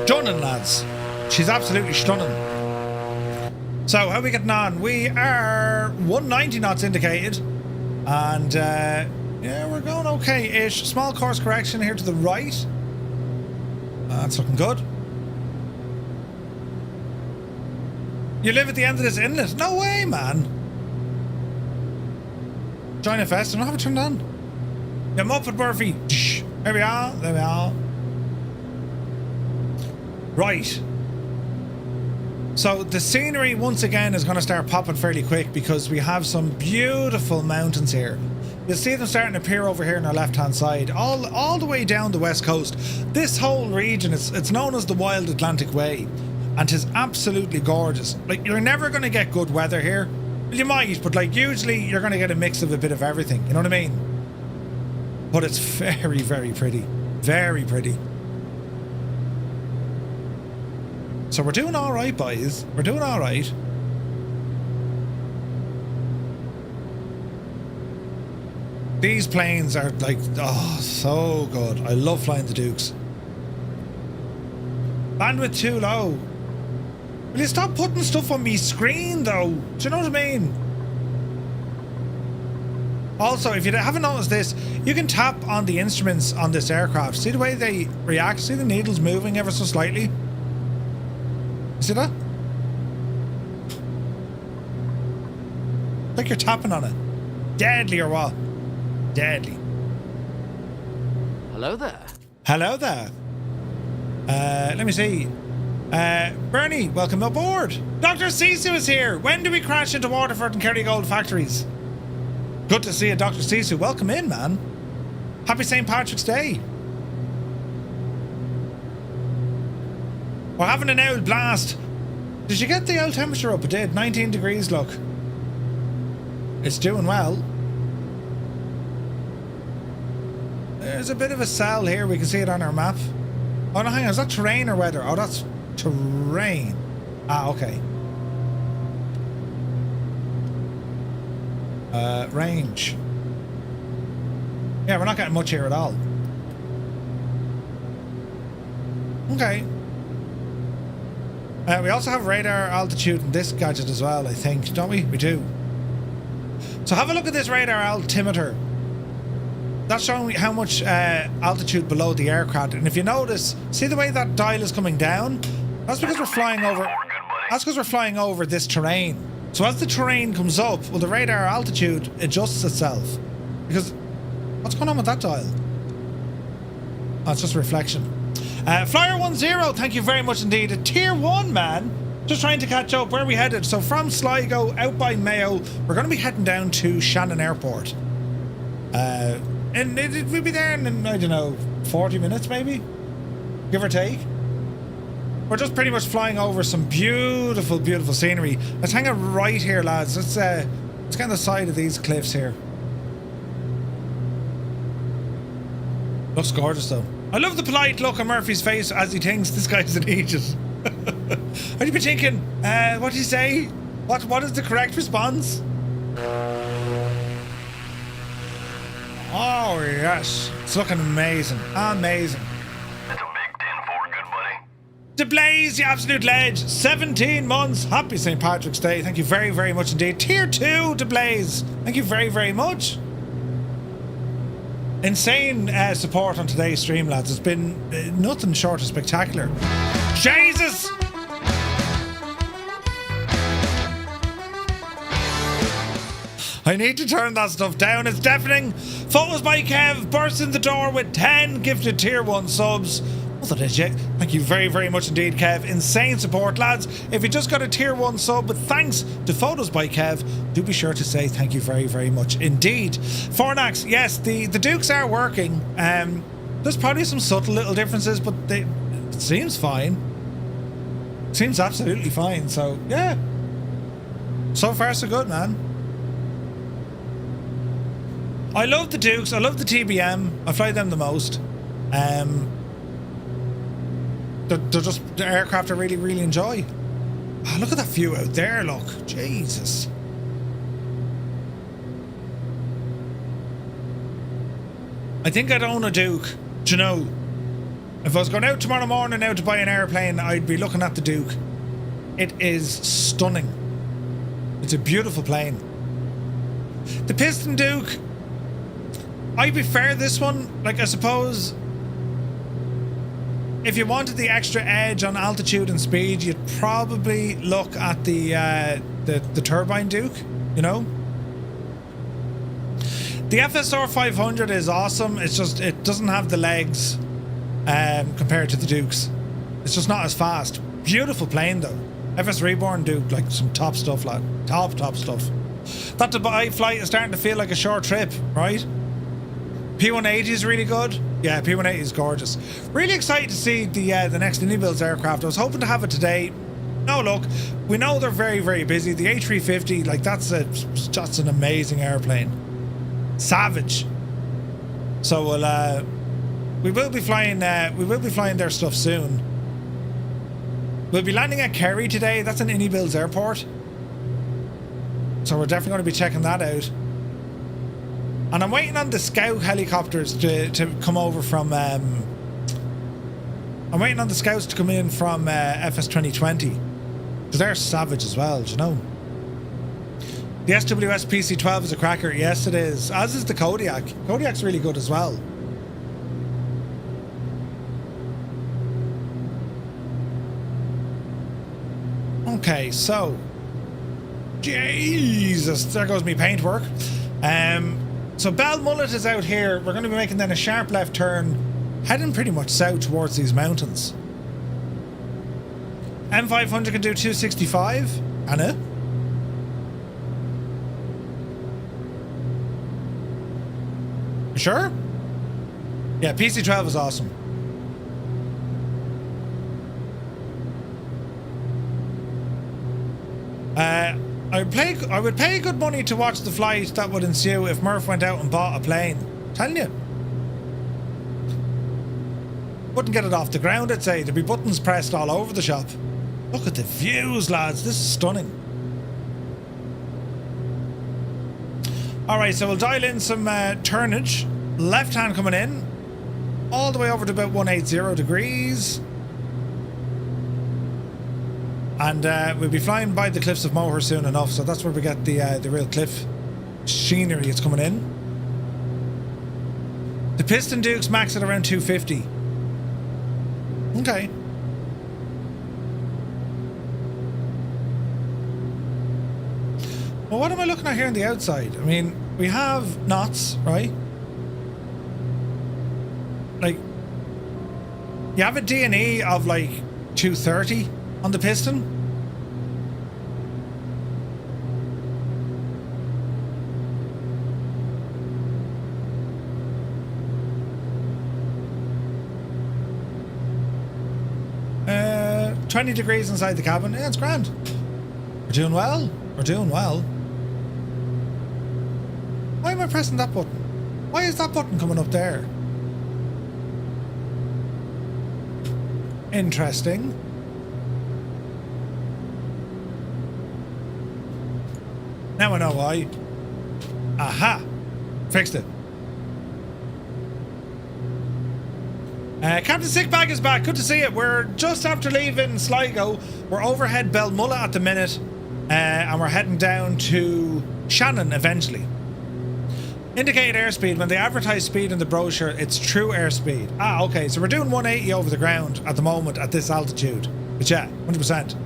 Stunning, lads. She's absolutely stunning. So, how are we getting on? We are 190 knots indicated. And, yeah, we're going okay-ish. Small course correction here to the right. That's looking good. You live at the end of this inlet? No way, man. Join FS. I don't have it turned on. Yeah, Muppet Murphy. There we are. There we are. Right. So the scenery once again is going to start popping fairly quick because we have some beautiful mountains here. You'll see them starting to appear over here on our left hand side, all the way down the west coast. This whole region, it's known as the Wild Atlantic Way, and it's absolutely gorgeous. Like, you're never going to get good weather here. Well, you might, but like usually you're going to get a mix of a bit of everything. You know what I mean? But it's very, very pretty. Very pretty. So we're doing all right, boys. We're doing all right. These planes are like, oh, so good. I love flying the Dukes. Bandwidth too low. Will you stop putting stuff on me screen, though? Do you know what I mean? Also, if you haven't noticed this, you can tap on the instruments on this aircraft. See the way they react? See the needles moving ever so slightly? See that? Like you're tapping on it. Deadly or what? Deadly. Hello there. Hello there. Let me see. Bernie, welcome aboard. Dr. Sisu is here. When do we crash into Waterford and Kerrygold factories? Good to see you, Dr. Sisu. Welcome in, man. Happy St. Patrick's Day. We're having an old blast. Did you get the old temperature up? It did. 19 degrees, look. It's doing well. There's a bit of a cell here. We can see it on our map. Oh, no, hang on. Is that terrain or weather? Oh, that's terrain. Ah, okay. Range. Yeah, we're not getting much here at all. Okay. We also have radar altitude in this gadget as well, I think. Don't we? We do. So have a look at this radar altimeter. That's showing me how much altitude below the aircraft. And if you notice, see the way that dial is coming down? That's because we're flying over. That's because we're flying over this terrain. So as the terrain comes up, well, the radar altitude adjusts itself. Because what's going on with that dial? Oh, it's just a reflection. Flyer 10, thank you very much indeed. A tier 1, man. Just trying to catch up. Where are we headed? So from Sligo, out by Mayo, we're going to be heading down to Shannon Airport. And we'll be there in, I don't know, 40 minutes maybe? Give or take. We're just pretty much flying over some beautiful, beautiful scenery. Let's hang out right here, lads. Let's get on the side of these cliffs here. Looks gorgeous, though. I love the polite look on Murphy's face as he thinks this guy's an idiot. I'd be thinking, what did he say? What is the correct response? Oh, yes. It's looking amazing. Amazing. That's a big 10-4, good buddy. DeBlaze, the absolute ledge. 17 months. Happy St. Patrick's Day. Thank you very, very much indeed. Tier 2, DeBlaze. Thank you very, very much. Insane support on today's stream, lads. It's been nothing short of spectacular. Jesus! I need to turn that stuff down. It's deafening. Photos by Kev bursts in the door with 10 gifted tier 1 subs. What's that, legit? Thank you very, very much indeed, Kev. Insane support, lads. If you just got a tier 1 sub with thanks to Photos by Kev, do be sure to say thank you very, very much indeed. Fornax, yes, the Dukes are working. There's probably some subtle little differences, but it seems fine. Seems absolutely fine. So, yeah. So far, so good, man. I love the Dukes. I love the TBM. I fly them the most. They're just the aircraft I really, really enjoy. Oh, look at that view out there, look. Jesus. I think I'd own a Duke. Do you know? If I was going out tomorrow morning now to buy an airplane, I'd be looking at the Duke. It is stunning. It's a beautiful plane. The Piston Duke, I prefer this one. Like, I suppose if you wanted the extra edge on altitude and speed, you'd probably look at the turbine Duke, you know? The FSR 500 is awesome. It's just, it doesn't have the legs compared to the Dukes. It's just not as fast. Beautiful plane though. FS Reborn Duke, like some top stuff, lad. Top stuff. That Dubai flight is starting to feel like a short trip, right? P180 is really good. Yeah, P180 is gorgeous. Really excited to see the next Unibuilds aircraft. I was hoping to have it today. No luck. We know they're very, very busy. The A350, like that's an amazing airplane. Savage. So we will be flying their stuff soon. We'll be landing at Kerry today. That's an Unibuilds airport. So we're definitely going to be checking that out. And I'm waiting on the Scout helicopters to come over from I'm waiting on the Scouts to come in from FS 2020. Because they're savage as well, do you know? The SWS PC-12 is a cracker. Yes, it is. As is the Kodiak. Kodiak's really good as well. Okay, so Jesus, there goes me paintwork. So Balmullet is out here. We're going to be making then a sharp left turn, heading pretty much south towards these mountains. M500 can do 265. Anna? You sure? Yeah, PC-12 is awesome. I would pay good money to watch the flight that would ensue if Murph went out and bought a plane. Telling you. Wouldn't get it off the ground, I'd say. There'd be buttons pressed all over the shop. Look at the views, lads. This is stunning. Alright, so we'll dial in some turnage. Left hand coming in. All the way over to about 180 degrees. And we'll be flying by the cliffs of Moher soon enough, so that's where we get the real cliff scenery is coming in. The Piston Dukes max at around 250. Okay. Well, what am I looking at here on the outside? I mean, we have knots, right? Like, you have a D&E of like 230 on the piston. Uh, 20 degrees inside the cabin. Yeah, it's grand. We're doing well. We're doing well. Why am I pressing that button? Why is that button coming up there? Interesting. Now I know why. Aha! Fixed it. Captain Sickbag is back. Good to see it. We're just after leaving Sligo. We're overhead Belmullet at the minute. And we're heading down to Shannon eventually. Indicated airspeed. When they advertise speed in the brochure, it's true airspeed. Ah, okay. So we're doing 180 over the ground at the moment at this altitude. But yeah, 100%.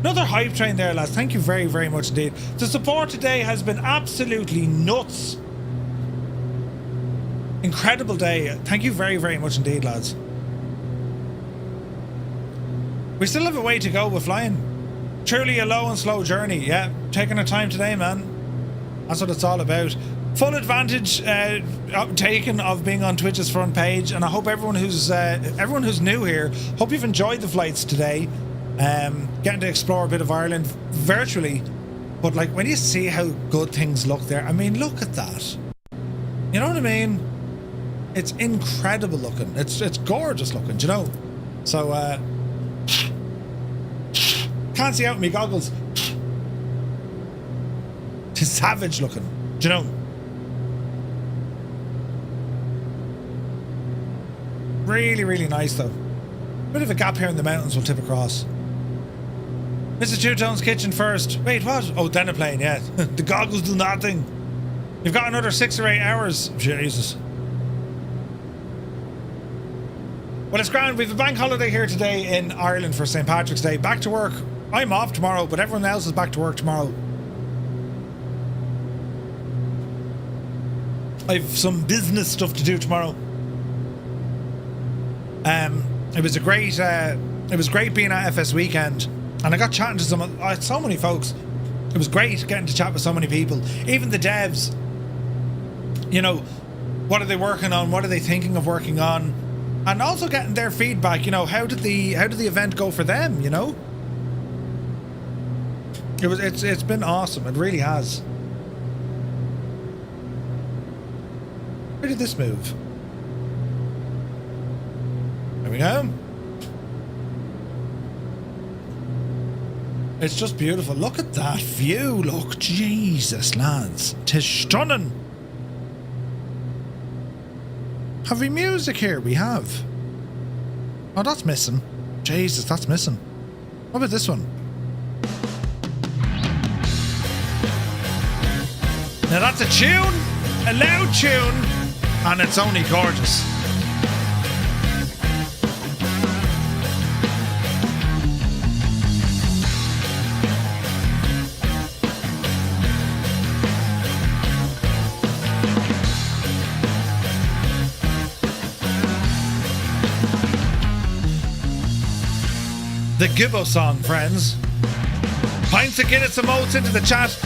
Another hype train there, lads. Thank you very, very much indeed. The support today has been absolutely nuts. Incredible day. Thank you very, very much indeed, lads. We still have a way to go with flying. Truly a low and slow journey. Yeah, taking our time today, man. That's what it's all about. Full advantage taken of being on Twitch's front page, and I hope everyone who's new here, hope you've enjoyed the flights today. Getting to explore a bit of Ireland virtually, but like when you see how good things look there, I mean, look at that. You know what I mean? It's incredible looking. It's gorgeous looking, do you know? So can't see out of me goggles. It's savage looking, do you know? Really, really nice though. Bit of a gap here in the mountains we'll tip across. Mr. Two-Tone's kitchen first. Wait, what? Oh, then a plane, yeah. The goggles do nothing. You've got another 6 or 8 hours. Jesus. Well, it's grand. We've a bank holiday here today in Ireland for St. Patrick's Day. Back to work. I'm off tomorrow, but everyone else is back to work tomorrow. I've some business stuff to do tomorrow. It was great being at FS Weekend, and I got chatting to so many folks. It was great getting to chat with so many people, even the devs. You know, what are they working on? What are they thinking of working on? And also getting their feedback. You know, how did the event go for them? You know, it's been awesome. It really has. Where did this move? There we go. It's just beautiful. Look at that view. Look, Jesus, lads. 'Tis stunning. Have we music here? We have. Oh, that's missing. Jesus, that's missing. What about this one? Now that's a tune. A loud tune. And it's only gorgeous. The Gibbo song, friends. Pints of Guinness emotes into the chat.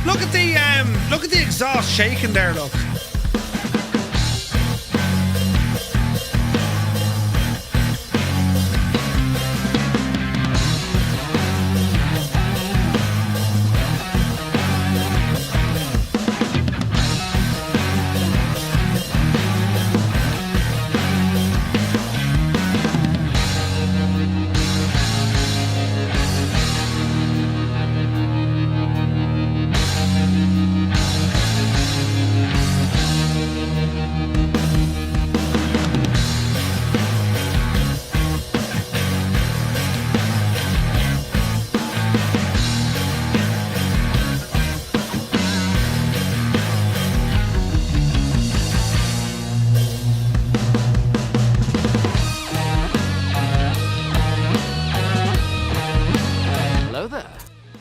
Look at the exhaust shaking there, look.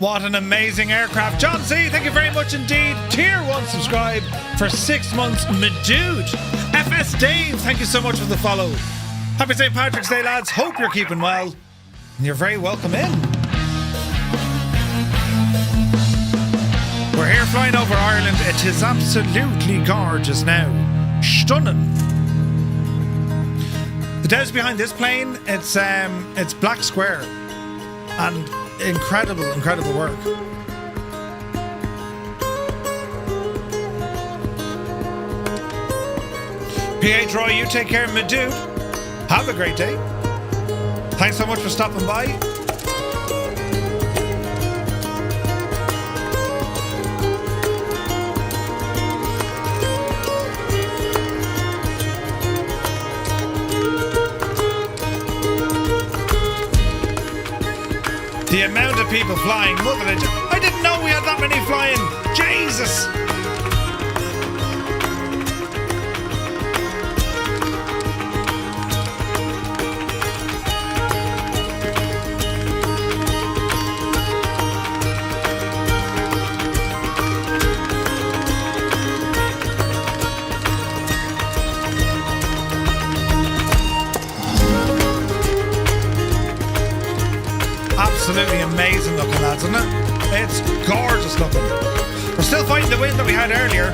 What an amazing aircraft. John C, thank you very much indeed. Tier 1 subscribe for 6 months. My dude. FS Dave, thank you so much for the follow. Happy St. Patrick's Day, lads. Hope you're keeping well. And you're very welcome in. We're here flying over Ireland. It is absolutely gorgeous now. Stunning. The devs behind this plane, it's Black Square. And incredible work. PH Roy, you take care, my dude. Have a great day. Thanks so much for stopping by. The amount of people flying, I didn't know we had that many flying. Jesus! Absolutely amazing looking, lads, isn't it? It's gorgeous looking. We're still fighting the wind that we had earlier.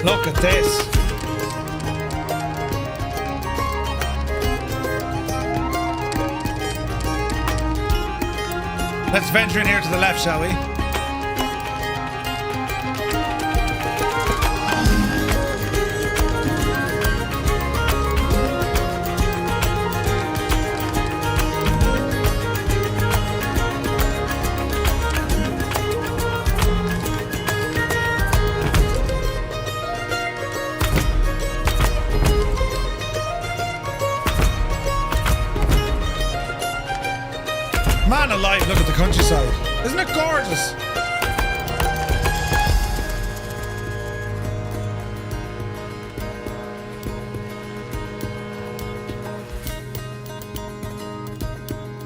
Look at this. Let's venture in here to the left, shall we? Man alive, look at the countryside. Isn't it gorgeous?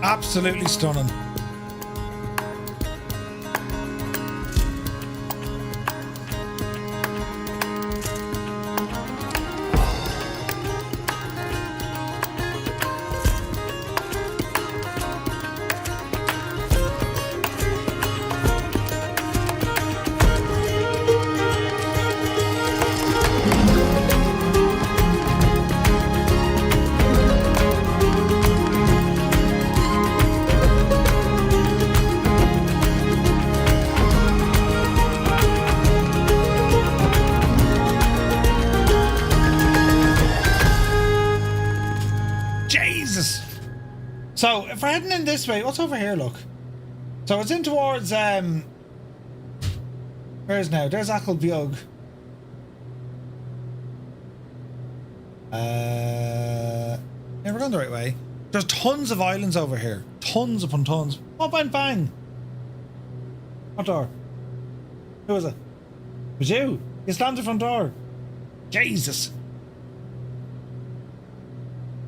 Absolutely stunning. So if we're heading in this way, what's over here? Look. So it's in towards where's now? There's Acklebiog. Yeah, we're going the right way. There's tons of islands over here. Tons upon tons. Oh, bang bang. What door? Who was it? It was you. You slammed the front door. Jesus.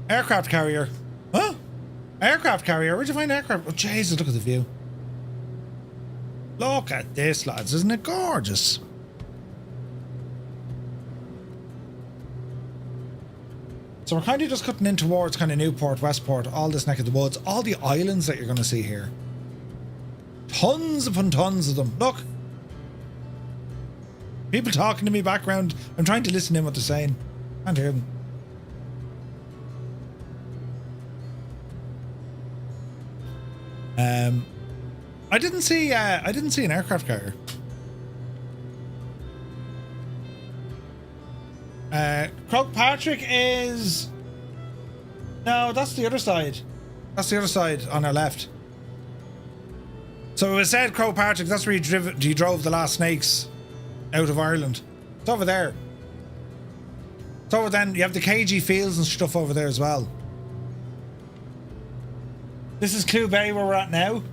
Aircraft carrier. Huh? Aircraft carrier? Where'd you find aircraft? Oh, Jesus, look at the view. Look at this, lads. Isn't it gorgeous? So we're kind of just cutting in towards kind of Newport, Westport, all this neck of the woods, all the islands that you're going to see here. Tons upon tons of them. Look. People talking to me background. I'm trying to listen in what they're saying. Can't hear them. I didn't see an aircraft carrier. Croagh-Patrick is... No, that's the other side. That's the other side on our left. So it was said Croagh-Patrick, that's where you drove the last snakes out of Ireland. It's over there. It's over then, you have the KG fields and stuff over there as well. This is Clew Bay where we're at now.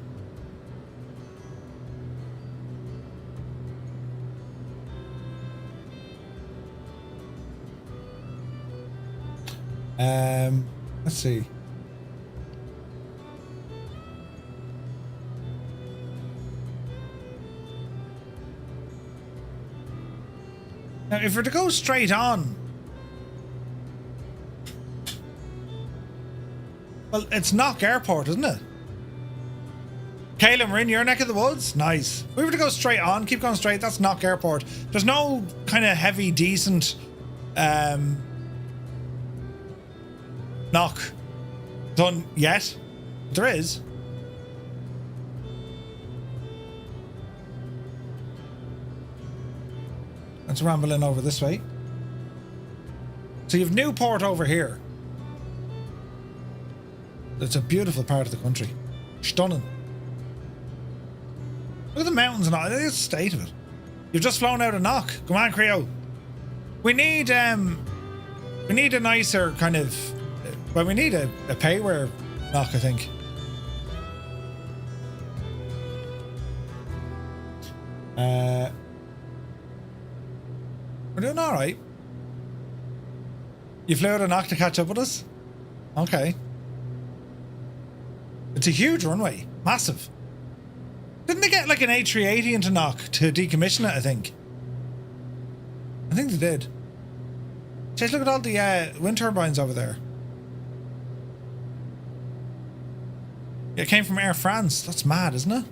Let's see. Now, if we're to go straight on, well, it's Knock Airport, isn't it? Caelan, we're in your neck of the woods? Nice. If we were to go straight on, keep going straight, that's Knock Airport. There's no kind of heavy, decent knock done yet. There is. Let's ramble in over this way. So you've Newport over here. It's a beautiful part of the country. Stunning. Look at the mountains and all. Look at the state of it. You've just flown out of Knock. Come on, Creo. We need a nicer kind of... Well, we need a payware Knock, I think. We're doing alright. You flew out of Knock to catch up with us? Okay. It's a huge runway. Massive. Didn't they get like an A380 into Knock to decommission it, I think? I think they did. Just look at all the wind turbines over there. It came from Air France. That's mad, isn't it?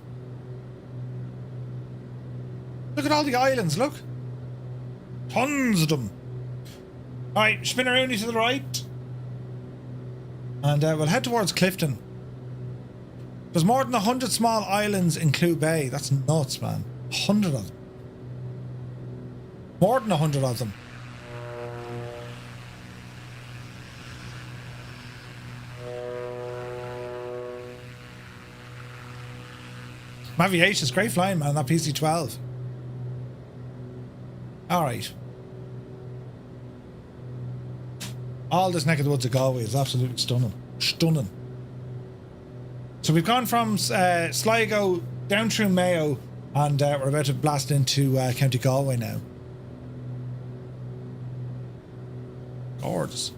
Look at all the islands, look. Tons of them. Alright, spin around to the right. And we'll head towards Clifton. There's more than 100 small islands in Clew Bay. That's nuts, man. 100 of them. More than 100 of them. Aviation's great flying, man, that PC-12. Alright. All this neck of the woods of Galway is absolutely stunning. Stunning. So we've gone from Sligo down through Mayo, and we're about to blast into County Galway now. Gorgeous.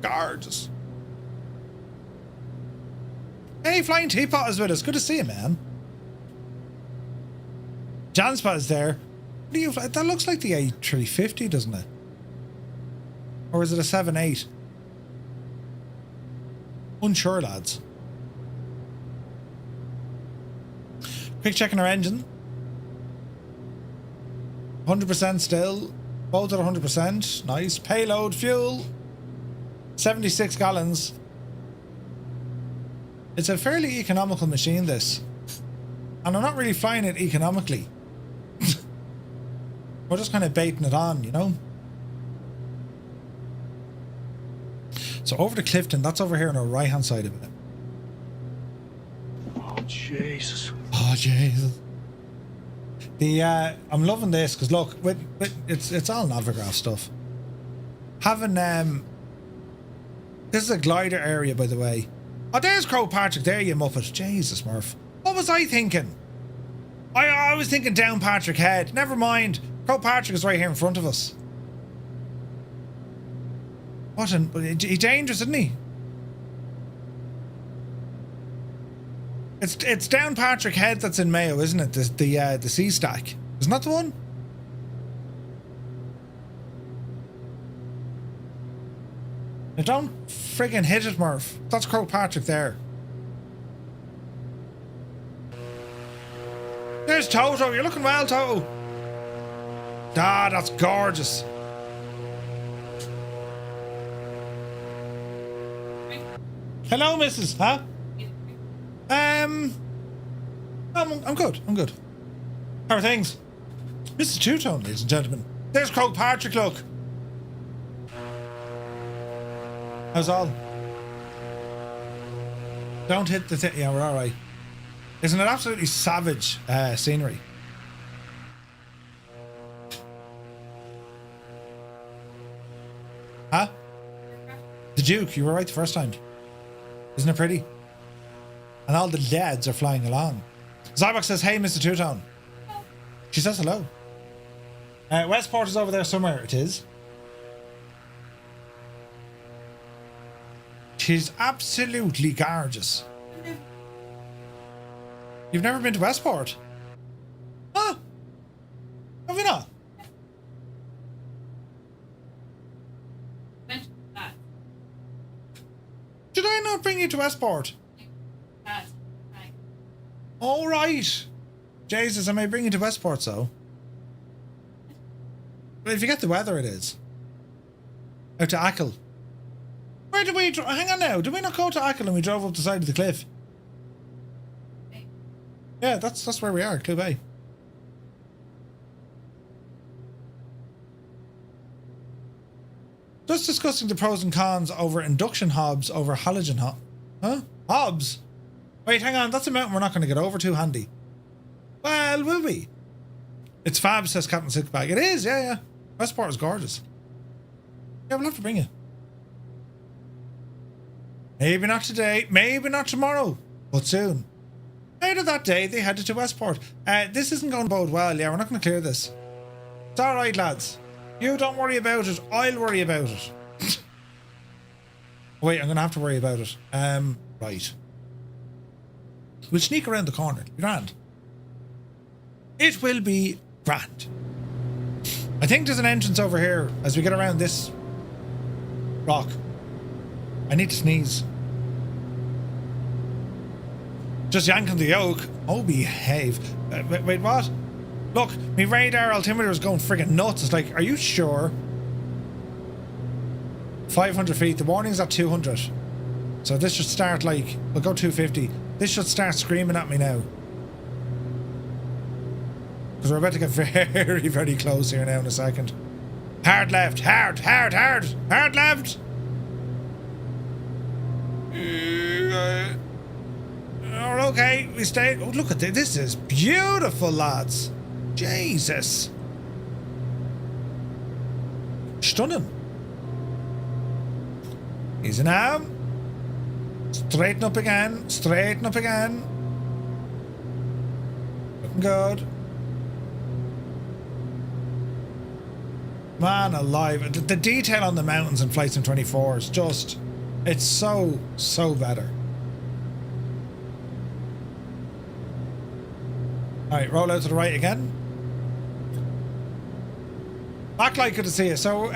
Gorgeous. Hey, Flying Teapot is with us. Good to see you, man. Janspot is there. What do you, that looks like the A350, doesn't it? Or is it a 7.8? Unsure, lads. Quick checking our engine. 100% still. Both at 100%. Nice. Payload fuel. 76 gallons. It's a fairly economical machine, this. And I'm not really flying it economically. We're just kind of baiting it on, you know? So over to Clifton, that's over here on our right hand side of it. Oh, Jesus. Oh, Jesus. I'm loving this because look, it's all Navigraph stuff. Having this is a glider area, by the way. Oh, there's Crow Patrick. There, you muppet. Jesus, Murph. What was I thinking? I was thinking down Patrick Head. Never mind. Crow Patrick is right here in front of us. What an... He's dangerous, isn't he? It's down Patrick Head that's in Mayo, isn't it? The sea stack. Isn't that the one? Now don't friggin' hit it, Murph. That's Crow Patrick there. There's Toto. You're looking well, Toto. Ah, that's gorgeous. Hello, Mrs. Huh? I'm good. I'm good. How are things? Mr. Two-Tone, ladies and gentlemen. There's Crow Patrick, look. How's all? Don't hit the thing. Yeah, we're alright. Isn't it absolutely savage scenery? Huh? The Duke, you were right the first time. Isn't it pretty? And all the lads are flying along. Zybok says, hey, Mr. Two-Tone. She says hello. Westport is over there somewhere, it is. She's absolutely gorgeous. You've never been to Westport? Huh? Have you not? Did I not bring you to Westport? All right. Jesus, I may bring you to Westport, so. But if you get the weather, it is. Out to Achill. Where did we... Hang on now. Did we not go to Achill and we drove up the side of the cliff? Yeah, that's where we are, Clue Bay. Just discussing the pros and cons over induction hobs over halogen hob. Huh? Hobs? Wait, hang on. That's a mountain we're not going to get over too handy. Well, will we? It's fab, says Captain Sixbag. It is, yeah. Westport is gorgeous. Yeah, we'll have to bring you. Maybe not today, maybe not tomorrow, but soon. Later that day, they headed to Westport. This isn't going to bode well. Yeah, we're not going to clear this. It's all right, lads. You don't worry about it. I'll worry about it. Wait, I'm going to have to worry about it. Right. We'll sneak around the corner. It'll be grand. It will be grand. I think there's an entrance over here as we get around this rock. I need to sneeze. Just yanking the yoke. Oh, behave. Wait, what? Look, my radar altimeter is going friggin' nuts. It's like, are you sure? 500 feet. The warning's at 200. So this should start like, we'll go 250. This should start screaming at me now. Because we're about to get very, very close here now in a second. Hard left. Hard left. Okay, we stayed. Oh, look at this. This is beautiful, lads. Jesus. Stunning. Easy now. Straighten up again. Straighten up again. Looking good. Man alive. The detail on the mountains in Flight Sim 24 is just... It's so better. Alright, roll out to the right again. Backlight, good to see you. So,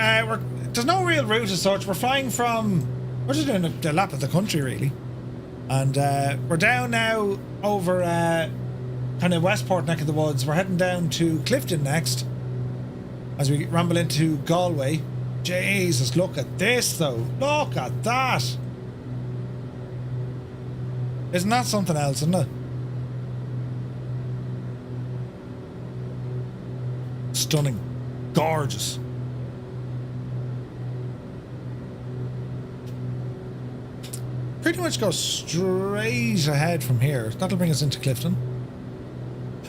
there's no real route as such. We're flying from... We're just doing a lap of the country, really. And we're down now over kind of Westport neck of the woods. We're heading down to Clifton next as we ramble into Galway. Jesus, look at this, though. Look at that. Isn't that something else, isn't it? Stunning. Gorgeous. Pretty much go straight ahead from here. That'll bring us into Clifton.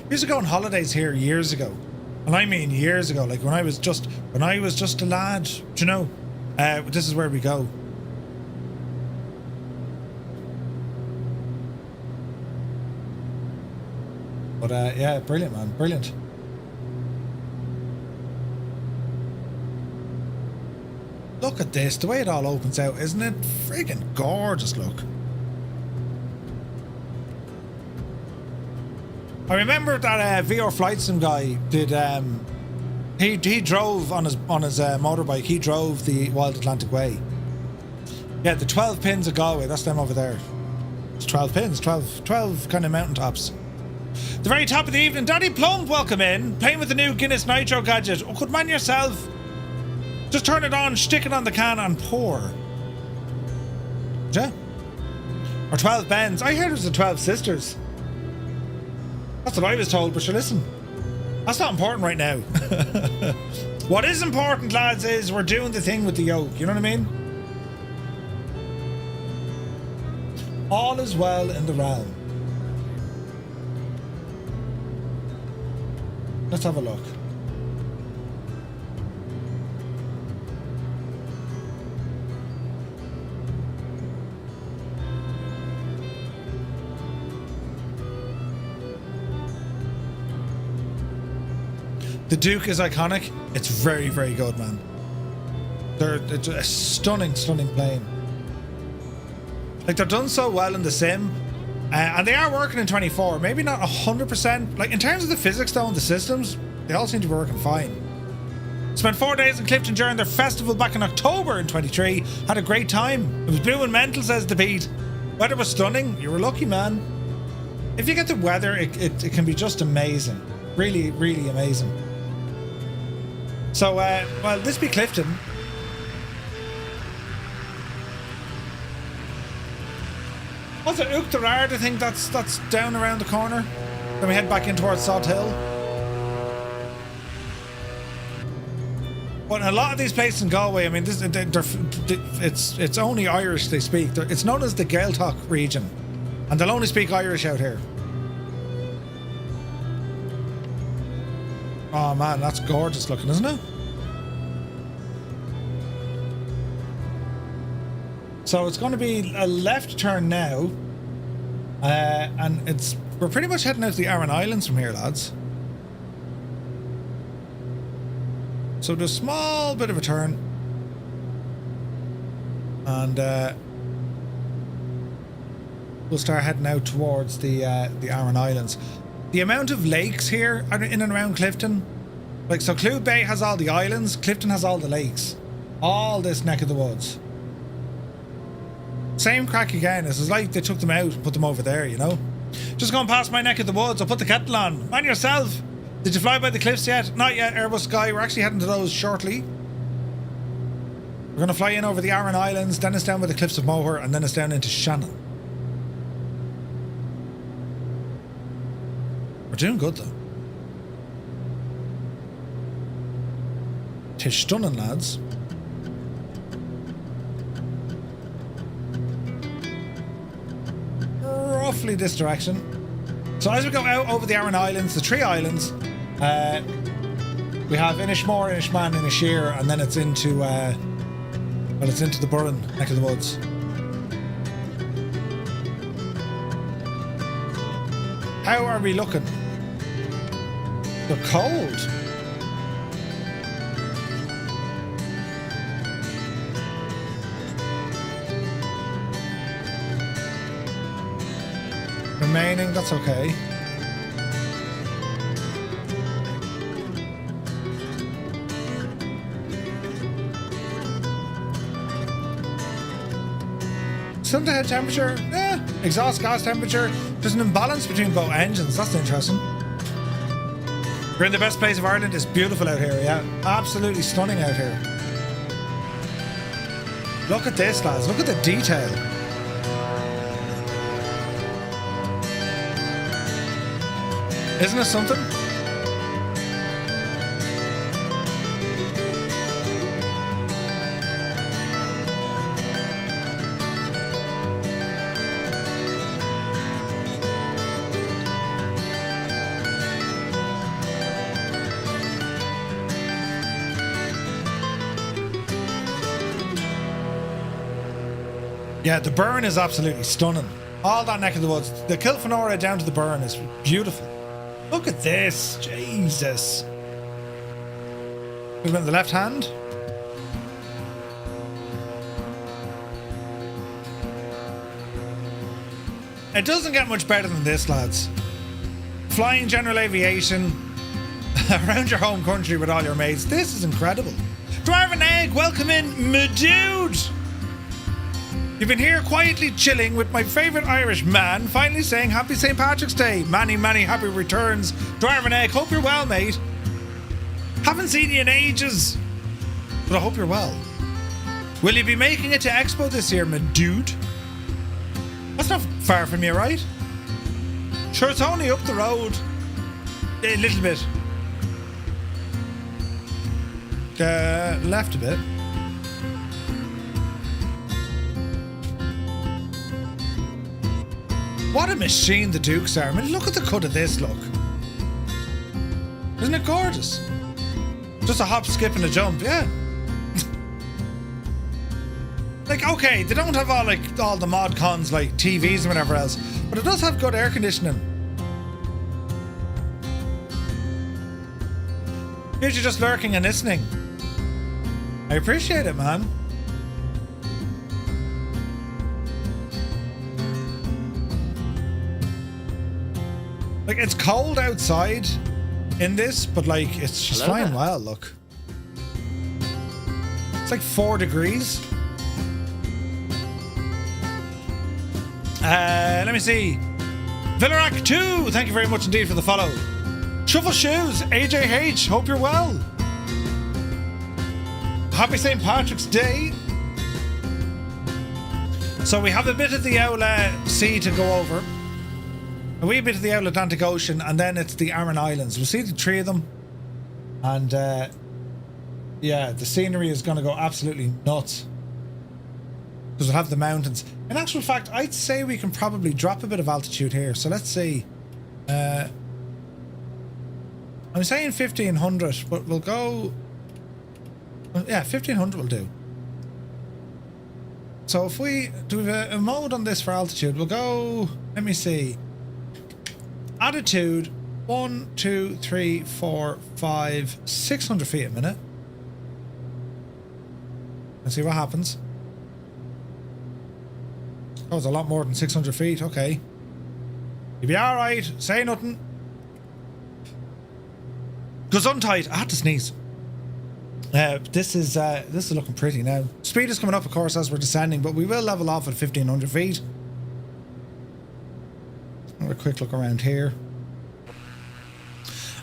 We used to go on holidays here years ago. And I mean years ago, like when I was just a lad, do you know? This is where we go. But yeah, brilliant, man, brilliant. Look at this, the way it all opens out, isn't it? Friggin' gorgeous, look. I remember that VR Flight Sim guy did, he drove on his motorbike, he drove the Wild Atlantic Way. Yeah, the 12 pins of Galway, that's them over there. It's 12 pins, 12 kind of mountaintops. The very top of the evening, Daddy Plump, welcome in. Playing with the new Guinness Nitro gadget. Oh, good man yourself. Just turn it on, stick it on the can and pour. Yeah. Or 12 bends. I heard it was the 12 sisters. That's what I was told, but sure, listen. That's not important right now. What is important, lads, is we're doing the thing with the yoke. You know what I mean? All is well in the realm. Let's have a look. The Duke is iconic. It's very, very good, man. It's a stunning, stunning plane. Like, they're done so well in the sim, and they are working in 24. Maybe not 100%. Like, in terms of the physics, though, and the systems, they all seem to be working fine. Spent 4 days in Clifton during their festival back in October in 23. Had a great time. It was blue and mental, says the Pete. Weather was stunning. You were lucky, man. If you get the weather, it can be just amazing. Really, really amazing. So, well, this be Clifton. What's it, Uachtarard, I think that's down around the corner. Then we head back in towards Sod Hill. But a lot of these places in Galway, I mean, it's only Irish they speak. It's known as the Gaeltacht region. And they'll only speak Irish out here. Oh man, that's gorgeous looking, isn't it? So it's going to be a left turn now, and we're pretty much heading out to the Aran Islands from here, lads. So there's a small bit of a turn, and we'll start heading out towards the Aran Islands. The amount of lakes here in and around Clifton, like, so Clew Bay has all the islands, Clifton has all the lakes, all this neck of the woods. Same crack again. It's like they took them out and put them over there, you know. Just going past my neck of the woods. I'll put the kettle on. Man yourself. Did you fly by the cliffs yet? Not yet, Airbus Sky. We're actually heading to those shortly. We're going to fly in over the Aran Islands, then it's down by the cliffs of Moher, and then it's down into Shannon. We're doing good, though. Tis stunning, lads. Roughly this direction. So as we go out over the Aran Islands, the three islands, we have Inishmore, Inishman, Inisheer, and then it's into well, it's into the Burren neck of the woods. How are we looking? They're cold. Remaining, that's okay. Cylinder head temperature, exhaust gas temperature. There's an imbalance between both engines. That's interesting. We're in the best place of Ireland. It's beautiful out here, yeah. Absolutely stunning out here. Look at this, lads. Look at the detail. Isn't it something? Yeah, the burn is absolutely stunning. All that neck of the woods. The Kilfenora down to the burn is beautiful. Look at this. Jesus. We went the left hand. It doesn't get much better than this, lads. Flying general aviation around your home country with all your mates. This is incredible. Dwarven Egg, welcome in, my dude. You've been here quietly chilling with my favourite Irish man, finally saying Happy St. Patrick's Day. Many, many happy returns. Dwarven Egg, hope you're well, mate. Haven't seen you in ages, but I hope you're well. Will you be making it to Expo this year, my dude? That's not far from you, right? Sure, it's only up the road. A little bit. Left a bit. What a machine the Dukes are. I mean, look at the cut of this, look. Isn't it gorgeous? Just a hop, skip and a jump, yeah. Like, okay, they don't have all the mod cons like TVs and whatever else, but it does have good air conditioning. Here's you just lurking and listening. I appreciate it, man. Like, it's cold outside in this, but like, it's just flying well, look. It's like 4 degrees. Let me see. Villarak 2, thank you very much indeed for the follow. Shuffle Shoes, AJH, hope you're well. Happy St. Patrick's Day. So we have a bit of the Oula Sea to go over. A wee bit of the Atlantic Ocean, and then it's the Aran Islands. We'll see the 3 of them. And yeah, the scenery is going to go absolutely nuts. Because we'll have the mountains. In actual fact, I'd say we can probably drop a bit of altitude here. So let's see. I'm saying 1500, but we'll go... Yeah, 1500 will do. So if we do a mode on this for altitude, we'll go... Let me see. Attitude 1, 2, 3, 4, 5, 600 feet a minute. Let's see what happens. Oh, it's a lot more than 600 feet. Okay. You'll be alright. Say nothing. Gesundheit. I had to sneeze. This is looking pretty now. Speed is coming up, of course, as we're descending, but we will level off at 1500 feet. Have a quick look around here.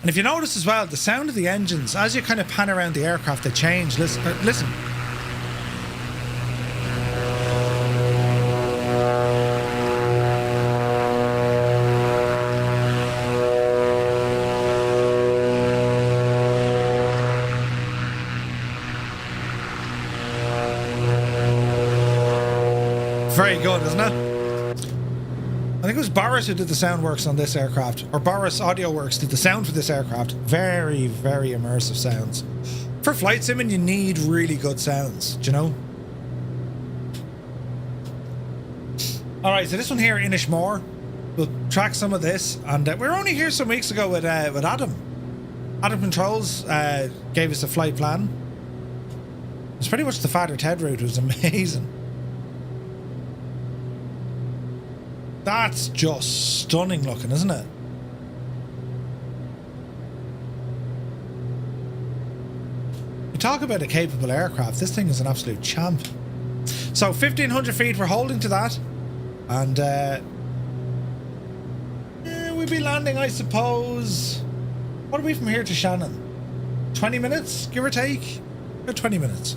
And if you notice as well, the sound of the engines, as you kind of pan around the aircraft, they change. Listen. Very good, isn't it? I think it was Boris who did the sound works on this aircraft, or Boris Audio Works did the sound for this aircraft. Very, very immersive sounds. For flight simming, you need really good sounds, do you know? Alright, so this one here, Inishmore. we'll track some of this, and we were only here some weeks ago with Adam. Adam Controls gave us a flight plan. It's pretty much the Father Ted route. It was amazing. That's just stunning looking, isn't it? You talk about a capable aircraft. This thing is an absolute champ. So 1,500 feet, we're holding to that, and we'll be landing, I suppose. What are we from here to Shannon? 20 minutes, give or take? About 20 minutes.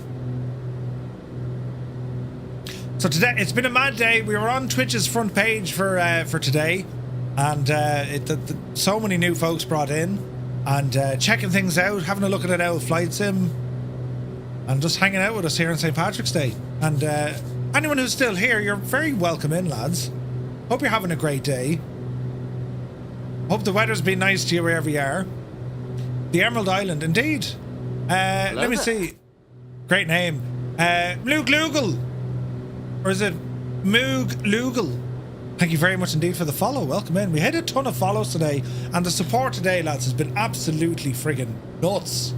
So today, it's been a mad day. We were on Twitch's front page for today, and so many new folks brought in, and checking things out, having a look at it out, flight sim, and just hanging out with us here on St. Patrick's Day. And anyone who's still here, you're very welcome in, lads. Hope you're having a great day. Hope the weather's been nice to you wherever you are. The Emerald Island, indeed. Let me see. Great name. Luglugel. Or is it Moog Lugal? Thank you very much indeed for the follow. Welcome in. We had a ton of follows today, and the support today, lads, has been absolutely friggin' nuts.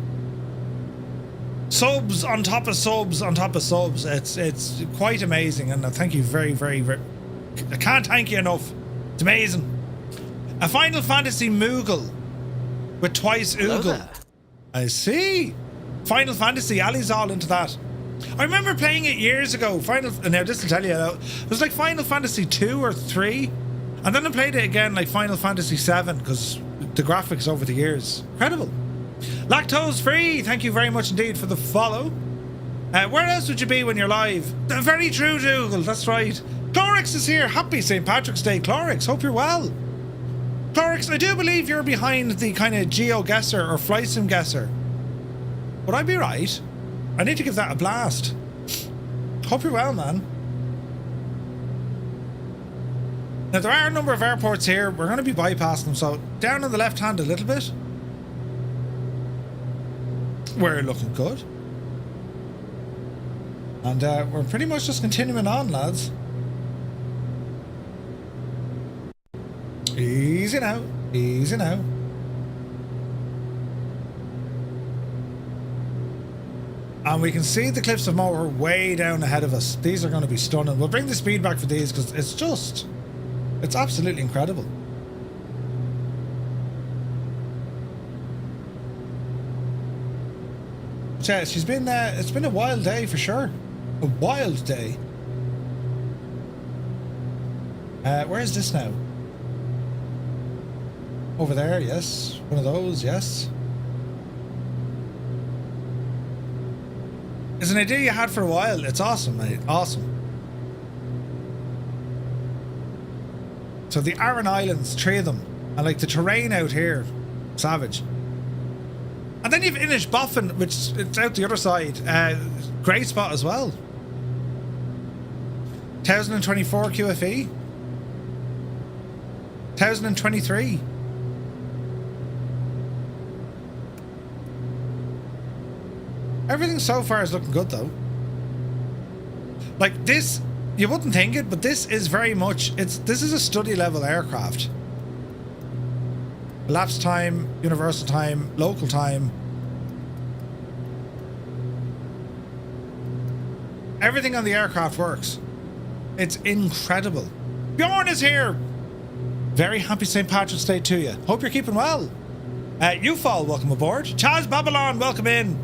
Subs on top of subs on top of subs. It's quite amazing, and thank you very, very, very. I can't thank you enough. It's amazing. A Final Fantasy Moogle with twice Oogle. I see. Final Fantasy. Ali's all into that. I remember playing it years ago. Now this will tell you, it was like Final Fantasy 2 or 3, and then I played it again like Final Fantasy 7 because the graphics over the years, incredible. Lactose free. Thank you very much indeed for the follow. Where else would you be when you're live? Very true, Dougal. That's right. Clorix is here. Happy St. Patrick's Day, Clorix. Hope you're well. Clorix, I do believe you're behind the kind of geo guesser or flight sim guesser. Would I be right? I need to give that a blast. Hope you're well, man. Now, there are a number of airports here. We're going to be bypassing them, so down on the left hand a little bit. We're looking good. And we're pretty much just continuing on, lads. Easy now. Easy now. And we can see the cliffs of Moher way down ahead of us. These are going to be stunning. We'll bring the speed back for these because it's absolutely incredible. Yeah, it's been a wild day for sure. A wild day. Where is this now? Over there, yes. One of those, yes. It's an idea you had for a while. It's awesome, mate. Awesome. So the Aran Islands, 3 of them. And like the terrain out here, savage. And then you've Inishboffin, which it's out the other side. Great spot as well. 1024 QFE. 1023. Everything so far is looking good though. Like this, you wouldn't think it, but this is very much, this is a study level aircraft. Elapsed time, universal time, local time. Everything on the aircraft works. It's incredible. Bjorn is here. Very happy St. Patrick's Day to you. Hope you're keeping well. Ufall, welcome aboard. Chaz Babylon, welcome in.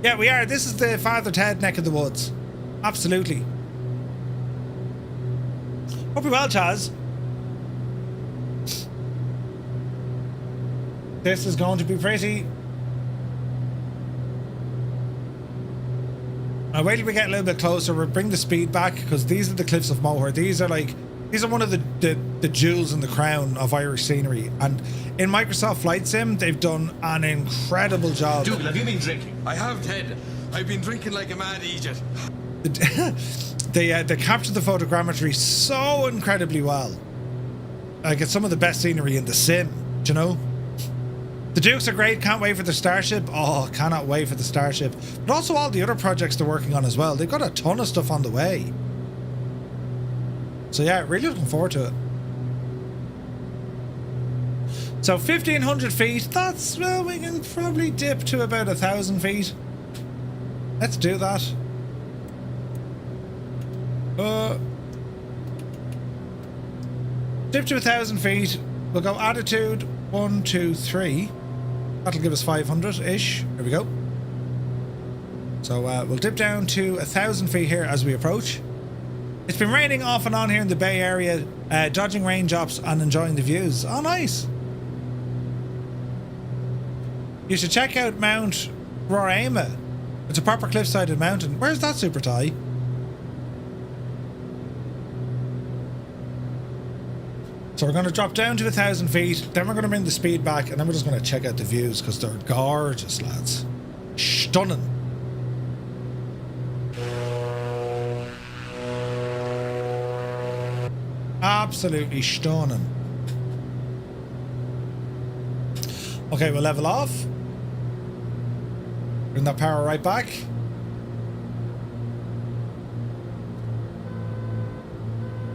Yeah, we are. This is the Father Ted neck of the woods. Absolutely. Hope you're well, Chaz. This is going to be pretty. Now wait till we get a little bit closer. We'll bring the speed back because these are the cliffs of Moher. These are one of the jewels in the crown of Irish scenery. And in Microsoft Flight Sim, they've done an incredible job. Dougal, have you been drinking? I have, Ted. I've been drinking like a mad idiot. They captured the photogrammetry so incredibly well. Like it's some of the best scenery in the sim, do you know? The Dukes are great, can't wait for the Starship. Oh, cannot wait for the Starship. But also all the other projects they're working on as well. They've got a ton of stuff on the way. So yeah, really looking forward to it. So 1,500 feet, that's, well, we can probably dip to about 1,000 feet. Let's do that. Dip to 1,000 feet. We'll go attitude 1, 2, 3. That'll give us 500-ish. There we go. So we'll dip down to 1,000 feet here as we approach. It's been raining off and on here in the Bay Area, dodging raindrops and enjoying the views. Oh, nice. You should check out Mount EIME. It's a proper cliff-sided mountain. Where's that super tie? So we're going to drop down to 1,000 feet, then we're going to bring the speed back, and then we're just going to check out the views because they're gorgeous, lads. Stunning. Absolutely stunning. Okay, we'll level off. Bring that power right back.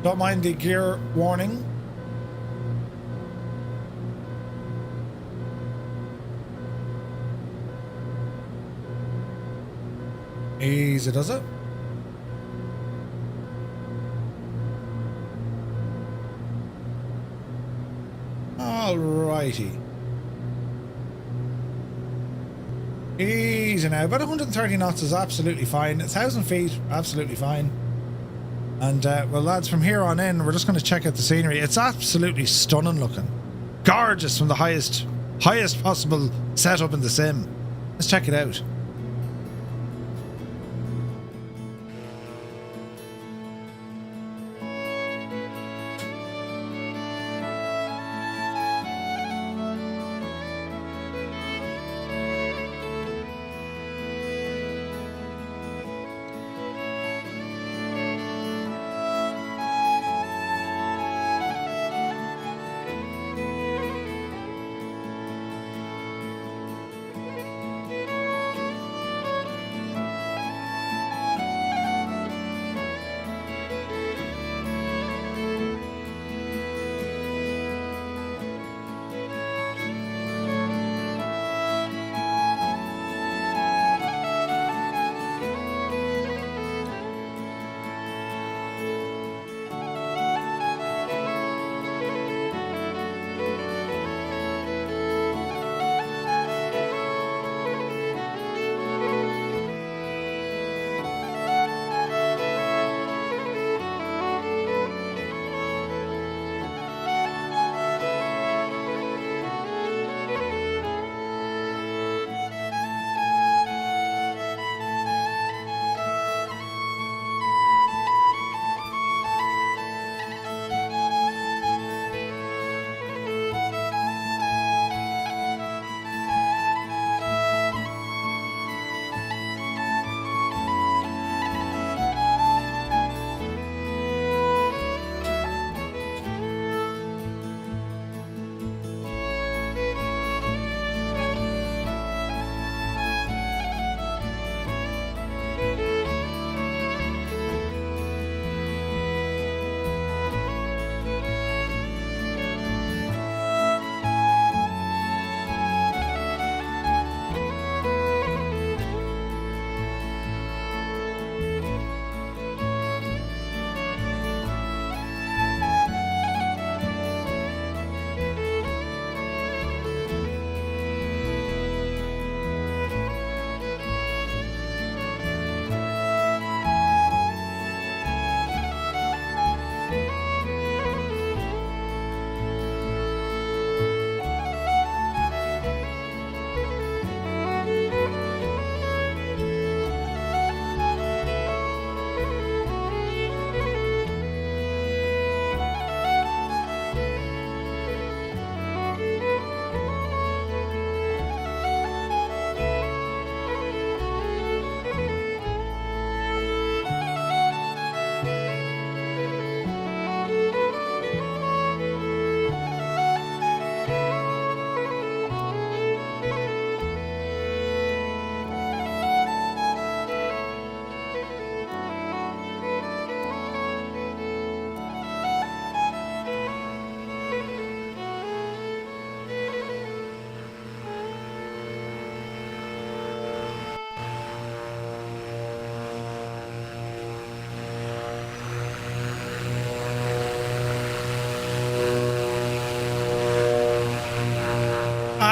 Don't mind the gear warning. Easy does it. Alrighty. Easy now. About 130 knots is absolutely fine. 1,000 feet, absolutely fine. And well, lads, from here on in, we're just going to check out the scenery. It's absolutely stunning looking. Gorgeous from the highest possible setup in the sim. Let's check it out.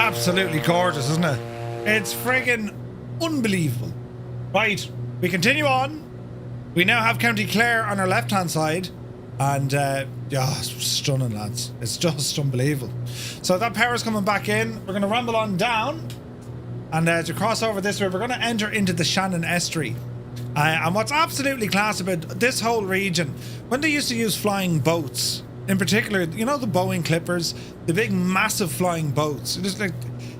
Absolutely gorgeous, isn't it? It's friggin' unbelievable. Right, we continue on. We now have County Clare on our left-hand side. And, it's stunning, lads. It's just unbelievable. So that power's coming back in. We're going to rumble on down. And to cross over this way, we're going to enter into the Shannon estuary. And what's absolutely class about this whole region, when they used to use flying boats, in particular, you know, the Boeing Clippers, the big massive flying boats. It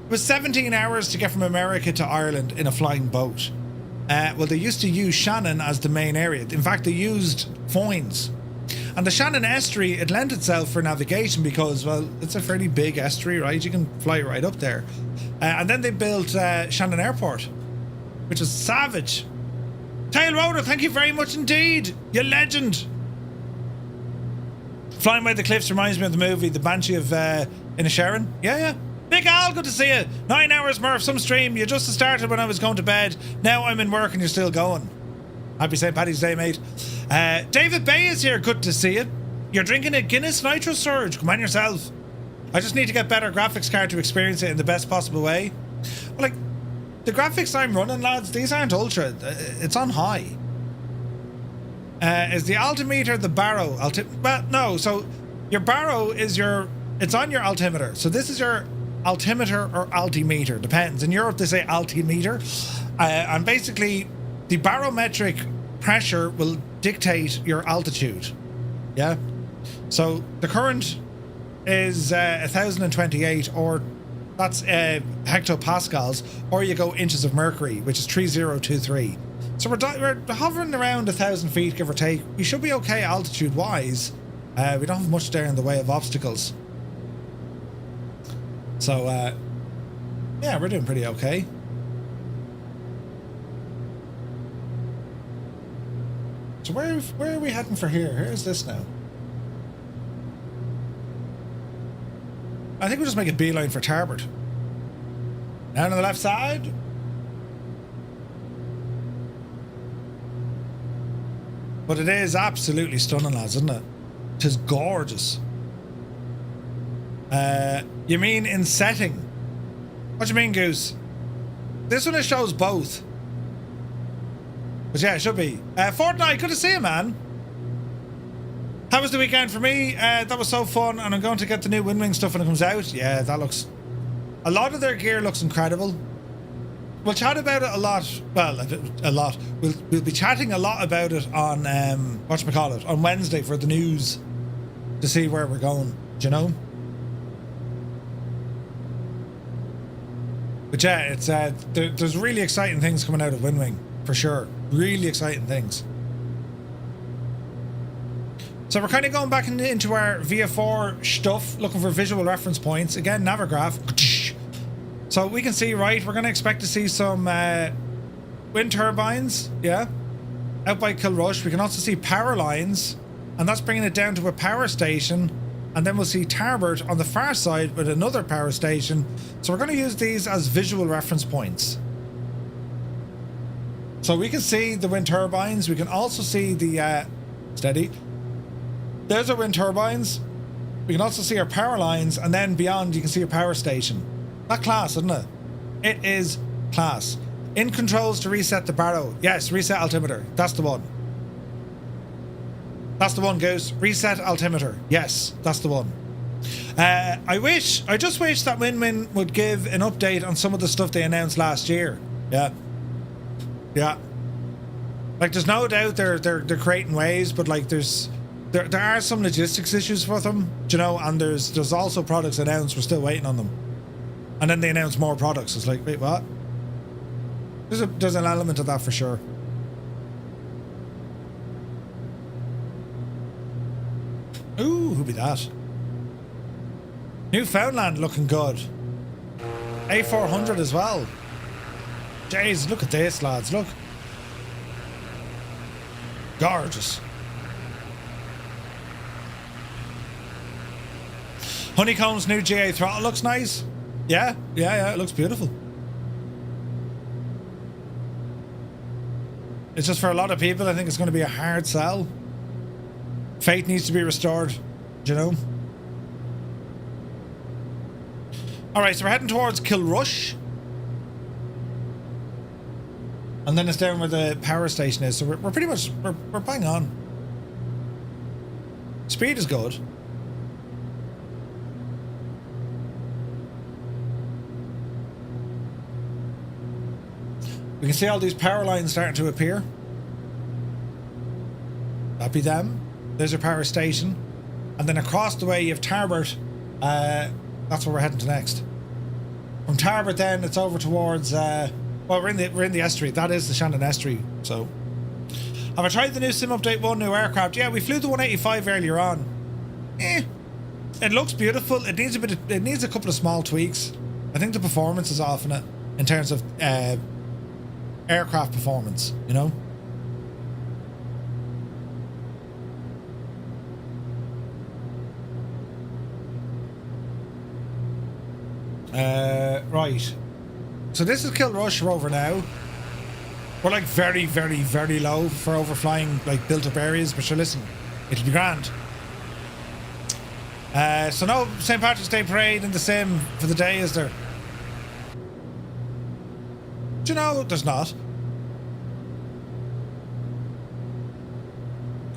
was 17 hours to get from America to Ireland in a flying boat. Well, they used to use Shannon as the main area. In fact, they used Foynes. And the Shannon estuary, it lent itself for navigation because, well, it's a fairly big estuary, right? You can fly right up there. And then they built Shannon Airport, which is savage. Tail Rotor, thank you very much indeed. You legend. Flying by the Cliffs reminds me of the movie The Banshee of Inisherin. Yeah. Big Al, good to see you. 9 hours, Murph, some stream. You just started when I was going to bed. Now I'm in work and you're still going. Happy St. Paddy's Day, mate. David Bay is here. Good to see you. You're drinking a Guinness Nitro Surge. Come on yourself. I just need to get better graphics card to experience it in the best possible way. But like, the graphics I'm running, lads, these aren't ultra. It's on high. Is the altimeter the barrow? Well, no. So your barrow is it's on your altimeter. So this is your altimeter or altimeter. Depends. In Europe, they say altimeter. And basically, the barometric pressure will dictate your altitude. Yeah. So the current is 1028, or that's hectopascals, or you go inches of mercury, which is 3023. So we're hovering around 1,000 feet, give or take. We should be okay altitude wise. We don't have much there in the way of obstacles. So yeah, we're doing pretty okay. So where are we heading for here? Here's this now. I think we'll just make a beeline for Tarbert. Down on the left side. But it is absolutely stunning, lads, isn't it? It is gorgeous. You mean in setting? What do you mean, Goose? This one, it shows both. But yeah, it should be. Fortnite, good to see you, man. How was the weekend for me? That was so fun, and I'm going to get the new Wing stuff when it comes out. Yeah, that looks... A lot of their gear looks incredible. We'll chat about it a lot. Well, a lot. We'll be chatting a lot about it on, whatchamacallit, on Wednesday for the news to see where we're going. Do you know? But yeah, it's there's really exciting things coming out of Wing, for sure. Really exciting things. So we're kind of going back into our VF4 stuff, looking for visual reference points. Again, Navigraph. So we can see, right, we're going to expect to see some wind turbines, yeah, out by Kilrush. We can also see power lines, and that's bringing it down to a power station. And then we'll see Tarbert on the far side with another power station. So we're going to use these as visual reference points. So we can see the wind turbines. We can also see the... steady. There's our wind turbines. We can also see our power lines. And then beyond, you can see a power station. That class, isn't it? It is class. In controls to reset the barrow. Yes, reset altimeter. That's the one. That's the one, Goose. Reset altimeter. Yes, that's the one. I just wish that Win would give an update on some of the stuff they announced last year. Yeah. Yeah. Like, there's no doubt they're creating ways, but like there are some logistics issues with them, you know, and there's also products announced, we're still waiting on them. And then they announce more products. It's like, wait, what? There's an element of that for sure. Ooh, who be that? Newfoundland looking good. A400 as well. Jeez, look at this, lads. Look. Gorgeous. Honeycomb's new GA throttle looks nice. Yeah, it looks beautiful. It's just for a lot of people, I think it's going to be a hard sell. Faith needs to be restored, do you know? Alright, so we're heading towards Kilrush. And then it's down where the power station is. So we're pretty much, we're bang on. Speed is good. We can see all these power lines starting to appear. That'd be them. There's your power station. And then across the way you have Tarbert. That's where we're heading to next. From Tarbert then it's over towards well, we're in the estuary. That is the Shannon estuary. So have I tried the new sim update 1 new aircraft? Yeah, we flew the 185 earlier on. It looks beautiful. It needs a couple of small tweaks. I think the performance is off in it in terms of aircraft performance, you know. Right. So this is Kilrush. We're over now. We're like very, very, very low for overflying like built up areas, but sure, listen, it'll be grand. So no St. Patrick's Day parade in the sim for the day, is there? Do you know, there's not.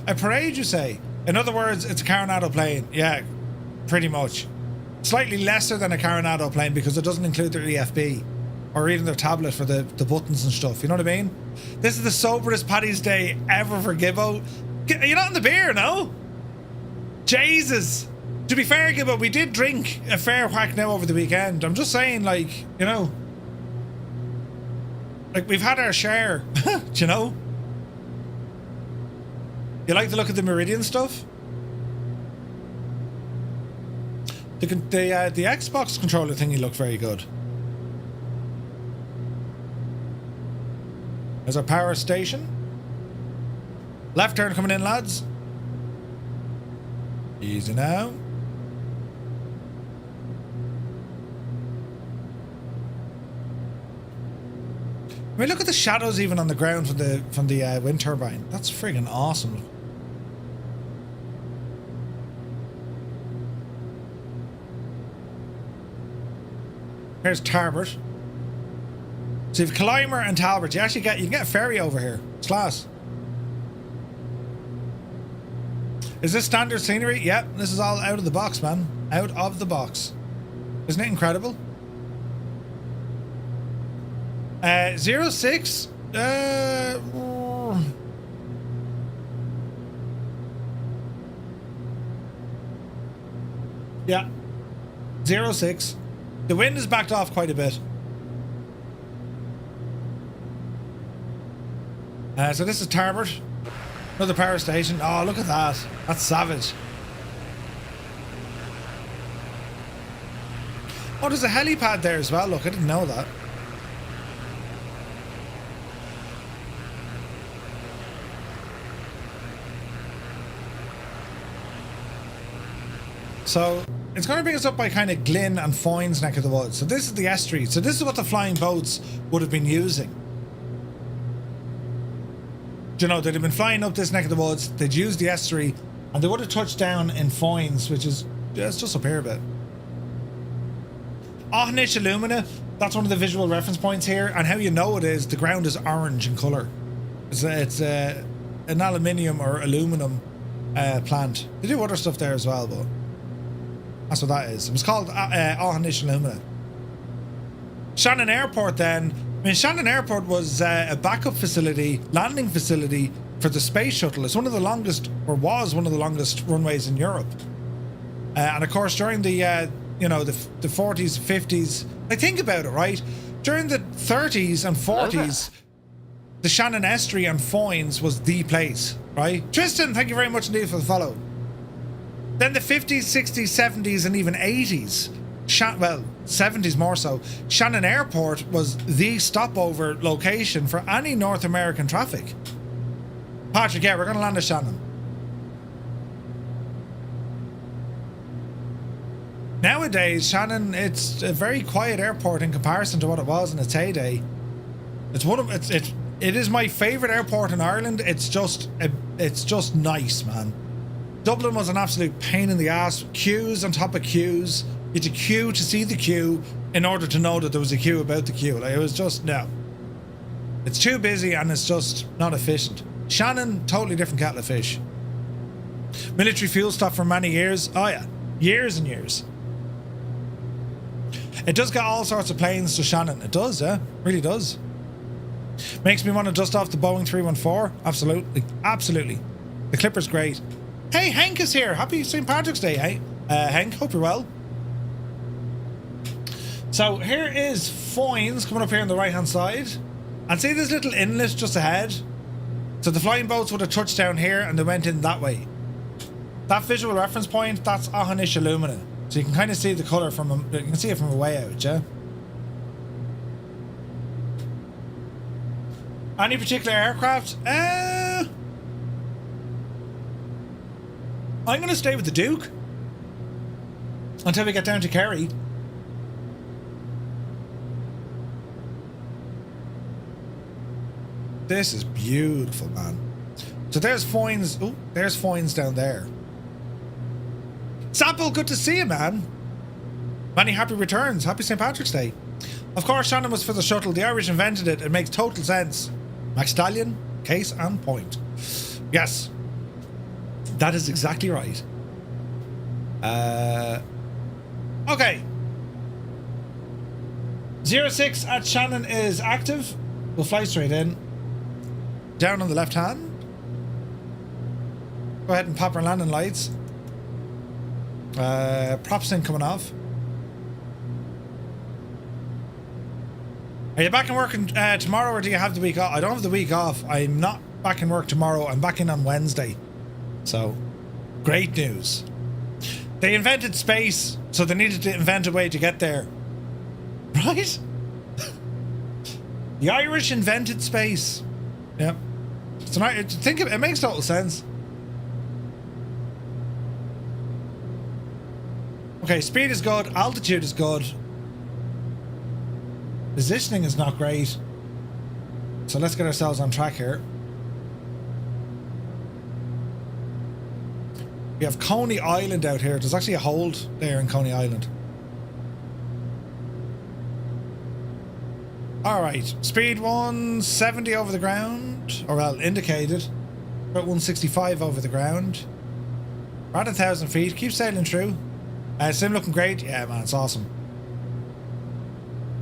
A parade, you say? In other words, it's a Coronado plane. Yeah, pretty much. Slightly lesser than a Coronado plane because it doesn't include their EFB or even their tablet for the buttons and stuff. You know what I mean? This is the soberest Paddy's Day ever for Gibbo. You're not in the beer, no? Jesus. To be fair, Gibbo, we did drink a fair whack now over the weekend. I'm just saying, like, you know, like we've had our share. Do you know? You like the look of the Meridian stuff? The Xbox controller thingy looked very good. There's our power station. Left turn coming in, lads. Easy now. I mean, look at the shadows even on the ground from the wind turbine. That's friggin' awesome. Here's Tarbert. So you've Clymer and Talbot. You can get a ferry over here. It's class. Is this standard scenery? Yep, this is all out of the box, man. Out of the box. Isn't it incredible? 06. Yeah. 06. The wind has backed off quite a bit. So this is Tarbert. Another power station. Oh, look at that. That's savage. Oh, there's a helipad there as well. Look, I didn't know that. So it's going to bring us up by kind of Glyn and Foyne's neck of the woods. So this is the estuary. So this is what the flying boats would have been using. Do you know, they'd have been flying up this neck of the woods. They'd use the estuary and they would have touched down in Foyne's, which is, yeah, it's just up here a bit. Ohnich Alumina, that's one of the visual reference points here. And how you know it is, the ground is orange in colour. It's an aluminium or aluminum plant. They do other stuff there as well, but that's what that is. It was called Ohnich Alumina. Shannon Airport then. I mean, Shannon Airport was a backup facility, landing facility for the space shuttle. It's one of the longest, or was one of the longest runways in Europe. And of course, during the, you know, the 40s, 50s, like think about it, right? During the 30s and 40s, the Shannon Estuary and Foynes was the place, right? Tristan, thank you very much indeed for the follow. Then the 50s, 60s, 70s, and even 80s, well, 70s more so, Shannon Airport was the stopover location for any North American traffic. Patrick, yeah, we're going to land at Shannon. Nowadays, Shannon, it's a very quiet airport in comparison to what it was in its heyday. It is my favourite airport in Ireland. It's just nice, man. Dublin was an absolute pain in the ass. Queues on top of queues. had to queue to see the queue in order to know that there was a queue about the queue. Like, it was just, no. It's too busy and it's just not efficient. Shannon, totally different kettle of fish. Military fuel stop for many years. Oh yeah, years and years. It does get all sorts of planes to Shannon. It does, yeah, really does. Makes me want to dust off the Boeing 314. Absolutely, absolutely. The Clipper's great. Hey, Hank is here. Happy St. Patrick's Day, hey? Hank, hope you're well. So here is Foynes coming up here on the right hand side. And see this little inlet just ahead? So the flying boats would have touched down here and they went in that way. That visual reference point, that's Ahanish Alumina. So you can kind of see the colour from, you can see it from a way out, yeah? Any particular aircraft? I'm going to stay with the Duke until we get down to Kerry. This is beautiful, man. So there's Foynes. Oh, there's Foynes down there. Sapple, good to see you, man. Many happy returns. Happy St. Patrick's Day. Of course, Shannon was for the shuttle. The Irish invented it. It makes total sense. Max Stallion, case and point. Yes. That is exactly right. Okay. 06 at Shannon is active. We'll fly straight in. Down on the left hand. Go ahead and pop our landing lights. Prop sync coming off. Are you back in work tomorrow, or do you have the week off? I don't have the week off. I'm not back in work tomorrow. I'm back in on Wednesday. So, great news. They invented space, so they needed to invent a way to get there. Right? The Irish invented space. Yep. Think of it, it makes total sense. Okay, speed is good, altitude is good. Positioning is not great. So let's get ourselves on track here. We have Coney Island out here. There's actually a hold there in Coney Island. Alright, speed 170 over the ground. Or well, indicated. About 165 over the ground. We're at 1,000 feet. Keep sailing through. Sim looking great. Yeah, man, it's awesome.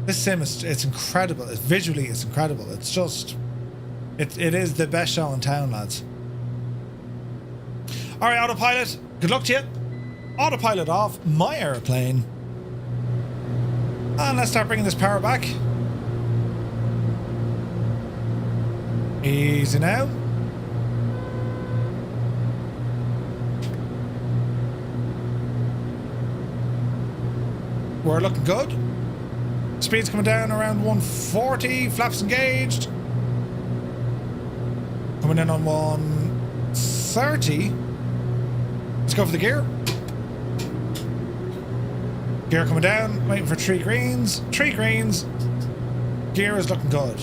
This sim is, it's incredible. Visually, it's incredible. It's just, it is the best show in town, lads. All right, autopilot. Good luck to you. Autopilot off my airplane. And let's start bringing this power back. Easy now. We're looking good. Speed's coming down around 140. Flaps engaged. Coming in on 130. Let's go for the gear. Gear coming down. Waiting for 3 greens. 3 greens. Gear is looking good.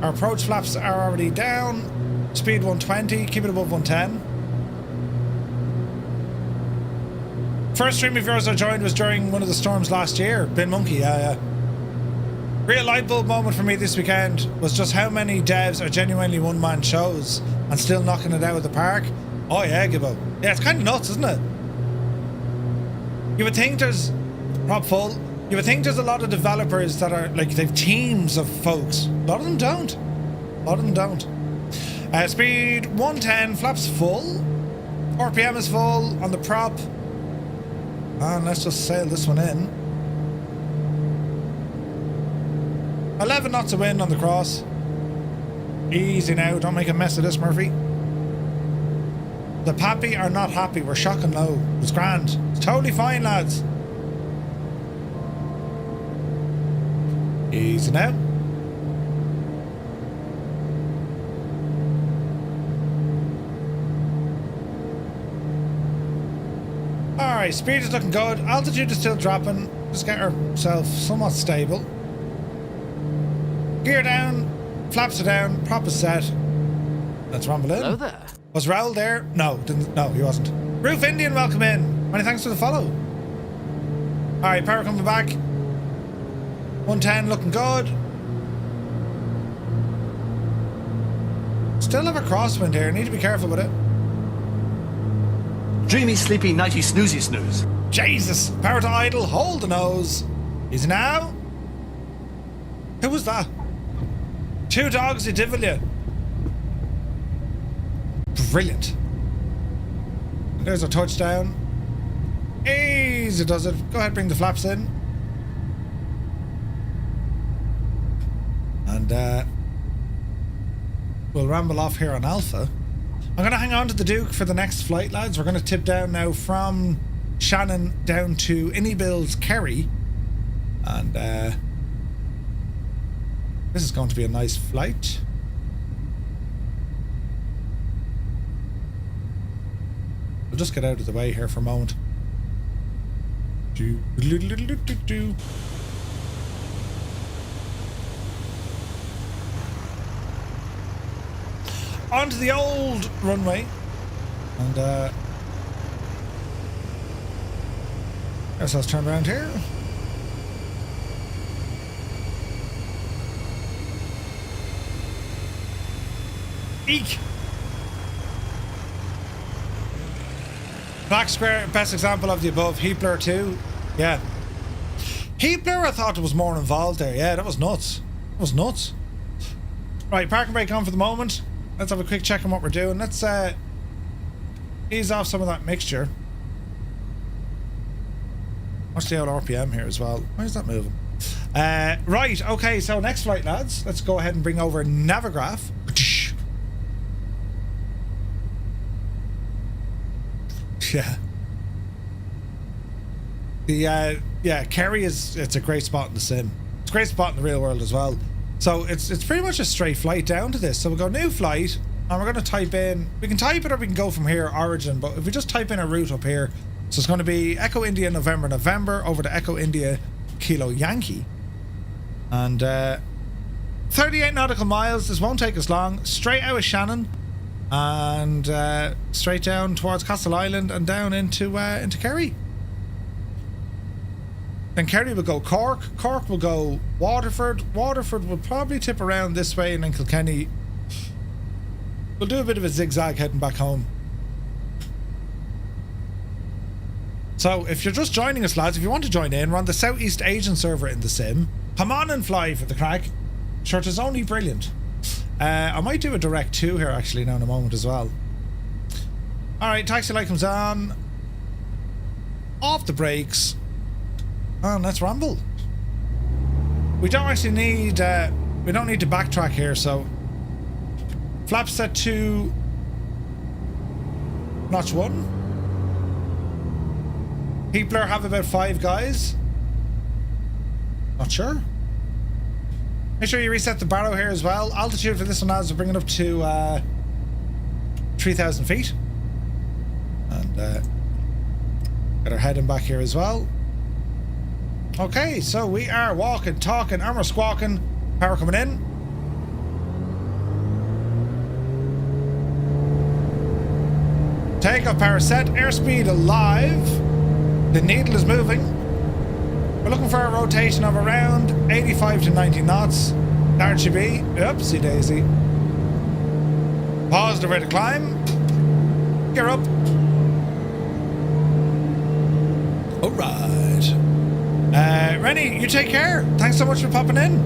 Our approach flaps are already down. Speed 120. Keep it above 110. First stream of yours I joined was during one of the storms last year. Bin Monkey, yeah. Real light bulb moment for me this weekend was just how many devs are genuinely one-man shows and still knocking it out of the park. Oh yeah, Gibbo. Yeah, it's kind of nuts, isn't it? You would think there's... Prop full. You would think there's a lot of developers that are, like, they've teams of folks. A lot of them don't. Speed 110, flaps full. RPM is full on the prop. And let's just sail this one in. 11 knots of wind on the cross. Easy now, don't make a mess of this, Murphy. The Pappy are not happy, we're shocking low. It's grand. It's totally fine, lads. Easy now. Alright, speed is looking good. Altitude is still dropping. Just get ourselves somewhat stable. Gear down. Flaps are down. Prop is set. Let's rumble in. Hello there. Was Raoul there? No, didn't. No, he wasn't. Roof Indian, welcome in. Many thanks for the follow. Alright, power coming back. 110 looking good. Still have a crosswind here. Need to be careful with it. Dreamy, sleepy, nighty, snoozy, snooze. Jesus! Power to idle. Hold the nose. Easy now. Who was that? Two dogs at Divillia. Brilliant. There's a touchdown. Easy does it. Go ahead, bring the flaps in. And we'll ramble off here on Alpha. I'm going to hang on to the Duke for the next flight, lads. We're going to tip down now from Shannon down to Innibil's Kerry. And this is going to be a nice flight. We'll just get out of the way here for a moment. Onto the old runway. And let's turn around here. Eek! Black Square, best example of the above. Heapler too. Yeah. Heapler, I thought there was more involved there. Yeah, that was nuts. That was nuts. Right, parking brake on for the moment. Let's have a quick check on what we're doing. Let's ease off some of that mixture. Watch the old RPM here as well. Where's that moving? Right, okay, so next flight, lads. Let's go ahead and bring over Navigraph. Yeah. The yeah, Kerry it's a great spot in the sim. It's a great spot in the real world as well. So it's pretty much a straight flight down to this. So we'll go new flight and we're gonna type in, we can type it or we can go from here, origin, but if we just type in a route up here, so it's gonna be Echo India November November over to Echo India Kilo Yankee. And 38 nautical miles, this won't take us long, straight out of Shannon. And straight down towards Castle Island and down into Kerry. Then Kerry will go Cork. Cork will go Waterford. Waterford will probably tip around this way, and then Kilkenny. We'll do a bit of a zigzag heading back home. So if you're just joining us, lads, if you want to join in, we're on the Southeast Asian server in the sim. Come on and fly for the crack. Sure, it's only brilliant. I might do a direct 2 here actually now in a moment as well. Alright, taxi light comes on. Off the brakes. And let's ramble. We don't actually need we don't need to backtrack here, so flap set to notch 1. People have about 5 guys. Not sure. Make sure you reset the barrow here as well. Altitude for this one as we bring it up to 3,000 feet. And get our heading back here as well. Okay, so we are walking, talking, and we're squawking. Power coming in. Takeoff power set, airspeed alive. The needle is moving. We're looking for a rotation of around 85 to 90 knots. That should be. Oopsie daisy. Pause the rate of climb. Gear up. Alright. Rennie, you take care. Thanks so much for popping in.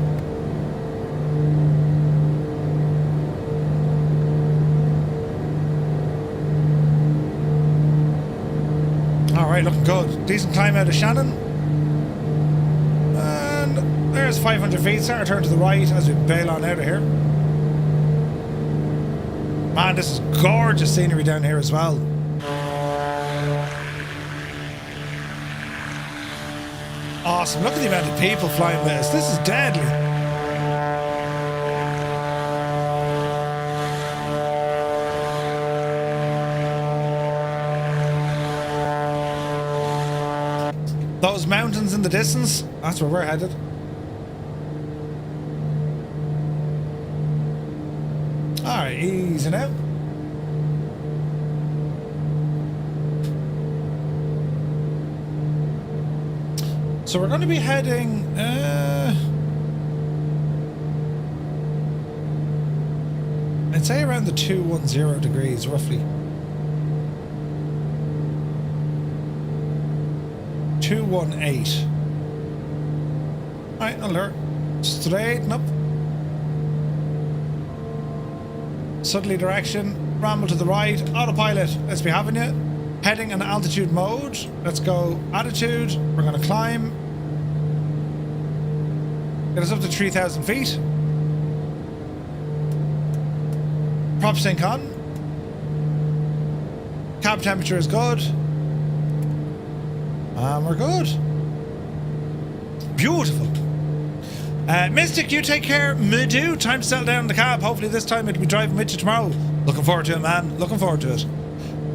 Alright, looking good. Decent climb out of Shannon. And there's 500 feet. Start to turn to the right as we bail on out of here. Man, this is gorgeous scenery down here as well. Awesome. Look at the amount of people flying with us. This is deadly. Those mountains in the distance, that's where we're headed. Alright, easy now. So we're going to be heading... I'd say around the 210 degrees, roughly. 218. Alright, alert. Straighten up. Southerly direction. Ramble to the right. Autopilot. Let's be having you. Heading in altitude mode. Let's go attitude. We're going to climb. Get us up to 3,000 feet. Prop sync on. Cab temperature is good. And we're good. Beautiful. Mystic, you take care. Me do. Time to settle down in the cab. Hopefully this time it'll be driving with you tomorrow. Looking forward to it, man. Looking forward to it.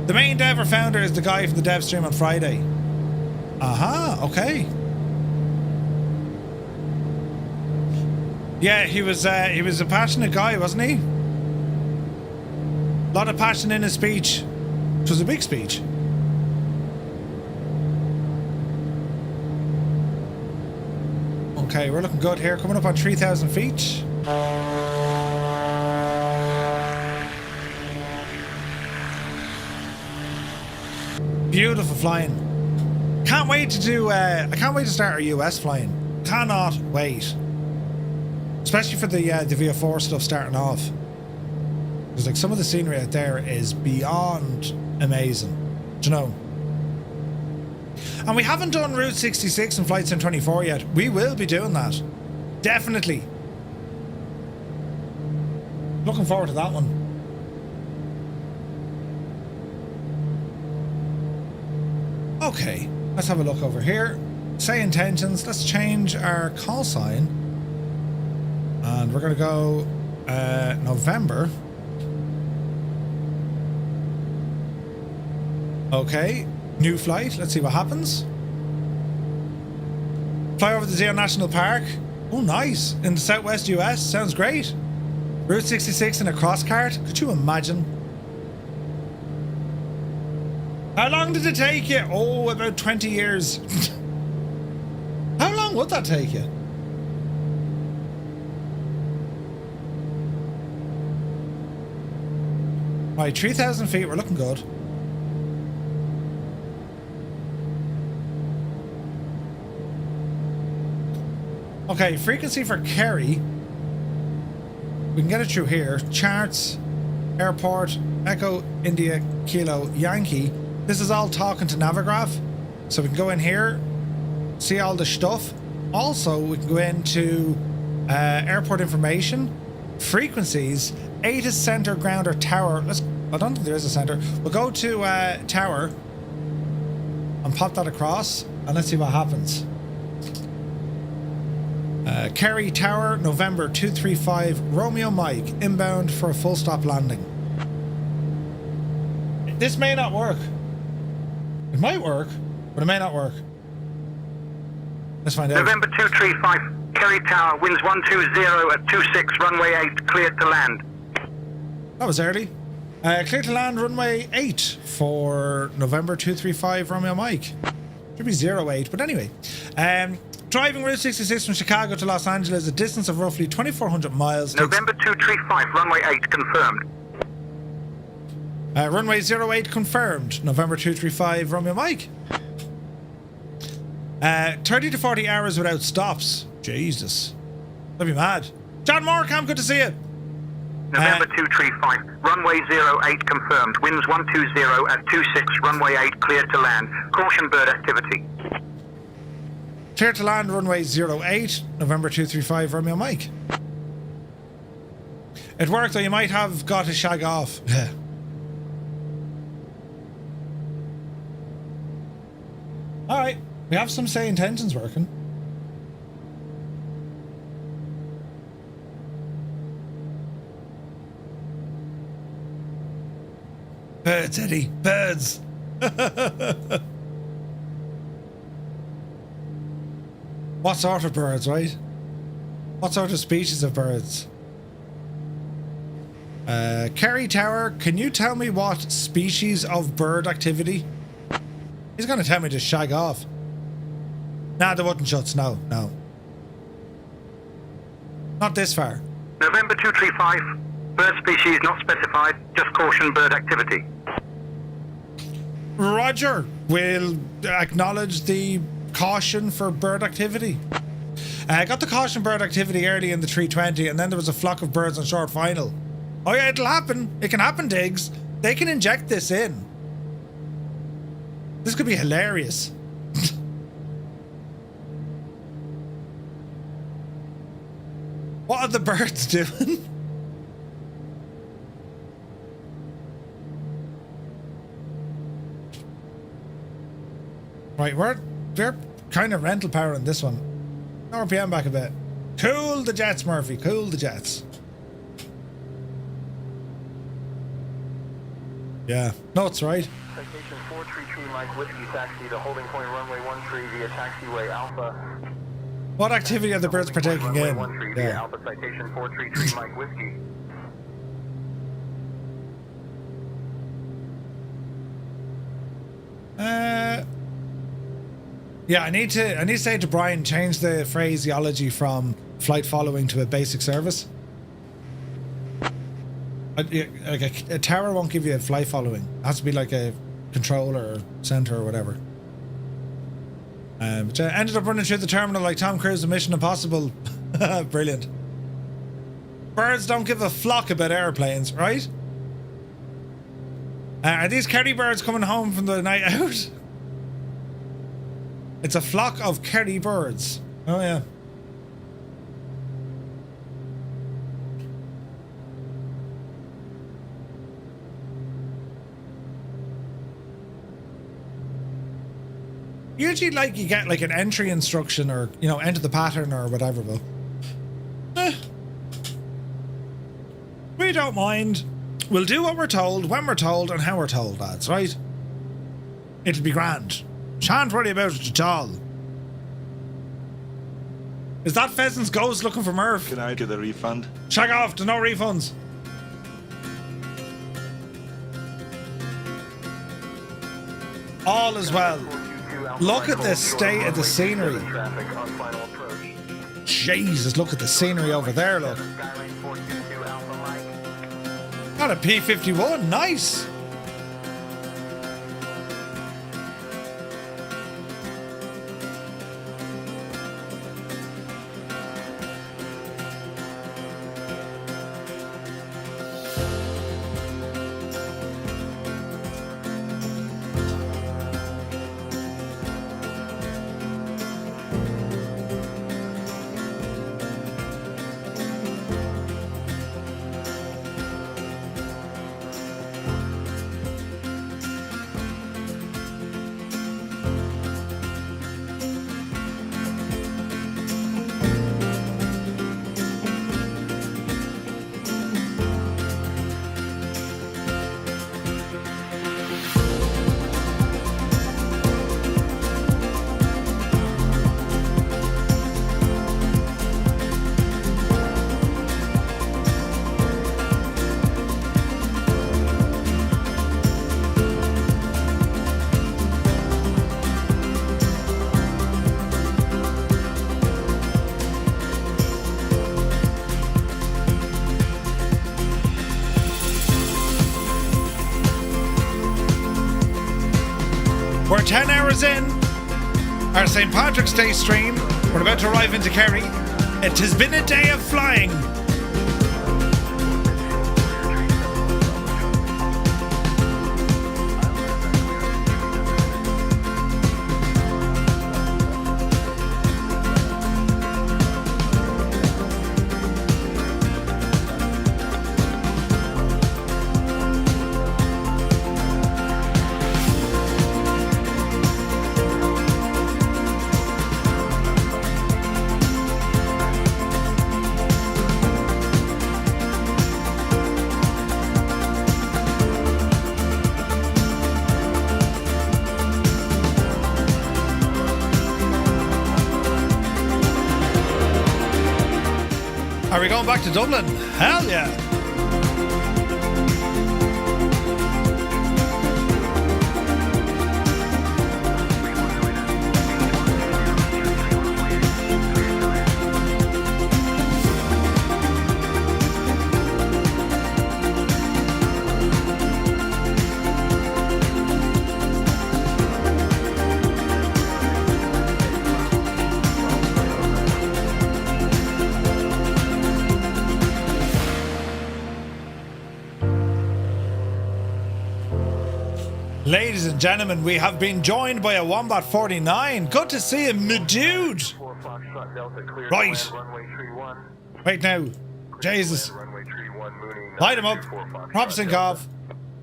The main dev or founder is the guy from the dev stream on Friday. Aha, okay. Yeah, he was a passionate guy, wasn't he? A lot of passion in his speech. It was a big speech. Okay, we're looking good here. Coming up on 3,000 feet. Beautiful flying. Can't wait to do. I can't wait to start our US flying. Cannot wait. Especially for the VF4 stuff starting off. Because like some of the scenery out there is beyond amazing. Do you know? And we haven't done Route 66 and Flight Sim 24 yet. We will be doing that. Definitely. Looking forward to that one. Okay, let's have a look over here. Say intentions. Let's change our call sign. And we're going to go November. Okay, new flight. Let's see what happens. Fly over the Zion National Park. Oh, nice. In the southwest US. Sounds great. Route 66 in a cross cart. Could you imagine? How long did it take you? Oh, about 20 years. How long would that take you? Right, 3,000 feet. We're looking good. Okay, frequency for Kerry. We can get it through here. Charts, airport, Echo, India, Kilo, Yankee. This is all talking to Navigraph. So we can go in here, see all the stuff. Also, we can go into airport information, frequencies, A to center, ground, or tower. I don't think there is a center. We'll go to tower and pop that across, and let's see what happens. Kerry Tower, November 235, Romeo Mike, inbound for a full stop landing. This may not work. It might work, but it may not work. Let's find out. November 235, Kerry Tower, winds 120 at 26, runway 8, cleared to land. That was early. Clear to land, runway 8 for November 235, Romeo Mike. Should be 08, but anyway. Driving Route 66 from Chicago to Los Angeles, a distance of roughly 2,400 miles. November 235, runway 8 confirmed. Runway 08 confirmed. November 235, Romeo Mike. 30 to 40 hours without stops. Jesus. That'd be mad. John Morecambe, good to see you. November 235, runway 08 confirmed. Winds 120 at 26, runway 8 cleared to land. Caution bird activity. Clear to land, runway 08, November 235, Romeo Mike. It worked, though. You might have got a shag off. Alright, we have some say intentions working. Birds, Eddie, birds. What sort of birds, right? What sort of species of birds? Kerry Tower, can you tell me what species of bird activity? He's gonna tell me to shag off. Nah, the wooden shuts. No. Not this far. November 235. Bird species not specified. Just caution bird activity. Roger. We'll acknowledge the caution for bird activity. I got the caution bird activity early in the 320, and then there was a flock of birds on short final. Oh yeah, it'll happen. It can happen, Diggs. They can inject this in. This could be hilarious. What are the birds doing? Right, we're kind of rental power on this one. RPM back a bit. Cool the jets, Murphy. Cool the jets. Yeah, nuts, right? Citation 433 Mike Whiskey taxi to holding point runway 13 via taxiway Alpha. What activity are the birds partaking in? Via Alpha citation 433 Mike Whiskey. Yeah, I need to say to Brian, change the phraseology from flight following to a basic service. Like a tower won't give you a flight following. It has to be like a controller or center or whatever. But ended up running through the terminal like Tom Cruise in Mission Impossible. Brilliant. Birds don't give a flock about airplanes, right? Are these Kerry birds coming home from the night out? It's a flock of Kerry birds. Oh yeah. Usually, like, you get like an entry instruction or, you know, enter the pattern or whatever, but we don't mind. We'll do what we're told, when we're told, and how we're told, lads, right? It'll be grand. Shan't worry about it at all. Is that Pheasant's ghost looking for Murph? Can I get a refund? Shag off, there's no refunds. All is well. Look at the state of the scenery. Jesus, look at the scenery over there, look. Got a P-51, nice. We're 10 hours in our St. Patrick's Day stream. We're about to arrive into Kerry. It has been a day of flying. Are we going back to Dublin? Hell yeah! Ladies and gentlemen, we have been joined by a Wombat 49. Good to see him, my dude. Right. Right now. Jesus. Light him up. Prop sync off.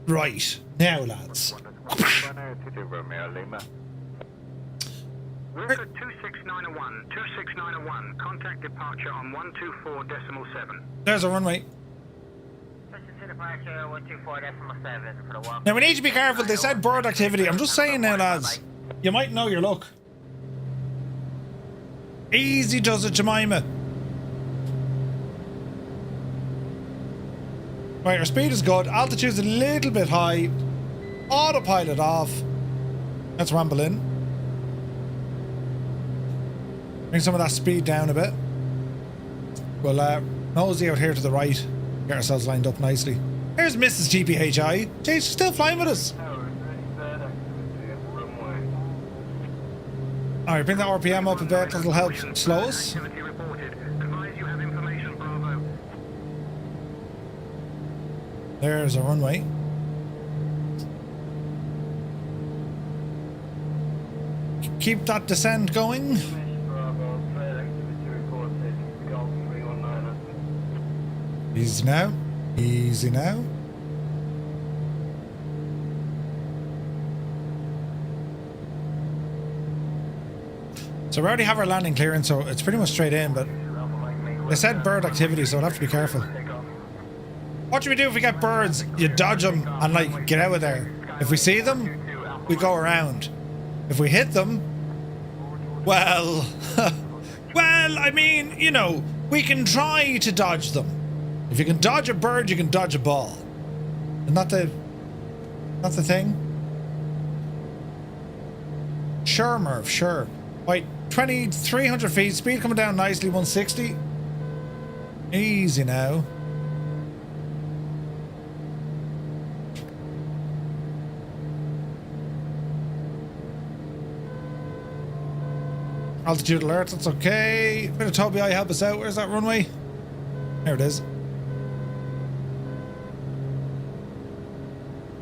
Right. Now, lads. Wilford 26901, 26901, contact departure on 124.7. There's a runway. Now we need to be careful. They said bird activity. I'm just saying now, lads. You might know your luck. Easy does it, Jemima. Right, our speed is good. Altitude's a little bit high. Autopilot off. Let's ramble in. Bring some of that speed down a bit. We'll nosy out here to the right. Get ourselves lined up nicely. Here's Mrs. GPHI. Jeez, she's still flying with us. Alright, bring the RPM up a bit. That'll help slow us. There's a runway. Keep that descent going. Easy now. Easy now. So we already have our landing clearance, so it's pretty much straight in, but they said bird activity, so we'll have to be careful. What do we do if we get birds? You dodge them and like get out of there. If we see them, we go around. If we hit them, well, well, I mean, you know, we can try to dodge them. If you can dodge a bird, you can dodge a ball. Isn't that the thing? Sure, Merv, sure. Right, 2,300 feet, speed coming down nicely, 160. Easy now. Altitude alert, that's okay. Bit of Toby, help us out. Where's that runway? There it is.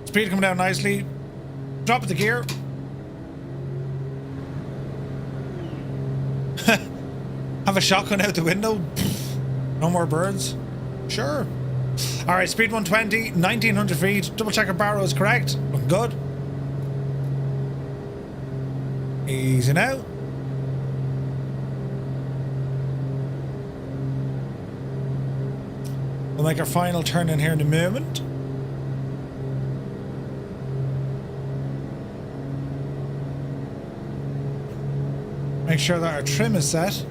Speed coming down nicely. Drop the gear. Have a shotgun out the window. No more birds. Sure. Alright, speed 120, 1,900 feet. Double check our barrow is correct. Looking good. Easy now. We'll make our final turn in here in a moment. Make sure that our trim is set.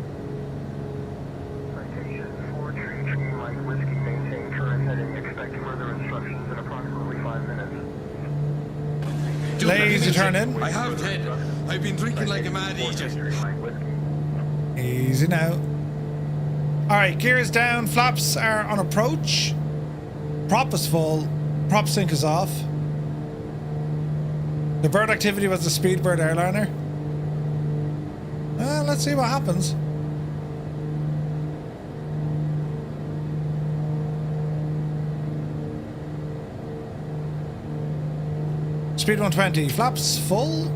Lazy turn in. I have, Ted. I've been drinking like a mad idiot. Easy now. Alright, gear is down, flaps are on approach. Prop is full. Prop sync is off. The bird activity was the Speedbird airliner. Let's see what happens. Speed 120, flaps full.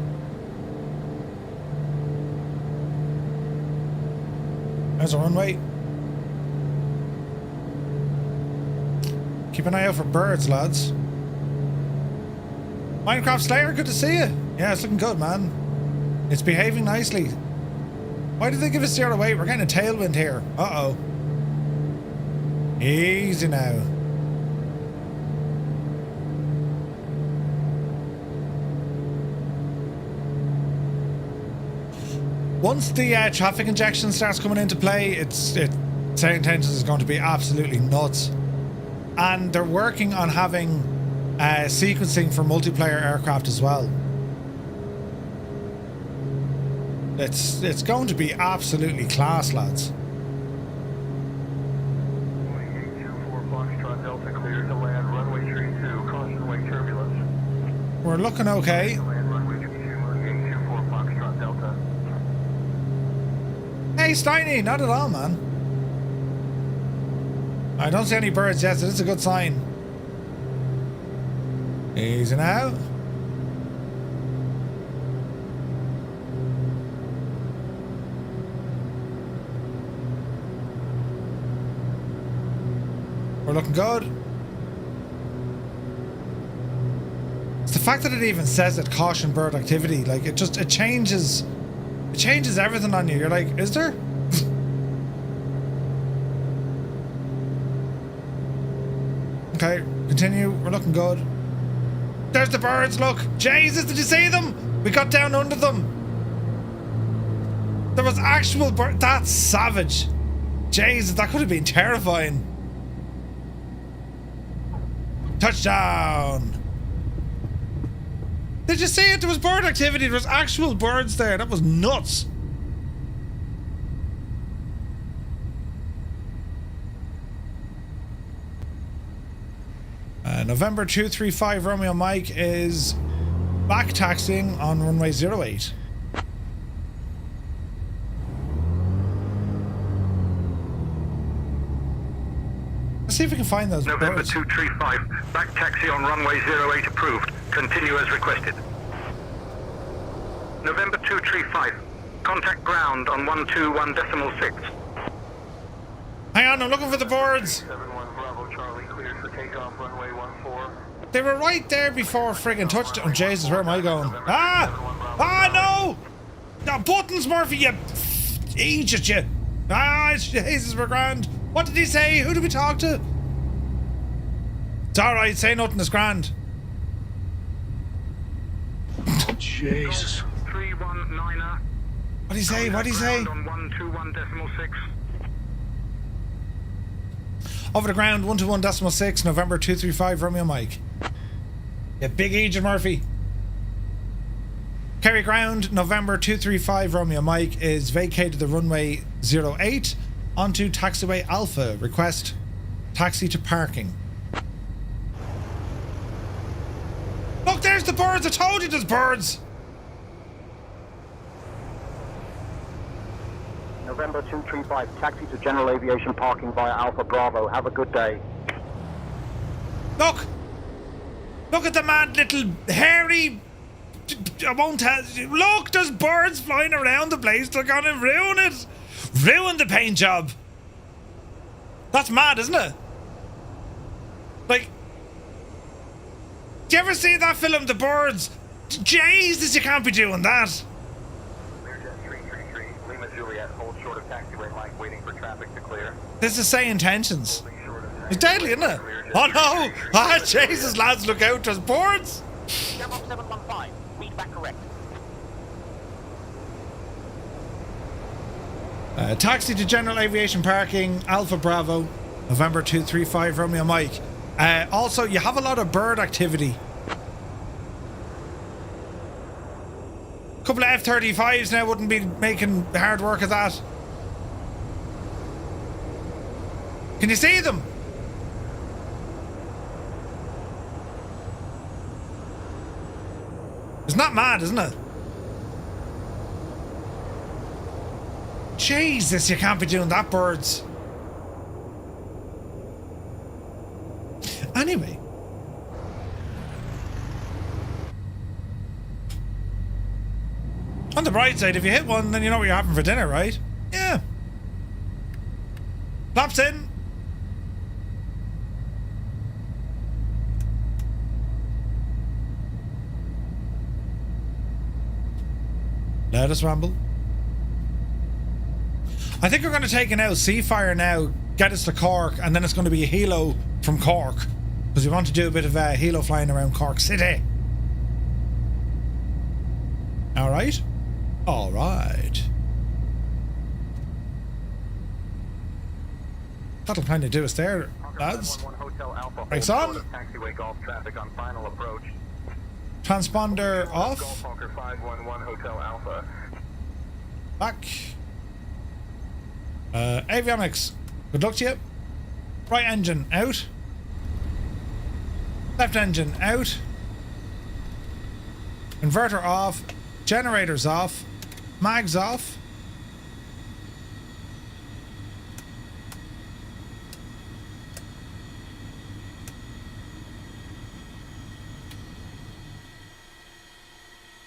There's a runway. Keep an eye out for birds, lads. Minecraft Slayer, good to see you. Yeah, it's looking good, man. It's behaving nicely. Why did they give us 0 to 8? We're getting a tailwind here. Uh-oh. Easy now. Once the traffic injection starts coming into play, St. Intentions is going to be absolutely nuts. And they're working on having sequencing for multiplayer aircraft as well. It's going to be absolutely class, lads. We're looking okay. Hey, Steiny, not at all, man. I don't see any birds yet, so it's a good sign. Easy now. looking good. It's the fact that it even says it, caution bird activity. Like, it changes everything on you. You're like, is there? Okay, continue. We're looking good. There's the birds, look. Jesus, did you see them? We got down under them. There was actual bird. That's savage. Jesus, that could have been terrifying. Touchdown. Did you see it? There was bird activity. There was actual birds there. That was nuts. November 235 Romeo Mike is back taxiing on runway 08. Let's see if we can find those November birds. 235, back taxi on runway 08 approved. Continue as requested. November 235, contact ground on 121.6. Hang on, I'm looking for the birds. 71 Bravo Charlie, cleared for takeoff, runway 14. They were right there before friggin' touchdown. Oh, Jesus, where am I going? No! No, buttons, Murphy, you idiot, you. Jesus, we're grand. What did he say? Who did we talk to? It's alright, say nothing, it's grand. Oh, Jesus. 319er. What'd he say? What'd he say? On 121.6. Over the ground, 121.6, November 235, Romeo Mike. Yeah, big agent Murphy. Kerry ground, November 235, Romeo Mike is vacated the runway 08 onto taxiway Alpha. Request taxi to parking. Look, there's the birds. I told you there's birds. November 235, taxi to general aviation parking via Alpha Bravo. Have a good day. Look! Look at the mad little hairy... I won't tell... Look, there's birds flying around the place. They're gonna ruin it. Ruin the paint job. That's mad, isn't it? Like... Do you ever see that film, The Birds? Jesus, you can't be doing that. Learjet 333, Lima Juliet, hold short of taxiway Mike, waiting for traffic to clear. This is say intentions. It's deadly, isn't it? Oh no! Ah, Jesus, lads, look out, there's birds! Demo 715, read back correct. Taxi to general aviation parking, Alpha Bravo, November 235, Romeo Mike. Also, you have a lot of bird activity. A couple of F-35s now wouldn't be making hard work of that. Can you see them? It's not mad, isn't it? Jesus, you can't be doing that, birds. Anyway. On the bright side, if you hit one, then you know what you're having for dinner, right? Yeah. Flaps in. Let us ramble. I think we're going to take an LC fire now, get us to Cork, and then it's going to be a helo from Cork. Because we want to do a bit of helo flying around Cork City. Alright? Alright. That'll kind of do us there, lads. Brakes on. Taxiway Golf traffic on final approach. Transponder off. Golf Hawker 511 Hotel Alpha. Back. Avionics. Good luck to you. Right engine out. Left engine out. Inverter off. Generators off. Mags off.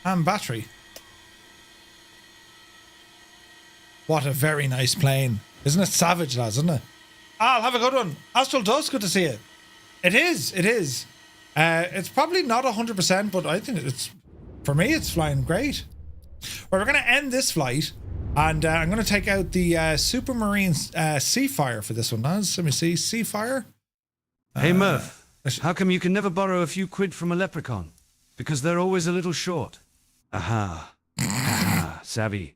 And battery. What a very nice plane. Isn't it savage, lads, isn't it? Al, have a good one. Astral Dust, good to see you. It is. It's probably not 100%, but I think it's, for me, it's flying great. Well, we're going to end this flight, and I'm going to take out the Supermarine Seafire for this one. Let me see. Seafire. Hey, Murph. How come you can never borrow a few quid from a leprechaun? Because they're always a little short. Aha. Aha. Savvy.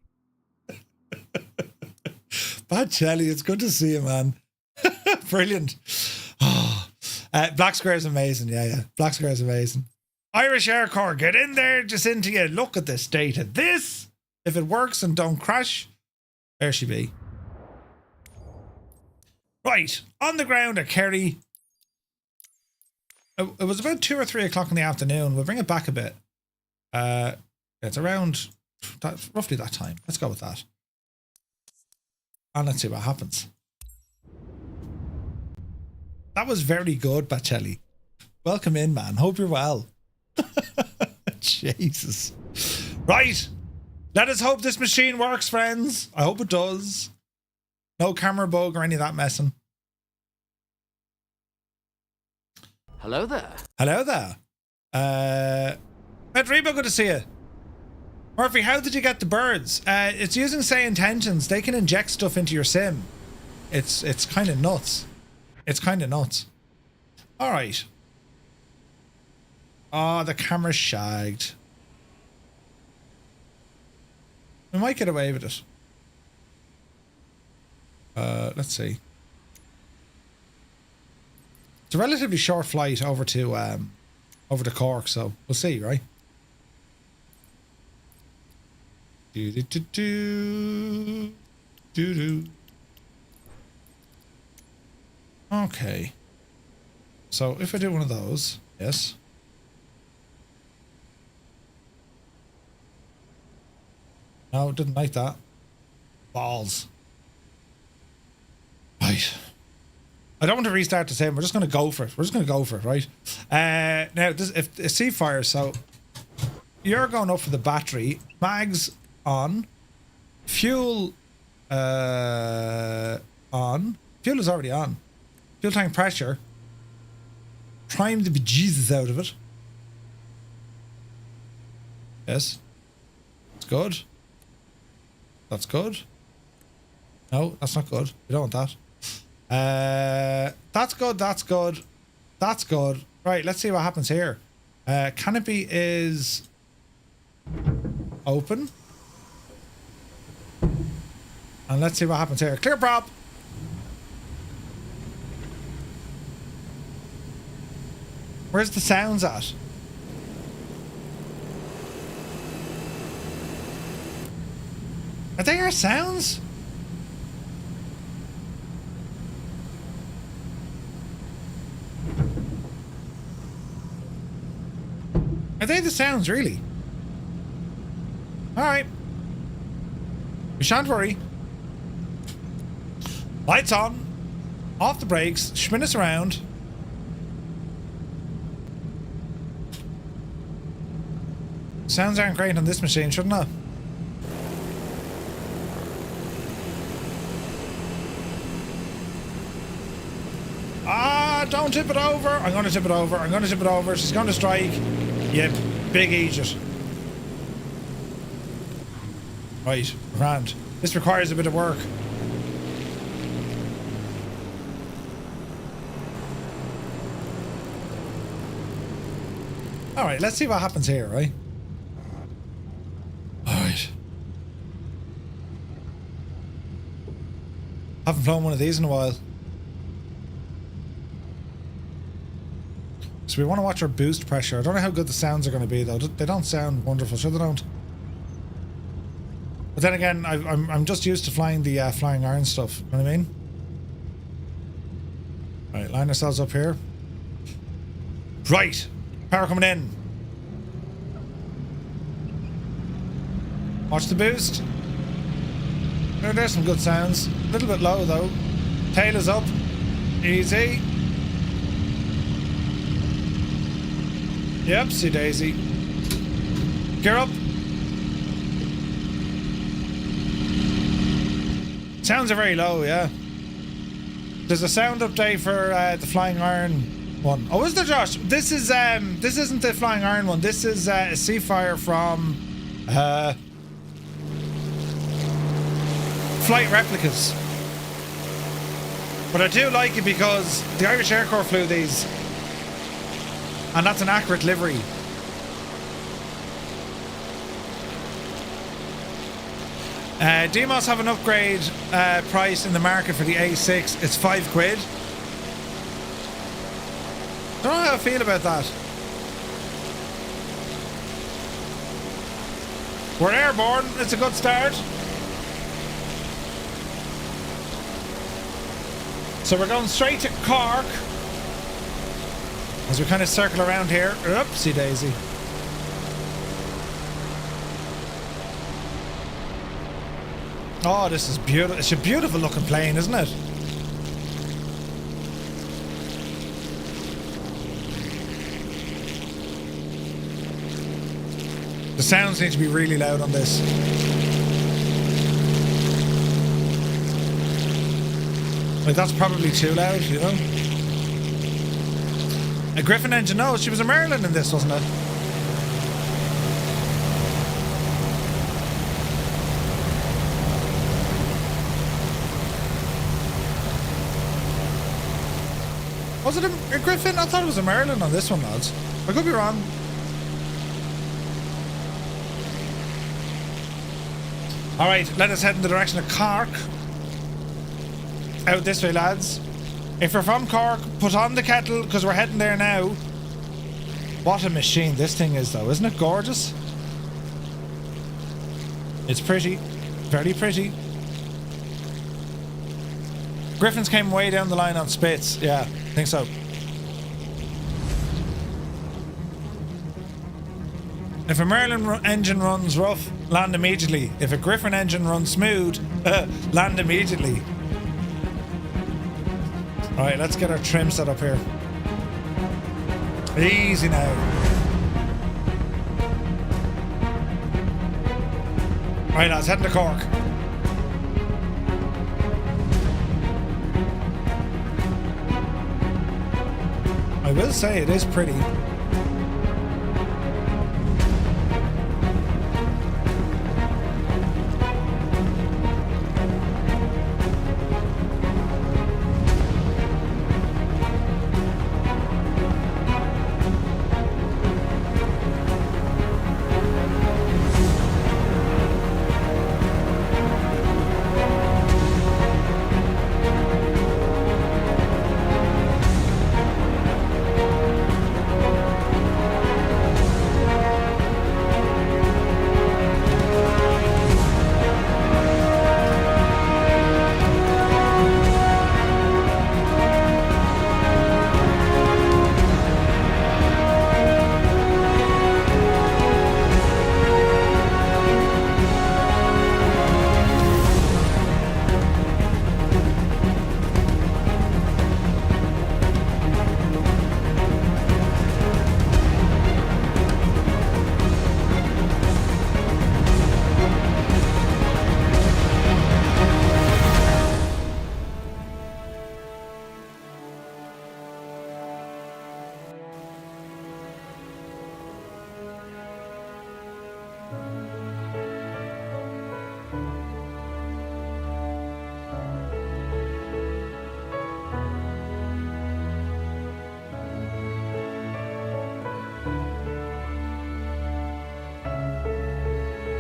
Bacelli, it's good to see you, man. Brilliant. Oh. Black Square is amazing. Yeah. Black Square is amazing. Irish Air Corps, get in there, just into you. Look at the state of this. If it works and don't crash, there she be. Right, on the ground at Kerry. It was about 2 or 3 o'clock in the afternoon. We'll bring it back a bit. It's around roughly that time. Let's go with that. And let's see what happens. That was very good, Bacelli. Welcome in, man. Hope you're well. Jesus. Right. Let us hope this machine works, friends. I hope it does. No camera bug or any of that messing. Hello there. Hello there. Rebo, good to see you. Murphy, how did you get the birds? It's using Say Intentions. They can inject stuff into your sim. It's kind of nuts. It's kind of nuts. All right. Oh, the camera's shagged. We might get away with it. Let's see. It's a relatively short flight over to Cork, so we'll see, right? Do. Okay. So if I do one of those, yes. No, didn't like that. Balls. Right. I don't want to restart the same. We're just going to go for it. We're just going to go for it, right? Now, this, if a Seafire, so you're going up for the battery. Mags on. Fuel on. Fuel is already on. Fuel tank pressure. Prime the bejesus out of it. Yes. It's good. That's good. No, that's not good. We don't want that. That's good. That's good. That's good. Right, let's see what happens here. Canopy is open. And let's see what happens here. Clear prop. Where's the sounds at? Are they our sounds? Are they the sounds, really? Alright. We shan't worry. Lights on. Off the brakes. Spin us around. Sounds aren't great on this machine, shouldn't they? Ah, don't tip it over. I'm going to tip it over. I'm going to tip it over. She's going to strike. You big idiot. Right, grand. This requires a bit of work. Alright, let's see what happens here, right? Alright. Haven't flown one of these in a while. So we want to watch our boost pressure. I don't know how good the sounds are going to be, though. They don't sound wonderful. Sure they don't. But then again, I'm just used to flying the flying iron stuff. You know what I mean? Right, line ourselves up here. Right. Power coming in. Watch the boost. There's some good sounds. A little bit low, though. Tail is up. Easy. Yep, see Daisy. Gear up. Sounds are very low, yeah. There's a sound update for the Flying Iron one. Oh, is there, Josh? This isn't the Flying Iron one. This is a Seafire from Flight Replicas. But I do like it because the Irish Air Corps flew these, and that's an accurate livery. Demos have an upgrade price in the market for the A6. It's £5. Don't know how I feel about that. We're airborne. It's a good start. So we're going straight to Cork as we kind of circle around here. Oopsie daisy. Oh, this is beautiful. It's a beautiful looking plane, isn't it? The sounds need to be really loud on this. Like, that's probably too loud, you know? A Griffin engine? No, she was a Merlin in this, wasn't it? Was it a Griffin? I thought it was a Merlin on this one, lads. I could be wrong. Alright, let us head in the direction of Cork. Out this way, lads. If you're from Cork, put on the kettle, because we're heading there now. What a machine this thing is, though. Isn't it gorgeous? It's pretty. Very pretty. Griffins came way down the line on Spitz. Yeah, I think so. If a Merlin engine runs rough, land immediately. If a Griffin engine runs smooth, land immediately. Alright, let's get our trim set up here. Easy now. Alright, lads, heading to Cork. I will say it is pretty.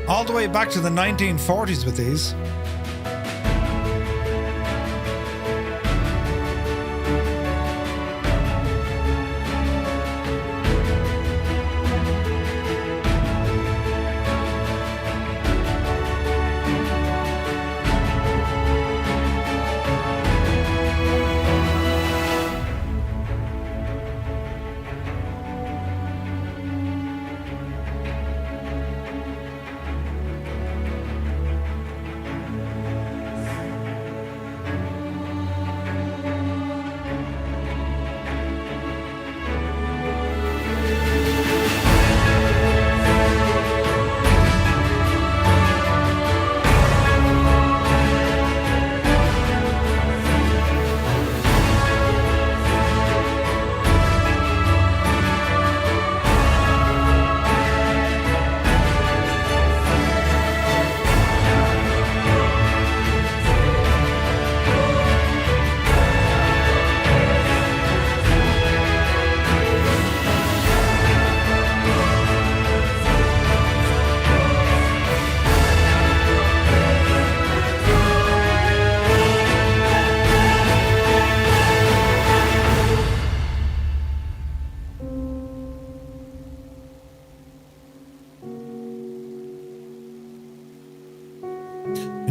All the way back to the 1940s with these.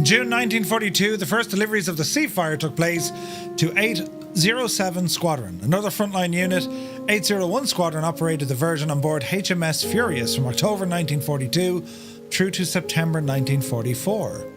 In June 1942, the first deliveries of the Seafire took place to 807 Squadron. Another frontline unit, 801 Squadron, operated the version on board HMS Furious from October 1942 through to September 1944.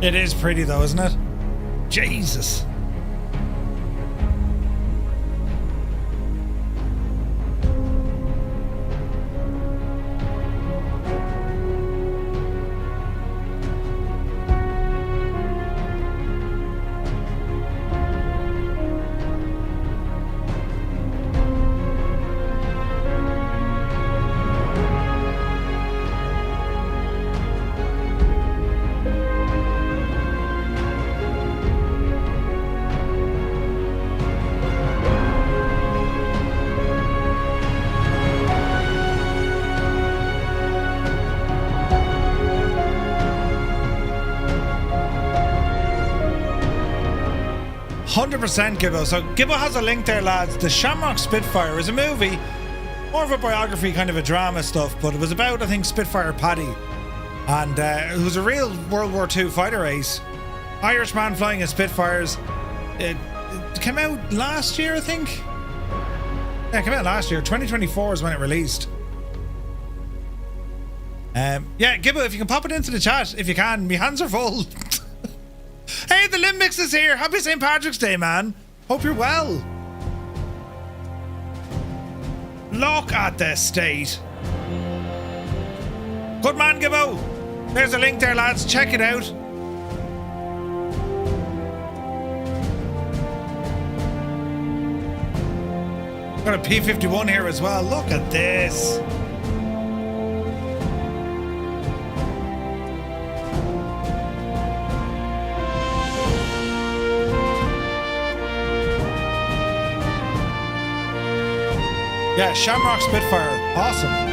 It is pretty though, isn't it? Jesus. %, Gibbo. So Gibbo has a link there, lads. The Shamrock Spitfire is a movie, more of a biography, kind of a drama stuff, but it was about, I think, Spitfire Paddy, and it was a real World War II fighter ace. Irishman flying in Spitfires. It came out last year, I think. Yeah, it came out last year. 2024 is when it released. Yeah, Gibbo, if you can pop it into the chat, if you can. My hands are full. Hey, the Limbix is here. Happy St. Patrick's Day, man. Hope you're well. Look at the state. Good man, Gibbo. There's a link there, lads. Check it out. Got a P-51 here as well. Look at this. Yeah, Shamrock Spitfire. Awesome.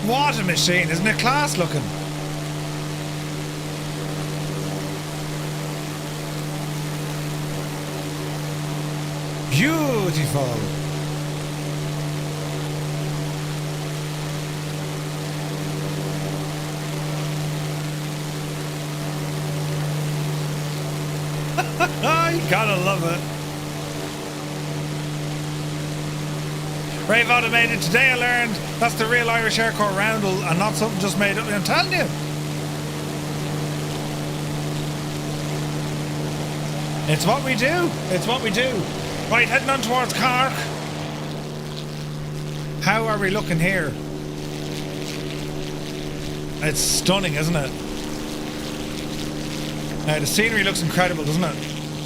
What a machine, isn't it? Class looking. Beautiful. You gotta love it. Brave Automated, today I learned that's the real Irish Aircore roundel and not something just made up. I'm telling you. It's what we do. It's what we do. Right, heading on towards Cork. How are we looking here? It's stunning, isn't it? Now, the scenery looks incredible, doesn't it?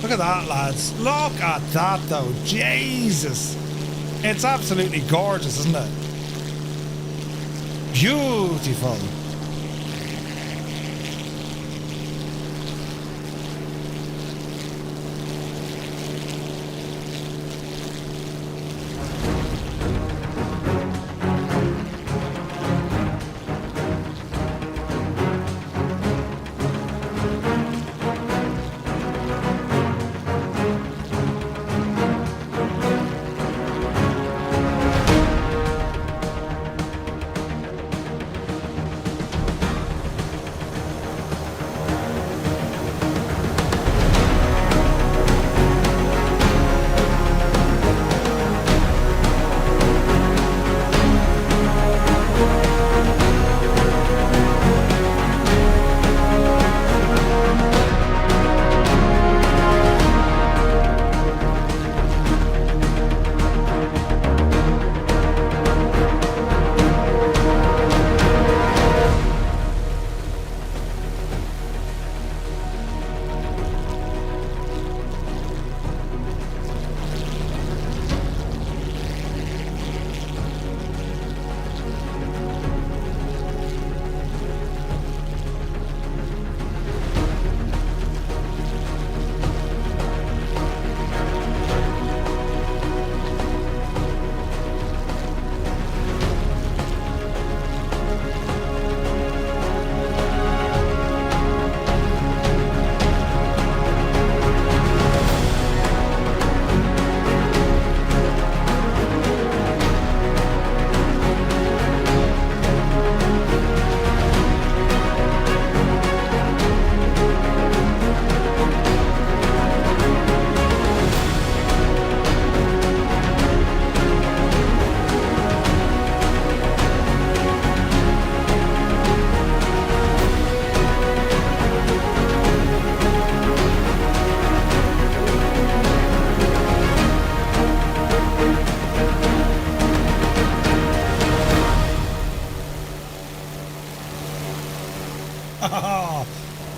Look at that, lads. Look at that, though. Jesus. It's absolutely gorgeous, isn't it? Beautiful.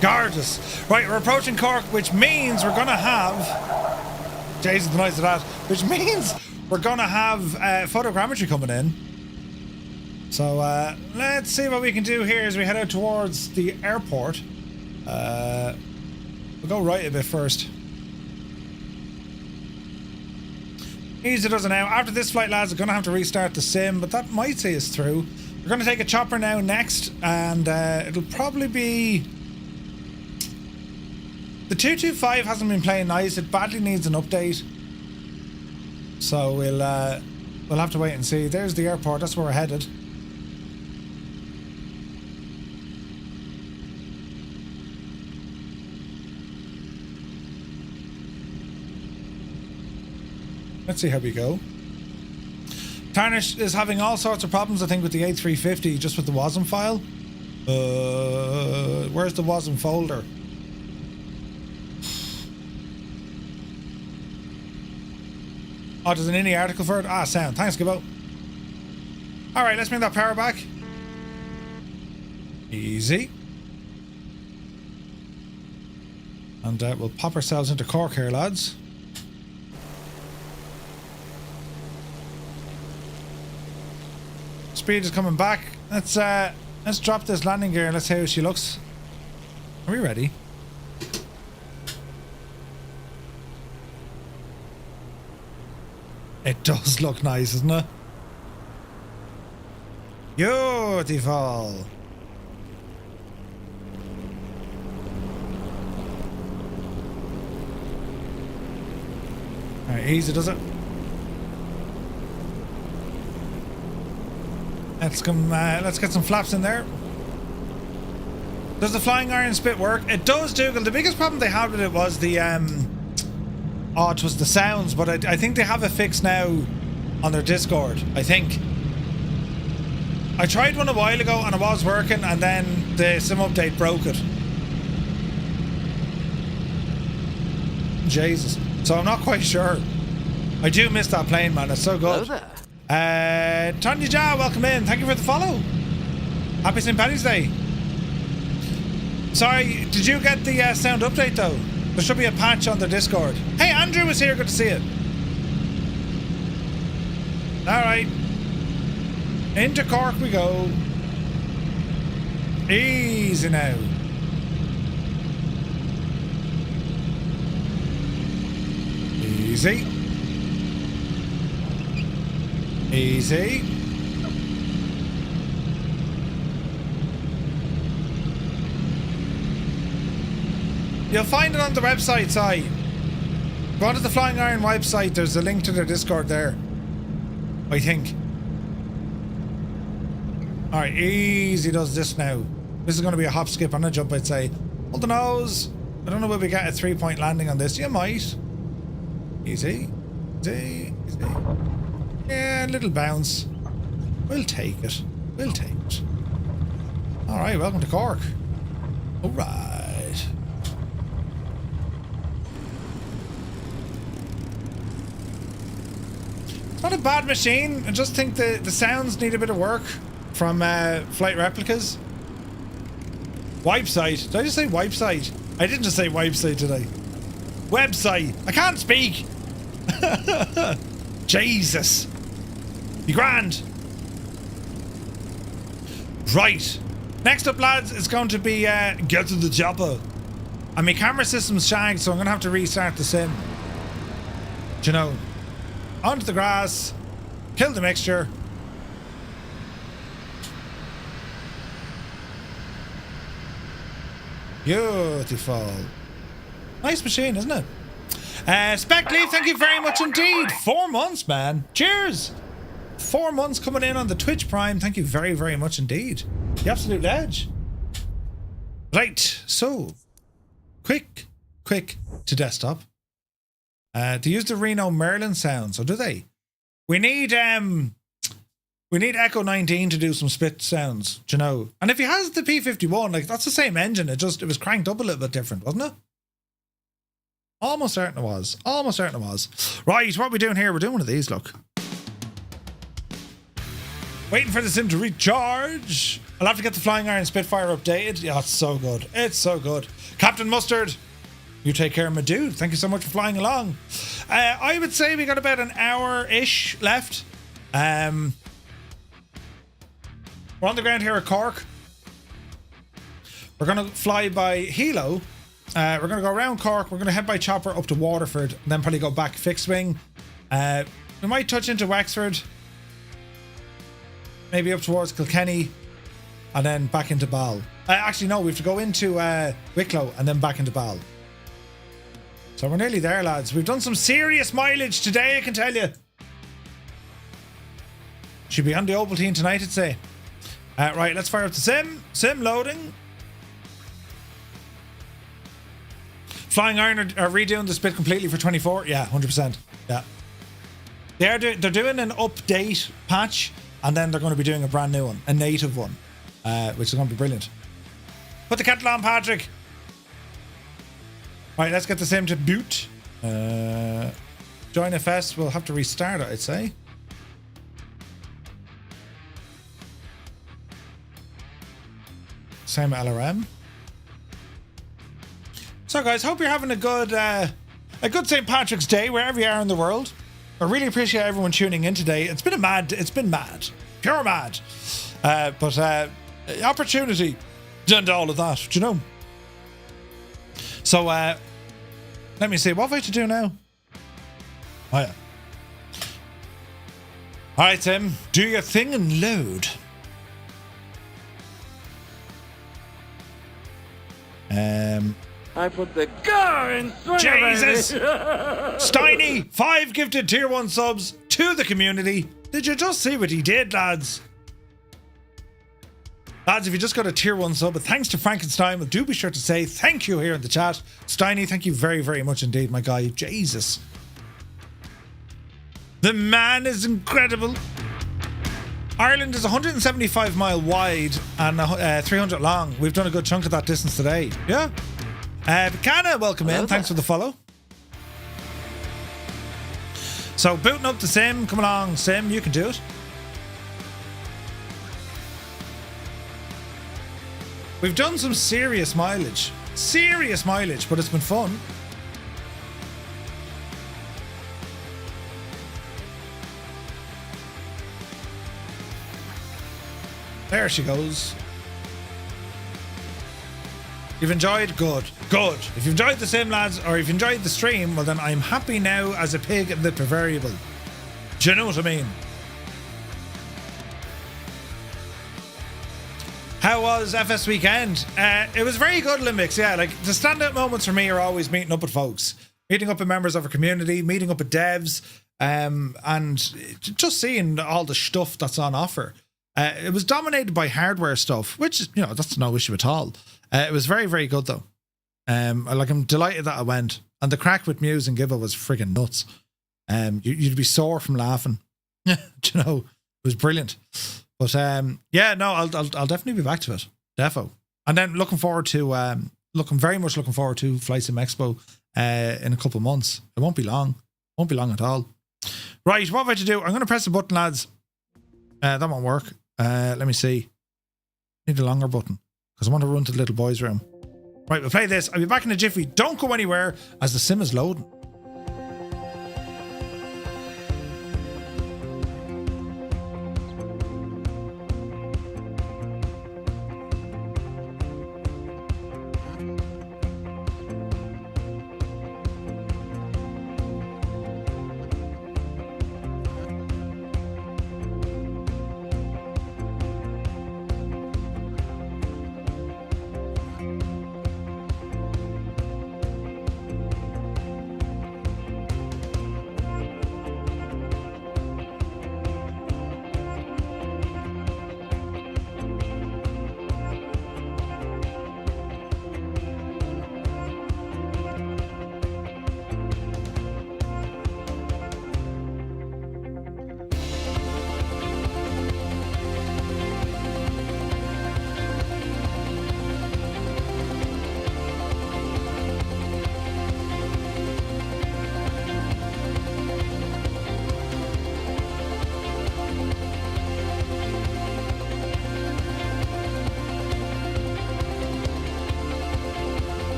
Gorgeous. Right, we're approaching Cork, which means we're going to have... Jesus, the noise of that. Which means we're going to have photogrammetry coming in. So let's see what we can do here as we head out towards the airport. We'll go right a bit first. Easy does it now. After this flight, lads, we're going to have to restart the sim, but that might see us through. We're going to take a chopper now next, and it'll probably be... The 225 hasn't been playing nice. It badly needs an update. So we'll have to wait and see. There's the airport. That's where we're headed. Let's see how we go. Tarnish is having all sorts of problems, I think, with the A350, just with the WASM file. Where's the WASM folder? Oh, there's an INI article for it? Ah, sound. Thanks, Gibbo. Alright, let's bring that power back. Easy. And we'll pop ourselves into Cork here, lads. Speed is coming back. Let's drop this landing gear and let's see how she looks. Are we ready? It does look nice, doesn't it? Beautiful. Alright, easy does it. Let's get some flaps in there. Does the flying iron spit work? It does, Dougal. The biggest problem they had with it was the it was the sounds, but I think they have it fixed now on their Discord, I think. I tried one a while ago and it was working, and then the sim update broke it. Jesus. So I'm not quite sure. I do miss that plane, man. It's so good. Hello there. Tanya Ja, welcome in. Thank you for the follow. Happy St. Paddy's Day. Sorry, did you get the sound update though? There should be a patch on the Discord. Hey, Andrew was here. Good to see you. Alright. Into Cork we go. Easy now. Easy. Easy. You'll find it on the website, Si. Go onto the Flying Iron website, there's a link to their Discord there. I think. Alright, easy does this now. This is going to be a hop, skip, and a jump, I'd say. Hold the nose. I don't know whether we get a 3-point landing on this. You might. Easy. Easy. Easy. Yeah, a little bounce. We'll take it. We'll take it. Alright, welcome to Cork. Alright. It's not a bad machine. I just think the sounds need a bit of work from flight replicas. Wipe site. Did I just say wipe site? I didn't just say wipe site, did I? Website. I can't speak. Jesus. Be grand. Right. Next up, lads, is going to be get to the chopper. And my camera system's shagged, so I'm going to have to restart the sim. Do you know? Onto the grass. Kill the mixture. Beautiful. Nice machine, isn't it? Spectleaf, thank you very much indeed. 4 months, man. Cheers. 4 months coming in on the Twitch Prime. Thank you very, very much indeed. The absolute edge. Right, so quick to desktop. They use the Reno Merlin sound, so do they? We need Echo 19 to do some split sounds, do you know? And if he has the P51, like that's the same engine, it was cranked up a little bit different, wasn't it? Almost certain it was. Almost certain it was. Right, what are we doing here? We're doing one of these, look. Waiting for the sim to recharge. I'll have to get the Flying Iron Spitfire updated. Yeah, it's so good. It's so good. Captain Mustard, you take care of my dude. Thank you so much for flying along. I would say we got about an hour-ish left. We're on the ground here at Cork. We're going to fly by Hilo. We're going to go around Cork. We're going to head by chopper up to Waterford, and then probably go back fixed wing. We might touch into Wexford, maybe up towards Kilkenny, and then back into Ball. Actually, no, we have to go into Wicklow and then back into Ball. So we're nearly there, lads. We've done some serious mileage today, I can tell you. Should be on the Ovaltine tonight, I'd say. Right, let's fire up the sim. Sim loading. Flying Iron are redoing the split completely for 24. Yeah, 100%. Yeah. They're doing an update patch, and then they're going to be doing a brand new one, a native one, which is going to be brilliant. Put the kettle on, Patrick. Right, let's get the sim to boot. Join FS. We'll have to restart it, I'd say. Same LRM. So guys, hope you're having a good St. Patrick's Day wherever you are in the world. I really appreciate everyone tuning in today. It's been mad, pure mad. But opportunity and all of that, do you know? So let me see, what have I to do now? Oh yeah. Alright Tim, do your thing and load. I put the car in swing, Jesus! baby. Steiny, 5 gifted tier 1 subs to the community. Did you just see what he did, lads? Lads, if you just got a tier 1 sub, but thanks to Frankenstein, do be sure to say thank you here in the chat. Steiny, thank you very, very much indeed, my guy. Jesus. The man is incredible. Ireland is 175 mile wide and 300 long. We've done a good chunk of that distance today. Yeah. Kana, welcome in. Thanks for the follow. So booting up the Sim. Come along, Sim. You can do it. We've done some serious mileage. Serious mileage, but it's been fun. There she goes. You've enjoyed? Good. Good. If you've enjoyed the sim, lads, or if you've enjoyed the stream, well then I'm happy now as a pig in the proverbial. Do you know what I mean? How was FS weekend? It was very good, Limbics. Yeah, like the standout moments for me are always meeting up with folks. Meeting up with members of our community, meeting up with devs, and just seeing all the stuff that's on offer. It was dominated by hardware stuff, which, you know, that's no issue at all. It was very, very good though. I'm delighted that I went. And the crack with Muse and Giva was friggin' nuts. You'd be sore from laughing. Do you know, it was brilliant. But yeah, no, I'll definitely be back to it. Defo. And then looking very much looking forward to Flight Sim Expo in a couple of months. It won't be long. Won't be long at all. Right, what have I to do? I'm going to press the button, lads. That won't work. Let me see. Need a longer button because I want to run to the little boys' room. Right, we'll play this. I'll be back in a jiffy. Don't go anywhere as the sim is loading.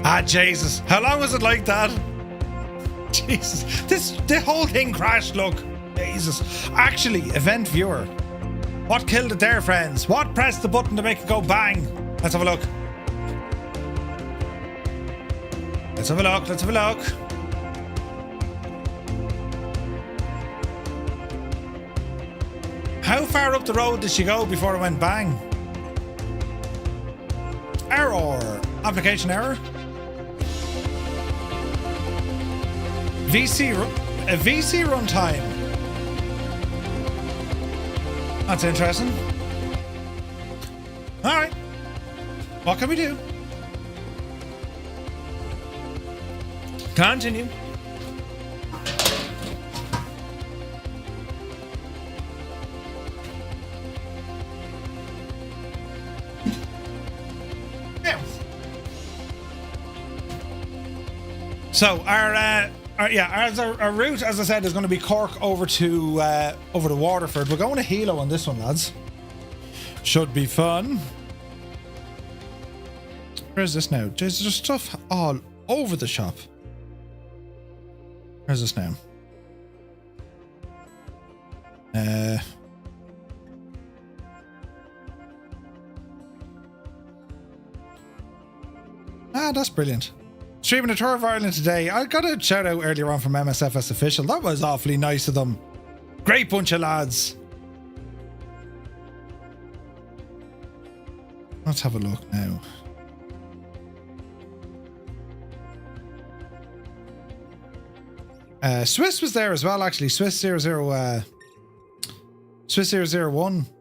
Ah, Jesus. How long was it like that? Jesus. The whole thing crashed, look. Jesus. Actually, event viewer. What killed it there, friends? What pressed the button to make it go bang? Let's have a look. Let's have a look. Let's have a look. How far up the road did she go before it went bang? Error. Application error. A VC runtime. That's interesting. All right. What can we do? Continue. Yeah. So our route, as I said, is going to be Cork over to Waterford. We're going to Hilo on this one, lads. Should be fun. Where's this now? There's just stuff all over the shop. Where's this now? That's brilliant. Streaming a tour of Ireland today. I got a shout out earlier on from MSFS Official. That was awfully nice of them. Great bunch of lads. let's have a look now. Swiss was there as well, actually. Swiss 001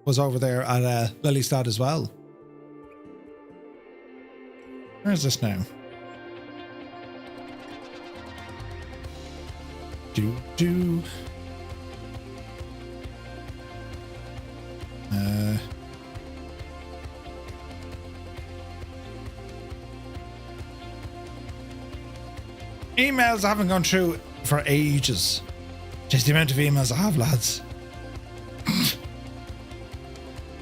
was over there at Lelystad as well. Where's this now? Do. Emails I haven't gone through for ages. Just the amount of emails I have, lads.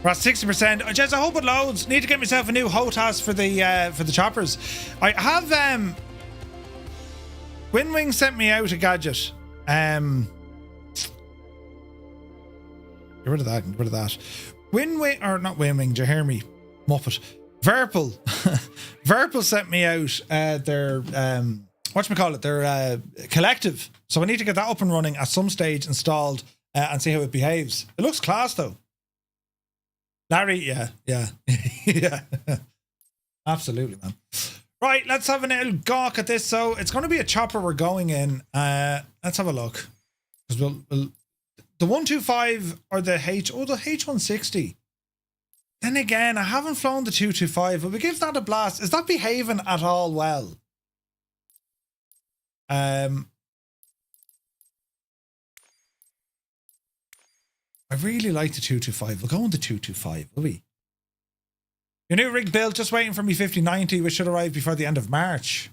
We're at 60%. Jez, I hope it loads. Need to get myself a new HOTAS for the choppers. I have Winwing sent me out a gadget. Get rid of that. Get rid of that. Winwing, or not Winwing, do you hear me? Muppet. Verpal. Verpal sent me out their their collective. So I need to get that up and running at some stage, installed, and see how it behaves. It looks class though. Larry, yeah. Yeah. Absolutely, man. Right, let's have a little gawk at this. So it's going to be a chopper we're going in. Let's have a look. Because the 125 or the H160. Then again, I haven't flown the 225, but we give that a blast. Is that behaving at all well? I really like the 225. We'll go on the 225, will we? Your new rig build, just waiting for me 5090, which should arrive before the end of March.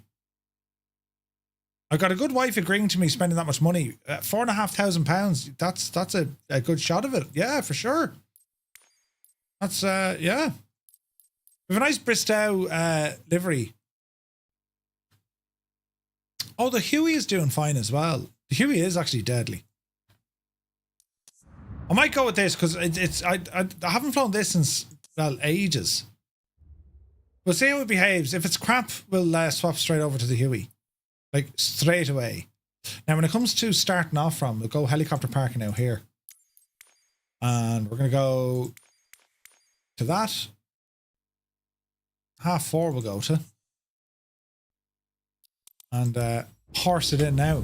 I've got a good wife agreeing to me spending that much money. £4,500. That's a good shot of it. Yeah, for sure. That's yeah. We have a nice Bristow livery. Oh, the Huey is doing fine as well. The Huey is actually deadly. I might go with this because I haven't flown this since, well, ages. We'll see how it behaves. If it's crap, we'll swap straight over to the Huey. Like, straight away. Now, when it comes to starting off from, we'll go helicopter parking out here. And we're going to go to that. 4:30 we'll go to. And horse it in now.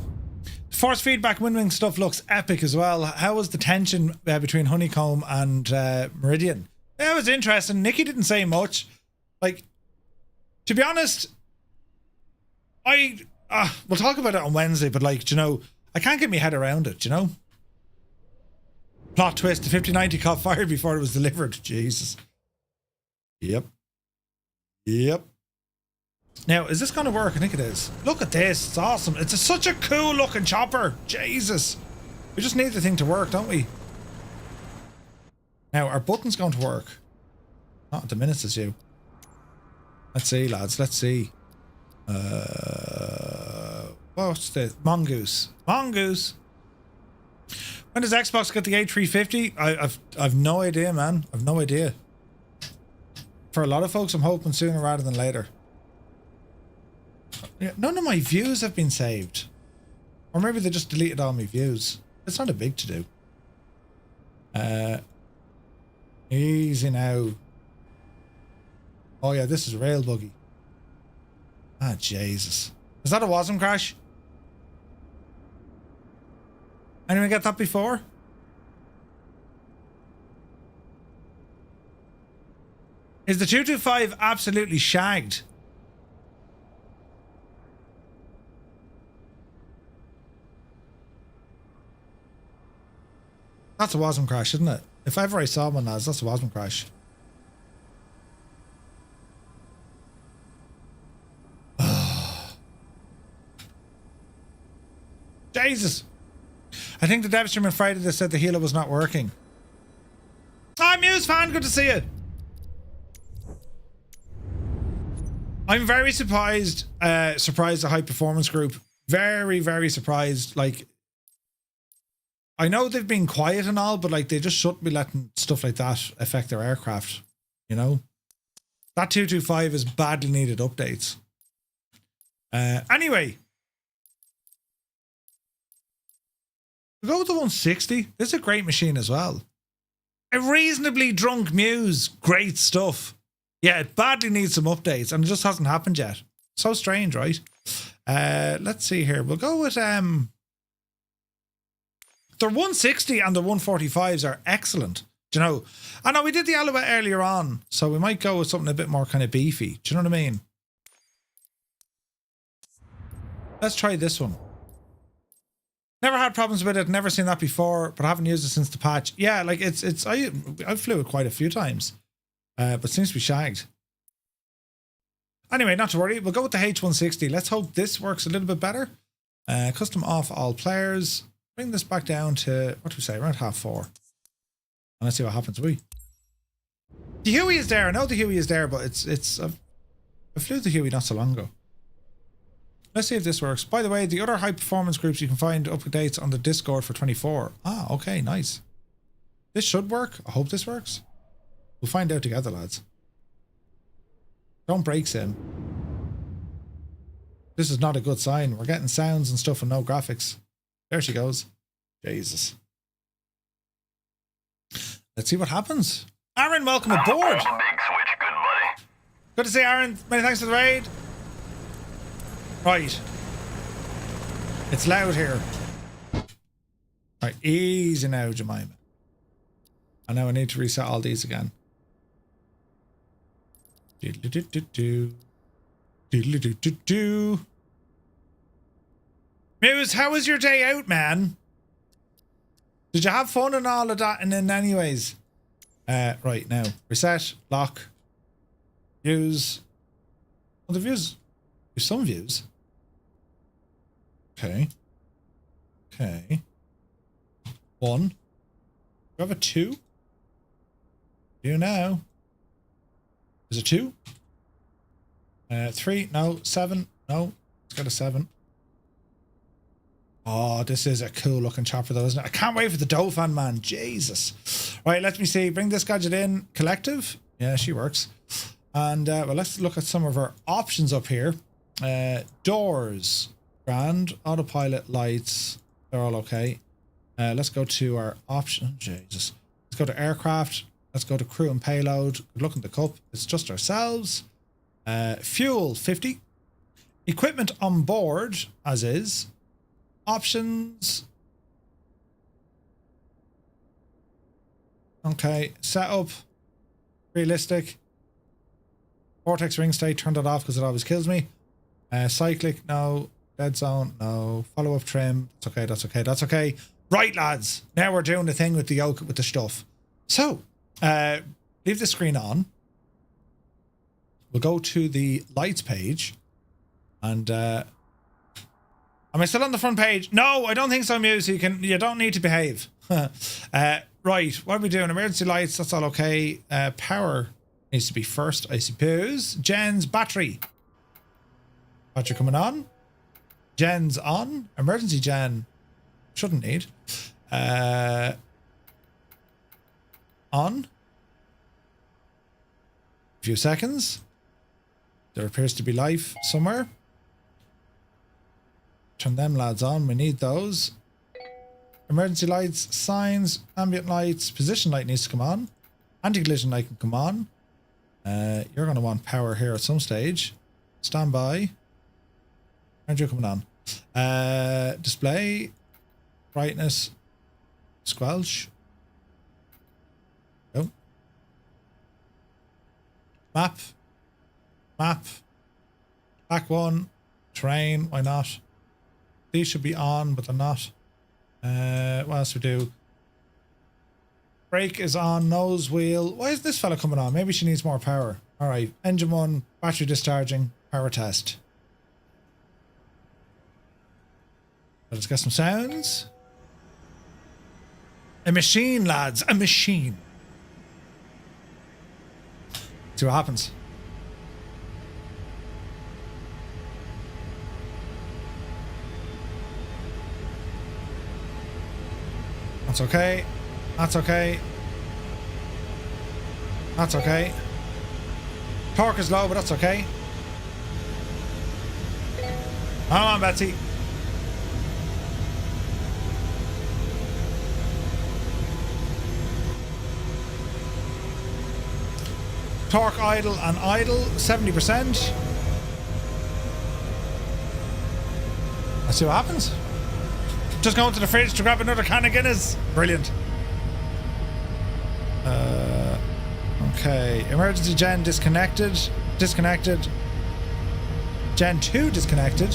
Force feedback Winwing stuff looks epic as well. How was the tension between Honeycomb and Meridian? Yeah, it was interesting. Nikki didn't say much. Like, to be honest, we'll talk about it on Wednesday, but like, you know, I can't get my head around it, you know? Plot twist, the 5090 caught fire before it was delivered. Jesus. Yep. Now, is this going to work? I think it is. Look at this. It's awesome. It's such a cool looking chopper. Jesus. We just need the thing to work, don't we? Now, our button's going to work. Not at the minute, says you. Let's see, lads. Let's see. What's the Mongoose? Mongoose. When does Xbox get the A350? I've no idea, man. I've no idea. For a lot of folks, I'm hoping sooner rather than later. None of my views have been saved. Or maybe they just deleted all my views. It's not a big to do. Easy now. Oh yeah, this is rail buggy. Ah, Jesus. Is that a WASM crash? Anyone get that before? Is the 225 absolutely shagged? That's a WASM crash, isn't it? If ever I saw one, lads, that's a WASM crash. Jesus. I think the dev stream on Friday they said the healer was not working. Hi, Muse fan, good to see you. I'm very surprised the high performance group. Very, very surprised. Like, I know they've been quiet and all, but like they just shouldn't be letting stuff like that affect their aircraft. You know? That 225 is badly needed updates. Anyway. We'll go with the 160. This is a great machine as well. A reasonably drunk Muse. Great stuff. Yeah, it badly needs some updates, and it just hasn't happened yet. So strange, right? Let's see here. We'll go with the 160 and the 145s are excellent. Do you know? I know we did the Alouette earlier on, so we might go with something a bit more kind of beefy. Do you know what I mean? Let's try this one. Never had problems with it, never seen that before, but I haven't used it since the patch. Yeah, like I flew it quite a few times, but seems to be shagged. Anyway, not to worry, we'll go with the H160. Let's hope this works a little bit better. Custom off all players. Bring this back down to, what do we say, around 4:30. And let's see what happens. The Huey is there. I know the Huey is there, but I flew the Huey not so long ago. Let's see if this works. By the way, the other high performance groups you can find updates on the Discord for 24. Ah, okay, nice. This should work. I hope this works. We'll find out together, lads. Don't break sim. This is not a good sign. We're getting sounds and stuff and no graphics. There she goes. Jesus. Let's see what happens. Aaron, welcome aboard. Good to see Aaron. Many thanks for the raid. Right. It's loud here. Right, easy now, Jemima. I know I need to reset all these again. Muse, how was your day out, man? Did you have fun and all of that? And then anyways, right now, reset, lock, views. Well, the views, there's some views. Okay. Okay. 1. Do you have a 2? You now. Is it 2? 3? No. 7? No. It's got a 7. Oh, this is a cool looking chopper though, isn't it? I can't wait for the Dauphin, man. Jesus. Right, let me see. Bring this gadget in. Collective. Yeah, she works. And well, let's look at some of our options up here. Doors. Grand. Autopilot, lights. They're all okay. Let's go to our option. Jesus. Let's go to aircraft. Let's go to crew and payload. Good luck in the cup. It's just ourselves. Fuel, 50. Equipment on board, as is. Options. Okay. Setup. Realistic. Vortex ring state. Turn that off because it always kills me. Cyclic, no. Dead zone, no. Follow up trim. That's okay, that's okay, that's okay. Right, lads. Now we're doing the thing with the yoke, with the stuff. So, leave the screen on. We'll go to the lights page. And, am I still on the front page? No, I don't think so, Muse. You don't need to behave. Right, what are we doing? Emergency lights, that's all okay. Power needs to be first, I suppose. Jen's battery. Battery coming on. Gen's on. Emergency gen. Shouldn't need. On. A few seconds. There appears to be life somewhere. Turn them lads on. We need those. Emergency lights, signs, ambient lights, position light needs to come on. Anti-collision light can come on. You're going to want power here at some stage. Stand by. Aren't you coming on? Display, brightness, squelch. Go. Map. Back one. Terrain, why not? These should be on, but they're not. What else we do? Brake is on, nose wheel. Why is this fella coming on? Maybe she needs more power. Alright, engine 1, battery discharging, power test. Let's get some sounds. A machine, lads. A machine. See what happens. That's okay. That's okay. That's okay. Torque is low, but that's okay. Come on, Betsy. Torque idle and idle, 70%. Let's see what happens. Just going to the fridge to grab another can of Guinness. Brilliant. Okay. Emergency gen disconnected. Disconnected. Gen 2 disconnected.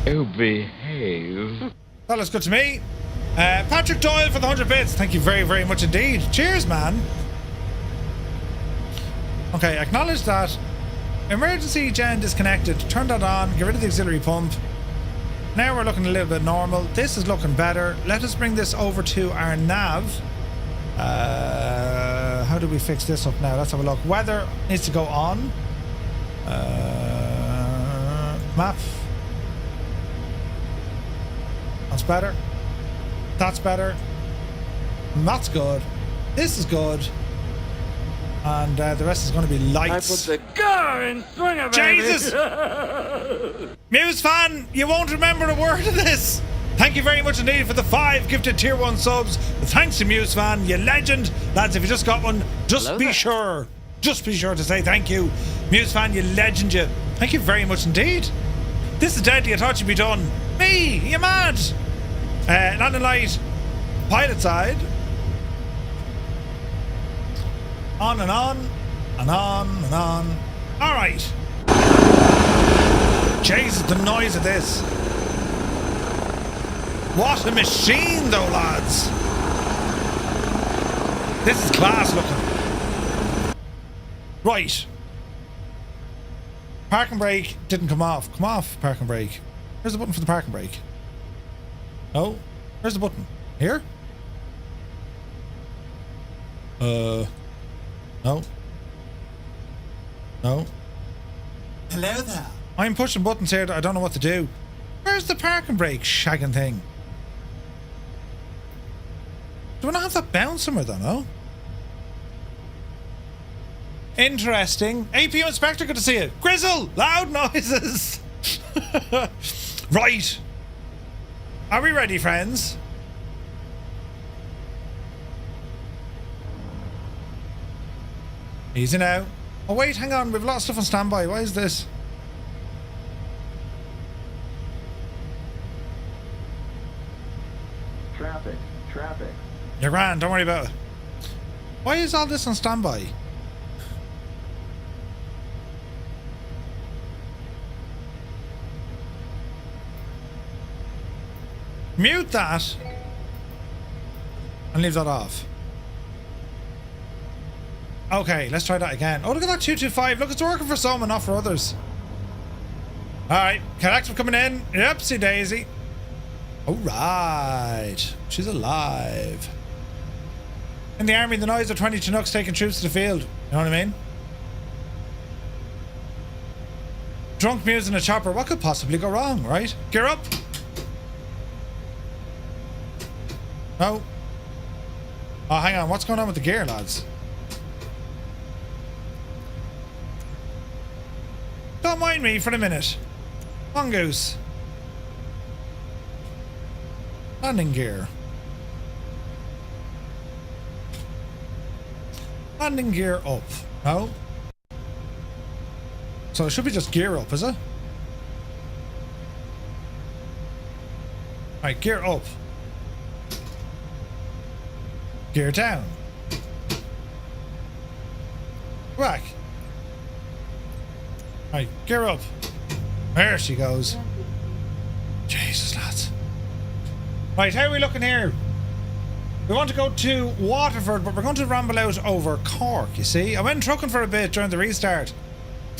Oh, behave. That looks good to me. Patrick Doyle for the 100 bits. Thank you very, very much indeed. Cheers, man. Okay, acknowledge that. Emergency gen disconnected. Turn that on. Get rid of the auxiliary pump. Now we're looking a little bit normal. This is looking better. Let us bring this over to our nav. How do we fix this up now? Let's have a look. Weather needs to go on. Map. That's better. That's better. That's good. This is good. And the rest is going to be lights. I put the car in swing a baby. Jesus! Muse fan, you won't remember a word of this. Thank you very much indeed for the 5 gifted tier 1 subs. Thanks to Muse fan, you legend. Lads, if you just got one, just be sure to say thank you. Muse fan, you legend, you. Thank you very much indeed. This is deadly. I thought you'd be done. Me, you mad? Landing light, pilot side. On and on, and on and on. All right. Jesus, the noise of this. What a machine, though, lads. This is class looking. Right. Park and brake didn't come off. Come off, park and brake. Here's the button for the park and brake. No. Where's the button? Here? No. No. Hello there. I'm pushing buttons here that I don't know what to do. Where's the park and brake shagging thing? Do I not have that bound somewhere though, no? Interesting. APU Inspector, good to see you. Grizzle! Loud noises! Right. Are we ready, friends? Easy now. Oh wait, hang on, we've a lot of stuff on standby. Why is this? Traffic. You're grand, don't worry about it. Why is all this on standby? Mute that and leave that off. Okay, let's try that again. Oh, look at that 225. Look, it's working for some and not for others. Alright, collective coming in. Yepsy daisy. Alright. She's alive. In the army, the noise of 20 Chinooks taking troops to the field. You know what I mean? Drunk Muse in a chopper. What could possibly go wrong, right? Gear up. No. Oh, hang on. What's going on with the gear, lads? Don't mind me for a minute. Mongoose. Landing gear. Landing gear up. No. So it should be just gear up, is it? Right, gear up. Gear down. Back. Right, gear up. There she goes. Jesus, lads. Right, how are we looking here? We want to go to Waterford, but we're going to ramble out over Cork, you see. I went trucking for a bit during the restart.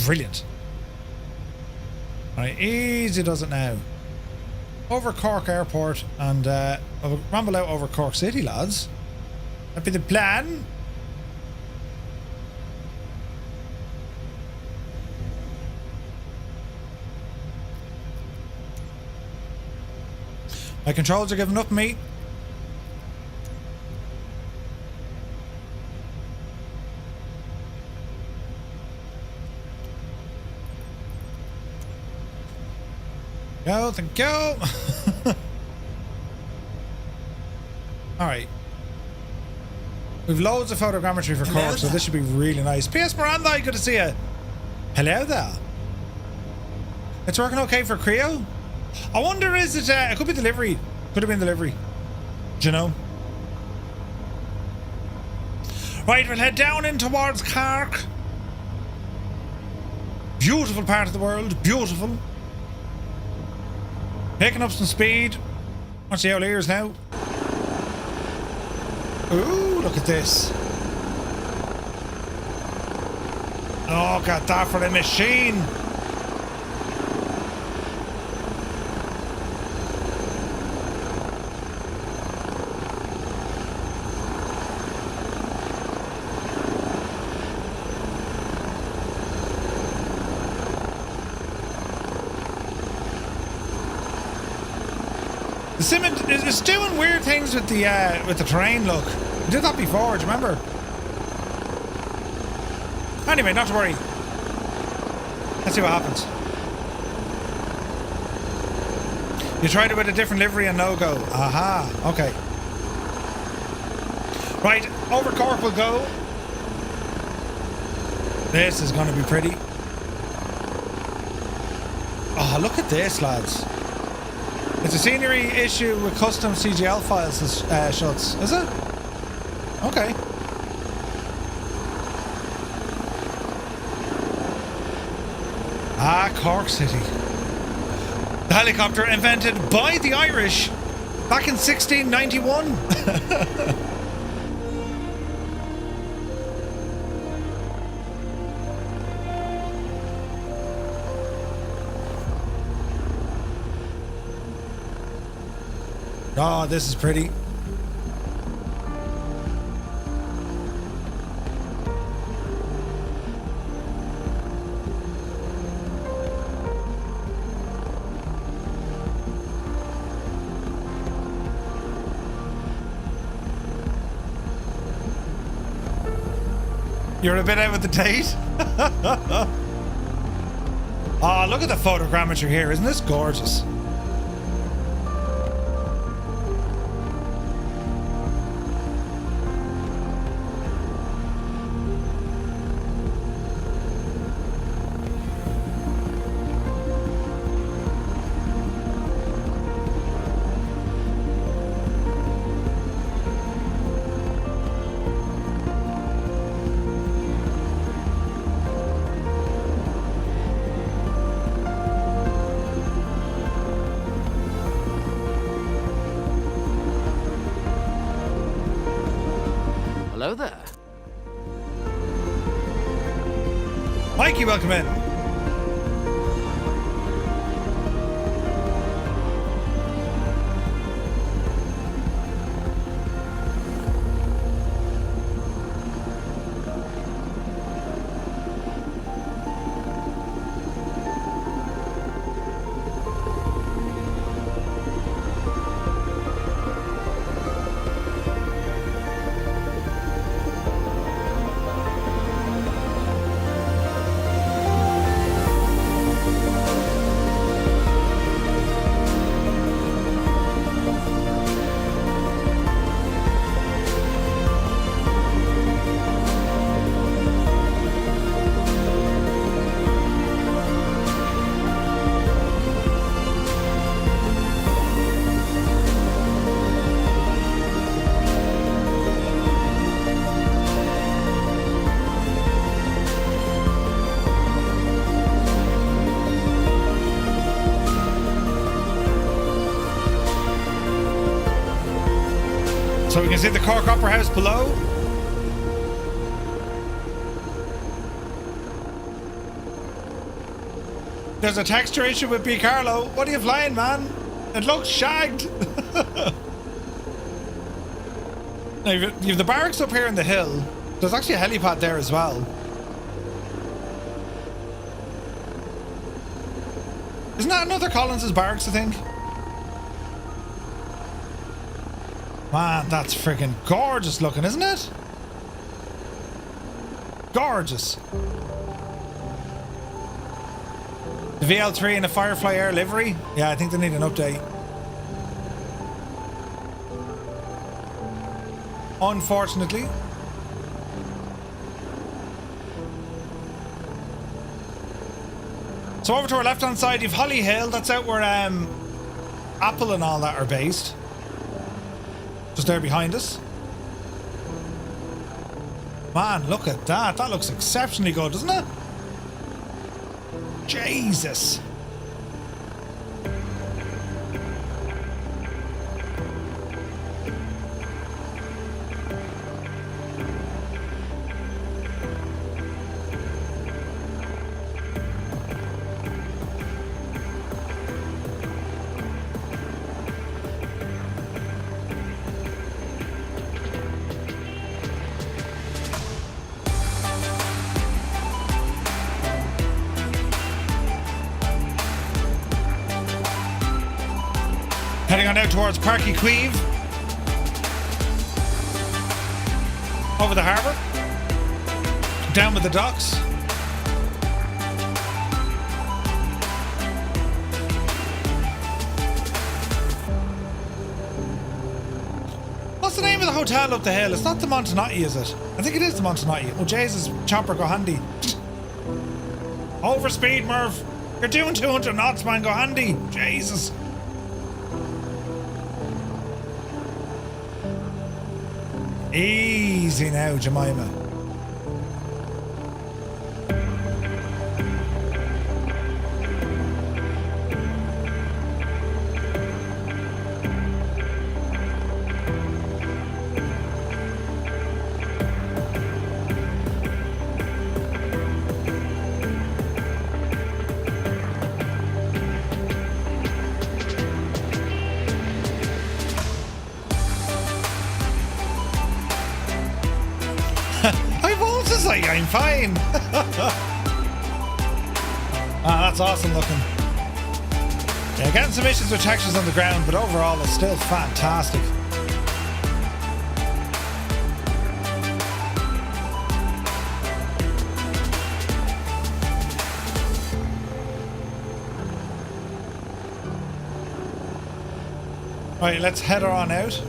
Brilliant. Right, easy does it now. Over Cork Airport and we'll ramble out over Cork City, lads. That'd be the plan. My controls are giving up, mate. Go, thank you. All right. We've loads of photogrammetry for Cork, so this should be really nice. P.S. Miranda, good to see you. Hello there. It's working okay for Creo? I wonder, is it... it could be delivery. Could have been delivery. Do you know? Right, we'll head down in towards Cork. Beautiful part of the world. Beautiful. Picking up some speed. Watch the old ears now. Ooh, look at this. Oh, got that for the machine. The sim is doing weird things with the terrain. Look, we did that before. Do you remember? Anyway, not to worry. Let's see what happens. You tried it with a different livery and no go. Aha. Okay. Right, over Cork we'll go. This is going to be pretty. Oh, look at this, lads. It's a scenery issue with custom CGL files, shots. Is it? Okay. Ah, Cork City. The helicopter invented by the Irish back in 1691. Oh, this is pretty. You're a bit out with the date. Oh, look at the photogrammetry here. Isn't this gorgeous? Hello there. Mikey, welcome in. So we can see the Cork Opera House below. There's a texture issue with B. Carlo. What are you flying, man? It looks shagged. Now, you've the barracks up here in the hill. There's actually a helipad there as well. Isn't that another Collins's barracks, I think? Man, that's freaking gorgeous looking, isn't it? Gorgeous. The VL3 in a Firefly Air livery? Yeah, I think they need an update. Unfortunately. So over to our left-hand side, you've Holly Hill. That's out where Apple and all that are based. Just there behind us. Man, look at that. That looks exceptionally good, doesn't it? Jesus. Heading on out towards Parky Queeve. Over the harbour. Down with the docks. What's the name of the hotel up the hill? It's not the Montenotte, is it? I think it is the Montenotte. Oh, Jesus, chopper, go handy. Overspeed, Murph. You're doing 200 knots, man. Go handy. Jesus. Easy now, Jemima. I'm fine. That's awesome looking. Yeah, getting some issues with textures on the ground, but overall it's still fantastic. Right, let's head her on out.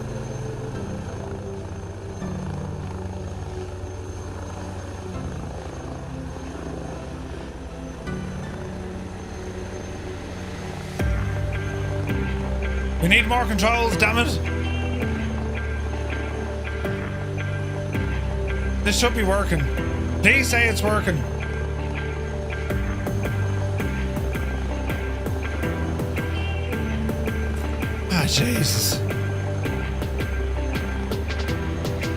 We need more controls, damn it. This should be working. Please say it's working. Ah, Jesus.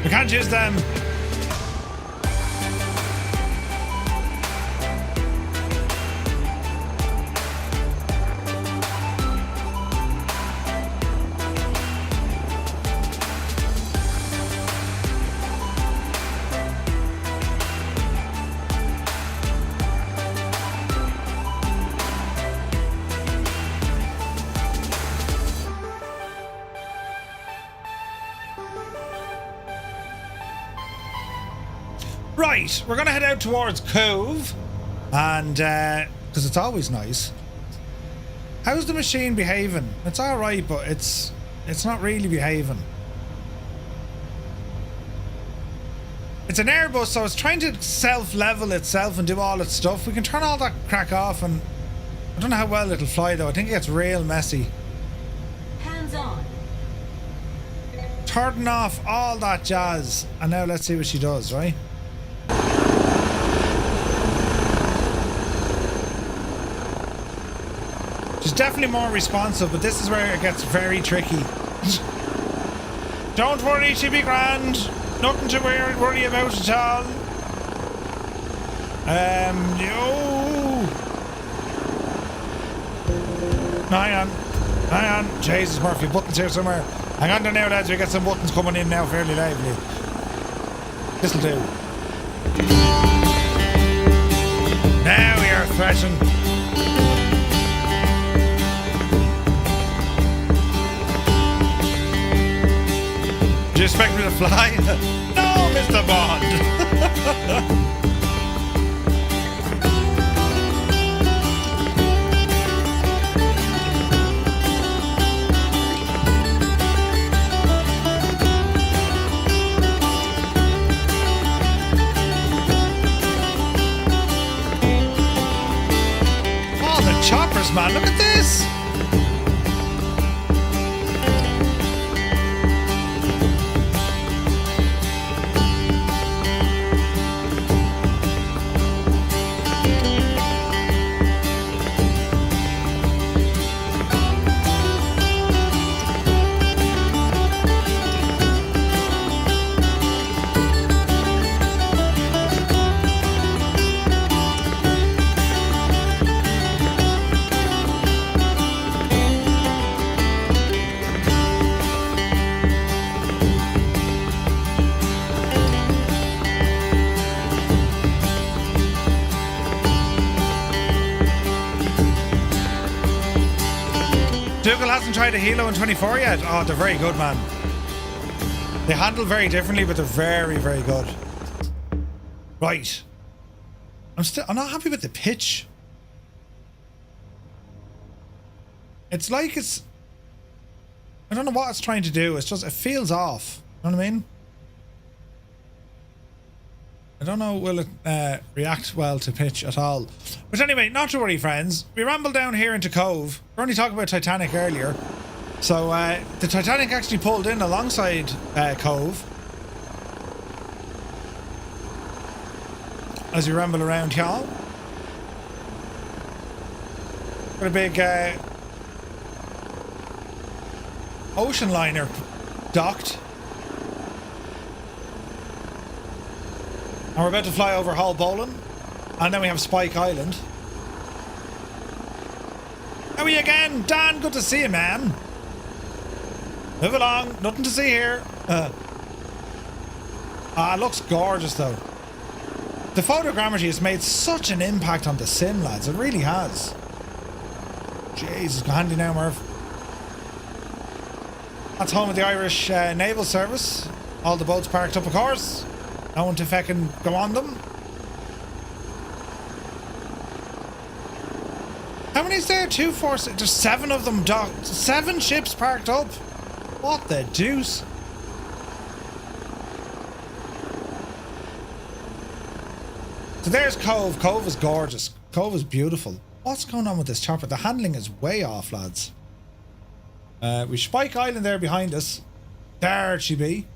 We can't use them. Right, we're going to head out towards Cove, and because it's always nice. How's the machine behaving? It's all right, but it's not really behaving. It's an Airbus, so it's trying to self-level itself and do all its stuff. We can turn all that crack off, and I don't know how well it'll fly though. I think it gets real messy. Hands on. Turning off all that jazz, and now let's see what she does, right? She's definitely more responsive, but this is where it gets very tricky. Don't worry, she'll be grand. Nothing to worry about at all. Hang on. Jesus, Murphy, buttons here somewhere. Hang on there now, lads. We get some buttons coming in now fairly lively. This'll do. Now we are thrashing. Do you expect me to fly? No, Mr. Bond! flippers, man. Look at this. Dougal hasn't tried a Hilo in 24 yet. Oh, they're very good, man. They handle very differently, but they're very, very good. Right. I'm not happy with the pitch. It's like it's... I don't know what it's trying to do. It's just, it feels off. You know what I mean? I don't know, will it react well to pitch at all. But anyway, not to worry, friends. We rambled down here into Cove. We're only talking about Titanic earlier. So the Titanic actually pulled in alongside Cove. As we ramble around y'all. Got a big ocean liner docked. And we're about to fly over Hull Bowling. And then we have Spike Island. How are you again? Dan, good to see you, man. Move along. Nothing to see here. It looks gorgeous, though. The photogrammetry has made such an impact on the sim, lads. It really has. Jesus, go handy now, Merv. That's home of the Irish Naval Service. All the boats parked up, of course. No one to feckin' go on them. How many is there? 2, 4, 6. There's 7 of them docked. 7 ships parked up. What the deuce? So there's Cove. Cove is gorgeous. Cove is beautiful. What's going on with this chopper? The handling is way off, lads. We Spike Island there behind us. There she be.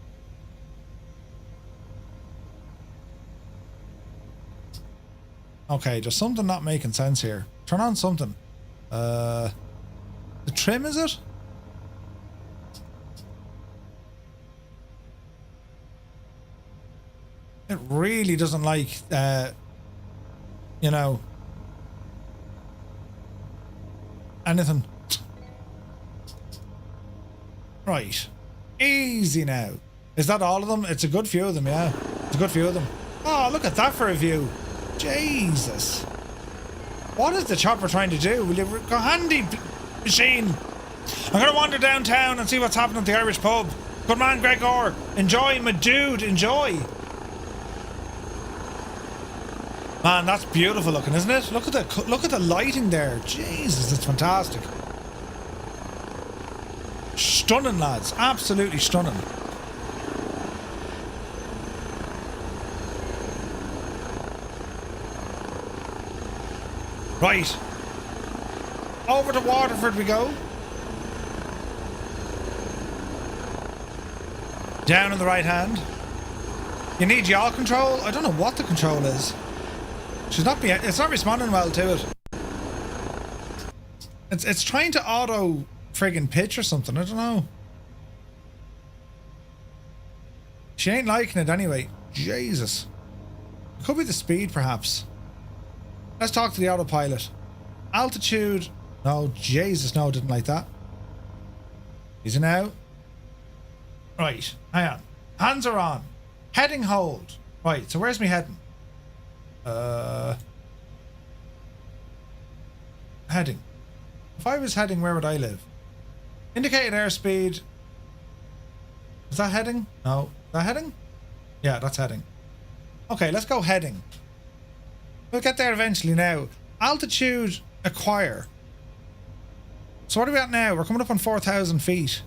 Okay, there's something not making sense here. Turn on something. The trim, is it? It really doesn't like, you know, anything. Right. Easy now. Is that all of them? It's a good few of them, yeah. It's a good few of them. Oh, look at that for a view. Jesus. What is the chopper trying to do? Will you go handy, machine? I'm going to wander downtown and see what's happening at the Irish pub. Good man, Gregor. Enjoy, my dude. Enjoy. Man, that's beautiful looking, isn't it? Look at the lighting there. Jesus, it's fantastic. Stunning, lads. Absolutely stunning. Right. Over to Waterford we go. Down on the right hand. You need yaw control. I don't know what the control is. Should not be. It's not responding well to it. It's trying to auto friggin' pitch or something. I don't know. She ain't liking it anyway. Jesus. Could be the speed, perhaps. Let's talk to the autopilot. Altitude. No, Jesus, no, didn't like that. Is it now? Right, hang on. Hands are on. Heading hold. Right, so where's me heading? Heading. If I was heading, where would I live? Indicated airspeed. Is that heading? No. Is that heading? Yeah, that's heading. Okay, let's go heading. We'll get there eventually now. Altitude acquire. So what are we at now? We're coming up on 4,000 feet.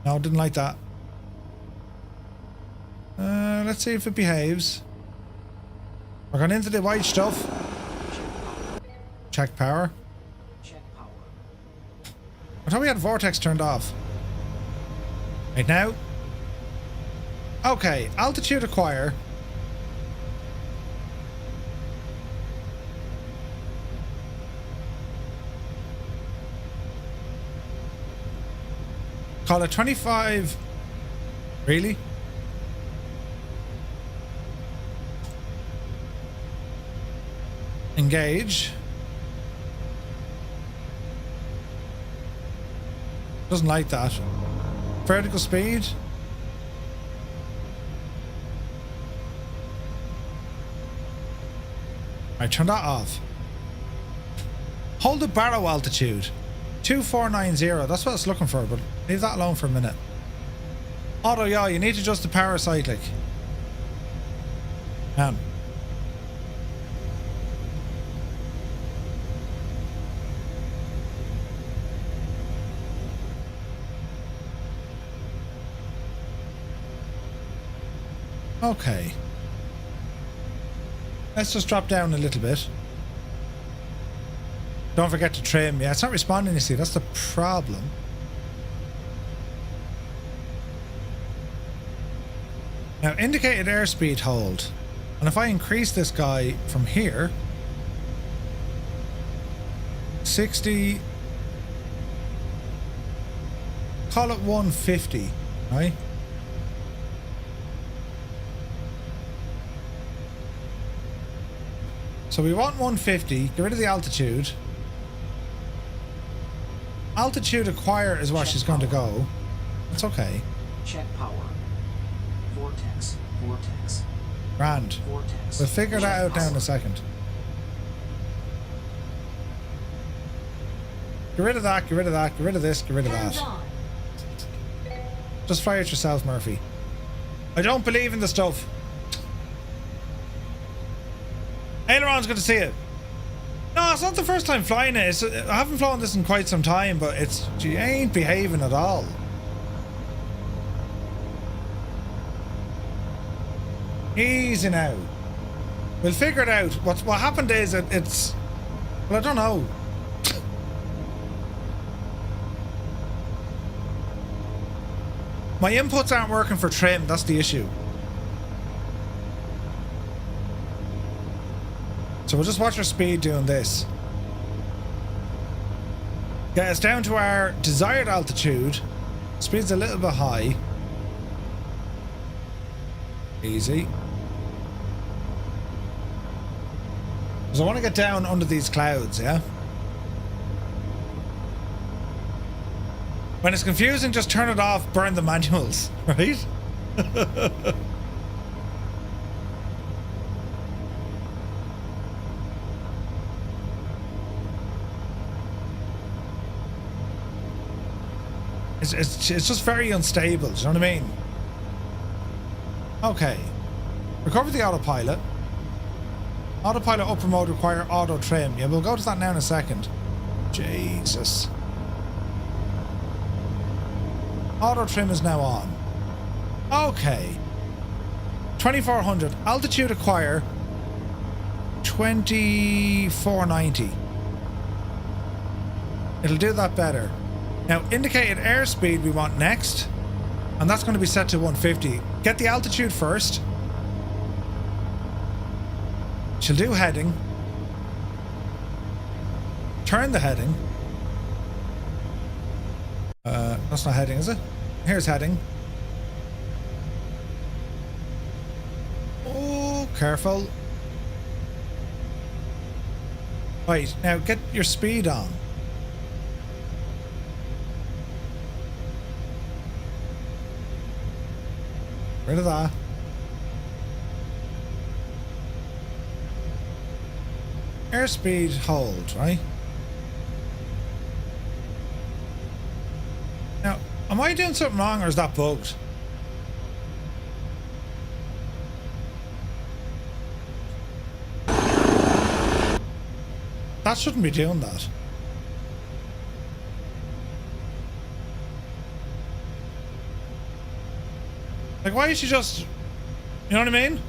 No, didn't like that. Let's see if it behaves. We're going into the white stuff. Check power. Check power. I thought we had vortex turned off. Right now. Okay, altitude acquire. Call it 25. Really? Engage. Doesn't like that. Vertical speed. Alright, turn that off. Hold the barrow altitude. 2490. That's what it's looking for, but leave that alone for a minute. Auto yaw, you need to adjust the power cyclic. Okay. Let's just drop down a little bit. Don't forget to trim. Yeah, it's not responding, you see. That's the problem. Now, indicated airspeed hold. And if I increase this guy from here, 60, call it 150, right? So we want 150, get rid of the altitude. Altitude acquire is where she's going to go. It's okay. Check power. Vortex. Vortex. Grand. Vortex. We'll figure that out now in a second. Get rid of that, get rid of that, get rid of this, get rid of that. Just fire it yourself, Murphy. I don't believe in the stuff. Aileron's good to see it. No, it's not the first time flying it. I haven't flown this in quite some time, but she ain't behaving at all. Easy now. We'll figure it out. What happened is it's... Well, I don't know. My inputs aren't working for trim. That's the issue. So we'll just watch our speed doing this. Get us down to our desired altitude. Speed's a little bit high. Easy. Because I want to get down under these clouds, yeah? When it's confusing, just turn it off, burn the manuals, right? It's just very unstable, do you know what I mean? Okay. Recover the autopilot. Autopilot upper mode require auto trim. Yeah, we'll go to that now in a second. Jesus. Auto trim is now on. Okay. 2400. Altitude acquire 2490. It'll do that better. Now, indicated airspeed we want next, and that's going to be set to 150. Get the altitude first. She'll do heading. Turn the heading. That's not heading, is it? Here's heading. Oh, careful. Right, now get your speed on. Rid of that. Airspeed hold, right? Now, am I doing something wrong or is that bugged? That shouldn't be doing that. Like, why is she just... You know what I mean? .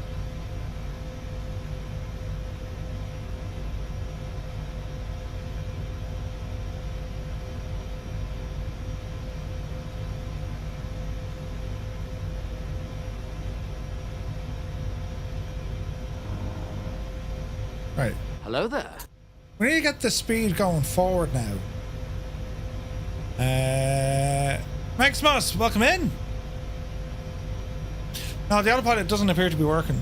Right. Hello there. We need to get the speed going forward now. Maximus, welcome in. No, the autopilot doesn't appear to be working.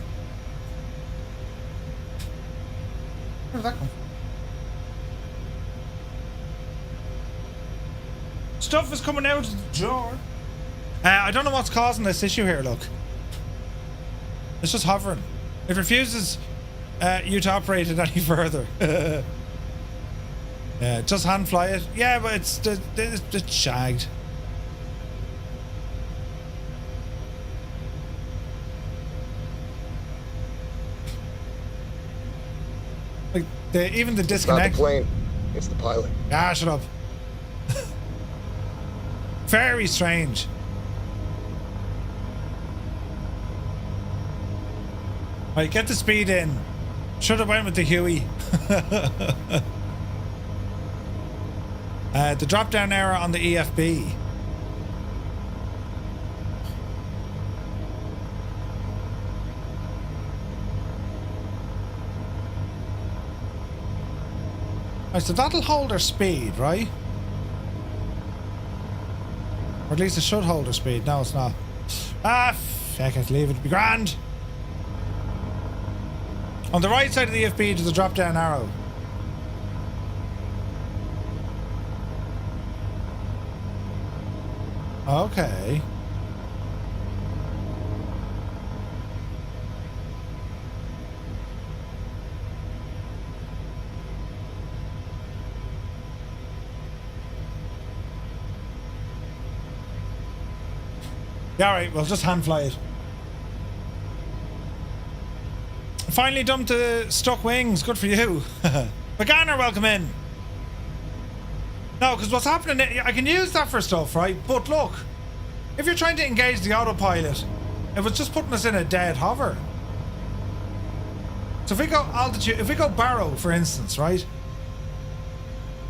Where did that come from? Stuff is coming out of the door. I don't know what's causing this issue here, look. It's just hovering. It refuses you to operate it any further. Yeah, just hand fly it. Yeah, but it's shagged. Like even the disconnect. It's not the plane. It's the pilot. Ah, shut up. Very strange. Right, get the speed in. Should have went with the Huey. The drop down error on the EFB. Right, so that'll hold our speed, right? Or at least it should hold our speed. No, it's not. Ah, feck it, leave it to be grand. On the right side of the EFB to the drop down arrow. Okay. Yeah, alright, we'll just hand fly it. Finally dumped the stuck wings. Good for you. Beganner, welcome in. No, because what's happening, I can use that for stuff, right? But look, if you're trying to engage the autopilot, it was just putting us in a dead hover. So if we go altitude, if we go Barrow, for instance, right?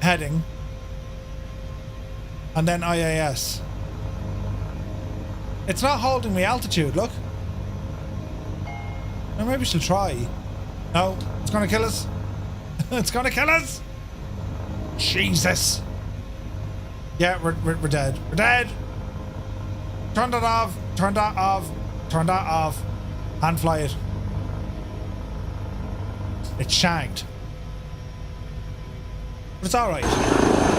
Heading. And then IAS. It's not holding me altitude, look. Well, maybe she'll try. No, it's gonna kill us. It's gonna kill us. Jesus. Yeah, we're dead. We're dead. Turn that off. Turn that off. Turn that off. Hand fly it. It's shagged. But it's alright.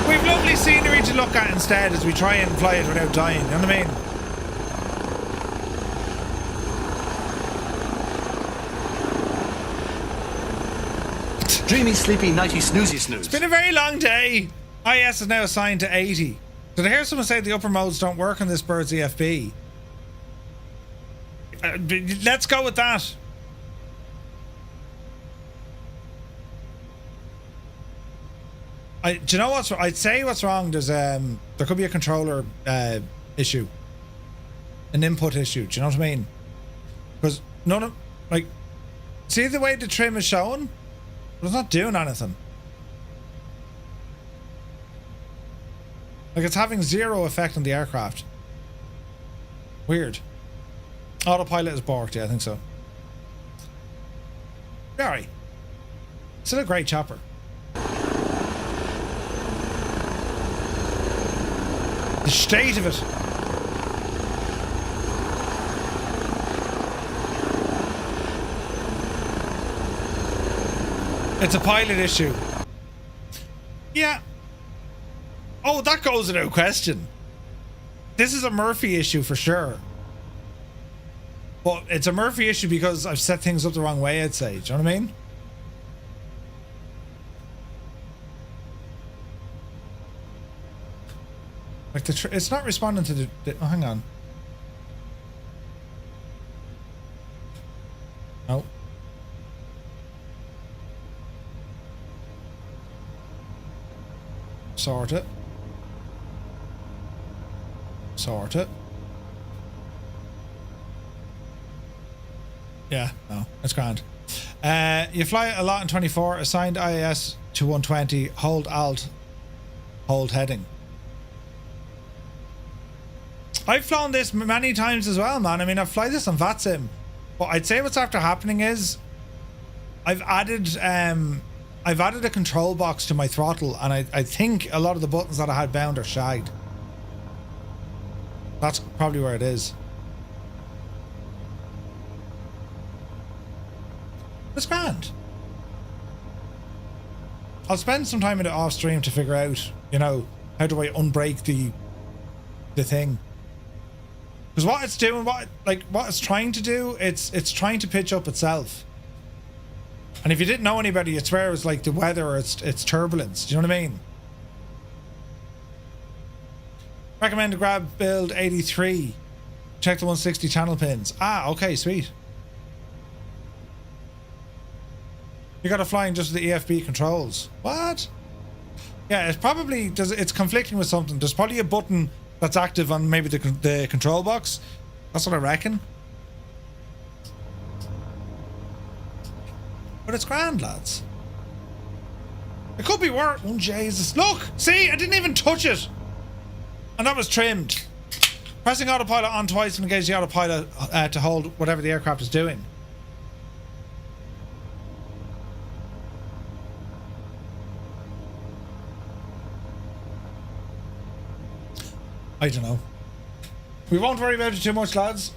We've lovely scenery to look at instead as we try and fly it without dying. You know what I mean? Dreamy, sleepy, nighty, snoozy, snooze. It's been a very long day. IS is now assigned to 80. Did I hear someone say the upper modes don't work on this bird's EFB? Let's go with that. Do you know what's? I'd say what's wrong. There's there could be a controller issue, an input issue. Do you know what I mean? Because none of like, see the way the trim is showing. It's not doing anything. Like it's having zero effect on the aircraft. Weird. Autopilot is borked, yeah, I think so. Alright. Still a great chopper. The state of it. It's a pilot issue. Yeah. Oh, that goes without question. This is a Murphy issue for sure. But it's a Murphy issue because I've set things up the wrong way, I'd say. Do you know what I mean? Like it's not responding to the oh, hang on. No. Sort it. Sort it. Yeah, no, it's grand. You fly a lot in 24, assigned IAS to 120, hold alt, hold heading. I've flown this many times as well, man. I mean, I've flown this on VATSIM. But I'd say what's after happening is I've added a control box to my throttle, and I think a lot of the buttons that I had bound are shagged. That's probably where it is. It's grand. I'll spend some time in it off stream to figure out, you know, how do I unbreak the thing. Because what it's doing, what it's trying to do, it's trying to pitch up itself. And if you didn't know any better, you'd swear it was like the weather or it's turbulence. Do you know what I mean? Recommend to grab build 83. Check the 160 channel pins. Ah, okay, sweet. You got a flying just with the EFB controls. What? Yeah, it's probably it's conflicting with something. There's probably a button that's active on maybe the control box. That's what I reckon. But it's grand, lads. It could be worse. Oh, Jesus. Look! See? I didn't even touch it. And that was trimmed. Pressing autopilot on twice will engage the autopilot to hold whatever the aircraft is doing. I don't know. We won't worry about it too much, lads.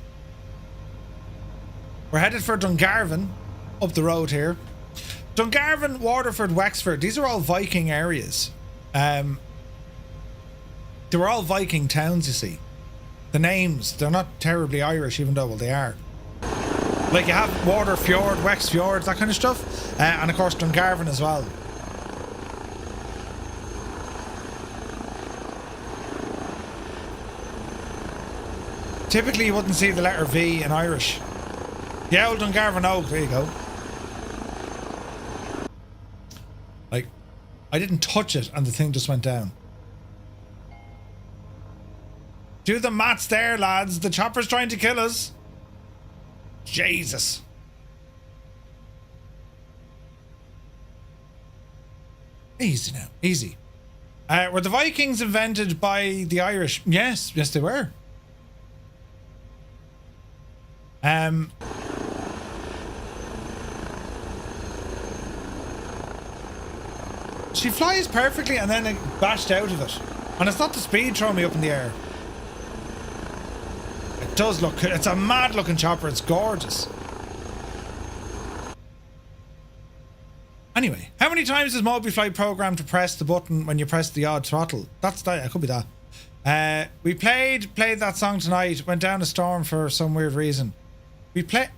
We're headed for Dungarvan, up the road here. Dungarvan, Waterford, Wexford. These are all Viking areas. They were all Viking towns, you see. The names, they're not terribly Irish, even though, well, they are. Like you have Waterfjord, Wexfjord, that kind of stuff. And of course Dungarvan as well. Typically you wouldn't see the letter V in Irish. Yeah, old Dungarvan Oak, there you go. Like, I didn't touch it and the thing just went down. Do the maths there, lads. The chopper's trying to kill us. Jesus. Easy now, easy. Were the Vikings invented by the Irish? Yes, yes they were. She flies perfectly and then it bashed out of it. And it's not the speed throwing me up in the air. It does look, it's a mad looking chopper, it's gorgeous. Anyway, how many times is MobiFly programmed to press the button when you press the odd throttle? That's that, it could be that. We played that song tonight, went down a storm for some weird reason.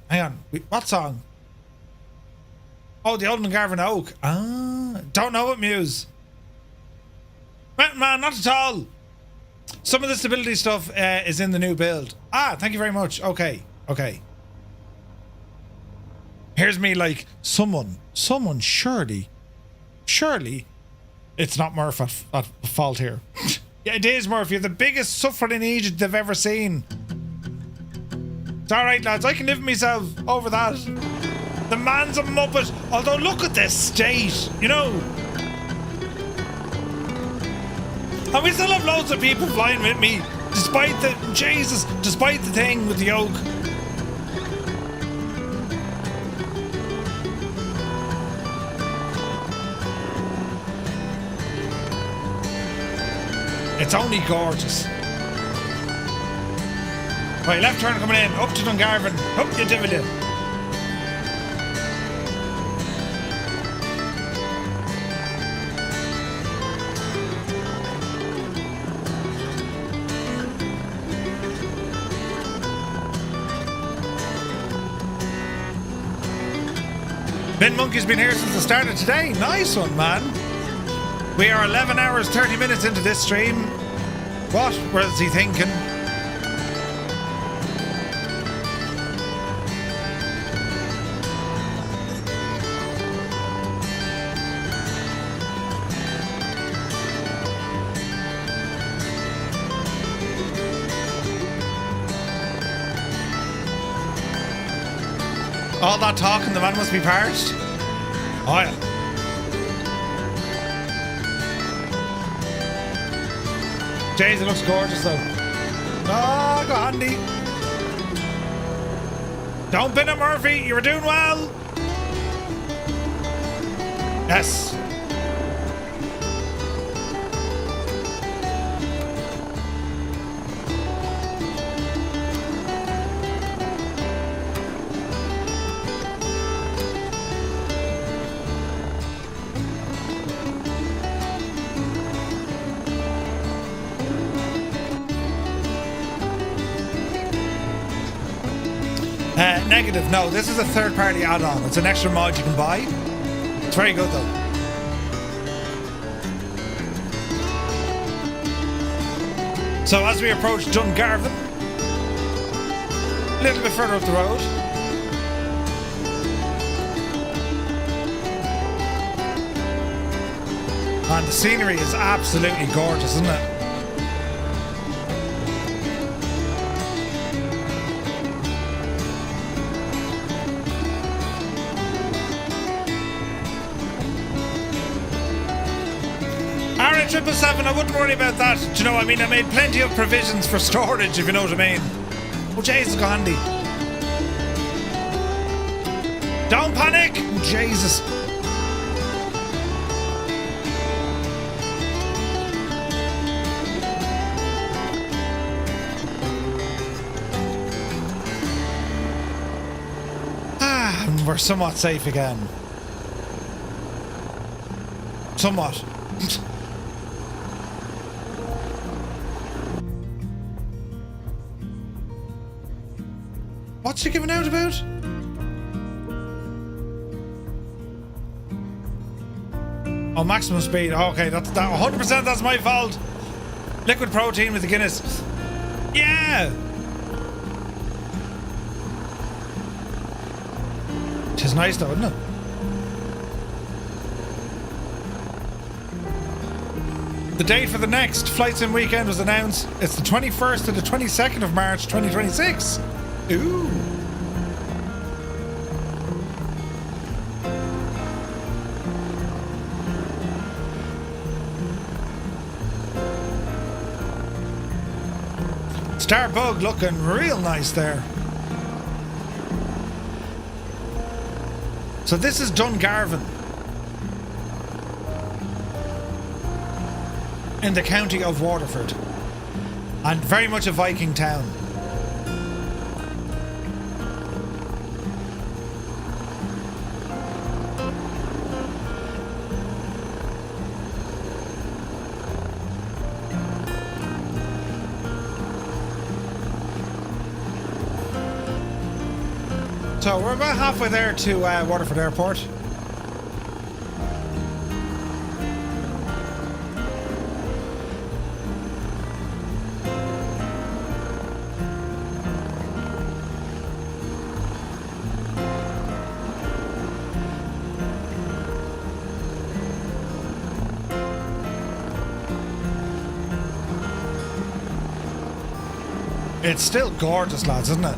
Hang on, what song? Oh, the Old Dungarvan Oak. Ah, don't know it, Muse. Man, not at all. Some of the stability stuff is in the new build. Ah, thank you very much. Okay, okay. Here's me like, someone surely, it's not Murph at fault here. Yeah, it is Murph. You're the biggest suffering Egypt they've ever seen. It's alright, lads. I can live myself over that. The man's a muppet. Although, look at this state, you know. And we still have loads of people flying with me, despite the thing with the yoke. It's only gorgeous. Right, left turn coming in, up to Dungarvan. Up you dividend. Ben Monkey's been here since the start of today. Nice one, man. We are 11 hours, 30 minutes into this stream. What was he thinking? All that talking, the man must be parched. Oh yeah. Jeez, it looks gorgeous though. Oh, go handy. Don't bin it, Murphy. You were doing well. Yes. Negative. No, this is a third-party add-on. It's an extra mod you can buy. It's very good though. So as we approach Dungarvan, a little bit further up the road, and the scenery is absolutely gorgeous, isn't it? R777, I wouldn't worry about that. Do you know what I mean? I made plenty of provisions for storage, if you know what I mean. Oh, Jesus, go handy. Don't panic! Oh, Jesus. Ah, we're somewhat safe again. Somewhat. What's she giving out about? Oh, maximum speed. Okay, that's that. 100%. That's my fault. Liquid protein with the Guinness. Yeah. Tis nice though, isn't it? The date for the next Flight Sim weekend was announced. It's the 21st to the 22nd of March 2026. Ooh. Starbug looking real nice there. So this is Dungarvan in the county of Waterford, and very much a Viking town. So we're about halfway there to Waterford Airport. It's still gorgeous, lads, isn't it?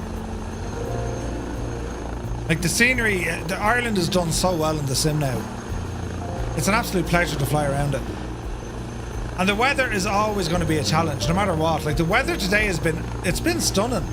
Like the scenery, Ireland has done so well in the sim now. It's an absolute pleasure to fly around it. And the weather is always going to be a challenge, no matter what. Like the weather today has been, it's been stunning.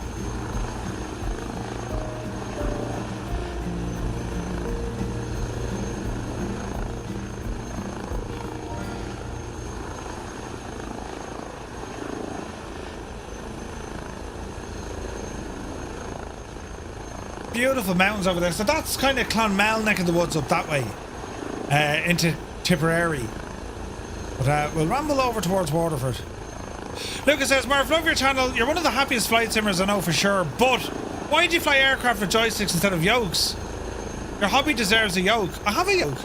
Beautiful mountains over there. So that's kind of Clonmel neck of the woods up that way into Tipperary. But we'll ramble over towards Waterford. Lucas says, Murph, love your channel. You're one of the happiest flight simmers I know for sure. But why do you fly aircraft with joysticks instead of yokes? Your hobby deserves a yoke. I have a yoke.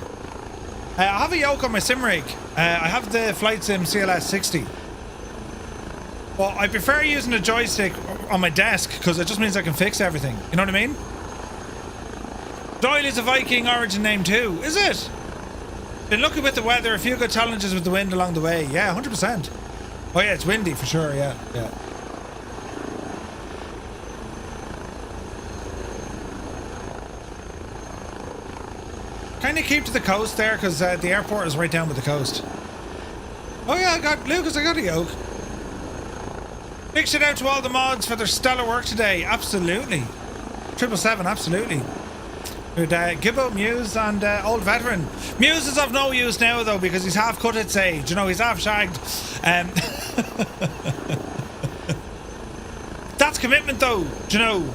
I have a yoke on my sim rig. I have the Flight Sim CLS 60. But I prefer using a joystick on my desk because it just means I can fix everything. You know what I mean? Doyle is a Viking origin name too, is it? Been lucky with the weather, a few good challenges with the wind along the way. Yeah, 100%. Oh yeah, it's windy for sure, yeah. Kind of keep to the coast there because the airport is right down with the coast. Oh yeah, I got a yoke. Big shout out to all the mods for their stellar work today. Absolutely. 777, absolutely. With Gibbo, Muse, and Old Veteran. Muse is of no use now, though, because he's half cut its age. You know, he's half shagged. That's commitment, though. Do you know?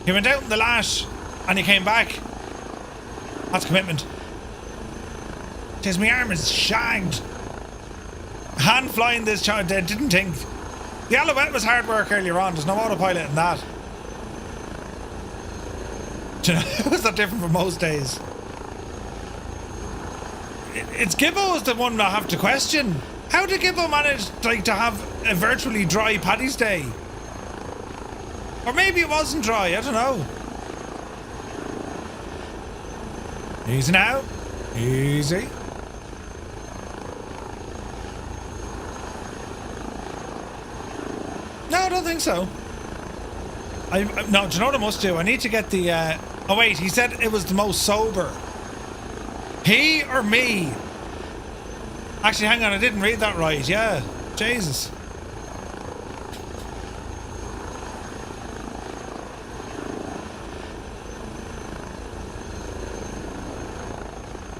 He went out in the lash, and he came back. That's commitment. Jeez, my arm is shagged. Hand flying this child, didn't think. The Alouette was hard work earlier on. There's no autopilot in that. Do you know, it was that different from most days. It's Gibbo is the one I have to question. How did Gibbo manage to have a virtually dry Paddy's Day? Or maybe it wasn't dry, I don't know. Easy now. Easy. No, I don't think so. No, do you know what I must do? I need to get the... oh, wait, he said it was the most sober. He or me? Actually, hang on, I didn't read that right. Yeah, Jesus.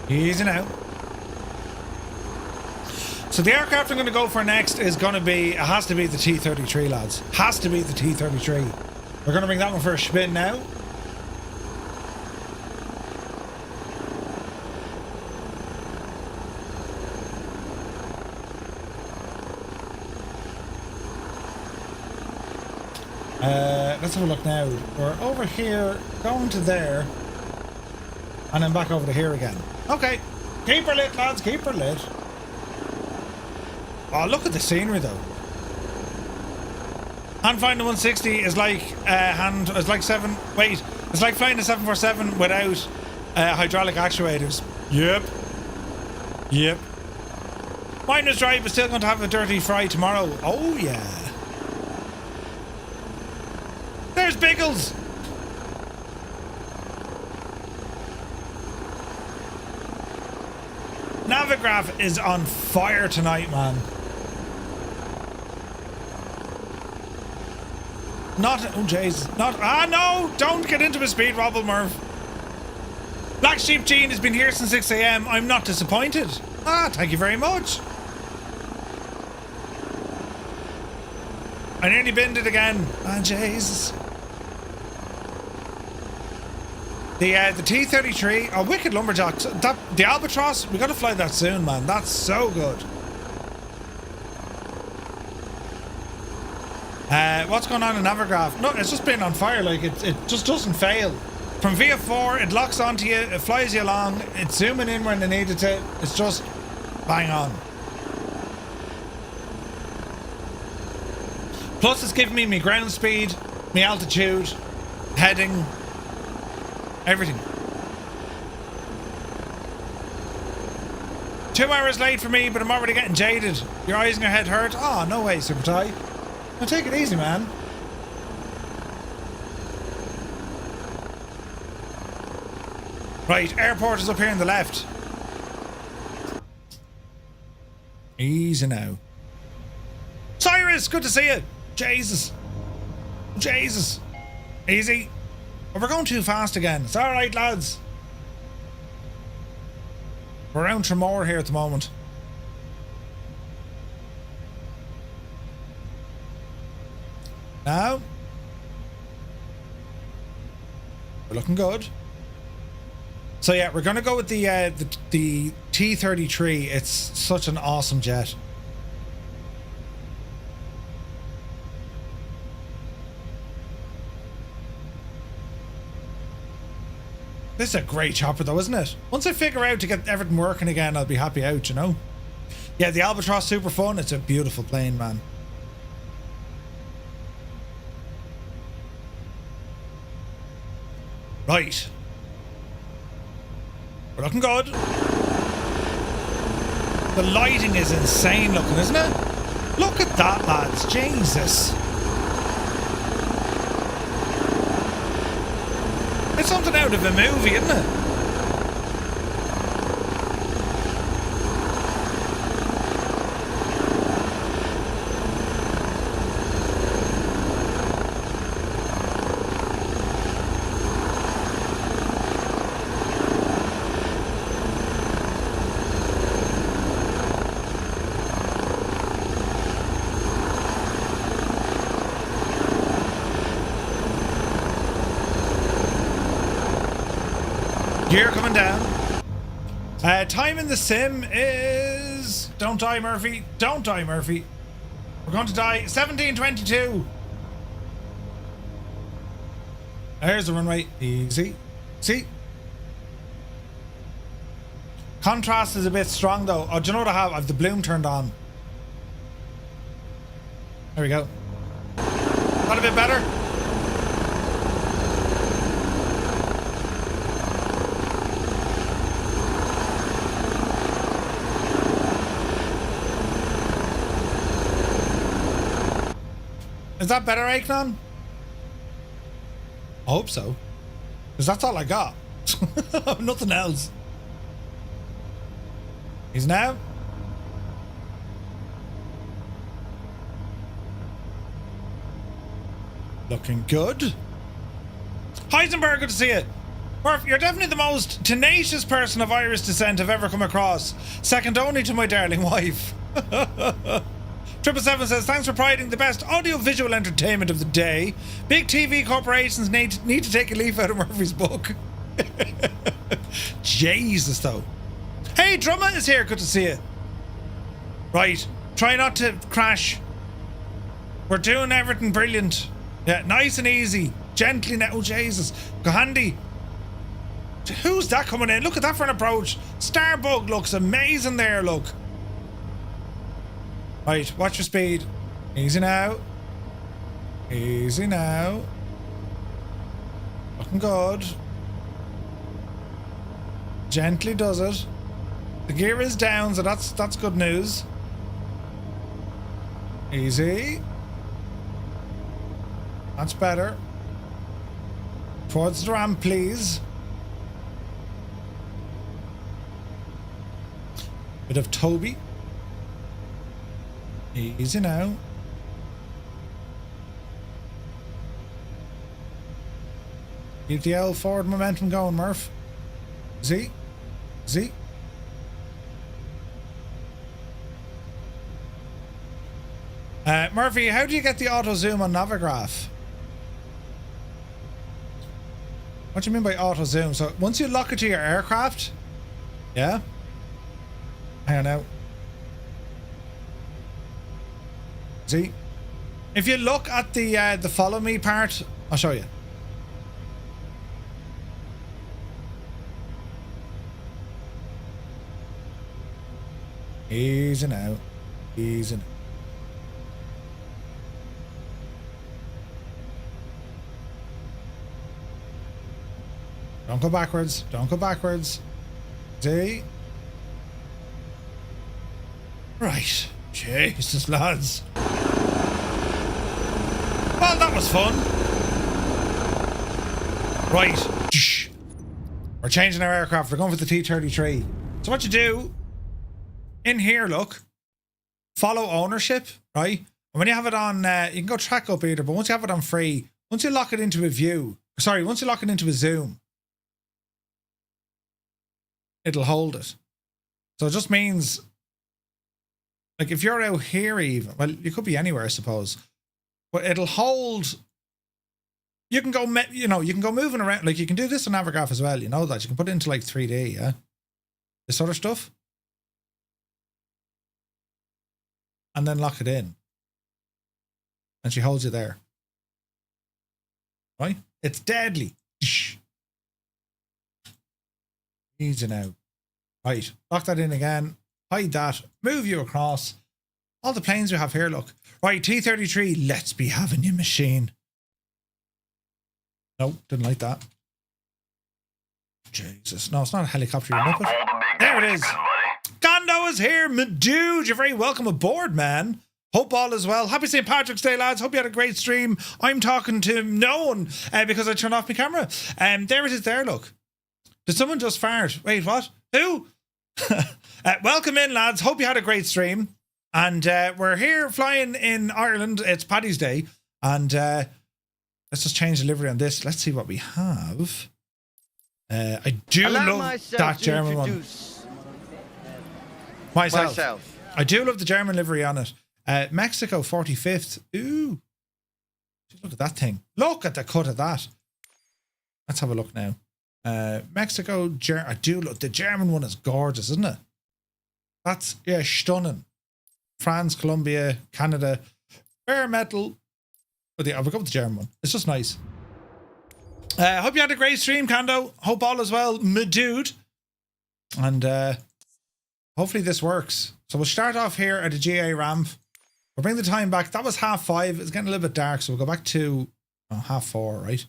Easy now. So the aircraft I'm going to go for next is going to be... It has to be the T-33, lads. Has to be the T-33. We're going to bring that one for a spin now. Let's have a look now. We're over here, going to there, and then back over to here again. Okay. Keep her lit, lads. Keep her lit. Oh, look at the scenery, though. Hand flying the 160 is like it's like it's like flying the 747 without hydraulic actuators. Yep. Yep. Miner's Drive is still going to have a dirty fry tomorrow. Oh yeah. There's Biggles. Navigraph is on fire tonight, man. Not, oh jeez, not, no, don't get into a speed wobble, Merv. Black Sheep Gene has been here since 6 AM. I'm not disappointed. Thank you very much. I nearly binned it again. Jesus. The T-33, oh, wicked lumberjacks. The Albatross, we gotta fly that soon, man. That's so good. What's going on in Navigraph? No, it's just been on fire. Like it just doesn't fail. From VF4, it locks onto you, it flies you along, it's zooming in when they need it to. It's just bang on. Plus, it's giving me my ground speed, my altitude, heading, everything. 2 hours late for me, but I'm already getting jaded. Your eyes and your head hurt? Oh, no way, Super Ty. Now take it easy, man. Right, airport is up here on the left. Easy now. Cyrus, good to see you. Jesus. Jesus. Easy. Oh, we're going too fast again. It's alright, lads. We're around Tremor here at the moment. Now. We're looking good. So yeah, we're gonna go with the T-33. It's such an awesome jet. This is a great chopper though, isn't it? Once I figure out to get everything working again, I'll be happy out, you know? Yeah, the Albatross, super fun. It's a beautiful plane, man. Right. We're looking good. The lighting is insane looking, isn't it? Look at that, lads. Jesus. It's something out of a movie, isn't it? Gear coming down. Time in the sim is... Don't die, Murphy. Don't die, Murphy. We're going to die. 17:22. There's the runway. Easy. See? Contrast is a bit strong though. Oh, do you know what I have? I have the bloom turned on. There we go. That a bit better? Is that better, Aiknon? I hope so. Because that's all I got. Nothing else. He's now. Looking good. Heisenberg, good to see you. Murph, you're definitely the most tenacious person of Irish descent I've ever come across. Second only to my darling wife. 777 says, thanks for providing the best audio-visual entertainment of the day. Big TV corporations need to take a leaf out of Murphy's book. Jesus, though. Hey, Drumma is here. Good to see you. Right. Try not to crash. We're doing everything brilliant. Yeah, nice and easy. Gently now. Oh, Jesus. Go handy. Who's that coming in? Look at that for an approach. Starbug looks amazing there, look. Right, watch your speed. Easy now. Easy now. Looking good. Gently does it. The gear is down, so that's good news. Easy. That's better. Towards the ramp, please. Bit of Toby. Easy now. Keep the L forward momentum going, Murph. Z. Z. Murphy, how do you get the auto zoom on Navigraph? What do you mean by auto zoom? So once you lock it to your aircraft, yeah. Hang on now. See, if you look at the follow me part, I'll show you. Easy now. Easy now. Don't go backwards. Don't go backwards. See? Right. Jesus, lads. Well, that was fun. Right. We're changing our aircraft. We're going for the T-33. So what you do, in here, look, follow ownership, right? And when you have it on, you can go track up either, but once you have it on free, once you lock it into a view, sorry, once you lock it into a zoom, it'll hold it. So it just means, like, if you're out here even, well, you could be anywhere, I suppose, but it'll hold. You can go, you can go moving around. Like, you can do this on Navigraph as well. You know that. You can put it into, like, 3D, yeah? This sort of stuff. And then lock it in. And she holds you there. Right? It's deadly. Easy now. Right. Lock that in again. Hide that. Move you across. All the planes we have here, look. Right, T-33, let's be having you, machine. No, didn't like that. Jesus. No, it's not a helicopter. You're up it. There it is. Gondo is here. My dude, you're very welcome aboard, man. Hope all is well. Happy St. Patrick's Day, lads. Hope you had a great stream. I'm talking to no one because I turned off my camera. There it is there, look. Did someone just fart? Wait, what? Who? Welcome in, lads. Hope you had a great stream. And we're here flying in Ireland. It's Paddy's Day. And let's just change the livery on this. Let's see what we have. I do love that German one. Myself. I do love the German livery on it. Mexico 45th. Ooh. Just look at that thing. Look at the cut of that. Let's have a look now. Mexico, I do look. The German one is gorgeous, isn't it? That's stunning. France, Colombia, Canada, bare metal. But yeah, I'll go with the German one. It's just nice. Hope you had a great stream, Kando. Hope all is well, my dude. And hopefully this works. So we'll start off here at the GA ramp. We'll bring the time back. That was 5:30. It's getting a little bit dark, so we'll go back to 4:30, right?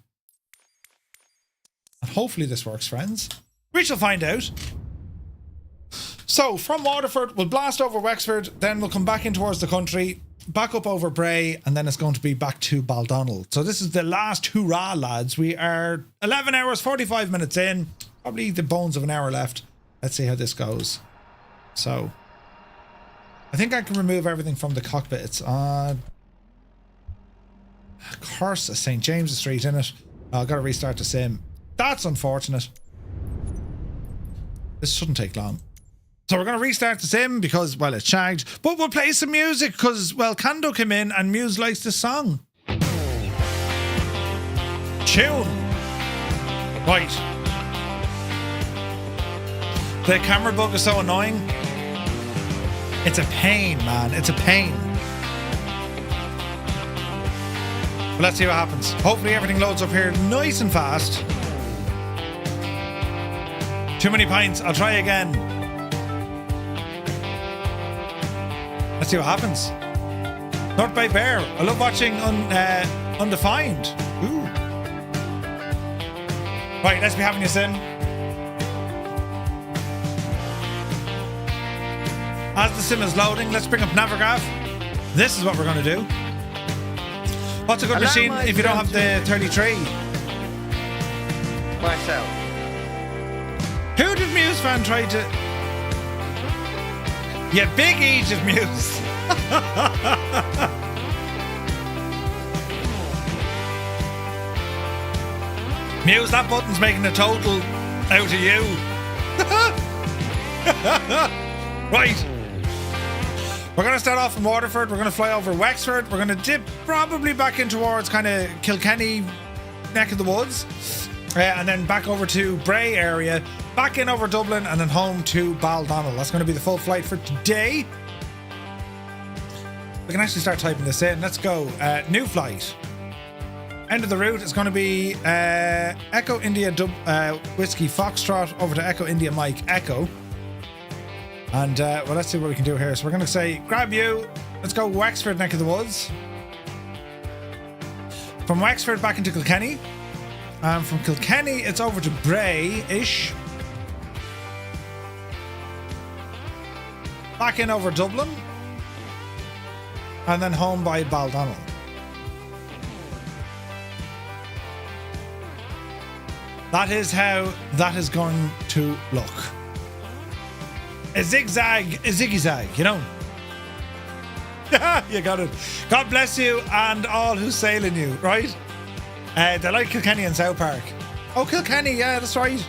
And hopefully this works, friends. We shall find out. So from Waterford, we'll blast over Wexford, then we'll come back in towards the country, back up over Bray, and then it's going to be back to Baldonnel. So this is the last hurrah, lads. We are 11 hours, 45 minutes in. Probably the bones of an hour left. Let's see how this goes. So I think I can remove everything from the cockpit. It's on Curse of St. James's Street in it. I've got to restart the sim. That's unfortunate. This shouldn't take long. So we're going to restart the sim because, well, it's shagged. But we'll play some music because, well, Kando came in and Muse likes this song. Tune. Right. The camera bug is so annoying. It's a pain, man. It's a pain. But let's see what happens. Hopefully everything loads up here nice and fast. Too many pints. I'll try again. Let's see what happens. North by Bear. I love watching Undefined. Ooh. Right, let's be having a sim. As the sim is loading, let's bring up Navigraph. This is what we're going to do. What's a good machine if you don't have the 33? Myself. Who did Muse fan try to... Yeah, big Egypt Muse. Muse, that button's making a total out of you. Right. We're going to start off in Waterford. We're going to fly over Wexford. We're going to dip probably back in towards kind of Kilkenny neck of the woods. And then back over to Bray area. Back in over Dublin and then home to Baldonnel. That's going to be the full flight for today. We can actually start typing this in. Let's go. New flight. End of the route is going to be Echo India Whiskey Foxtrot over to Echo India Mike Echo. And well, let's see what we can do here. So we're going to say, grab you. Let's go Wexford neck of the woods. From Wexford back into Kilkenny. And from Kilkenny, it's over to Bray-ish. Back in over Dublin. And then home by Baldonnel. That is how that is going to look. A zigzag, a ziggy-zag, you know. You got it. God bless you and all who sail in you, right? They like Kilkenny and South Park. Oh, Kilkenny, yeah, that's right.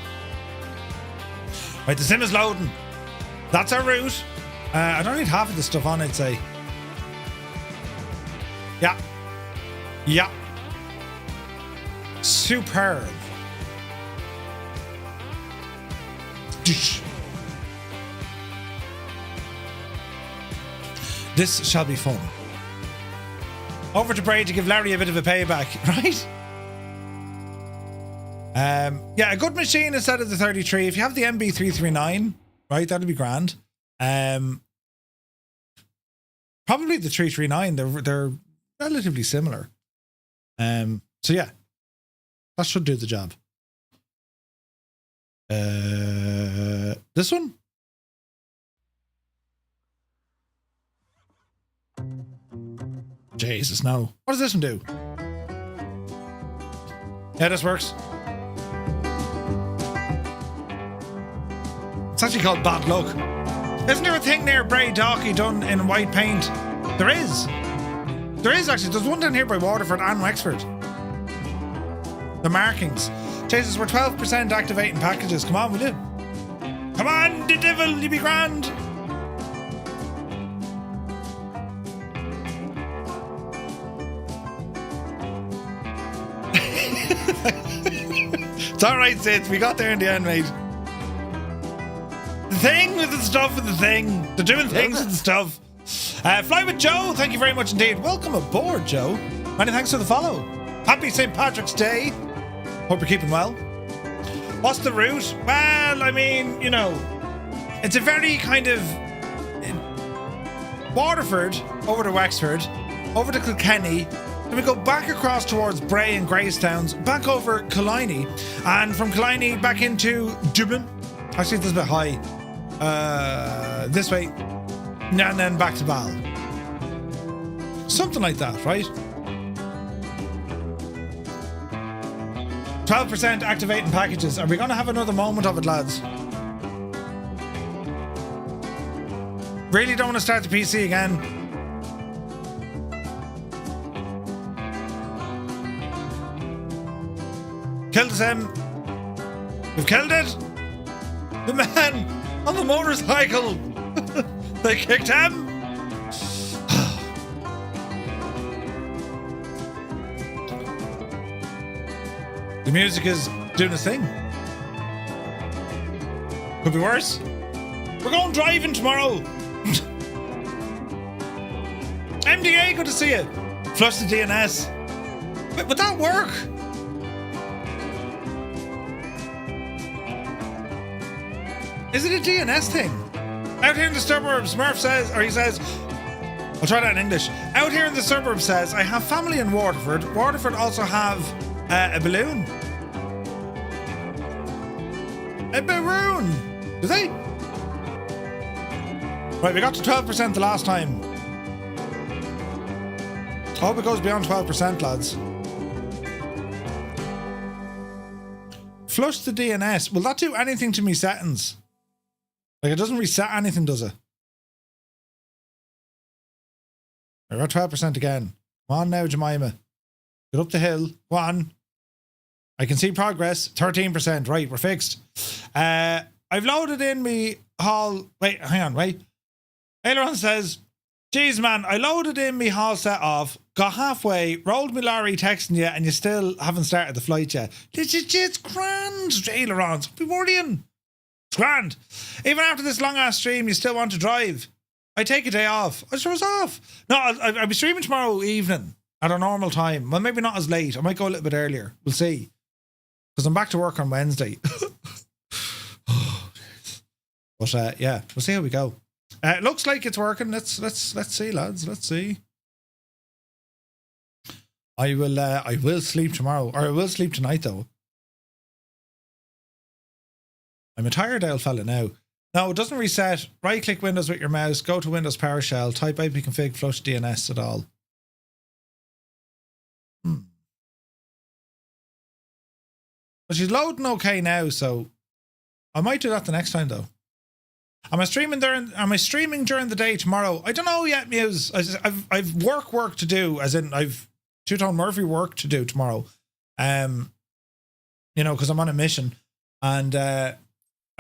Right, the sim is loading. That's our route. I don't need half of this stuff on, I'd say. Yeah. Yeah. Superb. This shall be fun. Over to Bray to give Larry a bit of a payback, right? Yeah, a good machine instead of the 33. If you have the MB339, right, that'd be grand. Probably the 339. They're relatively similar. So yeah, that should do the job. This one. Jesus, no. What does this one do? Yeah, this works. It's actually called Bad Luck. Isn't there a thing near Bray Dalkey done in white paint? There is. There is actually. There's one down here by Waterford and Wexford. The markings. Jesus, we're 12% activating packages. Come on, will you? Come on, the devil, you be grand. It's alright, Sid. We got there in the end, mate. The thing with the stuff with the thing. They're doing things with the stuff. Fly with Joe, thank you very much indeed. Welcome aboard, Joe. Many thanks for the follow. Happy St. Patrick's Day. Hope you're keeping well. What's the route? Well, I mean, you know, it's a very kind of Waterford over to Wexford, over to Kilkenny. Then we go back across towards Bray and Greystowns, back over Killiney, and from Killiney back into Dublin. Actually, this is a bit high. This way, and then back to Bal. Something like that, right? 12% activating packages. Are we going to have another moment of it, lads? Really don't want to start the PC again. Killed him. We've killed it. The man on the motorcycle. They kicked him. The music is doing its thing. Could be worse. We're going driving tomorrow. MDA, good to see you. Flush the DNS. But would that work? Is it a DNS thing? Out here in the suburbs, Murph says, or he says, I'll try that in English. Out here in the suburbs says, I have family in Waterford. Waterford also have a balloon. A balloon. Do they? Right, we got to 12% the last time. I hope it goes beyond 12%, lads. Flush the DNS. Will that do anything to me settings? Like, it doesn't reset anything, does it? We're at 12% again. Come on now, Jemima. Get up the hill. Go on. I can see progress. 13%. Right, we're fixed. I've loaded in me hall. Wait, hang on, wait. Aileron says, geez, man, I loaded in me hall set off, got halfway, rolled me lorry texting you, and you still haven't started the flight yet. It's grand, Ailerons. Don't be worrying. It's grand. Even after this long-ass stream, you still want to drive. I take a day off. I just was off. No, I'll be streaming tomorrow evening at a normal time. Well, maybe not as late. I might go a little bit earlier. We'll see. Because I'm back to work on Wednesday. But yeah, we'll see how we go. It looks like it's working. Let's see, lads. Let's see. I will sleep tomorrow, or I will sleep tonight though. I'm a tired old fella now. No, it doesn't reset. Right click Windows with your mouse, go to Windows PowerShell, type ipconfig flush DNS at all. But she's loading okay now, so I might do that the next time though. Am I streaming during the day tomorrow? I don't know yet, Muse. I've work to do, as in I've Two-Tone Murphy work to do tomorrow. You know, because I'm on a mission, and I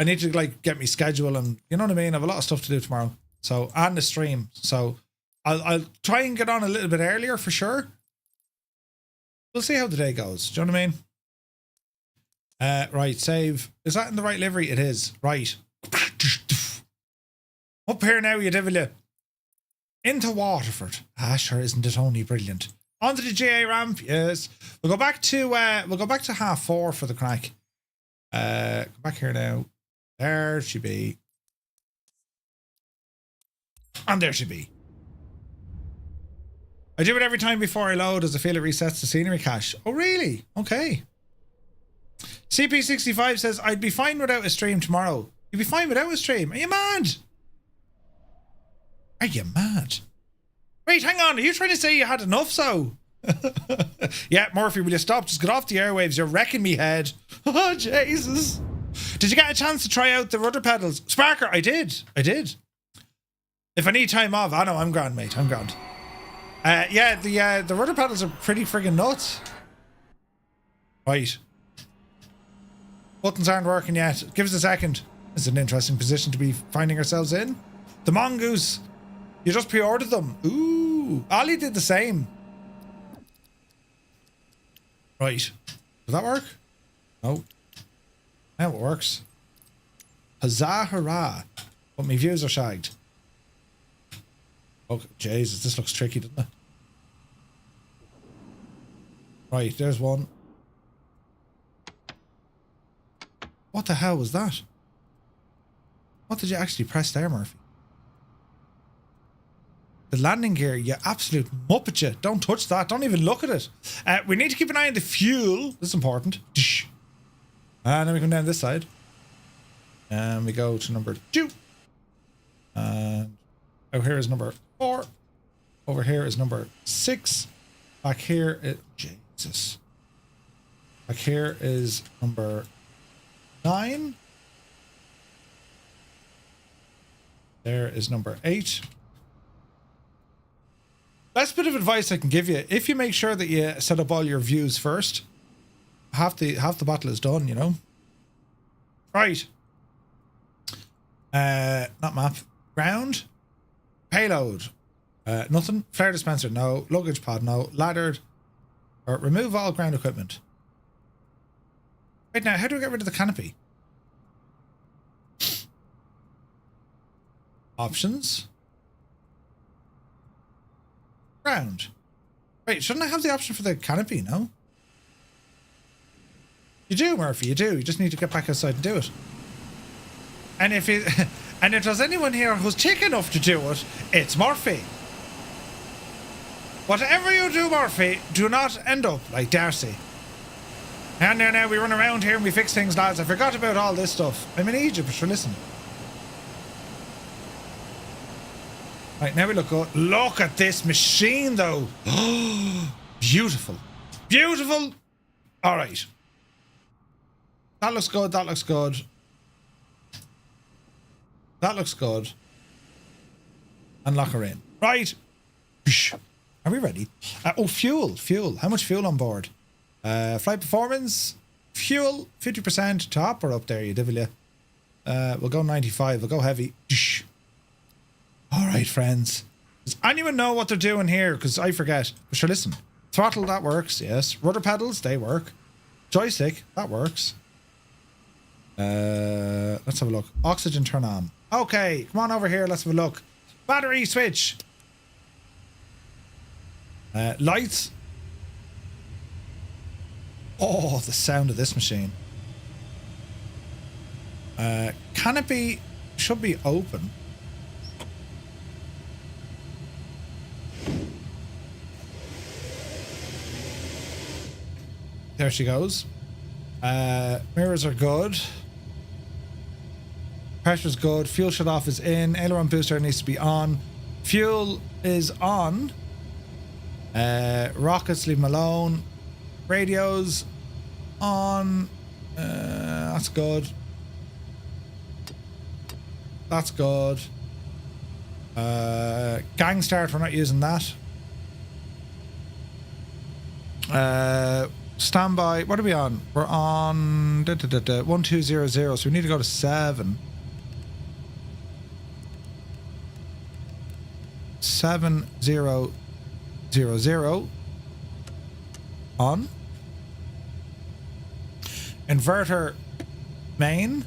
need to like get me schedule, and you know what I mean. I have a lot of stuff to do tomorrow, so and the stream. So I'll try and get on a little bit earlier for sure. We'll see how the day goes. Do you know what I mean? Right, save. Is that in the right livery? It is. Right. Up here now, you devil you. Into Waterford. Ah, sure, isn't it only brilliant? Onto the GA ramp, yes. We'll go back to 4:30 for the crack. Go back here now. There she be. And there she be. I do it every time before I load as I feel it resets the scenery cache. Oh, really? Okay. CP65 says, I'd be fine without a stream tomorrow. You'd be fine without a stream? Are you mad? Are you mad? Wait, hang on. Are you trying to say you had enough, so? Yeah, Murphy, will you stop? Just get off the airwaves. You're wrecking me head. Oh, Jesus. Did you get a chance to try out the rudder pedals? Sparker, I did. If I need time off, I know I'm grand, mate. I'm grand. Yeah, the rudder pedals are pretty friggin' nuts. Right. Buttons aren't working yet. Give us a second. It's an interesting position to be finding ourselves in. The Mongoose. You just pre-ordered them. Ooh. Ali did the same. Right. Does that work? No. Now it works. Huzzah, hurrah. But my views are shagged. Oh, Jesus, this looks tricky, doesn't it? Right, there's one. What the hell was that? What did you actually press there, Murphy? The landing gear, you absolute muppet, you. Don't touch that. Don't even look at it. We need to keep an eye on the fuel. This is important. And then we come down this side. And we go to number 2. And over here is number 4. Over here is number 6. Back here is... Jesus. Back here is number 9. There is number 8. Best bit of advice I can give you, if you make sure that you set up all your views first, half the battle is done, you know. Right. Not map. Ground. Payload. Nothing. Flare dispenser, no. Luggage pod, no. Laddered. Or remove all ground equipment. Right now, how do we get rid of the canopy? Options. Ground. Wait, shouldn't I have the option for the canopy, no? You do, Murphy, you do. You just need to get back outside and do it. And if there's anyone here who's chick enough to do it, it's Murphy. Whatever you do, Murphy, do not end up like Darcy. And now we run around here and we fix things, lads. I forgot about all this stuff. I'm in Egypt, but sure, listen. Right, now we look good. Look at this machine, though. Beautiful. Beautiful. All right. That looks good. That looks good. That looks good. And lock her in. Right. Are we ready? Oh, fuel. Fuel. How much fuel on board? Flight performance. Fuel. 50% top or up there, you devil, yeah. We'll go 95. We'll go heavy. All right, friends. Does anyone know what they're doing here? Because I forget. But sure, listen. Throttle, that works. Yes. Rudder pedals, they work. Joystick, that works. Let's have a look. Oxygen, turn on. Okay, come on over here. Let's have a look. Battery switch. Lights. Oh, the sound of this machine. Canopy should be open. There she goes. Mirrors are good. Pressure's good. Fuel shut off is in. Aileron booster needs to be on. Fuel is on. Rockets, leave them alone. Radios on. That's good. That's good. Gang start, we're not using that. Standby, what are we on? We're on 1200, so we need to go to 7. 7000 on. Inverter main.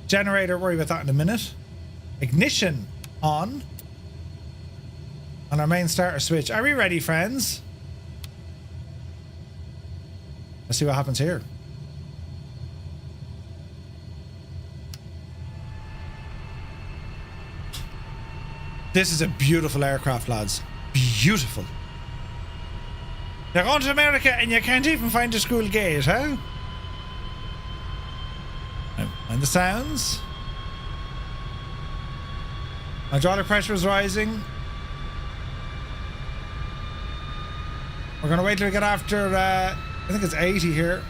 Generator, worry about that in a minute. Ignition on. And our main starter switch. Are we ready, friends? Let's see what happens here. This is a beautiful aircraft, lads. Beautiful. You're going to America and you can't even find a school gate, huh? And the sounds. Hydraulic pressure is rising. We're going to wait till we get after... I think it's 80 here.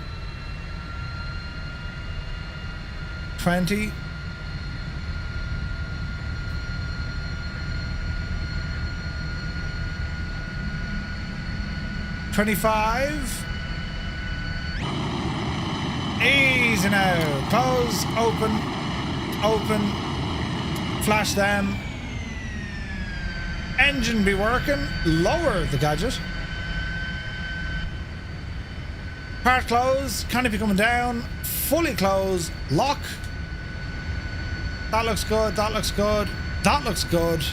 20. $25. Easy now. Close, open, open. Flash them. Engine be working. Lower the gadget. Part close. Canopy coming down. fully close, lock. That looks good, that looks good, that looks good.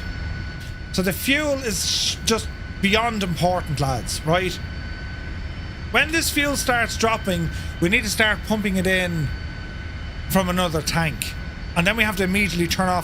So the fuel is just beyond important, lads, right? When this fuel starts dropping, we need to start pumping it in from another tank. And then we have to immediately turn off